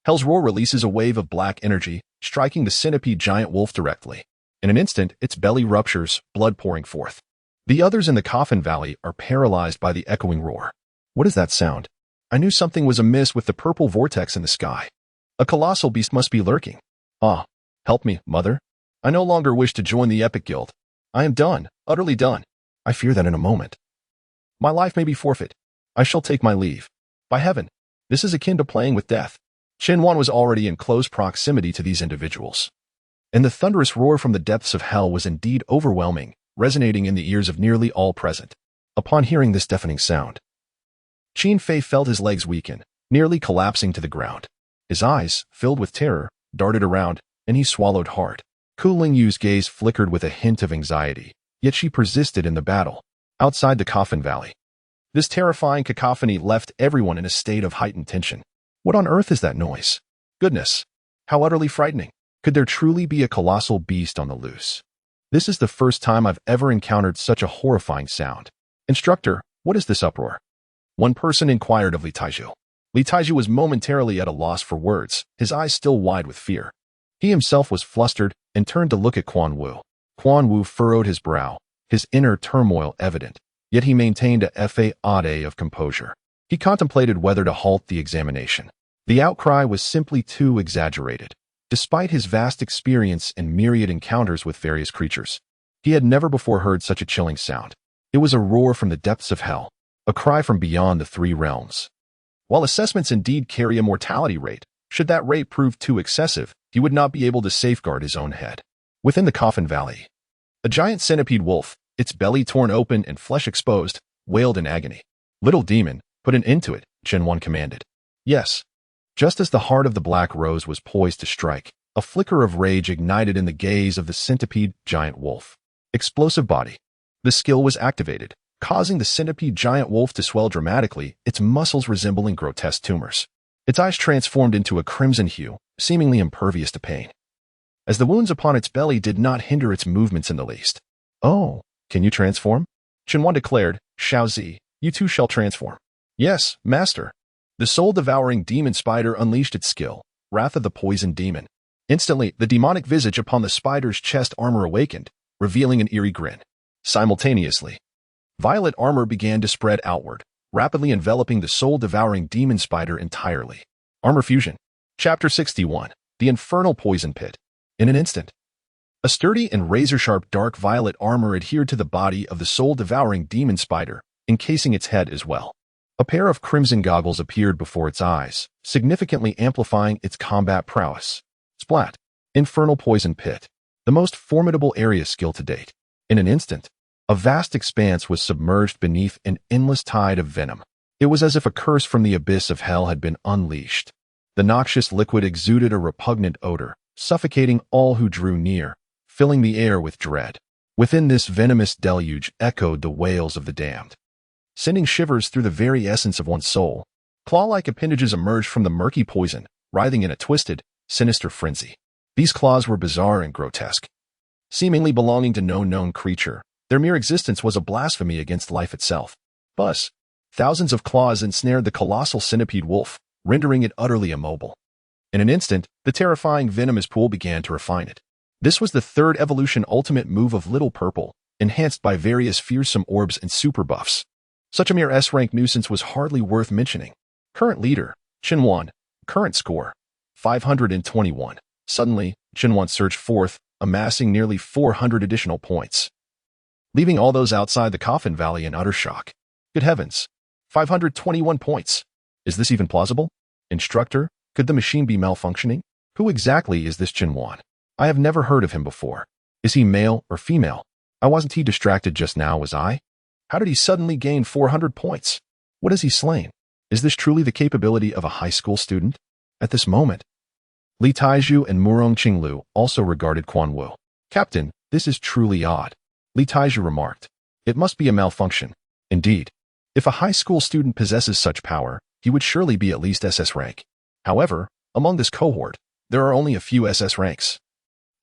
Hell's Roar releases a wave of black energy, striking the centipede giant wolf directly. In an instant, its belly ruptures, blood pouring forth. The others in the Coffin Valley are paralyzed by the echoing roar. What is that sound? I knew something was amiss with the purple vortex in the sky. A colossal beast must be lurking. Ah, help me, mother. I no longer wish to join the Epic Guild. I am done, utterly done. I fear that in a moment my life may be forfeit. I shall take my leave. By heaven, this is akin to playing with death. Chun Wan was already in close proximity to these individuals, and the thunderous roar from the depths of hell was indeed overwhelming, resonating in the ears of nearly all present. Upon hearing this deafening sound, Qin Fei felt his legs weaken, nearly collapsing to the ground. His eyes, filled with terror, darted around, and he swallowed hard. Ku Lingyu's gaze flickered with a hint of anxiety, yet she persisted in the battle. Outside the Coffin Valley, this terrifying cacophony left everyone in a state of heightened tension. What on earth is that noise? Goodness, how utterly frightening. Could there truly be a colossal beast on the loose? This is the first time I've ever encountered such a horrifying sound. Instructor, what is this uproar? One person inquired of Li Taiju. Li Taiju was momentarily at a loss for words, his eyes still wide with fear. He himself was flustered and turned to look at Quan Wu. Quan Wu furrowed his brow, his inner turmoil evident, yet he maintained a facade of composure. He contemplated whether to halt the examination. The outcry was simply too exaggerated. Despite his vast experience and myriad encounters with various creatures, he had never before heard such a chilling sound. It was a roar from the depths of hell, a cry from beyond the three realms. While assessments indeed carry a mortality rate, should that rate prove too excessive, he would not be able to safeguard his own head. Within the Coffin Valley, a giant centipede wolf, its belly torn open and flesh exposed, wailed in agony. Little demon, put an end to it, Chun Wan commanded. Yes. Just as the heart of the Black Rose was poised to strike, a flicker of rage ignited in the gaze of the centipede giant wolf. Explosive body. The skill was activated, causing the centipede giant wolf to swell dramatically, its muscles resembling grotesque tumors. Its eyes transformed into a crimson hue, seemingly impervious to pain, as the wounds upon its belly did not hinder its movements in the least. Oh, can you transform? Chun Wan declared, Xiaozi, you too shall transform. Yes, master. The soul-devouring demon spider unleashed its skill, Wrath of the Poison Demon. Instantly, the demonic visage upon the spider's chest armor awakened, revealing an eerie grin. Simultaneously, violet armor began to spread outward, rapidly enveloping the soul-devouring demon spider entirely. Armor Fusion. Chapter 61. The Infernal Poison Pit. In an instant, a sturdy and razor-sharp dark violet armor adhered to the body of the soul-devouring demon spider, encasing its head as well. A pair of crimson goggles appeared before its eyes, significantly amplifying its combat prowess. Splat. Infernal poison pit. The most formidable area skill to date. In an instant, a vast expanse was submerged beneath an endless tide of venom. It was as if a curse from the abyss of hell had been unleashed. The noxious liquid exuded a repugnant odor, suffocating all who drew near, filling the air with dread. Within this venomous deluge echoed the wails of the damned, sending shivers through the very essence of one's soul. Claw-like appendages emerged from the murky poison, writhing in a twisted, sinister frenzy. These claws were bizarre and grotesque. Seemingly belonging to no known creature, their mere existence was a blasphemy against life itself. Thus, thousands of claws ensnared the colossal centipede wolf, rendering it utterly immobile. In an instant, the terrifying venomous pool began to refine it. This was the third evolution ultimate move of Little Purple, enhanced by various fearsome orbs and super buffs. Such a mere S-rank nuisance was hardly worth mentioning. Current leader, Chinwan. Current score, 521. Suddenly, Chinwan surged forth, amassing nearly 400 additional points, leaving all those outside the Coffin Valley in utter shock. Good heavens, 521 points. Is this even plausible? Instructor, could the machine be malfunctioning? Who exactly is this Chinwan? I have never heard of him before. Is he male or female? Wasn't he distracted just now, was I? How did he suddenly gain 400 points? What has he slain? Is this truly the capability of a high school student? At this moment, Li Taizhu and Murong Qinglu also regarded Quan Wu. Captain, this is truly odd. Li Taizhu remarked. It must be a malfunction. Indeed, if a high school student possesses such power, he would surely be at least SS rank. However, among this cohort, there are only a few SS ranks.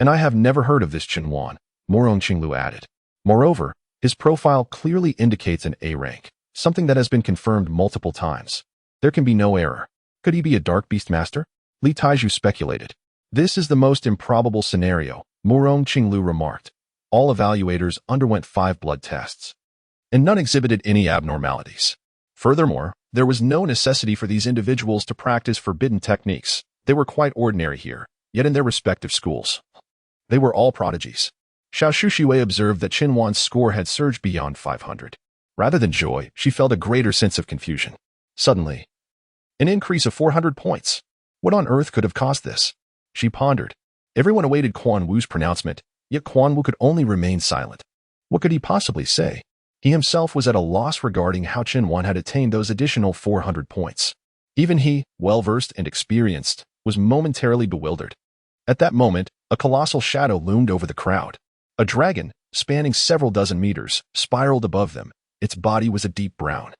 And I have never heard of this Chinwan, Murong Qinglu added. Moreover, his profile clearly indicates an A rank, something that has been confirmed multiple times. There can be no error. Could he be a Dark Beast Master? Li Taizhu speculated. This is the most improbable scenario, Murong Qinglu remarked. All evaluators underwent 5 blood tests, and none exhibited any abnormalities. Furthermore, there was no necessity for these individuals to practice forbidden techniques. They were quite ordinary here, yet in their respective schools, they were all prodigies. Xiao Shushiwei observed that Chinwan's score had surged beyond 500. Rather than joy, she felt a greater sense of confusion. Suddenly, an increase of 400 points. What on earth could have caused this? She pondered. Everyone awaited Quan Wu's pronouncement, yet Quan Wu could only remain silent. What could he possibly say? He himself was at a loss regarding how Chinwan had attained those additional 400 points. Even he, well-versed and experienced, was momentarily bewildered. At that moment, a colossal shadow loomed over the crowd. A dragon, spanning several dozen meters, spiraled above them. Its body was a deep brown,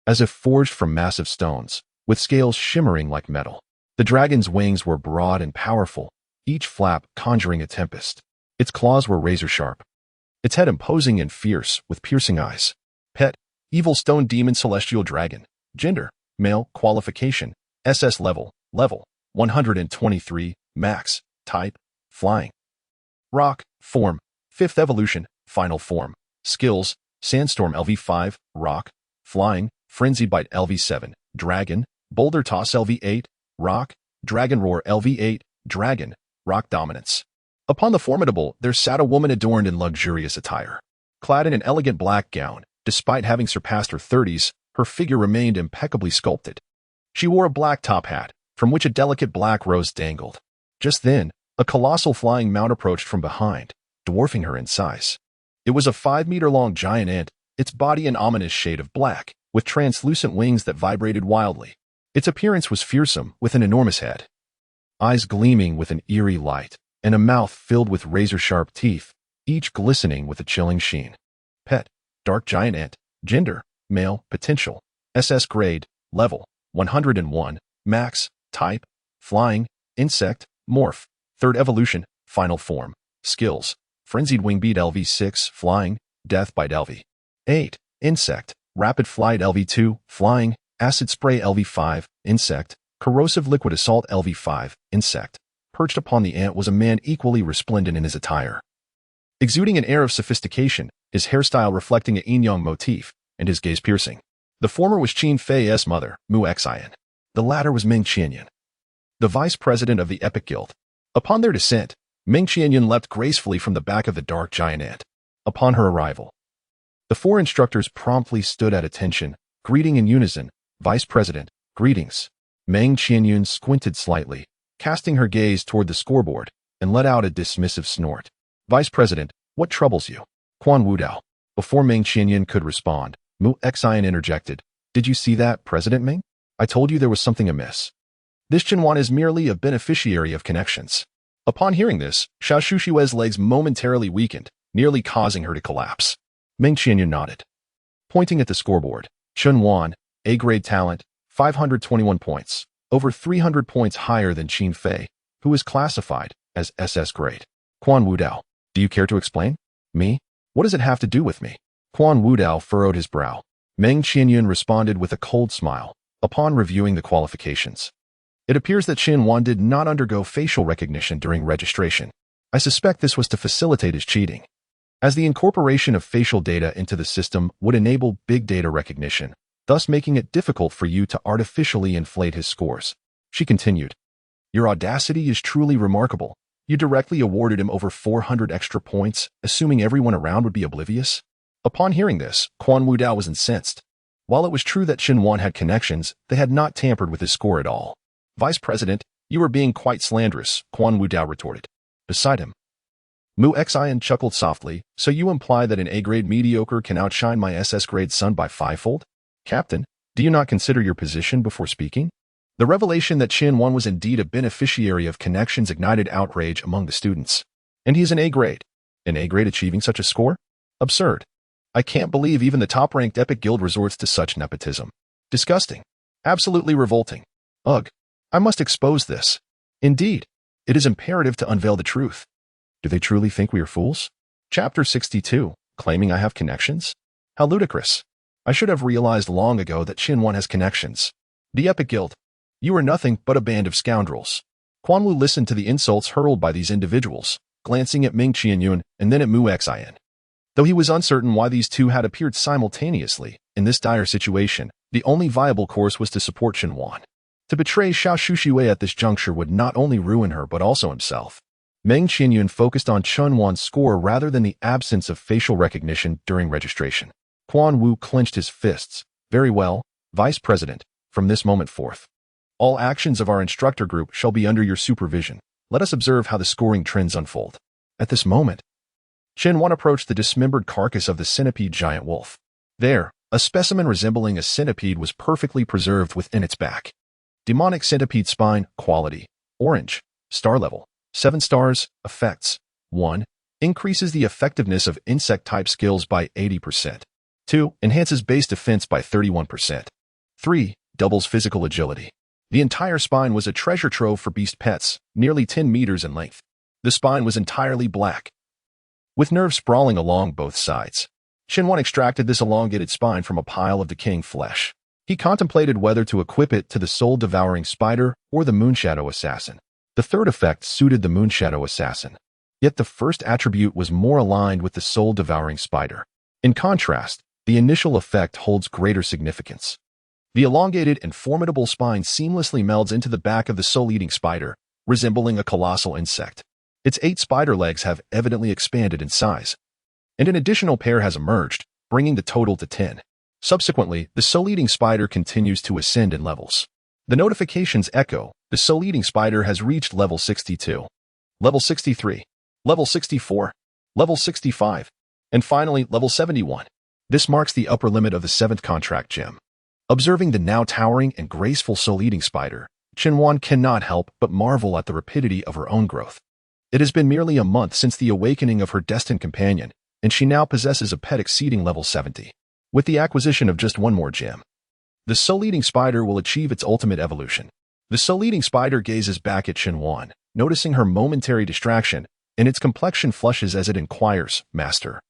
as if forged from massive stones, with scales shimmering like metal. The dragon's wings were broad and powerful, each flap conjuring a tempest. Its claws were razor-sharp, its head imposing and fierce, with piercing eyes. Pet, evil stone demon celestial dragon. Gender, male. Qualification, SS level 123, max. Type, flying. Rock, form, 5th evolution, final form. Skills, Sandstorm LV5, rock. Flying, Frenzied Bite LV7, dragon. Boulder Toss LV8, rock. Dragon Roar LV8, dragon. Rock dominance. Upon the formidable, there sat a woman adorned in luxurious attire. Clad in an elegant black gown, despite having surpassed her 30s, her figure remained impeccably sculpted. She wore a black top hat, from which a delicate black rose dangled. Just then, a colossal flying mount approached from behind, dwarfing her in size. It was a 5-meter-long giant ant, its body an ominous shade of black, with translucent wings that vibrated wildly. Its appearance was fearsome, with an enormous head, eyes gleaming with an eerie light, and a mouth filled with razor-sharp teeth, each glistening with a chilling sheen. Pet, dark giant ant. Gender, male. Potential, SS grade, level 101, max. Type, flying. Insect, morph. 3rd evolution, final form. Skills, Frenzied Wing Beat LV6, flying. Death Bite LV8, insect. Rapid Flight LV2, flying. Acid Spray LV5, insect. Corrosive Liquid Assault LV5, insect. Perched upon the ant was a man equally resplendent in his attire, exuding an air of sophistication, his hairstyle reflecting a yin-yang motif, and his gaze piercing. The former was Qin Fei's mother, Mu Xian. The latter was Ming Qianyan, the vice president of the Epic Guild. Upon their descent, Ming Qianyan leapt gracefully from the back of the dark giant ant. Upon her arrival, the 4 instructors promptly stood at attention, Greeting in unison. Vice President, greetings. Meng Qianyun squinted slightly, casting her gaze toward the scoreboard, and let out a dismissive snort. Vice President, what troubles you? Quan Wudao. Before Meng Qianyun could respond, Mu Xian interjected. Did you see that, President Meng? I told you there was something amiss. This Chenwan is merely a beneficiary of connections. Upon hearing this, Xiao Shushue's legs momentarily weakened, nearly causing her to collapse. Meng Qianyun nodded. Pointing at the scoreboard, Chenwan, A-grade talent, 521 points, over 300 points higher than Qin Fei, who is classified as SS grade. Quan Wudao, do you care to explain? Me? What does it have to do with me? Quan Wudao furrowed his brow. Meng Qianyun responded with a cold smile, upon reviewing the qualifications. It appears that Chenwan did not undergo facial recognition during registration. I suspect this was to facilitate his cheating, as the incorporation of facial data into the system would enable big data recognition, thus making it difficult for you to artificially inflate his scores. She continued, Your audacity is truly remarkable. You directly awarded him over 400 extra points, assuming everyone around would be oblivious? Upon hearing this, Quan Wudao was incensed. While it was true that Chenwan had connections, they had not tampered with his score at all. Vice President, you are being quite slanderous, Quan Wudao retorted. Beside him, Mu Xian chuckled softly. So you imply that an A-grade mediocre can outshine my SS-grade son by fivefold? Captain, do you not consider your position before speaking? The revelation that Chenwan was indeed a beneficiary of connections ignited outrage among the students. And he is an A-grade. An A-grade achieving such a score? Absurd. I can't believe even the top-ranked Epic Guild resorts to such nepotism. Disgusting. Absolutely revolting. Ugh. I must expose this. Indeed, it is imperative to unveil the truth. Do they truly think we are fools? Chapter 62, claiming I have connections? How ludicrous. I should have realized long ago that Chenwan has connections. The Epic Guild. You are nothing but a band of scoundrels. Quan Wu listened to the insults hurled by these individuals, glancing at Meng Qianyun and then at Mu Xian. Though he was uncertain why these two had appeared simultaneously in this dire situation, the only viable course was to support Chenwan. To betray Xiao Shushue at this juncture would not only ruin her but also himself. Meng Qianyun focused on Chenwan's score rather than the absence of facial recognition during registration. Quan Wu clenched his fists. Very well, Vice President, from this moment forth, all actions of our instructor group shall be under your supervision. Let us observe how the scoring trends unfold. At this moment, Chenwan approached the dismembered carcass of the centipede giant wolf. There, a specimen resembling a centipede was perfectly preserved within its back. Demonic centipede spine, quality, orange, star level, 7 stars, effects, 1, increases the effectiveness of insect-type skills by 80%. 2, enhances base defense by 31%. 3, doubles physical agility. The entire spine was a treasure trove for beast pets, nearly 10 meters in length. The spine was entirely black, with nerves sprawling along both sides. Chenwan extracted this elongated spine from a pile of decaying flesh. He contemplated whether to equip it to the soul-devouring spider or the Moonshadow Assassin. The third effect suited the Moonshadow Assassin, yet the first attribute was more aligned with the soul-devouring spider. In contrast, the initial effect holds greater significance. The elongated and formidable spine seamlessly melds into the back of the soul-eating spider, resembling a colossal insect. Its 8 spider legs have evidently expanded in size, and an additional pair has emerged, bringing the total to 10. Subsequently, the soul-eating spider continues to ascend in levels. The notifications echo. The soul-eating spider has reached level 62, level 63, level 64, level 65, and finally level 71. This marks the upper limit of the 7th contract gem. Observing the now towering and graceful soul-eating spider, Chenwan cannot help but marvel at the rapidity of her own growth. It has been merely a month since the awakening of her destined companion, and she now possesses a pet exceeding level 70. With the acquisition of just one more gem, the soul-eating spider will achieve its ultimate evolution. The soul-eating spider gazes back at Chenwan, noticing her momentary distraction, and its complexion flushes as it inquires, Master,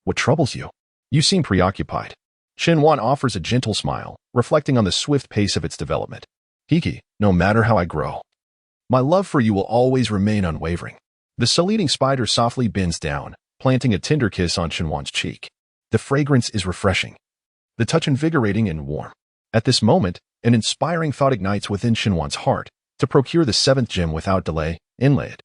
what troubles you? You seem preoccupied. Chenwan offers a gentle smile, reflecting on the swift pace of its development. Hiki, no matter how I grow, my love for you will always remain unwavering. The soul-eating spider softly bends down, planting a tender kiss on Chenwan's cheek. The fragrance is refreshing, the touch invigorating and warm. At this moment, an inspiring thought ignites within Chenwan's heart to procure the 7th gem without delay, inlay it,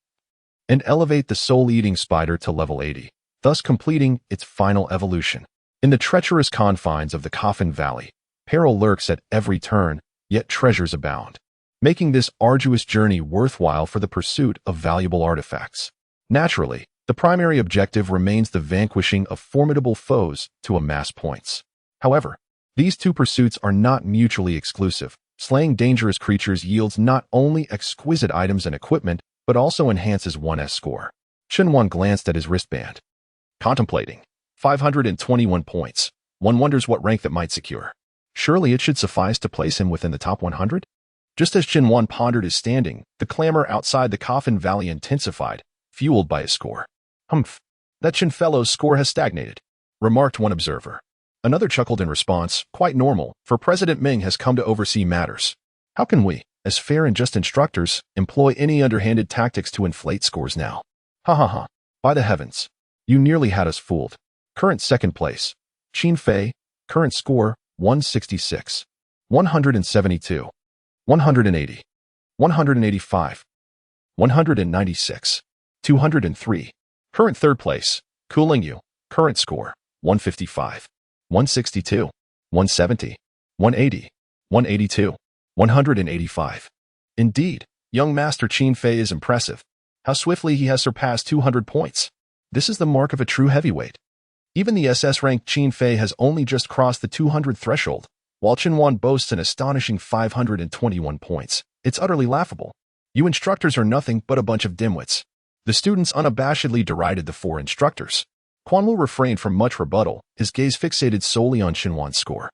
and elevate the soul-eating spider to level 80, thus completing its final evolution. In the treacherous confines of the Coffin Valley, Peril lurks at every turn, yet treasures abound, making this arduous journey worthwhile for the pursuit of valuable artifacts. Naturally, the primary objective remains the vanquishing of formidable foes to amass points. However, these two pursuits are not mutually exclusive. Slaying dangerous creatures yields not only exquisite items and equipment, but also enhances one's score. Chen glanced at his wristband. Contemplating. 521 points. One wonders what rank that might secure. Surely it should suffice to place him within the top 100? Just as Chen pondered his standing, the clamor outside the Coffin Valley intensified, fueled by his score. Humph, that Chen fellow's score has stagnated, remarked one observer. Another chuckled in response, quite normal, for President Ming has come to oversee matters. How can we, as fair and just instructors, employ any underhanded tactics to inflate scores now? Ha ha ha. By the heavens. You nearly had us fooled. Current second place. Qin Fei, current score, 166. 172. 180. 185. 196. 203. Current third place. Cooling you, current score, 155. 162. 170. 180. 182. 185. Indeed, young Master Qin Fei is impressive. How swiftly he has surpassed 200 points. This is the mark of a true heavyweight. Even the SS-ranked Qin Fei has only just crossed the 200 threshold, while Chen boasts an astonishing 521 points. It's utterly laughable. You instructors are nothing but a bunch of dimwits. The students unabashedly derided the four instructors. Quan Wu refrained from much rebuttal, his gaze fixated solely on Chen score.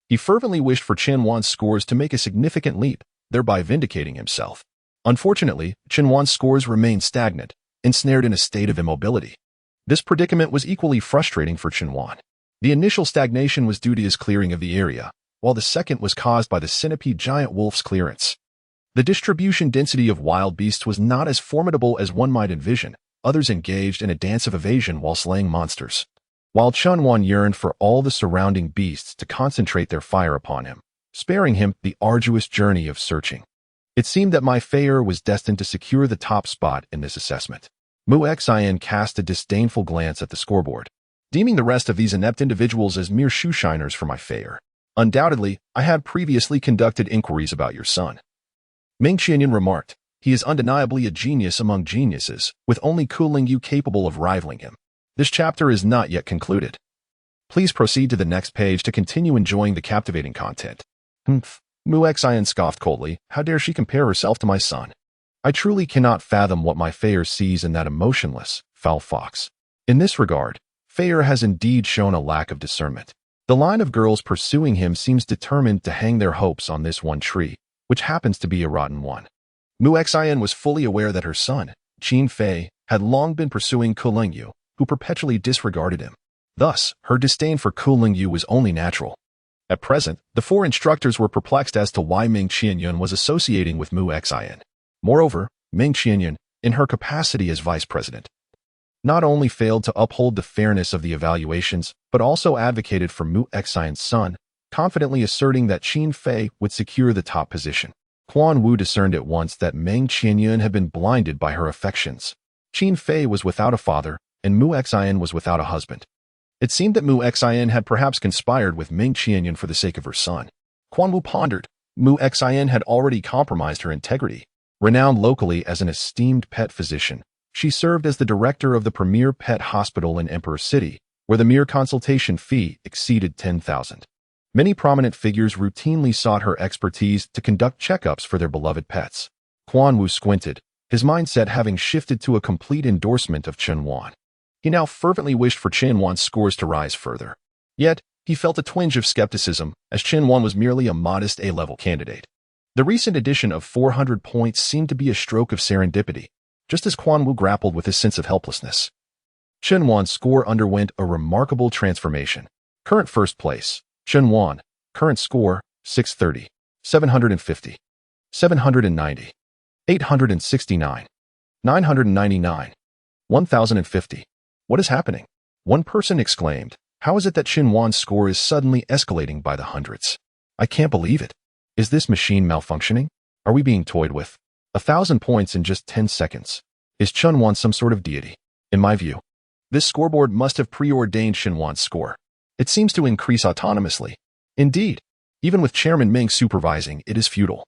He fervently wished for Chen scores to make a significant leap, thereby vindicating himself. Unfortunately, Chen scores remained stagnant, ensnared in a state of immobility. This predicament was equally frustrating for Chen. The initial stagnation was due to his clearing of the area, while the second was caused by the centipede giant wolf's clearance. The distribution density of wild beasts was not as formidable as one might envision. Others engaged in a dance of evasion while slaying monsters, while Chen yearned for all the surrounding beasts to concentrate their fire upon him, sparing him the arduous journey of searching. It seemed that my Feier was destined to secure the top spot in this assessment. Mu Xin cast a disdainful glance at the scoreboard, deeming the rest of these inept individuals as mere shoeshiners for my Feier. Undoubtedly, I had previously conducted inquiries about your son. Ming Qianyan remarked. He is undeniably a genius among geniuses, with only Cooling you capable of rivaling him. This chapter is not yet concluded. Please proceed to the next page to continue enjoying the captivating content. Humph. Mu Xin scoffed coldly. How dare she compare herself to my son? I truly cannot fathom what my Feier sees in that emotionless, foul fox. In this regard, Feier has indeed shown a lack of discernment. The line of girls pursuing him seems determined to hang their hopes on this one tree, which happens to be a rotten one. Mu Xin was fully aware that her son, Qin Fei, had long been pursuing Cooling you, who perpetually disregarded him. Thus, her disdain for Cooling you was only natural. At present, the four instructors were perplexed as to why Ming Qianyan was associating with Mu Xin. Moreover, Ming Qianyan, in her capacity as vice president, not only failed to uphold the fairness of the evaluations, but also advocated for Mu Xion's son, confidently asserting that Qin Fei would secure the top position. Quan Wu discerned at once that Ming Qianyan had been blinded by her affections. Qin Fei was without a father, and Mu Xian was without a husband. It seemed that Mu Xian had perhaps conspired with Ming Qianyan for the sake of her son. Quan Wu pondered. Mu Xian had already compromised her integrity. Renowned locally as an esteemed pet physician, she served as the director of the premier pet hospital in Emperor City, where the mere consultation fee exceeded 10,000. Many prominent figures routinely sought her expertise to conduct checkups for their beloved pets. Quan Wu squinted, his mindset having shifted to a complete endorsement of Chen. He now fervently wished for Chen scores to rise further. Yet, he felt a twinge of skepticism, as Chen was merely a modest A-level candidate. The recent addition of 400 points seemed to be a stroke of serendipity, just as Quan Wu grappled with his sense of helplessness. Chen score underwent a remarkable transformation. Current first place, Chen current score, 630, 750, 790, 869, 999, 1050. What is happening? One person exclaimed. How is it that Chen score is suddenly escalating by the hundreds? I can't believe it. Is this machine malfunctioning? Are we being toyed with? 1,000 points in just 10 seconds. Is Chen some sort of deity? In my view, this scoreboard must have preordained Chen score. It seems to increase autonomously. Indeed, Even with Chairman Ming supervising, it is futile.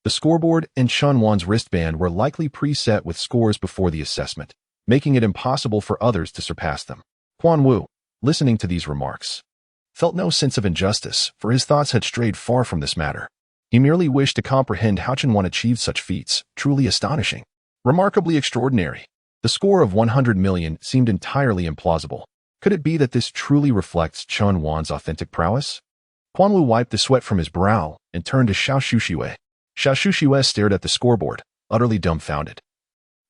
The scoreboard and Chun Wan's wristband were likely preset with scores before the assessment, making it impossible for others to surpass them. Quan Wu, listening to these remarks, felt no sense of injustice, for his thoughts had strayed far from this matter. He merely wished to comprehend how Chun Wan achieved such feats, truly astonishing. Remarkably extraordinary. The score of 100 million seemed entirely implausible. Could it be that this truly reflects Chun Wan's authentic prowess? Quan Wu wiped the sweat from his brow and turned to Xiao Shushiwei. Xiao Shushiwei stared at the scoreboard, utterly dumbfounded.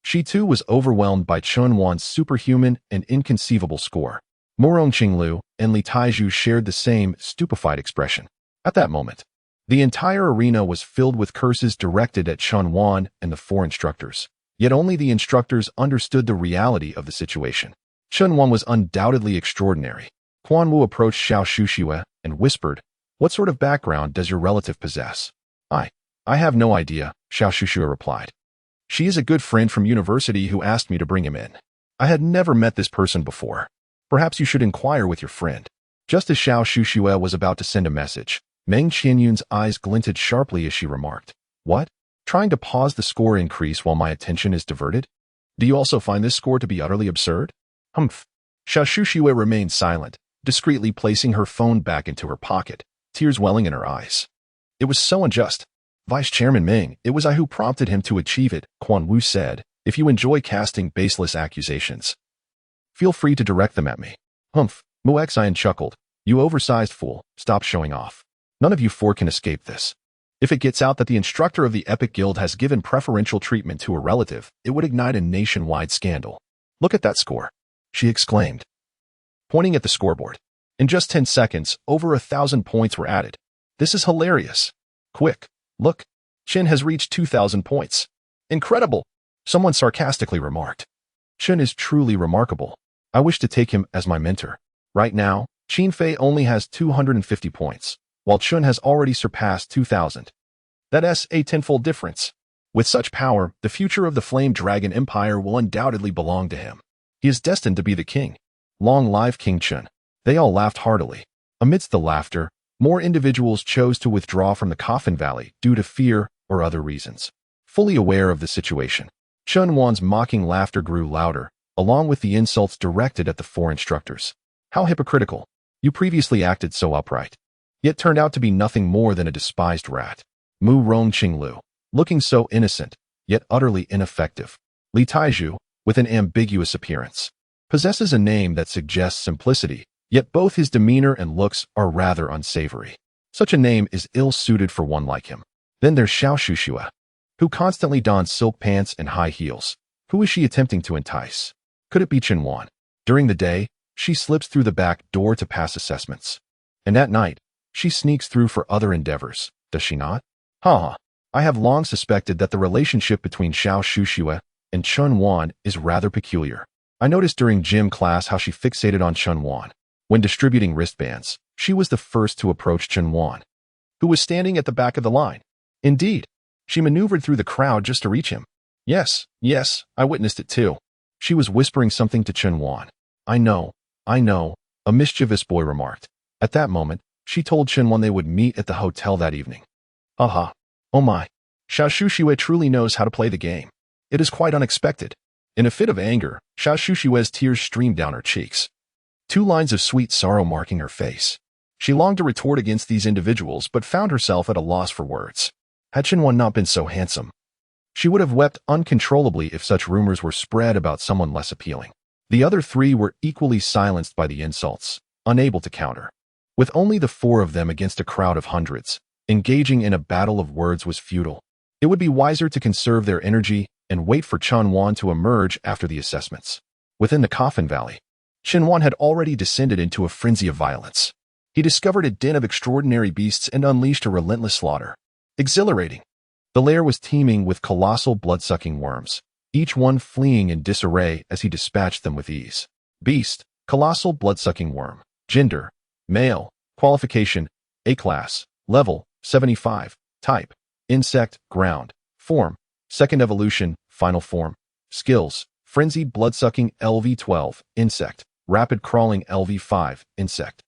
She too was overwhelmed by Chun Wan's superhuman and inconceivable score. Morong Qinglu and Li Taizhu shared the same stupefied expression. At that moment, the entire arena was filled with curses directed at Chun Wan and the four instructors. Yet only the instructors understood the reality of the situation. Chun Wan was undoubtedly extraordinary. Quan Wu approached Xiao Shushiwei and whispered, "What sort of background does your relative possess?" I have no idea," Xiao Shushiwei replied. "She is a good friend from university who asked me to bring him in. I had never met this person before. Perhaps you should inquire with your friend." Just as Xiao Shushiwei was about to send a message, Meng Qianyun's eyes glinted sharply as she remarked, "What? Trying to pause the score increase while my attention is diverted? Do you also find this score to be utterly absurd?" Humph. Xiao Shushiwei remained silent, discreetly placing her phone back into her pocket, tears welling in her eyes. "It was so unjust. Vice Chairman Ming, it was I who prompted him to achieve it," Quan Wu said. "If you enjoy casting baseless accusations, feel free to direct them at me." "Humph," Mu Xian chuckled. "You oversized fool, stop showing off. None of you four can escape this. If it gets out that the instructor of the Epic Guild has given preferential treatment to a relative, it would ignite a nationwide scandal. Look at that score," she exclaimed, pointing at the scoreboard. "In just 10 seconds, over 1,000 points were added. This is hilarious. Quick, look, Chen has reached 2,000 points. Incredible," someone sarcastically remarked. "Chen is truly remarkable. I wish to take him as my mentor. Right now, Qin Fei only has 250 points, while Chen has already surpassed 2,000. That's a tenfold difference. With such power, the future of the Flame Dragon Empire will undoubtedly belong to him. He is destined to be the king. Long live King Chen." They all laughed heartily. Amidst the laughter, more individuals chose to withdraw from the Coffin Valley due to fear or other reasons. Fully aware of the situation, Chun Wan's mocking laughter grew louder, along with the insults directed at the four instructors. "How hypocritical. You previously acted so upright, yet turned out to be nothing more than a despised rat." Mu Rong Qinglu, looking so innocent, yet utterly ineffective. Li Taizhu, with an ambiguous appearance, possesses a name that suggests simplicity, yet both his demeanor and looks are rather unsavory. Such a name is ill-suited for one like him. Then there's Xiao Shushiwei, who constantly dons silk pants and high heels. Who is she attempting to entice? Could it be Chen Wan? During the day, she slips through the back door to pass assessments. And at night, she sneaks through for other endeavors, does she not? I have long suspected that the relationship between Xiao Shushiwei and Chun Wan is rather peculiar. I noticed during gym class how she fixated on Chun Wan. When distributing wristbands, she was the first to approach Chun Wan, who was standing at the back of the line. Indeed, she maneuvered through the crowd just to reach him. Yes, I witnessed it too. She was whispering something to Chun Wan. I know, a mischievous boy remarked. At that moment, she told Chun Wan they would meet at the hotel that evening. Oh my. Xiao Shushiwei truly knows how to play the game. It is quite unexpected. In a fit of anger, Xiao Shushiwei's tears streamed down her cheeks, 2 lines of sweet sorrow marking her face. She longed to retort against these individuals, but found herself at a loss for words. Had Chen Wan not been so handsome, she would have wept uncontrollably if such rumors were spread about someone less appealing. The other 3 were equally silenced by the insults, unable to counter. With only the 4 of them against a crowd of hundreds, engaging in a battle of words was futile. It would be wiser to conserve their energy and wait for Chun Wan to emerge after the assessments. Within the Coffin Valley, Chen Wan had already descended into a frenzy of violence. He discovered a den of extraordinary beasts and unleashed a relentless slaughter. Exhilarating. The lair was teeming with colossal blood-sucking worms, each one fleeing in disarray as he dispatched them with ease. Beast, colossal blood-sucking worm. Gender, male. Qualification, A-class. Level, 75. Type, insect, ground. Form, second evolution, final form. Skills, frenzied blood-sucking LV12, insect. Rapid crawling LV5, insect.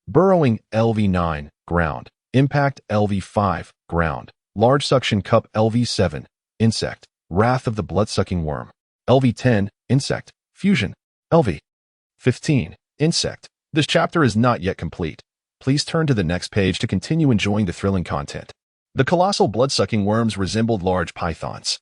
Burrowing LV9, ground. Impact LV5, ground. Large suction cup LV7, insect. Wrath of the blood-sucking worm. LV10, insect. Fusion. LV15, insect. This chapter is not yet complete. Please turn to the next page to continue enjoying the thrilling content. The colossal blood-sucking worms resembled large pythons.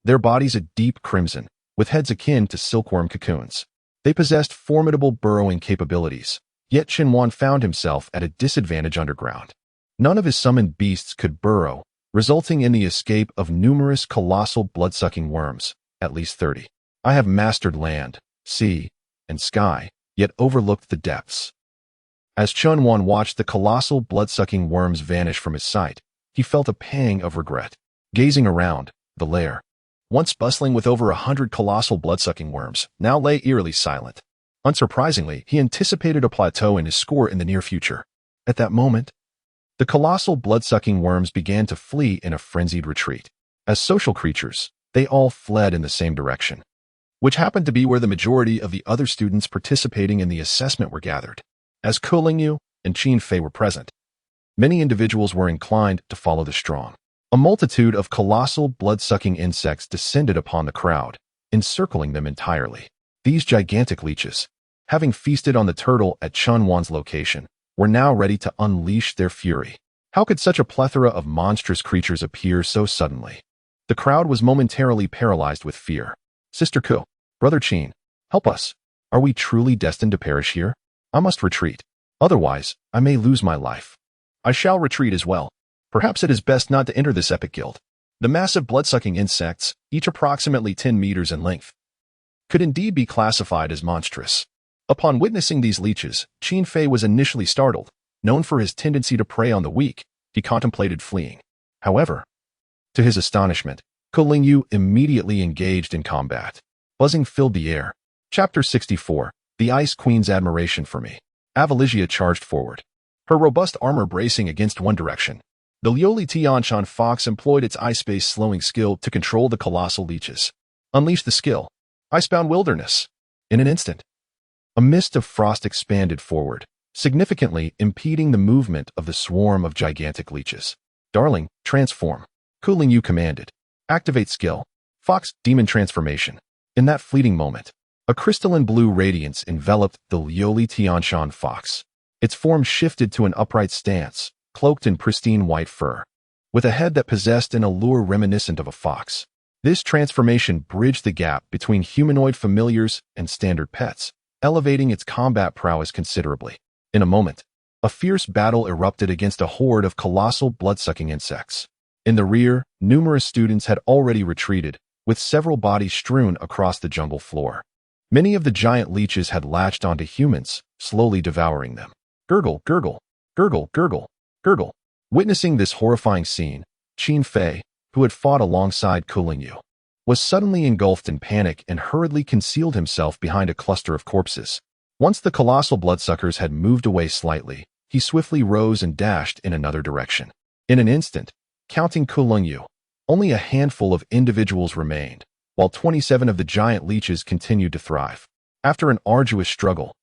Their bodies a deep crimson, with heads akin to silkworm cocoons. They possessed formidable burrowing capabilities, yet Shenwan found himself at a disadvantage underground. None of his summoned beasts could burrow, resulting in the escape of numerous colossal blood-sucking worms, at least 30. I have mastered land, sea, and sky, yet overlooked the depths. As Chunwan watched the colossal blood-sucking worms vanish from his sight, he felt a pang of regret. Gazing around, the lair, once bustling with over 100 colossal blood-sucking worms, now lay eerily silent. Unsurprisingly, he anticipated a plateau in his score in the near future. At that moment, the colossal blood-sucking worms began to flee in a frenzied retreat. As social creatures, they all fled in the same direction, which happened to be where the majority of the other students participating in the assessment were gathered. As Ko Lingyu and Qin Fei were present, many individuals were inclined to follow the strong. A multitude of colossal blood-sucking insects descended upon the crowd, encircling them entirely. These gigantic leeches, having feasted on the turtle at Chunwan's location, were now ready to unleash their fury. How could such a plethora of monstrous creatures appear so suddenly? The crowd was momentarily paralyzed with fear. Sister Ko, Brother Qin, help us. Are we truly destined to perish here? I must retreat. Otherwise, I may lose my life. I shall retreat as well. Perhaps it is best not to enter this epic guild. The massive blood-sucking insects, each approximately 10 meters in length, could indeed be classified as monstrous. Upon witnessing these leeches, Qin Fei was initially startled. Known for his tendency to prey on the weak, he contemplated fleeing. However, to his astonishment, Ko Lingyu immediately engaged in combat. Buzzing filled the air. Chapter 64, The Ice Queen's Admiration for Me. Avalicia charged forward, her robust armor bracing against one direction. The Lioli Tianshan fox employed its ice-based slowing skill to control the colossal leeches. Unleash the skill. Icebound wilderness. In an instant, a mist of frost expanded forward, significantly impeding the movement of the swarm of gigantic leeches. Darling, transform. Ko Lingyu commanded. Activate skill. Fox Demon Transformation. In that fleeting moment, a crystalline blue radiance enveloped the Lioli Tianshan fox. Its form shifted to an upright stance, cloaked in pristine white fur, with a head that possessed an allure reminiscent of a fox. This transformation bridged the gap between humanoid familiars and standard pets, elevating its combat prowess considerably. In a moment, a fierce battle erupted against a horde of colossal blood-sucking insects. In the rear, numerous students had already retreated, with several bodies strewn across the jungle floor. Many of the giant leeches had latched onto humans, slowly devouring them. Gurgle, gurgle, gurgle, gurgle, gurgle. Witnessing this horrifying scene, Qin Fei, who had fought alongside Ko Lingyu, was suddenly engulfed in panic and hurriedly concealed himself behind a cluster of corpses. Once the colossal bloodsuckers had moved away slightly, he swiftly rose and dashed in another direction. In an instant, counting Ko Lingyu, only a handful of individuals remained, while 27 of the giant leeches continued to thrive. After an arduous struggle,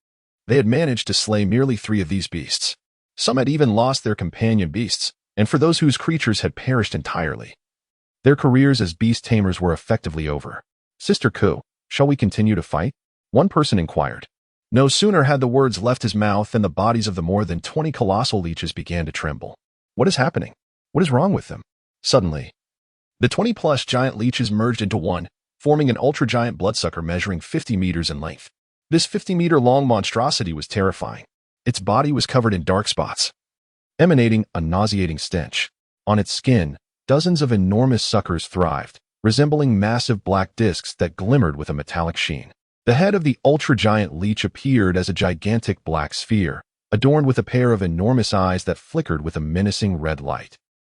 they had managed to slay merely 3 of these beasts. Some had even lost their companion beasts, and for those whose creatures had perished entirely, their careers as beast tamers were effectively over. Sister Ko, shall we continue to fight? One person inquired. No sooner had the words left his mouth than the bodies of the more than 20 colossal leeches began to tremble. What is happening? What is wrong with them? Suddenly, the 20-plus giant leeches merged into one, forming an ultra-giant bloodsucker measuring 50 meters in length. This 50-meter-long monstrosity was terrifying. Its body was covered in dark spots, emanating a nauseating stench. On its skin, dozens of enormous suckers thrived, resembling massive black discs that glimmered with a metallic sheen. The head of the ultra-giant leech appeared as a gigantic black sphere, adorned with a pair of enormous eyes that flickered with a menacing red light.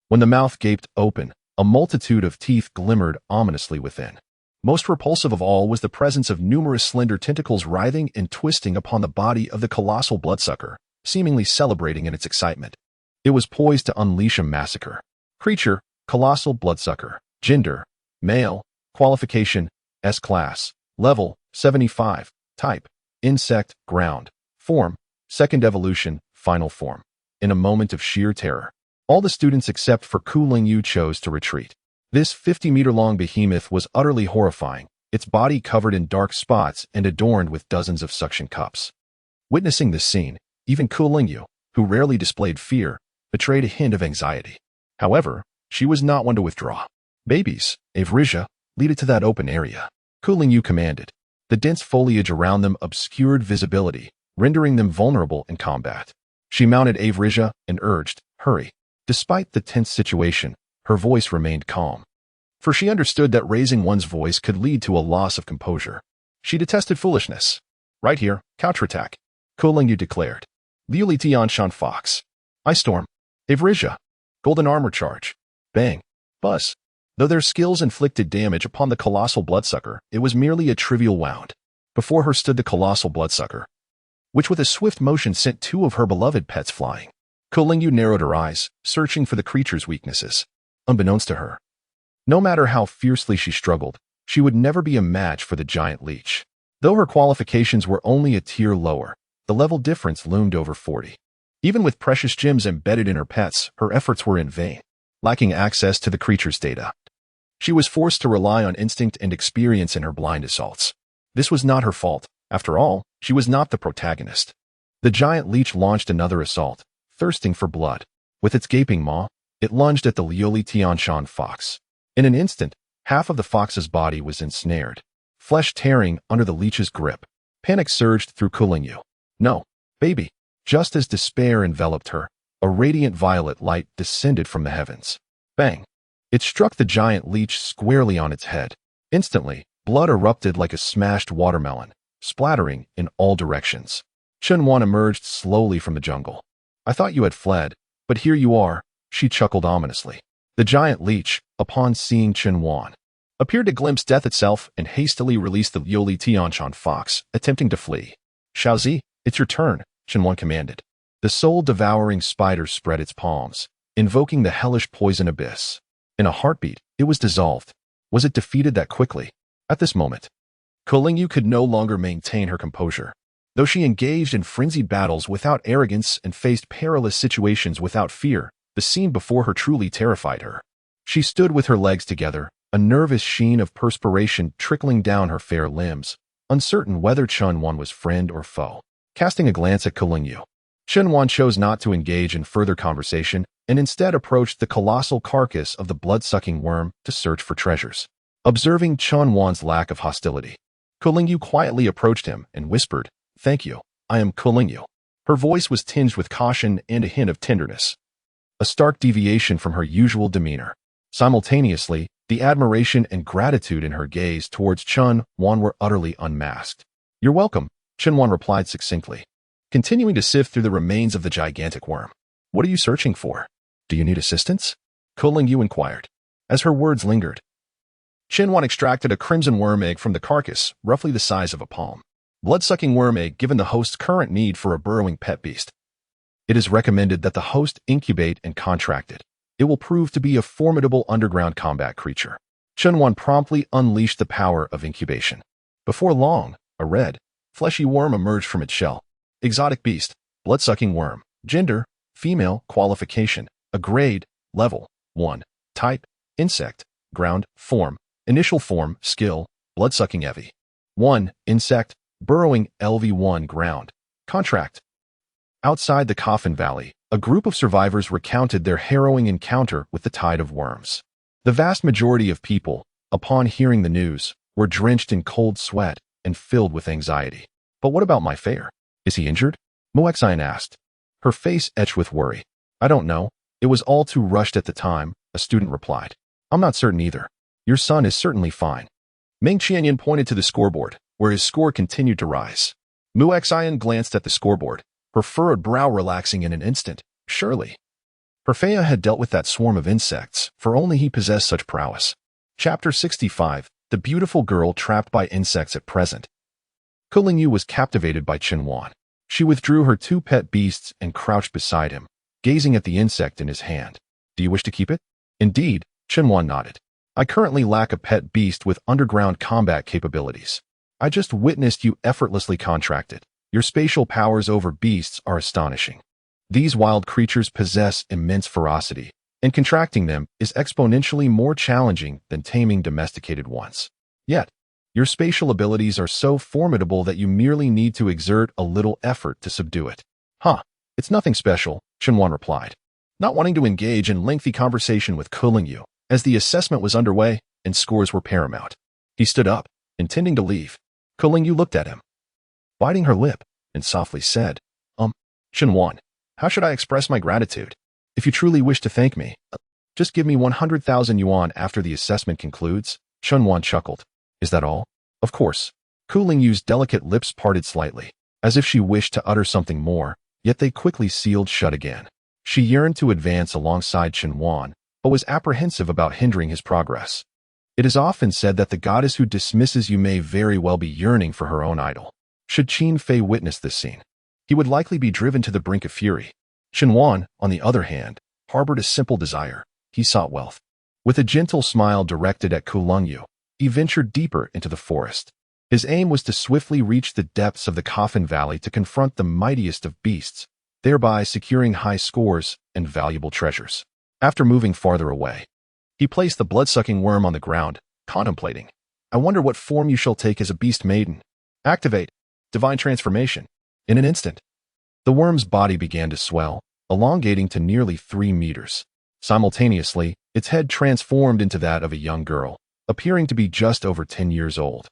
When the mouth gaped open, a multitude of teeth glimmered ominously within. Most repulsive of all was the presence of numerous slender tentacles writhing and twisting upon the body of the colossal bloodsucker, seemingly celebrating in its excitement. It was poised to unleash a massacre. Creature, colossal bloodsucker. Gender, male. Qualification, S-class. Level, 75. Type, insect, ground. Form, second evolution, final form. In a moment of sheer terror, All the students except for Ku Lingyu chose to retreat. This 50-meter-long behemoth was utterly horrifying, its body covered in dark spots and adorned with dozens of suction cups. Witnessing this scene, even Ku Lingyu, who rarely displayed fear, betrayed a hint of anxiety. However, she was not one to withdraw. Babies, Avrizia, lead it to that open area. Ku Lingyu commanded. The dense foliage around them obscured visibility, rendering them vulnerable in combat. She mounted Avrizia and urged, hurry. Despite the tense situation, her voice remained calm. For she understood that raising one's voice could lead to a loss of composure. She detested foolishness. Right here, counterattack, Ku Lingyu declared. Liu Tianshan Fox. Ice Storm. Avrizia. Golden Armor Charge. Bang. Buzz. Though their skills inflicted damage upon the colossal bloodsucker, it was merely a trivial wound. Before her stood the colossal bloodsucker, which with a swift motion sent two of her beloved pets flying. Ku Lingyu narrowed her eyes, searching for the creature's weaknesses. Unbeknownst to her, no matter how fiercely she struggled, she would never be a match for the giant leech. Though her qualifications were only a tier lower, the level difference loomed over 40. Even with precious gems embedded in her pets, her efforts were in vain. Lacking access to the creature's data, she was forced to rely on instinct and experience in her blind assaults. This was not her fault. After all, she was not the protagonist. The giant leech launched another assault, thirsting for blood. With its gaping maw, it lunged at the Liu Tianshan fox. In an instant, half of the fox's body was ensnared, flesh tearing under the leech's grip. Panic surged through Ku Lingyu. No, baby. Just as despair enveloped her, a radiant violet light descended from the heavens. Bang! It struck the giant leech squarely on its head. Instantly, blood erupted like a smashed watermelon, splattering in all directions. Chunwan emerged slowly from the jungle. I thought you had fled, but here you are, she chuckled ominously. The giant leech, upon seeing Chunwan, appeared to glimpse death itself and hastily released the Liu Tianshan fox, attempting to flee. Xiaozi, it's your turn, Chunwan commanded. The soul-devouring spider spread its palms, invoking the hellish poison abyss. In a heartbeat, it was dissolved. Was it defeated that quickly? At this moment, Ku Lingyu could no longer maintain her composure. Though she engaged in frenzied battles without arrogance and faced perilous situations without fear, the scene before her truly terrified her. She stood with her legs together, a nervous sheen of perspiration trickling down her fair limbs, uncertain whether Chunwan was friend or foe. Casting a glance at Ku Lingyu, Chunwan chose not to engage in further conversation and instead approached the colossal carcass of the blood-sucking worm to search for treasures. Observing Chunwan's lack of hostility, Ku Lingyu quietly approached him and whispered, "Thank you, I am Ku Lingyu." Her voice was tinged with caution and a hint of tenderness, a stark deviation from her usual demeanor. Simultaneously, the admiration and gratitude in her gaze towards Chunwan were utterly unmasked. "You're welcome," Chunwan replied succinctly, continuing to sift through the remains of the gigantic worm. "What are you searching for? Do you need assistance?" Ku Lingyu inquired. As her words lingered, Chunwan extracted a crimson worm egg from the carcass, roughly the size of a palm. Blood-sucking worm egg given the host's current need for a burrowing pet beast. It is recommended that the host incubate and contract it. It will prove to be a formidable underground combat creature. Chunwan promptly unleashed the power of incubation. Before long, a red, fleshy worm emerged from its shell. Exotic beast, blood-sucking worm. Gender, female. Qualification, a grade, level 1. Type, insect. Ground, form. Initial form, skill, blood-sucking EV. 1. Insect, burrowing LV1 ground. Contract. Outside the Coffin Valley, a group of survivors recounted their harrowing encounter with the tide of worms. The vast majority of people, upon hearing the news, were drenched in cold sweat and filled with anxiety. "But what about my fare? Is he injured?" Muexian asked, her face etched with worry. "I don't know. It was all too rushed at the time," a student replied. "I'm not certain either. Your son is certainly fine." Meng Qianyan pointed to the scoreboard, where his score continued to rise. Muexian glanced at the scoreboard, her furrowed brow relaxing in an instant. Surely, Perfea had dealt with that swarm of insects, for only he possessed such prowess. Chapter 65, The Beautiful Girl Trapped by Insects at Present. Ku Lingyu was captivated by Chunwan. She withdrew her two pet beasts and crouched beside him, gazing at the insect in his hand. "Do you wish to keep it?" "Indeed," Chunwan nodded. "I currently lack a pet beast with underground combat capabilities. I just witnessed you effortlessly contract it. Your spatial powers over beasts are astonishing." These wild creatures possess immense ferocity, and contracting them is exponentially more challenging than taming domesticated ones. Yet, your spatial abilities are so formidable that you merely need to exert a little effort to subdue it. Huh, it's nothing special, Shenwan replied, not wanting to engage in lengthy conversation with Kulingyu, as the assessment was underway and scores were paramount. He stood up, intending to leave. Kulingyu looked at him, biting her lip, and softly said, Shenwan, how should I express my gratitude? If you truly wish to thank me, just give me 100,000 yuan after the assessment concludes. Shenwan chuckled. Is that all? Of course. Kulingyu's delicate lips parted slightly, as if she wished to utter something more, yet they quickly sealed shut again. She yearned to advance alongside Shenwan, but was apprehensive about hindering his progress. It is often said that the goddess who dismisses you may very well be yearning for her own idol. Should Qin Fei witness this scene, he would likely be driven to the brink of fury. Shenwan, on the other hand, harbored a simple desire. He sought wealth. With a gentle smile directed at Kulingyu, he ventured deeper into the forest. His aim was to swiftly reach the depths of the Coffin Valley to confront the mightiest of beasts, thereby securing high scores and valuable treasures. After moving farther away, he placed the blood-sucking worm on the ground, contemplating. I wonder what form you shall take as a beast maiden. Activate divine transformation. In an instant, the worm's body began to swell, elongating to nearly 3 meters. Simultaneously, its head transformed into that of a young girl, appearing to be just over 10 years old.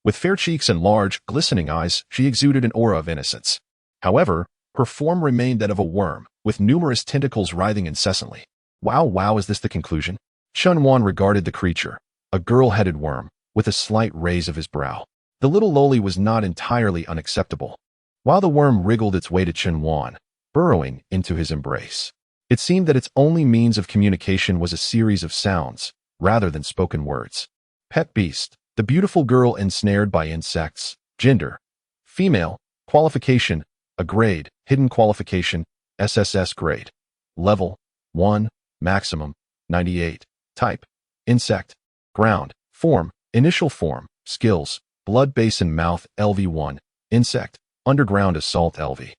With fair cheeks and large, glistening eyes, she exuded an aura of innocence. However, her form remained that of a worm, with numerous tentacles writhing incessantly. Wow, is this the conclusion? Shenwan regarded the creature, a girl-headed worm, with a slight raise of his brow. The little loli was not entirely unacceptable. While the worm wriggled its way to Shenwan, burrowing into his embrace, it seemed that its only means of communication was a series of sounds, rather than spoken words. Pet beast, the beautiful girl ensnared by insects. Gender, female. Qualification, a grade, hidden qualification, SSS grade. Level, 1, maximum, 98. Type, insect. Ground, form, initial form. Skills, blood basin mouth LV1. Insect, underground assault LV.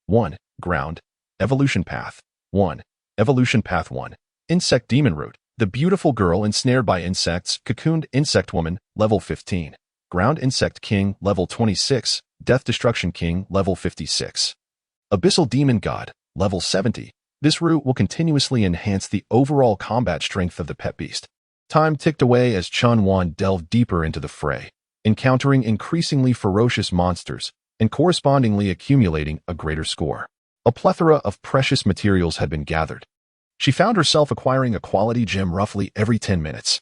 1, ground. Evolution path, 1. Evolution path 1. Insect demon root. The beautiful girl ensnared by insects, cocooned insect woman, level 15. Ground insect king, level 26. Death destruction king, level 56. Abyssal demon god, level 70. This root will continuously enhance the overall combat strength of the pet beast. Time ticked away as Shenwan delved deeper into the fray, encountering increasingly ferocious monsters and correspondingly accumulating a greater score. A plethora of precious materials had been gathered. She found herself acquiring a quality gem roughly every 10 minutes.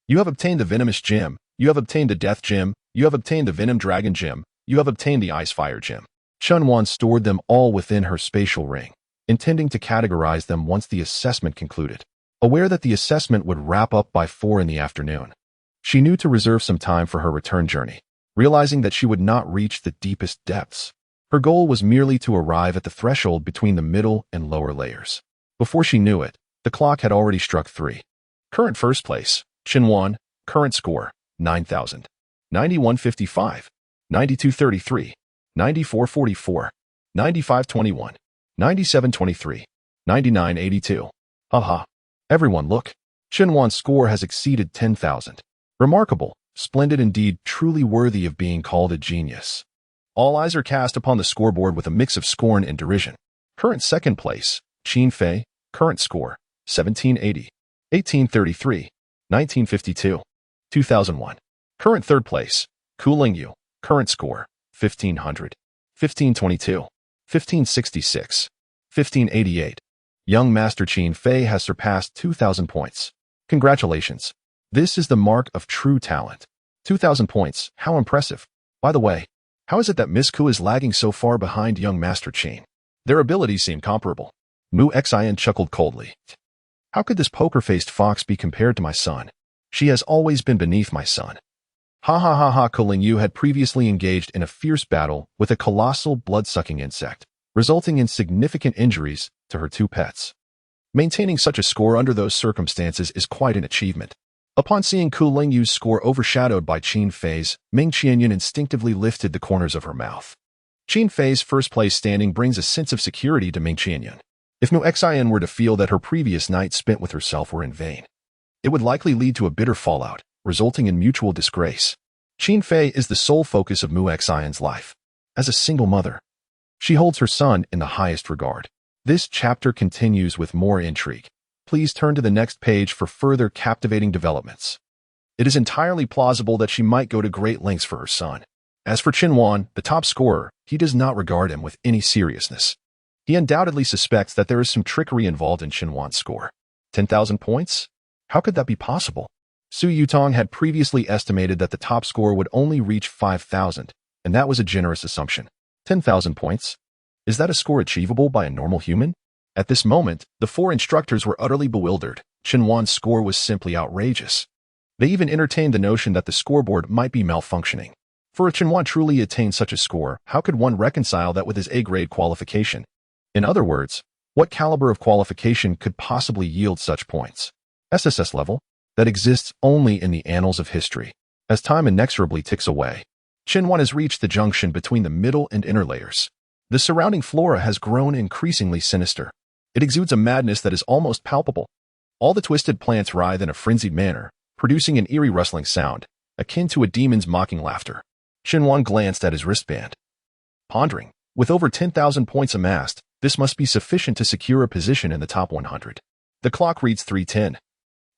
You have obtained the venomous gem, you have obtained the death gem, you have obtained the venom dragon gem, you have obtained the ice fire gem. Shenwan stored them all within her spatial ring, intending to categorize them once the assessment concluded. Aware that the assessment would wrap up by 4 in the afternoon, she knew to reserve some time for her return journey, realizing that she would not reach the deepest depths. Her goal was merely to arrive at the threshold between the middle and lower layers. Before she knew it, the clock had already struck 3. Current first place, Shenwan. Current score, 9,000. 9155. 9233. 9444. 9521. 9723. 9982. Haha. Everyone look. Shenwan's score has exceeded 10,000. Remarkable, splendid indeed, truly worthy of being called a genius. All eyes are cast upon the scoreboard with a mix of scorn and derision. Current second place, Qin Fei. Current score, 1780. 1833. 1952. 2001. Current third place, Kulingyu. Current score, 1500. 1522. 1566. 1588. Young Master Qin Fei has surpassed 2,000 points. Congratulations. This is the mark of true talent. 2,000 points, how impressive. By the way, how is it that Miss Ku is lagging so far behind young Master Qin? Their abilities seem comparable. Mu Xin chuckled coldly. How could this poker-faced fox be compared to my son? She has always been beneath my son. Ha. Kulingyu had previously engaged in a fierce battle with a colossal blood-sucking insect, resulting in significant injuries to her 2 pets. Maintaining such a score under those circumstances is quite an achievement. Upon seeing Kulingyu's score overshadowed by Qin Fei's, Ming Qianyan instinctively lifted the corners of her mouth. Qin Fei's first place standing brings a sense of security to Ming Qianyan. If Mu Xian were to feel that her previous night spent with herself were in vain, it would likely lead to a bitter fallout, resulting in mutual disgrace. Qin Fei is the sole focus of Mu Xian's life. As a single mother, she holds her son in the highest regard. This chapter continues with more intrigue. Please turn to the next page for further captivating developments. It is entirely plausible that she might go to great lengths for her son. As for Qinhuan, the top scorer, he does not regard him with any seriousness. He undoubtedly suspects that there is some trickery involved in Qinhuan's score. 10,000 points? How could that be possible? Su Yutong had previously estimated that the top score would only reach 5,000, and that was a generous assumption. 10,000 points? Is that a score achievable by a normal human? At this moment, the four instructors were utterly bewildered. Qinhuan's score was simply outrageous. They even entertained the notion that the scoreboard might be malfunctioning. For if Qinhuan truly attained such a score, how could one reconcile that with his A-grade qualification? In other words, what caliber of qualification could possibly yield such points? SSS level? That exists only in the annals of history. As time inexorably ticks away, Qinhuan has reached the junction between the middle and inner layers. The surrounding flora has grown increasingly sinister. It exudes a madness that is almost palpable. All the twisted plants writhe in a frenzied manner, producing an eerie rustling sound, akin to a demon's mocking laughter. Qinhuan glanced at his wristband, pondering. With over 10,000 points amassed, this must be sufficient to secure a position in the top 100. The clock reads 3:10.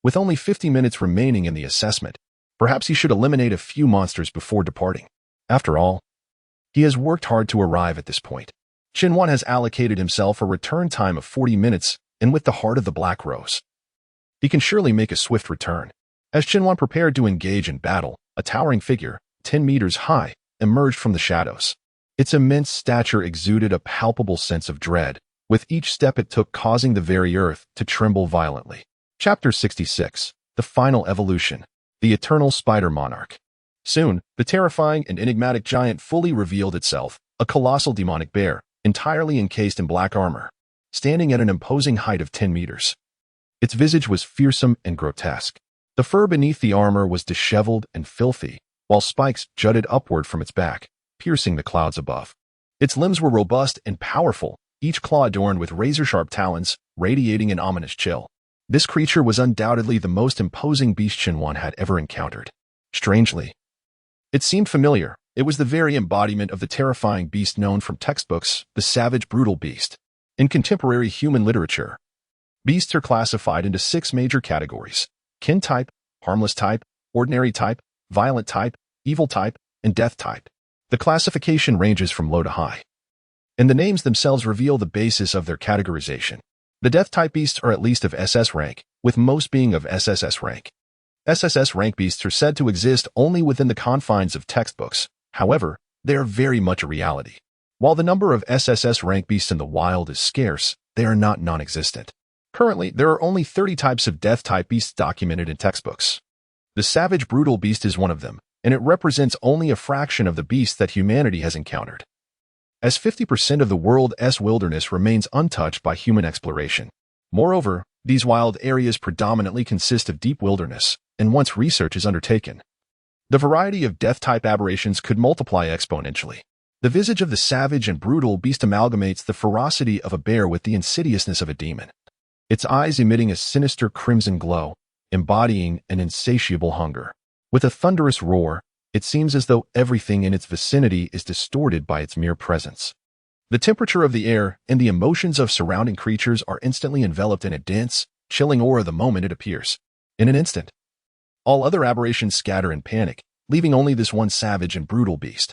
With only 50 minutes remaining in the assessment, perhaps he should eliminate a few monsters before departing. After all, he has worked hard to arrive at this point. Qinhuan has allocated himself a return time of 40 minutes, and with the heart of the Black Rose, he can surely make a swift return. As Qinhuan prepared to engage in battle, a towering figure, 10 meters high, emerged from the shadows. Its immense stature exuded a palpable sense of dread, with each step it took causing the very earth to tremble violently. Chapter 66. The Final Evolution. The Eternal Spider Monarch. Soon, the terrifying and enigmatic giant fully revealed itself, a colossal demonic bear, entirely encased in black armor, standing at an imposing height of 10 meters. Its visage was fearsome and grotesque. The fur beneath the armor was disheveled and filthy, while spikes jutted upward from its back, piercing the clouds above. Its limbs were robust and powerful, each claw adorned with razor-sharp talons, radiating an ominous chill. This creature was undoubtedly the most imposing beast Qinhuan had ever encountered. Strangely, it seemed familiar. It was the very embodiment of the terrifying beast known from textbooks, the savage, brutal beast. In contemporary human literature, beasts are classified into 6 major categories: kin type, harmless type, ordinary type, violent type, evil type, and death type. The classification ranges from low to high, and the names themselves reveal the basis of their categorization. The death-type beasts are at least of SS rank, with most being of SSS rank. SSS rank beasts are said to exist only within the confines of textbooks. However, they are very much a reality. While the number of SSS rank beasts in the wild is scarce, they are not non-existent. Currently, there are only 30 types of death-type beasts documented in textbooks. The savage, brutal beast is one of them, and it represents only a fraction of the beasts that humanity has encountered, as 50% of the world's wilderness remains untouched by human exploration. Moreover, these wild areas predominantly consist of deep wilderness, and once research is undertaken, the variety of death-type aberrations could multiply exponentially. The visage of the savage and brutal beast amalgamates the ferocity of a bear with the insidiousness of a demon, its eyes emitting a sinister crimson glow, embodying an insatiable hunger. With a thunderous roar, it seems as though everything in its vicinity is distorted by its mere presence. The temperature of the air and the emotions of surrounding creatures are instantly enveloped in a dense, chilling aura the moment it appears. In an instant, all other aberrations scatter in panic, leaving only this one savage and brutal beast.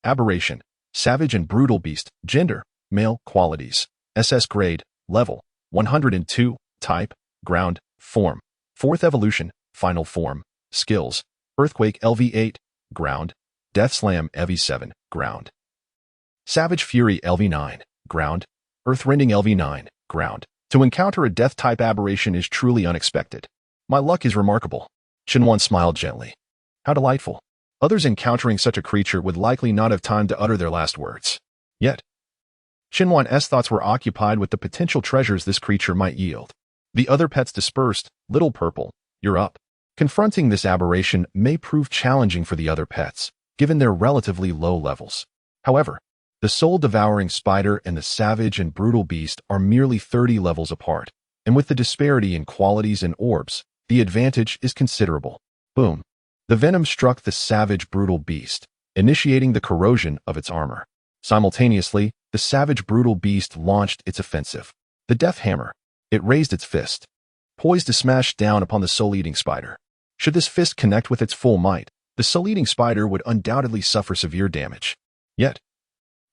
Aberration: savage and brutal beast. Gender: male. Qualities: SS grade, level 102, type, ground, form. 4th evolution, final form. Skills: Earthquake LV8, ground. Death Slam LV7, ground. Savage Fury LV9, ground. Earthrending LV9, ground. To encounter a death-type aberration is truly unexpected. My luck is remarkable. Qinhuan smiled gently. How delightful. Others encountering such a creature would likely not have time to utter their last words. Yet, Qinhuan's thoughts were occupied with the potential treasures this creature might yield. The other pets dispersed. Little Purple, you're up. Confronting this aberration may prove challenging for the other pets, given their relatively low levels. However, The soul-devouring spider and the savage and brutal beast are merely 30 levels apart, and with the disparity in qualities and orbs, the advantage is considerable. Boom. The venom struck the savage, brutal beast, initiating the corrosion of its armor. Simultaneously, the savage, brutal beast launched its offensive. The death hammer. It raised its fist, poised to smash down upon the soul-eating spider. Should this fist connect with its full might, the soul-eating spider would undoubtedly suffer severe damage. Yet,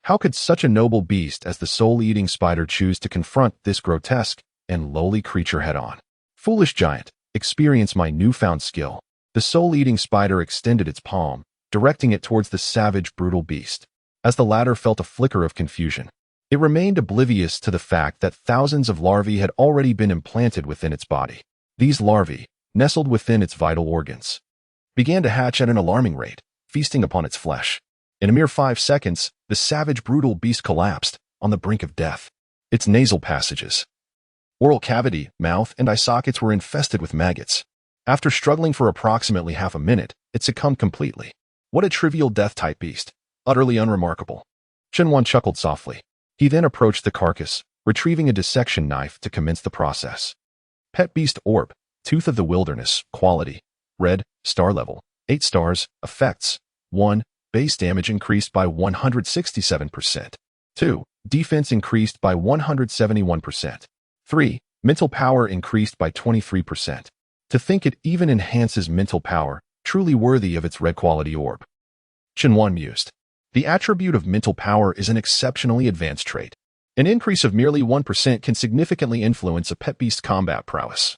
how could such a noble beast as the soul-eating spider choose to confront this grotesque and lowly creature head-on? Foolish giant, experience my newfound skill. The soul-eating spider extended its palm, directing it towards the savage, brutal beast. As the latter felt a flicker of confusion, it remained oblivious to the fact that thousands of larvae had already been implanted within its body. These larvae, nestled within its vital organs, began to hatch at an alarming rate, feasting upon its flesh. In a mere 5 seconds, the savage, brutal beast collapsed, on the brink of death. Its nasal passages, oral cavity, mouth, and eye sockets were infested with maggots. After struggling for approximately half a minute, it succumbed completely. What a trivial death-type beast. Utterly unremarkable. Shenwan chuckled softly. He then approached the carcass, retrieving a dissection knife to commence the process. Pet Beast Orb, Tooth of the Wilderness, Quality, Red, Star Level, 8 stars, Effects, 1. Base damage increased by 167%. 2. Defense increased by 171%. 3. Mental power increased by 23%. To think it even enhances mental power, truly worthy of its red quality orb. Shenwan mused. The attribute of mental power is an exceptionally advanced trait. An increase of merely 1% can significantly influence a pet beast's combat prowess,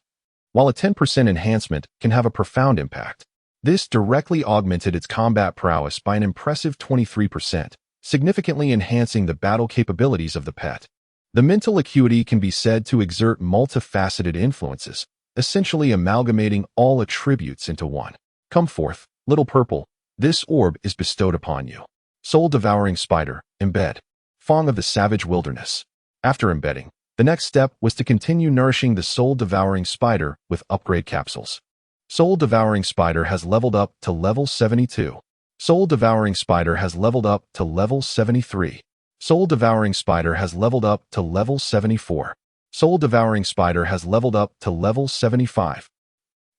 while a 10% enhancement can have a profound impact. This directly augmented its combat prowess by an impressive 23%, significantly enhancing the battle capabilities of the pet. The mental acuity can be said to exert multifaceted influences, essentially amalgamating all attributes into one. Come forth, little purple. This orb is bestowed upon you. Soul-devouring spider, embed. Fong of the savage wilderness. After embedding, the next step was to continue nourishing the soul-devouring spider with upgrade capsules. Soul-devouring spider has leveled up to level 72. Soul-devouring spider has leveled up to level 73. Soul-devouring spider has leveled up to level 74. Soul-devouring spider has leveled up to level 75.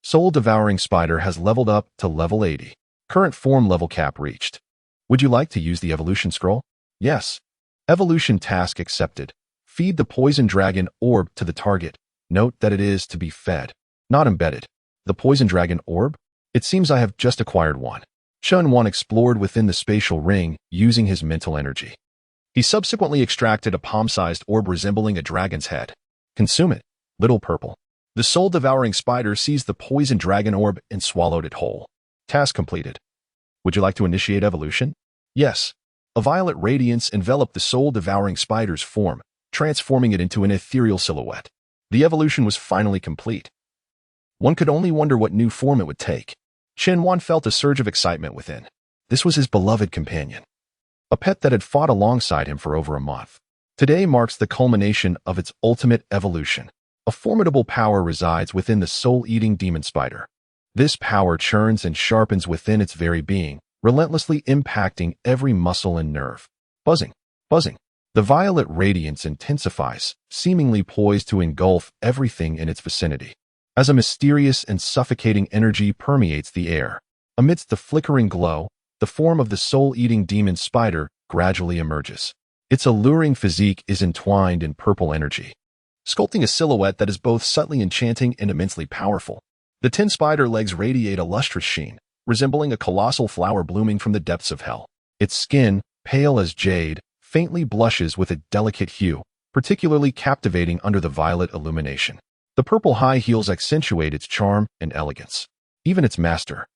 Soul-devouring spider has leveled up to level 80. Current form level cap reached. Would you like to use the evolution scroll? Yes. Evolution task accepted. Feed the poison dragon orb to the target. Note that it is to be fed, not embedded. The poison dragon orb? It seems I have just acquired one. Shenwan explored within the spatial ring using his mental energy. He subsequently extracted a palm-sized orb resembling a dragon's head. Consume it, little purple. The soul-devouring spider seized the poison dragon orb and swallowed it whole. Task completed. Would you like to initiate evolution? Yes. A violet radiance enveloped the soul-devouring spider's form, transforming it into an ethereal silhouette. The evolution was finally complete. One could only wonder what new form it would take. Shenwan felt a surge of excitement within. This was his beloved companion, a pet that had fought alongside him for over a month. Today marks the culmination of its ultimate evolution. A formidable power resides within the soul-eating demon spider. This power churns and sharpens within its very being, relentlessly impacting every muscle and nerve. Buzzing, buzzing. The violet radiance intensifies, seemingly poised to engulf everything in its vicinity. As a mysterious and suffocating energy permeates the air, amidst the flickering glow, the form of the soul-eating demon spider gradually emerges. Its alluring physique is entwined in purple energy, sculpting a silhouette that is both subtly enchanting and immensely powerful. The 10 spider legs radiate a lustrous sheen, resembling a colossal flower blooming from the depths of hell. Its skin, pale as jade, faintly blushes with a delicate hue, particularly captivating under the violet illumination. The purple high heels accentuate its charm and elegance. Even its master,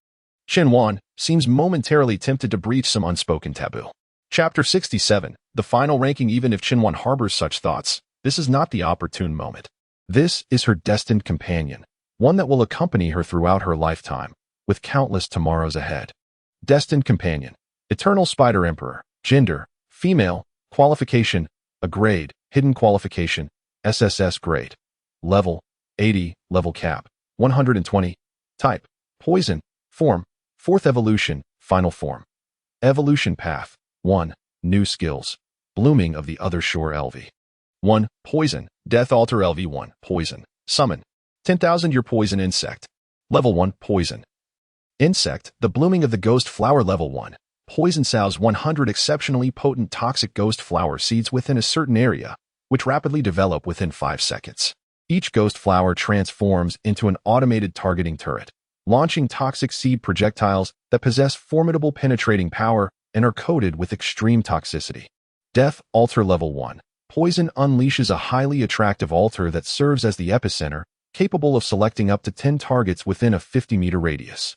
Shenwan, seems momentarily tempted to breach some unspoken taboo. Chapter 67. The final ranking. Even if Shenwan harbors such thoughts, this is not the opportune moment. This is her destined companion, one that will accompany her throughout her lifetime, with countless tomorrows ahead. Destined companion. Eternal Spider Emperor. Gender, female. Qualification, a grade, hidden qualification, SSS grade. Level, 80, level cap, 120. Type, poison. Form, 4th evolution, final form. Evolution path, 1. New skills. blooming of the other shore LV. 1. Poison. Death Altar LV1. Poison. Summon. 10,000 Your poison insect. Level 1. Poison. Insect. The blooming of the ghost flower. Level 1. Poison sows 100 exceptionally potent toxic ghost flower seeds within a certain area, which rapidly develop within 5 seconds. Each ghost flower transforms into an automated targeting turret, launching toxic seed projectiles that possess formidable penetrating power and are coated with extreme toxicity. Death Altar Level 1. Poison unleashes a highly attractive altar that serves as the epicenter, capable of selecting up to 10 targets within a 50-meter radius.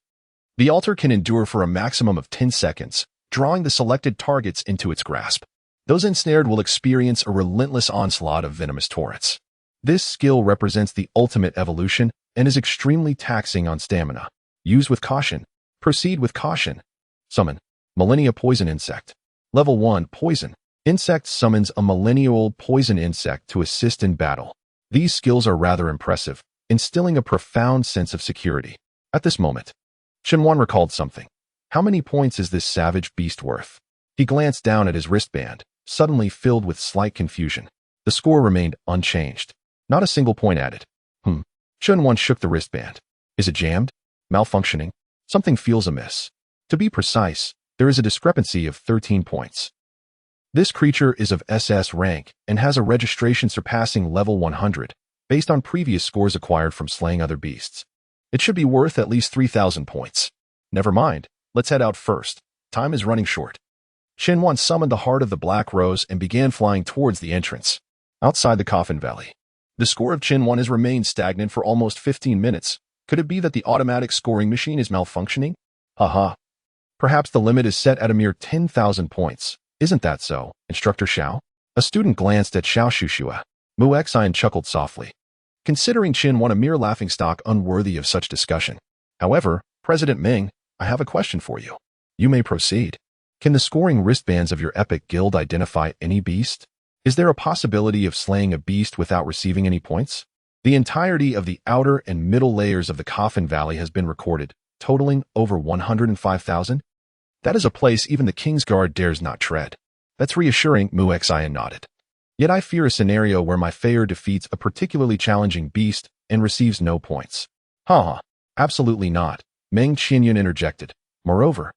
The altar can endure for a maximum of 10 seconds, drawing the selected targets into its grasp. Those ensnared will experience a relentless onslaught of venomous torrents. This skill represents the ultimate evolution and is extremely taxing on stamina. Use with caution. Proceed with caution. Summon. Millennia Poison Insect. Level 1. Poison. Insect summons a millennial poison insect to assist in battle. These skills are rather impressive, instilling a profound sense of security. At this moment, Shenwan recalled something. How many points is this savage beast worth? He glanced down at his wristband, suddenly filled with slight confusion. The score remained unchanged. Not a single point added. Shenwan shook the wristband. Is it jammed? Malfunctioning? Something feels amiss. To be precise, there is a discrepancy of 13 points. This creature is of SS rank and has a registration surpassing level 100, based on previous scores acquired from slaying other beasts. It should be worth at least 3,000 points. Never mind, let's head out first. Time is running short. Shenwan summoned the heart of the Black Rose and began flying towards the entrance. Outside the Coffin Valley, the score of Shenwan has remained stagnant for almost 15 minutes. Could it be that the automatic scoring machine is malfunctioning? Haha. Perhaps the limit is set at a mere 10,000 points. Isn't that so, Instructor Xiao? A student glanced at Xiao Shushua. Mu Xian chuckled softly, considering Shenwan a mere laughingstock unworthy of such discussion. However, President Ming, I have a question for you. You may proceed. Can the scoring wristbands of your epic guild identify any beast? Is there a possibility of slaying a beast without receiving any points? The entirety of the outer and middle layers of the Coffin Valley has been recorded, totaling over 105,000. That is a place even the King's Guard dares not tread. That's reassuring, Mu Xian nodded. Yet I fear a scenario where my Fayer defeats a particularly challenging beast and receives no points. Absolutely not, Meng Qinyun interjected. Moreover,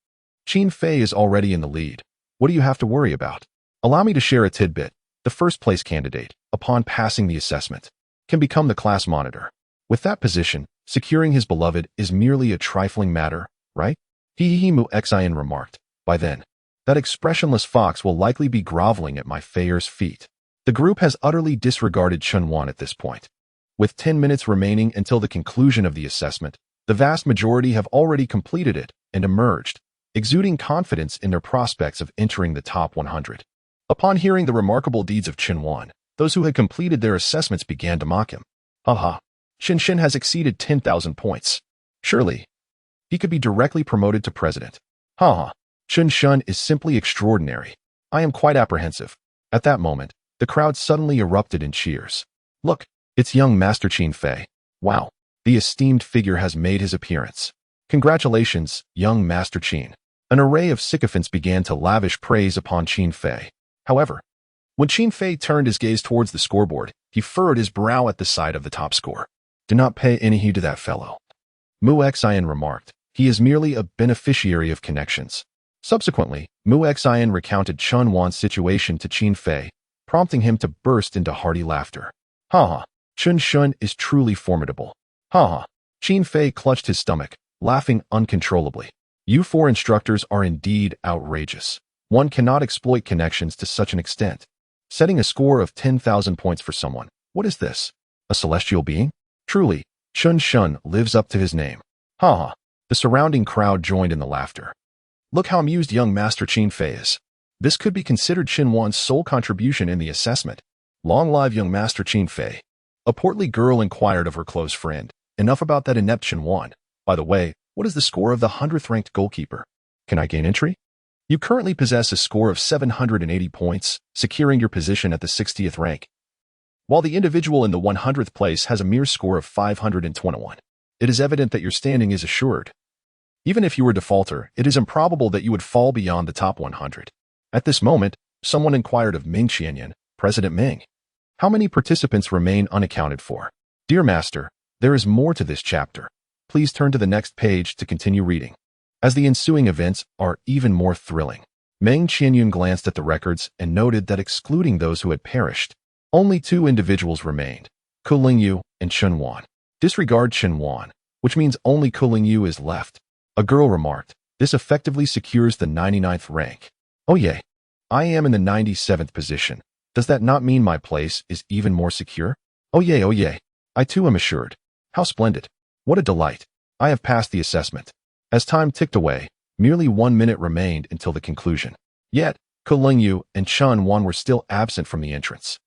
Qin Fei is already in the lead. What do you have to worry about? Allow me to share a tidbit. The first place candidate, upon passing the assessment, can become the class monitor. With that position, securing his beloved is merely a trifling matter, right? Mu Xian remarked. By then, that expressionless fox will likely be groveling at my Fayer's feet. The group has utterly disregarded Shenwan at this point. With 10 minutes remaining until the conclusion of the assessment, the vast majority have already completed it and emerged, exuding confidence in their prospects of entering the top 100. Upon hearing the remarkable deeds of Shenwan, those who had completed their assessments began to mock him. Shen has exceeded 10,000 points. Surely, he could be directly promoted to president. Shun is simply extraordinary. I am quite apprehensive. At that moment, the crowd suddenly erupted in cheers. Look, it's young Master Qin Fei. Wow, the esteemed figure has made his appearance. Congratulations, young Master Qin. An array of sycophants began to lavish praise upon Qin Fei. However, when Qin Fei turned his gaze towards the scoreboard, he furrowed his brow at the sight of the top score. Do not pay any heed to that fellow, Mu Xian remarked. He is merely a beneficiary of connections. Subsequently, Mu Xian recounted Shenwan's situation to Qin Fei, prompting him to burst into hearty laughter. Shun is truly formidable. Qin Fei clutched his stomach, laughing uncontrollably. You four instructors are indeed outrageous. One cannot exploit connections to such an extent. Setting a score of 10,000 points for someone. What is this? A celestial being? Truly, Shun lives up to his name. The surrounding crowd joined in the laughter. Look how amused young Master Qin Fei is. This could be considered Shenwan's sole contribution in the assessment. Long live young Master Qin Fei. A portly girl inquired of her close friend. Enough about that inept Shenwan. By the way, what is the score of the 100th ranked goalkeeper? Can I gain entry? You currently possess a score of 780 points, securing your position at the 60th rank, while the individual in the 100th place has a mere score of 521. It is evident that your standing is assured. Even if you were defaulter, it is improbable that you would fall beyond the top 100. At this moment, Someone inquired of Ming Qianyan, President Ming. How many participants remain unaccounted for? Dear Master, there is more to this chapter. Please turn to the next page to continue reading, as the ensuing events are even more thrilling. Meng Qianyun glanced at the records and noted that excluding those who had perished, only 2 individuals remained, Ku Lingyu and Chen Wan. Disregard Chen Wan, which means only Ku Lingyu is left. A girl remarked, this effectively secures the 99th rank. Oh yay, I am in the 97th position. Does that not mean my place is even more secure? Oh yay, I too am assured. How splendid. What a delight. I have passed the assessment. As time ticked away, merely 1 minute remained until the conclusion. Yet, Ku Lingyu and Chen Wan were still absent from the entrance.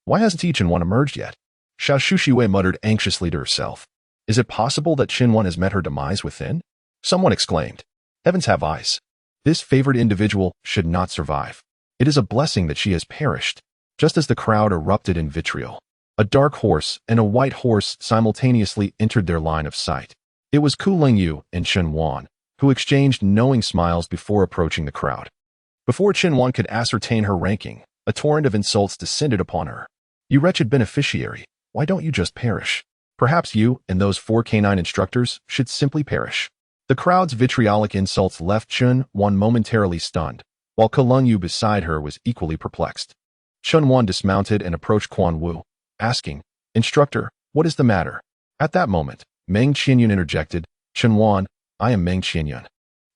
Why hasn't Chen Wan emerged yet? Xiao Shushiwei muttered anxiously to herself. Is it possible that Chen Wan has met her demise within? Someone exclaimed. Heavens have eyes. This favored individual should not survive. It is a blessing that she has perished. Just as the crowd erupted in vitriol, a dark horse and a white horse simultaneously entered their line of sight. It was Ku Lingyu and Chen Wan, who exchanged knowing smiles before approaching the crowd. Before Chen Wan could ascertain her ranking, a torrent of insults descended upon her. You wretched beneficiary, why don't you just perish? Perhaps you and those 4 canine instructors should simply perish. The crowd's vitriolic insults left Chen Wan momentarily stunned, while Ku Lingyu beside her was equally perplexed. Chen Wan dismounted and approached Quan Wu, asking, Instructor, what is the matter? At that moment, Meng Qianyun interjected, Chen Wan, I am Meng Qianyun,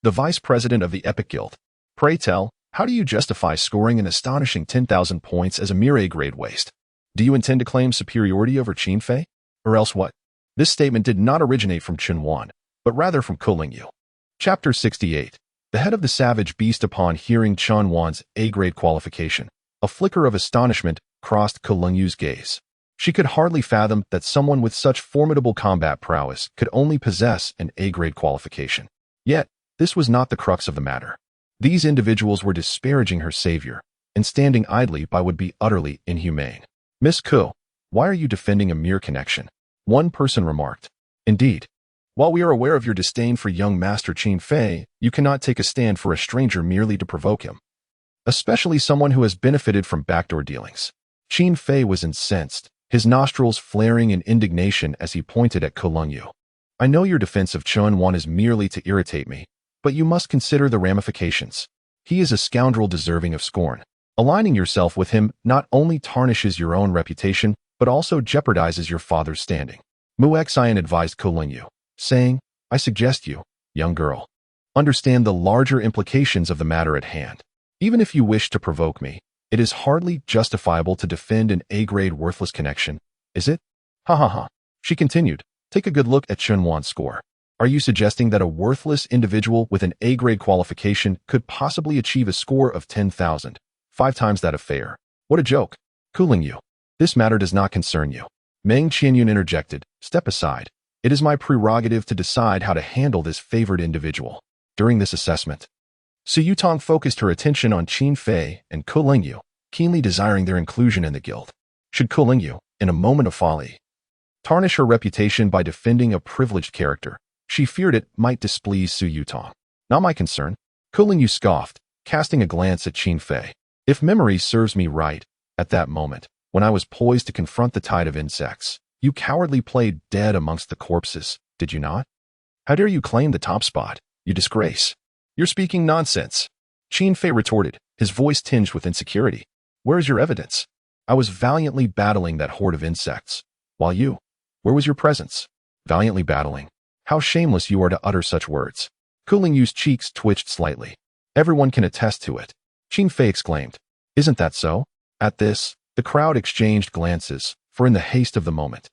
the vice president of the Epic Guild. Pray tell, how do you justify scoring an astonishing 10,000 points as a mere A-grade waste? Do you intend to claim superiority over Qin Fei? Or else what? This statement did not originate from Chen Wan, but rather from Ku Lingyu. Chapter 68. The head of the savage beast upon hearing Chen Wan's A-grade qualification. A flicker of astonishment crossed Ku Lingyu's gaze. She could hardly fathom that someone with such formidable combat prowess could only possess an A-grade qualification. Yet, this was not the crux of the matter. These individuals were disparaging her savior, and standing idly by would be utterly inhumane. Miss Ku, why are you defending a mere connection? One person remarked. Indeed. While we are aware of your disdain for young Master Qin Fei, you cannot take a stand for a stranger merely to provoke him. Especially someone who has benefited from backdoor dealings. Qin Fei was incensed, his nostrils flaring in indignation as he pointed at Ku Lingyu. I know your defense of Chen Wan is merely to irritate me, but you must consider the ramifications. He is a scoundrel deserving of scorn. Aligning yourself with him not only tarnishes your own reputation, but also jeopardizes your father's standing. Mu Xian advised Ku Lingyu, saying, I suggest you, young girl, understand the larger implications of the matter at hand. Even if you wish to provoke me, it is hardly justifiable to defend an A-grade worthless connection, is it? Ha ha ha. She continued, take a good look at Chen Wan's score. Are you suggesting that a worthless individual with an A-grade qualification could possibly achieve a score of 10,000, 5 times that of Fair? What a joke. Ku Lingyu, this matter does not concern you. Meng Qianyun interjected, step aside. It is my prerogative to decide how to handle this favored individual. During this assessment, Su Yutong focused her attention on Qin Fei and Ku Lingyu, keenly desiring their inclusion in the guild. Should Ku Lingyu, in a moment of folly, tarnish her reputation by defending a privileged character, she feared it might displease Su Yutong. Not my concern. Ku Lingyu scoffed, casting a glance at Qin Fei. If memory serves me right, at that moment, when I was poised to confront the tide of insects, you cowardly played dead amongst the corpses, did you not? How dare you claim the top spot, you disgrace? You're speaking nonsense. Qin Fei retorted, his voice tinged with insecurity. Where is your evidence? I was valiantly battling that horde of insects. While you, where was your presence? Valiantly battling. How shameless you are to utter such words. Ku Lingyu's cheeks twitched slightly. Everyone can attest to it. Qin Fei exclaimed. Isn't that so? At this, the crowd exchanged glances, for in the haste of the moment,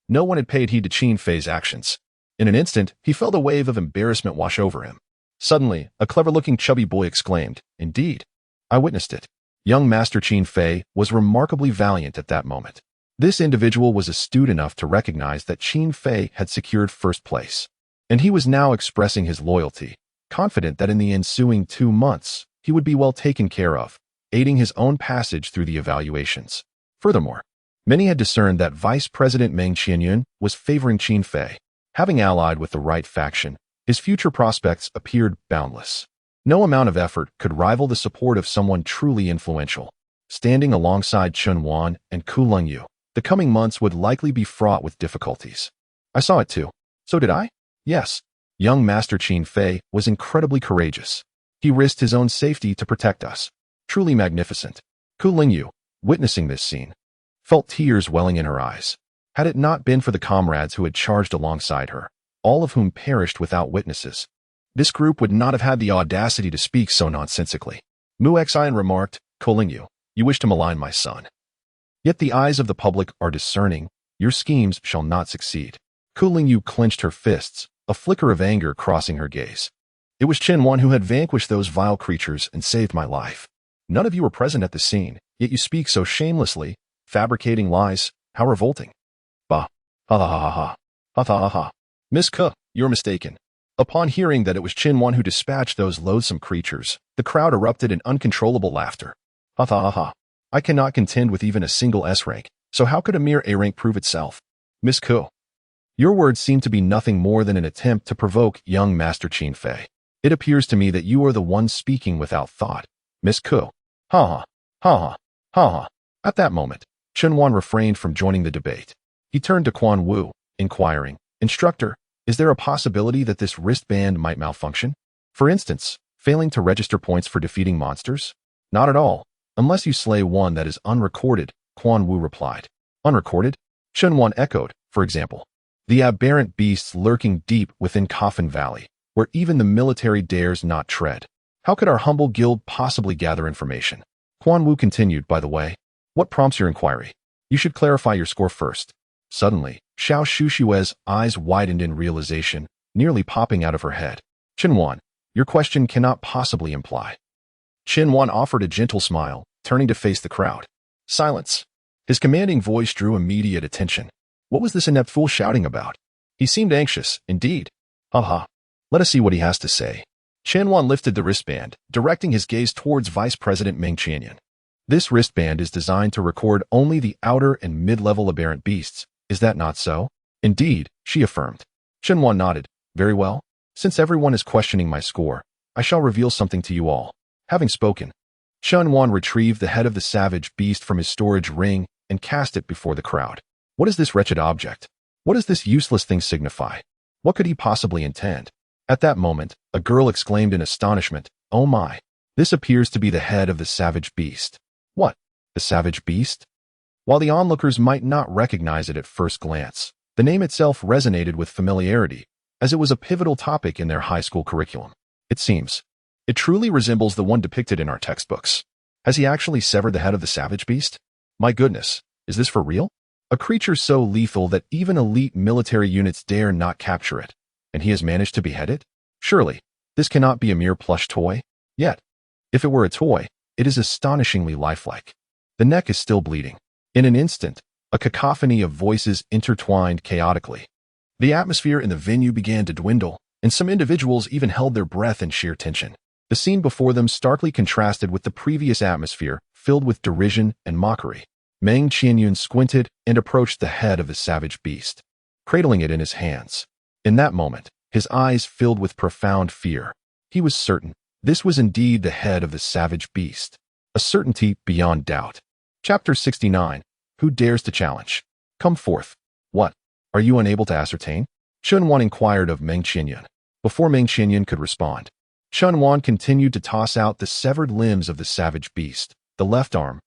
no one had paid heed to Qin Fei's actions. In an instant, he felt a wave of embarrassment wash over him. Suddenly, a clever-looking chubby boy exclaimed, Indeed, I witnessed it. Young Master Qin Fei was remarkably valiant at that moment. This individual was astute enough to recognize that Qin Fei had secured first place, and he was now expressing his loyalty, confident that in the ensuing 2 months, he would be well taken care of, aiding his own passage through the evaluations. Furthermore, many had discerned that Vice President Meng Qianyun was favoring Qin Fei. Having allied with the right faction, his future prospects appeared boundless. No amount of effort could rival the support of someone truly influential. Standing alongside Chun Wan and Ku Lengyu, the coming months would likely be fraught with difficulties. I saw it too. So did I? Yes. Young Master Qin Fei was incredibly courageous. He risked his own safety to protect us. Truly magnificent. Ku Lengyu, witnessing this scene, felt tears welling in her eyes. Had it not been for the comrades who had charged alongside her, all of whom perished without witnesses, this group would not have had the audacity to speak so nonsensically. Mu Xian remarked, Ku Lengyu, you wish to malign my son. Yet the eyes of the public are discerning. Your schemes shall not succeed. Ku Lengyu clenched her fists, a flicker of anger crossing her gaze. It was Qin Wan who had vanquished those vile creatures and saved my life. None of you were present at the scene, yet you speak so shamelessly, fabricating lies. How revolting. Bah. Ha ha ha ha. Ha ha ha ha. Miss Ke, you're mistaken. Upon hearing that it was Qin Wan who dispatched those loathsome creatures, the crowd erupted in uncontrollable laughter. Ha ha ha ha. I cannot contend with even a single S rank, so how could a mere A rank prove itself? Miss Ke, your words seem to be nothing more than an attempt to provoke young Master Qin Fei. It appears to me that you are the one speaking without thought. Miss Ke. Ha ha. Ha ha. Ha ha. At that moment, Qin Wan refrained from joining the debate. He turned to Quan Wu, inquiring, Instructor, is there a possibility that this wristband might malfunction? For instance, failing to register points for defeating monsters? Not at all, unless you slay one that is unrecorded, Quan Wu replied. Unrecorded? Qin Wan echoed, for example. The aberrant beasts lurking deep within Coffin Valley, where even the military dares not tread. How could our humble guild possibly gather information? Quan Wu continued, by the way. What prompts your inquiry? You should clarify your score first. Suddenly, Xiao Shushue's eyes widened in realization, nearly popping out of her head. Qin Wan, your question cannot possibly imply. Qin Wan offered a gentle smile, turning to face the crowd. Silence. His commanding voice drew immediate attention. What was this inept fool shouting about? He seemed anxious, indeed. Ha ha. Let us see what he has to say. Qin Wan lifted the wristband, directing his gaze towards Vice President Meng Qianyan. This wristband is designed to record only the outer and mid-level aberrant beasts. Is that not so? Indeed, she affirmed. Qin Wan nodded. Very well. Since everyone is questioning my score, I shall reveal something to you all. Having spoken, Qin Wan retrieved the head of the savage beast from his storage ring and cast it before the crowd. What is this wretched object? What does this useless thing signify? What could he possibly intend? At that moment, a girl exclaimed in astonishment, Oh my! This appears to be the head of the savage beast. What? The savage beast? While the onlookers might not recognize it at first glance, the name itself resonated with familiarity, as it was a pivotal topic in their high school curriculum. It seems. It truly resembles the one depicted in our textbooks. Has he actually severed the head of the savage beast? My goodness, is this for real? A creature so lethal that even elite military units dare not capture it, and he has managed to behead it? Surely, this cannot be a mere plush toy. Yet, if it were a toy, it is astonishingly lifelike. The neck is still bleeding. In an instant, a cacophony of voices intertwined chaotically. The atmosphere in the venue began to dwindle, and some individuals even held their breath in sheer tension. The scene before them starkly contrasted with the previous atmosphere, filled with derision and mockery. Meng Qianyun squinted and approached the head of the savage beast, cradling it in his hands. In that moment, his eyes filled with profound fear. He was certain this was indeed the head of the savage beast, a certainty beyond doubt. Chapter 69. Who dares to challenge? Come forth. What? Are you unable to ascertain? Qin Wan inquired of Meng Qianyun. Before Meng Qianyun could respond, Qin Wan continued to toss out the severed limbs of the savage beast, the left arm,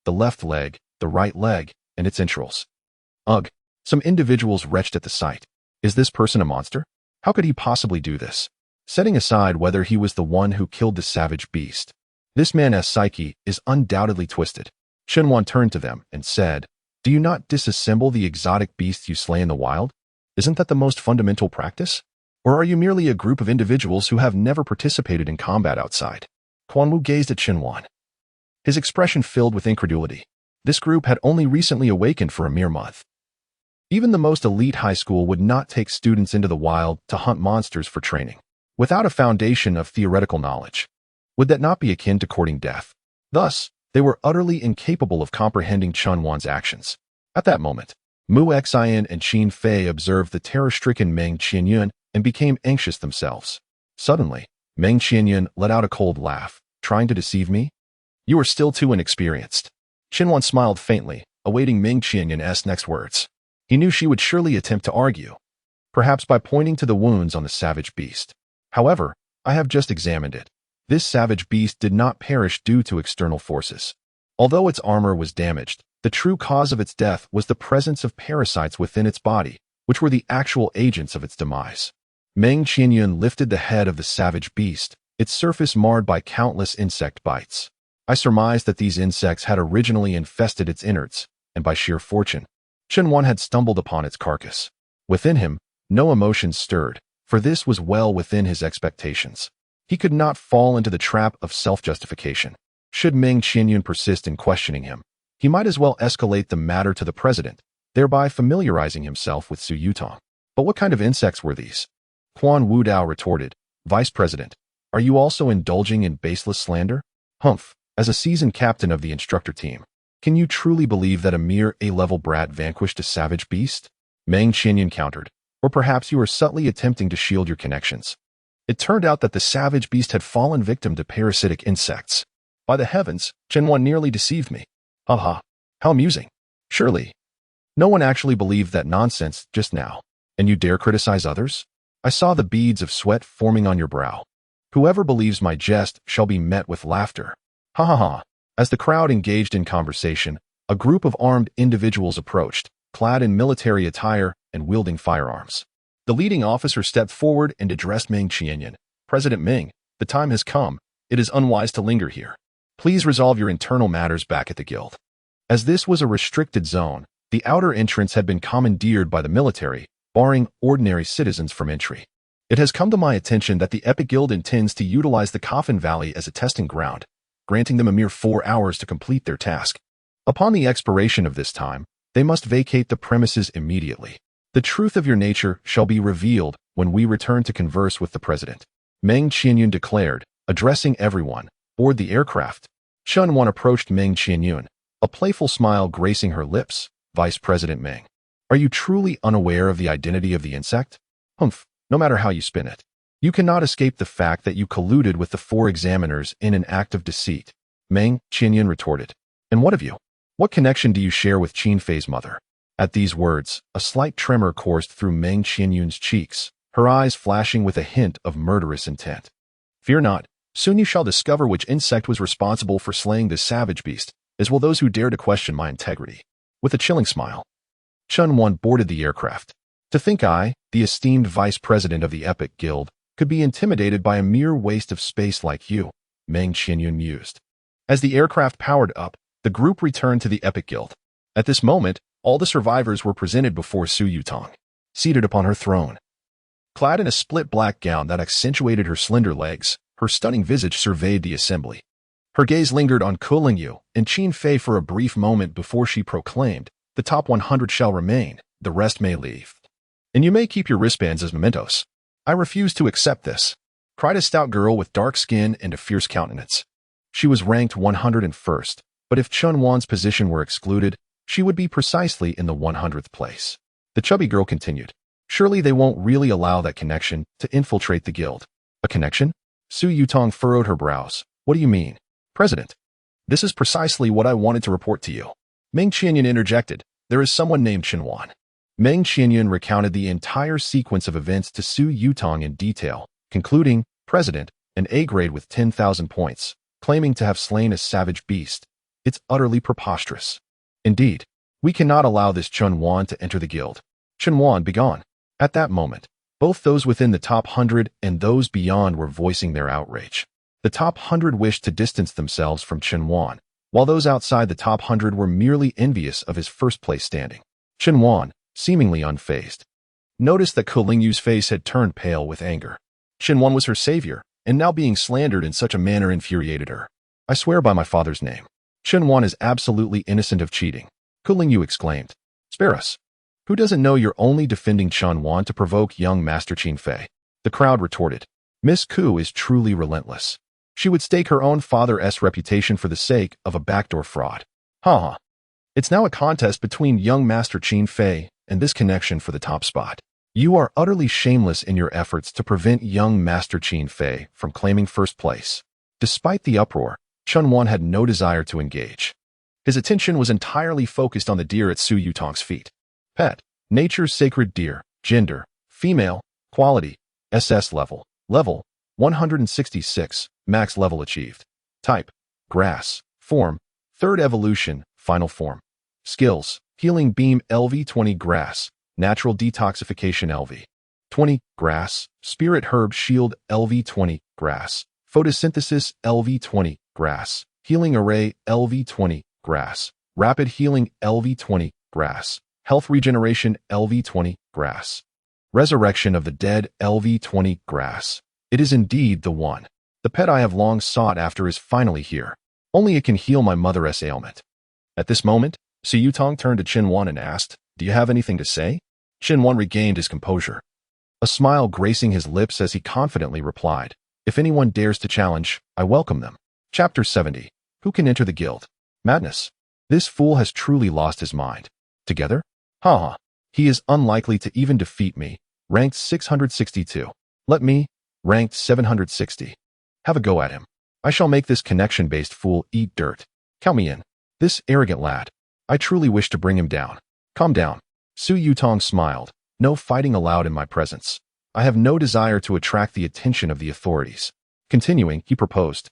the left leg, the right leg, and its entrails. Ugh! Some individuals retched at the sight. Is this person a monster? How could he possibly do this? Setting aside whether he was the one who killed the savage beast, this man's psyche is undoubtedly twisted. Qin Wan turned to them and said, Do you not disassemble the exotic beasts you slay in the wild? Isn't that the most fundamental practice? Or are you merely a group of individuals who have never participated in combat outside? Quan Wu gazed at Qin Wan, his expression filled with incredulity. This group had only recently awakened for a mere month. Even the most elite high school would not take students into the wild to hunt monsters for training, without a foundation of theoretical knowledge. Would that not be akin to courting death? Thus, they were utterly incapable of comprehending Qin Wan's actions. At that moment, Mu Xian and Qin Fei observed the terror-stricken Meng Qianyun and became anxious themselves. Suddenly, Meng Qianyun let out a cold laugh. Trying to deceive me? You are still too inexperienced. Qinhuan smiled faintly, awaiting Meng Qianyun's next words. He knew she would surely attempt to argue, perhaps by pointing to the wounds on the savage beast. However, I have just examined it. This savage beast did not perish due to external forces. Although its armor was damaged, the true cause of its death was the presence of parasites within its body, which were the actual agents of its demise. Meng Qianyun lifted the head of the savage beast, its surface marred by countless insect bites. I surmised that these insects had originally infested its innards, and by sheer fortune, Qinhuan had stumbled upon its carcass. Within him, no emotion stirred, for this was well within his expectations. He could not fall into the trap of self-justification. Should Meng Qianyun persist in questioning him, he might as well escalate the matter to the president, thereby familiarizing himself with Su Yutong. But what kind of insects were these? Quan Wudao retorted, Vice President, are you also indulging in baseless slander? Humph, as a seasoned captain of the instructor team, can you truly believe that a mere A-level brat vanquished a savage beast? Meng Qianyun countered, or perhaps you are subtly attempting to shield your connections. It turned out that the savage beast had fallen victim to parasitic insects. By the heavens, Qinhuan nearly deceived me. Haha, how amusing. Surely, no one actually believed that nonsense just now, and you dare criticize others? I saw the beads of sweat forming on your brow. Whoever believes my jest shall be met with laughter. Ha ha ha. As the crowd engaged in conversation, a group of armed individuals approached, clad in military attire and wielding firearms. The leading officer stepped forward and addressed Meng Qianyun. President Meng, the time has come. It is unwise to linger here. Please resolve your internal matters back at the guild. As this was a restricted zone, the outer entrance had been commandeered by the military, barring ordinary citizens from entry. It has come to my attention that the Epic Guild intends to utilize the Coffin Valley as a testing ground, granting them a mere 4 hours to complete their task. Upon the expiration of this time, they must vacate the premises immediately. The truth of your nature shall be revealed when we return to converse with the president. Meng Qianyun declared, addressing everyone, board the aircraft. Qinhuan approached Meng Qianyun, a playful smile gracing her lips. Vice President Meng, are you truly unaware of the identity of the insect? Humph, no matter how you spin it. You cannot escape the fact that you colluded with the 4 examiners in an act of deceit. Meng Qianyun retorted. And what of you? What connection do you share with Qin Fei's mother? At these words, a slight tremor coursed through Meng Qianyun's cheeks, her eyes flashing with a hint of murderous intent. Fear not, soon you shall discover which insect was responsible for slaying this savage beast, as will those who dare to question my integrity. With a chilling smile, Qinhuan boarded the aircraft. To think I, the esteemed vice president of the Epic Guild, could be intimidated by a mere waste of space like you, Meng Qianyun mused. As the aircraft powered up, the group returned to the Epic Guild. At this moment, all the survivors were presented before Su Yutong, seated upon her throne. Clad in a split black gown that accentuated her slender legs, her stunning visage surveyed the assembly. Her gaze lingered on Ku Lingyu and Qin Fei for a brief moment before she proclaimed, the top 100 shall remain, the rest may leave. And you may keep your wristbands as mementos. I refuse to accept this, cried a stout girl with dark skin and a fierce countenance. She was ranked 101st, but if Qinhuan's position were excluded, she would be precisely in the 100th place. The chubby girl continued, surely they won't really allow that connection to infiltrate the guild. A connection? Su Yutong furrowed her brows. What do you mean? President, this is precisely what I wanted to report to you. Meng Qianyun interjected, there is someone named Qinhuan. Meng Qianyun recounted the entire sequence of events to Su Yutong in detail, concluding, President, an A-grade with 10,000 points, claiming to have slain a savage beast. It's utterly preposterous. Indeed, we cannot allow this Qinhuan to enter the guild. Qinhuan, begone. At that moment, both those within the top 100 and those beyond were voicing their outrage. The top 100 wished to distance themselves from Qinhuan, while those outside the top 100 were merely envious of his first-place standing. Qinhuan, seemingly unfazed, noticed that Ku Lingyu's face had turned pale with anger. Qinhuan was her savior, and now being slandered in such a manner infuriated her. I swear by my father's name, Qinhuan is absolutely innocent of cheating. Ku Lingyu exclaimed. Spare us. Who doesn't know you're only defending Qinhuan to provoke young Master Qin Fei? The crowd retorted. Miss Ku is truly relentless. She would stake her own father's reputation for the sake of a backdoor fraud. Ha. It's now a contest between young Master Qin Fei and this connection for the top spot. You are utterly shameless in your efforts to prevent young Master Qin Fei from claiming first place. Despite the uproar, Chun Wan had no desire to engage. His attention was entirely focused on the deer at Su Yutong's feet. Pet, nature's sacred deer, gender, female, quality, SS level, 166, max level achieved. Type, grass, form, third evolution, final form. Skills, healing beam LV20 grass, natural detoxification LV20 grass, spirit herb shield LV20 grass, photosynthesis LV20 grass, healing array LV20 grass, rapid healing LV20 grass, health regeneration LV20 grass, resurrection of the dead LV20 grass. It is indeed the one. The pet I have long sought after is finally here. Only it can heal my mother's ailment. At this moment, Su Yutong turned to Qin Wan and asked, "Do you have anything to say?" Qin Wan regained his composure. A smile gracing his lips as he confidently replied, "If anyone dares to challenge, I welcome them." Chapter 70. Who can enter the guild? Madness. This fool has truly lost his mind. Together? Haha. He is unlikely to even defeat me. Ranked 662. Let me, ranked 760. Have a go at him. I shall make this connection-based fool eat dirt. Count me in. This arrogant lad. I truly wish to bring him down. Calm down. Su Yutong smiled. No fighting allowed in my presence. I have no desire to attract the attention of the authorities. Continuing, he proposed,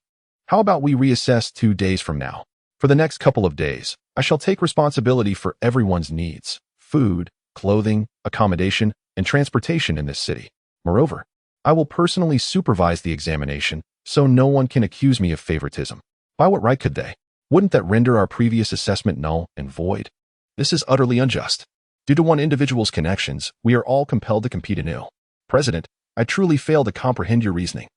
"How about we reassess 2 days from now? For the next couple of days, I shall take responsibility for everyone's needs, food, clothing, accommodation, and transportation in this city. Moreover, I will personally supervise the examination, so no one can accuse me of favoritism. By what right could they? Wouldn't that render our previous assessment null and void? This is utterly unjust. Due to one individual's connections, we are all compelled to compete anew. President, I truly fail to comprehend your reasoning.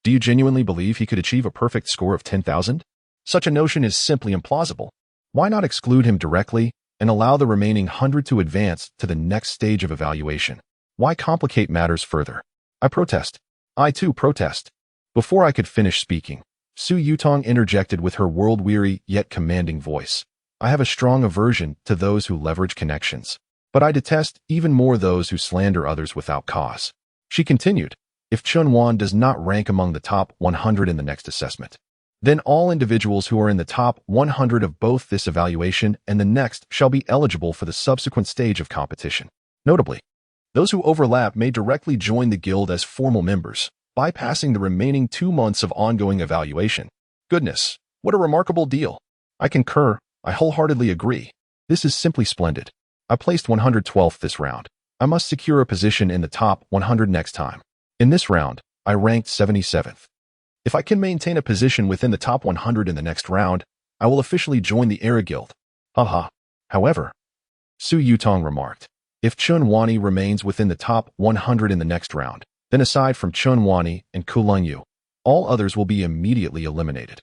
Do you genuinely believe he could achieve a perfect score of 10,000? Such a notion is simply implausible. Why not exclude him directly and allow the remaining 100 to advance to the next stage of evaluation? Why complicate matters further? I protest. I too protest." Before I could finish speaking, Su Yutong interjected with her world-weary yet commanding voice. "I have a strong aversion to those who leverage connections, but I detest even more those who slander others without cause." She continued, "If Chun Wan does not rank among the top 100 in the next assessment, then all individuals who are in the top 100 of both this evaluation and the next shall be eligible for the subsequent stage of competition. Notably, those who overlap may directly join the guild as formal members, bypassing the remaining 2 months of ongoing evaluation. Goodness, what a remarkable deal. I concur. I wholeheartedly agree. This is simply splendid. I placed 112th this round. I must secure a position in the top 100 next time. In this round, I ranked 77th. If I can maintain a position within the top 100 in the next round, I will officially join the Era Guild. Haha. However, Su Yutong remarked, if Chun Wani remains within the top 100 in the next round, then aside from Chun Wani and Kulung Yu, all others will be immediately eliminated,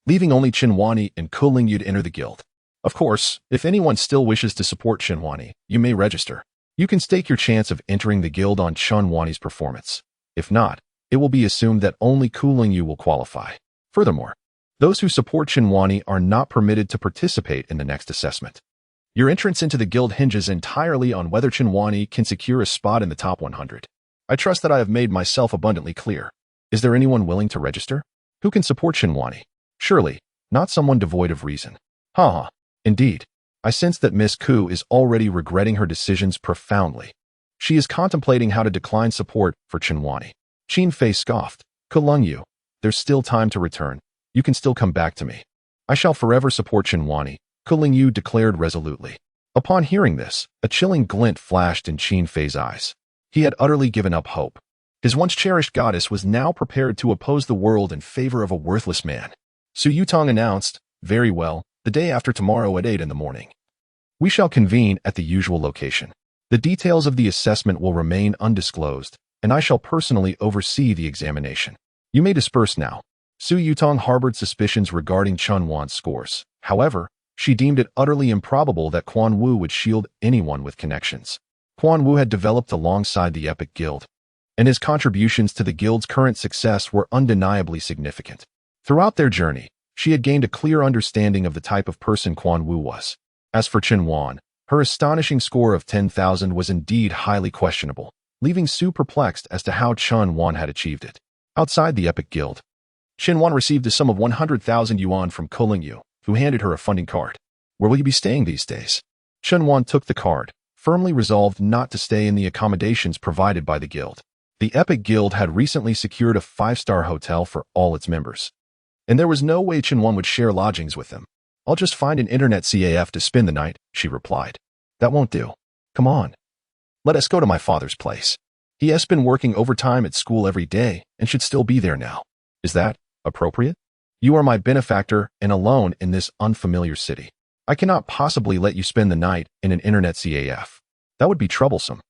leaving only Chun Wani and Kulung Yu to enter the guild. Of course, if anyone still wishes to support Chun Wani, you may register. You can stake your chance of entering the guild on Chun Wani's performance. If not, it will be assumed that only Kulung Yu will qualify. Furthermore, those who support Chun Wani are not permitted to participate in the next assessment. Your entrance into the guild hinges entirely on whether Chun Wani can secure a spot in the top 100. I trust that I have made myself abundantly clear. Is there anyone willing to register? Who can support Chun Wani? Surely, not someone devoid of reason. Haha. Indeed, I sense that Miss Ku is already regretting her decisions profoundly. She is contemplating how to decline support for Chun Wani. Qin Fei scoffed. Kulung Yu, there's still time to return. You can still come back to me. I shall forever support Chun Wani, Kulung Yu declared resolutely. Upon hearing this, a chilling glint flashed in Qin Fei's eyes. He had utterly given up hope. His once-cherished goddess was now prepared to oppose the world in favor of a worthless man. Su Yutong announced, "Very well, the day after tomorrow at 8 in the morning. We shall convene at the usual location. The details of the assessment will remain undisclosed, and I shall personally oversee the examination. You may disperse now." Su Yutong harbored suspicions regarding Chun Wan's scores. However, she deemed it utterly improbable that Quan Wu would shield anyone with connections. Quan Wu had developed alongside the Epic Guild, and his contributions to the guild's current success were undeniably significant. Throughout their journey, she had gained a clear understanding of the type of person Quan Wu was. As for Chun Wan, Her astonishing score of 10,000 was indeed highly questionable, leaving Sue perplexed as to how Chun Wan had achieved it. Outside the Epic Guild, Shin Wan received a sum of 100,000 yuan from Ko Lingyu, who handed her a funding card. Where will you be staying these days? Chun Wan took the card, firmly resolved not to stay in the accommodations provided by the guild. The Epic Guild had recently secured a 5-star hotel for all its members, and there was no way Chun Wan would share lodgings with them. I'll just find an internet CAF to spend the night, she replied. That won't do. Come on. Let us go to my father's place. He has been working overtime at school every day and should still be there now. Is that appropriate? You are my benefactor and alone in this unfamiliar city. I cannot possibly let you spend the night in an internet CAF. That would be troublesome.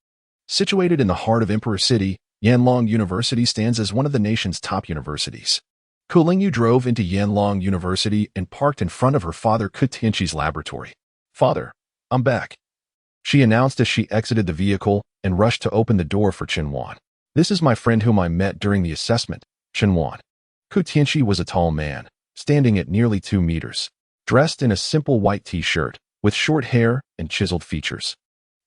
Situated in the heart of Emperor City, Yanlong University stands as one of the nation's top universities. Ko Lingyu drove into Yanlong University and parked in front of her father Ko Tianqi's laboratory. Father, I'm back, she announced as she exited the vehicle and rushed to open the door for Chun Wan. This is my friend whom I met during the assessment, Chun Wan. Ko Tianqi was a tall man, standing at nearly 2 meters, dressed in a simple white t-shirt, with short hair and chiseled features.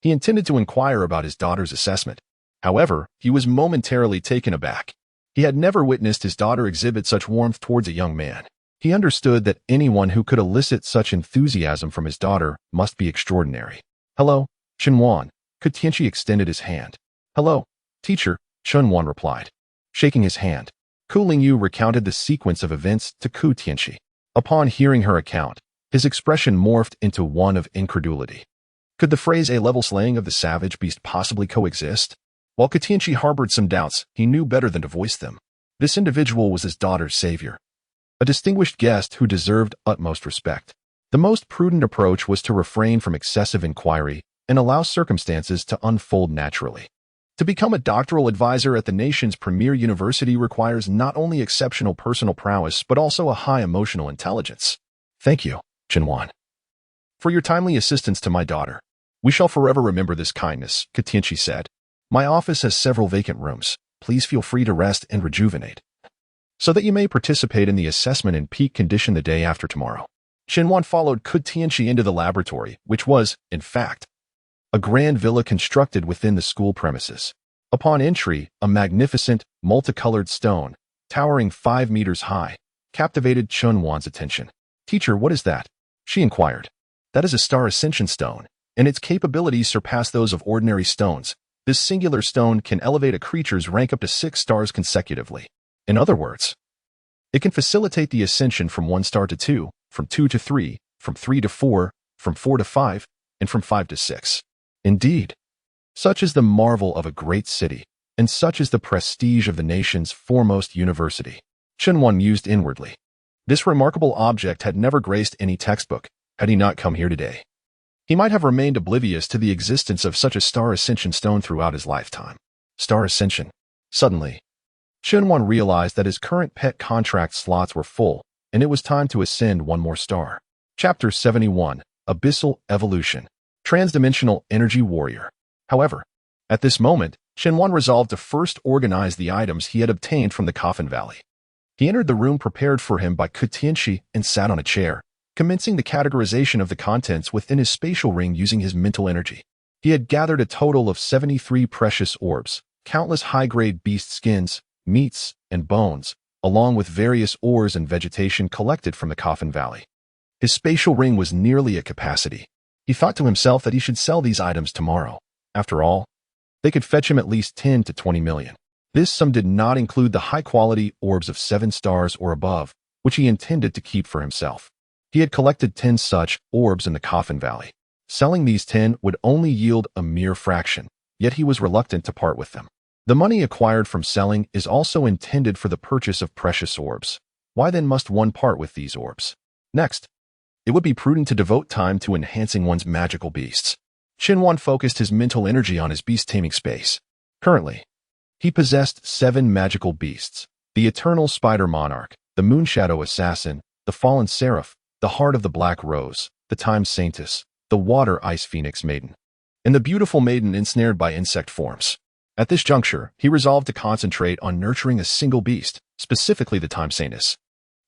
He intended to inquire about his daughter's assessment. However, he was momentarily taken aback. He had never witnessed his daughter exhibit such warmth towards a young man. He understood that anyone who could elicit such enthusiasm from his daughter must be extraordinary. Hello, Chun Wan. Ko Tianqi extended his hand. Hello, teacher, Chun Wan replied. Shaking his hand, Ko Lingyu recounted the sequence of events to Ko Tianqi. Upon hearing her account, his expression morphed into one of incredulity. Could the phrase a-level slaying of the savage beast possibly coexist? While Ko Tianqi harbored some doubts, he knew better than to voice them. This individual was his daughter's savior, a distinguished guest who deserved utmost respect. The most prudent approach was to refrain from excessive inquiry and allow circumstances to unfold naturally. To become a doctoral advisor at the nation's premier university requires not only exceptional personal prowess but also a high emotional intelligence. Thank you, Chun Wan, for your timely assistance to my daughter. We shall forever remember this kindness, Ko Tianqi said. My office has several vacant rooms. Please feel free to rest and rejuvenate, so that you may participate in the assessment in peak condition the day after tomorrow. Chun Wan followed Ko Tianqi into the laboratory, which was, in fact, a grand villa constructed within the school premises. Upon entry, a magnificent, multicolored stone, towering 5 meters high, captivated Chun Wan's attention. Teacher, what is that? She inquired. That is a star ascension stone, and its capabilities surpass those of ordinary stones. This singular stone can elevate a creature's rank up to 6 stars consecutively. In other words, it can facilitate the ascension from 1 star to 2, from 2 to 3, from 3 to 4, from 4 to 5, and from 5 to 6. Indeed, such is the marvel of a great city, and such is the prestige of the nation's foremost university. Chun Wan mused inwardly. This remarkable object had never graced any textbook, had he not come here today. He might have remained oblivious to the existence of such a star ascension stone throughout his lifetime. Star ascension. Suddenly, Chun Wan realized that his current pet contract slots were full, and it was time to ascend 1 more star. Chapter 71, Abyssal Evolution. Transdimensional Energy Warrior. However, at this moment, Chun Wan resolved to first organize the items he had obtained from the Coffin Valley. He entered the room prepared for him by Ko Tianqi and sat on a chair, commencing the categorization of the contents within his spatial ring using his mental energy. He had gathered a total of 73 precious orbs, countless high-grade beast skins, meats, and bones, along with various ores and vegetation collected from the Coffin Valley. His spatial ring was nearly at capacity. He thought to himself that he should sell these items tomorrow. After all, they could fetch him at least 10 to 20 million. This sum did not include the high-quality orbs of 7 stars or above, which he intended to keep for himself. He had collected 10 such orbs in the Coffin Valley. Selling these 10 would only yield a mere fraction, yet he was reluctant to part with them. The money acquired from selling is also intended for the purchase of precious orbs. Why then must one part with these orbs? Next, it would be prudent to devote time to enhancing one's magical beasts. Chun Wan focused his mental energy on his beast-taming space. Currently, he possessed 7 magical beasts: the Eternal Spider Monarch, the Moonshadow Assassin, the Fallen Seraph, the Heart of the Black Rose, the Time Saintess, the Water Ice Phoenix Maiden, and the beautiful maiden ensnared by insect forms. At this juncture, he resolved to concentrate on nurturing a single beast, specifically the Time Saintess.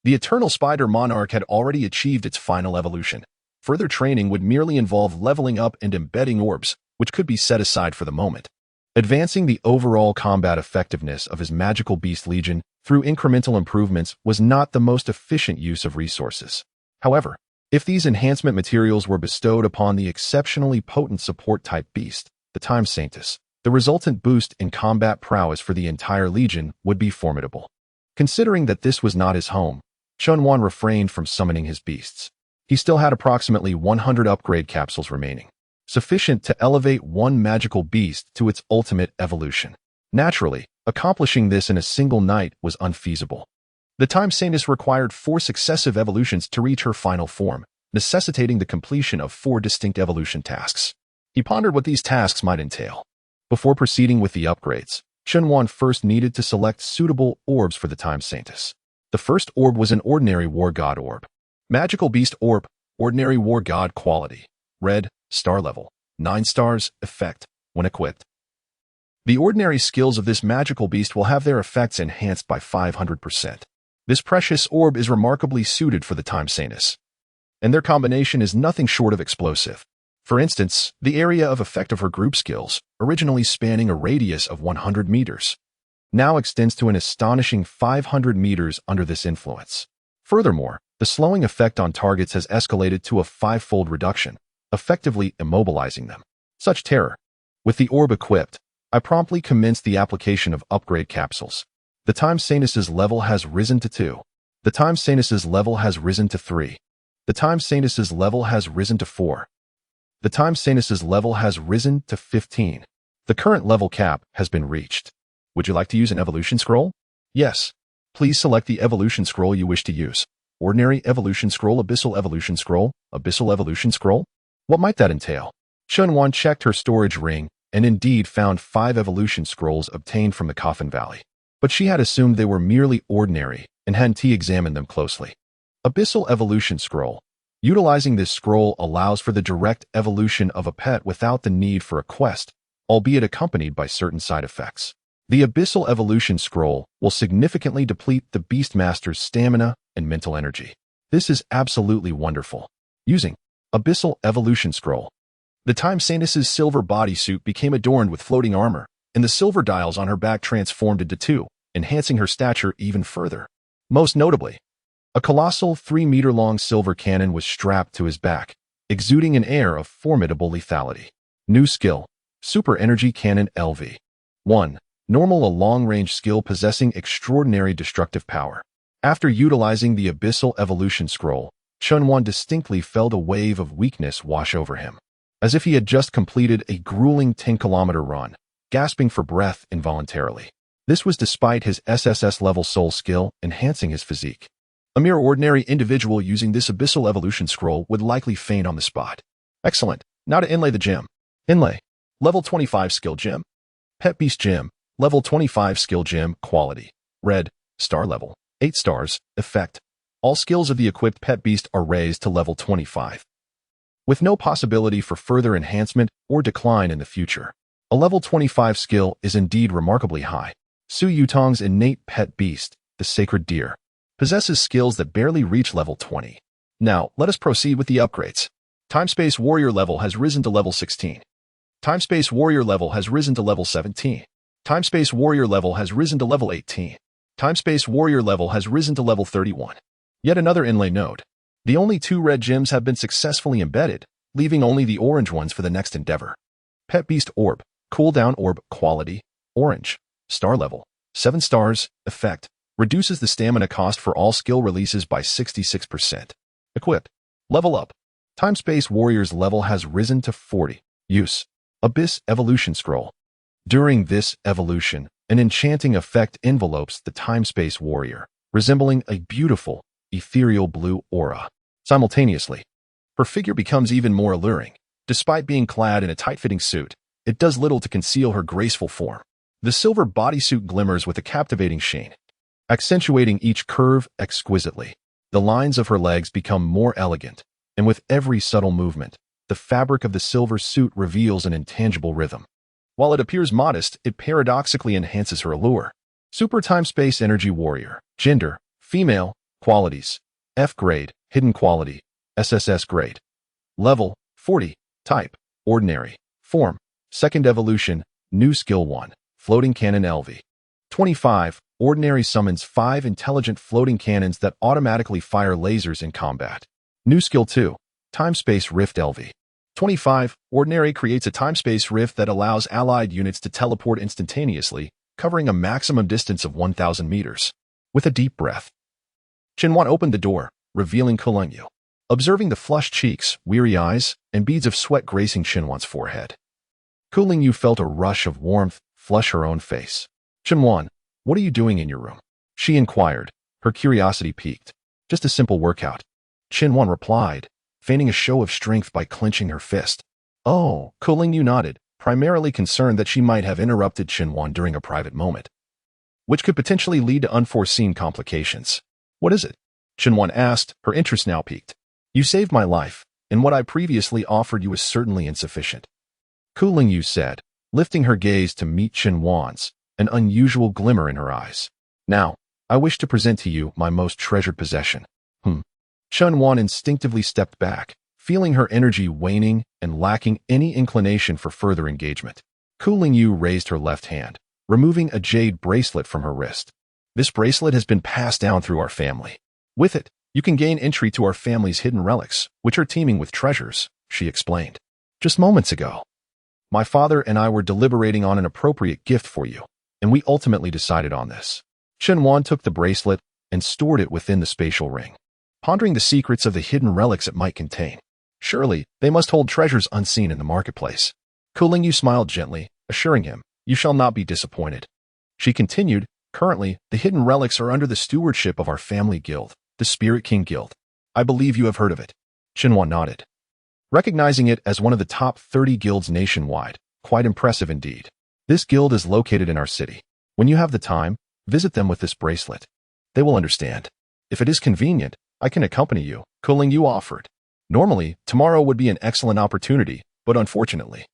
The Eternal Spider Monarch had already achieved its final evolution. Further training would merely involve leveling up and embedding orbs, which could be set aside for the moment. Advancing the overall combat effectiveness of his magical beast legion through incremental improvements was not the most efficient use of resources. However, if these enhancement materials were bestowed upon the exceptionally potent support-type beast, the Time Saintus, the resultant boost in combat prowess for the entire legion would be formidable. Considering that this was not his home, Chunwan refrained from summoning his beasts. He still had approximately 100 upgrade capsules remaining, sufficient to elevate one magical beast to its ultimate evolution. Naturally, accomplishing this in a single night was unfeasible. The Time Saintus required 4 successive evolutions to reach her final form, necessitating the completion of 4 distinct evolution tasks. He pondered what these tasks might entail. Before proceeding with the upgrades, Chunwan first needed to select suitable orbs for the Time Saintus. The first orb was an ordinary War God orb. Magical Beast Orb, Ordinary War God Quality, Red, Star Level, 9 stars, Effect, when equipped. The ordinary skills of this magical beast will have their effects enhanced by 500%. This precious orb is remarkably suited for the Time Saintus, and their combination is nothing short of explosive. For instance, the area of effect of her group skills, originally spanning a radius of 100 meters, now extends to an astonishing 500 meters under this influence. Furthermore, the slowing effect on targets has escalated to a 5-fold reduction, effectively immobilizing them. Such terror. With the orb equipped, I promptly commenced the application of upgrade capsules. The Time Saintus's level has risen to 2. The Time Saintus's level has risen to 3. The Time Saintus's level has risen to 4. The Time Saintus's level has risen to 15. The current level cap has been reached. Would you like to use an evolution scroll? Yes. Please select the evolution scroll you wish to use. Ordinary evolution scroll, abyssal evolution scroll, abyssal evolution scroll? What might that entail? Chunwan checked her storage ring and indeed found 5 evolution scrolls obtained from the Coffin Valley. But she had assumed they were merely ordinary and hadn't examined them closely. Abyssal Evolution Scroll. Utilizing this scroll allows for the direct evolution of a pet without the need for a quest, albeit accompanied by certain side effects. The Abyssal Evolution Scroll will significantly deplete the Beastmaster's stamina and mental energy. This is absolutely wonderful. Using Abyssal Evolution Scroll, the Time Saintus's silver bodysuit became adorned with floating armor, and the silver dials on her back transformed into 2, enhancing her stature even further. Most notably, a colossal 3-meter-long silver cannon was strapped to his back, exuding an air of formidable lethality. New skill, Super Energy Cannon LV. 1. Normal, a long-range skill possessing extraordinary destructive power. After utilizing the Abyssal Evolution Scroll, Chunwan distinctly felt a wave of weakness wash over him, as if he had just completed a grueling 10-kilometer run, gasping for breath involuntarily. This was despite his SSS-level soul skill enhancing his physique. A mere ordinary individual using this Abyssal Evolution Scroll would likely faint on the spot. Excellent. Now to inlay the gem. Inlay. Level 25 Skill Gem. Pet Beast Gem. Level 25 Skill Gem. Quality. Red. Star Level. 8 stars. Effect. All skills of the equipped pet beast are raised to level 25, with no possibility for further enhancement or decline in the future. A level 25 skill is indeed remarkably high. Su Yutong's innate pet beast, the Sacred Deer, possesses skills that barely reach level 20. Now, let us proceed with the upgrades. Time-Space Warrior level has risen to level 16. Time-Space Warrior level has risen to level 17. Time-Space Warrior level has risen to level 18. Time-Space Warrior level has risen to level 31. Yet another inlay node. The only 2 red gems have been successfully embedded, leaving only the orange ones for the next endeavor. Pet Beast Orb. Cooldown Orb. Quality. Orange. Star Level. 7 stars. Effect. Reduces the stamina cost for all skill releases by 66%. Equipped. Level up. Time-Space Warrior's level has risen to 40. Use. Abyss Evolution Scroll. During this evolution, an enchanting effect envelopes the Time-Space Warrior, resembling a beautiful, ethereal blue aura. Simultaneously, her figure becomes even more alluring. Despite being clad in a tight-fitting suit, it does little to conceal her graceful form. The silver bodysuit glimmers with a captivating sheen, accentuating each curve exquisitely. The lines of her legs become more elegant, and with every subtle movement, the fabric of the silver suit reveals an intangible rhythm. While it appears modest, it paradoxically enhances her allure. Super Time-Space Energy Warrior. Gender. Female. Qualities. F grade. Hidden quality. SSS grade. Level 40. Type Ordinary. Form Second Evolution. New Skill 1. Floating Cannon LV. 25. Ordinary summons 5 intelligent floating cannons that automatically fire lasers in combat. New Skill 2. Time-Space Rift LV. 25. Ordinary creates a time-space rift that allows allied units to teleport instantaneously, covering a maximum distance of 1,000 meters. With a deep breath, Xinhuan opened the door, revealing Kulengyu. Observing the flushed cheeks, weary eyes, and beads of sweat gracing Xinhuan's forehead, Kulengyu felt a rush of warmth flush her own face. Xinhuan, what are you doing in your room? She inquired, her curiosity piqued. Just a simple workout. Xinhuan replied, feigning a show of strength by clenching her fist. Oh, Kulengyu nodded, primarily concerned that she might have interrupted Xinhuan during a private moment, which could potentially lead to unforeseen complications. What is it? Xinhuan asked, her interest now piqued. You saved my life, and what I previously offered you is certainly insufficient. Kulengyu said, lifting her gaze to meet Xinhuan's, an unusual glimmer in her eyes. Now, I wish to present to you my most treasured possession. Xinhuan instinctively stepped back, feeling her energy waning and lacking any inclination for further engagement. Kulengyu raised her left hand, removing a jade bracelet from her wrist. This bracelet has been passed down through our family. With it, you can gain entry to our family's hidden relics, which are teeming with treasures, she explained. Just moments ago, my father and I were deliberating on an appropriate gift for you, and we ultimately decided on this. Xinhuan took the bracelet and stored it within the spatial ring, pondering the secrets of the hidden relics it might contain. Surely, they must hold treasures unseen in the marketplace. Kulengyu smiled gently, assuring him, you shall not be disappointed. She continued, currently, the hidden relics are under the stewardship of our family guild, the Spirit King Guild. I believe you have heard of it. Xinhuan nodded, recognizing it as one of the top 30 guilds nationwide. Quite impressive indeed. This guild is located in our city. When you have the time, visit them with this bracelet. They will understand. If it is convenient, I can accompany you, Kulengyu offered. Normally, tomorrow would be an excellent opportunity, but unfortunately,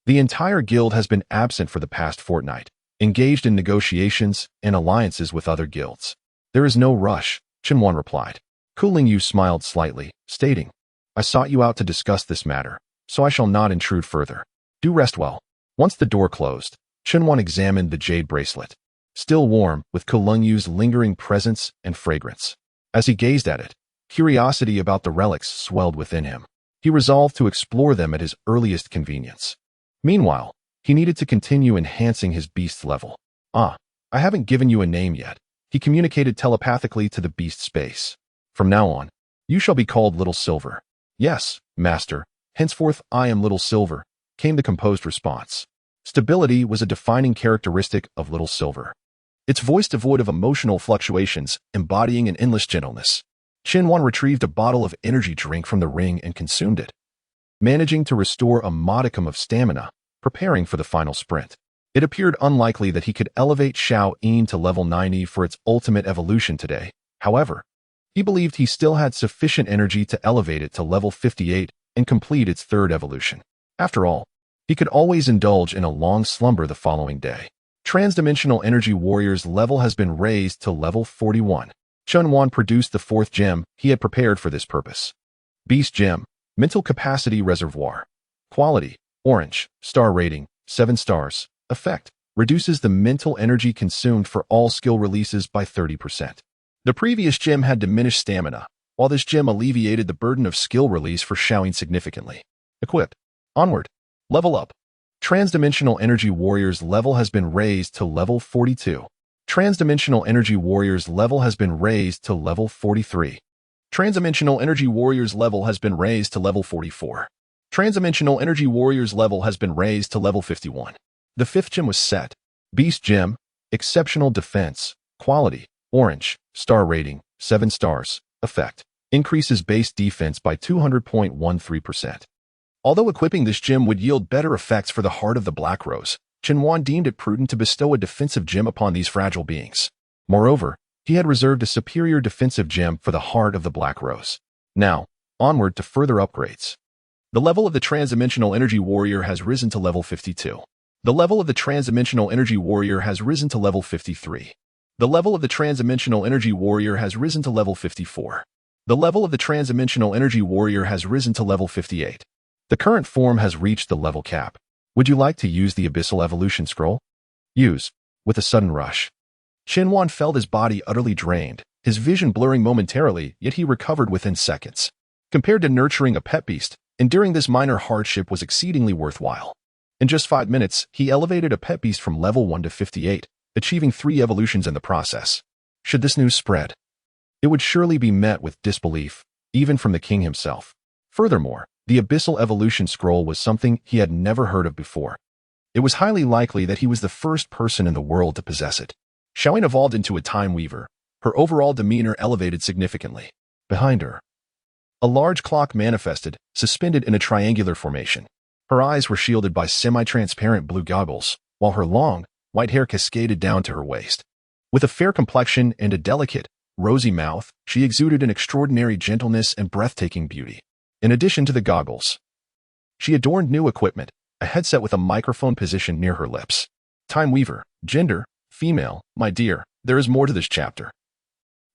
the entire guild has been absent for the past fortnight, engaged in negotiations and alliances with other guilds. There is no rush, Xinhuan replied. Kulengyu smiled slightly, stating, I sought you out to discuss this matter, so I shall not intrude further. Do rest well. Once the door closed, Xinhuan examined the jade bracelet, still warm with Kulengyu's lingering presence and fragrance. As he gazed at it, curiosity about the relics swelled within him. He resolved to explore them at his earliest convenience. Meanwhile, he needed to continue enhancing his beast level. I haven't given you a name yet. He communicated telepathically to the beast space. From now on, you shall be called Little Silver. Yes, master. Henceforth, I am Little Silver, came the composed response. Stability was a defining characteristic of Little Silver. Its voice devoid of emotional fluctuations, embodying an endless gentleness. Xinhuan retrieved a bottle of energy drink from the ring and consumed it, managing to restore a modicum of stamina, preparing for the final sprint. It appeared unlikely that he could elevate Xiao Yin to level 90 for its ultimate evolution today. However, he believed he still had sufficient energy to elevate it to level 58 and complete its third evolution. After all, he could always indulge in a long slumber the following day. Transdimensional Energy Warrior's level has been raised to level 41. Xinhuan produced the fourth gem he had prepared for this purpose. Beast Gem, Mental Capacity Reservoir. Quality, Orange, Star Rating, 7 stars. Effect, reduces the mental energy consumed for all skill releases by 30%. The previous gem had diminished stamina, while this gem alleviated the burden of skill release for Xiaoyin significantly. Equipped. Onward. Level up. Transdimensional Energy Warrior's level has been raised to level 42. Transdimensional Energy Warrior's level has been raised to level 43. Transdimensional Energy Warrior's level has been raised to level 44. Transdimensional Energy Warrior's level has been raised to level 51. The fifth gem was set. Beast Gem, Exceptional Defense. Quality, Orange, Star Rating, 7 stars. Effect, increases base defense by 200.13%. Although equipping this gem would yield better effects for the Heart of the Black Rose, Xinhuan deemed it prudent to bestow a defensive gem upon these fragile beings. Moreover, he had reserved a superior defensive gem for the Heart of the Black Rose. Now, onward to further upgrades. The level of the Transdimensional Energy Warrior has risen to level 52. The level of the Transdimensional Energy Warrior has risen to level 53. The level of the Transdimensional Energy Warrior has risen to level 54. The level of the transdimensional energy warrior has risen to level 58. The current form has reached the level cap. Would you like to use the Abyssal Evolution Scroll? Use. With a sudden rush. Shenwan felt his body utterly drained, his vision blurring momentarily, yet he recovered within seconds. Compared to nurturing a pet beast, enduring this minor hardship was exceedingly worthwhile. In just 5 minutes, he elevated a pet beast from level 1 to 58, achieving 3 evolutions in the process. Should this news spread, it would surely be met with disbelief, even from the king himself. Furthermore, the Abyssal Evolution Scroll was something he had never heard of before. It was highly likely that he was the first person in the world to possess it. Xiaoyin evolved into a time weaver. Her overall demeanor elevated significantly. Behind her, a large clock manifested, suspended in a triangular formation. Her eyes were shielded by semi-transparent blue goggles, while her long, white hair cascaded down to her waist. With a fair complexion and a delicate, rosy mouth, she exuded an extraordinary gentleness and breathtaking beauty. In addition to the goggles, she adorned new equipment, a headset with a microphone positioned near her lips. Time Weaver, gender, female. My dear, there is more to this chapter.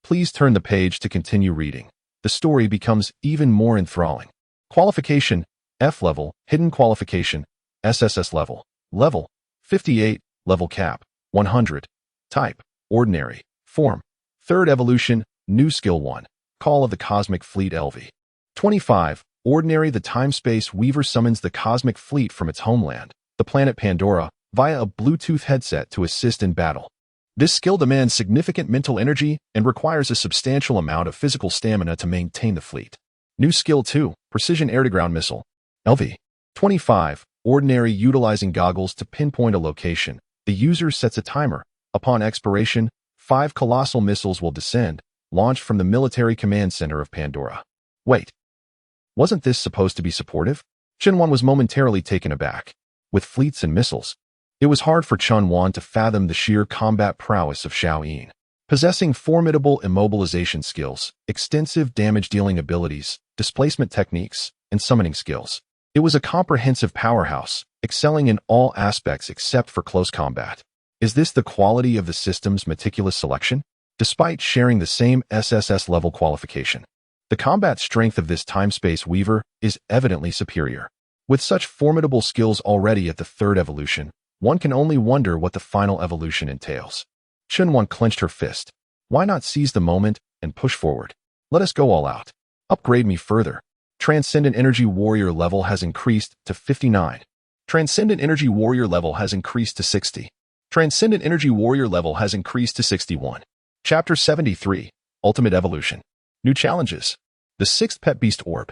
Please turn the page to continue reading. The story becomes even more enthralling. Qualification, F level, hidden qualification, SSS level, level, 58, level cap, 100. Type, ordinary, form. Third evolution, new skill 1, call of the cosmic fleet LV. 25, ordinary. The time-space weaver summons the cosmic fleet from its homeland, the planet Pandora, via a Bluetooth headset to assist in battle. This skill demands significant mental energy and requires a substantial amount of physical stamina to maintain the fleet. New skill 2, precision air-to-ground missile, LV. 25, ordinary. Utilizing goggles to pinpoint a location, the user sets a timer. Upon expiration, 5 colossal missiles will descend, launched from the military command center of Pandora. Wait. Wasn't this supposed to be supportive? Shenwan was momentarily taken aback. With fleets and missiles, it was hard for Chunwan to fathom the sheer combat prowess of Xiaoyin. Possessing formidable immobilization skills, extensive damage-dealing abilities, displacement techniques, and summoning skills, it was a comprehensive powerhouse, excelling in all aspects except for close combat. Is this the quality of the system's meticulous selection? Despite sharing the same SSS level qualification, the combat strength of this time-space weaver is evidently superior. With such formidable skills already at the 3rd evolution, one can only wonder what the final evolution entails. Chunwan clenched her fist. Why not seize the moment and push forward? Let us go all out. Upgrade me further. Transcendent Energy Warrior level has increased to 59. Transcendent Energy Warrior level has increased to 60. Transcendent Energy Warrior level has increased to 61. Chapter 73, Ultimate Evolution. New challenges. The 6th Pet Beast Orb.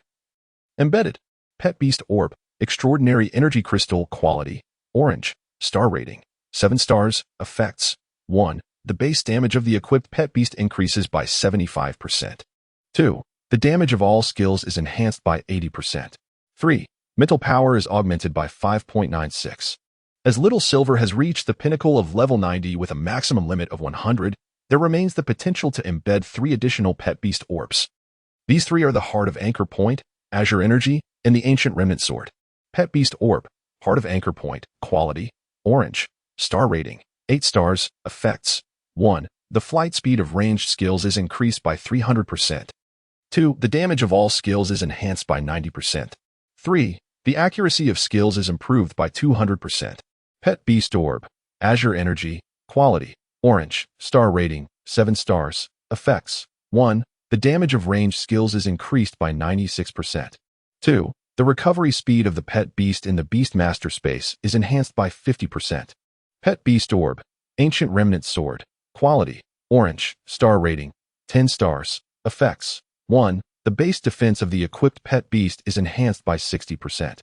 Embedded. Pet Beast Orb. Extraordinary Energy Crystal. Quality, orange. Star rating, 7 stars. Effects, 1. The base damage of the equipped pet beast increases by 75%. 2. The damage of all skills is enhanced by 80%. 3. Mental power is augmented by 5.96. As Little Silver has reached the pinnacle of level 90 with a maximum limit of 100, there remains the potential to embed 3 additional pet beast orbs. These 3 are the Heart of Anchor Point, Azure Energy, and the Ancient Remnant Sword. Pet Beast Orb, Heart of Anchor Point, quality, orange, star rating, 8 stars. Effects, 1. The flight speed of ranged skills is increased by 300%. 2. The damage of all skills is enhanced by 90%. 3. The accuracy of skills is improved by 200%. Pet Beast Orb, Azure Energy, quality, orange, star rating, 7 stars. Effects, 1. The damage of ranged skills is increased by 96%. 2. The recovery speed of the pet beast in the Beastmaster space is enhanced by 50%. Pet Beast Orb, Ancient Remnant Sword, quality, orange, star rating, 10 stars. Effects, 1. The base defense of the equipped pet beast is enhanced by 60%.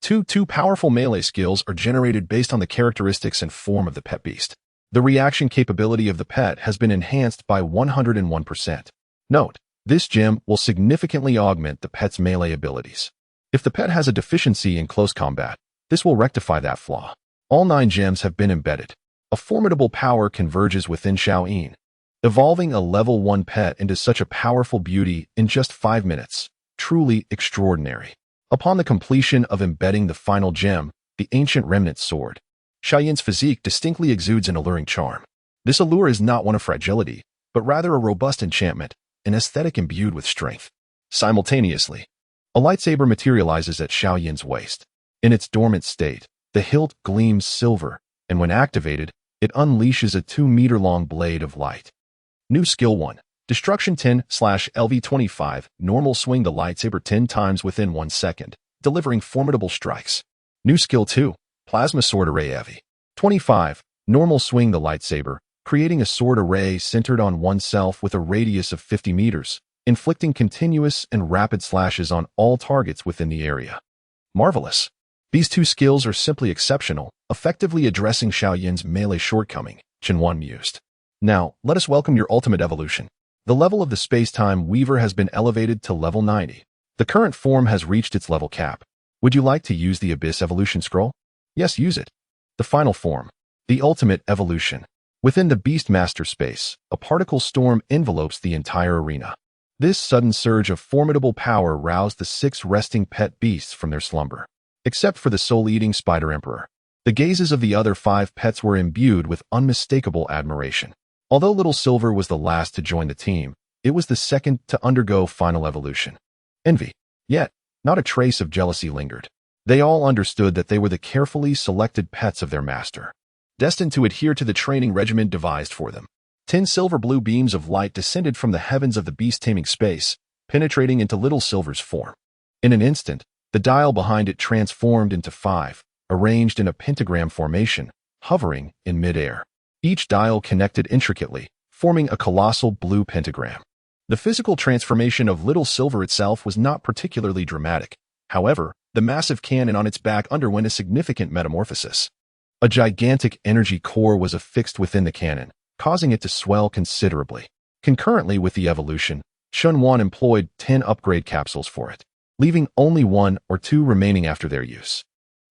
2. Two powerful melee skills are generated based on the characteristics and form of the pet beast. The reaction capability of the pet has been enhanced by 101%. Note, this gem will significantly augment the pet's melee abilities. If the pet has a deficiency in close combat, this will rectify that flaw. All 9 gems have been embedded. A formidable power converges within Xiaoyin, evolving a level 1 pet into such a powerful beauty in just 5 minutes. Truly extraordinary. Upon the completion of embedding the final gem, the Ancient Remnant Sword, Xiaoyin's physique distinctly exudes an alluring charm. This allure is not one of fragility, but rather a robust enchantment, an aesthetic imbued with strength. Simultaneously, a lightsaber materializes at Xiaoyin's waist. In its dormant state, the hilt gleams silver, and when activated, it unleashes a 2-meter-long blade of light. New Skill 1. Destruction 10/LV25. Normal swing the lightsaber 10 times within 1 second, delivering formidable strikes. New Skill 2. Plasma Sword Array EV. 25. Normal swing the lightsaber, creating a sword array centered on oneself with a radius of 50 meters, inflicting continuous and rapid slashes on all targets within the area. Marvelous. These two skills are simply exceptional, effectively addressing Xiaoyin's melee shortcoming, Qinhuan mused. Now, let us welcome your ultimate evolution. The level of the space-time weaver has been elevated to level 90. The current form has reached its level cap. Would you like to use the Abyss Evolution Scroll? Yes, use it. The final form. The ultimate evolution. Within the Beastmaster space, a particle storm envelopes the entire arena. This sudden surge of formidable power roused the 6 resting pet beasts from their slumber. Except for the soul-eating Spider Emperor, the gazes of the other 5 pets were imbued with unmistakable admiration. Although Little Silver was the last to join the team, it was the second to undergo final evolution. Envy. Yet, not a trace of jealousy lingered. They all understood that they were the carefully selected pets of their master, destined to adhere to the training regimen devised for them. 10 silver-blue beams of light descended from the heavens of the beast-taming space, penetrating into Little Silver's form. In an instant, the dial behind it transformed into 5, arranged in a pentagram formation, hovering in midair. Each dial connected intricately, forming a colossal blue pentagram. The physical transformation of Little Silver itself was not particularly dramatic. However, the massive cannon on its back underwent a significant metamorphosis. A gigantic energy core was affixed within the cannon, causing it to swell considerably. Concurrently with the evolution, Qinhuan employed 10 upgrade capsules for it, leaving only 1 or 2 remaining after their use.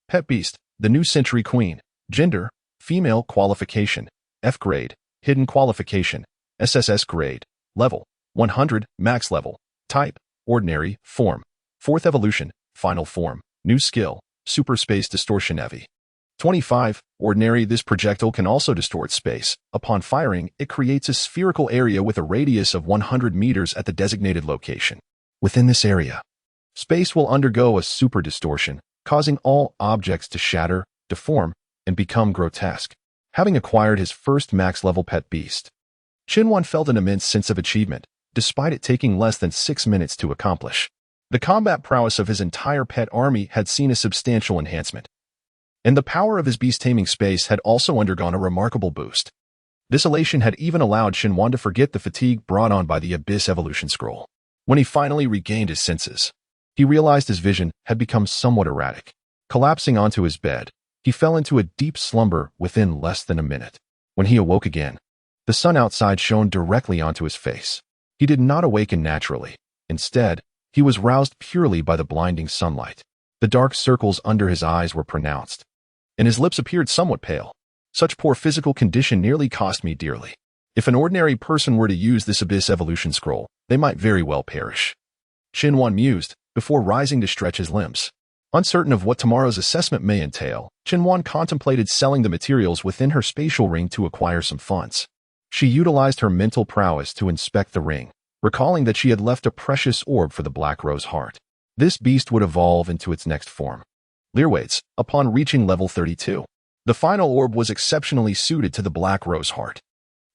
Pet Beast, the new Century Queen. Gender, female. Qualification, F grade. Hidden qualification, SSS grade. Level, 100, max level. Type, ordinary. Form, 4th evolution, final form. New skill, Super Space Distortion EV. 25, ordinary. This projectile can also distort space. Upon firing, it creates a spherical area with a radius of 100 meters at the designated location. Within this area, space will undergo a super distortion, causing all objects to shatter, deform, and become grotesque. Having acquired his first max-level pet beast, Qinhuan felt an immense sense of achievement, despite it taking less than 6 minutes to accomplish. The combat prowess of his entire pet army had seen a substantial enhancement, and the power of his beast-taming space had also undergone a remarkable boost. This elation had even allowed Qinhuan to forget the fatigue brought on by the Abyss Evolution Scroll. When he finally regained his senses, he realized his vision had become somewhat erratic. Collapsing onto his bed, he fell into a deep slumber within less than a minute. When he awoke again, the sun outside shone directly onto his face. He did not awaken naturally. Instead, he was roused purely by the blinding sunlight. The dark circles under his eyes were pronounced, and his lips appeared somewhat pale. Such poor physical condition nearly cost me dearly. If an ordinary person were to use this Abyss Evolution Scroll, they might very well perish. Qinhuan mused, before rising to stretch his limbs. Uncertain of what tomorrow's assessment may entail, Qinhuan contemplated selling the materials within her spatial ring to acquire some funds. She utilized her mental prowess to inspect the ring, recalling that she had left a precious orb for the Black Rose Heart. This beast would evolve into its next form, Leerwaits, upon reaching level 32. The final orb was exceptionally suited to the Black Rose Heart.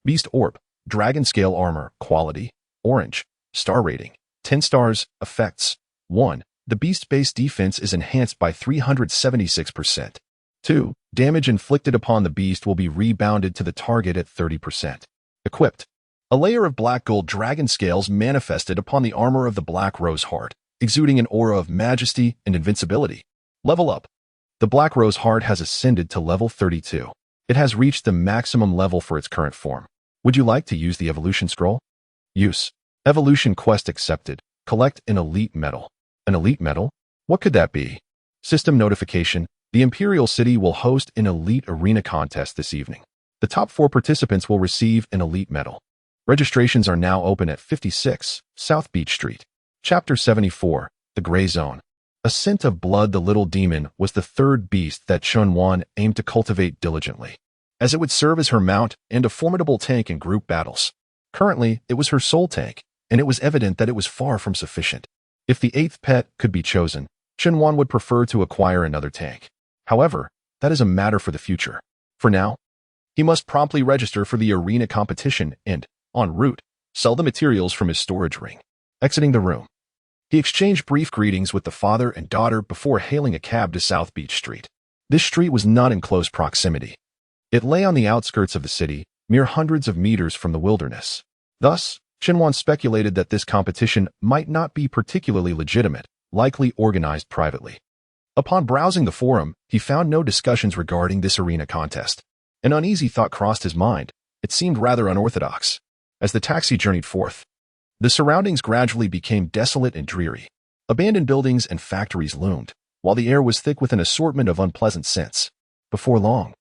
Beast Orb, Dragon Scale Armor, Quality, Orange, Star Rating, 10 stars, Effects, 1. The beast's base defense is enhanced by 376%. 2. Damage inflicted upon the beast will be rebounded to the target at 30%. Equipped. A layer of black gold dragon scales manifested upon the armor of the Black Rose Heart, exuding an aura of majesty and invincibility. Level up. The Black Rose Heart has ascended to level 32. It has reached the maximum level for its current form. Would you like to use the Evolution Scroll? Use. Evolution Quest accepted. Collect an elite medal. An elite medal? What could that be? System notification. The Imperial City will host an elite arena contest this evening. The top 4 participants will receive an elite medal. Registrations are now open at 56 South Beach Street. Chapter 74, The Gray Zone. A scent of blood. The little demon was the 3rd beast that Qinhuan aimed to cultivate diligently, as it would serve as her mount and a formidable tank in group battles. Currently, it was her soul tank, and it was evident that it was far from sufficient. If the eighth pet could be chosen, Chen would prefer to acquire another tank. However, that is a matter for the future. For now, he must promptly register for the arena competition and, en route, sell the materials from his storage ring. Exiting the room, he exchanged brief greetings with the father and daughter before hailing a cab to South Beach Street. This street was not in close proximity. It lay on the outskirts of the city, mere hundreds of meters from the wilderness. Thus, Chen speculated that this competition might not be particularly legitimate, likely organized privately. Upon browsing the forum, he found no discussions regarding this arena contest. An uneasy thought crossed his mind. It seemed rather unorthodox. As the taxi journeyed forth, the surroundings gradually became desolate and dreary. Abandoned buildings and factories loomed, while the air was thick with an assortment of unpleasant scents. Before long,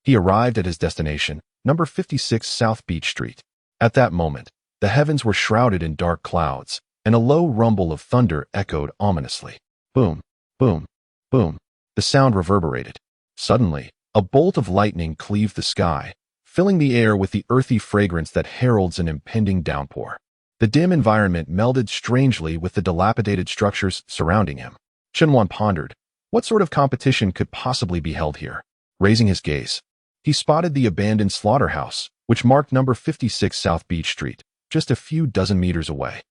he arrived at his destination, number 56 South Beach Street. At that moment, the heavens were shrouded in dark clouds, and a low rumble of thunder echoed ominously. Boom, boom, boom. The sound reverberated. Suddenly, a bolt of lightning cleaved the sky, filling the air with the earthy fragrance that heralds an impending downpour. The dim environment melded strangely with the dilapidated structures surrounding him. Chen pondered, what sort of competition could possibly be held here? Raising his gaze, he spotted the abandoned slaughterhouse, which marked number 56 South Beach Street, just a few dozen meters away.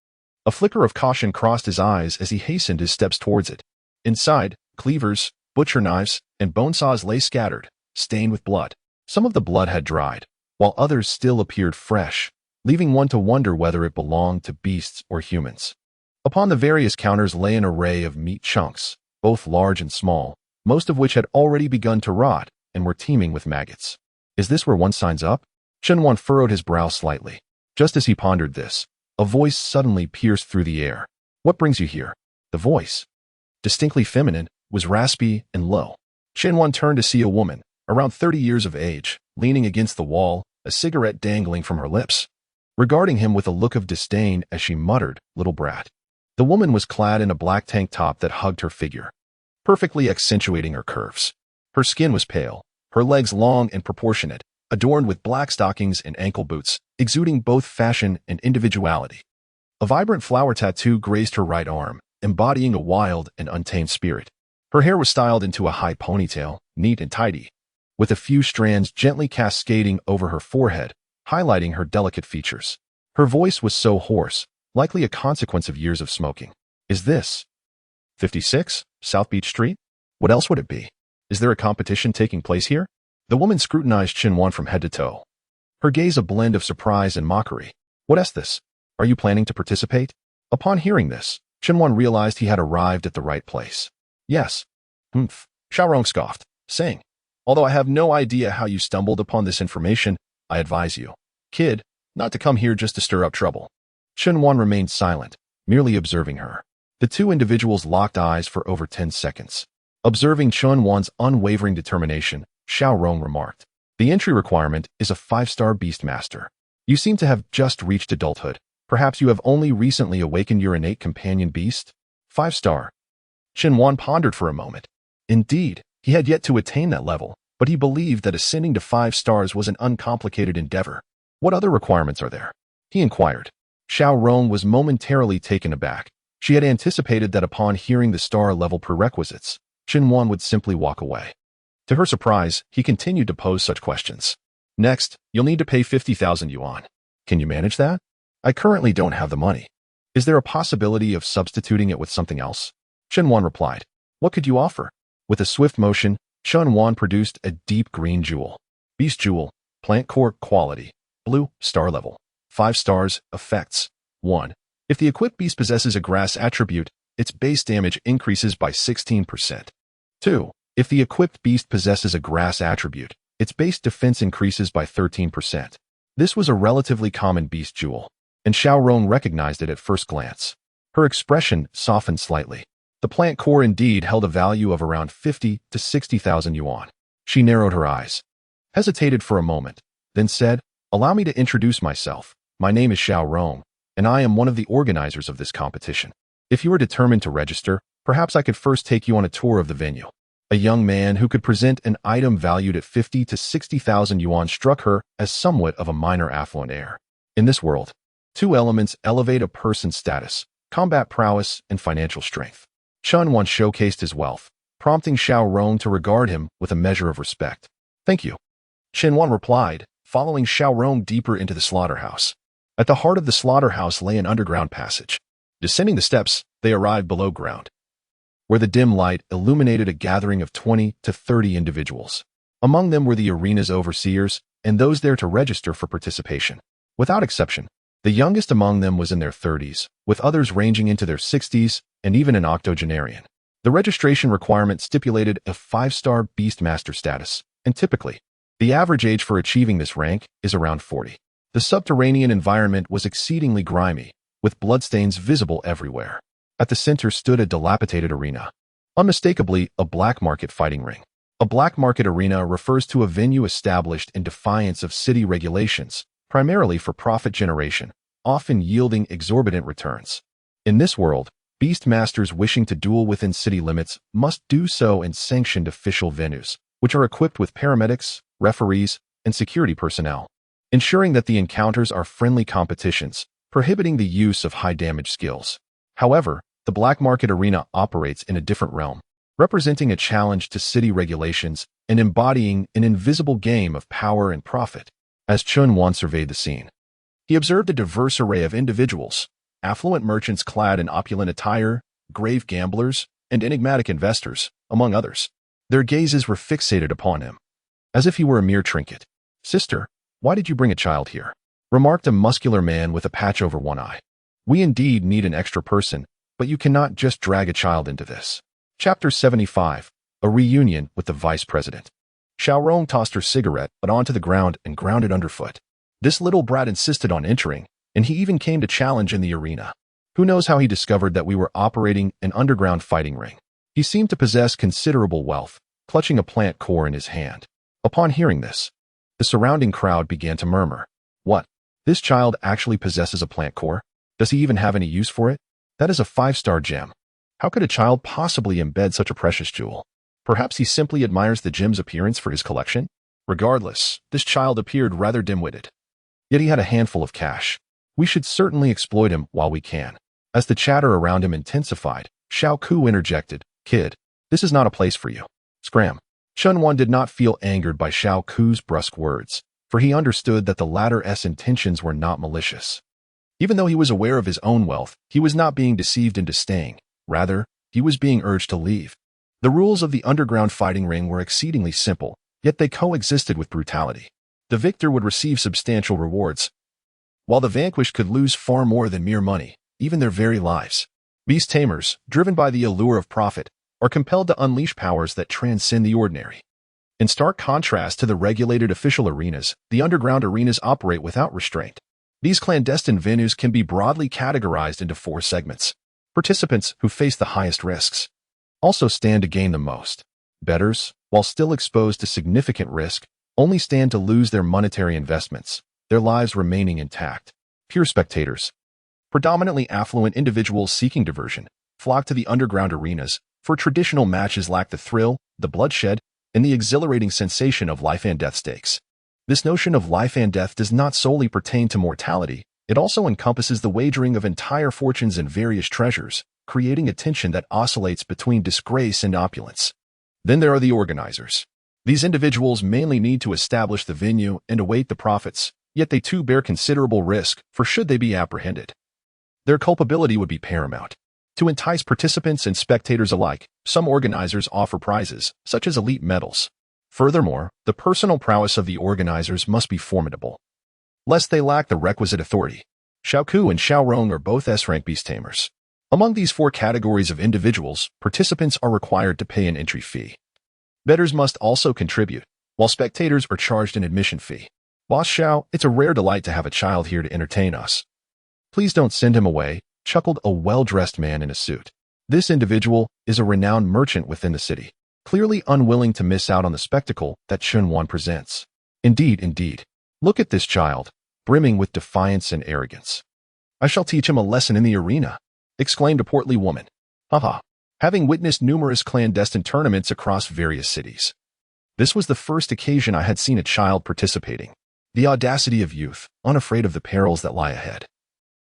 A flicker of caution crossed his eyes as he hastened his steps towards it. Inside, cleavers, butcher knives, and bone saws lay scattered, stained with blood. Some of the blood had dried, while others still appeared fresh, leaving one to wonder whether it belonged to beasts or humans. Upon the various counters lay an array of meat chunks, both large and small, most of which had already begun to rot and were teeming with maggots. Is this where one signs up? Chen furrowed his brow slightly. Just as he pondered this, a voice suddenly pierced through the air. What brings you here? The voice, distinctly feminine, was raspy and low. Chen turned to see a woman, around 30 years of age, leaning against the wall, a cigarette dangling from her lips, regarding him with a look of disdain as she muttered, "Little brat." The woman was clad in a black tank top that hugged her figure, perfectly accentuating her curves. Her skin was pale, her legs long and proportionate, adorned with black stockings and ankle boots, exuding both fashion and individuality. A vibrant flower tattoo grazed her right arm, embodying a wild and untamed spirit. Her hair was styled into a high ponytail, neat and tidy, with a few strands gently cascading over her forehead, highlighting her delicate features. Her voice was so hoarse, likely a consequence of years of smoking. Is this 56 South Beach Street? What else would it be? Is there a competition taking place here? The woman scrutinized Chen from head to toe, her gaze a blend of surprise and mockery. What is this? Are you planning to participate? Upon hearing this, Chen realized he had arrived at the right place. Yes. Humph. Xiaorong scoffed, saying, although I have no idea how you stumbled upon this information, I advise you, kid, not to come here just to stir up trouble. Chen remained silent, merely observing her. The two individuals locked eyes for over 10 seconds. Observing Chen unwavering determination, Xiaorong remarked, the entry requirement is a 5-star beastmaster. You seem to have just reached adulthood. Perhaps you have only recently awakened your innate companion beast? 5-star. Chen pondered for a moment. Indeed, he had yet to attain that level, but he believed that ascending to 5 stars was an uncomplicated endeavor. What other requirements are there? He inquired. Xiaorong was momentarily taken aback. She had anticipated that upon hearing the star-level prerequisites, Chen would simply walk away. To her surprise, he continued to pose such questions. Next, you'll need to pay 50,000 yuan. Can you manage that? I currently don't have the money. Is there a possibility of substituting it with something else? Chen replied. What could you offer? With a swift motion, Chen produced a deep green jewel. Beast jewel, plant core quality, blue, star level. 5 stars, effects. 1. If the equipped beast possesses a grass attribute, its base damage increases by 16%. 2. If the equipped beast possesses a grass attribute, its base defense increases by 13%. This was a relatively common beast jewel, and Xiaorong recognized it at first glance. Her expression softened slightly. The plant core indeed held a value of around 50 to 60,000 yuan. She narrowed her eyes, hesitated for a moment, then said, allow me to introduce myself. My name is Xiaorong, and I am one of the organizers of this competition. If you are determined to register, perhaps I could first take you on a tour of the venue. A young man who could present an item valued at 50 to 60,000 yuan struck her as somewhat of a minor affluent heir. In this world, Two elements elevate a person's status: combat prowess and financial strength. Chun once showcased his wealth, prompting Xiao Rong to regard him with a measure of respect. "Thank you," Chen Wan replied, following Xiao Rong deeper into the slaughterhouse. At the heart of the slaughterhouse lay an underground passage. Descending the steps, they arrived below ground, where the dim light illuminated a gathering of 20 to 30 individuals. Among them were the arena's overseers and those there to register for participation. Without exception, the youngest among them was in their 30s, with others ranging into their 60s and even an octogenarian. The registration requirement stipulated a 5-star Beastmaster status, and typically, the average age for achieving this rank is around 40. The subterranean environment was exceedingly grimy, with bloodstains visible everywhere. At the center stood a dilapidated arena, unmistakably a black market fighting ring. A black market arena refers to a venue established in defiance of city regulations, primarily for profit generation, often yielding exorbitant returns. In this world, Beastmasters wishing to duel within city limits must do so in sanctioned official venues, which are equipped with paramedics, referees, and security personnel, ensuring that the encounters are friendly competitions, prohibiting the use of high-damage skills. However, the black market arena operates in a different realm, representing a challenge to city regulations and embodying an invisible game of power and profit. As Chun Wan surveyed the scene, he observed a diverse array of individuals: affluent merchants clad in opulent attire, grave gamblers, and enigmatic investors, among others. Their gazes were fixated upon him, as if he were a mere trinket. "Sister, why did you bring a child here?" remarked a muscular man with a patch over one eye. "We indeed need an extra person, but you cannot just drag a child into this." Chapter 75. A Reunion with the Vice President. Xiao Rong tossed her cigarette but onto the ground and ground it underfoot. This little brat insisted on entering, and he even came to challenge in the arena. Who knows how he discovered that we were operating an underground fighting ring? He seemed to possess considerable wealth, clutching a plant core in his hand. Upon hearing this, the surrounding crowd began to murmur. "What? This child actually possesses a plant core? Does he even have any use for it? That is a 5-star gem. How could a child possibly embed such a precious jewel? Perhaps he simply admires the gem's appearance for his collection?" Regardless, this child appeared rather dim-witted. Yet he had a handful of cash. We should certainly exploit him while we can. As the chatter around him intensified, Xiao Ku interjected, "Kid, this is not a place for you." Scram. Chun Wan did not feel angered by Xiao Ku's brusque words, for he understood that the latter's intentions were not malicious. Even though he was aware of his own wealth, he was not being deceived into staying. Rather, he was being urged to leave. The rules of the underground fighting ring were exceedingly simple, yet they coexisted with brutality. The victor would receive substantial rewards, while the vanquished could lose far more than mere money, even their very lives. Beast tamers, driven by the allure of profit, are compelled to unleash powers that transcend the ordinary. In stark contrast to the regulated official arenas, the underground arenas operate without restraint. These clandestine venues can be broadly categorized into 4 segments. Participants who face the highest risks also stand to gain the most. Bettors, while still exposed to significant risk, only stand to lose their monetary investments, their lives remaining intact. Pure spectators, predominantly affluent individuals seeking diversion, flock to the underground arenas, for traditional matches lack the thrill, the bloodshed, and the exhilarating sensation of life and death stakes. This notion of life and death does not solely pertain to mortality, it also encompasses the wagering of entire fortunes and various treasures, creating a tension that oscillates between disgrace and opulence. Then there are the organizers. These individuals mainly need to establish the venue and await the profits, yet they too bear considerable risk, for should they be apprehended, their culpability would be paramount. To entice participants and spectators alike, some organizers offer prizes, such as elite medals. Furthermore, the personal prowess of the organizers must be formidable, lest they lack the requisite authority. Xiao Ku and Xiao Rong are both S-rank beast tamers. Among these 4 categories of individuals, participants are required to pay an entry fee. Bettors must also contribute, while spectators are charged an admission fee. "Boss Xiao, it's a rare delight to have a child here to entertain us." "Please don't send him away," chuckled a well-dressed man in a suit. This individual is a renowned merchant within the city, clearly unwilling to miss out on the spectacle that Chun Wan presents. Indeed. Look at this child, brimming with defiance and arrogance. "I shall teach him a lesson in the arena," exclaimed a portly woman. Haha. Having witnessed numerous clandestine tournaments across various cities, this was the first occasion I had seen a child participating. The audacity of youth, unafraid of the perils that lie ahead.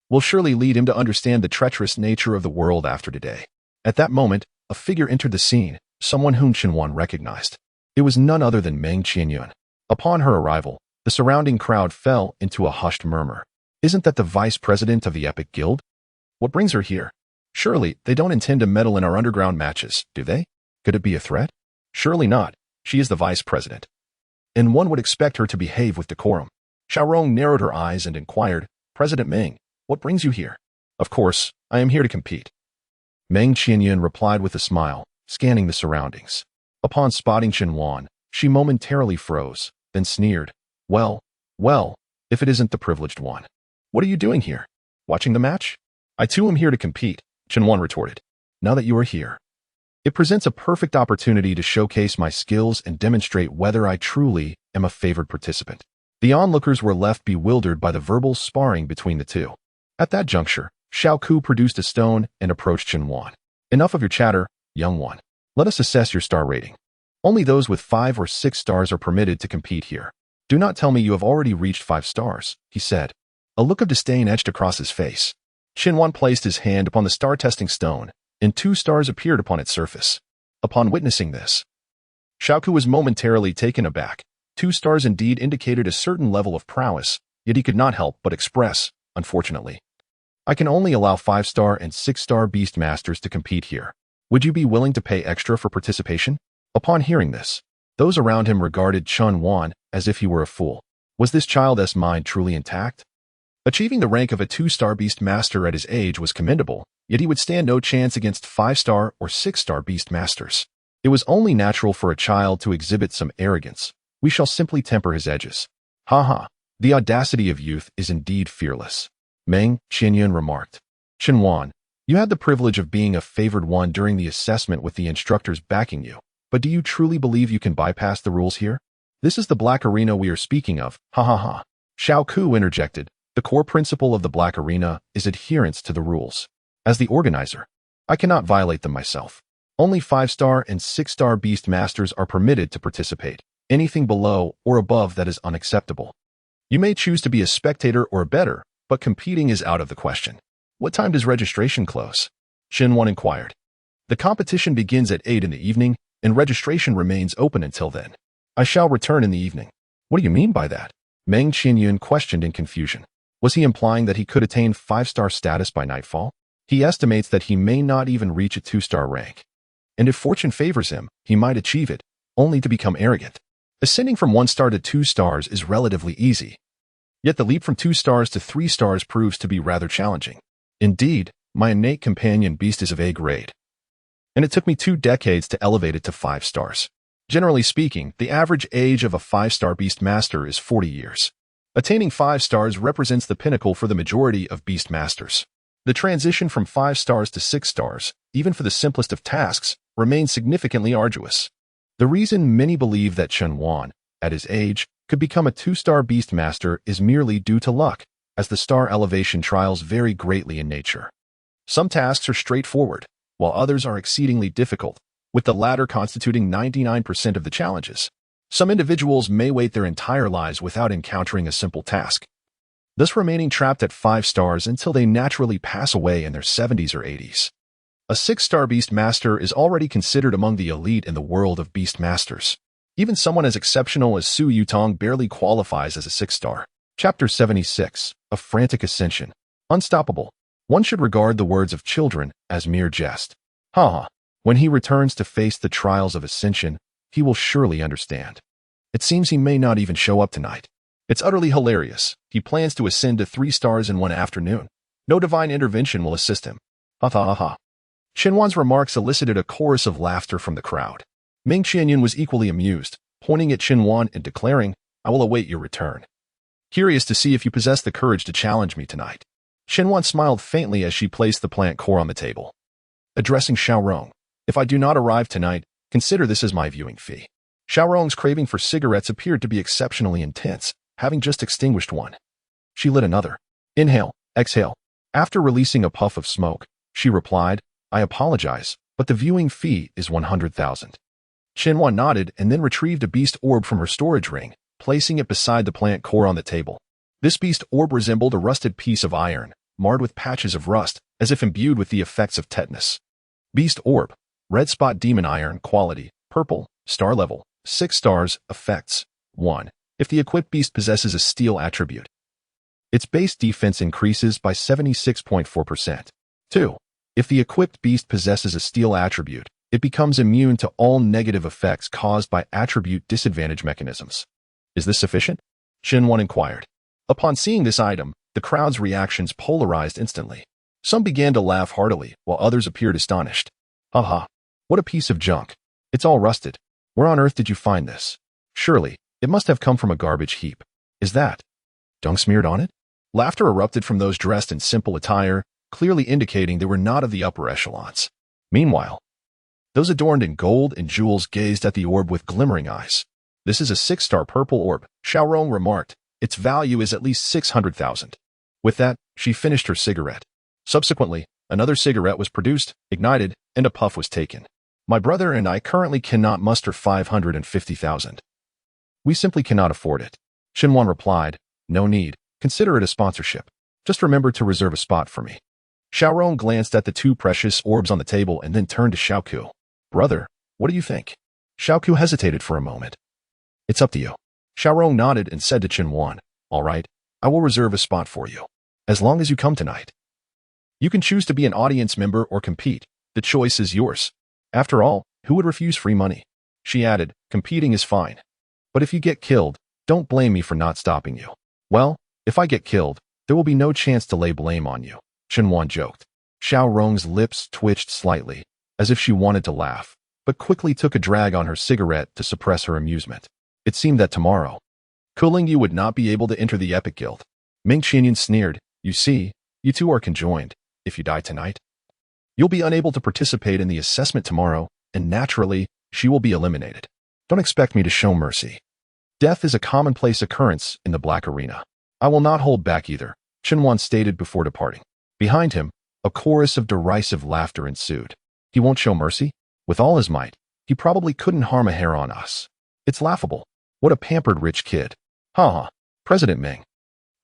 will surely lead him to understand the treacherous nature of the world after today. At that moment, a figure entered the scene, someone whom Qianwan recognized. It was none other than Meng Qianyun. Upon her arrival, the surrounding crowd fell into a hushed murmur. Isn't that the vice president of the Epic Guild? What brings her here? Surely, they don't intend to meddle in our underground matches, do they? Could it be a threat? Surely not. She is the vice president. And one would expect her to behave with decorum. Xiaorong narrowed her eyes and inquired, President Meng, what brings you here? Of course, I am here to compete. Meng Qianyun replied with a smile, scanning the surroundings. Upon spotting Qianwan, she momentarily froze, then sneered. Well, if it isn't the privileged one. What are you doing here? Watching the match? I too am here to compete, Qianwan retorted. Now that you are here, it presents a perfect opportunity to showcase my skills and demonstrate whether I truly am a favored participant. The onlookers were left bewildered by the verbal sparring between the two. At that juncture, Xiao Ku produced a stone and approached Qianwan. Enough of your chatter, young one. Let us assess your star rating. Only those with 5 or 6 stars are permitted to compete here. Do not tell me you have already reached 5 stars, he said. A look of disdain etched across his face. Qianwan placed his hand upon the star-testing stone, and 2 stars appeared upon its surface. Upon witnessing this, Xiao Ku was momentarily taken aback. 2 stars indeed indicated a certain level of prowess, yet he could not help but express, unfortunately. I can only allow 5-star and 6-star beast masters to compete here. Would you be willing to pay extra for participation? Upon hearing this, those around him regarded Qianwan as if he were a fool. Was this child's mind truly intact? Achieving the rank of a 2-star beast master at his age was commendable, yet he would stand no chance against 5-star or 6-star beast masters. It was only natural for a child to exhibit some arrogance. We shall simply temper his edges. Ha ha, the audacity of youth is indeed fearless. Meng Qianyun remarked. Qianwan, you had the privilege of being a favored one during the assessment with the instructors backing you, but do you truly believe you can bypass the rules here? This is the Black Arena we are speaking of, ha ha ha. Xiao Ku interjected. The core principle of the Black Arena is adherence to the rules. As the organizer, I cannot violate them myself. Only 5-star and 6-star beast masters are permitted to participate. Anything below or above that is unacceptable. You may choose to be a spectator or a bettor, but competing is out of the question. What time does registration close? Qianwan inquired. The competition begins at 8 in the evening, and registration remains open until then. I shall return in the evening. What do you mean by that? Meng Qianyun questioned in confusion. Was he implying that he could attain 5-star status by nightfall? He estimates that he may not even reach a 2-star rank. And if fortune favors him, he might achieve it, only to become arrogant. Ascending from 1 star to 2 stars is relatively easy. Yet the leap from 2 stars to 3 stars proves to be rather challenging. Indeed, my innate companion beast is of A grade. And it took me 2 decades to elevate it to 5 stars. Generally speaking, the average age of a 5-star beast master is 40 years. Attaining 5 stars represents the pinnacle for the majority of beast masters. The transition from 5 stars to 6 stars, even for the simplest of tasks, remains significantly arduous. The reason many believe that Qianwan, at his age, could become a 2-star beast master is merely due to luck, as the star elevation trials vary greatly in nature. Some tasks are straightforward, while others are exceedingly difficult, with the latter constituting 99% of the challenges. Some individuals may wait their entire lives without encountering a simple task, thus remaining trapped at 5 stars until they naturally pass away in their 70s or 80s. A 6-star beast master is already considered among the elite in the world of beast masters. Even someone as exceptional as Su Yutong barely qualifies as a 6-star. Chapter 76, A Frantic Ascension. Unstoppable. One should regard the words of children as mere jest. Ha! When he returns to face the trials of ascension, he will surely understand. It seems he may not even show up tonight. It's utterly hilarious. He plans to ascend to 3 stars in one afternoon. No divine intervention will assist him. Ha ha ha ha. Qianwan's remarks elicited a chorus of laughter from the crowd. Meng Qianyun was equally amused, pointing at Qianwan and declaring, I will await your return. Curious to see if you possess the courage to challenge me tonight. Qianwan smiled faintly as she placed the plant core on the table. Addressing Xiaorong, if I do not arrive tonight, consider this as my viewing fee. Xiaorong's craving for cigarettes appeared to be exceptionally intense, having just extinguished one. She lit another. Inhale, exhale. After releasing a puff of smoke, she replied, I apologize, but the viewing fee is 100,000. Qianwan nodded and then retrieved a beast orb from her storage ring, placing it beside the plant core on the table. This beast orb resembled a rusted piece of iron, marred with patches of rust, as if imbued with the effects of tetanus. Beast Orb. Red Spot Demon Iron. Quality. Purple. Star level. 6 stars. Effects. 1. If the equipped beast possesses a steel attribute, its base defense increases by 76.4%. 2. If the equipped beast possesses a steel attribute, it becomes immune to all negative effects caused by attribute disadvantage mechanisms. Is this sufficient? Shinwon inquired. Upon seeing this item, the crowd's reactions polarized instantly. Some began to laugh heartily, while others appeared astonished. Haha, what a piece of junk. It's all rusted. Where on earth did you find this? Surely, it must have come from a garbage heap. Is that dung smeared on it? Laughter erupted from those dressed in simple attire, clearly indicating they were not of the upper echelons. Meanwhile, those adorned in gold and jewels gazed at the orb with glimmering eyes. This is a 6-star purple orb, Xiaorong remarked. Its value is at least 600,000. With that, she finished her cigarette. Subsequently, another cigarette was produced, ignited, and a puff was taken. My brother and I currently cannot muster 550,000. We simply cannot afford it. Shinwon replied, no need. Consider it a sponsorship. Just remember to reserve a spot for me. Xiaorong glanced at the 2 precious orbs on the table and then turned to Xiaoku. Brother, what do you think? Xiaoku hesitated for a moment. It's up to you. Xiaorong nodded and said to Shinwon, all right, I will reserve a spot for you. As long as you come tonight. You can choose to be an audience member or compete. The choice is yours. After all, who would refuse free money? She added, competing is fine. But if you get killed, don't blame me for not stopping you. Well, if I get killed, there will be no chance to lay blame on you. Shinwon joked. Xiaorong's lips twitched slightly, as if she wanted to laugh, but quickly took a drag on her cigarette to suppress her amusement. It seemed that tomorrow, Kulingyu would not be able to enter the Epic Guild. Ming Qianyan sneered, you see, you two are conjoined. If you die tonight, you'll be unable to participate in the assessment tomorrow, and naturally, she will be eliminated. Don't expect me to show mercy. Death is a commonplace occurrence in the Black Arena. I will not hold back either, Shinwon stated before departing. Behind him, a chorus of derisive laughter ensued. He won't show mercy? With all his might, he probably couldn't harm a hair on us. It's laughable. What a pampered rich kid. Ha! President Ming.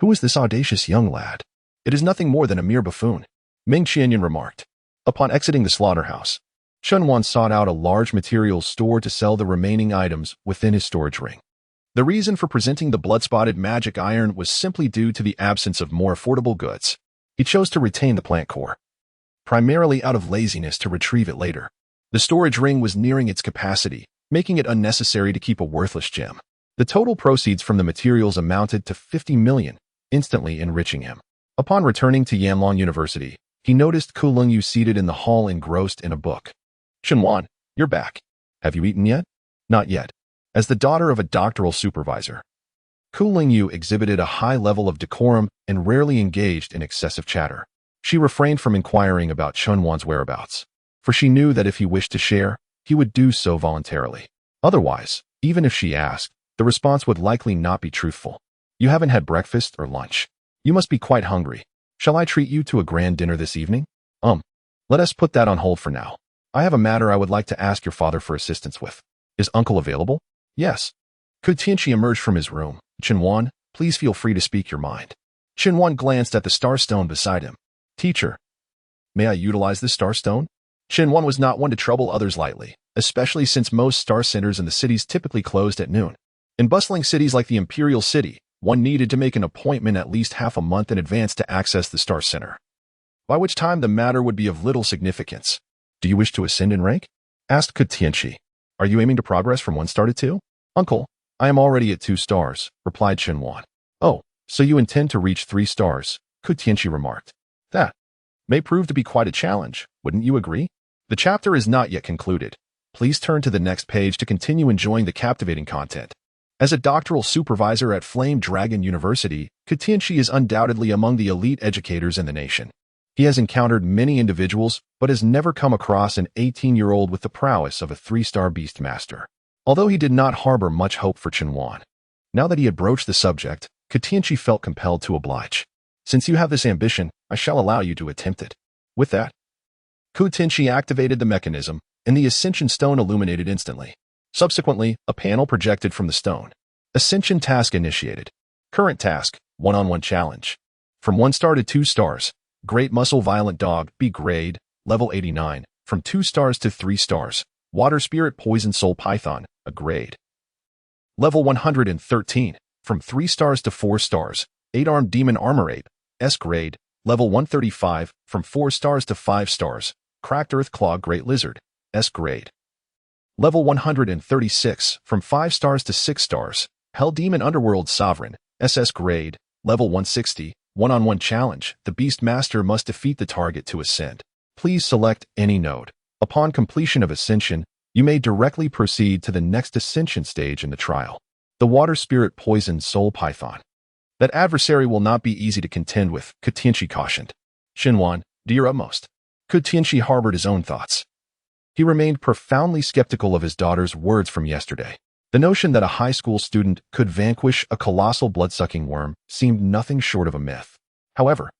Who is this audacious young lad? It is nothing more than a mere buffoon, Ming Qianyan remarked. Upon exiting the slaughterhouse, Shinwon sought out a large materials store to sell the remaining items within his storage ring. The reason for presenting the blood-spotted magic iron was simply due to the absence of more affordable goods. He chose to retain the plant core, primarily out of laziness to retrieve it later. The storage ring was nearing its capacity, making it unnecessary to keep a worthless gem. The total proceeds from the materials amounted to 50 million, instantly enriching him. Upon returning to Yanlong University, he noticed Kulingyu seated in the hall engrossed in a book. Shinwon, you're back. Have you eaten yet? Not yet. As the daughter of a doctoral supervisor, Kulingyu exhibited a high level of decorum and rarely engaged in excessive chatter. She refrained from inquiring about Shinwon's whereabouts, for she knew that if he wished to share, he would do so voluntarily. Otherwise, even if she asked, the response would likely not be truthful. You haven't had breakfast or lunch. You must be quite hungry. Shall I treat you to a grand dinner this evening? Let us put that on hold for now. I have a matter I would like to ask your father for assistance with. Is uncle available? Yes. Could Tianqi emerge from his room? Shinwon, please feel free to speak your mind. Shinwon glanced at the star stone beside him. Teacher, may I utilize this star stone? Shinwon was not one to trouble others lightly, especially since most star centers in the cities typically closed at noon. In bustling cities like the Imperial City, one needed to make an appointment at least half a month in advance to access the star center, by which time the matter would be of little significance. Do you wish to ascend in rank? Asked Tianqi. Are you aiming to progress from 1 star to 2? Uncle, I am already at 2 stars, replied Shinwon. Oh, so you intend to reach 3 stars, Tianqi remarked. That may prove to be quite a challenge, wouldn't you agree? The chapter is not yet concluded. Please turn to the next page to continue enjoying the captivating content. As a doctoral supervisor at Flame Dragon University, Tianqi is undoubtedly among the elite educators in the nation. He has encountered many individuals, but has never come across an 18-year-old with the prowess of a 3-star beast master. Although he did not harbor much hope for Shinwon, now that he had broached the subject, Tianqi felt compelled to oblige. Since you have this ambition, I shall allow you to attempt it. With that, Tianqi activated the mechanism, and the Ascension Stone illuminated instantly. Subsequently, a panel projected from the stone. Ascension task initiated. Current task, one-on-one challenge. From 1 star to 2 stars, Great Muscle Violent Dog, B grade, level 89, from 2 stars to 3 stars. Water Spirit Poison Soul Python, a grade. Level 113, from 3 stars to 4 stars. 8-Armed Demon Armor Ape, S grade, level 135, from 4 stars to 5 stars. Cracked Earth Claw Great Lizard, S grade. Level 136, from 5 stars to 6 stars. Hell Demon Underworld Sovereign, SS grade, level 160, one-on-one challenge. The Beast Master must defeat the target to ascend. Please select any node. Upon completion of ascension, you may directly proceed to the next ascension stage in the trial. The Water Spirit Poison Soul Python. That adversary will not be easy to contend with, Ku Tianxi cautioned. Xinhuan, do your utmost. Ku Tianxi harbored his own thoughts. He remained profoundly skeptical of his daughter's words from yesterday. The notion that a high school student could vanquish a colossal blood-sucking worm seemed nothing short of a myth. However,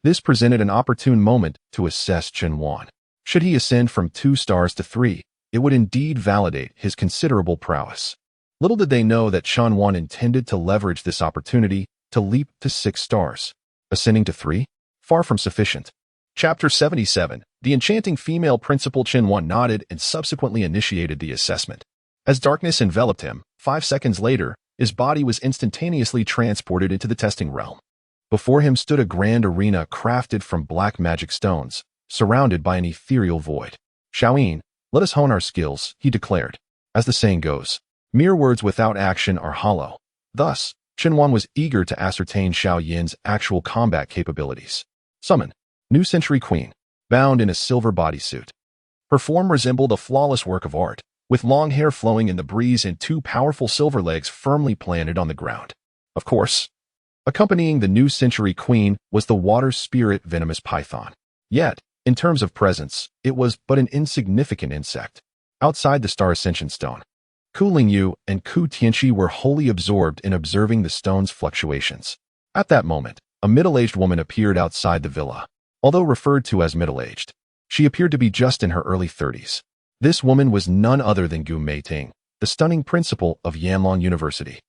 this presented an opportune moment to assess Xinhuan. Should he ascend from 2 stars to 3, it would indeed validate his considerable prowess. Little did they know that Xinhuan intended to leverage this opportunity to leap to 6 stars. Ascending to 3? Far from sufficient. Chapter 77. The enchanting female principal. Xinhuan nodded and subsequently initiated the assessment. As darkness enveloped him, 5 seconds later, his body was instantaneously transported into the testing realm. Before him stood a grand arena crafted from black magic stones, surrounded by an ethereal void. Xiaoyin, let us hone our skills, he declared. As the saying goes, mere words without action are hollow. Thus, Xinhuan was eager to ascertain Xiao Yin's actual combat capabilities. Summon. New Century Queen, bound in a silver bodysuit. Her form resembled a flawless work of art, with long hair flowing in the breeze and 2 powerful silver legs firmly planted on the ground. Of course, accompanying the New Century Queen was the Water Spirit Venomous Python. Yet, in terms of presence, it was but an insignificant insect. Outside the Star Ascension Stone, Ku Lingyu and Ku Tianxi were wholly absorbed in observing the stone's fluctuations. At that moment, a middle-aged woman appeared outside the villa. Although referred to as middle-aged, she appeared to be just in her early 30s. This woman was none other than Gu Meiting, the stunning principal of Yanlong University.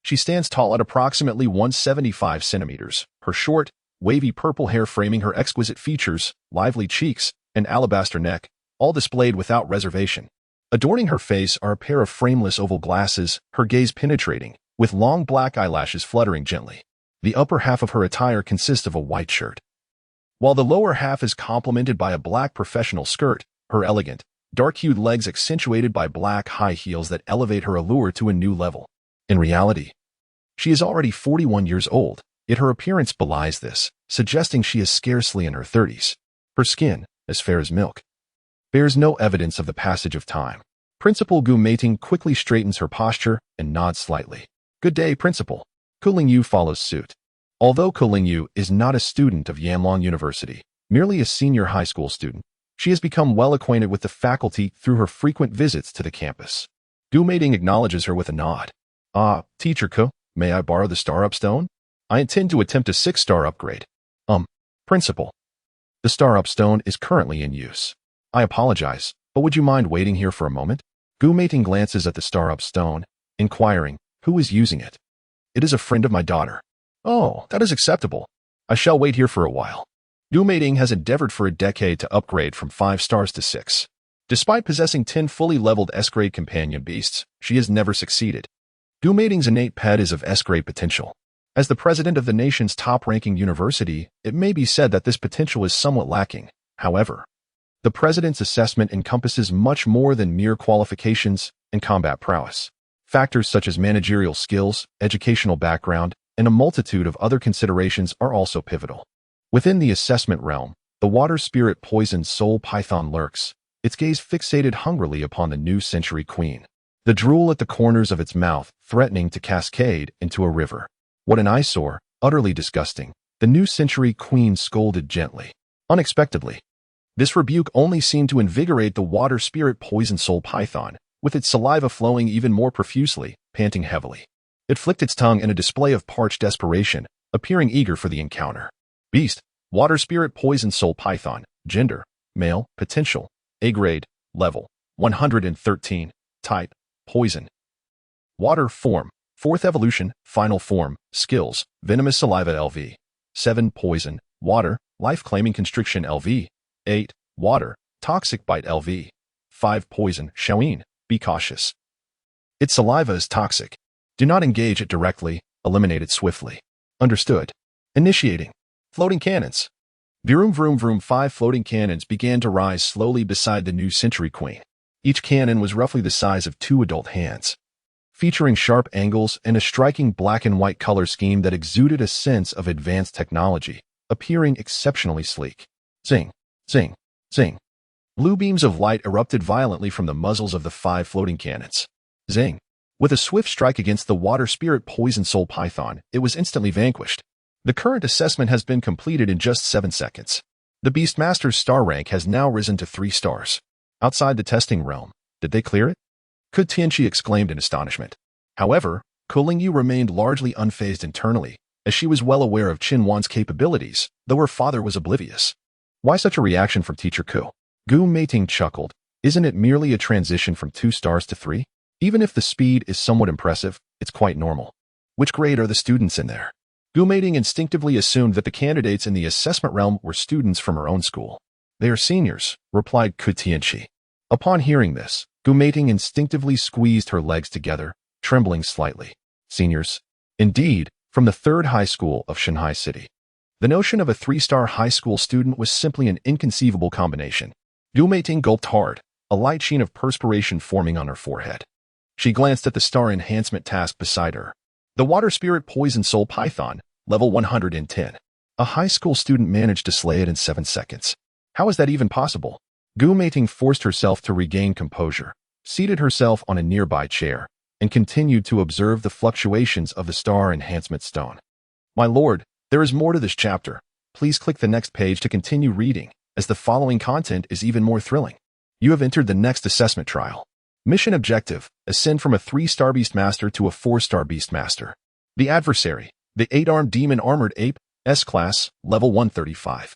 She stands tall at approximately 175 centimeters, her short, wavy purple hair framing her exquisite features, lively cheeks, and alabaster neck, all displayed without reservation. Adorning her face are a pair of frameless oval glasses, her gaze penetrating, with long black eyelashes fluttering gently. The upper half of her attire consists of a white shirt, while the lower half is complemented by a black professional skirt, her elegant, dark-hued legs accentuated by black high heels that elevate her allure to a new level. In reality, she is already 41 years old, yet her appearance belies this, suggesting she is scarcely in her 30s. Her skin, as fair as milk, bears no evidence of the passage of time. Principal Gu Meiting quickly straightens her posture and nods slightly. Good day, Principal. Ku Lingyu follows suit. Although Ku Lingyu is not a student of Yanlong University, merely a senior high school student, she has become well acquainted with the faculty through her frequent visits to the campus. Gu Meiting acknowledges her with a nod. Teacher Ku, may I borrow the Star-Up Stone? I intend to attempt a 6-star upgrade. Principal. The Star-Up Stone is currently in use. I apologize, but would you mind waiting here for a moment? Gu Meiting glances at the Star-Up Stone, inquiring, who is using it? It is a friend of my daughter. Oh, that is acceptable. I shall wait here for a while. Gu Meiting has endeavored for a decade to upgrade from 5 stars to 6. Despite possessing 10 fully leveled S-grade companion beasts, she has never succeeded. Gu Meiting's innate pet is of S-grade potential. As the president of the nation's top-ranking university, it may be said that this potential is somewhat lacking. However, the president's assessment encompasses much more than mere qualifications and combat prowess. Factors such as managerial skills, educational background, and a multitude of other considerations are also pivotal. Within the assessment realm, the Water Spirit Poison Soul Python lurks, its gaze fixated hungrily upon the New Century Queen, the drool at the corners of its mouth threatening to cascade into a river. What an eyesore, utterly disgusting, the New Century Queen scolded gently. Unexpectedly, this rebuke only seemed to invigorate the Water Spirit Poison Soul Python, with its saliva flowing even more profusely, panting heavily. It flicked its tongue in a display of parched desperation, appearing eager for the encounter. Beast, Water Spirit Poison Soul Python, gender, male, potential, A-grade, level, 113, type, poison. Water form, 4th evolution, final form, skills, venomous saliva LV. 7 poison, water, Life-claiming constriction LV. 8. Water, toxic bite LV. 5. Poison, Shaoin, be cautious. Its saliva is toxic. Do not engage it directly, eliminate it swiftly. Understood. Initiating. Floating cannons. Vroom vroom vroom. 5 floating cannons began to rise slowly beside the new Century Queen. Each cannon was roughly the size of 2 adult hands, featuring sharp angles and a striking black and white color scheme that exuded a sense of advanced technology, appearing exceptionally sleek. Zing, zing, zing. Blue beams of light erupted violently from the muzzles of the 5 floating cannons. Zing. With a swift strike against the water spirit poison soul python, it was instantly vanquished. The current assessment has been completed in just 7 seconds. The Beastmaster's star rank has now risen to 3 stars. Outside the testing realm, did they clear it? Tianqi exclaimed in astonishment. However, Kulingyu remained largely unfazed internally, as she was well aware of Qinhuan's capabilities, though her father was oblivious. Why such a reaction from Teacher Ku? Gu Meiting chuckled. Isn't it merely a transition from 2 stars to 3? Even if the speed is somewhat impressive, it's quite normal. Which grade are the students in there? Gu Meiting instinctively assumed that the candidates in the assessment realm were students from her own school. They are seniors, replied Tianqi. Upon hearing this, Gu Meiting instinctively squeezed her legs together, trembling slightly. Seniors? Indeed, from the 3rd high school of Shanghai City. The notion of a 3-star high school student was simply an inconceivable combination. Gu Meiting gulped hard, a light sheen of perspiration forming on her forehead. She glanced at the star enhancement task beside her. The water spirit poison soul python, level 110. A high school student managed to slay it in 7 seconds. How is that even possible? Gu Meiting forced herself to regain composure, seated herself on a nearby chair, and continued to observe the fluctuations of the star enhancement stone. My lord, there is more to this chapter. Please click the next page to continue reading, as the following content is even more thrilling. You have entered the next assessment trial. Mission objective, ascend from a 3-star Beastmaster to a 4-star Beastmaster. The adversary, the 8-armed demon armored ape, S-Class, level 135.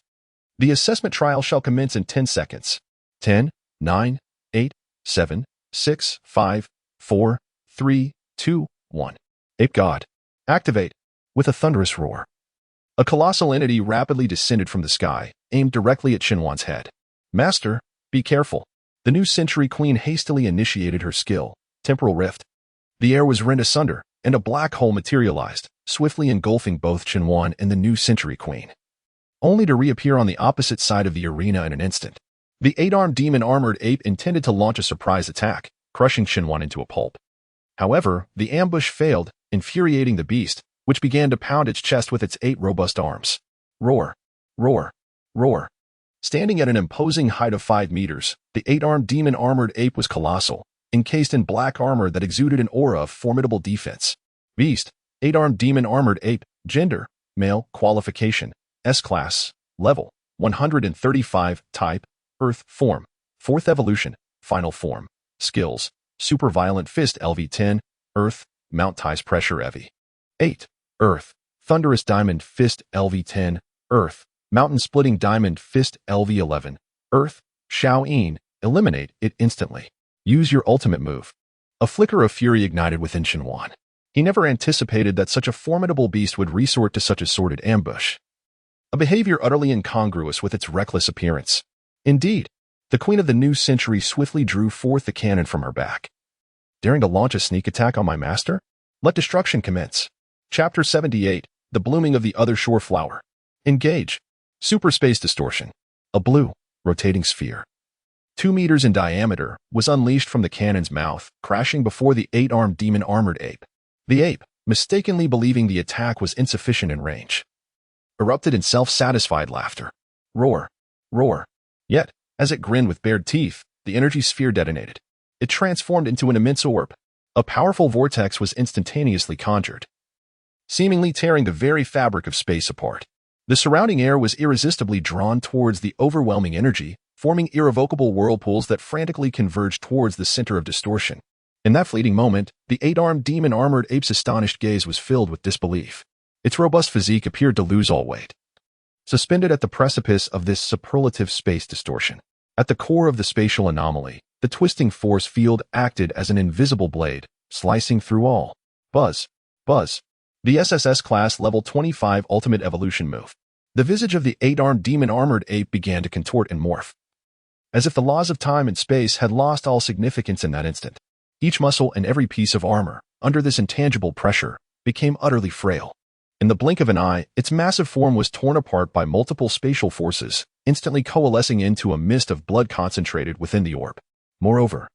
The assessment trial shall commence in 10 seconds. 10, 9, 8, 7, 6, 5, 4, 3, 2, 1. Ape God. Activate. With a thunderous roar, a colossal entity rapidly descended from the sky, aimed directly at Qinhuan's head. Master, be careful. The new Century Queen hastily initiated her skill, Temporal Rift. The air was rent asunder, and a black hole materialized, swiftly engulfing both Qinhuan and the new Century Queen, only to reappear on the opposite side of the arena in an instant. The 8-armed demon armored ape intended to launch a surprise attack, crushing Qinhuan into a pulp. However, the ambush failed, infuriating the beast, which began to pound its chest with its 8 robust arms. Roar, roar, roar. Standing at an imposing height of 5 meters, the 8-armed demon armored ape was colossal, encased in black armor that exuded an aura of formidable defense. Beast, 8-armed demon armored ape, gender, male, qualification, S-Class, level, 135, type, Earth, form, 4th evolution, final form, skills, Super Violent Fist LV10, Earth, Mount Ties Pressure EV. 8. Earth, Thunderous Diamond Fist LV10, Earth, Mountain Splitting Diamond Fist LV11, Earth, Shaoin, eliminate it instantly. Use your ultimate move. A flicker of fury ignited within Qinhuan. He never anticipated that such a formidable beast would resort to such a sordid ambush. A behavior utterly incongruous with its reckless appearance. Indeed, the queen of the new century swiftly drew forth the cannon from her back. Daring to launch a sneak attack on my master? Let destruction commence. Chapter 78, The Blooming of the Other Shore Flower. Engage. Superspace distortion. A blue, rotating sphere, 2 meters in diameter, was unleashed from the cannon's mouth, crashing before the 8-armed demon armored ape. The ape, mistakenly believing the attack was insufficient in range, erupted in self-satisfied laughter. Roar, roar. Yet, as it grinned with bared teeth, the energy sphere detonated. It transformed into an immense orb. A powerful vortex was instantaneously conjured, seemingly tearing the very fabric of space apart. The surrounding air was irresistibly drawn towards the overwhelming energy, forming irrevocable whirlpools that frantically converged towards the center of distortion. In that fleeting moment, the 8-armed demon armored ape's astonished gaze was filled with disbelief. Its robust physique appeared to lose all weight. Suspended at the precipice of this superlative space distortion, at the core of the spatial anomaly, the twisting force field acted as an invisible blade, slicing through all. Buzz, buzz. The SSS class level 25 ultimate evolution move. The visage of the 8-armed demon-armored ape began to contort and morph, as if the laws of time and space had lost all significance in that instant. Each muscle and every piece of armor, under this intangible pressure, became utterly frail. In the blink of an eye, its massive form was torn apart by multiple spatial forces, instantly coalescing into a mist of blood concentrated within the orb. Moreover,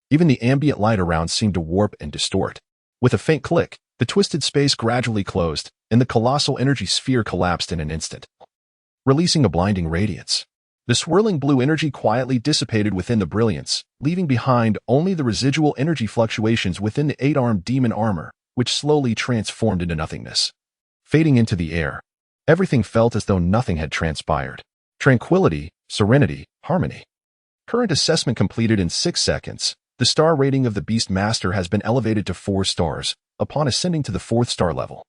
even the ambient light around seemed to warp and distort. With a faint click, the twisted space gradually closed, and the colossal energy sphere collapsed in an instant, releasing a blinding radiance. The swirling blue energy quietly dissipated within the brilliance, leaving behind only the residual energy fluctuations within the 8-armed demon armor, which slowly transformed into nothingness. Fading into the air, everything felt as though nothing had transpired. Tranquility, serenity, harmony. Current assessment completed in 6 seconds. The star rating of the Beast Master has been elevated to 4 stars, upon ascending to the 4th star level.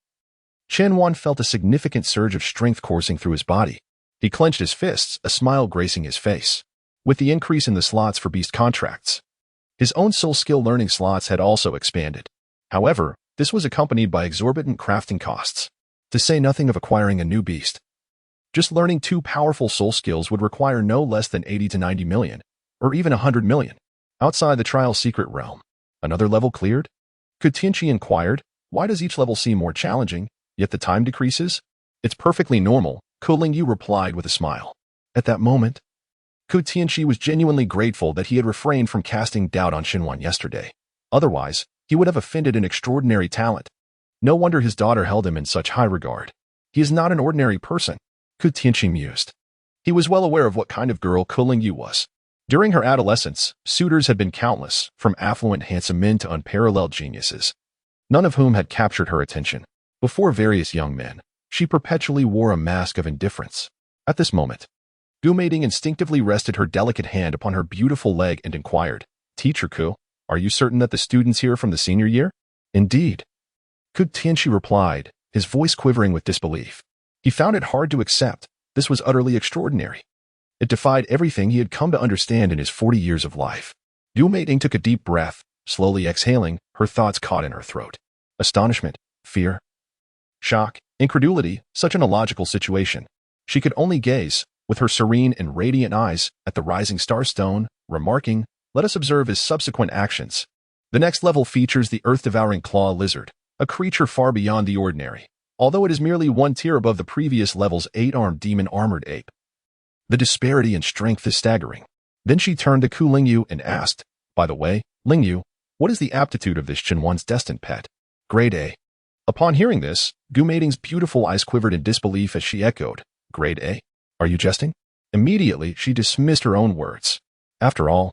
Qianhuan felt a significant surge of strength coursing through his body. He clenched his fists, a smile gracing his face. With the increase in the slots for beast contracts, his own soul skill learning slots had also expanded. However, this was accompanied by exorbitant crafting costs, to say nothing of acquiring a new beast. Just learning 2 powerful soul skills would require no less than 80 to 90 million, or even 100 million. Outside the trial's secret realm, another level cleared? Ku Tianqi inquired, why does each level seem more challenging, yet the time decreases? It's perfectly normal, Ku Lingyu replied with a smile. At that moment, Ku Tianqi was genuinely grateful that he had refrained from casting doubt on Qianhuan yesterday. Otherwise, he would have offended an extraordinary talent. No wonder his daughter held him in such high regard. He is not an ordinary person, Ku Tianqi mused. He was well aware of what kind of girl Ku Lingyu was. During her adolescence, suitors had been countless, from affluent handsome men to unparalleled geniuses, none of whom had captured her attention. Before various young men, she perpetually wore a mask of indifference. At this moment, Gu Meiding instinctively rested her delicate hand upon her beautiful leg and inquired, Teacher Ku, are you certain that the students here from the senior year? Indeed. Ku Tianqi replied, his voice quivering with disbelief. He found it hard to accept. This was utterly extraordinary. It defied everything he had come to understand in his 40 years of life. Gu Meiding took a deep breath, slowly exhaling, her thoughts caught in her throat. Astonishment, fear, shock, incredulity, such an illogical situation. She could only gaze, with her serene and radiant eyes, at the rising star stone, remarking, let us observe his subsequent actions. The next level features the earth-devouring claw lizard, a creature far beyond the ordinary, although it is merely 1 tier above the previous level's 8-armed demon-armored ape. The disparity in strength is staggering. Then she turned to Ku Lingyu and asked, by the way, Lingyu, what is the aptitude of this Qianhuan's destined pet? Grade A. Upon hearing this, Gu Meiding's beautiful eyes quivered in disbelief as she echoed, Grade A? Are you jesting? Immediately, she dismissed her own words. After all,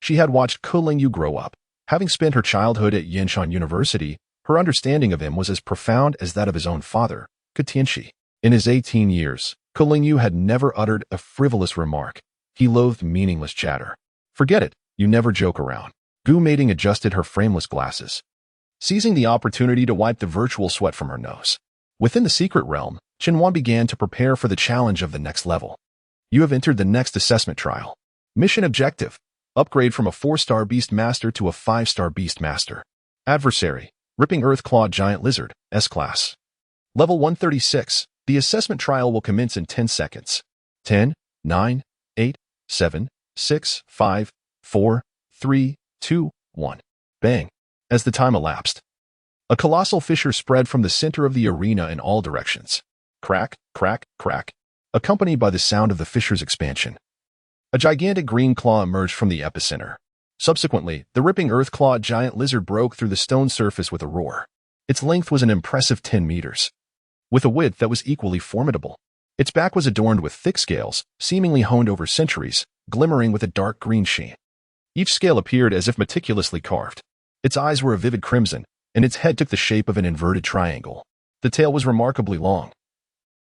she had watched Ku Lingyu grow up. Having spent her childhood at Yanshan University, her understanding of him was as profound as that of his own father, Ku Tianqi. In his 18 years, Ku Lingyu had never uttered a frivolous remark. He loathed meaningless chatter. Forget it, you never joke around. Gu Meiding adjusted her frameless glasses, seizing the opportunity to wipe the virtual sweat from her nose. Within the secret realm, Qianhuan began to prepare for the challenge of the next level. You have entered the next assessment trial. Mission objective: upgrade from a 4-star Beast Master to a 5-star Beast Master. Adversary: Ripping Earth Clawed Giant Lizard, S-Class. Level 136. The assessment trial will commence in 10 seconds. 10, 9, 8, 7, 6, 5, 4, 3, 2, 1. Bang. As the time elapsed, a colossal fissure spread from the center of the arena in all directions. Crack, crack, crack, accompanied by the sound of the fissure's expansion. A gigantic green claw emerged from the epicenter. Subsequently, the ripping earth-clawed giant lizard broke through the stone surface with a roar. Its length was an impressive 10 meters, with a width that was equally formidable. Its back was adorned with thick scales, seemingly honed over centuries, glimmering with a dark green sheen. Each scale appeared as if meticulously carved. Its eyes were a vivid crimson, and its head took the shape of an inverted triangle. The tail was remarkably long,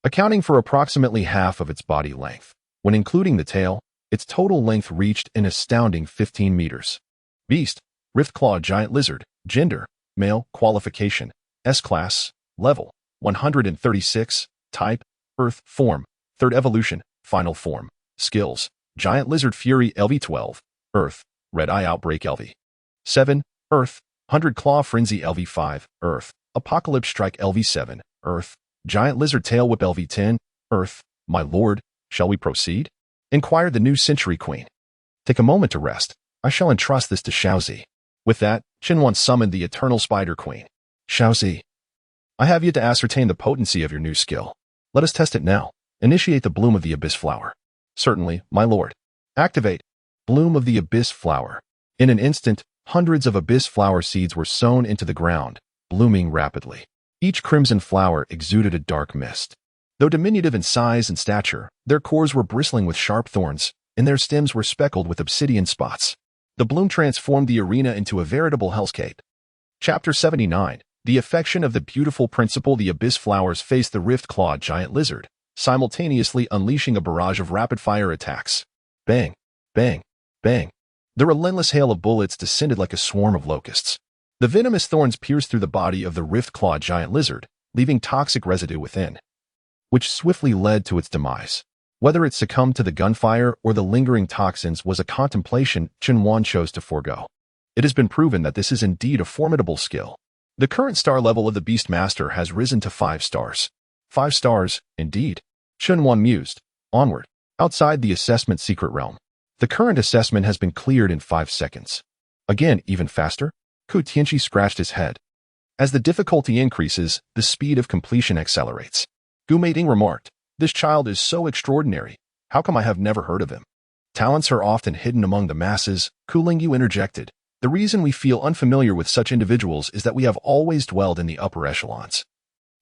accounting for approximately half of its body length. When including the tail, its total length reached an astounding 15 meters. Beast: Rift-clawed giant lizard. Gender: male. Qualification: S-Class. Level: 136. Type: Earth. Form: Third evolution. Final form. Skills: Giant Lizard Fury LV12. Earth. Red Eye Outbreak LV7. Earth. 100 Claw Frenzy LV5. Earth. Apocalypse Strike LV7. Earth. Giant Lizard Tail Whip LV10. Earth, my lord, shall we proceed? Inquired the new Century Queen. Take a moment to rest. I shall entrust this to Xiaozi. With that, Qinhuan summoned the Eternal Spider Queen. Xiaozi, I have yet to ascertain the potency of your new skill. Let us test it now. Initiate the bloom of the Abyss Flower. Certainly, my lord. Activate. Bloom of the Abyss Flower. In an instant, hundreds of Abyss Flower seeds were sown into the ground, blooming rapidly. Each crimson flower exuded a dark mist. Though diminutive in size and stature, their cores were bristling with sharp thorns, and their stems were speckled with obsidian spots. The bloom transformed the arena into a veritable hellscape. Chapter 79. The affection of the beautiful principal. The Abyss Flowers faced the rift-clawed giant lizard, simultaneously unleashing a barrage of rapid-fire attacks. Bang, bang, bang. The relentless hail of bullets descended like a swarm of locusts. The venomous thorns pierced through the body of the rift-clawed giant lizard, leaving toxic residue within, which swiftly led to its demise. Whether it succumbed to the gunfire or the lingering toxins was a contemplation Qinhuan chose to forego. It has been proven that this is indeed a formidable skill. The current star level of the Beast Master has risen to 5 stars. 5 stars, indeed. Qinhuan mused. Onward. Outside the assessment secret realm. The current assessment has been cleared in 5 seconds. Again, even faster? Ku Tianqi scratched his head. As the difficulty increases, the speed of completion accelerates. Gu Meiting remarked, "This child is so extraordinary. How come I have never heard of him?" Talents are often hidden among the masses, Ku Lingyu interjected. The reason we feel unfamiliar with such individuals is that we have always dwelled in the upper echelons,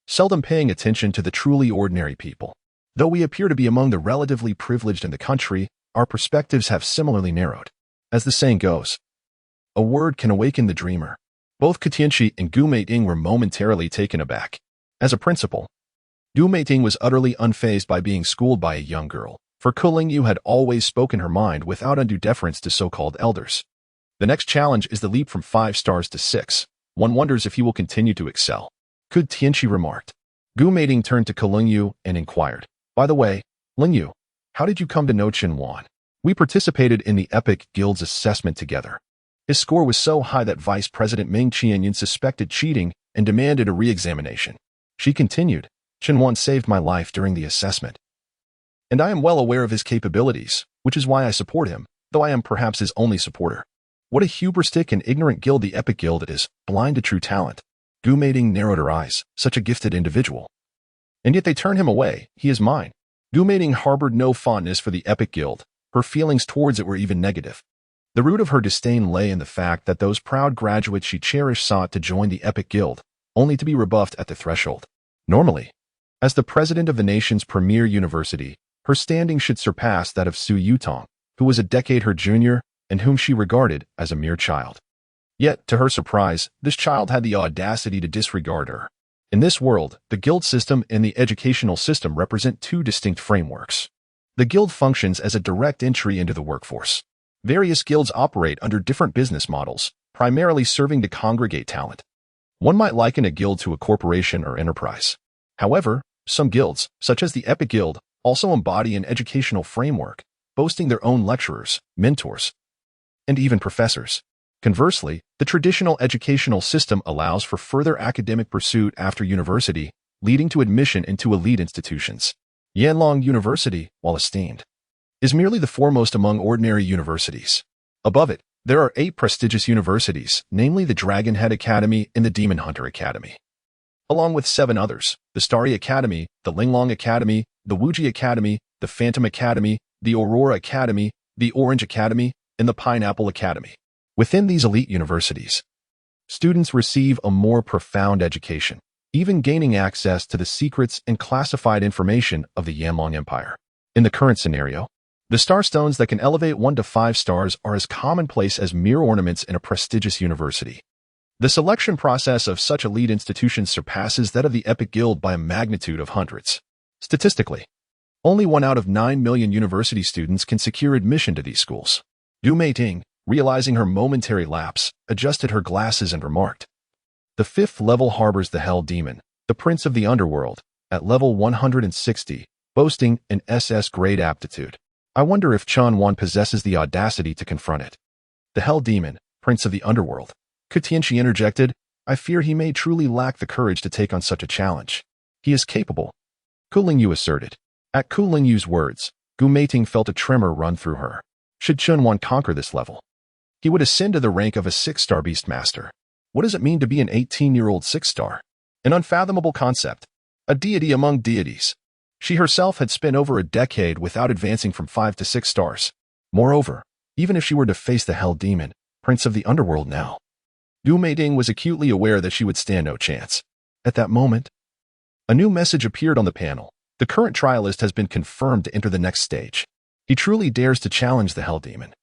seldom paying attention to the truly ordinary people. Though we appear to be among the relatively privileged in the country, our perspectives have similarly narrowed. As the saying goes, a word can awaken the dreamer. Both Ku Tianqi and Gu Meiting were momentarily taken aback. As a principal, Gu Meiting was utterly unfazed by being schooled by a young girl, for Ku Lingyu had always spoken her mind without undue deference to so-called elders. The next challenge is the leap from 5 stars to 6. One wonders if he will continue to excel. Ku Tianqi remarked. Gu Meiting turned to Ku Lingyu and inquired, "By the way, Lingyu, how did you come to know Qinhuan? We participated in the Epic Guild's assessment together. His score was so high that Vice President Meng Qianyan suspected cheating and demanded a re-examination." She continued, "Qinhuan saved my life during the assessment, and I am well aware of his capabilities, which is why I support him, though I am perhaps his only supporter. What a hubristic and ignorant guild the Epic Guild is, blind to true talent." Gu Meiting narrowed her eyes. Such a gifted individual. And yet they turn him away. He is mine. Gu Meiting harbored no fondness for the Epic Guild. Her feelings towards it were even negative. The root of her disdain lay in the fact that those proud graduates she cherished sought to join the Epic Guild, only to be rebuffed at the threshold. Normally, as the president of the nation's premier university, her standing should surpass that of Su Yutong, who was a decade her junior and whom she regarded as a mere child. Yet, to her surprise, this child had the audacity to disregard her. In this world, the guild system and the educational system represent 2 distinct frameworks. The guild functions as a direct entry into the workforce. Various guilds operate under different business models, primarily serving to congregate talent. One might liken a guild to a corporation or enterprise. However, some guilds, such as the Epic Guild, also embody an educational framework, boasting their own lecturers, mentors, and even professors. Conversely, the traditional educational system allows for further academic pursuit after university, leading to admission into elite institutions. Yanlong University, while esteemed, is merely the foremost among ordinary universities. Above it, there are 8 prestigious universities, namely the Dragonhead Academy and the Demon Hunter Academy, along with 7 others: the Starry Academy, the Linglong Academy, the Wuji Academy, the Phantom Academy, the Aurora Academy, the Orange Academy, and the Pineapple Academy. Within these elite universities, students receive a more profound education, even gaining access to the secrets and classified information of the Yanlong Empire. In the current scenario, the starstones that can elevate 1 to 5 stars are as commonplace as mere ornaments in a prestigious university. The selection process of such elite institutions surpasses that of the Epic Guild by a magnitude of hundreds. Statistically, only 1 out of 9 million university students can secure admission to these schools. Gu Meiting, realizing her momentary lapse, adjusted her glasses and remarked, "The 5th level harbors the Hell Demon, the Prince of the Underworld, at level 160, boasting an SS-grade aptitude. I wonder if Qinhuan possesses the audacity to confront it." "The Hell Demon, Prince of the Underworld," Ku Tianqi interjected. "I fear he may truly lack the courage to take on such a challenge." "He is capable," Ku Lingyu asserted. At Ku Lingyu's words, Gu Meiting felt a tremor run through her. Should Chunwan conquer this level, he would ascend to the rank of a 6-star beast master. What does it mean to be an 18-year-old 6-star? An unfathomable concept. A deity among deities. She herself had spent over a decade without advancing from 5 to 6 stars. Moreover, even if she were to face the Hell Demon, Prince of the Underworld now, Gu Meiting was acutely aware that she would stand no chance. At that moment, a new message appeared on the panel. The current trialist has been confirmed to enter the next stage. He truly dares to challenge the Hell Demon.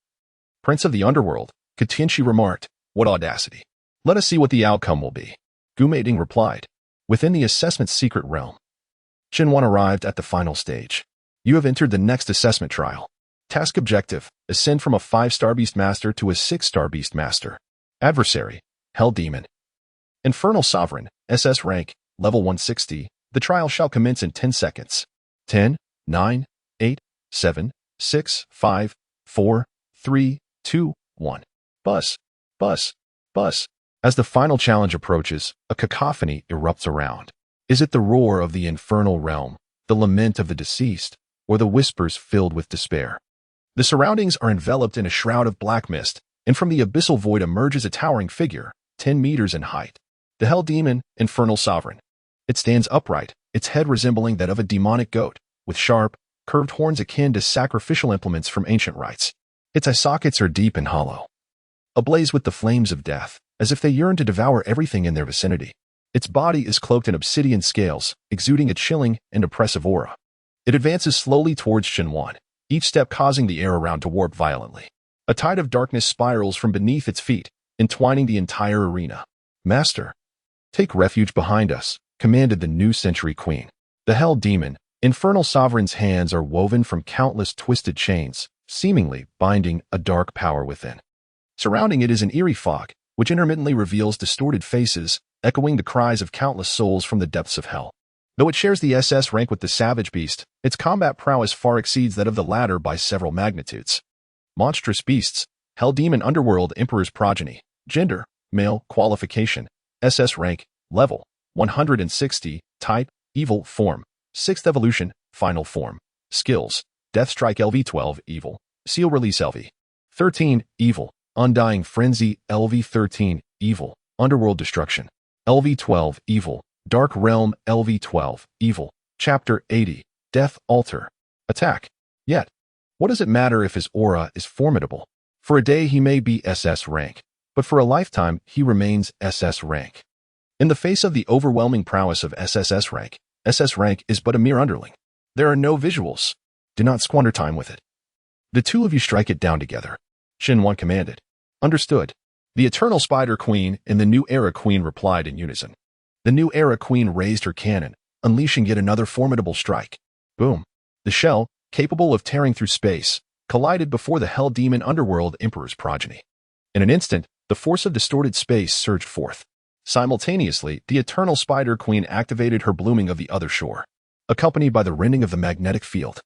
Prince of the Underworld, Katianchi remarked. What audacity. Let us see what the outcome will be. Gu Meiting replied. Within the assessment's secret realm, Xinwan arrived at the final stage. You have entered the next assessment trial. Task objective, ascend from a 5-star beast master to a 6-star beast master. Adversary, Hell Demon. Infernal Sovereign, SS rank, level 160. The trial shall commence in 10 seconds. 10, 9, 8, 7, 6, 5, 4, 3, 2, 1. Buzz, buzz, buzz. As the final challenge approaches, a cacophony erupts around. Is it the roar of the infernal realm, the lament of the deceased, or the whispers filled with despair? The surroundings are enveloped in a shroud of black mist, and from the abyssal void emerges a towering figure, 10 meters in height. The Hell Demon, Infernal Sovereign. It stands upright, its head resembling that of a demonic goat, with sharp, curved horns akin to sacrificial implements from ancient rites. Its eye sockets are deep and hollow, ablaze with the flames of death, as if they yearn to devour everything in their vicinity. Its body is cloaked in obsidian scales, exuding a chilling and oppressive aura. It advances slowly towards Xinwan, each step causing the air around to warp violently. A tide of darkness spirals from beneath its feet, entwining the entire arena. Master, take refuge behind us, commanded the new century queen. The Hell Demon, Infernal Sovereign's hands are woven from countless twisted chains, seemingly binding a dark power within. Surrounding it is an eerie fog, which intermittently reveals distorted faces, echoing the cries of countless souls from the depths of hell. Though it shares the SS rank with the Savage Beast, its combat prowess far exceeds that of the latter by several magnitudes. Monstrous Beasts, Hell Demon Underworld Emperor's Progeny. Gender, male. Qualification, SS rank, level, 160, type, evil form. 6th evolution, final form. Skills, Death Strike LV12, evil. Seal Release LV. 13, evil. Undying Frenzy, LV13, evil. Underworld Destruction, LV12, evil. Dark Realm, LV12, evil. Chapter 80, Death Altar. Attack. Yet, what does it matter if his aura is formidable? For a day he may be SS rank, but for a lifetime he remains SS rank. In the face of the overwhelming prowess of SS rank is but a mere underling. There are no visuals. Do not squander time with it. The two of you strike it down together, Xinwan commanded. Understood. The Eternal Spider Queen and the New Era Queen replied in unison. The New Era Queen raised her cannon, unleashing yet another formidable strike. Boom. The shell, capable of tearing through space, collided before the Hell Demon Underworld Emperor's progeny. In an instant, the force of distorted space surged forth. Simultaneously, the Eternal Spider Queen activated her blooming of the other shore, accompanied by the rending of the magnetic field.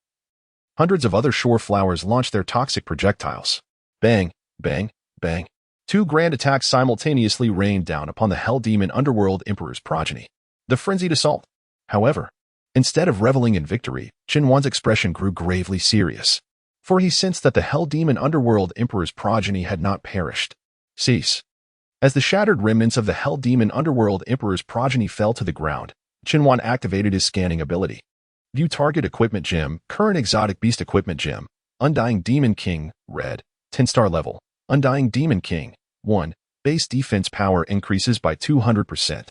Hundreds of other shore flowers launched their toxic projectiles. Bang, bang, bang. 2 grand attacks simultaneously rained down upon the Hell Demon Underworld Emperor's progeny. The frenzied assault. However, instead of reveling in victory, Xinwan's expression grew gravely serious, for he sensed that the Hell Demon Underworld Emperor's progeny had not perished. Cease. As the shattered remnants of the Hell Demon Underworld Emperor's progeny fell to the ground, Xinwan activated his scanning ability. View Target Equipment Gem, Current Exotic Beast Equipment Gem, Undying Demon King, red, 10-star level. Undying Demon King, 1. Base defense power increases by 200%.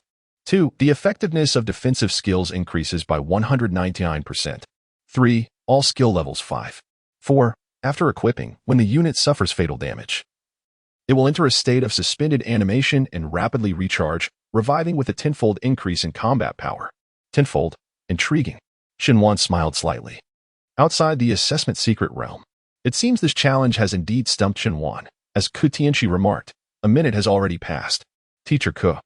2. The effectiveness of defensive skills increases by 199%. 3. All skill levels 5. 4. After equipping, when the unit suffers fatal damage, it will enter a state of suspended animation and rapidly recharge, reviving with a tenfold increase in combat power. Tenfold? Intriguing. Xinwan smiled slightly. Outside the assessment secret realm, it seems this challenge has indeed stumped Xinwan. As Ku Tianchi remarked, a minute has already passed. Teacher Ku,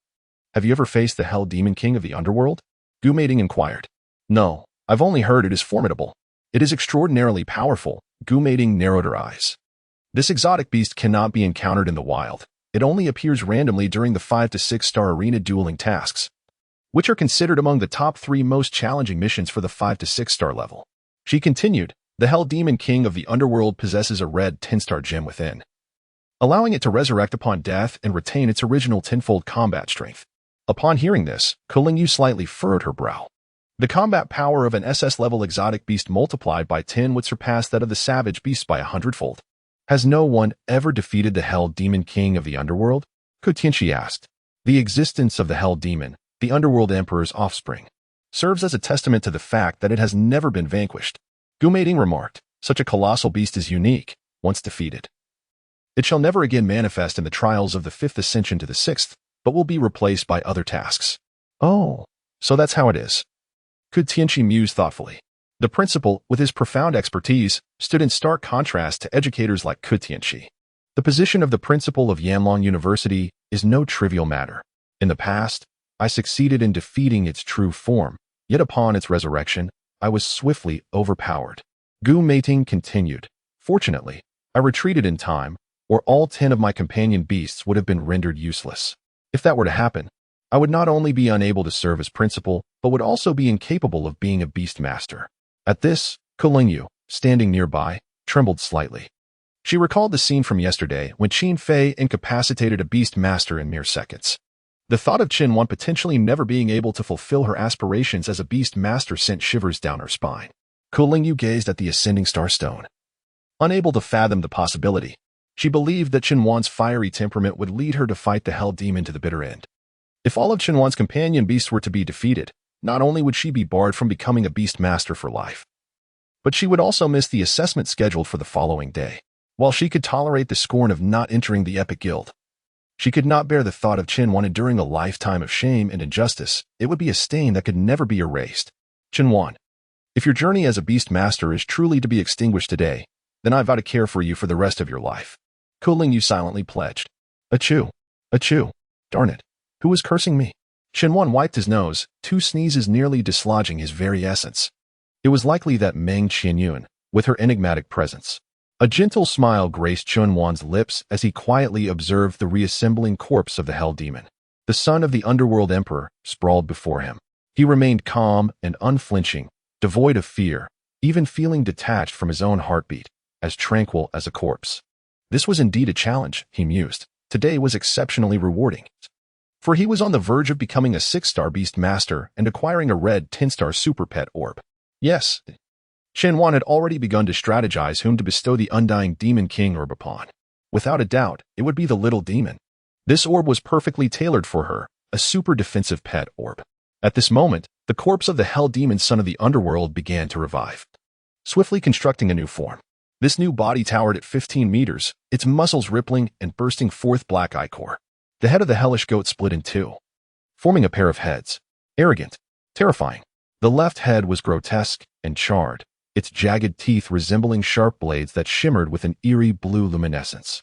have you ever faced the Hell Demon King of the Underworld? Gu Meiting inquired. No, I've only heard it is formidable. It is extraordinarily powerful. Gu Meiting narrowed her eyes. This exotic beast cannot be encountered in the wild. It only appears randomly during the 5 to 6 star arena dueling tasks, which are considered among the top 3 most challenging missions for the 5 to 6 star level. She continued, the Hell Demon King of the Underworld possesses a red 10-star gem within, allowing it to resurrect upon death and retain its original tenfold combat strength. Upon hearing this, Kolingyu slightly furrowed her brow. The combat power of an SS-level exotic beast multiplied by 10 would surpass that of the savage beast by 100-fold. Has no one ever defeated the Hell Demon King of the Underworld? Kotianchi asked. The existence of the Hell Demon, the Underworld Emperor's offspring, serves as a testament to the fact that it has never been vanquished. Gu Meiding remarked, such a colossal beast is unique, once defeated. It shall never again manifest in the trials of the 5th ascension to the 6th, but will be replaced by other tasks. Oh, so that's how it is. Kotianchi mused thoughtfully. The principal, with his profound expertise, stood in stark contrast to educators like Kotianchi. The position of the principal of Yanlong University is no trivial matter. In the past, I succeeded in defeating its true form, yet upon its resurrection, I was swiftly overpowered. Gu Meiding continued. Fortunately, I retreated in time, or all 10 of my companion beasts would have been rendered useless. If that were to happen, I would not only be unable to serve as principal, but would also be incapable of being a beast master. At this, Kolingyu, standing nearby, trembled slightly. She recalled the scene from yesterday when Qin Fei incapacitated a beast master in mere seconds. The thought of Qin Wan potentially never being able to fulfill her aspirations as a beast master sent shivers down her spine. Kolingyu gazed at the ascending star stone. Unable to fathom the possibility, she believed that Qin Wan's fiery temperament would lead her to fight the Hell Demon to the bitter end. If all of Qin Wan's companion beasts were to be defeated, not only would she be barred from becoming a beast master for life, but she would also miss the assessment scheduled for the following day. While she could tolerate the scorn of not entering the Epic Guild, she could not bear the thought of Qin Wan enduring a lifetime of shame and injustice. It would be a stain that could never be erased. Qin Wan, if your journey as a beast master is truly to be extinguished today, then I vow to care for you for the rest of your life. Kolingyu silently pledged. Achoo. Achoo. Darn it. Who was cursing me? Qin Wan wiped his nose, 2 sneezes nearly dislodging his very essence. It was likely that Meng Qianyun, with her enigmatic presence. A gentle smile graced Qin Wan's lips as he quietly observed the reassembling corpse of the Hell Demon. The son of the Underworld Emperor sprawled before him. He remained calm and unflinching, devoid of fear, even feeling detached from his own heartbeat, as tranquil as a corpse. This was indeed a challenge, he mused. Today was exceptionally rewarding, for he was on the verge of becoming a 6-star beast master and acquiring a red 10-star super pet orb. Yes, Qin Wan had already begun to strategize whom to bestow the Undying Demon King orb upon. Without a doubt, it would be the little demon. This orb was perfectly tailored for her, a super defensive pet orb. At this moment, the corpse of the Hell Demon son of the Underworld began to revive, swiftly constructing a new form. This new body towered at 15 meters, its muscles rippling and bursting forth black ichor. The head of the hellish goat split in 2, forming a pair of heads. Arrogant, terrifying. The left head was grotesque and charred, its jagged teeth resembling sharp blades that shimmered with an eerie blue luminescence.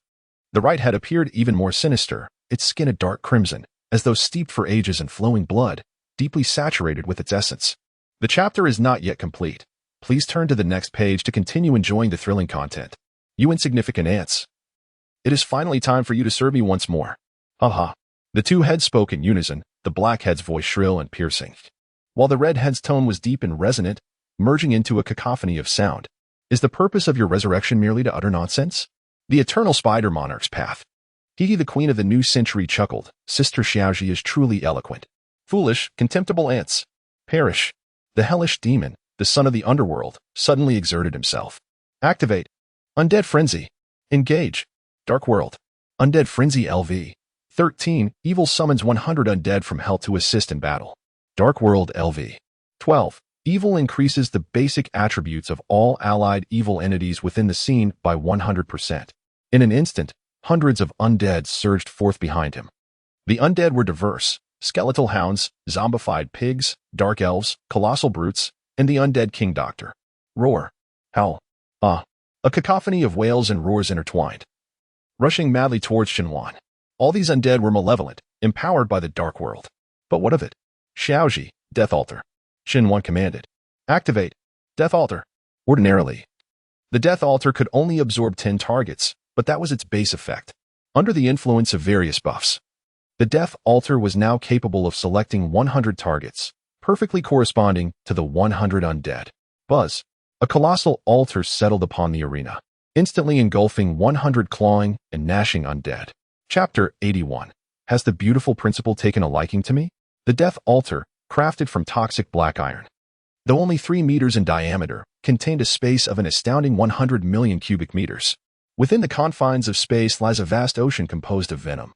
The right head appeared even more sinister, its skin a dark crimson, as though steeped for ages in flowing blood, deeply saturated with its essence. The chapter is not yet complete. Please turn to the next page to continue enjoying the thrilling content. You insignificant ants. It is finally time for you to serve me once more. Ha. The 2 heads spoke in unison, the black head's voice shrill and piercing, while the red head's tone was deep and resonant, merging into a cacophony of sound. Is the purpose of your resurrection merely to utter nonsense? The eternal spider monarch's path. Higi, the queen of the new century, chuckled. Sister Xiaoji is truly eloquent. Foolish, contemptible ants. Perish. The hellish demon, the son of the underworld, suddenly exerted himself. Activate. Undead Frenzy. Engage. Dark World. Undead Frenzy LV. 13. Evil summons 100 undead from hell to assist in battle. Dark World LV. 12. Evil increases the basic attributes of all allied evil entities within the scene by 100%. In an instant, hundreds of undead surged forth behind him. The undead were diverse: skeletal hounds, zombified pigs, dark elves, colossal brutes, and the undead king doctor. Roar. Howl. Ah. A cacophony of wails and roars intertwined, rushing madly towards Qin Wan. All these undead were malevolent, empowered by the Dark World. But what of it? Xiaoji, Death Altar. Qin Wan commanded. Activate. Death Altar. Ordinarily, the Death Altar could only absorb 10 targets, but that was its base effect. Under the influence of various buffs, the Death Altar was now capable of selecting 100 targets, perfectly corresponding to the 100 undead. Buzz. A colossal altar settled upon the arena, instantly engulfing 100 clawing and gnashing undead. Chapter 81. Has the beautiful principal taken a liking to me? The death altar, crafted from toxic black iron, though only 3 meters in diameter, contained a space of an astounding 100 million cubic meters. Within the confines of space lies a vast ocean composed of venom,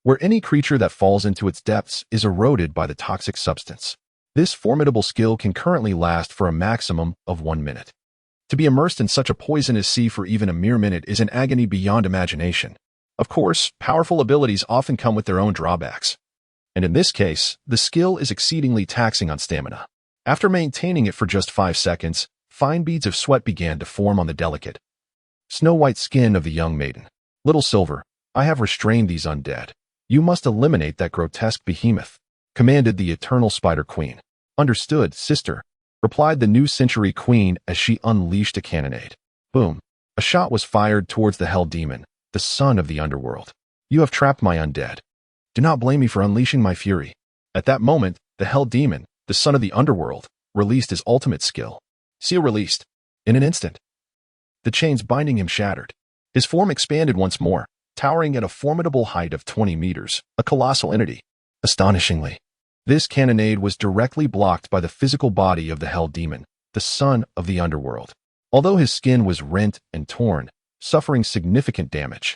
where any creature that falls into its depths is eroded by the toxic substance. This formidable skill can currently last for a maximum of 1 minute. To be immersed in such a poisonous sea for even a mere minute is an agony beyond imagination. Of course, powerful abilities often come with their own drawbacks, and in this case, the skill is exceedingly taxing on stamina. After maintaining it for just 5 seconds, fine beads of sweat began to form on the delicate, snow-white skin of the young maiden. Little Silver, I have restrained these undead. You must eliminate that grotesque behemoth, commanded the Eternal Spider Queen. Understood, sister, replied the New Century Queen as she unleashed a cannonade. Boom. A shot was fired towards the Hell Demon, the son of the underworld. You have trapped my undead. Do not blame me for unleashing my fury. At that moment, the Hell Demon, the son of the underworld, released his ultimate skill. Seal released. In an instant, the chains binding him shattered. His form expanded once more, towering at a formidable height of 20 meters, a colossal entity. Astonishingly, this cannonade was directly blocked by the physical body of the Hell Demon, the son of the underworld. Although his skin was rent and torn, suffering significant damage,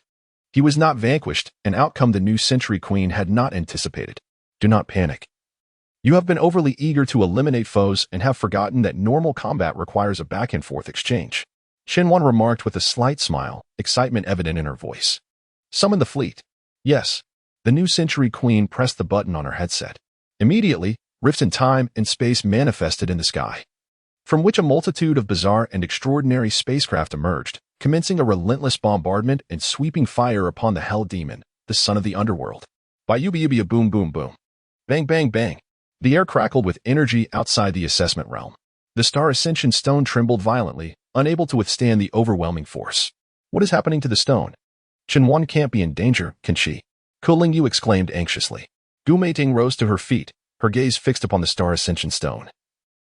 he was not vanquished, an outcome the New Century Queen had not anticipated. Do not panic. You have been overly eager to eliminate foes and have forgotten that normal combat requires a back-and-forth exchange. Shinwan remarked with a slight smile, excitement evident in her voice. Summon the fleet. Yes. The New Century Queen pressed the button on her headset. Immediately, rifts in time and space manifested in the sky, from which a multitude of bizarre and extraordinary spacecraft emerged, commencing a relentless bombardment and sweeping fire upon the Hell Demon, the son of the underworld. Bayuba boom boom boom. Bang bang bang. The air crackled with energy outside the assessment realm. The Star Ascension Stone trembled violently, unable to withstand the overwhelming force. What is happening to the stone? Chenwan can't be in danger, can she? Kulingyu exclaimed anxiously. Gu Meiting rose to her feet, her gaze fixed upon the Star Ascension Stone,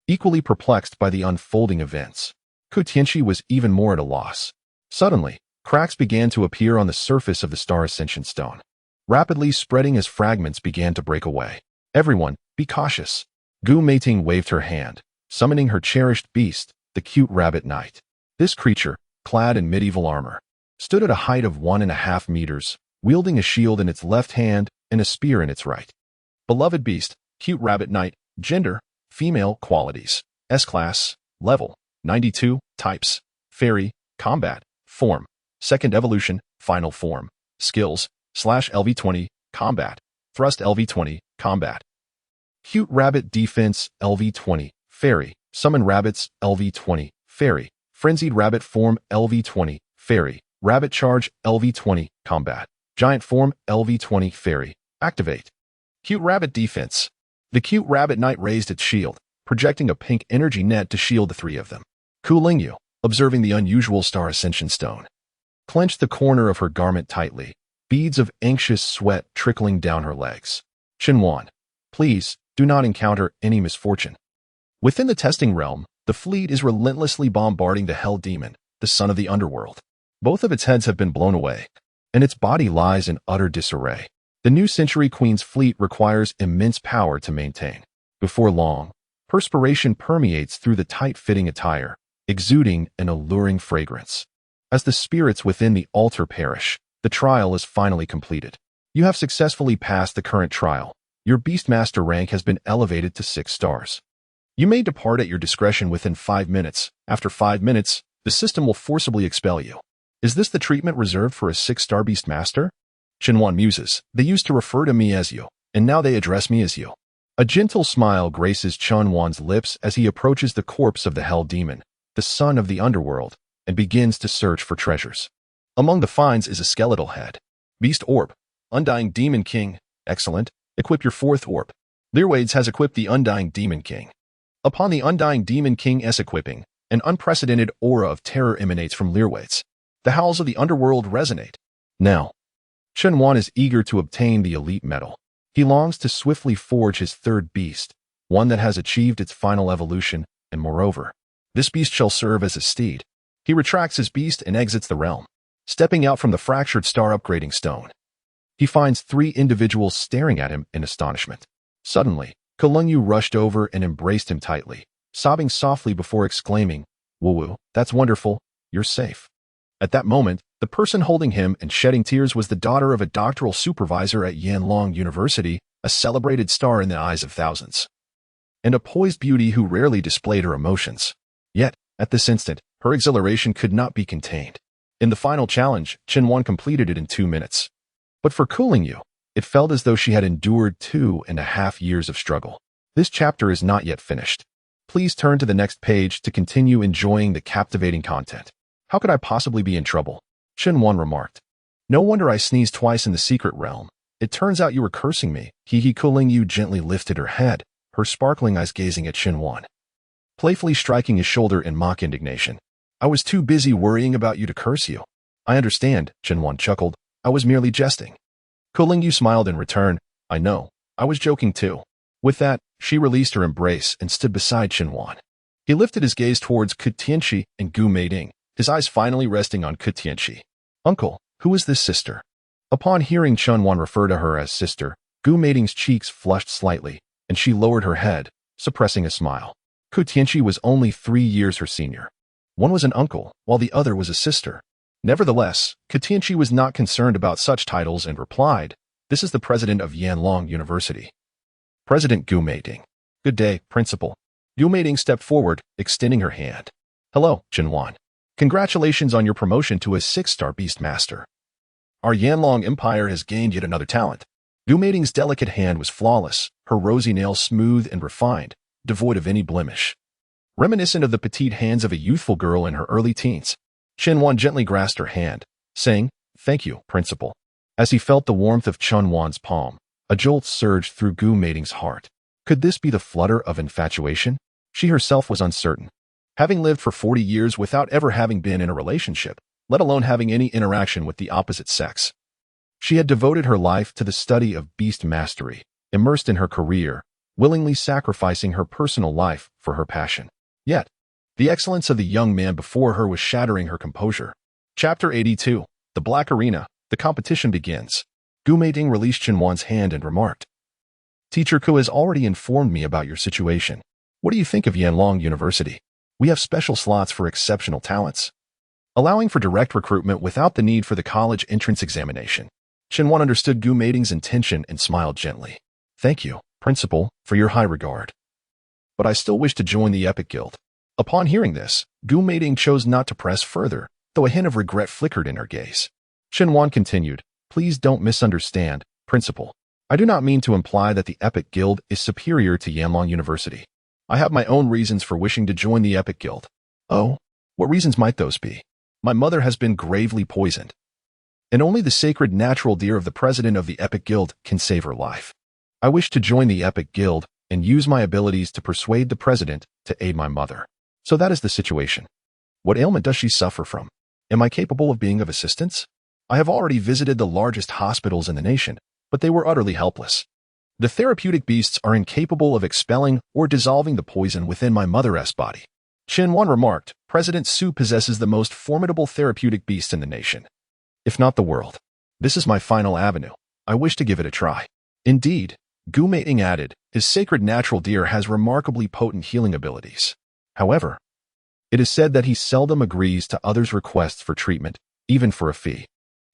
equally perplexed by the unfolding events. Ku Tianchi was even more at a loss. Suddenly, cracks began to appear on the surface of the Star Ascension Stone, rapidly spreading as fragments began to break away. Everyone, be cautious. Gu Meiting waved her hand, summoning her cherished beast, the cute rabbit knight. This creature, clad in medieval armor, stood at a height of 1.5 meters, wielding a shield in its left hand and a spear in its right. Beloved beast, cute rabbit knight, gender, female, qualities, S-class, level, 92, types, fairy, combat, form, second evolution, final form, skills, /LV20, combat, thrust LV20, combat. Cute rabbit defense, LV20, fairy, summon rabbits, LV20, fairy, frenzied rabbit form, LV20, fairy, rabbit charge, LV20, combat, giant form, LV20, fairy, activate. Cute rabbit defense. The cute rabbit knight raised its shield, projecting a pink energy net to shield the 3 of them. Ku Lingyu, observing the unusual Star Ascension Stone, clenched the corner of her garment tightly, beads of anxious sweat trickling down her legs. Chenwan, please, do not encounter any misfortune. Within the testing realm, the fleet is relentlessly bombarding the Hell Demon, the son of the underworld. Both of its heads have been blown away, and its body lies in utter disarray. The New Century Queen's fleet requires immense power to maintain. Before long, perspiration permeates through the tight-fitting attire, exuding an alluring fragrance. As the spirits within the altar perish, the trial is finally completed. You have successfully passed the current trial. Your Beastmaster rank has been elevated to 6 stars. You may depart at your discretion within 5 minutes. After 5 minutes, the system will forcibly expel you. Is this the treatment reserved for a 6-star Beastmaster? Chenwan muses. They used to refer to me as you, and now they address me as you. A gentle smile graces Chenwan's lips as he approaches the corpse of the Hell Demon, the son of the underworld, and begins to search for treasures. Among the finds is a skeletal head. Beast Orb. Undying Demon King. Excellent. Equip your 4th orb. Leerwades has equipped the Undying Demon King. Upon the Undying Demon King's equipping, an unprecedented aura of terror emanates from Leerwades. The howls of the underworld resonate. Now, Chenwan is eager to obtain the elite medal. He longs to swiftly forge his 3rd beast, one that has achieved its final evolution, and moreover, This beast shall serve as a steed. He retracts his beast and exits the realm, stepping out from the fractured star upgrading stone. He finds 3 individuals staring at him in astonishment. Suddenly, Kulungyu rushed over and embraced him tightly, sobbing softly before exclaiming, "Woo-woo, that's wonderful, you're safe." At that moment, the person holding him and shedding tears was the daughter of a doctoral supervisor at Yanlong University, a celebrated star in the eyes of thousands, and a poised beauty who rarely displayed her emotions. Yet, at this instant, her exhilaration could not be contained. In the final challenge, Qinwan completed it in 2 minutes. But for Kulingyu, it felt as though she had endured 2.5 years of struggle. This chapter is not yet finished. Please turn to the next page to continue enjoying the captivating content. How could I possibly be in trouble? Qinwan remarked. No wonder I sneezed twice in the secret realm. It turns out you were cursing me. Kulingyu gently lifted her head, her sparkling eyes gazing at Qinwan, playfully striking his shoulder in mock indignation. I was too busy worrying about you to curse you. I understand, Qinwan chuckled. I was merely jesting. Kulingyu smiled in return. I know. I was joking too. With that, she released her embrace and stood beside Qinwan. He lifted his gaze towards Ku Tianqi and Gu Meiding, his eyes finally resting on Ku Tianqi. Uncle, who is this sister? Upon hearing Qinwan refer to her as sister, Gu Meiding's cheeks flushed slightly, and she lowered her head, suppressing a smile. Ku Tianqi was only 3 years her senior. One was an uncle, while the other was a sister. Nevertheless, Ku Tianqi was not concerned about such titles and replied, "This is the president of Yanlong University." President Gu Meiding. Good day, principal. Gu Meiding stepped forward, extending her hand. Hello, Qinwan. Congratulations on your promotion to a 6-star beast master. Our Yanlong Empire has gained yet another talent. Gu Meiding's delicate hand was flawless, her rosy nails smooth and refined, devoid of any blemish. Reminiscent of the petite hands of a youthful girl in her early teens, Qinwan gently grasped her hand, saying, Thank you, principal. As he felt the warmth of Qinwan's palm, a jolt surged through Gu Meiding's heart. Could this be the flutter of infatuation? She herself was uncertain. Having lived for 40 years without ever having been in a relationship, let alone having any interaction with the opposite sex, she had devoted her life to the study of beast mastery, immersed in her career, willingly sacrificing her personal life for her passion. Yet, the excellence of the young man before her was shattering her composure. Chapter 82. The Black Arena. The competition begins. Gu Meiding released Qinwan's hand and remarked, Teacher Ku has already informed me about your situation. What do you think of Yanlong University? We have special slots for exceptional talents, allowing for direct recruitment without the need for the college entrance examination. Qinwan understood Gu Meiding's intention and smiled gently. Thank you, Principal, for your high regard. But I still wish to join the Epic Guild. Upon hearing this, Gu Meiding chose not to press further, though a hint of regret flickered in her gaze. Qinwan continued, Please don't misunderstand, Principal. I do not mean to imply that the Epic Guild is superior to Yanlong University. I have my own reasons for wishing to join the Epic Guild. Oh, what reasons might those be? My mother has been gravely poisoned, and only the sacred natural deer of the president of the Epic Guild can save her life. I wish to join the Epic Guild and use my abilities to persuade the president to aid my mother. So that is the situation. What ailment does she suffer from? Am I capable of being of assistance? I have already visited the largest hospitals in the nation, but they were utterly helpless. The therapeutic beasts are incapable of expelling or dissolving the poison within my mother's body. Qinwan remarked, President Su possesses the most formidable therapeutic beast in the nation, if not the world. This is my final avenue. I wish to give it a try. Indeed, Gu Meiding added, his sacred natural deer has remarkably potent healing abilities. However, it is said that he seldom agrees to others' requests for treatment, even for a fee.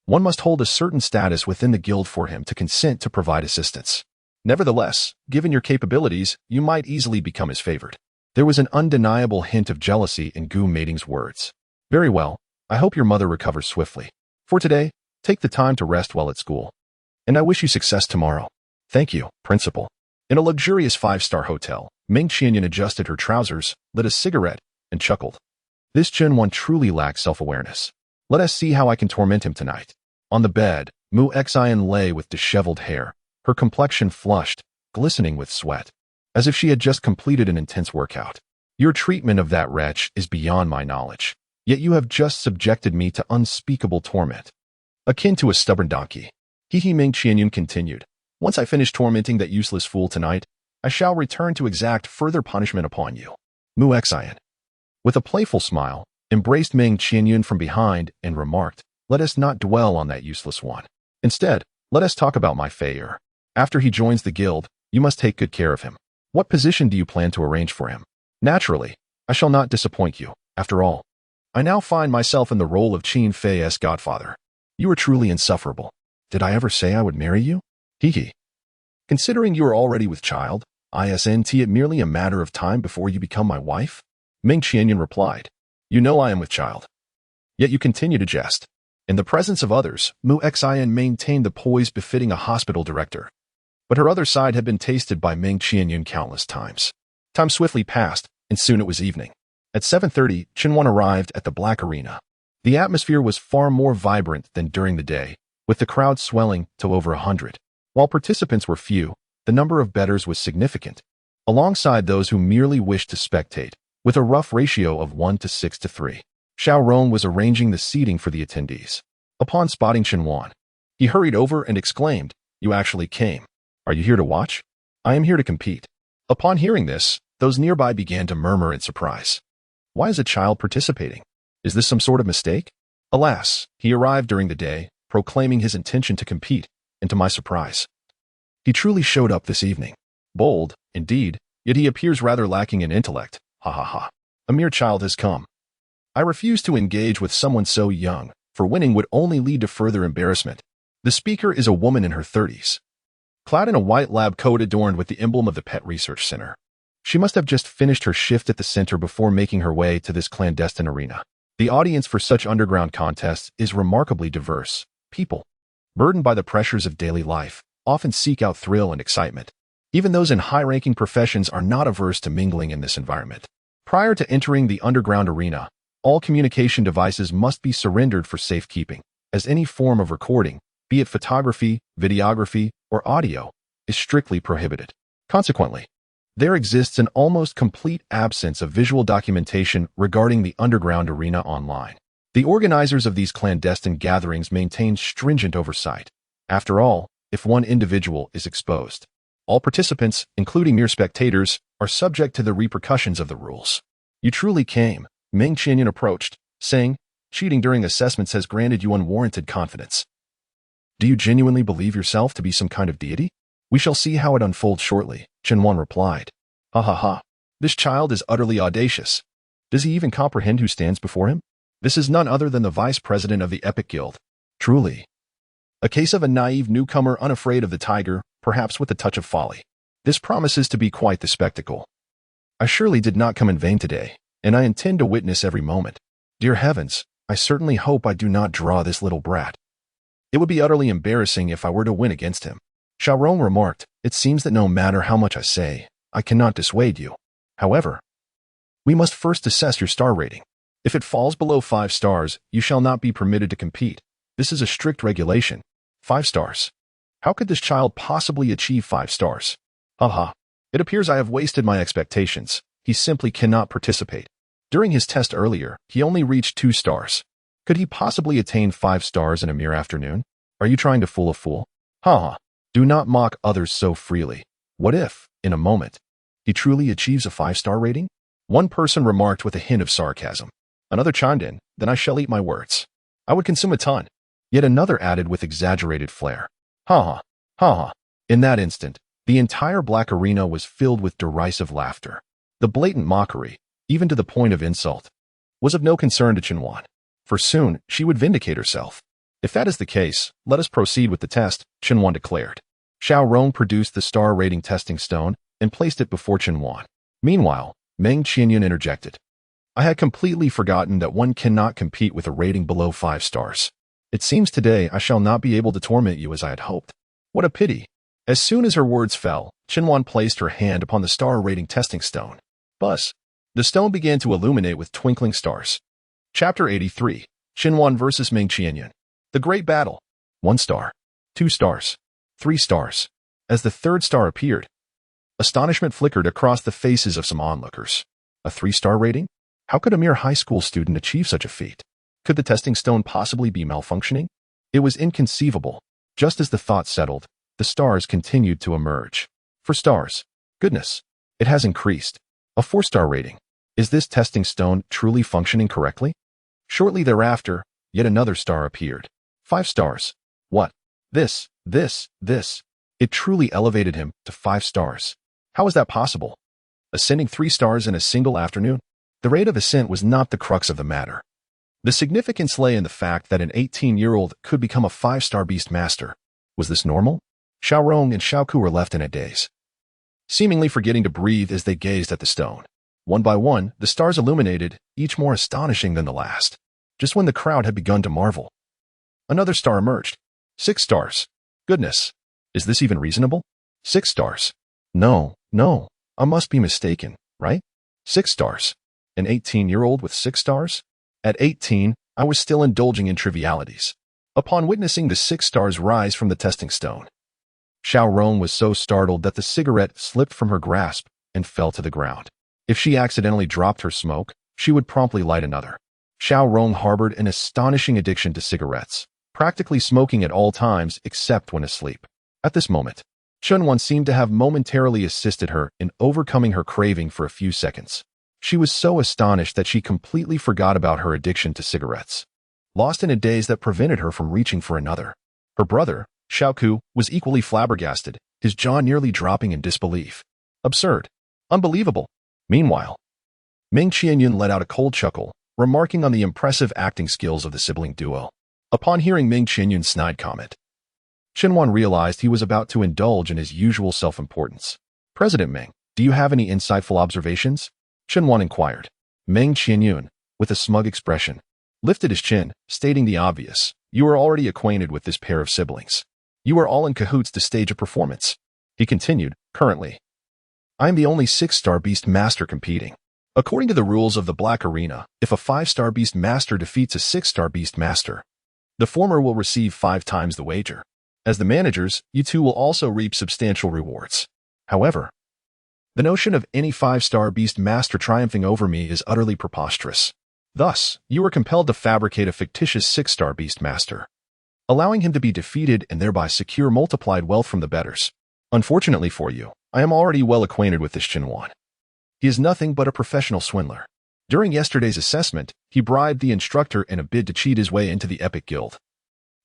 One must hold a certain status within the guild for him to consent to provide assistance. Nevertheless, given your capabilities, you might easily become his favorite. There was an undeniable hint of jealousy in Gu Meiding's words. Very well, I hope your mother recovers swiftly. For today, take the time to rest while at school. And I wish you success tomorrow. Thank you, Principal. In a luxurious 5-star hotel, Ming Qianyan adjusted her trousers, lit a cigarette, and chuckled. This Qinwan truly lacks self-awareness. Let us see how I can torment him tonight. On the bed, Mu Xian lay with disheveled hair, her complexion flushed, glistening with sweat, as if she had just completed an intense workout. Your treatment of that wretch is beyond my knowledge, yet you have just subjected me to unspeakable torment, akin to a stubborn donkey. Ming Qianyan continued. Once I finish tormenting that useless fool tonight, I shall return to exact further punishment upon you. Mu Xian. With a playful smile, embraced Meng Qianyun from behind and remarked, "Let us not dwell on that useless one. Instead, let us talk about my Feier. After he joins the guild, you must take good care of him. What position do you plan to arrange for him? Naturally, I shall not disappoint you. After all, I now find myself in the role of Qin Fei's godfather. You are truly insufferable. Did I ever say I would marry you? Hee. Considering you are already with child, isn't it merely a matter of time before you become my wife?" Meng Qianyun replied, "You know I am with child. Yet you continue to jest." In the presence of others, Mu Xin maintained the poise befitting a hospital director. But her other side had been tasted by Meng Qianyun countless times. Time swiftly passed, and soon it was evening. At 7:30, Qianyun arrived at the Black Arena. The atmosphere was far more vibrant than during the day, with the crowd swelling to over 100. While participants were few, the number of bettors was significant, alongside those who merely wished to spectate, with a rough ratio of 1 to 6 to 3. Xiao Rong was arranging the seating for the attendees. Upon spotting Qianyun, he hurried over and exclaimed, "You actually came. Are you here to watch? I am here to compete." Upon hearing this, those nearby began to murmur in surprise. Why is a child participating? Is this some sort of mistake? Alas, he arrived during the day, proclaiming his intention to compete, and to my surprise, he truly showed up this evening. Bold, indeed, yet he appears rather lacking in intellect. Ha ha ha. A mere child has come. I refuse to engage with someone so young, for winning would only lead to further embarrassment. The speaker is a woman in her 30s, clad in a white lab coat adorned with the emblem of the Pet Research Center. She must have just finished her shift at the center before making her way to this clandestine arena. The audience for such underground contests is remarkably diverse. People, burdened by the pressures of daily life, often seek out thrill and excitement. Even those in high-ranking professions are not averse to mingling in this environment. Prior to entering the underground arena, all communication devices must be surrendered for safekeeping, as any form of recording, be it photography, videography, or audio, is strictly prohibited. Consequently, there exists an almost complete absence of visual documentation regarding the underground arena online. The organizers of these clandestine gatherings maintain stringent oversight. After all, if one individual is exposed, all participants, including mere spectators, are subject to the repercussions of the rules. "You truly came," Meng Qianyun approached, saying, "Cheating during assessments has granted you unwarranted confidence. Do you genuinely believe yourself to be some kind of deity?" "We shall see how it unfolds shortly," Qianyun replied. "Ha ha ha. This child is utterly audacious. Does he even comprehend who stands before him? This is none other than the vice president of the Epic Guild. Truly, a case of a naive newcomer unafraid of the tiger, perhaps with a touch of folly. This promises to be quite the spectacle. I surely did not come in vain today, and I intend to witness every moment. Dear heavens, I certainly hope I do not draw this little brat. It would be utterly embarrassing if I were to win against him." Xiao Rong remarked, "It seems that no matter how much I say, I cannot dissuade you. However, we must first assess your star rating. If it falls below 5 stars, you shall not be permitted to compete. This is a strict regulation. 5 stars. How could this child possibly achieve 5 stars? Haha. It appears I have wasted my expectations. He simply cannot participate. During his test earlier, he only reached 2 stars. Could he possibly attain 5 stars in a mere afternoon? Are you trying to fool a fool? Haha. Do not mock others so freely. What if, in a moment, he truly achieves a 5-star rating?" One person remarked with a hint of sarcasm. Another chimed in, "Then I shall eat my words. I would consume a ton." Yet another added with exaggerated flair, "Ha ha, ha ha." In that instant, the entire Black Arena was filled with derisive laughter. The blatant mockery, even to the point of insult, was of no concern to Qianyun, for soon she would vindicate herself. "If that is the case, let us proceed with the test," Qianyun declared. Xiao Rong produced the star rating testing stone and placed it before Qianyun. Meanwhile, Meng Qianyun interjected, "I had completely forgotten that one cannot compete with a rating below 5 stars. It seems today I shall not be able to torment you as I had hoped. What a pity." As soon as her words fell, Qianyun placed her hand upon the star rating testing stone. Buzz. The stone began to illuminate with twinkling stars. Chapter 83. Qianyun vs. Meng Qianyun. The Great Battle. 1 star. 2 stars. 3 stars. As the 3rd star appeared, astonishment flickered across the faces of some onlookers. A 3-star rating? How could a mere high school student achieve such a feat? Could the testing stone possibly be malfunctioning? It was inconceivable. Just as the thought settled, the stars continued to emerge. 4 stars. Goodness. It has increased. A 4-star rating. Is this testing stone truly functioning correctly? Shortly thereafter, yet another star appeared. 5 stars. What? This. It truly elevated him to 5 stars. How is that possible? Ascending 3 stars in a single afternoon? The rate of ascent was not the crux of the matter. The significance lay in the fact that an 18-year-old could become a 5-star beast master. Was this normal? Xiaorong and Xiaoku were left in a daze, seemingly forgetting to breathe as they gazed at the stone. One by one, the stars illuminated, each more astonishing than the last. Just when the crowd had begun to marvel, another star emerged. 6 stars. Goodness. Is this even reasonable? 6 stars. No, I must be mistaken, right? 6 stars. An 18-year-old with 6 stars? At 18, I was still indulging in trivialities. Upon witnessing the 6 stars rise from the testing stone, Xiaorong was so startled that the cigarette slipped from her grasp and fell to the ground. If she accidentally dropped her smoke, she would promptly light another. Xiaorong harbored an astonishing addiction to cigarettes, practically smoking at all times except when asleep. At this moment, Chunwan seemed to have momentarily assisted her in overcoming her craving for a few seconds. She was so astonished that she completely forgot about her addiction to cigarettes, lost in a daze that prevented her from reaching for another. Her brother, Xiaoku, was equally flabbergasted, his jaw nearly dropping in disbelief. Absurd. Unbelievable. Meanwhile, Ming Qianyun let out a cold chuckle, remarking on the impressive acting skills of the sibling duo. Upon hearing Ming Qianyun's snide comment, Chunwan realized he was about to indulge in his usual self-importance. President Ming, do you have any insightful observations? Chunwan inquired. Ming Qianyun, with a smug expression, lifted his chin, stating the obvious. You are already acquainted with this pair of siblings. You are all in cahoots to stage a performance. He continued, currently, I am the only 6-star beast master competing. According to the rules of the Black Arena, if a 5-star beast master defeats a 6-star beast master, the former will receive 5 times the wager. As the managers, you two will also reap substantial rewards. However, the notion of any 5-star beast master triumphing over me is utterly preposterous. Thus, you are compelled to fabricate a fictitious 6-star beast master, allowing him to be defeated and thereby secure multiplied wealth from the bettors. Unfortunately for you, I am already well acquainted with this Chunwan. He is nothing but a professional swindler. During yesterday's assessment, he bribed the instructor in a bid to cheat his way into the Epic Guild,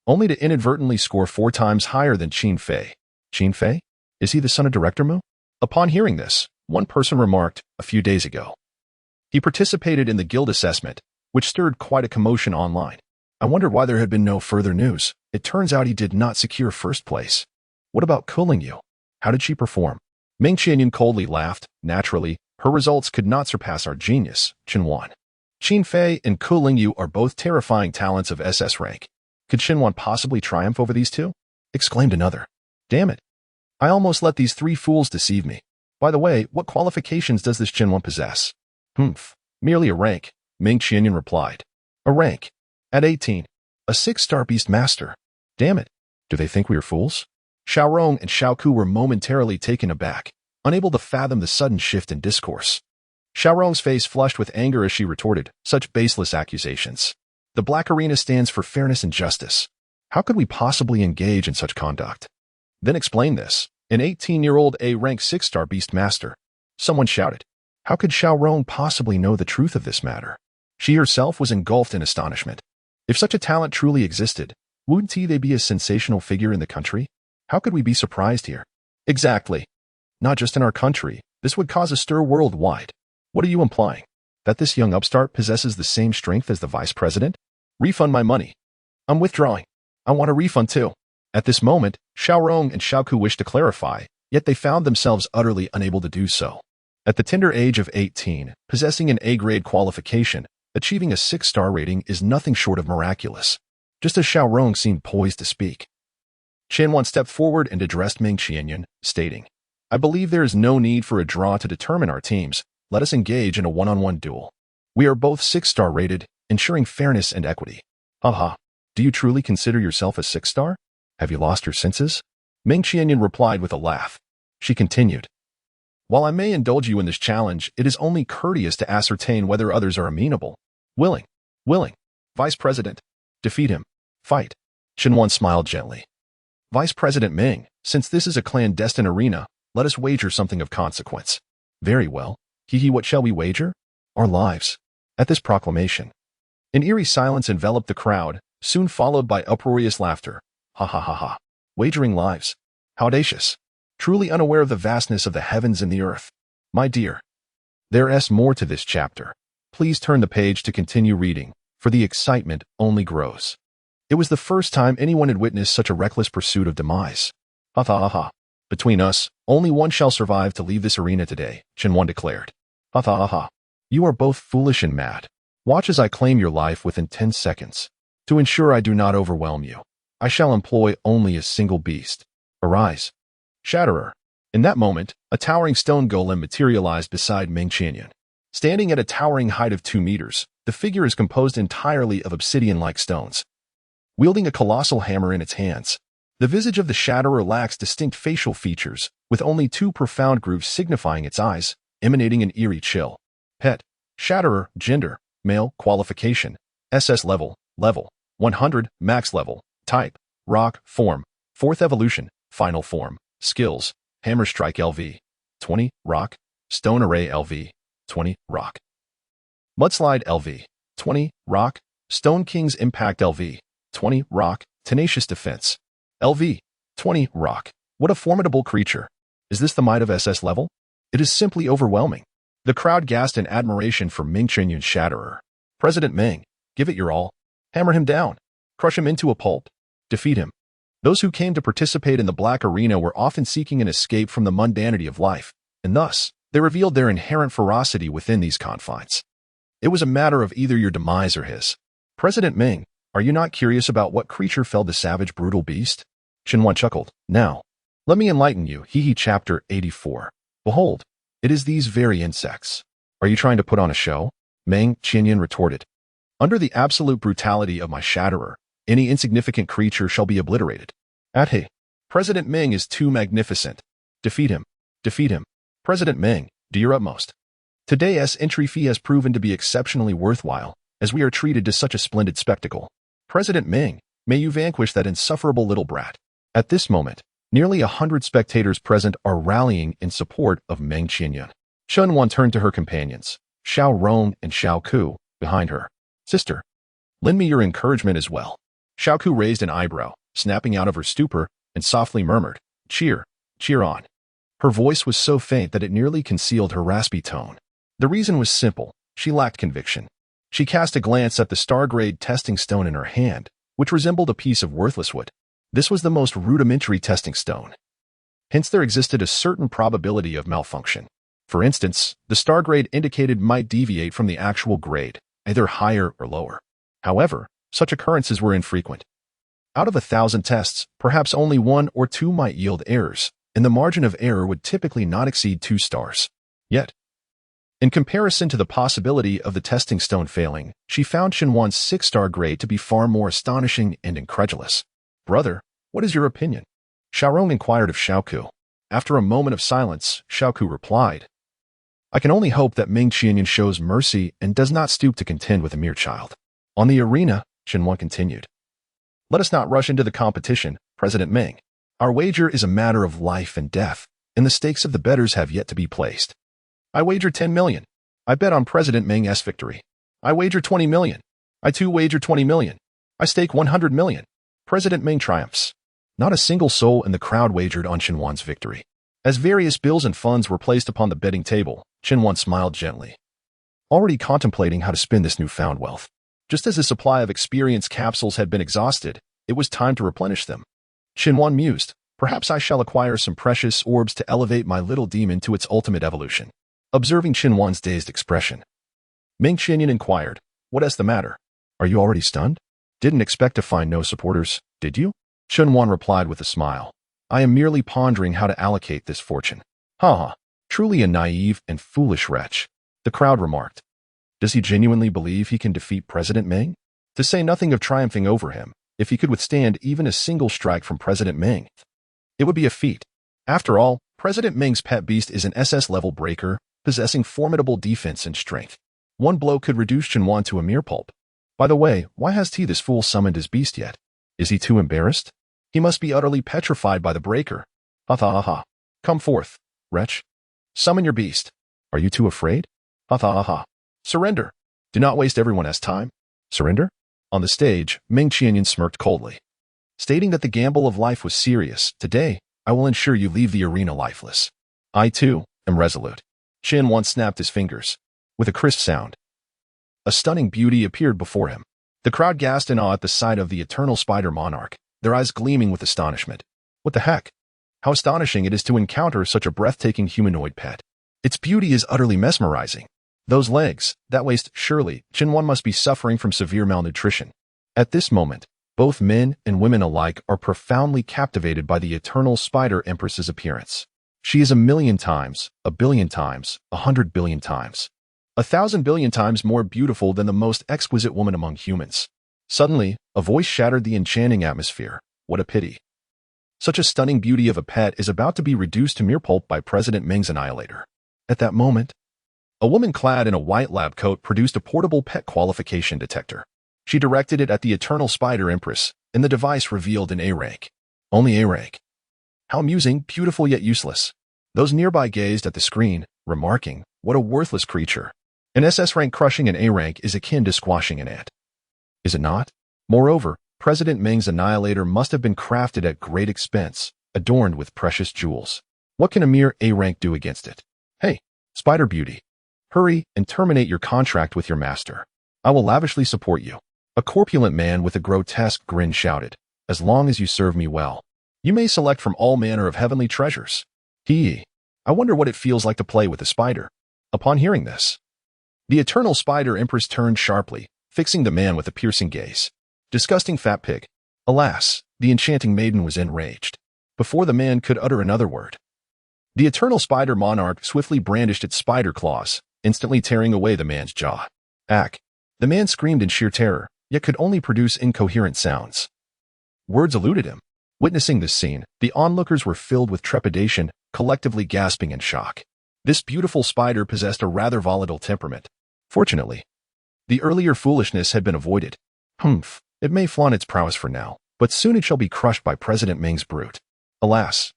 only to inadvertently score 4 times higher than Qin Fei. Qin Fei? Is he the son of Director Mu? Upon hearing this, one person remarked, a few days ago, he participated in the guild assessment, which stirred quite a commotion online. I wondered why there had been no further news. It turns out he did not secure first place. What about Yu? How did she perform? Ming Qianyun coldly laughed. Naturally, her results could not surpass our genius, Chunwan. Qin Fei and Yu are both terrifying talents of SS rank. Could Chunwan possibly triumph over these two? Exclaimed another. Damn it. I almost let these 3 fools deceive me. By the way, what qualifications does this Chunwan possess? Merely a rank, Ming Qianyun replied. A rank. At 18. A 6-star beast master. Damn it. Do they think we are fools? Xiaorong and Xiaoku were momentarily taken aback, unable to fathom the sudden shift in discourse. Xiaorong's face flushed with anger as she retorted, such baseless accusations. The Black Arena stands for fairness and justice. How could we possibly engage in such conduct? Then explain this. An 18-year-old A-rank 6-star beast master. Someone shouted. How could Xiaorong possibly know the truth of this matter? She herself was engulfed in astonishment. If such a talent truly existed, wouldn't they be a sensational figure in the country? How could we be surprised here? Exactly. Not just in our country, this would cause a stir worldwide. What are you implying? That this young upstart possesses the same strength as the vice president? Refund my money. I'm withdrawing. I want a refund too. At this moment, Xiaorong and Xiaoku wished to clarify, yet they found themselves utterly unable to do so. At the tender age of 18, possessing an A-grade qualification, achieving a 6-star rating is nothing short of miraculous. Just as Xiaorong seemed poised to speak, Chunwan stepped forward and addressed Ming Qianyun, stating, I believe there is no need for a draw to determine our teams. Let us engage in a one-on-one duel. We are both 6-star rated, ensuring fairness and equity. Haha. Do you truly consider yourself a 6-star? Have you lost your senses? Ming Qianyun replied with a laugh. She continued, While I may indulge you in this challenge, it is only courteous to ascertain whether others are amenable. Willing. Vice President. Defeat him. Fight. Chunwan smiled gently. Vice President Ming, since this is a clandestine arena, let us wager something of consequence. Very well. What shall we wager? Our lives. At this proclamation, an eerie silence enveloped the crowd, soon followed by uproarious laughter. Ha ha ha ha. Wagering lives. How audacious. Truly unaware of the vastness of the heavens and the earth. My dear. There's more to this chapter. Please turn the page to continue reading, for the excitement only grows. It was the first time anyone had witnessed such a reckless pursuit of demise. Ha ha ha ha. Between us, only one shall survive to leave this arena today, Shinwan declared. Ha ha ha ha. You are both foolish and mad. Watch as I claim your life within 10 seconds. To ensure I do not overwhelm you, I shall employ only a single beast. Arise. Shatterer. In that moment, a towering stone golem materialized beside Meng Qianyan. Standing at a towering height of 2 meters, the figure is composed entirely of obsidian-like stones. Wielding a colossal hammer in its hands, the visage of the Shatterer lacks distinct facial features, with only 2 profound grooves signifying its eyes, emanating an eerie chill. Pet. Shatterer. Gender. Male. Qualification. SS level. Level. 100. Max level. Type. Rock. Form. 4th evolution. Final form. Skills. Hammer Strike LV. 20. Rock. Stone Array LV. 20. Rock. Mudslide LV. 20. Rock. Stone King's Impact LV. 20. Rock. Tenacious Defense. LV. 20. Rock. What a formidable creature. Is this the might of SS level? It is simply overwhelming. The crowd gasped in admiration for Meng Qianyan's Shatterer. President Meng, give it your all. Hammer him down. Crush him into a pulp. Defeat him. Those who came to participate in the Black Arena were often seeking an escape from the mundanity of life, and thus, they revealed their inherent ferocity within these confines. It was a matter of either your demise or his. President Meng, are you not curious about what creature felled the savage, brutal beast? Shinwan chuckled. Now, let me enlighten you. Hee Chapter 84. Behold, it is these very insects. Are you trying to put on a show? Meng Qianyan retorted. Under the absolute brutality of my Shatterer, any insignificant creature shall be obliterated. Athe. President Meng is too magnificent. Defeat him. Defeat him. President Meng, do your utmost. Today's entry fee has proven to be exceptionally worthwhile, as we are treated to such a splendid spectacle. President Meng, may you vanquish that insufferable little brat. At this moment, nearly 100 spectators present are rallying in support of Meng Qianyan. Shenwan turned to her companions, Xiao Rong and Xiao Ku, behind her. Sister, lend me your encouragement as well. Xiao Ku raised an eyebrow, snapping out of her stupor, and softly murmured, Cheer, cheer on. Her voice was so faint that it nearly concealed her raspy tone. The reason was simple. She lacked conviction. She cast a glance at the star-grade testing stone in her hand, which resembled a piece of worthless wood. This was the most rudimentary testing stone. Hence there existed a certain probability of malfunction. For instance, the star grade indicated might deviate from the actual grade, either higher or lower. However, such occurrences were infrequent. Out of 1,000 tests, perhaps only 1 or 2 might yield errors, and the margin of error would typically not exceed 2 stars. Yet, in comparison to the possibility of the testing stone failing, she found Shinwan's 6-star grade to be far more astonishing and incredulous. Brother, what is your opinion? Xiaorong inquired of Xiaoku. After a moment of silence, Xiaoku replied, I can only hope that Meng Qianyan shows mercy and does not stoop to contend with a mere child. On the arena, Shinwan continued. Let us not rush into the competition, President Meng. Our wager is a matter of life and death, and the stakes of the bettors have yet to be placed. I wager 10 million. I bet on President Meng's victory. I wager 20 million. I too wager 20 million. I stake 100 million. President Meng triumphs. Not a single soul in the crowd wagered on Shinwan's victory. As various bills and funds were placed upon the betting table, Shinwan smiled gently. Already contemplating how to spend this newfound wealth. Just as the supply of experience capsules had been exhausted, it was time to replenish them. Shinwan mused, perhaps I shall acquire some precious orbs to elevate my little demon to its ultimate evolution. Observing Shinwan's dazed expression, Meng Qianyan inquired, what is the matter? Are you already stunned? Didn't expect to find no supporters, did you? Shinwan replied with a smile. I am merely pondering how to allocate this fortune. Ha! Truly a naive and foolish wretch. The crowd remarked. Does he genuinely believe he can defeat President Meng? To say nothing of triumphing over him, if he could withstand even a single strike from President Meng, it would be a feat. After all, President Meng's pet beast is an SS-level breaker, possessing formidable defense and strength. One blow could reduce Shinwan to a mere pulp. By the way, why has this fool summoned his beast yet? Is he too embarrassed? He must be utterly petrified by the breaker. Ha. Come forth, wretch. Summon your beast. Are you too afraid? Ha. Surrender. Do not waste everyone's time. Surrender? On the stage, Ming Qianyan smirked coldly, stating that the gamble of life was serious. Today, I will ensure you leave the arena lifeless. I, too, am resolute. Qin Wan snapped his fingers. With a crisp sound, a stunning beauty appeared before him. The crowd gasped in awe at the sight of the eternal spider monarch, their eyes gleaming with astonishment. What the heck? How astonishing it is to encounter such a breathtaking humanoid pet. Its beauty is utterly mesmerizing. Those legs, that waist, surely, Qin Wan must be suffering from severe malnutrition. At this moment, both men and women alike are profoundly captivated by the eternal spider empress's appearance. She is 1,000,000 times, 1,000,000,000 times, 100,000,000,000 times, 1,000,000,000,000 times more beautiful than the most exquisite woman among humans. Suddenly, a voice shattered the enchanting atmosphere. What a pity. Such a stunning beauty of a pet is about to be reduced to mere pulp by President Ming's annihilator. At that moment, a woman clad in a white lab coat produced a portable pet qualification detector. She directed it at the eternal spider empress, and the device revealed an A rank. Only A rank. How amusing, beautiful yet useless. Those nearby gazed at the screen, remarking, what a worthless creature. An SS rank crushing an A rank is akin to squashing an ant. Is it not? Moreover, President Ming's annihilator must have been crafted at great expense, adorned with precious jewels. What can a mere A rank do against it? Hey, Spider Beauty. Hurry and terminate your contract with your master. I will lavishly support you. A corpulent man with a grotesque grin shouted, as long as you serve me well. You may select from all manner of heavenly treasures. I wonder what it feels like to play with a spider. Upon hearing this, the eternal spider empress turned sharply, fixing the man with a piercing gaze. Disgusting fat pig. Alas, the enchanting maiden was enraged. Before the man could utter another word, the eternal spider monarch swiftly brandished its spider claws, instantly tearing away the man's jaw. Ack! The man screamed in sheer terror, yet could only produce incoherent sounds. Words eluded him. Witnessing this scene, the onlookers were filled with trepidation, collectively gasping in shock. This beautiful spider possessed a rather volatile temperament. Fortunately, the earlier foolishness had been avoided. It may flaunt its prowess for now, but soon it shall be crushed by President Ming's brute. Alas!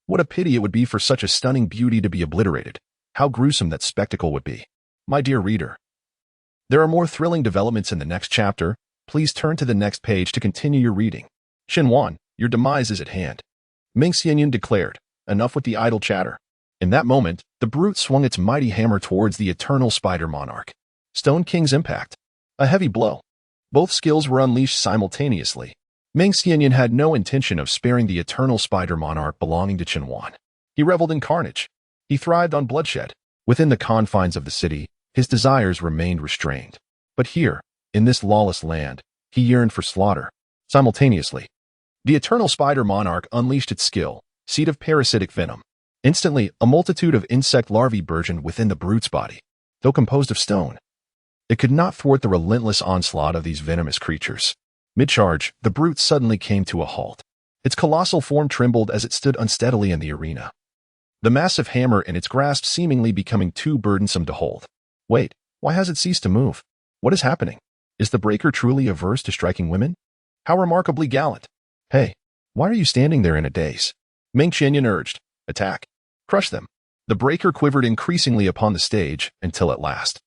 What a pity it would be for such a stunning beauty to be obliterated. How gruesome that spectacle would be. My dear reader, there are more thrilling developments in the next chapter. Please turn to the next page to continue your reading. Qin Wan, your demise is at hand. Ming Xianyan declared, enough with the idle chatter. In that moment, the brute swung its mighty hammer towards the eternal spider monarch. Stone King's impact. A heavy blow. Both skills were unleashed simultaneously. Ming Xianyan had no intention of sparing the eternal spider monarch belonging to Qin Wan. He reveled in carnage. He thrived on bloodshed. Within the confines of the city, his desires remained restrained. But here, in this lawless land, he yearned for slaughter. Simultaneously, the eternal spider monarch unleashed its skill, seed of parasitic venom. Instantly, a multitude of insect larvae burgeoned within the brute's body. Though composed of stone, it could not thwart the relentless onslaught of these venomous creatures. Mid-charge, the brute suddenly came to a halt. Its colossal form trembled as it stood unsteadily in the arena, the massive hammer in its grasp seemingly becoming too burdensome to hold. Wait, why has it ceased to move? What is happening? Is the breaker truly averse to striking women? How remarkably gallant. Hey, why are you standing there in a daze? Ming Qianyan urged, attack. Crush them. The breaker quivered increasingly upon the stage until at last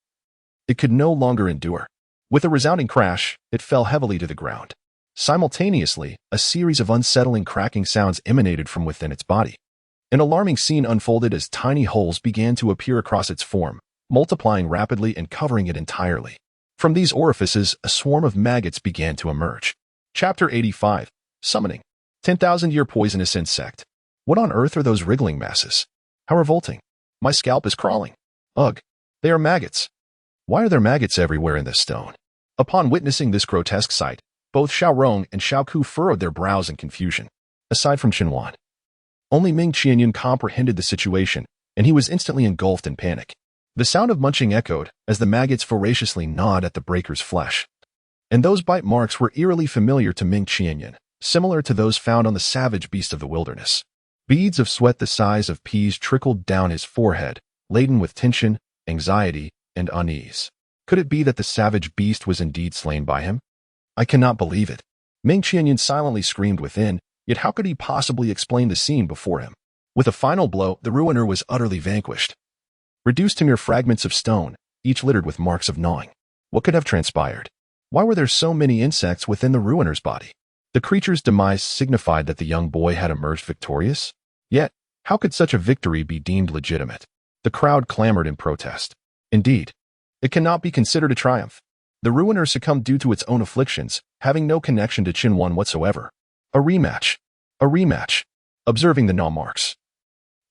it could no longer endure. With a resounding crash, it fell heavily to the ground. Simultaneously, a series of unsettling cracking sounds emanated from within its body. An alarming scene unfolded as tiny holes began to appear across its form, multiplying rapidly and covering it entirely. From these orifices, a swarm of maggots began to emerge. Chapter 85. Summoning. 10,000-year poisonous insect. What on earth are those wriggling masses? How revolting. My scalp is crawling. Ugh. They are maggots. Why are there maggots everywhere in this stone? Upon witnessing this grotesque sight, both Xiao Rong and Xiao Ku furrowed their brows in confusion. Aside from Qin Wan, only Ming Qianyan comprehended the situation, and he was instantly engulfed in panic. The sound of munching echoed as the maggots voraciously gnawed at the breaker's flesh. And those bite marks were eerily familiar to Ming Qianyan, similar to those found on the savage beast of the wilderness. Beads of sweat the size of peas trickled down his forehead, laden with tension, anxiety, and unease. Could it be that the savage beast was indeed slain by him? I cannot believe it. Ming Qianyan silently screamed within, yet how could he possibly explain the scene before him? With a final blow, the ruiner was utterly vanquished. Reduced to mere fragments of stone, each littered with marks of gnawing. What could have transpired? Why were there so many insects within the ruiner's body? The creature's demise signified that the young boy had emerged victorious? Yet, how could such a victory be deemed legitimate? The crowd clamored in protest. Indeed, it cannot be considered a triumph. The ruiner succumbed due to its own afflictions, having no connection to Qin whatsoever. A rematch. A rematch. Observing the gnaw marks,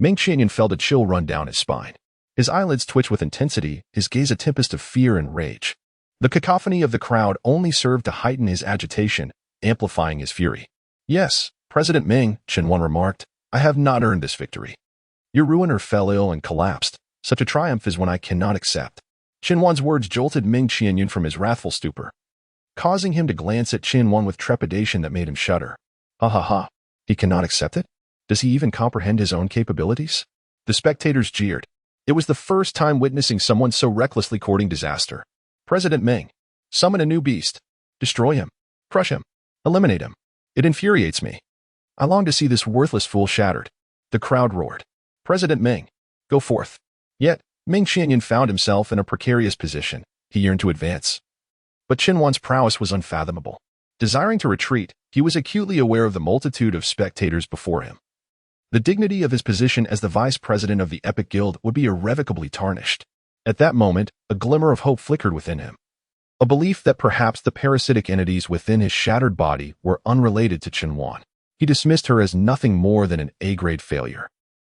Ming Qianyan felt a chill run down his spine. His eyelids twitched with intensity, his gaze a tempest of fear and rage. The cacophony of the crowd only served to heighten his agitation, amplifying his fury. Yes, President Ming, Qin remarked, I have not earned this victory. Your ruiner fell ill and collapsed. Such a triumph is one I cannot accept. Qin words jolted Ming Qianyan from his wrathful stupor, causing him to glance at Qin with trepidation that made him shudder. Ha ha ha. He cannot accept it? Does he even comprehend his own capabilities? The spectators jeered. It was the first time witnessing someone so recklessly courting disaster. President Ming, summon a new beast. Destroy him. Crush him. Eliminate him. It infuriates me. I long to see this worthless fool shattered. The crowd roared. President Ming, go forth. Yet, Ming Qianyan found himself in a precarious position. He yearned to advance. But Qin prowess was unfathomable. Desiring to retreat, he was acutely aware of the multitude of spectators before him. The dignity of his position as the vice president of the Epic Guild would be irrevocably tarnished. At that moment, a glimmer of hope flickered within him. A belief that perhaps the parasitic entities within his shattered body were unrelated to Qin. He dismissed her as nothing more than an A-grade failure.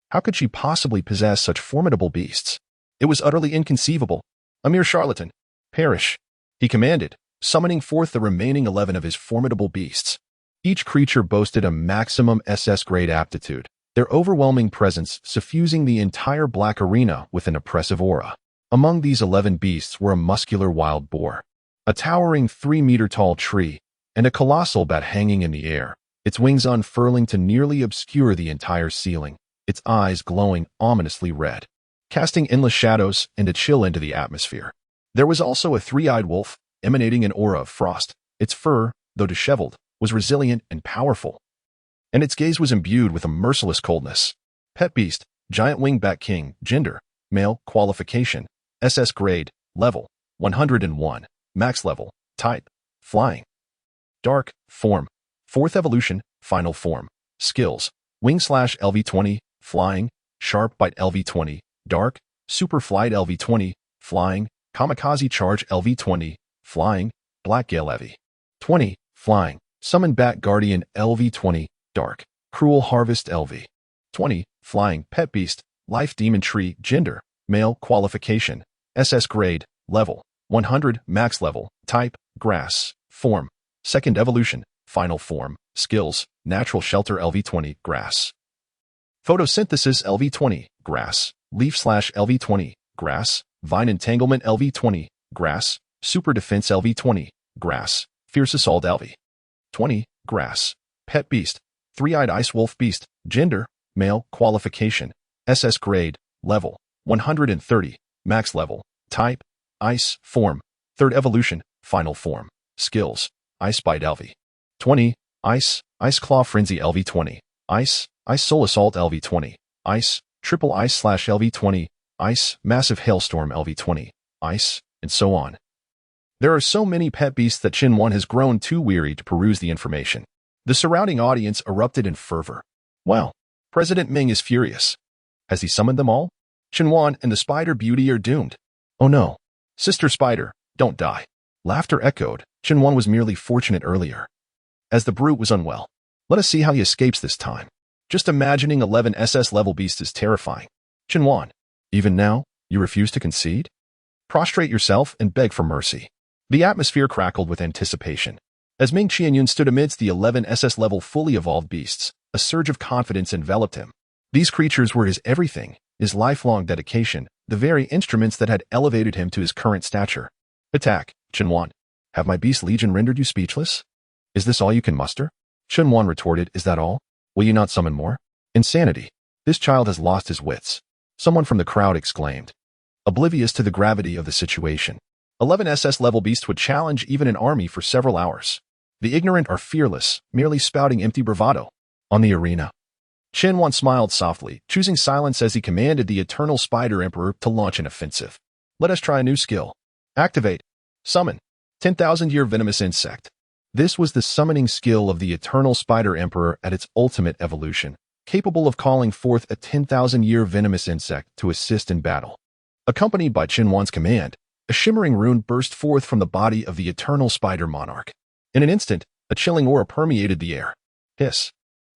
How could she possibly possess such formidable beasts? It was utterly inconceivable. A mere charlatan. Perish, he commanded, summoning forth the remaining 11 of his formidable beasts. Each creature boasted a maximum SS-grade aptitude, their overwhelming presence suffusing the entire black arena with an oppressive aura. Among these 11 beasts were a muscular wild boar, a towering 3-meter-tall tree, and a colossal bat hanging in the air, its wings unfurling to nearly obscure the entire ceiling, its eyes glowing ominously red, casting endless shadows and a chill into the atmosphere. There was also a 3-eyed wolf, emanating an aura of frost. Its fur, though disheveled, was resilient and powerful, and its gaze was imbued with a merciless coldness. Pet beast, giant wingback king, gender, male, qualification, SS grade, level, 101, max level, type, flying. Dark, form, 4th evolution, final form, skills, wing/LV20, flying, sharp bite LV20, dark, super flight LV20, flying, kamikaze charge LV20, flying, black gale LV20, flying, summon bat guardian LV20, dark, cruel harvest LV20, flying, pet beast, life demon tree, gender, male, qualification, SS grade, level, 100, max level, type, grass, form, 2nd evolution, final form, skills, natural shelter LV20, grass. Photosynthesis LV20, grass, leaf/LV20, grass, vine entanglement LV20, grass, super defense LV20, grass, fierce assault LV20, grass, pet beast, 3-eyed ice wolf beast, gender, male, qualification, SS grade, level, 130, max level, type, ice, form, 3rd evolution, final form, skills, ice bite LV20, ice, ice claw frenzy LV20, ice, ice soul assault LV20, ice, triple ice/LV20, ice, massive hailstorm LV20, ice, and so on. There are so many pet beasts that Qin has grown too weary to peruse the information. The surrounding audience erupted in fervor. Wow, President Ming is furious. Has he summoned them all? Qin and the spider beauty are doomed. Oh no. Sister Spider, don't die. Laughter echoed. Qin was merely fortunate earlier, as the brute was unwell. Let us see how he escapes this time. Just imagining 11 SS level beasts is terrifying. Qin, even now, you refuse to concede? Prostrate yourself and beg for mercy. The atmosphere crackled with anticipation. As Ming Qianyan stood amidst the 11 SS level fully evolved beasts, a surge of confidence enveloped him. These creatures were his everything, his lifelong dedication, the very instruments that had elevated him to his current stature. Attack, Qin. Have my beast legion rendered you speechless? Is this all you can muster? Qin retorted, is that all? Will you not summon more? Insanity. This child has lost his wits. Someone from the crowd exclaimed, oblivious to the gravity of the situation. 11 SS level beasts would challenge even an army for several hours. The ignorant are fearless, merely spouting empty bravado. On the arena, Qin smiled softly, choosing silence as he commanded the Eternal Spider Emperor to launch an offensive. Let us try a new skill. Activate. Summon. 10,000-year venomous insect. This was the summoning skill of the eternal spider emperor at its ultimate evolution, capable of calling forth a 10,000-year venomous insect to assist in battle. Accompanied by Qinhuan's command, a shimmering rune burst forth from the body of the eternal spider monarch. In an instant, a chilling aura permeated the air. Hiss.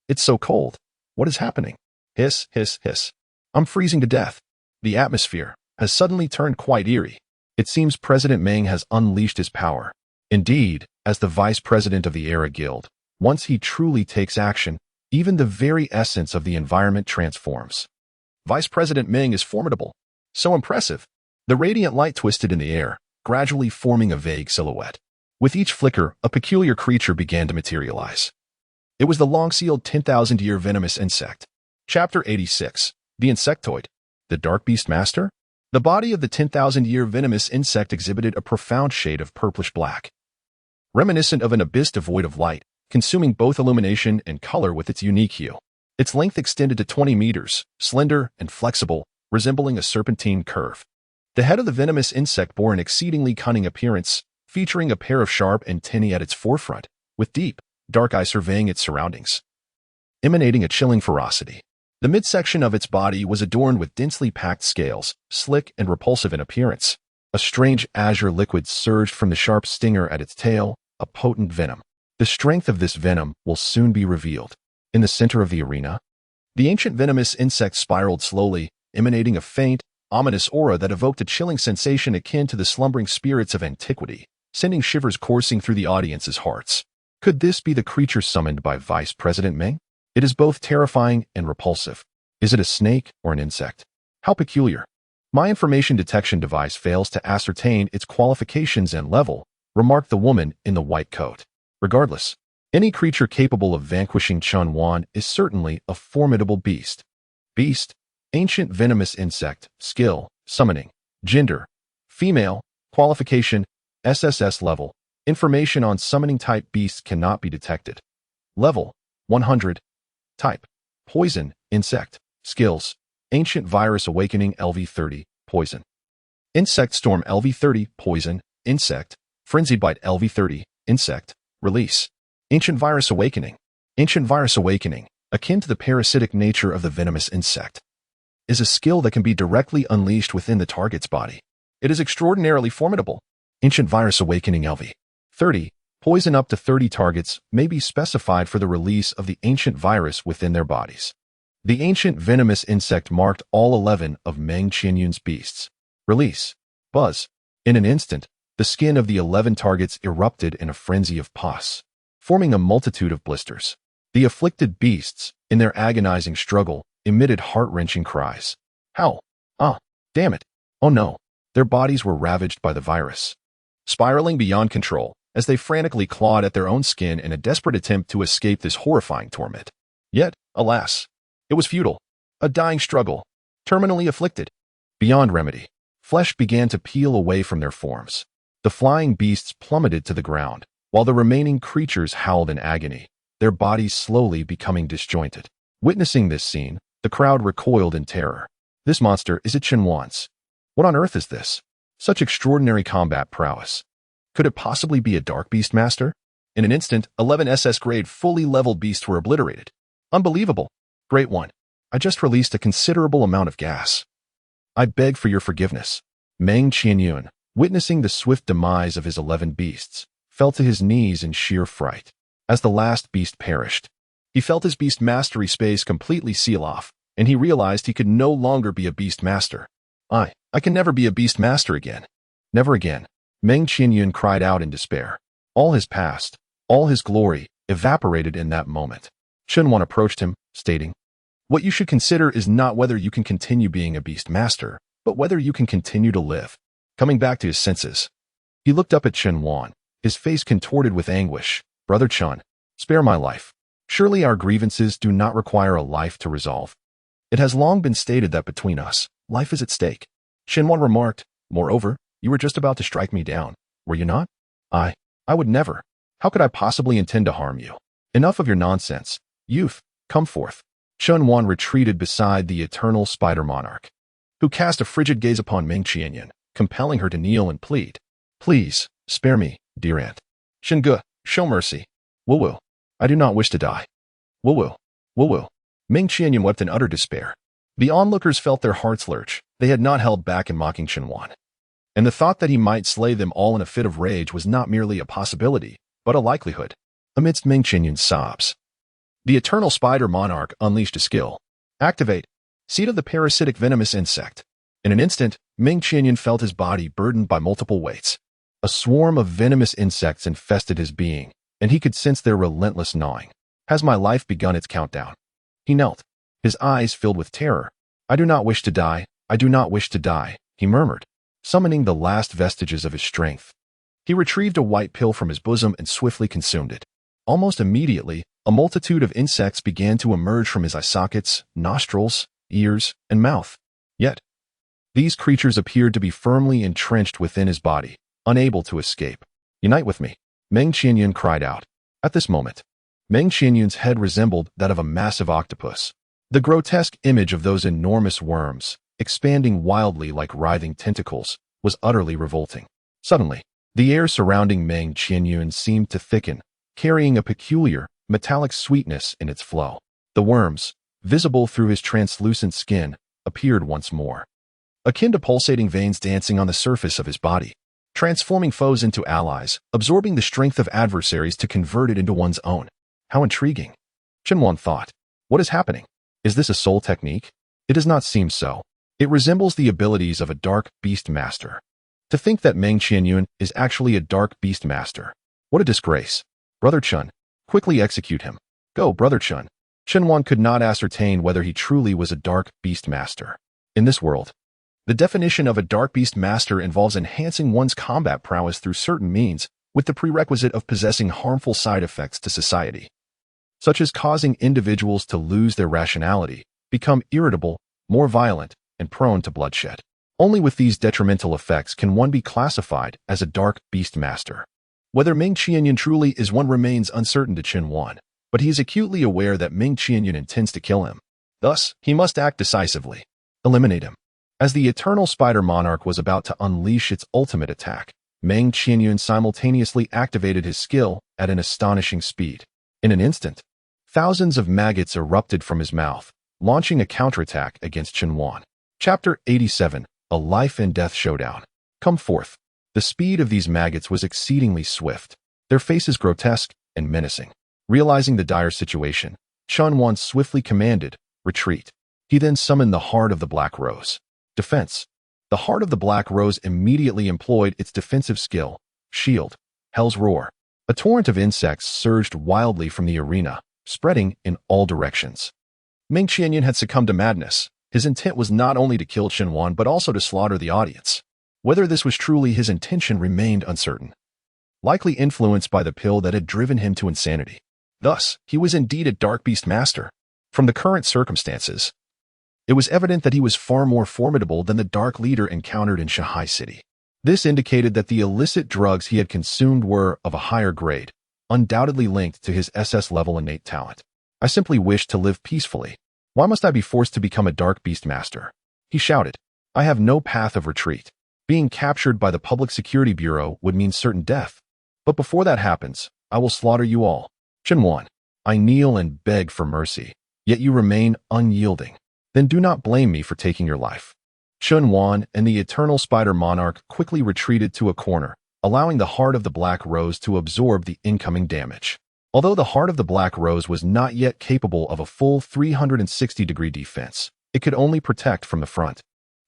It's so cold. What is happening? Hiss, hiss, hiss. I'm freezing to death. The atmosphere has suddenly turned quite eerie. It seems President Meng has unleashed his power. Indeed, as the vice president of the Era Guild, once he truly takes action, even the very essence of the environment transforms. Vice President Meng is formidable. So impressive. The radiant light twisted in the air, gradually forming a vague silhouette. With each flicker, a peculiar creature began to materialize. It was the long-sealed 10,000-year venomous insect. Chapter 86. The Insectoid. The Dark Beast Master? The body of the 10,000-year venomous insect exhibited a profound shade of purplish black, reminiscent of an abyss devoid of light, consuming both illumination and color with its unique hue. Its length extended to 20 meters, slender and flexible, resembling a serpentine curve. The head of the venomous insect bore an exceedingly cunning appearance, featuring a pair of sharp antennae at its forefront, with deep, dark eyes surveying its surroundings, emanating a chilling ferocity. The midsection of its body was adorned with densely packed scales, slick and repulsive in appearance. A strange azure liquid surged from the sharp stinger at its tail, a potent venom. The strength of this venom will soon be revealed. In the center of the arena, the ancient venomous insect spiraled slowly, emanating a faint, ominous aura that evoked a chilling sensation akin to the slumbering spirits of antiquity, sending shivers coursing through the audience's hearts. Could this be the creature summoned by Vice President Meng? It is both terrifying and repulsive. Is it a snake or an insect? How peculiar. My information detection device fails to ascertain its qualifications and level, remarked the woman in the white coat. Regardless, any creature capable of vanquishing Qinhuan is certainly a formidable beast. Beast, ancient venomous insect, skill, summoning, gender, female, qualification, SSS level. Information on summoning type beasts cannot be detected. Level, 100. Type, poison, insect. Skills, ancient virus awakening LV30, poison. Insect storm LV30, poison, insect. Frenzied bite LV30, insect. Release. Ancient virus awakening. Ancient virus awakening, akin to the parasitic nature of the venomous insect, is a skill that can be directly unleashed within the target's body. It is extraordinarily formidable. Ancient virus awakening LV30, poison up to 30 targets may be specified for the release of the ancient virus within their bodies. The ancient venomous insect marked all 11 of Meng Qianyun's beasts. Release. Buzz. In an instant, the skin of the 11 targets erupted in a frenzy of pus, forming a multitude of blisters. The afflicted beasts, in their agonizing struggle, emitted heart-wrenching cries. Howl. Ah, damn it. Oh no. Their bodies were ravaged by the virus, spiraling beyond control as they frantically clawed at their own skin in a desperate attempt to escape this horrifying torment. Yet, alas, it was futile. A dying struggle, terminally afflicted. Beyond remedy, flesh began to peel away from their forms. The flying beasts plummeted to the ground, while the remaining creatures howled in agony, their bodies slowly becoming disjointed. Witnessing this scene, the crowd recoiled in terror. This monster is Qinhuan's. What on earth is this? Such extraordinary combat prowess. Could it possibly be a Dark Beast Master? In an instant, 11 SS-grade fully leveled beasts were obliterated. Unbelievable. Great one. I just released a considerable amount of gas. I beg for your forgiveness. Meng Qianyun, witnessing the swift demise of his 11 beasts, fell to his knees in sheer fright. As the last beast perished, he felt his beast mastery space completely seal off, and he realized he could no longer be a beast master. I can never be a beast master again. Never again. Meng Qianyun cried out in despair. All his past, all his glory, evaporated in that moment. Qinhuan approached him, stating, "What you should consider is not whether you can continue being a beast master, but whether you can continue to live." Coming back to his senses, he looked up at Qinhuan, his face contorted with anguish. "Brother Qin, spare my life. Surely our grievances do not require a life to resolve. It has long been stated that between us, life is at stake." Qinhuan remarked, "Moreover, you were just about to strike me down, were you not?" I would never. How could I possibly intend to harm you? Enough of your nonsense. Youth, come forth." Qinhuan retreated beside the eternal spider monarch, who cast a frigid gaze upon Meng Qianyun. compelling her to kneel and plead. Please, spare me, dear aunt. Shingu, show mercy. Wu. I do not wish to die. Wu. Ming Qianyan wept in utter despair. The onlookers felt their hearts lurch. They had not held back in mocking Qianwan. And the thought that he might slay them all in a fit of rage was not merely a possibility, but a likelihood. Amidst Ming Qianyan's sobs, the eternal spider monarch unleashed a skill. Activate. Seed of the parasitic venomous insect. In an instant, Ming Qianyan felt his body burdened by multiple weights. A swarm of venomous insects infested his being, and he could sense their relentless gnawing. Has my life begun its countdown? He knelt, his eyes filled with terror. I do not wish to die. I do not wish to die, he murmured, summoning the last vestiges of his strength. He retrieved a white pill from his bosom and swiftly consumed it. Almost immediately, a multitude of insects began to emerge from his eye sockets, nostrils, ears, and mouth. Yet, these creatures appeared to be firmly entrenched within his body, unable to escape. Unite with me, Meng Qianyan cried out. At this moment, Meng Qianyan's head resembled that of a massive octopus. The grotesque image of those enormous worms, expanding wildly like writhing tentacles, was utterly revolting. Suddenly, the air surrounding Meng Qianyan seemed to thicken, carrying a peculiar, metallic sweetness in its flow. The worms, visible through his translucent skin, appeared once more, akin to pulsating veins dancing on the surface of his body, transforming foes into allies, absorbing the strength of adversaries to convert it into one's own. How intriguing, Qianwan thought. What is happening? Is this a soul technique? It does not seem so. It resembles the abilities of a dark beast master. To think that Meng Qianyan is actually a dark beast master. What a disgrace. Brother Chun, quickly execute him. Go, Brother Chun. Qianwan could not ascertain whether he truly was a dark beast master. In this world, the definition of a dark beast master involves enhancing one's combat prowess through certain means, with the prerequisite of possessing harmful side effects to society, such as causing individuals to lose their rationality, become irritable, more violent, and prone to bloodshed. Only with these detrimental effects can one be classified as a dark beast master. Whether Ming Qianyan truly is one remains uncertain to Qianwan, but he is acutely aware that Ming Qianyan intends to kill him. Thus, he must act decisively. Eliminate him. As the eternal spider monarch was about to unleash its ultimate attack, Meng Qianyan simultaneously activated his skill at an astonishing speed. In an instant, thousands of maggots erupted from his mouth, launching a counterattack against Qianwan. Chapter 87, A Life and Death Showdown. Come forth. The speed of these maggots was exceedingly swift, their faces grotesque and menacing. Realizing the dire situation, Qianwan swiftly commanded, retreat. He then summoned the Heart of the Black Rose. Defense. The Heart of the Black Rose immediately employed its defensive skill, Shield, Hell's Roar. A torrent of insects surged wildly from the arena, spreading in all directions. Ming Qianyan had succumbed to madness. His intent was not only to kill Qianwan but also to slaughter the audience. Whether this was truly his intention remained uncertain, likely influenced by the pill that had driven him to insanity. Thus, he was indeed a dark beast master. From the current circumstances, it was evident that he was far more formidable than the dark leader encountered in Shanghai City. This indicated that the illicit drugs he had consumed were of a higher grade, undoubtedly linked to his SS-level innate talent. I simply wished to live peacefully. Why must I be forced to become a dark beast master? He shouted. I have no path of retreat. Being captured by the Public Security Bureau would mean certain death. But before that happens, I will slaughter you all. Qianwan, I kneel and beg for mercy, yet you remain unyielding. Then do not blame me for taking your life. Qianwan and the Eternal Spider Monarch quickly retreated to a corner, allowing the Heart of the Black Rose to absorb the incoming damage. Although the Heart of the Black Rose was not yet capable of a full 360-degree defense, it could only protect from the front,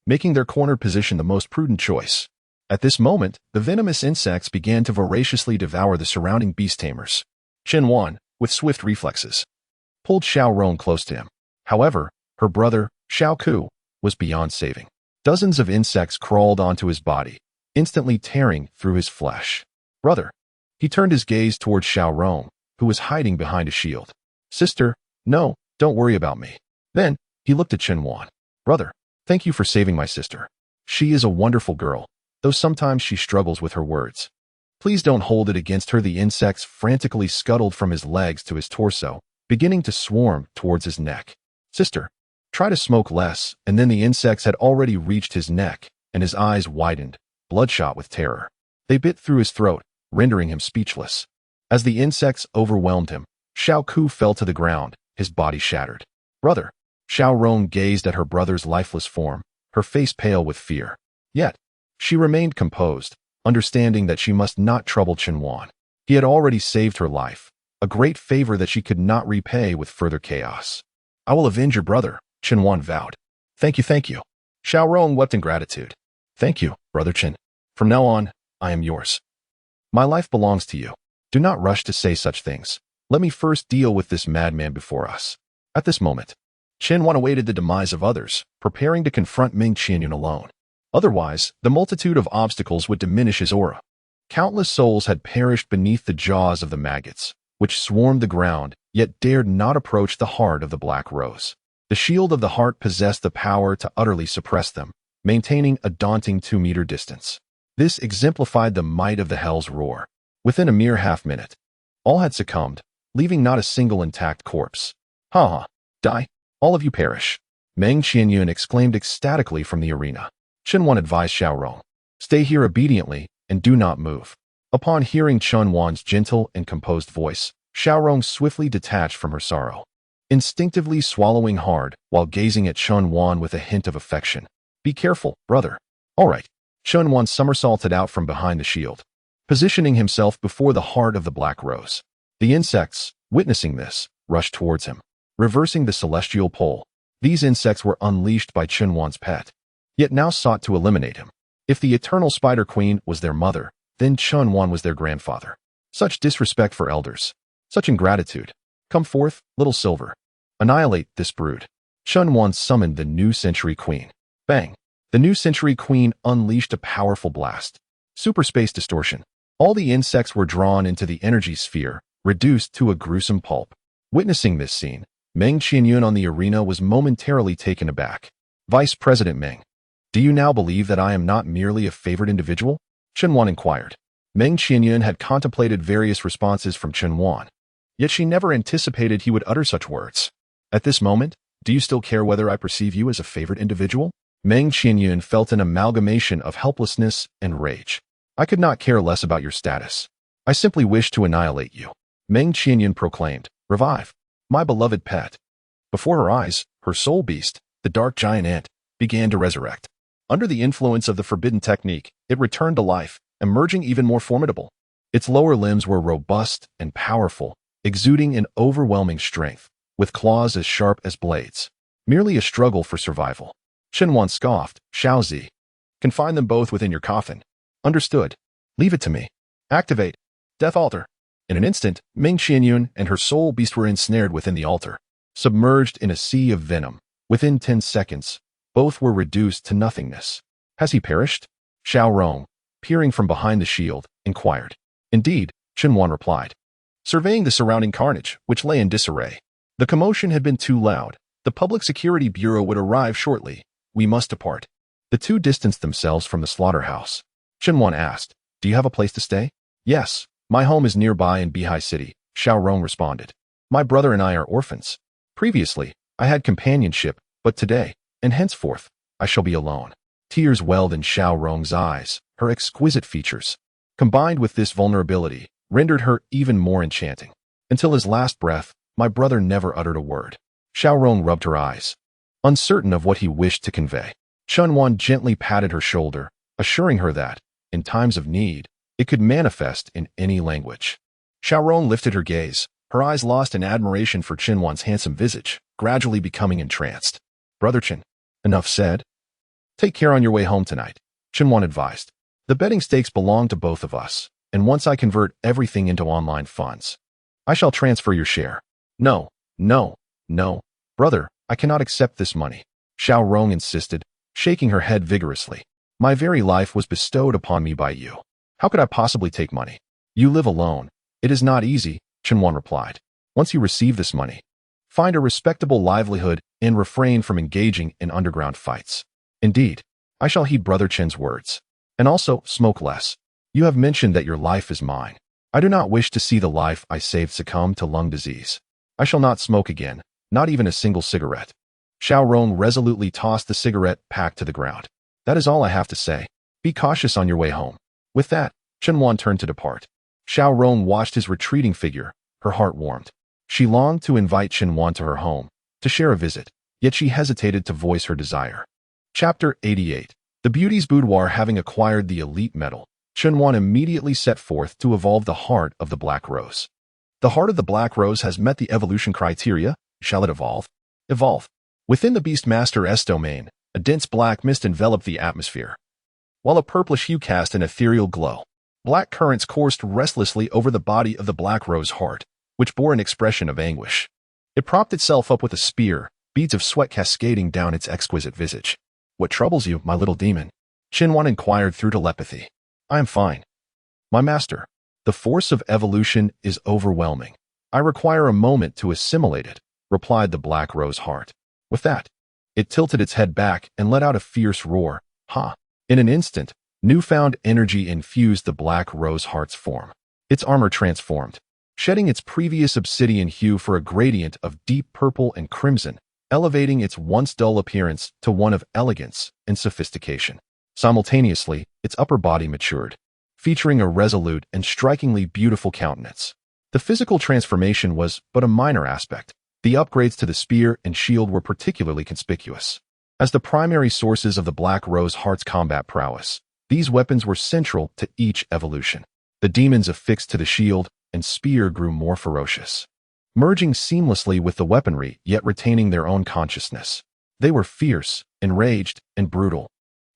making their cornered position the most prudent choice. At this moment, the venomous insects began to voraciously devour the surrounding beast tamers. Qianwan, with swift reflexes, pulled Xiao Rong close to him. However, her brother, Xiao Ku, was beyond saving. Dozens of insects crawled onto his body, instantly tearing through his flesh. Brother. He turned his gaze towards Xiao Rong, who was hiding behind a shield. Sister, no, don't worry about me. Then, he looked at Qianwan. Brother, thank you for saving my sister. She is a wonderful girl, though sometimes she struggles with her words. Please don't hold it against her. The insects frantically scuttled from his legs to his torso, beginning to swarm towards his neck. Sister, try to smoke less, and then the insects had already reached his neck, and his eyes widened, bloodshot with terror. They bit through his throat, rendering him speechless. As the insects overwhelmed him, Xiao Ku fell to the ground, his body shattered. Brother! Xiao Rong gazed at her brother's lifeless form, her face pale with fear. Yet, she remained composed, understanding that she must not trouble Qianwan. He had already saved her life, a great favor that she could not repay with further chaos. I will avenge your brother, Qianwan vowed. Thank you, thank you. Xiao Rong wept in gratitude. Thank you, Brother Qin. From now on, I am yours. My life belongs to you. Do not rush to say such things. Let me first deal with this madman before us. At this moment, Qianwan awaited the demise of others, preparing to confront Meng Qianyun alone. Otherwise, the multitude of obstacles would diminish his aura. Countless souls had perished beneath the jaws of the maggots, which swarmed the ground, yet dared not approach the heart of the Black Rose. The shield of the heart possessed the power to utterly suppress them, maintaining a daunting 2-meter distance. This exemplified the might of the Hell's Roar. Within a mere half-minute, all had succumbed, leaving not a single intact corpse. Ha ha! Die! All of you perish! Meng Qianyun exclaimed ecstatically from the arena. Qianwan advised Xiao Rong, stay here obediently and do not move. Upon hearing Qianwan's gentle and composed voice, Xiao Rong swiftly detached from her sorrow, instinctively swallowing hard while gazing at Qianwan with a hint of affection. Be careful, brother. All right. Qianwan somersaulted out from behind the shield, positioning himself before the heart of the Black Rose. The insects, witnessing this, rushed towards him, reversing the celestial pole. These insects were unleashed by Qianwan's pet, yet now sought to eliminate him. If the Eternal Spider Queen was their mother, then Qianwan was their grandfather. Such disrespect for elders. Such ingratitude. Come forth, little silver. Annihilate this brood. Qianwan summoned the New Century Queen. Bang! The New Century Queen unleashed a powerful blast. Super space distortion. All the insects were drawn into the energy sphere, reduced to a gruesome pulp. Witnessing this scene, Meng Qianyun on the arena was momentarily taken aback. Vice President Meng, do you now believe that I am not merely a favored individual? Qianwan inquired. Meng Qianyun had contemplated various responses from Qianwan, yet she never anticipated he would utter such words. At this moment, do you still care whether I perceive you as a favored individual? Meng Qianyun felt an amalgamation of helplessness and rage. I could not care less about your status. I simply wish to annihilate you. Meng Qianyun proclaimed, revive, my beloved pet. Before her eyes, her soul beast, the dark giant ant, began to resurrect. Under the influence of the forbidden technique, it returned to life, emerging even more formidable. Its lower limbs were robust and powerful, exuding an overwhelming strength, with claws as sharp as blades. Merely a struggle for survival. Qianwan scoffed, Xiaozi. Confine them both within your coffin. Understood. Leave it to me. Activate. Death altar. In an instant, Meng Qianyun and her soul beast were ensnared within the altar, submerged in a sea of venom. Within 10 seconds, both were reduced to nothingness. Has he perished? Xiao Rong, peering from behind the shield, inquired. Indeed, Qianwan replied, surveying the surrounding carnage, which lay in disarray. The commotion had been too loud. The Public Security Bureau would arrive shortly. We must depart. The two distanced themselves from the slaughterhouse. Qianwan asked, do you have a place to stay? Yes, my home is nearby in Bihai City, Xiao Rong responded. My brother and I are orphans. Previously, I had companionship, but today, and henceforth, I shall be alone. Tears welled in Xiao Rong's eyes. Her exquisite features, combined with this vulnerability, rendered her even more enchanting. Until his last breath, my brother never uttered a word. Xiao Rong rubbed her eyes, uncertain of what he wished to convey. Qianwan gently patted her shoulder, assuring her that, in times of need, it could manifest in any language. Xiao Rong lifted her gaze, her eyes lost in admiration for Qianwan's handsome visage, gradually becoming entranced. Brother Qin, enough said. Take care on your way home tonight, Qianwan advised. The betting stakes belong to both of us, and once I convert everything into online funds, I shall transfer your share. No, no, no, brother, I cannot accept this money, Xiao Rong insisted, shaking her head vigorously. My very life was bestowed upon me by you. How could I possibly take money? You live alone. It is not easy, Qianwan replied. Once you receive this money, find a respectable livelihood and refrain from engaging in underground fights. Indeed, I shall heed Brother Qin's words. And also, smoke less. You have mentioned that your life is mine. I do not wish to see the life I saved succumb to lung disease. I shall not smoke again, not even a single cigarette. Xiao Rong resolutely tossed the cigarette pack to the ground. That is all I have to say. Be cautious on your way home." With that, Chen Wan turned to depart. Xiao Rong watched his retreating figure. Her heart warmed. She longed to invite Chen Wan to her home, to share a visit, yet she hesitated to voice her desire. Chapter 88. The Beauty's Boudoir. Having acquired the elite medal, Chen Wan immediately set forth to evolve the heart of the Black Rose. The heart of the Black Rose has met the evolution criteria. Shall it evolve? Evolve. Within the Beastmaster's domain, a dense black mist enveloped the atmosphere, while a purplish hue cast an ethereal glow. Black currents coursed restlessly over the body of the Black Rose heart, which bore an expression of anguish. It propped itself up with a spear, beads of sweat cascading down its exquisite visage. "What troubles you, my little demon?" Chen Wan inquired through telepathy. "I am fine, my master. The force of evolution is overwhelming. I require a moment to assimilate it," replied the Black Rose heart. With that, it tilted its head back and let out a fierce roar. Ha! In an instant, newfound energy infused the Black Rose heart's form. Its armor transformed, shedding its previous obsidian hue for a gradient of deep purple and crimson, elevating its once dull appearance to one of elegance and sophistication. Simultaneously, its upper body matured, featuring a resolute and strikingly beautiful countenance. The physical transformation was but a minor aspect. The upgrades to the spear and shield were particularly conspicuous. As the primary sources of the Black Rose heart's combat prowess, these weapons were central to each evolution. The demons affixed to the shield and spear grew more ferocious, merging seamlessly with the weaponry yet retaining their own consciousness. They were fierce, enraged, and brutal.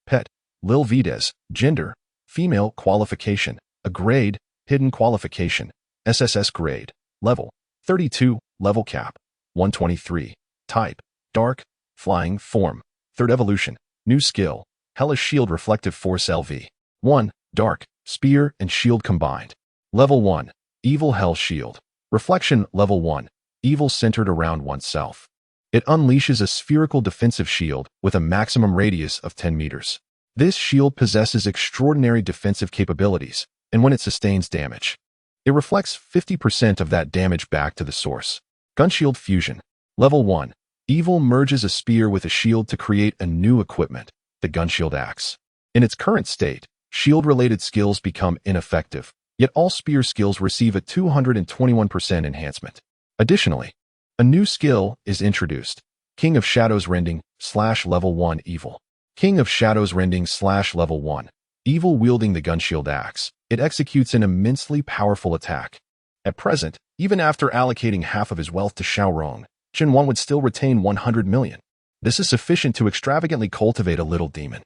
Pet, Lil Vides, gender, female. Qualification, a grade, hidden qualification, SSS grade, level 32, level cap 123, type, dark, flying form, third evolution, new skill, Hellish Shield Reflective Force LV 1, dark, spear and shield combined. Level 1, Evil Hell Shield, reflection. Level 1, evil centered around oneself. It unleashes a spherical defensive shield with a maximum radius of 10 meters. This shield possesses extraordinary defensive capabilities, and when it sustains damage, it reflects 50% of that damage back to the source. Gunshield Fusion. Level 1, evil merges a spear with a shield to create a new equipment, the Gunshield Axe. In its current state, shield-related skills become ineffective, yet all spear skills receive a 221% enhancement. Additionally, a new skill is introduced, King of Shadows Rending / level 1 evil. King of Shadows Rending / level 1, evil wielding the Gunshield Axe. It executes an immensely powerful attack. At present, even after allocating half of his wealth to Xiao Rong, Chen Wan would still retain 100 million. This is sufficient to extravagantly cultivate a little demon.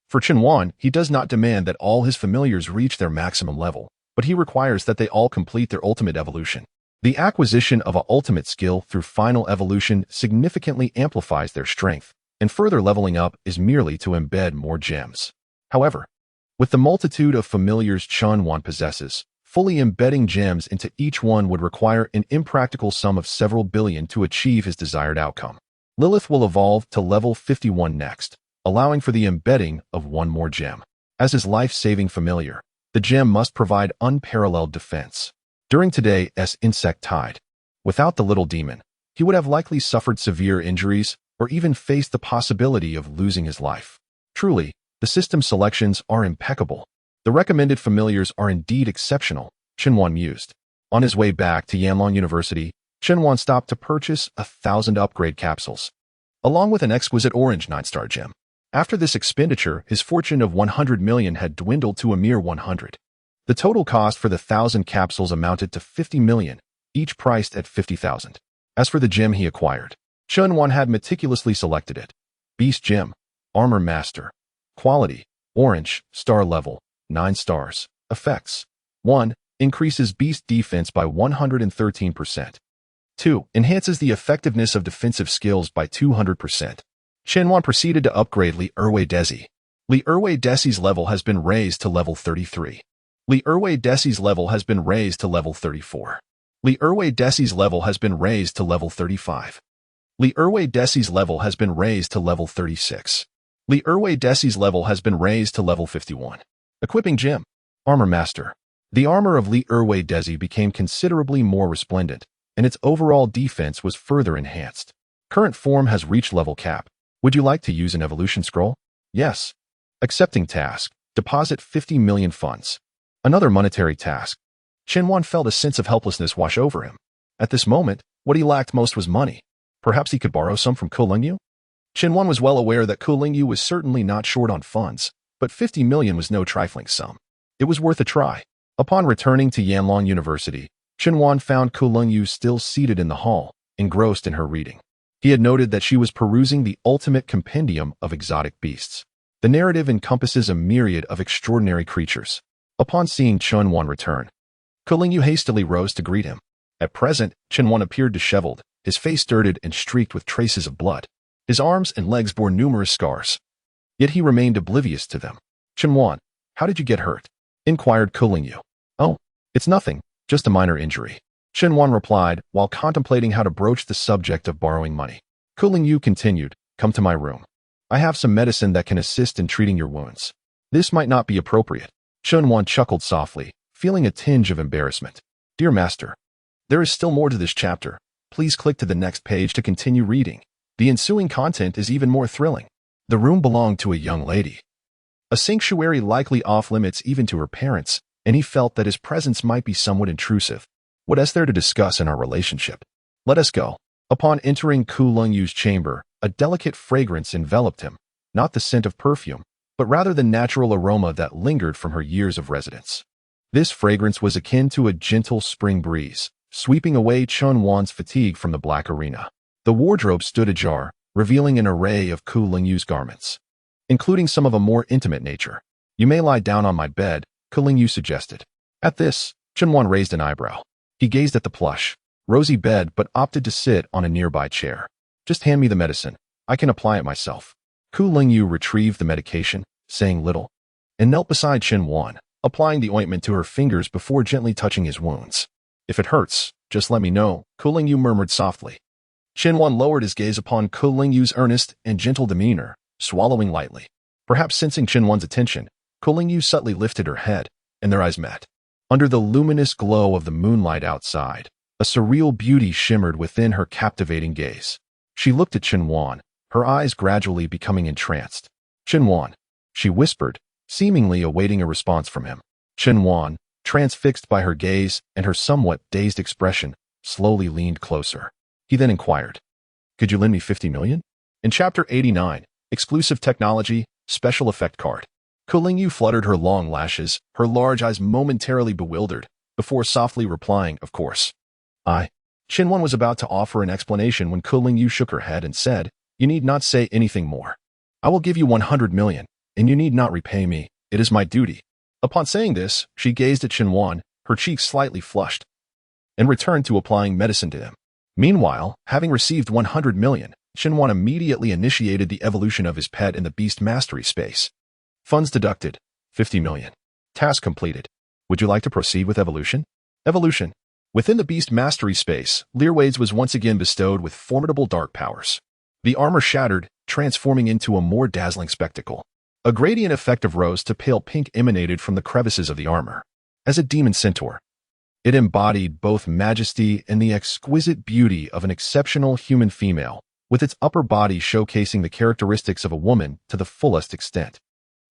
For Chen Wan, he does not demand that all his familiars reach their maximum level, but he requires that they all complete their ultimate evolution. The acquisition of an ultimate skill through final evolution significantly amplifies their strength, and further leveling up is merely to embed more gems. However, with the multitude of familiars Chen Wan possesses, fully embedding gems into each one would require an impractical sum of several billion to achieve his desired outcome. Lilith will evolve to level 51 next, allowing for the embedding of one more gem. As his life-saving familiar, the gem must provide unparalleled defense. During today's insect tide, without the little demon, he would have likely suffered severe injuries or even faced the possibility of losing his life. Truly, the system selections are impeccable. The recommended familiars are indeed exceptional, Chen Wan mused. On his way back to Yanlong University, Chen Wan stopped to purchase 1,000 upgrade capsules, along with an exquisite orange 9-star gem. After this expenditure, his fortune of 100 million had dwindled to a mere 100. The total cost for the 1,000 capsules amounted to 50 million, each priced at 50,000. As for the gem he acquired, Chen Wan had meticulously selected it. Beast Gem, Armor Master. Quality, Orange, Star Level, 9 stars. Effects. 1. Increases beast defense by 113%. 2. Enhances the effectiveness of defensive skills by 200%. Chen Wan proceeded to upgrade Li Erwei Desi. Li Erwei Desi's level has been raised to level 33. Li Erwei Desi's level has been raised to level 34. Li Erwei Desi's level has been raised to level 35. Li Erwei Desi's level has been raised to level 36. Li Erwei Desi's level has been raised to level 51. Equipping Gem. Armor Master. The armor of Li Erwei Desi became considerably more resplendent, and its overall defense was further enhanced. Current form has reached level cap. Would you like to use an evolution scroll? Yes. Accepting task. Deposit 50 million funds. Another monetary task. Qianwan felt a sense of helplessness wash over him. At this moment, what he lacked most was money. Perhaps he could borrow some from Ku Lingyu? Qianwan was well aware that Ku Lingyu was certainly not short on funds, but 50 million was no trifling sum. It was worth a try. Upon returning to Yanlong University, Qianwan found Ku Lingyu still seated in the hall, engrossed in her reading. He had noted that she was perusing the ultimate compendium of exotic beasts. The narrative encompasses a myriad of extraordinary creatures. Upon seeing Qianwan return, Ku Lingyu hastily rose to greet him. At present, Qianwan appeared disheveled, his face dirted and streaked with traces of blood. His arms and legs bore numerous scars. Yet he remained oblivious to them. "Qianwan, how did you get hurt?" inquired Ku Lingyu. "Oh, it's nothing, just a minor injury," Qianwan replied while contemplating how to broach the subject of borrowing money. Ku Lingyu continued, "Come to my room. I have some medicine that can assist in treating your wounds." "This might not be appropriate." Qianwan chuckled softly, feeling a tinge of embarrassment. "Dear master, there is still more to this chapter. Please click to the next page to continue reading. The ensuing content is even more thrilling." The room belonged to a young lady. A sanctuary likely off-limits even to her parents, and he felt that his presence might be somewhat intrusive. What is there to discuss in our relationship? Let us go. Upon entering Ku Lingyu's chamber, a delicate fragrance enveloped him, not the scent of perfume, but rather the natural aroma that lingered from her years of residence. This fragrance was akin to a gentle spring breeze, sweeping away Qianwan's fatigue from the black arena. The wardrobe stood ajar, revealing an array of Ku Lingyu's garments, including some of a more intimate nature. "You may lie down on my bed," Ku Lingyu suggested. At this, Qianwan raised an eyebrow. He gazed at the plush, rosy bed but opted to sit on a nearby chair. "Just hand me the medicine. I can apply it myself." Ku Lingyu retrieved the medication, saying little, and knelt beside Qianwan, applying the ointment to her fingers before gently touching his wounds. "If it hurts, just let me know," Ku Lingyu murmured softly. Qianwan lowered his gaze upon Ku Lingyu's earnest and gentle demeanor, swallowing lightly. Perhaps sensing Qianwan's attention, Ku Lingyu subtly lifted her head, and their eyes met. Under the luminous glow of the moonlight outside, a surreal beauty shimmered within her captivating gaze. She looked at Qianwan, her eyes gradually becoming entranced. "Qianwan," she whispered, seemingly awaiting a response from him. Qianwan, transfixed by her gaze and her somewhat dazed expression, slowly leaned closer. He then inquired, "Could you lend me 50 million? In Chapter 89, Exclusive Technology, Special Effect Card. Ku Lingyu fluttered her long lashes, her large eyes momentarily bewildered, before softly replying, "Of course." Qianwan was about to offer an explanation when Ku Lingyu shook her head and said, "You need not say anything more. I will give you 100 million, and you need not repay me. It is my duty." Upon saying this, she gazed at Qianwan, her cheeks slightly flushed, and returned to applying medicine to him. Meanwhile, having received 100 million, Qianwan immediately initiated the evolution of his pet in the Beast Mastery space. Funds deducted, 50 million. Task completed. Would you like to proceed with evolution? Evolution. Within the Beast Mastery space, Leerwades was once again bestowed with formidable dark powers. The armor shattered, transforming into a more dazzling spectacle. A gradient effect of rose to pale pink emanated from the crevices of the armor. As a demon centaur, it embodied both majesty and the exquisite beauty of an exceptional human female, with its upper body showcasing the characteristics of a woman to the fullest extent.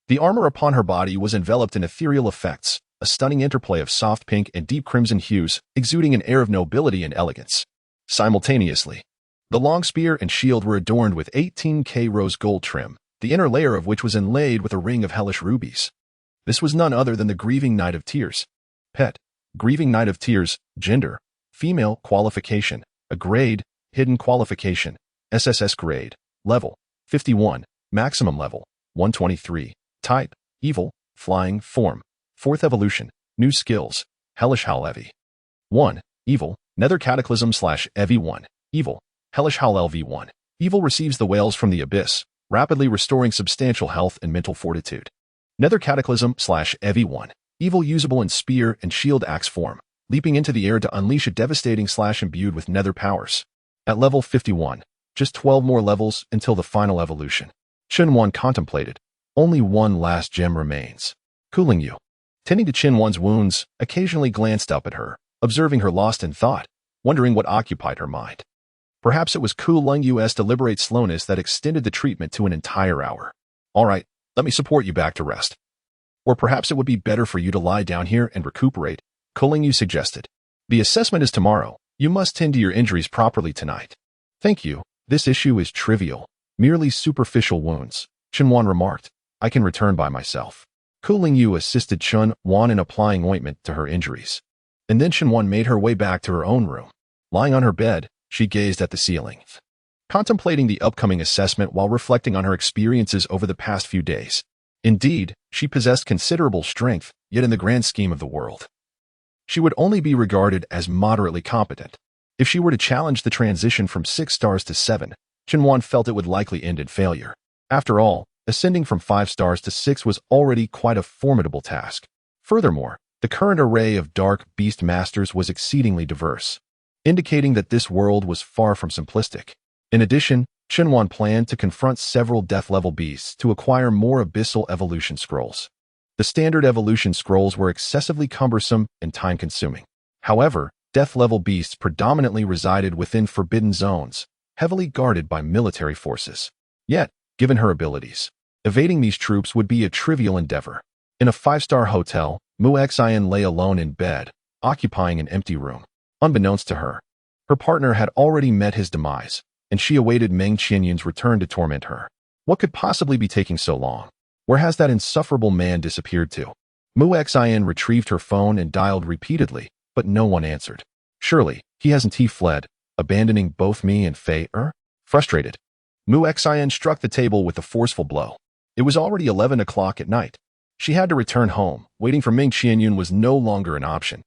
The armor upon her body was enveloped in ethereal effects, a stunning interplay of soft pink and deep crimson hues, exuding an air of nobility and elegance. Simultaneously, the long spear and shield were adorned with 18K rose gold trim, the inner layer of which was inlaid with a ring of hellish rubies. This was none other than the Grieving Knight of Tears. Pet. Grieving Knight of Tears. Gender. Female. Qualification. A grade. Hidden qualification. SSS grade. Level. 51. Maximum level. 123. Type. Evil. Flying. Form. 4th evolution. New skills. Hellish Howl Evi. 1. Evil. Nether Cataclysm / Evi 1. Evil. Hellish Howl LV1. Evil receives the whales from the abyss, rapidly restoring substantial health and mental fortitude. Nether Cataclysm / Evi 1. Evil usable in spear and shield axe form, leaping into the air to unleash a devastating slash imbued with nether powers. At level 51, just 12 more levels until the final evolution. Qianwan contemplated. Only one last gem remains. Ku Lingyu, tending to Qianwan's wounds, occasionally glanced up at her, observing her lost in thought, wondering what occupied her mind. Perhaps it was Ku Lingyu's deliberate slowness that extended the treatment to an entire hour. "All right, Let me support you back to rest. Or perhaps it would be better for you to lie down here and recuperate, Yu suggested. The assessment is tomorrow. You must tend to your injuries properly tonight. Thank you. This issue is trivial. Merely superficial wounds, Chen remarked. I can return by myself. Yu assisted Chen in applying ointment to her injuries. And then Chen made her way back to her own room. Lying on her bed, she gazed at the ceiling, contemplating the upcoming assessment while reflecting on her experiences over the past few days. Indeed, she possessed considerable strength, yet in the grand scheme of the world, she would only be regarded as moderately competent. If she were to challenge the transition from 6 stars to 7, Chen felt it would likely end in failure. After all, ascending from 5 stars to 6 was already quite a formidable task. Furthermore, the current array of dark beast masters was exceedingly diverse, indicating that this world was far from simplistic. In addition, Chen planned to confront several death-level beasts to acquire more abyssal evolution scrolls. The standard evolution scrolls were excessively cumbersome and time-consuming. However, death-level beasts predominantly resided within forbidden zones, heavily guarded by military forces. Yet, given her abilities, evading these troops would be a trivial endeavor. In a 5-star hotel, Xian lay alone in bed, occupying an empty room. Unbeknownst to her, her partner had already met his demise, and she awaited Meng Qianyun's return to torment her. What could possibly be taking so long? Where has that insufferable man disappeared to? Xian retrieved her phone and dialed repeatedly, but no one answered. Surely, he hasn't fled, abandoning both me and Fei. Frustrated, Xian struck the table with a forceful blow. It was already 11 o'clock at night. She had to return home. Waiting for Meng Qianyun was no longer an option.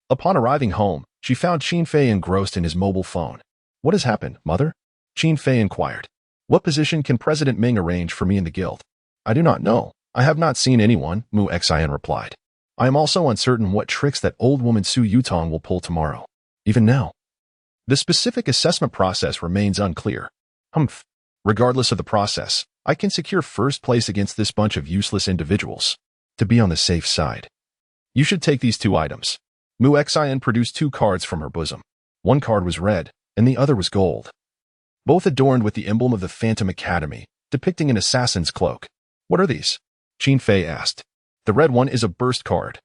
Upon arriving home, she found Qin Fei engrossed in his mobile phone. What has happened, mother? Qin Fei inquired. What position can President Ming arrange for me in the guild? I do not know. I have not seen anyone, Xian replied. I am also uncertain what tricks that old woman Su Yutong will pull tomorrow. Even now, the specific assessment process remains unclear. Regardless of the process, I can secure first place against this bunch of useless individuals. To be on the safe side, you should take these 2 items. Xian produced 2 cards from her bosom. One card was red, and the other was gold, both adorned with the emblem of the Phantom Academy, depicting an assassin's cloak. What are these? Qin Fei asked. The red one is a burst card,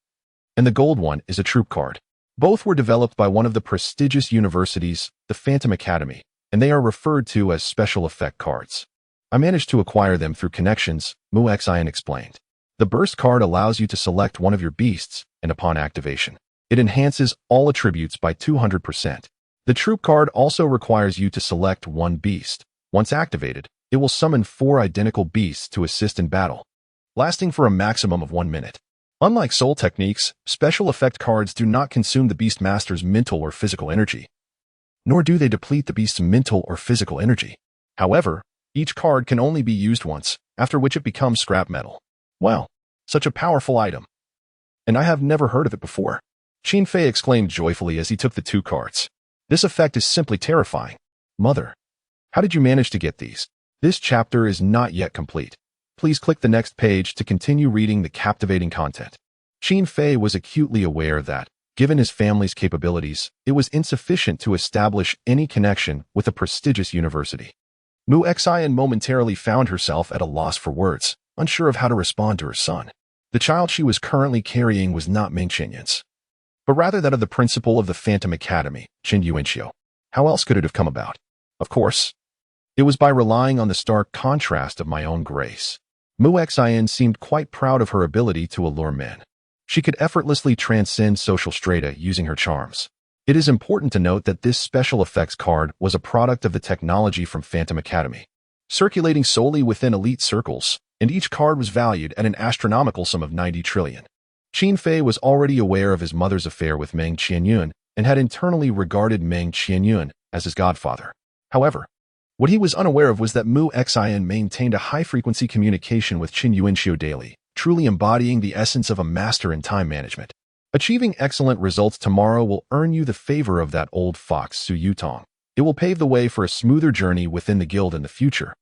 and the gold one is a troop card. Both were developed by one of the prestigious universities, the Phantom Academy, and they are referred to as special effect cards. I managed to acquire them through connections, Xian explained. The burst card allows you to select one of your beasts, and upon activation, it enhances all attributes by 200%. The troop card also requires you to select one beast. Once activated, it will summon 4 identical beasts to assist in battle, lasting for a maximum of 1 minute. Unlike soul techniques, special effect cards do not consume the beast master's mental or physical energy, nor do they deplete the beast's mental or physical energy. However, each card can only be used once, after which it becomes scrap metal. Wow, such a powerful item. And I have never heard of it before. Qin Fei exclaimed joyfully as he took the 2 cards. This effect is simply terrifying. Mother, how did you manage to get these? This chapter is not yet complete. Please click the next page to continue reading the captivating content. Qin Fei was acutely aware that, given his family's capabilities, it was insufficient to establish any connection with a prestigious university. Xian momentarily found herself at a loss for words, unsure of how to respond to her son. The child she was currently carrying was not Meng Qianyun's, but rather that of the principal of the Phantom Academy, Qin Yuanxiu. How else could it have come about? Of course, it was by relying on the stark contrast of my own grace. Xian seemed quite proud of her ability to allure men. She could effortlessly transcend social strata using her charms. It is important to note that this special effects card was a product of the technology from Phantom Academy, circulating solely within elite circles, and each card was valued at an astronomical sum of 90 trillion. Qin Fei was already aware of his mother's affair with Meng Qianyun and had internally regarded Meng Qianyun as his godfather. However, what he was unaware of was that Xian maintained a high-frequency communication with Qin Yuanxiu daily, truly embodying the essence of a master in time management. Achieving excellent results tomorrow will earn you the favor of that old fox Su Yutong. It will pave the way for a smoother journey within the guild in the future,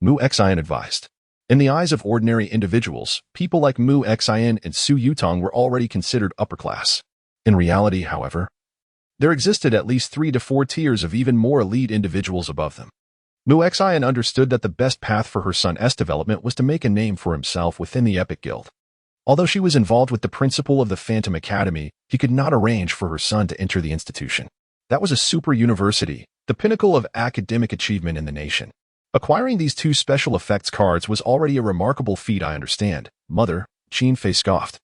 Xian advised. In the eyes of ordinary individuals, people like Xian and Su Yutong were already considered upper class. In reality, however, there existed at least 3 to 4 tiers of even more elite individuals above them. Mu Xian understood that the best path for her son's development was to make a name for himself within the Epic Guild. Although she was involved with the principal of the Phantom Academy, he could not arrange for her son to enter the institution. That was a super university, the pinnacle of academic achievement in the nation. Acquiring these 2 special effects cards was already a remarkable feat, I understand, Mother, Qin Fei scoffed.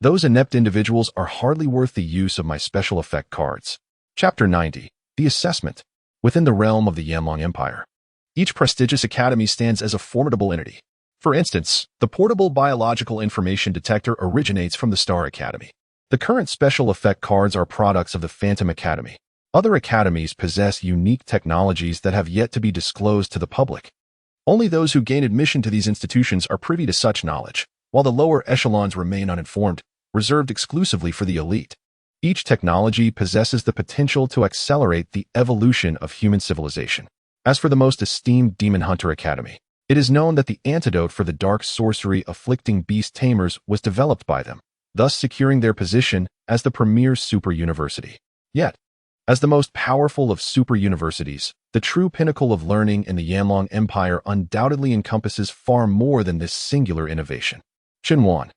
Those inept individuals are hardly worth the use of my special effect cards. Chapter 90. The Assessment. Within the realm of the Yanlong Empire, each prestigious academy stands as a formidable entity. For instance, the portable biological information detector originates from the Star Academy. The current special effect cards are products of the Phantom Academy. Other academies possess unique technologies that have yet to be disclosed to the public. Only those who gain admission to these institutions are privy to such knowledge, while the lower echelons remain uninformed, reserved exclusively for the elite. Each technology possesses the potential to accelerate the evolution of human civilization. As for the most esteemed Demon Hunter Academy, it is known that the antidote for the dark sorcery afflicting beast tamers was developed by them, thus securing their position as the premier super university. Yet, as the most powerful of super universities, the true pinnacle of learning in the Yanlong Empire undoubtedly encompasses far more than this singular innovation. Qinhuan.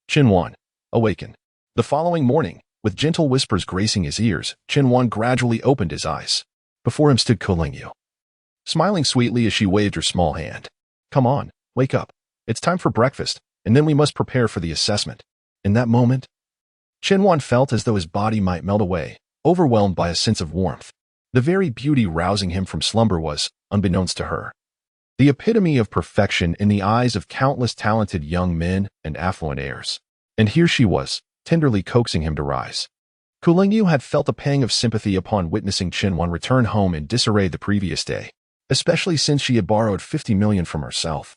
Qinhuan, awaken. The following morning, with gentle whispers gracing his ears, Qinhuan gradually opened his eyes. Before him stood Kolingyu, smiling sweetly as she waved her small hand. Come on, wake up. It's time for breakfast, and then we must prepare for the assessment. In that moment, Qinhuan felt as though his body might melt away, overwhelmed by a sense of warmth. The very beauty rousing him from slumber was, unbeknownst to her, the epitome of perfection in the eyes of countless talented young men and affluent heirs. And here she was, tenderly coaxing him to rise. Kolingyu had felt a pang of sympathy upon witnessing Qinhuan return home in disarray the previous day, especially since she had borrowed 50 million from herself.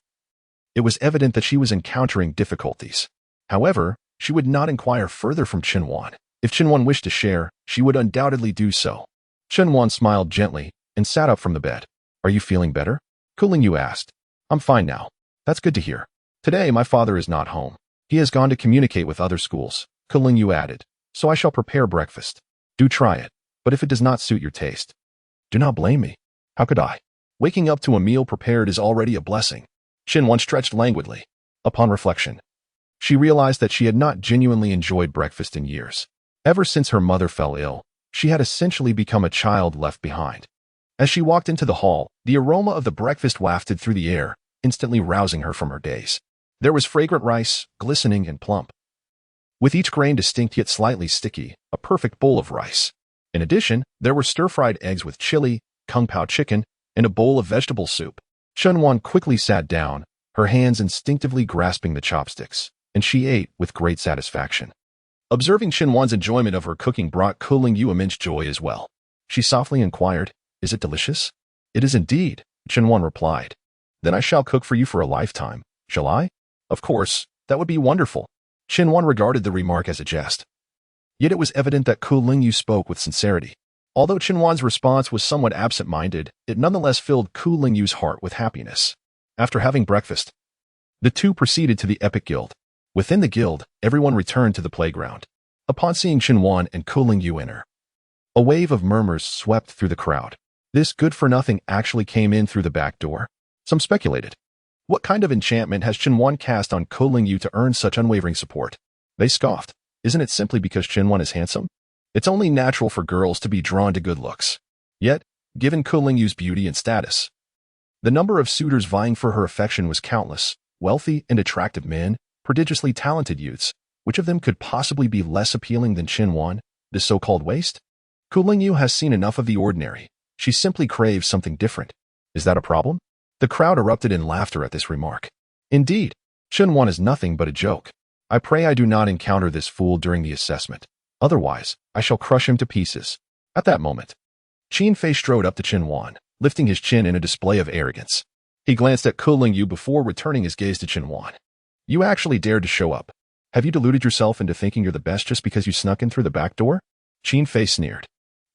It was evident that she was encountering difficulties. However, she would not inquire further from Qinhuan. If Qinhuan wished to share, she would undoubtedly do so. Qinhuan smiled gently and sat up from the bed. Are you feeling better? Kolingyu asked. I'm fine now. That's good to hear. Today my father is not home. He has gone to communicate with other schools, Kolingyu added, so I shall prepare breakfast. Do try it, but if it does not suit your taste, do not blame me. How could I? Waking up to a meal prepared is already a blessing. Qinhuan stretched languidly. Upon reflection, she realized that she had not genuinely enjoyed breakfast in years. Ever since her mother fell ill, she had essentially become a child left behind. As she walked into the hall, the aroma of the breakfast wafted through the air, instantly rousing her from her daze. There was fragrant rice, glistening and plump, with each grain distinct yet slightly sticky, a perfect bowl of rice. In addition, there were stir-fried eggs with chili, kung pao chicken, and a bowl of vegetable soup. Qinhuan quickly sat down, her hands instinctively grasping the chopsticks, and she ate with great satisfaction. Observing Qinhuan's enjoyment of her cooking brought Kolingyu immense joy as well. She softly inquired, Is it delicious? It is indeed, Qinhuan replied. Then I shall cook for you for a lifetime, shall I? Of course, that would be wonderful. Qinhuan regarded the remark as a jest. Yet it was evident that Kolingyu spoke with sincerity. Although Qinhuan's response was somewhat absent-minded, it nonetheless filled Kolingyu's heart with happiness. After having breakfast, the two proceeded to the Epic Guild. Within the guild, everyone returned to the playground. Upon seeing Qinhuan and Kolingyu enter, a wave of murmurs swept through the crowd. This good-for-nothing actually came in through the back door. Some speculated. What kind of enchantment has Qinhuan cast on Kolingyu to earn such unwavering support? They scoffed. Isn't it simply because Qinhuan is handsome? It's only natural for girls to be drawn to good looks. Yet, given Kolingyu's beauty and status, the number of suitors vying for her affection was countless. Wealthy and attractive men, prodigiously talented youths. Which of them could possibly be less appealing than Qinhuan, the so-called waste? Kolingyu has seen enough of the ordinary. She simply craves something different. Is that a problem? The crowd erupted in laughter at this remark. Indeed, Qinhuan is nothing but a joke. I pray I do not encounter this fool during the assessment. Otherwise, I shall crush him to pieces. At that moment, Qin Fei strode up to Qinhuan, lifting his chin in a display of arrogance. He glanced at Kolingyu before returning his gaze to Qinhuan. You actually dared to show up. Have you deluded yourself into thinking you're the best just because you snuck in through the back door? Qin Fei sneered.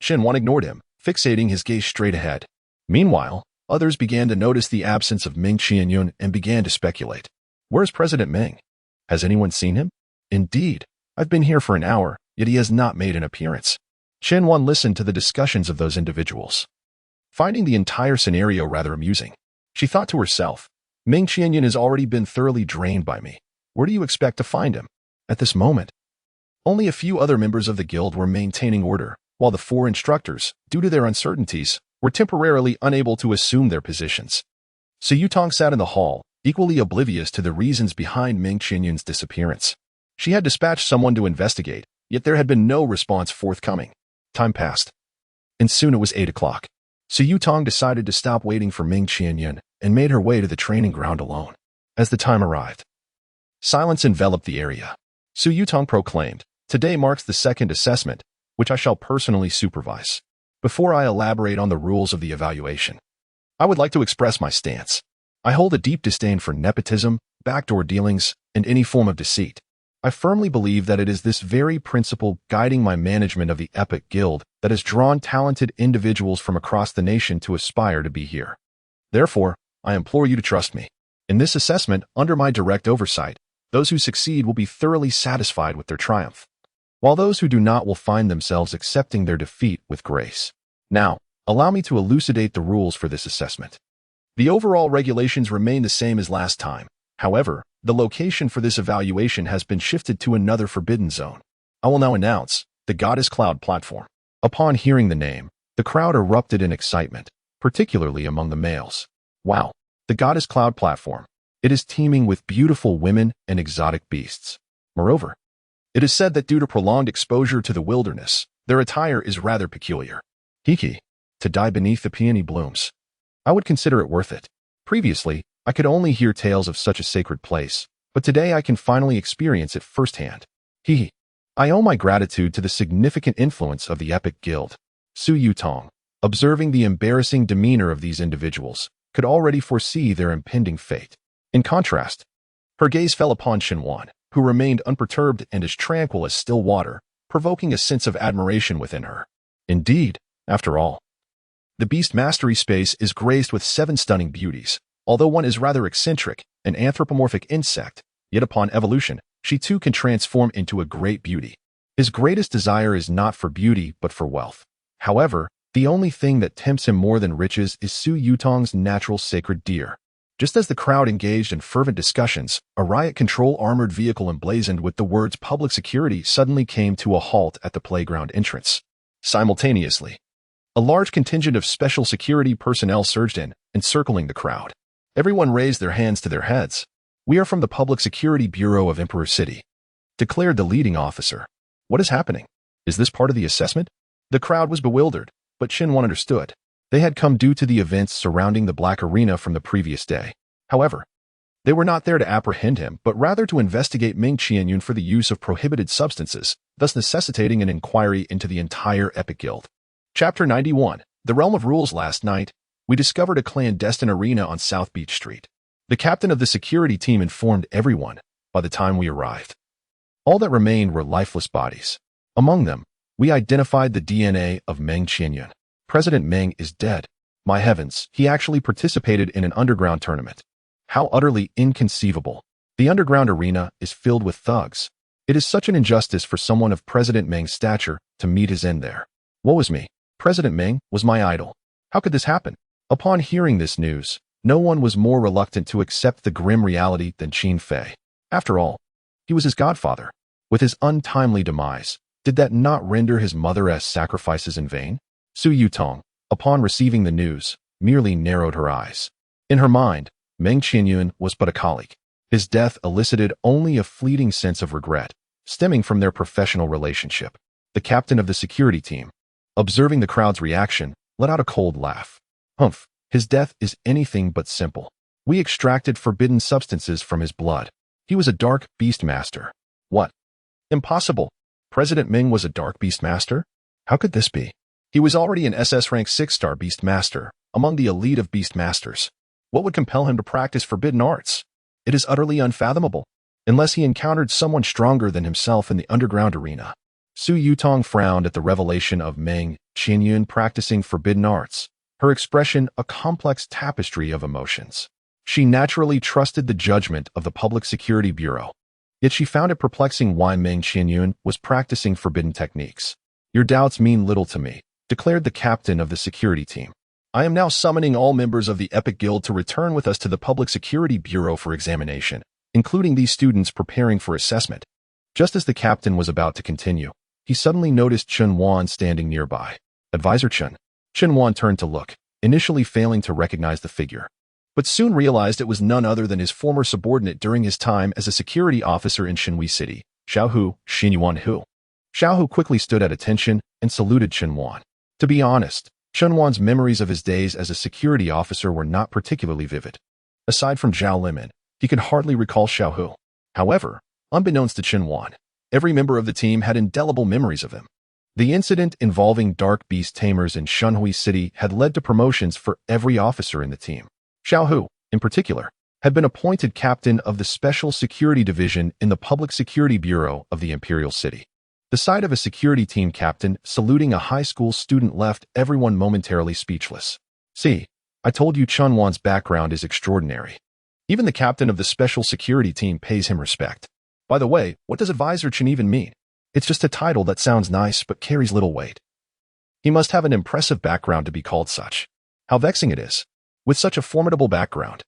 Qinhuan ignored him, fixating his gaze straight ahead. Meanwhile, others began to notice the absence of Meng Qianyun and began to speculate. Where's President Meng? Has anyone seen him? Indeed, I've been here for an hour, yet he has not made an appearance. Qinhuan listened to the discussions of those individuals. finding the entire scenario rather amusing. She thought to herself, Ming Qianyan has already been thoroughly drained by me. Where do you expect to find him? At this moment, only a few other members of the guild were maintaining order, while the 4 instructors, due to their uncertainties, were temporarily unable to assume their positions. Su Yutong sat in the hall, equally oblivious to the reasons behind Ming Qianyan's disappearance. She had dispatched someone to investigate, yet there had been no response forthcoming. Time passed, and soon it was 8 o'clock. Su Yutong decided to stop waiting for Ming Qianyan and made her way to the training ground alone. As the time arrived, silence enveloped the area. Su Yutong proclaimed, "Today marks the second assessment, which I shall personally supervise. Before I elaborate on the rules of the evaluation, I would like to express my stance. I hold a deep disdain for nepotism, backdoor dealings, and any form of deceit. I firmly believe that it is this very principle guiding my management of the Epic Guild that has drawn talented individuals from across the nation to aspire to be here. Therefore, I implore you to trust me. In this assessment, under my direct oversight, those who succeed will be thoroughly satisfied with their triumph, while those who do not will find themselves accepting their defeat with grace. Now, allow me to elucidate the rules for this assessment. The overall regulations remain the same as last time. However, the location for this evaluation has been shifted to another forbidden zone. I will now announce the Goddess Cloud platform." Upon hearing the name, the crowd erupted in excitement, particularly among the males. Wow, the Goddess Cloud platform. It is teeming with beautiful women and exotic beasts. Moreover, it is said that due to prolonged exposure to the wilderness, their attire is rather peculiar. Hiki, to die beneath the peony blooms. I would consider it worth it. Previously, I could only hear tales of such a sacred place, but today I can finally experience it firsthand. Hehe. I owe my gratitude to the significant influence of the Epic Guild. Su Yutong, observing the embarrassing demeanor of these individuals, could already foresee their impending fate. In contrast, her gaze fell upon Shenwan, who remained unperturbed and as tranquil as still water, provoking a sense of admiration within her. Indeed, after all, the Beast Mastery space is graced with 7 stunning beauties. Although one is rather eccentric, an anthropomorphic insect, yet upon evolution, she too can transform into a great beauty. His greatest desire is not for beauty but for wealth. However, the only thing that tempts him more than riches is Su Yutong's natural sacred deer. Just as the crowd engaged in fervent discussions, a riot control armored vehicle emblazoned with the words public security suddenly came to a halt at the playground entrance. Simultaneously, a large contingent of special security personnel surged in, encircling the crowd. Everyone raised their hands to their heads. "We are from the Public Security Bureau of Emperor City," declared the leading officer. "What is happening? Is this part of the assessment?" The crowd was bewildered, but Shinwan understood. They had come due to the events surrounding the Black Arena from the previous day. However, they were not there to apprehend him, but rather to investigate Ming Qianyan for the use of prohibited substances, thus necessitating an inquiry into the entire Epic Guild. Chapter 91. The Realm of Rules. Last night, we discovered a clandestine arena on South Beach Street. The captain of the security team informed everyone by the time we arrived. All that remained were lifeless bodies. Among them, we identified the DNA of Meng Qianyan. President Meng is dead. My heavens, he actually participated in an underground tournament. How utterly inconceivable. The underground arena is filled with thugs. It is such an injustice for someone of President Meng's stature to meet his end there. Woe is me. President Meng was my idol. How could this happen? Upon hearing this news, no one was more reluctant to accept the grim reality than Qin Fei. After all, he was his godfather. With his untimely demise, did that not render his mother as sacrifices in vain? Su Yutong, upon receiving the news, merely narrowed her eyes. In her mind, Meng Qianyan was but a colleague. His death elicited only a fleeting sense of regret, stemming from their professional relationship. The captain of the security team, observing the crowd's reaction, let out a cold laugh. Humph, his death is anything but simple. We extracted forbidden substances from his blood. He was a dark beast master. What? Impossible. President Ming was a dark beast master? How could this be? He was already an SS rank 6-star beast master, among the elite of beast masters. What would compel him to practice forbidden arts? It is utterly unfathomable, unless he encountered someone stronger than himself in the underground arena. Su Yutong frowned at the revelation of Meng Qianyan practicing forbidden arts, her expression a complex tapestry of emotions. She naturally trusted the judgment of the Public Security Bureau, yet she found it perplexing why Meng Qianyan was practicing forbidden techniques. "Your doubts mean little to me," declared the captain of the security team. I am now summoning all members of the Epic Guild to return with us to the Public Security Bureau for examination, including these students preparing for assessment. Just as the captain was about to continue, he suddenly noticed Chen Wan standing nearby. Advisor Chen. Chen Wan turned to look, initially failing to recognize the figure, but soon realized it was none other than his former subordinate during his time as a security officer in Shenhui City, Xiaohu, Xinyuan Hu. Xiaohu quickly stood at attention and saluted Chen Wan. To be honest, Chen Wan's memories of his days as a security officer were not particularly vivid. Aside from Zhao Limin, he could hardly recall Xiaohu. However, unbeknownst to Chen Wan, every member of the team had indelible memories of him. The incident involving dark beast tamers in Shenhui City had led to promotions for every officer in the team. Xiaohu, in particular, had been appointed captain of the Special Security Division in the Public Security Bureau of the Imperial City. The sight of a security team captain saluting a high school student left everyone momentarily speechless. See, I told you Chen Wan's background is extraordinary. Even the captain of the Special Security Team pays him respect. By the way, what does Advisor Chen even mean? It's just a title that sounds nice but carries little weight. He must have an impressive background to be called such. How vexing it is. With such a formidable background,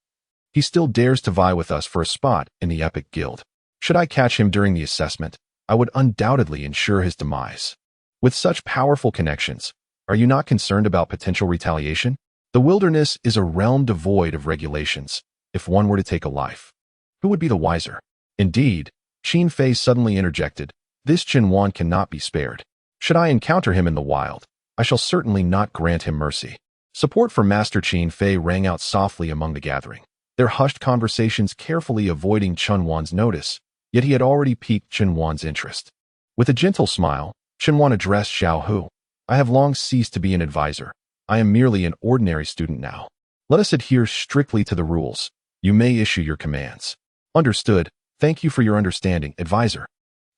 he still dares to vie with us for a spot in the Epic Guild. Should I catch him during the assessment, I would undoubtedly ensure his demise. With such powerful connections, are you not concerned about potential retaliation? The wilderness is a realm devoid of regulations. If one were to take a life, who would be the wiser? Indeed, Qin Fei suddenly interjected, this Chen Wan cannot be spared. Should I encounter him in the wild, I shall certainly not grant him mercy. Support for Master Qin Fei rang out softly among the gathering, their hushed conversations carefully avoiding Chen Wan's notice, yet he had already piqued Chen Wan's interest. With a gentle smile, Chen Wan addressed Xiao Hu. I have long ceased to be an advisor. I am merely an ordinary student now. Let us adhere strictly to the rules. You may issue your commands. Understood. Thank you for your understanding, advisor.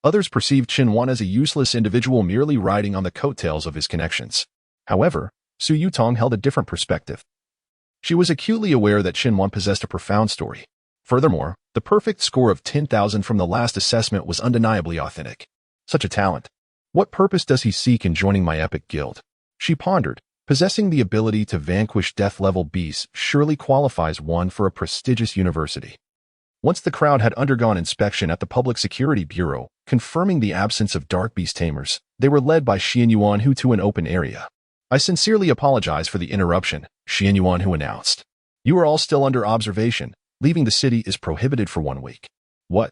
Others perceived Chen Wan as a useless individual merely riding on the coattails of his connections. However, Su Yutong held a different perspective. She was acutely aware that Chen Wan possessed a profound story. Furthermore, the perfect score of 10,000 from the last assessment was undeniably authentic. Such a talent. What purpose does he seek in joining my epic guild? She pondered. Possessing the ability to vanquish death-level beasts surely qualifies one for a prestigious university. Once the crowd had undergone inspection at the Public Security Bureau, confirming the absence of dark beast tamers, they were led by Xianyuan Hu to an open area. I sincerely apologize for the interruption, Xianyuan Hu announced. You are all still under observation. Leaving the city is prohibited for 1 week. What?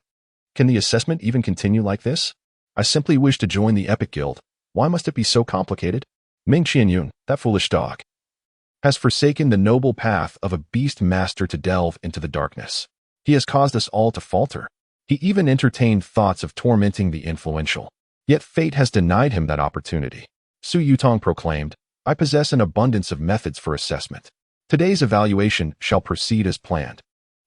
Can the assessment even continue like this? I simply wish to join the Epic Guild. Why must it be so complicated? Ming Qianyun, that foolish dog, has forsaken the noble path of a beast master to delve into the darkness. He has caused us all to falter. He even entertained thoughts of tormenting the influential. Yet fate has denied him that opportunity. Su Yutong proclaimed, I possess an abundance of methods for assessment. Today's evaluation shall proceed as planned,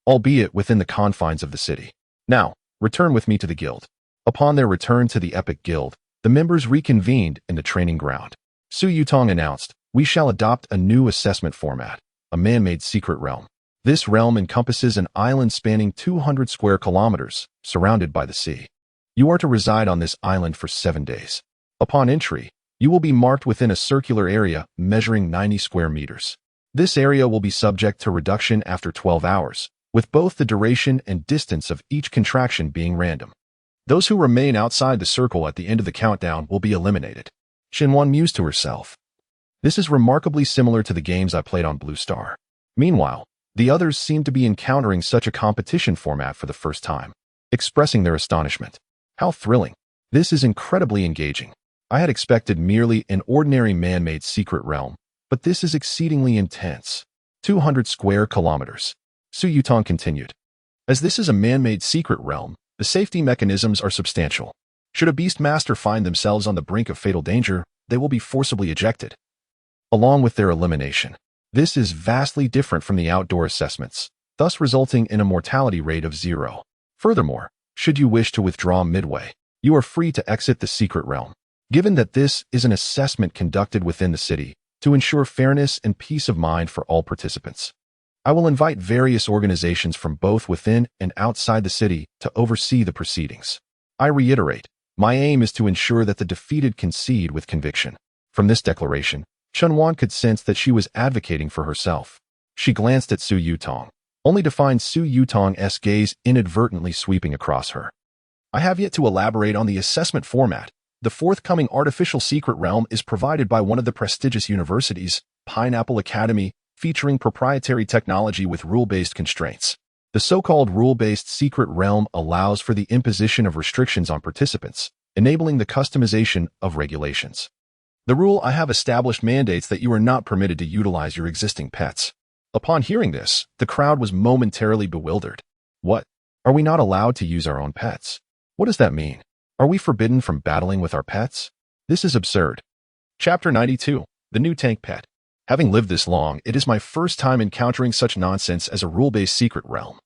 albeit within the confines of the city. Now, return with me to the guild. Upon their return to the Epic Guild, the members reconvened in the training ground. Su Yutong announced, we shall adopt a new assessment format, a man-made secret realm. This realm encompasses an island spanning 200 square kilometers, surrounded by the sea. You are to reside on this island for 7 days. Upon entry, you will be marked within a circular area measuring 90 square meters. This area will be subject to reduction after 12 hours, with both the duration and distance of each contraction being random. Those who remain outside the circle at the end of the countdown will be eliminated. Xinwan mused to herself. This is remarkably similar to the games I played on Blue Star. Meanwhile, the others seemed to be encountering such a competition format for the first time, expressing their astonishment. How thrilling. This is incredibly engaging. I had expected merely an ordinary man-made secret realm, but this is exceedingly intense. 200 square kilometers. Su Yutong continued. As this is a man-made secret realm, the safety mechanisms are substantial. Should a beast master find themselves on the brink of fatal danger, they will be forcibly ejected, along with their elimination. This is vastly different from the outdoor assessments, thus resulting in a mortality rate of 0. Furthermore, should you wish to withdraw midway, you are free to exit the secret realm. Given that this is an assessment conducted within the city, to ensure fairness and peace of mind for all participants, I will invite various organizations from both within and outside the city to oversee the proceedings. I reiterate, my aim is to ensure that the defeated concede with conviction. From this declaration, Chunwan could sense that she was advocating for herself. She glanced at Su Yutong, only to find Su Yutong's gaze inadvertently sweeping across her. I have yet to elaborate on the assessment format. The forthcoming artificial secret realm is provided by one of the prestigious universities, Pineapple Academy, featuring proprietary technology with rule-based constraints. The so-called rule-based secret realm allows for the imposition of restrictions on participants, enabling the customization of regulations. The rule I have established mandates that you are not permitted to utilize your existing pets. Upon hearing this, the crowd was momentarily bewildered. What? Are we not allowed to use our own pets? What does that mean? Are we forbidden from battling with our pets? This is absurd. Chapter 92. The New Tank Pet. Having lived this long, it is my first time encountering such nonsense as a rule-based secret realm.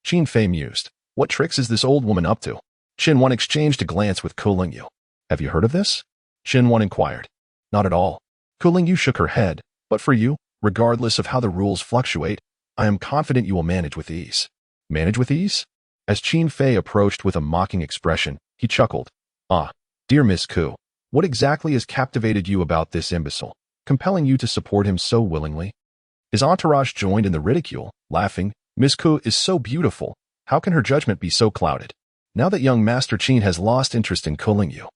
Qin Fei mused. What tricks is this old woman up to? Qin exchanged a glance with Ku Lingyu. Have you heard of this? Qin inquired. Not at all. Ku Lingyu shook her head. But for you, regardless of how the rules fluctuate, I am confident you will manage with ease. Manage with ease? As Qin Fei approached with a mocking expression, he chuckled. Ah, dear Miss Ku, what exactly has captivated you about this imbecile, compelling you to support him so willingly? His entourage joined in the ridicule, laughing. Miss Ku is so beautiful. How can her judgment be so clouded? Now that young Master Qin has lost interest in Ku Lingyu,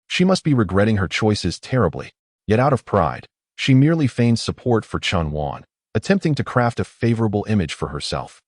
she must be regretting her choices terribly. Yet out of pride, she merely feigns support for Chunwan, attempting to craft a favorable image for herself.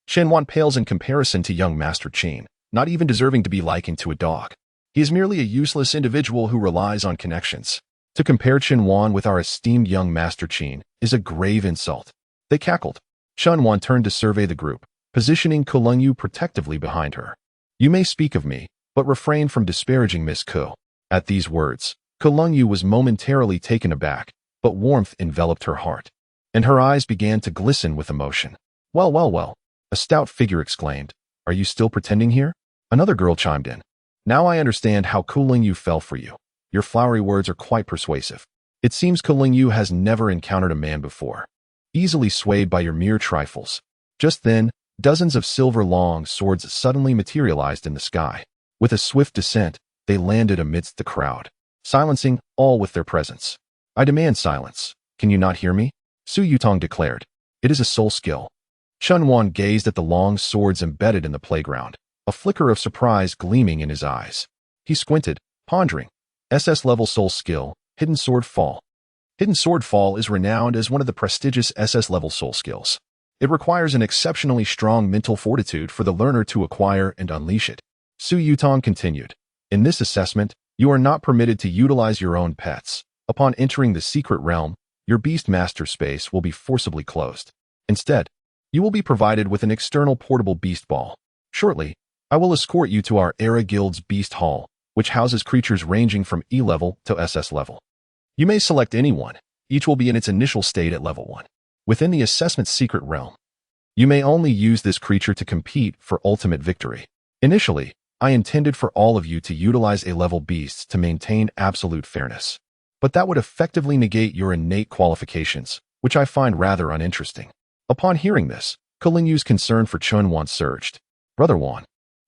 Chunwan pales in comparison to young Master Qin, not even deserving to be likened to a dog. He is merely a useless individual who relies on connections. To compare Chunwan with our esteemed young Master Qin is a grave insult. They cackled. Chunwan turned to survey the group, positioning Ku Lingyu protectively behind her. You may speak of me, but refrain from disparaging Miss Ku. At these words, Ku Lingyu was momentarily taken aback, but warmth enveloped her heart, and her eyes began to glisten with emotion. Well, a stout figure exclaimed. Are you still pretending here? Another girl chimed in. Now I understand how Ku Lingyu fell for you. Your flowery words are quite persuasive. It seems Ku Lingyu has never encountered a man before. Easily swayed by your mere trifles. Just then, dozens of silver long swords suddenly materialized in the sky. With a swift descent, they landed amidst the crowd, silencing all with their presence. I demand silence. Can you not hear me? Su Yutong declared. It is a soul skill. Chunwan gazed at the long swords embedded in the playground, a flicker of surprise gleaming in his eyes. He squinted, pondering. SS-level soul skill, Hidden Sword Fall. Hidden Sword Fall is renowned as one of the prestigious SS-level soul skills. It requires an exceptionally strong mental fortitude for the learner to acquire and unleash it. Su Yutong continued. In this assessment, you are not permitted to utilize your own pets. Upon entering the secret realm, your beast master space will be forcibly closed. Instead, you will be provided with an external portable beast ball. Shortly, I will escort you to our Era Guild's Beast Hall, which houses creatures ranging from E level to SS level. You may select any one. Each will be in its initial state at level 1. Within the assessment's secret realm, you may only use this creature to compete for ultimate victory. Initially, I intended for all of you to utilize A-level beasts to maintain absolute fairness. But that would effectively negate your innate qualifications, which I find rather uninteresting. Upon hearing this, Ku Lingyu's concern for Chunwan surged. Brother Wan,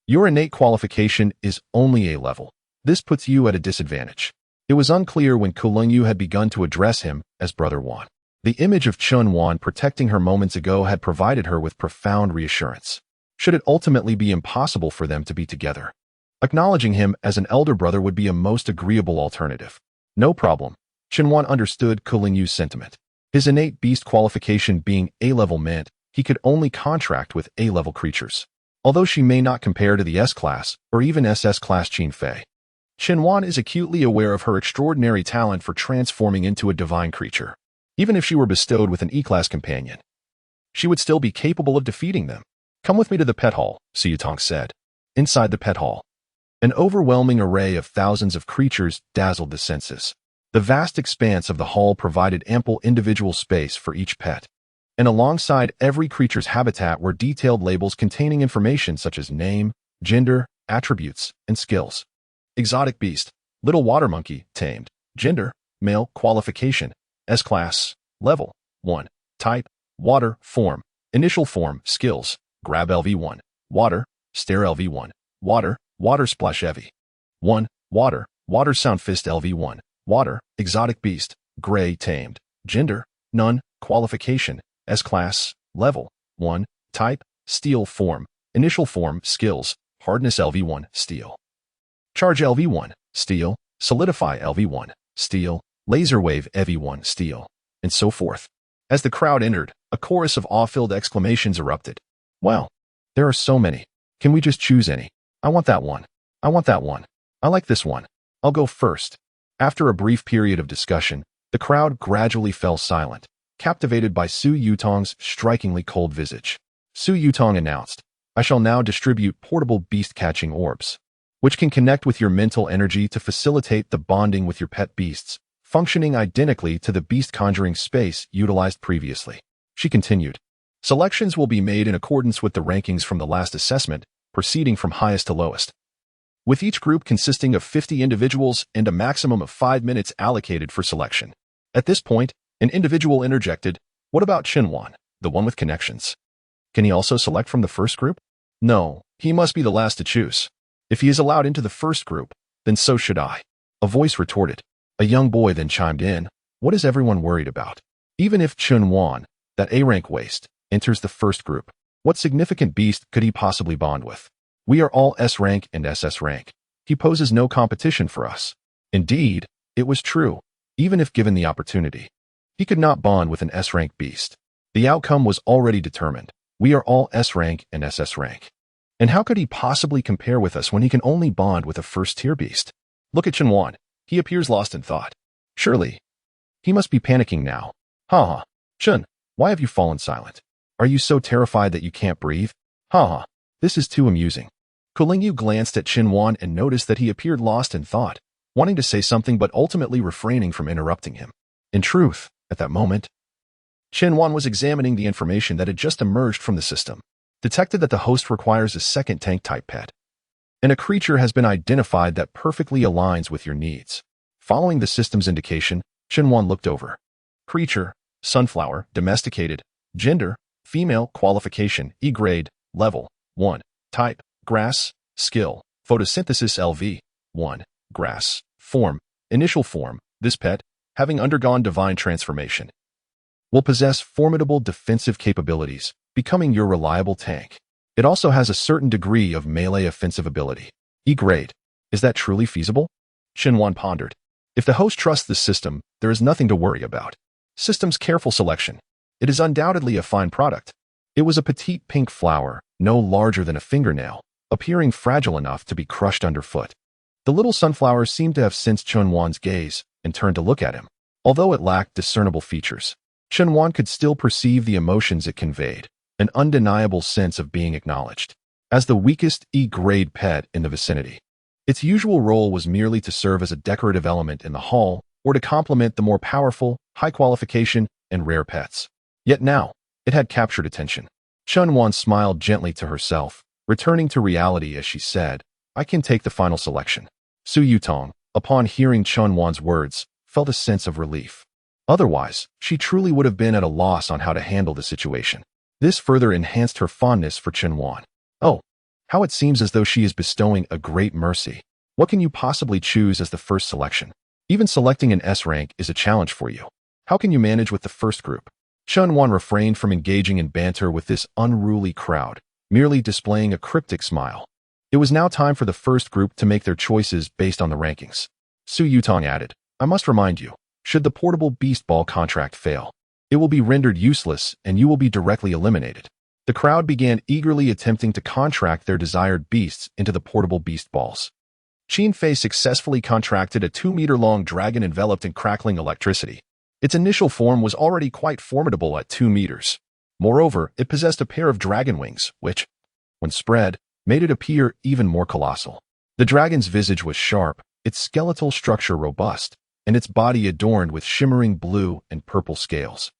your innate qualification is only A-level. This puts you at a disadvantage. It was unclear when Ku Lingyu had begun to address him as Brother Wan. The image of Chunwan protecting her moments ago had provided her with profound reassurance. Should it ultimately be impossible for them to be together, acknowledging him as an elder brother would be a most agreeable alternative. No problem. Chunwan understood Ku Lingyu's sentiment. His innate beast qualification being A-level meant he could only contract with A-level creatures. Although she may not compare to the S-class or even SS-class Qin Fei, Chunwan is acutely aware of her extraordinary talent for transforming into a divine creature. Even if she were bestowed with an E-class companion, she would still be capable of defeating them. Come with me to the pet hall, Su Yutong said. Inside the pet hall, an overwhelming array of thousands of creatures dazzled the senses. The vast expanse of the hall provided ample individual space for each pet, and alongside every creature's habitat were detailed labels containing information such as name, gender, attributes, and skills. Exotic beast, little water monkey, tamed. Gender, male. Qualification, S-class. Level, 1. Type, water. Form, initial form. Skills, grab LV1. Water, stare LV1. Water, water splash EV1. Water, water sound fist LV1. Water, exotic beast. Gray tamed. Gender, none. Qualification, S-class, level, 1. Type, steel form. Initial form, skills, hardness LV1, steel. Charge LV1, steel. Solidify LV1, steel. Laser wave EV1, steel. And so forth. As the crowd entered, a chorus of awe-filled exclamations erupted. Wow, there are so many. Can we just choose any? I want that one. I want that one. I like this one. I'll go first. After a brief period of discussion, the crowd gradually fell silent, captivated by Su Yutong's strikingly cold visage. Su Yutong announced, I shall now distribute portable beast-catching orbs, which can connect with your mental energy to facilitate the bonding with your pet beasts, functioning identically to the beast-conjuring space utilized previously. She continued, selections will be made in accordance with the rankings from the last assessment, proceeding from highest to lowest, with each group consisting of 50 individuals and a maximum of 5 minutes allocated for selection. At this point, an individual interjected, what about Chinwan, the one with connections? Can he also select from the first group? No, he must be the last to choose. If he is allowed into the first group, then so should I. A voice retorted. A young boy then chimed in, what is everyone worried about? Even if Chinwan, that A-rank waste, enters the first group, what significant beast could he possibly bond with? We are all S-rank and SS rank. He poses no competition for us. Indeed, it was true, even if given the opportunity. He could not bond with an S-rank beast. The outcome was already determined. We are all S-rank and SS rank. And how could he possibly compare with us when he can only bond with a first-tier beast? Look at Chinwan. He appears lost in thought. Surely, he must be panicking now. Ha ha. Chun, why have you fallen silent? Are you so terrified that you can't breathe? Ha ha. This is too amusing. Kulingyu glanced at Chinwan and noticed that he appeared lost in thought, wanting to say something but ultimately refraining from interrupting him. In truth, at that moment, Chinwan was examining the information that had just emerged from the system, detected that the host requires a second tank-type pet, and a creature has been identified that perfectly aligns with your needs. Following the system's indication, Chinwan looked over. Creature, sunflower, domesticated, gender, female, qualification, E-grade, level, 1, type, grass, skill, photosynthesis LV, 1, grass, form, initial form, this pet, having undergone divine transformation, will possess formidable defensive capabilities, becoming your reliable tank. It also has a certain degree of melee offensive ability. E-grade. Is that truly feasible? Chinwan pondered. If the host trusts the system, there is nothing to worry about. System's careful selection. It is undoubtedly a fine product. It was a petite pink flower, no larger than a fingernail, appearing fragile enough to be crushed underfoot. The little sunflower seemed to have sensed Chinwan's gaze and turned to look at him. Although it lacked discernible features, Chinwan could still perceive the emotions it conveyed, an undeniable sense of being acknowledged. As the weakest E-grade pet in the vicinity, its usual role was merely to serve as a decorative element in the hall or to complement the more powerful, high qualification, and rare pets. Yet now, it had captured attention. Chinwan smiled gently to herself, returning to reality as she said, I can take the final selection. Su Yutong, upon hearing Chinwan's words, felt a sense of relief. Otherwise, she truly would have been at a loss on how to handle the situation. This further enhanced her fondness for Chinwan. Oh, how it seems as though she is bestowing a great mercy. What can you possibly choose as the first selection? Even selecting an S rank is a challenge for you. How can you manage with the first group? Chinwan refrained from engaging in banter with this unruly crowd, merely displaying a cryptic smile. It was now time for the first group to make their choices based on the rankings. Su Yutong added, I must remind you, should the portable beast ball contract fail, it will be rendered useless and you will be directly eliminated. The crowd began eagerly attempting to contract their desired beasts into the portable beast balls. Qin Fei successfully contracted a 2-meter-long dragon enveloped in crackling electricity. Its initial form was already quite formidable at 2 meters. Moreover, it possessed a pair of dragon wings, which, when spread, made it appear even more colossal. The dragon's visage was sharp, its skeletal structure robust, and its body adorned with shimmering blue and purple scales.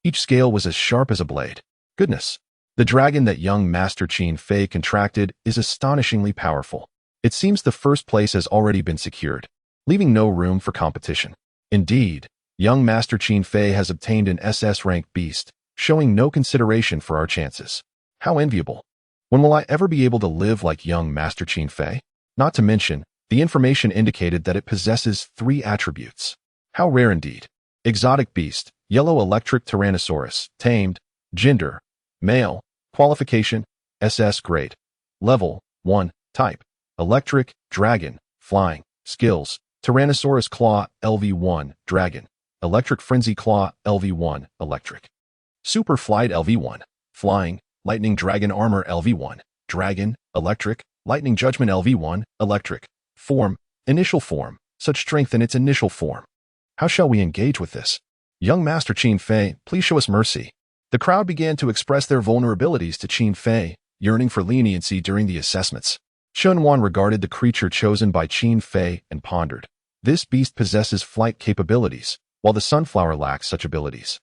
Each scale was as sharp as a blade. Goodness! The dragon that young Master Qin Fei contracted is astonishingly powerful. It seems the first place has already been secured, leaving no room for competition. Indeed, young Master Qin Fei has obtained an SS rank beast, showing no consideration for our chances. How enviable! When will I ever be able to live like young Master Qin Fei? Not to mention, the information indicated that it possesses 3 attributes. How rare indeed. Exotic beast, yellow electric Tyrannosaurus, tamed, gender, male, qualification, SS grade, level, 1, type, electric, dragon, flying, skills, Tyrannosaurus claw, LV1, dragon, electric frenzy claw, LV1, electric, super flight LV1, flying, lightning dragon armor LV1, dragon, electric, lightning judgment LV1, electric, form, initial form, such strength in its initial form. How shall we engage with this? Young Master Qin Fei, please show us mercy. The crowd began to express their vulnerabilities to Qin Fei, yearning for leniency during the assessments. Chen Wan regarded the creature chosen by Qin Fei and pondered. This beast possesses flight capabilities, while the sunflower lacks such abilities.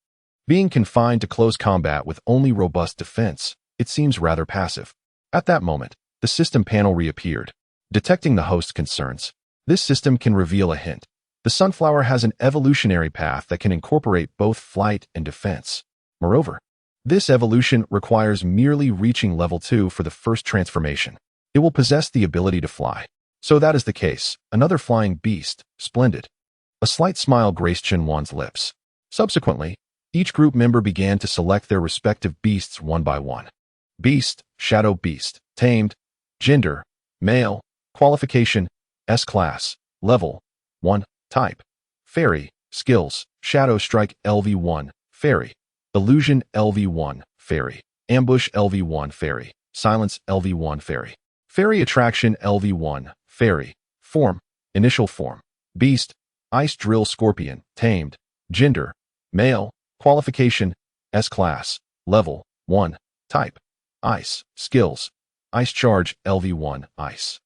Being confined to close combat with only robust defense, it seems rather passive. At that moment, the system panel reappeared. Detecting the host's concerns, this system can reveal a hint. The sunflower has an evolutionary path that can incorporate both flight and defense. Moreover, this evolution requires merely reaching level 2 for the first transformation. It will possess the ability to fly. So that is the case. Another flying beast. Splendid. A slight smile graced Chen Wan's lips. Subsequently, each group member began to select their respective beasts one by one. Beast, shadow beast, tamed, gender, male, qualification, S-class, level, 1, type, fairy, skills, shadow strike LV1, fairy, illusion LV1, fairy, ambush LV1, fairy, silence LV1, fairy, fairy attraction LV1, fairy, form, initial form, beast, ice drill scorpion, tamed, gender, male, qualification, S-class, level, 1, type, ice, skills, ice charge LV1, ice,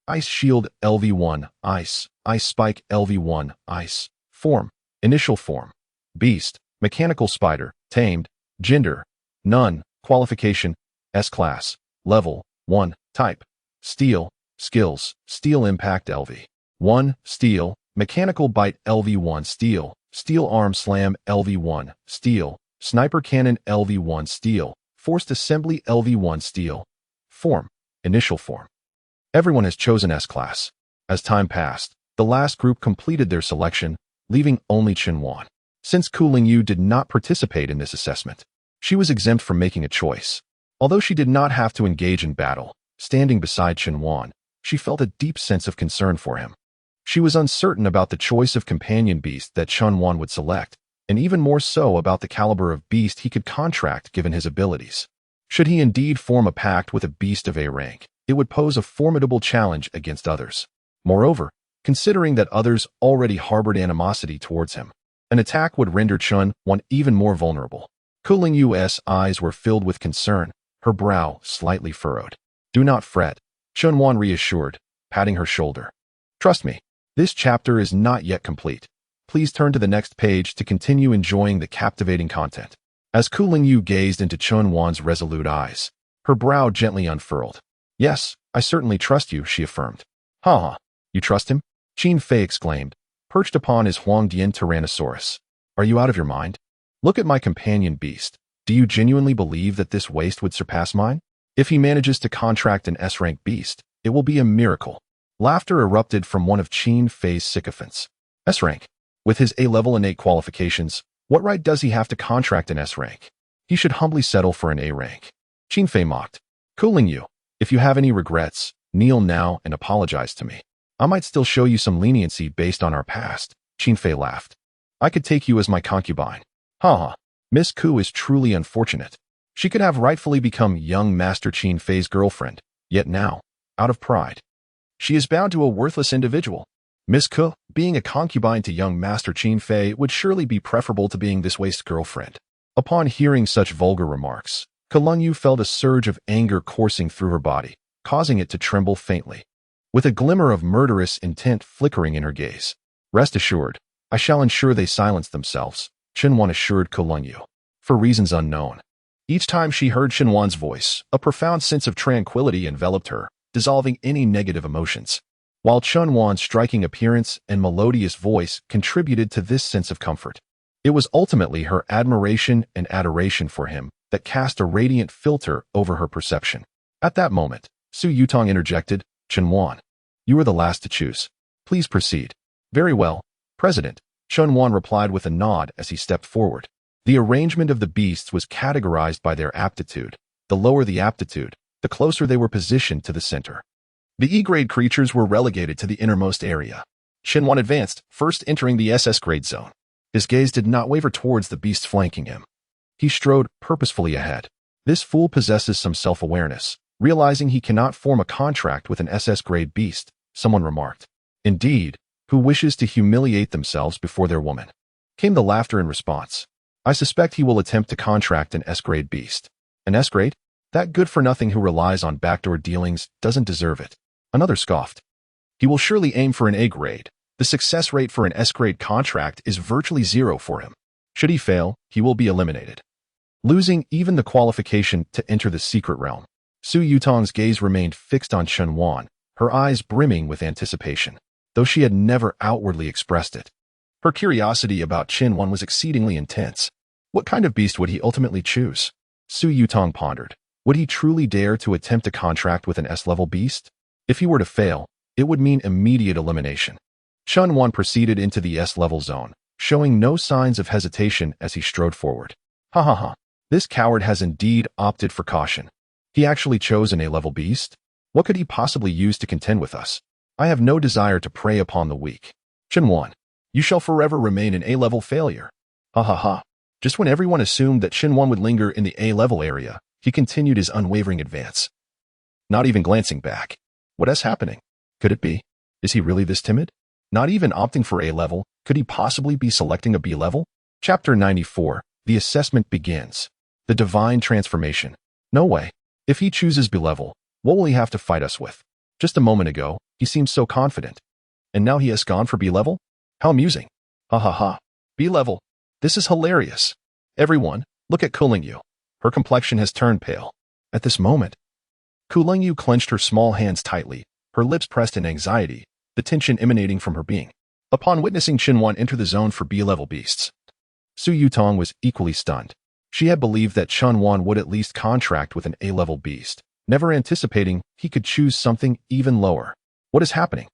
ice shield LV1, ice, ice spike LV1, ice, form, initial form, beast, mechanical spider, tamed, gender, none, qualification, S-class, level, 1, type, steel, skills, steel impact LV1, steel, mechanical bite LV1, steel, steel arm slam LV1, steel, sniper cannon LV1, steel, forced assembly LV1, steel, form, initial form. Everyone has chosen S-class. As time passed, the last group completed their selection, leaving only Chen Wan. Since Ku Lingyu did not participate in this assessment, she was exempt from making a choice. Although she did not have to engage in battle, standing beside Chen Wan, she felt a deep sense of concern for him. She was uncertain about the choice of companion beast that Chen Wan would select, and even more so about the caliber of beast he could contract given his abilities. Should he indeed form a pact with a beast of A rank, it would pose a formidable challenge against others. Moreover, considering that others already harbored animosity towards him, an attack would render Chen Wan even more vulnerable. Ku Lingyu's eyes were filled with concern, her brow slightly furrowed. Do not fret, Chen Wan reassured, patting her shoulder. Trust me, this chapter is not yet complete. Please turn to the next page to continue enjoying the captivating content. As Ku Lingyu gazed into Chen Wan's resolute eyes, her brow gently unfurled. Yes, I certainly trust you, she affirmed. Ha! You trust him? Qin Fei exclaimed, perched upon his Huangdian Tyrannosaurus. Are you out of your mind? Look at my companion beast. Do you genuinely believe that this waste would surpass mine? If he manages to contract an S-rank beast, it will be a miracle. Laughter erupted from one of Qin Fei's sycophants. S-rank. With his A-level innate qualifications, what right does he have to contract an S-rank? He should humbly settle for an A-rank. Qin Fei mocked. Ku Lingyu, if you have any regrets, kneel now and apologize to me. I might still show you some leniency based on our past. Qin Fei laughed. I could take you as my concubine. Ha! Miss Ku is truly unfortunate. She could have rightfully become young Master Qin Fei's girlfriend, yet now, out of pride, she is bound to a worthless individual. Miss Ku, being a concubine to young Master Qin Fei would surely be preferable to being this waste girlfriend. Upon hearing such vulgar remarks, Ku Lingyu felt a surge of anger coursing through her body, causing it to tremble faintly, with a glimmer of murderous intent flickering in her gaze. Rest assured, I shall ensure they silence themselves, Chen Wan assured Ku Lingyu. For reasons unknown. Each time she heard Chen Wan's voice, a profound sense of tranquility enveloped her, dissolving any negative emotions. While Chen Wan's striking appearance and melodious voice contributed to this sense of comfort, it was ultimately her admiration and adoration for him that cast a radiant filter over her perception. At that moment, Su Yutong interjected, Chen Wan, you are the last to choose. Please proceed. Very well, President. Chunwan replied with a nod as he stepped forward. The arrangement of the beasts was categorized by their aptitude. The lower the aptitude, the closer they were positioned to the center. The E-grade creatures were relegated to the innermost area. Chunwan advanced, first entering the SS-grade zone. His gaze did not waver towards the beasts flanking him. He strode purposefully ahead. This fool possesses some self-awareness. Realizing he cannot form a contract with an SS-grade beast, someone remarked. Indeed, who wishes to humiliate themselves before their woman? Came the laughter in response. I suspect he will attempt to contract an S-grade beast. An S-grade? That good-for-nothing who relies on backdoor dealings doesn't deserve it. Another scoffed. He will surely aim for an A-grade. The success rate for an S-grade contract is virtually zero for him. Should he fail, he will be eliminated, losing even the qualification to enter the secret realm. Su Yutong's gaze remained fixed on Chunwan, her eyes brimming with anticipation, though she had never outwardly expressed it. Her curiosity about Chunwan was exceedingly intense. What kind of beast would he ultimately choose? Su Yutong pondered. Would he truly dare to attempt a contract with an S-level beast? If he were to fail, it would mean immediate elimination. Chunwan proceeded into the S-level zone, showing no signs of hesitation as he strode forward. Ha ha ha. This coward has indeed opted for caution. He actually chose an A-level beast? What could he possibly use to contend with us? I have no desire to prey upon the weak. Chunwan, you shall forever remain an A-level failure. Ha ha ha. Just when everyone assumed that Chunwan would linger in the A-level area, he continued his unwavering advance. Not even glancing back. What is happening? Could it be? Is he really this timid? Not even opting for A-level, could he possibly be selecting a B-level? Chapter 94. The assessment begins. The divine transformation. No way. If he chooses B-level, what will he have to fight us with? Just a moment ago, he seemed so confident. And now he has gone for B-level? How amusing. Ha ha ha. B-level. This is hilarious. Everyone, look at Kulingyu. Her complexion has turned pale. At this moment, Kulingyu clenched her small hands tightly, her lips pressed in anxiety, the tension emanating from her being. Upon witnessing Chunwan enter the zone for B-level beasts, Su Yutong was equally stunned. She had believed that Chunwan would at least contract with an A-level beast, never anticipating he could choose something even lower. What is happening?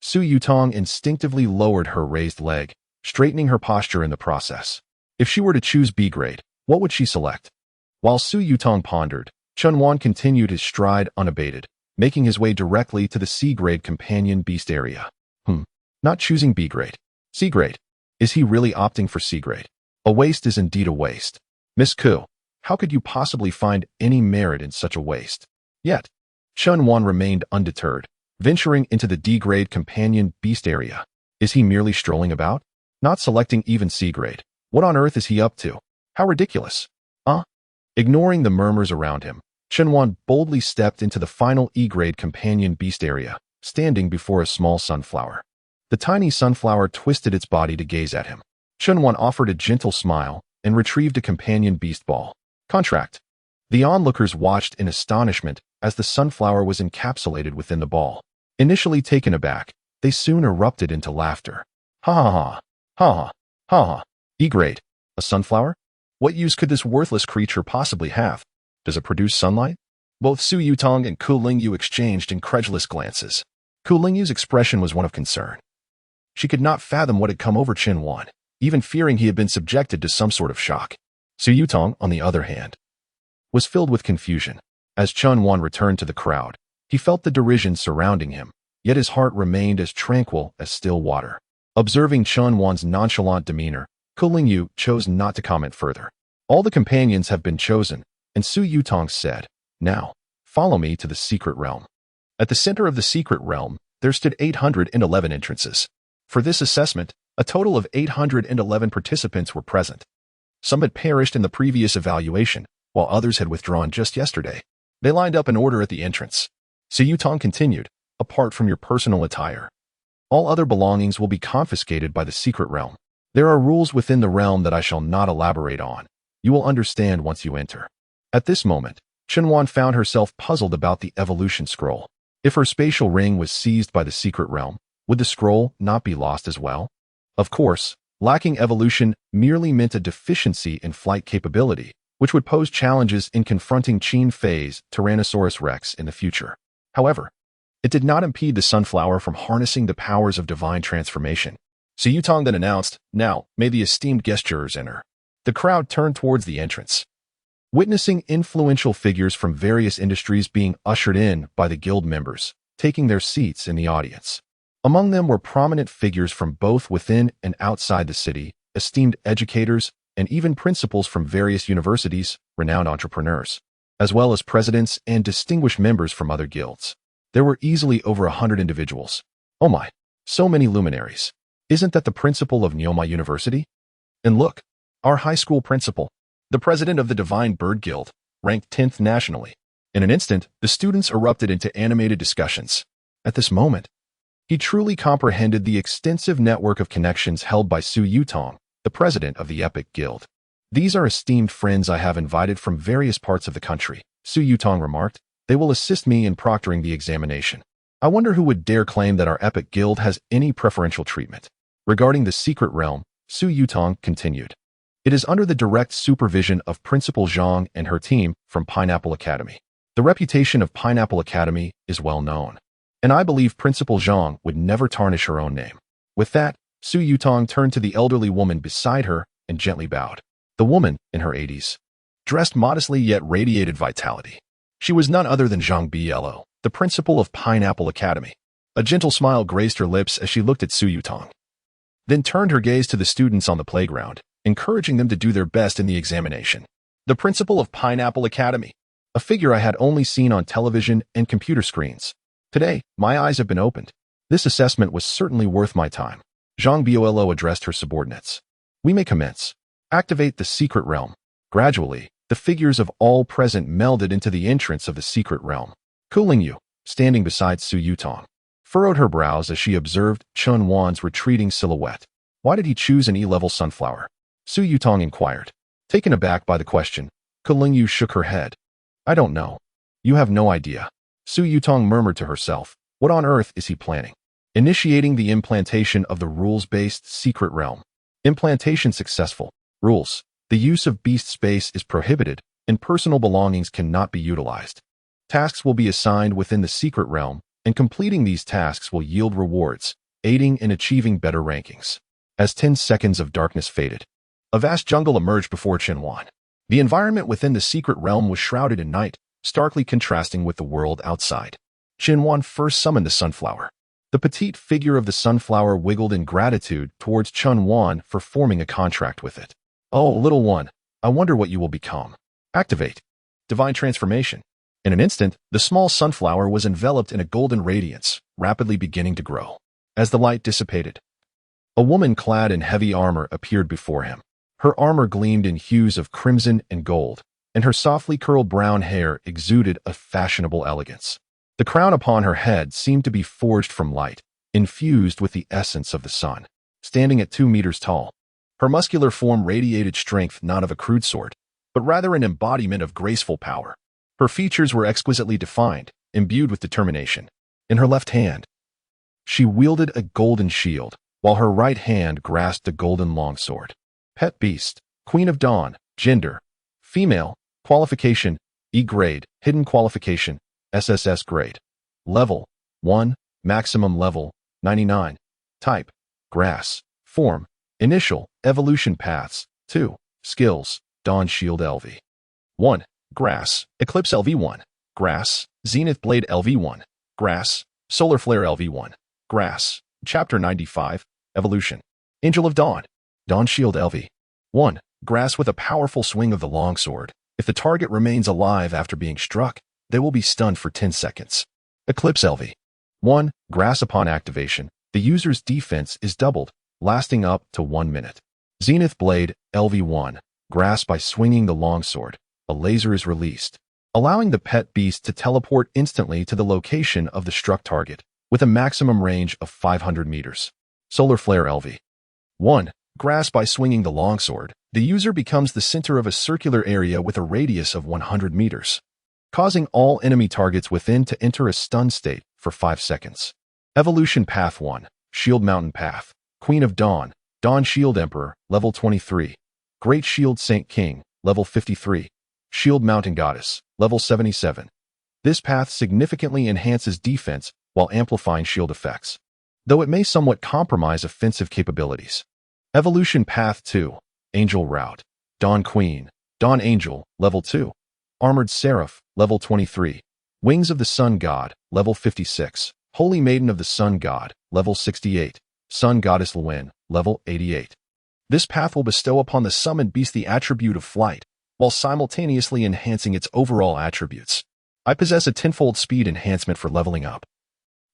Su Yutong instinctively lowered her raised leg, straightening her posture in the process. If she were to choose B-grade, what would she select? While Su Yutong pondered, Chunwan continued his stride unabated, making his way directly to the C-grade companion beast area. Not choosing B-grade. C-grade. Is he really opting for C-grade? A waste is indeed a waste. Miss Ku, how could you possibly find any merit in such a waste? Yet, Chunwan remained undeterred, venturing into the D-grade companion beast area. Is he merely strolling about? Not selecting even C-grade. What on earth is he up to? How ridiculous. Ignoring the murmurs around him, Chunwan boldly stepped into the final E-grade companion beast area, standing before a small sunflower. The tiny sunflower twisted its body to gaze at him. Chunwan offered a gentle smile and retrieved a companion beast ball. Contract. The onlookers watched in astonishment as the sunflower was encapsulated within the ball. Initially taken aback, they soon erupted into laughter. Ha ha ha. Ha ha. Ha ha. E-grade. A sunflower? What use could this worthless creature possibly have? Does it produce sunlight? Both Su Yutong and Kulingyu exchanged incredulous glances. Kulingyu's expression was one of concern. She could not fathom what had come over Chunwan, even fearing he had been subjected to some sort of shock. Su Yutong, on the other hand, was filled with confusion. As Chunwan returned to the crowd, he felt the derision surrounding him, yet his heart remained as tranquil as still water. Observing Chunwan's nonchalant demeanor, Kulingyu chose not to comment further. All the companions have been chosen, and Su Yutong said, Now, follow me to the secret realm. At the center of the secret realm, there stood 811 entrances. For this assessment, a total of 811 participants were present. Some had perished in the previous evaluation, while others had withdrawn just yesterday. They lined up in order at the entrance. Su Yutong continued, apart from your personal attire, all other belongings will be confiscated by the secret realm. There are rules within the realm that I shall not elaborate on. You will understand once you enter. At this moment, Chunwan found herself puzzled about the evolution scroll. If her spatial ring was seized by the secret realm, would the scroll not be lost as well? Of course, lacking evolution merely meant a deficiency in flight capability, which would pose challenges in confronting Qin Fei's Tyrannosaurus Rex in the future. However, it did not impede the sunflower from harnessing the powers of divine transformation. Su Yutong then announced, "Now, may the esteemed guest jurors enter." The crowd turned towards the entrance, witnessing influential figures from various industries being ushered in by the guild members, taking their seats in the audience. Among them were prominent figures from both within and outside the city, esteemed educators, and even principals from various universities, renowned entrepreneurs, as well as presidents and distinguished members from other guilds. There were easily over 100 individuals. Oh my, so many luminaries. Isn't that the principal of Neoma University? And look, our high school principal, the president of the Divine Bird Guild, ranked 10th nationally. In an instant, the students erupted into animated discussions. At this moment, he truly comprehended the extensive network of connections held by Su Yutong, the president of the Epic Guild. "These are esteemed friends I have invited from various parts of the country," Su Yutong remarked. "They will assist me in proctoring the examination. I wonder who would dare claim that our Epic Guild has any preferential treatment." Regarding the secret realm, Su Yutong continued, "It is under the direct supervision of Principal Zhang and her team from Pineapple Academy. The reputation of Pineapple Academy is well known, and I believe Principal Zhang would never tarnish her own name." With that, Su Yutong turned to the elderly woman beside her and gently bowed. The woman, in her 80s, dressed modestly yet radiated vitality. She was none other than Zhang Bielo, the principal of Pineapple Academy. A gentle smile graced her lips as she looked at Su Yutong, then turned her gaze to the students on the playground, encouraging them to do their best in the examination. The principal of Pineapple Academy, a figure I had only seen on television and computer screens. Today, my eyes have been opened. This assessment was certainly worth my time. Zhang Bielo addressed her subordinates. "We may commence. Activate the secret realm." Gradually, the figures of all present melded into the entrance of the secret realm. Cooling Yu, standing beside Su Yutong, furrowed her brows as she observed Chun Wan's retreating silhouette. Why did he choose an E-level sunflower? Su Yutong inquired. Taken aback by the question, Cooling Yu shook her head. "I don't know. You have no idea." Su Yutong murmured to herself. What on earth is he planning? Initiating the implantation of the rules-based secret realm. Implantation successful. Rules. The use of beast space is prohibited, and personal belongings cannot be utilized. Tasks will be assigned within the secret realm, and completing these tasks will yield rewards, aiding in achieving better rankings. As 10 seconds of darkness faded, a vast jungle emerged before Chenwan. The environment within the secret realm was shrouded in night, starkly contrasting with the world outside. Chenwan first summoned the sunflower. The petite figure of the sunflower wiggled in gratitude towards Chun Wan for forming a contract with it. "Oh, little one, I wonder what you will become." Activate. Divine transformation. In an instant, the small sunflower was enveloped in a golden radiance, rapidly beginning to grow. As the light dissipated, a woman clad in heavy armor appeared before him. Her armor gleamed in hues of crimson and gold, and her softly curled brown hair exuded a fashionable elegance. The crown upon her head seemed to be forged from light, infused with the essence of the sun. Standing at 2 meters tall, her muscular form radiated strength not of a crude sort, but rather an embodiment of graceful power. Her features were exquisitely defined, imbued with determination. In her left hand, she wielded a golden shield, while her right hand grasped a golden longsword. Pet beast, Queen of Dawn, gender, female, qualification, E grade, hidden qualification, SSS grade. Level, 1, maximum level, 99. Type, grass. Form, initial, evolution paths, 2, skills, Dawn Shield LV. 1, grass, Eclipse LV1, grass, Zenith Blade LV1, grass, Solar Flare LV1, grass, Chapter 95, evolution. Angel of Dawn, Dawn Shield LV. 1, grass with a powerful swing of the longsword. If the target remains alive after being struck, they will be stunned for 10 seconds. Eclipse LV. 1, grass upon activation, the user's defense is doubled, lasting up to 1 minute. Zenith Blade LV1, grass by swinging the longsword, a laser is released, allowing the pet beast to teleport instantly to the location of the struck target, with a maximum range of 500 meters. Solar Flare LV. 1, grass by swinging the longsword, the user becomes the center of a circular area with a radius of 100 meters, causing all enemy targets within to enter a stun state for 5 seconds. Evolution Path 1, Shield Mountain Path, Queen of Dawn, Dawn Shield Emperor, level 23. Great Shield Saint King, level 53. Shield Mountain Goddess, level 77. This path significantly enhances defense while amplifying shield effects. though it may somewhat compromise offensive capabilities. Evolution Path 2, Angel Route. Dawn Queen, Dawn Angel, Level 2. Armored Seraph, Level 23. Wings of the Sun God, Level 56. Holy Maiden of the Sun God, Level 68. Sun Goddess Lwyn, Level 88. This path will bestow upon the summoned beast the attribute of flight, while simultaneously enhancing its overall attributes. I possess a tenfold speed enhancement for leveling up,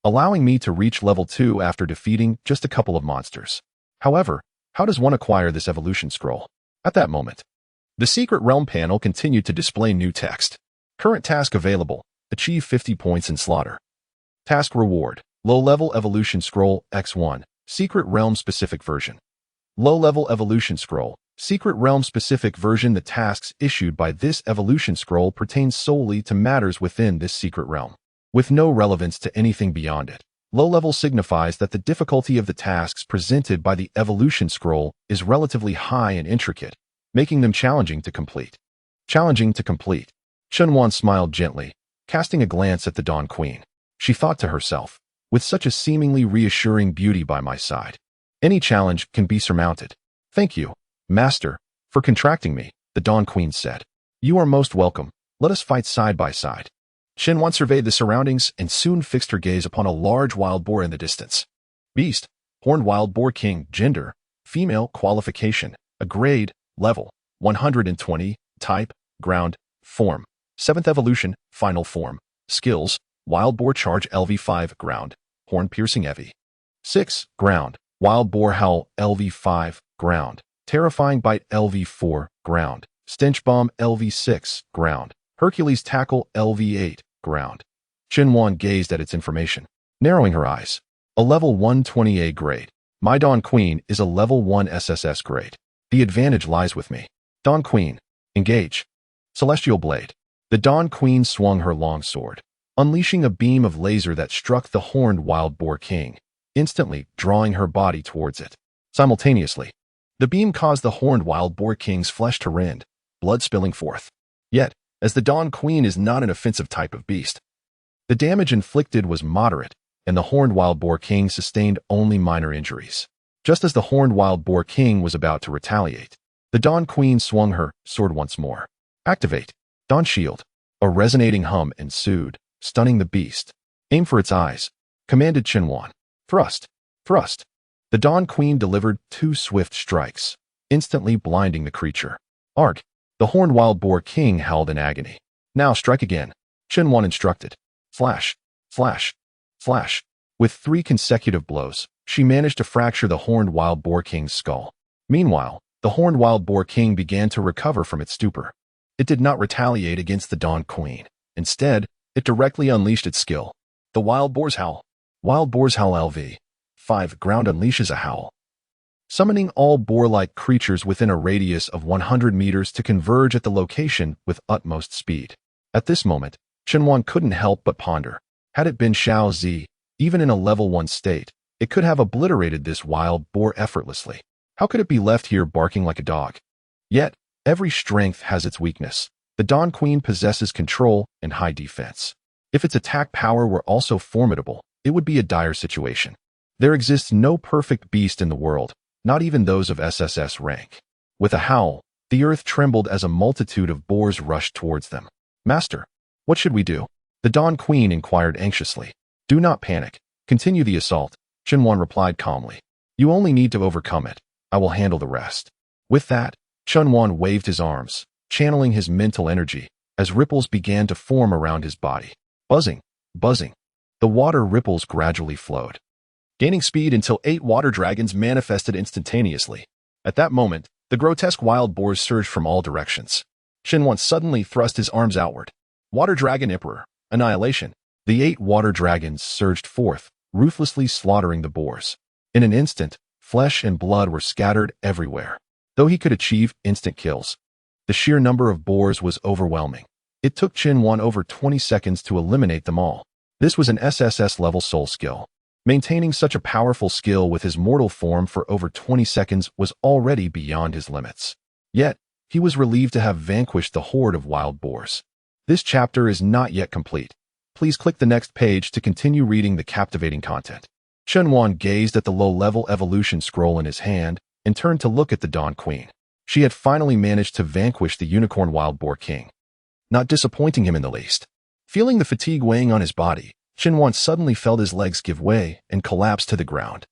allowing me to reach Level 2 after defeating just a couple of monsters. However, how does one acquire this evolution scroll? At that moment, the Secret Realm panel continued to display new text. Current task available. Achieve 50 points in slaughter. Task reward. Low-level evolution scroll X1. Secret Realm specific version. Low-level evolution scroll. Secret Realm specific version. The tasks issued by this evolution scroll pertain solely to matters within this secret realm, with no relevance to anything beyond it. Low-level signifies that the difficulty of the tasks presented by the evolution scroll is relatively high and intricate, making them challenging to complete. Challenging to complete. Chunwan smiled gently, casting a glance at the Dawn Queen. She thought to herself, with such a seemingly reassuring beauty by my side, any challenge can be surmounted. Thank you, Master, for contracting me, the Dawn Queen said. You are most welcome. Let us fight side by side. Shenwan surveyed the surroundings and soon fixed her gaze upon a large wild boar in the distance. Beast, horned wild boar king, gender, female, qualification, a grade, level, 120, type, ground, form, 7th evolution, final form, skills, wild boar charge LV5, ground, horn piercing EV. 6, ground, wild boar howl LV5, ground, terrifying bite LV4, ground, stench bomb LV6, ground, Hercules tackle LV8, ground. Shenwan gazed at its information, narrowing her eyes. A level 120A grade. My Dawn Queen is a level 1 SSS grade. The advantage lies with me. Dawn Queen, engage. Celestial Blade. The Dawn Queen swung her long sword, unleashing a beam of laser that struck the horned wild boar king, instantly drawing her body towards it. Simultaneously, the beam caused the horned wild boar king's flesh to rend, blood spilling forth. Yet, as the Dawn Queen is not an offensive type of beast, the damage inflicted was moderate, and the horned wild boar king sustained only minor injuries. Just as the horned wild boar king was about to retaliate, the Dawn Queen swung her sword once more. Activate. Dawn Shield. A resonating hum ensued, stunning the beast. Aim for its eyes, commanded Shenwan. Thrust. Thrust. The Dawn Queen delivered 2 swift strikes, instantly blinding the creature. Arg. The horned wild boar king howled in agony. Now strike again, Shenwan instructed. Flash. Flash. Flash. With 3 consecutive blows, she managed to fracture the horned wild boar king's skull. Meanwhile, the horned wild boar king began to recover from its stupor. It did not retaliate against the Dawn Queen. Instead, it directly unleashed its skill. The Wild Boar's Howl. Wild Boar's Howl LV. 5. Ground unleashes a howl, summoning all boar-like creatures within a radius of 100 meters to converge at the location with utmost speed. At this moment, Shenwan couldn't help but ponder. Had it been Xiao Zi, even in a level 1 state, it could have obliterated this wild boar effortlessly. How could it be left here barking like a dog? Yet, every strength has its weakness. The Dawn Queen possesses control and high defense. If its attack power were also formidable, it would be a dire situation. There exists no perfect beast in the world, not even those of SSS rank. With a howl, the earth trembled as a multitude of boars rushed towards them. Master, what should we do? The Dawn Queen inquired anxiously. Do not panic. Continue the assault, Shenwan replied calmly. You only need to overcome it. I will handle the rest. With that, Shenwan waved his arms, channeling his mental energy, as ripples began to form around his body. Buzzing, buzzing. The water ripples gradually flowed, gaining speed until 8 water dragons manifested instantaneously. At that moment, the grotesque wild boars surged from all directions. Shenwan suddenly thrust his arms outward. Water Dragon Emperor, Annihilation. The 8 water dragons surged forth, ruthlessly slaughtering the boars. In an instant, flesh and blood were scattered everywhere. Though he could achieve instant kills, the sheer number of boars was overwhelming. It took Shenwan over 20 seconds to eliminate them all. This was an SSS-level soul skill. Maintaining such a powerful skill with his mortal form for over 20 seconds was already beyond his limits. Yet, he was relieved to have vanquished the horde of wild boars. This chapter is not yet complete. Please click the next page to continue reading the captivating content. Chen gazed at the low-level evolution scroll in his hand and turned to look at the Dawn Queen. She had finally managed to vanquish the Unicorn Wild Boar King, not disappointing him in the least. Feeling the fatigue weighing on his body, Chen suddenly felt his legs give way and collapsed to the ground.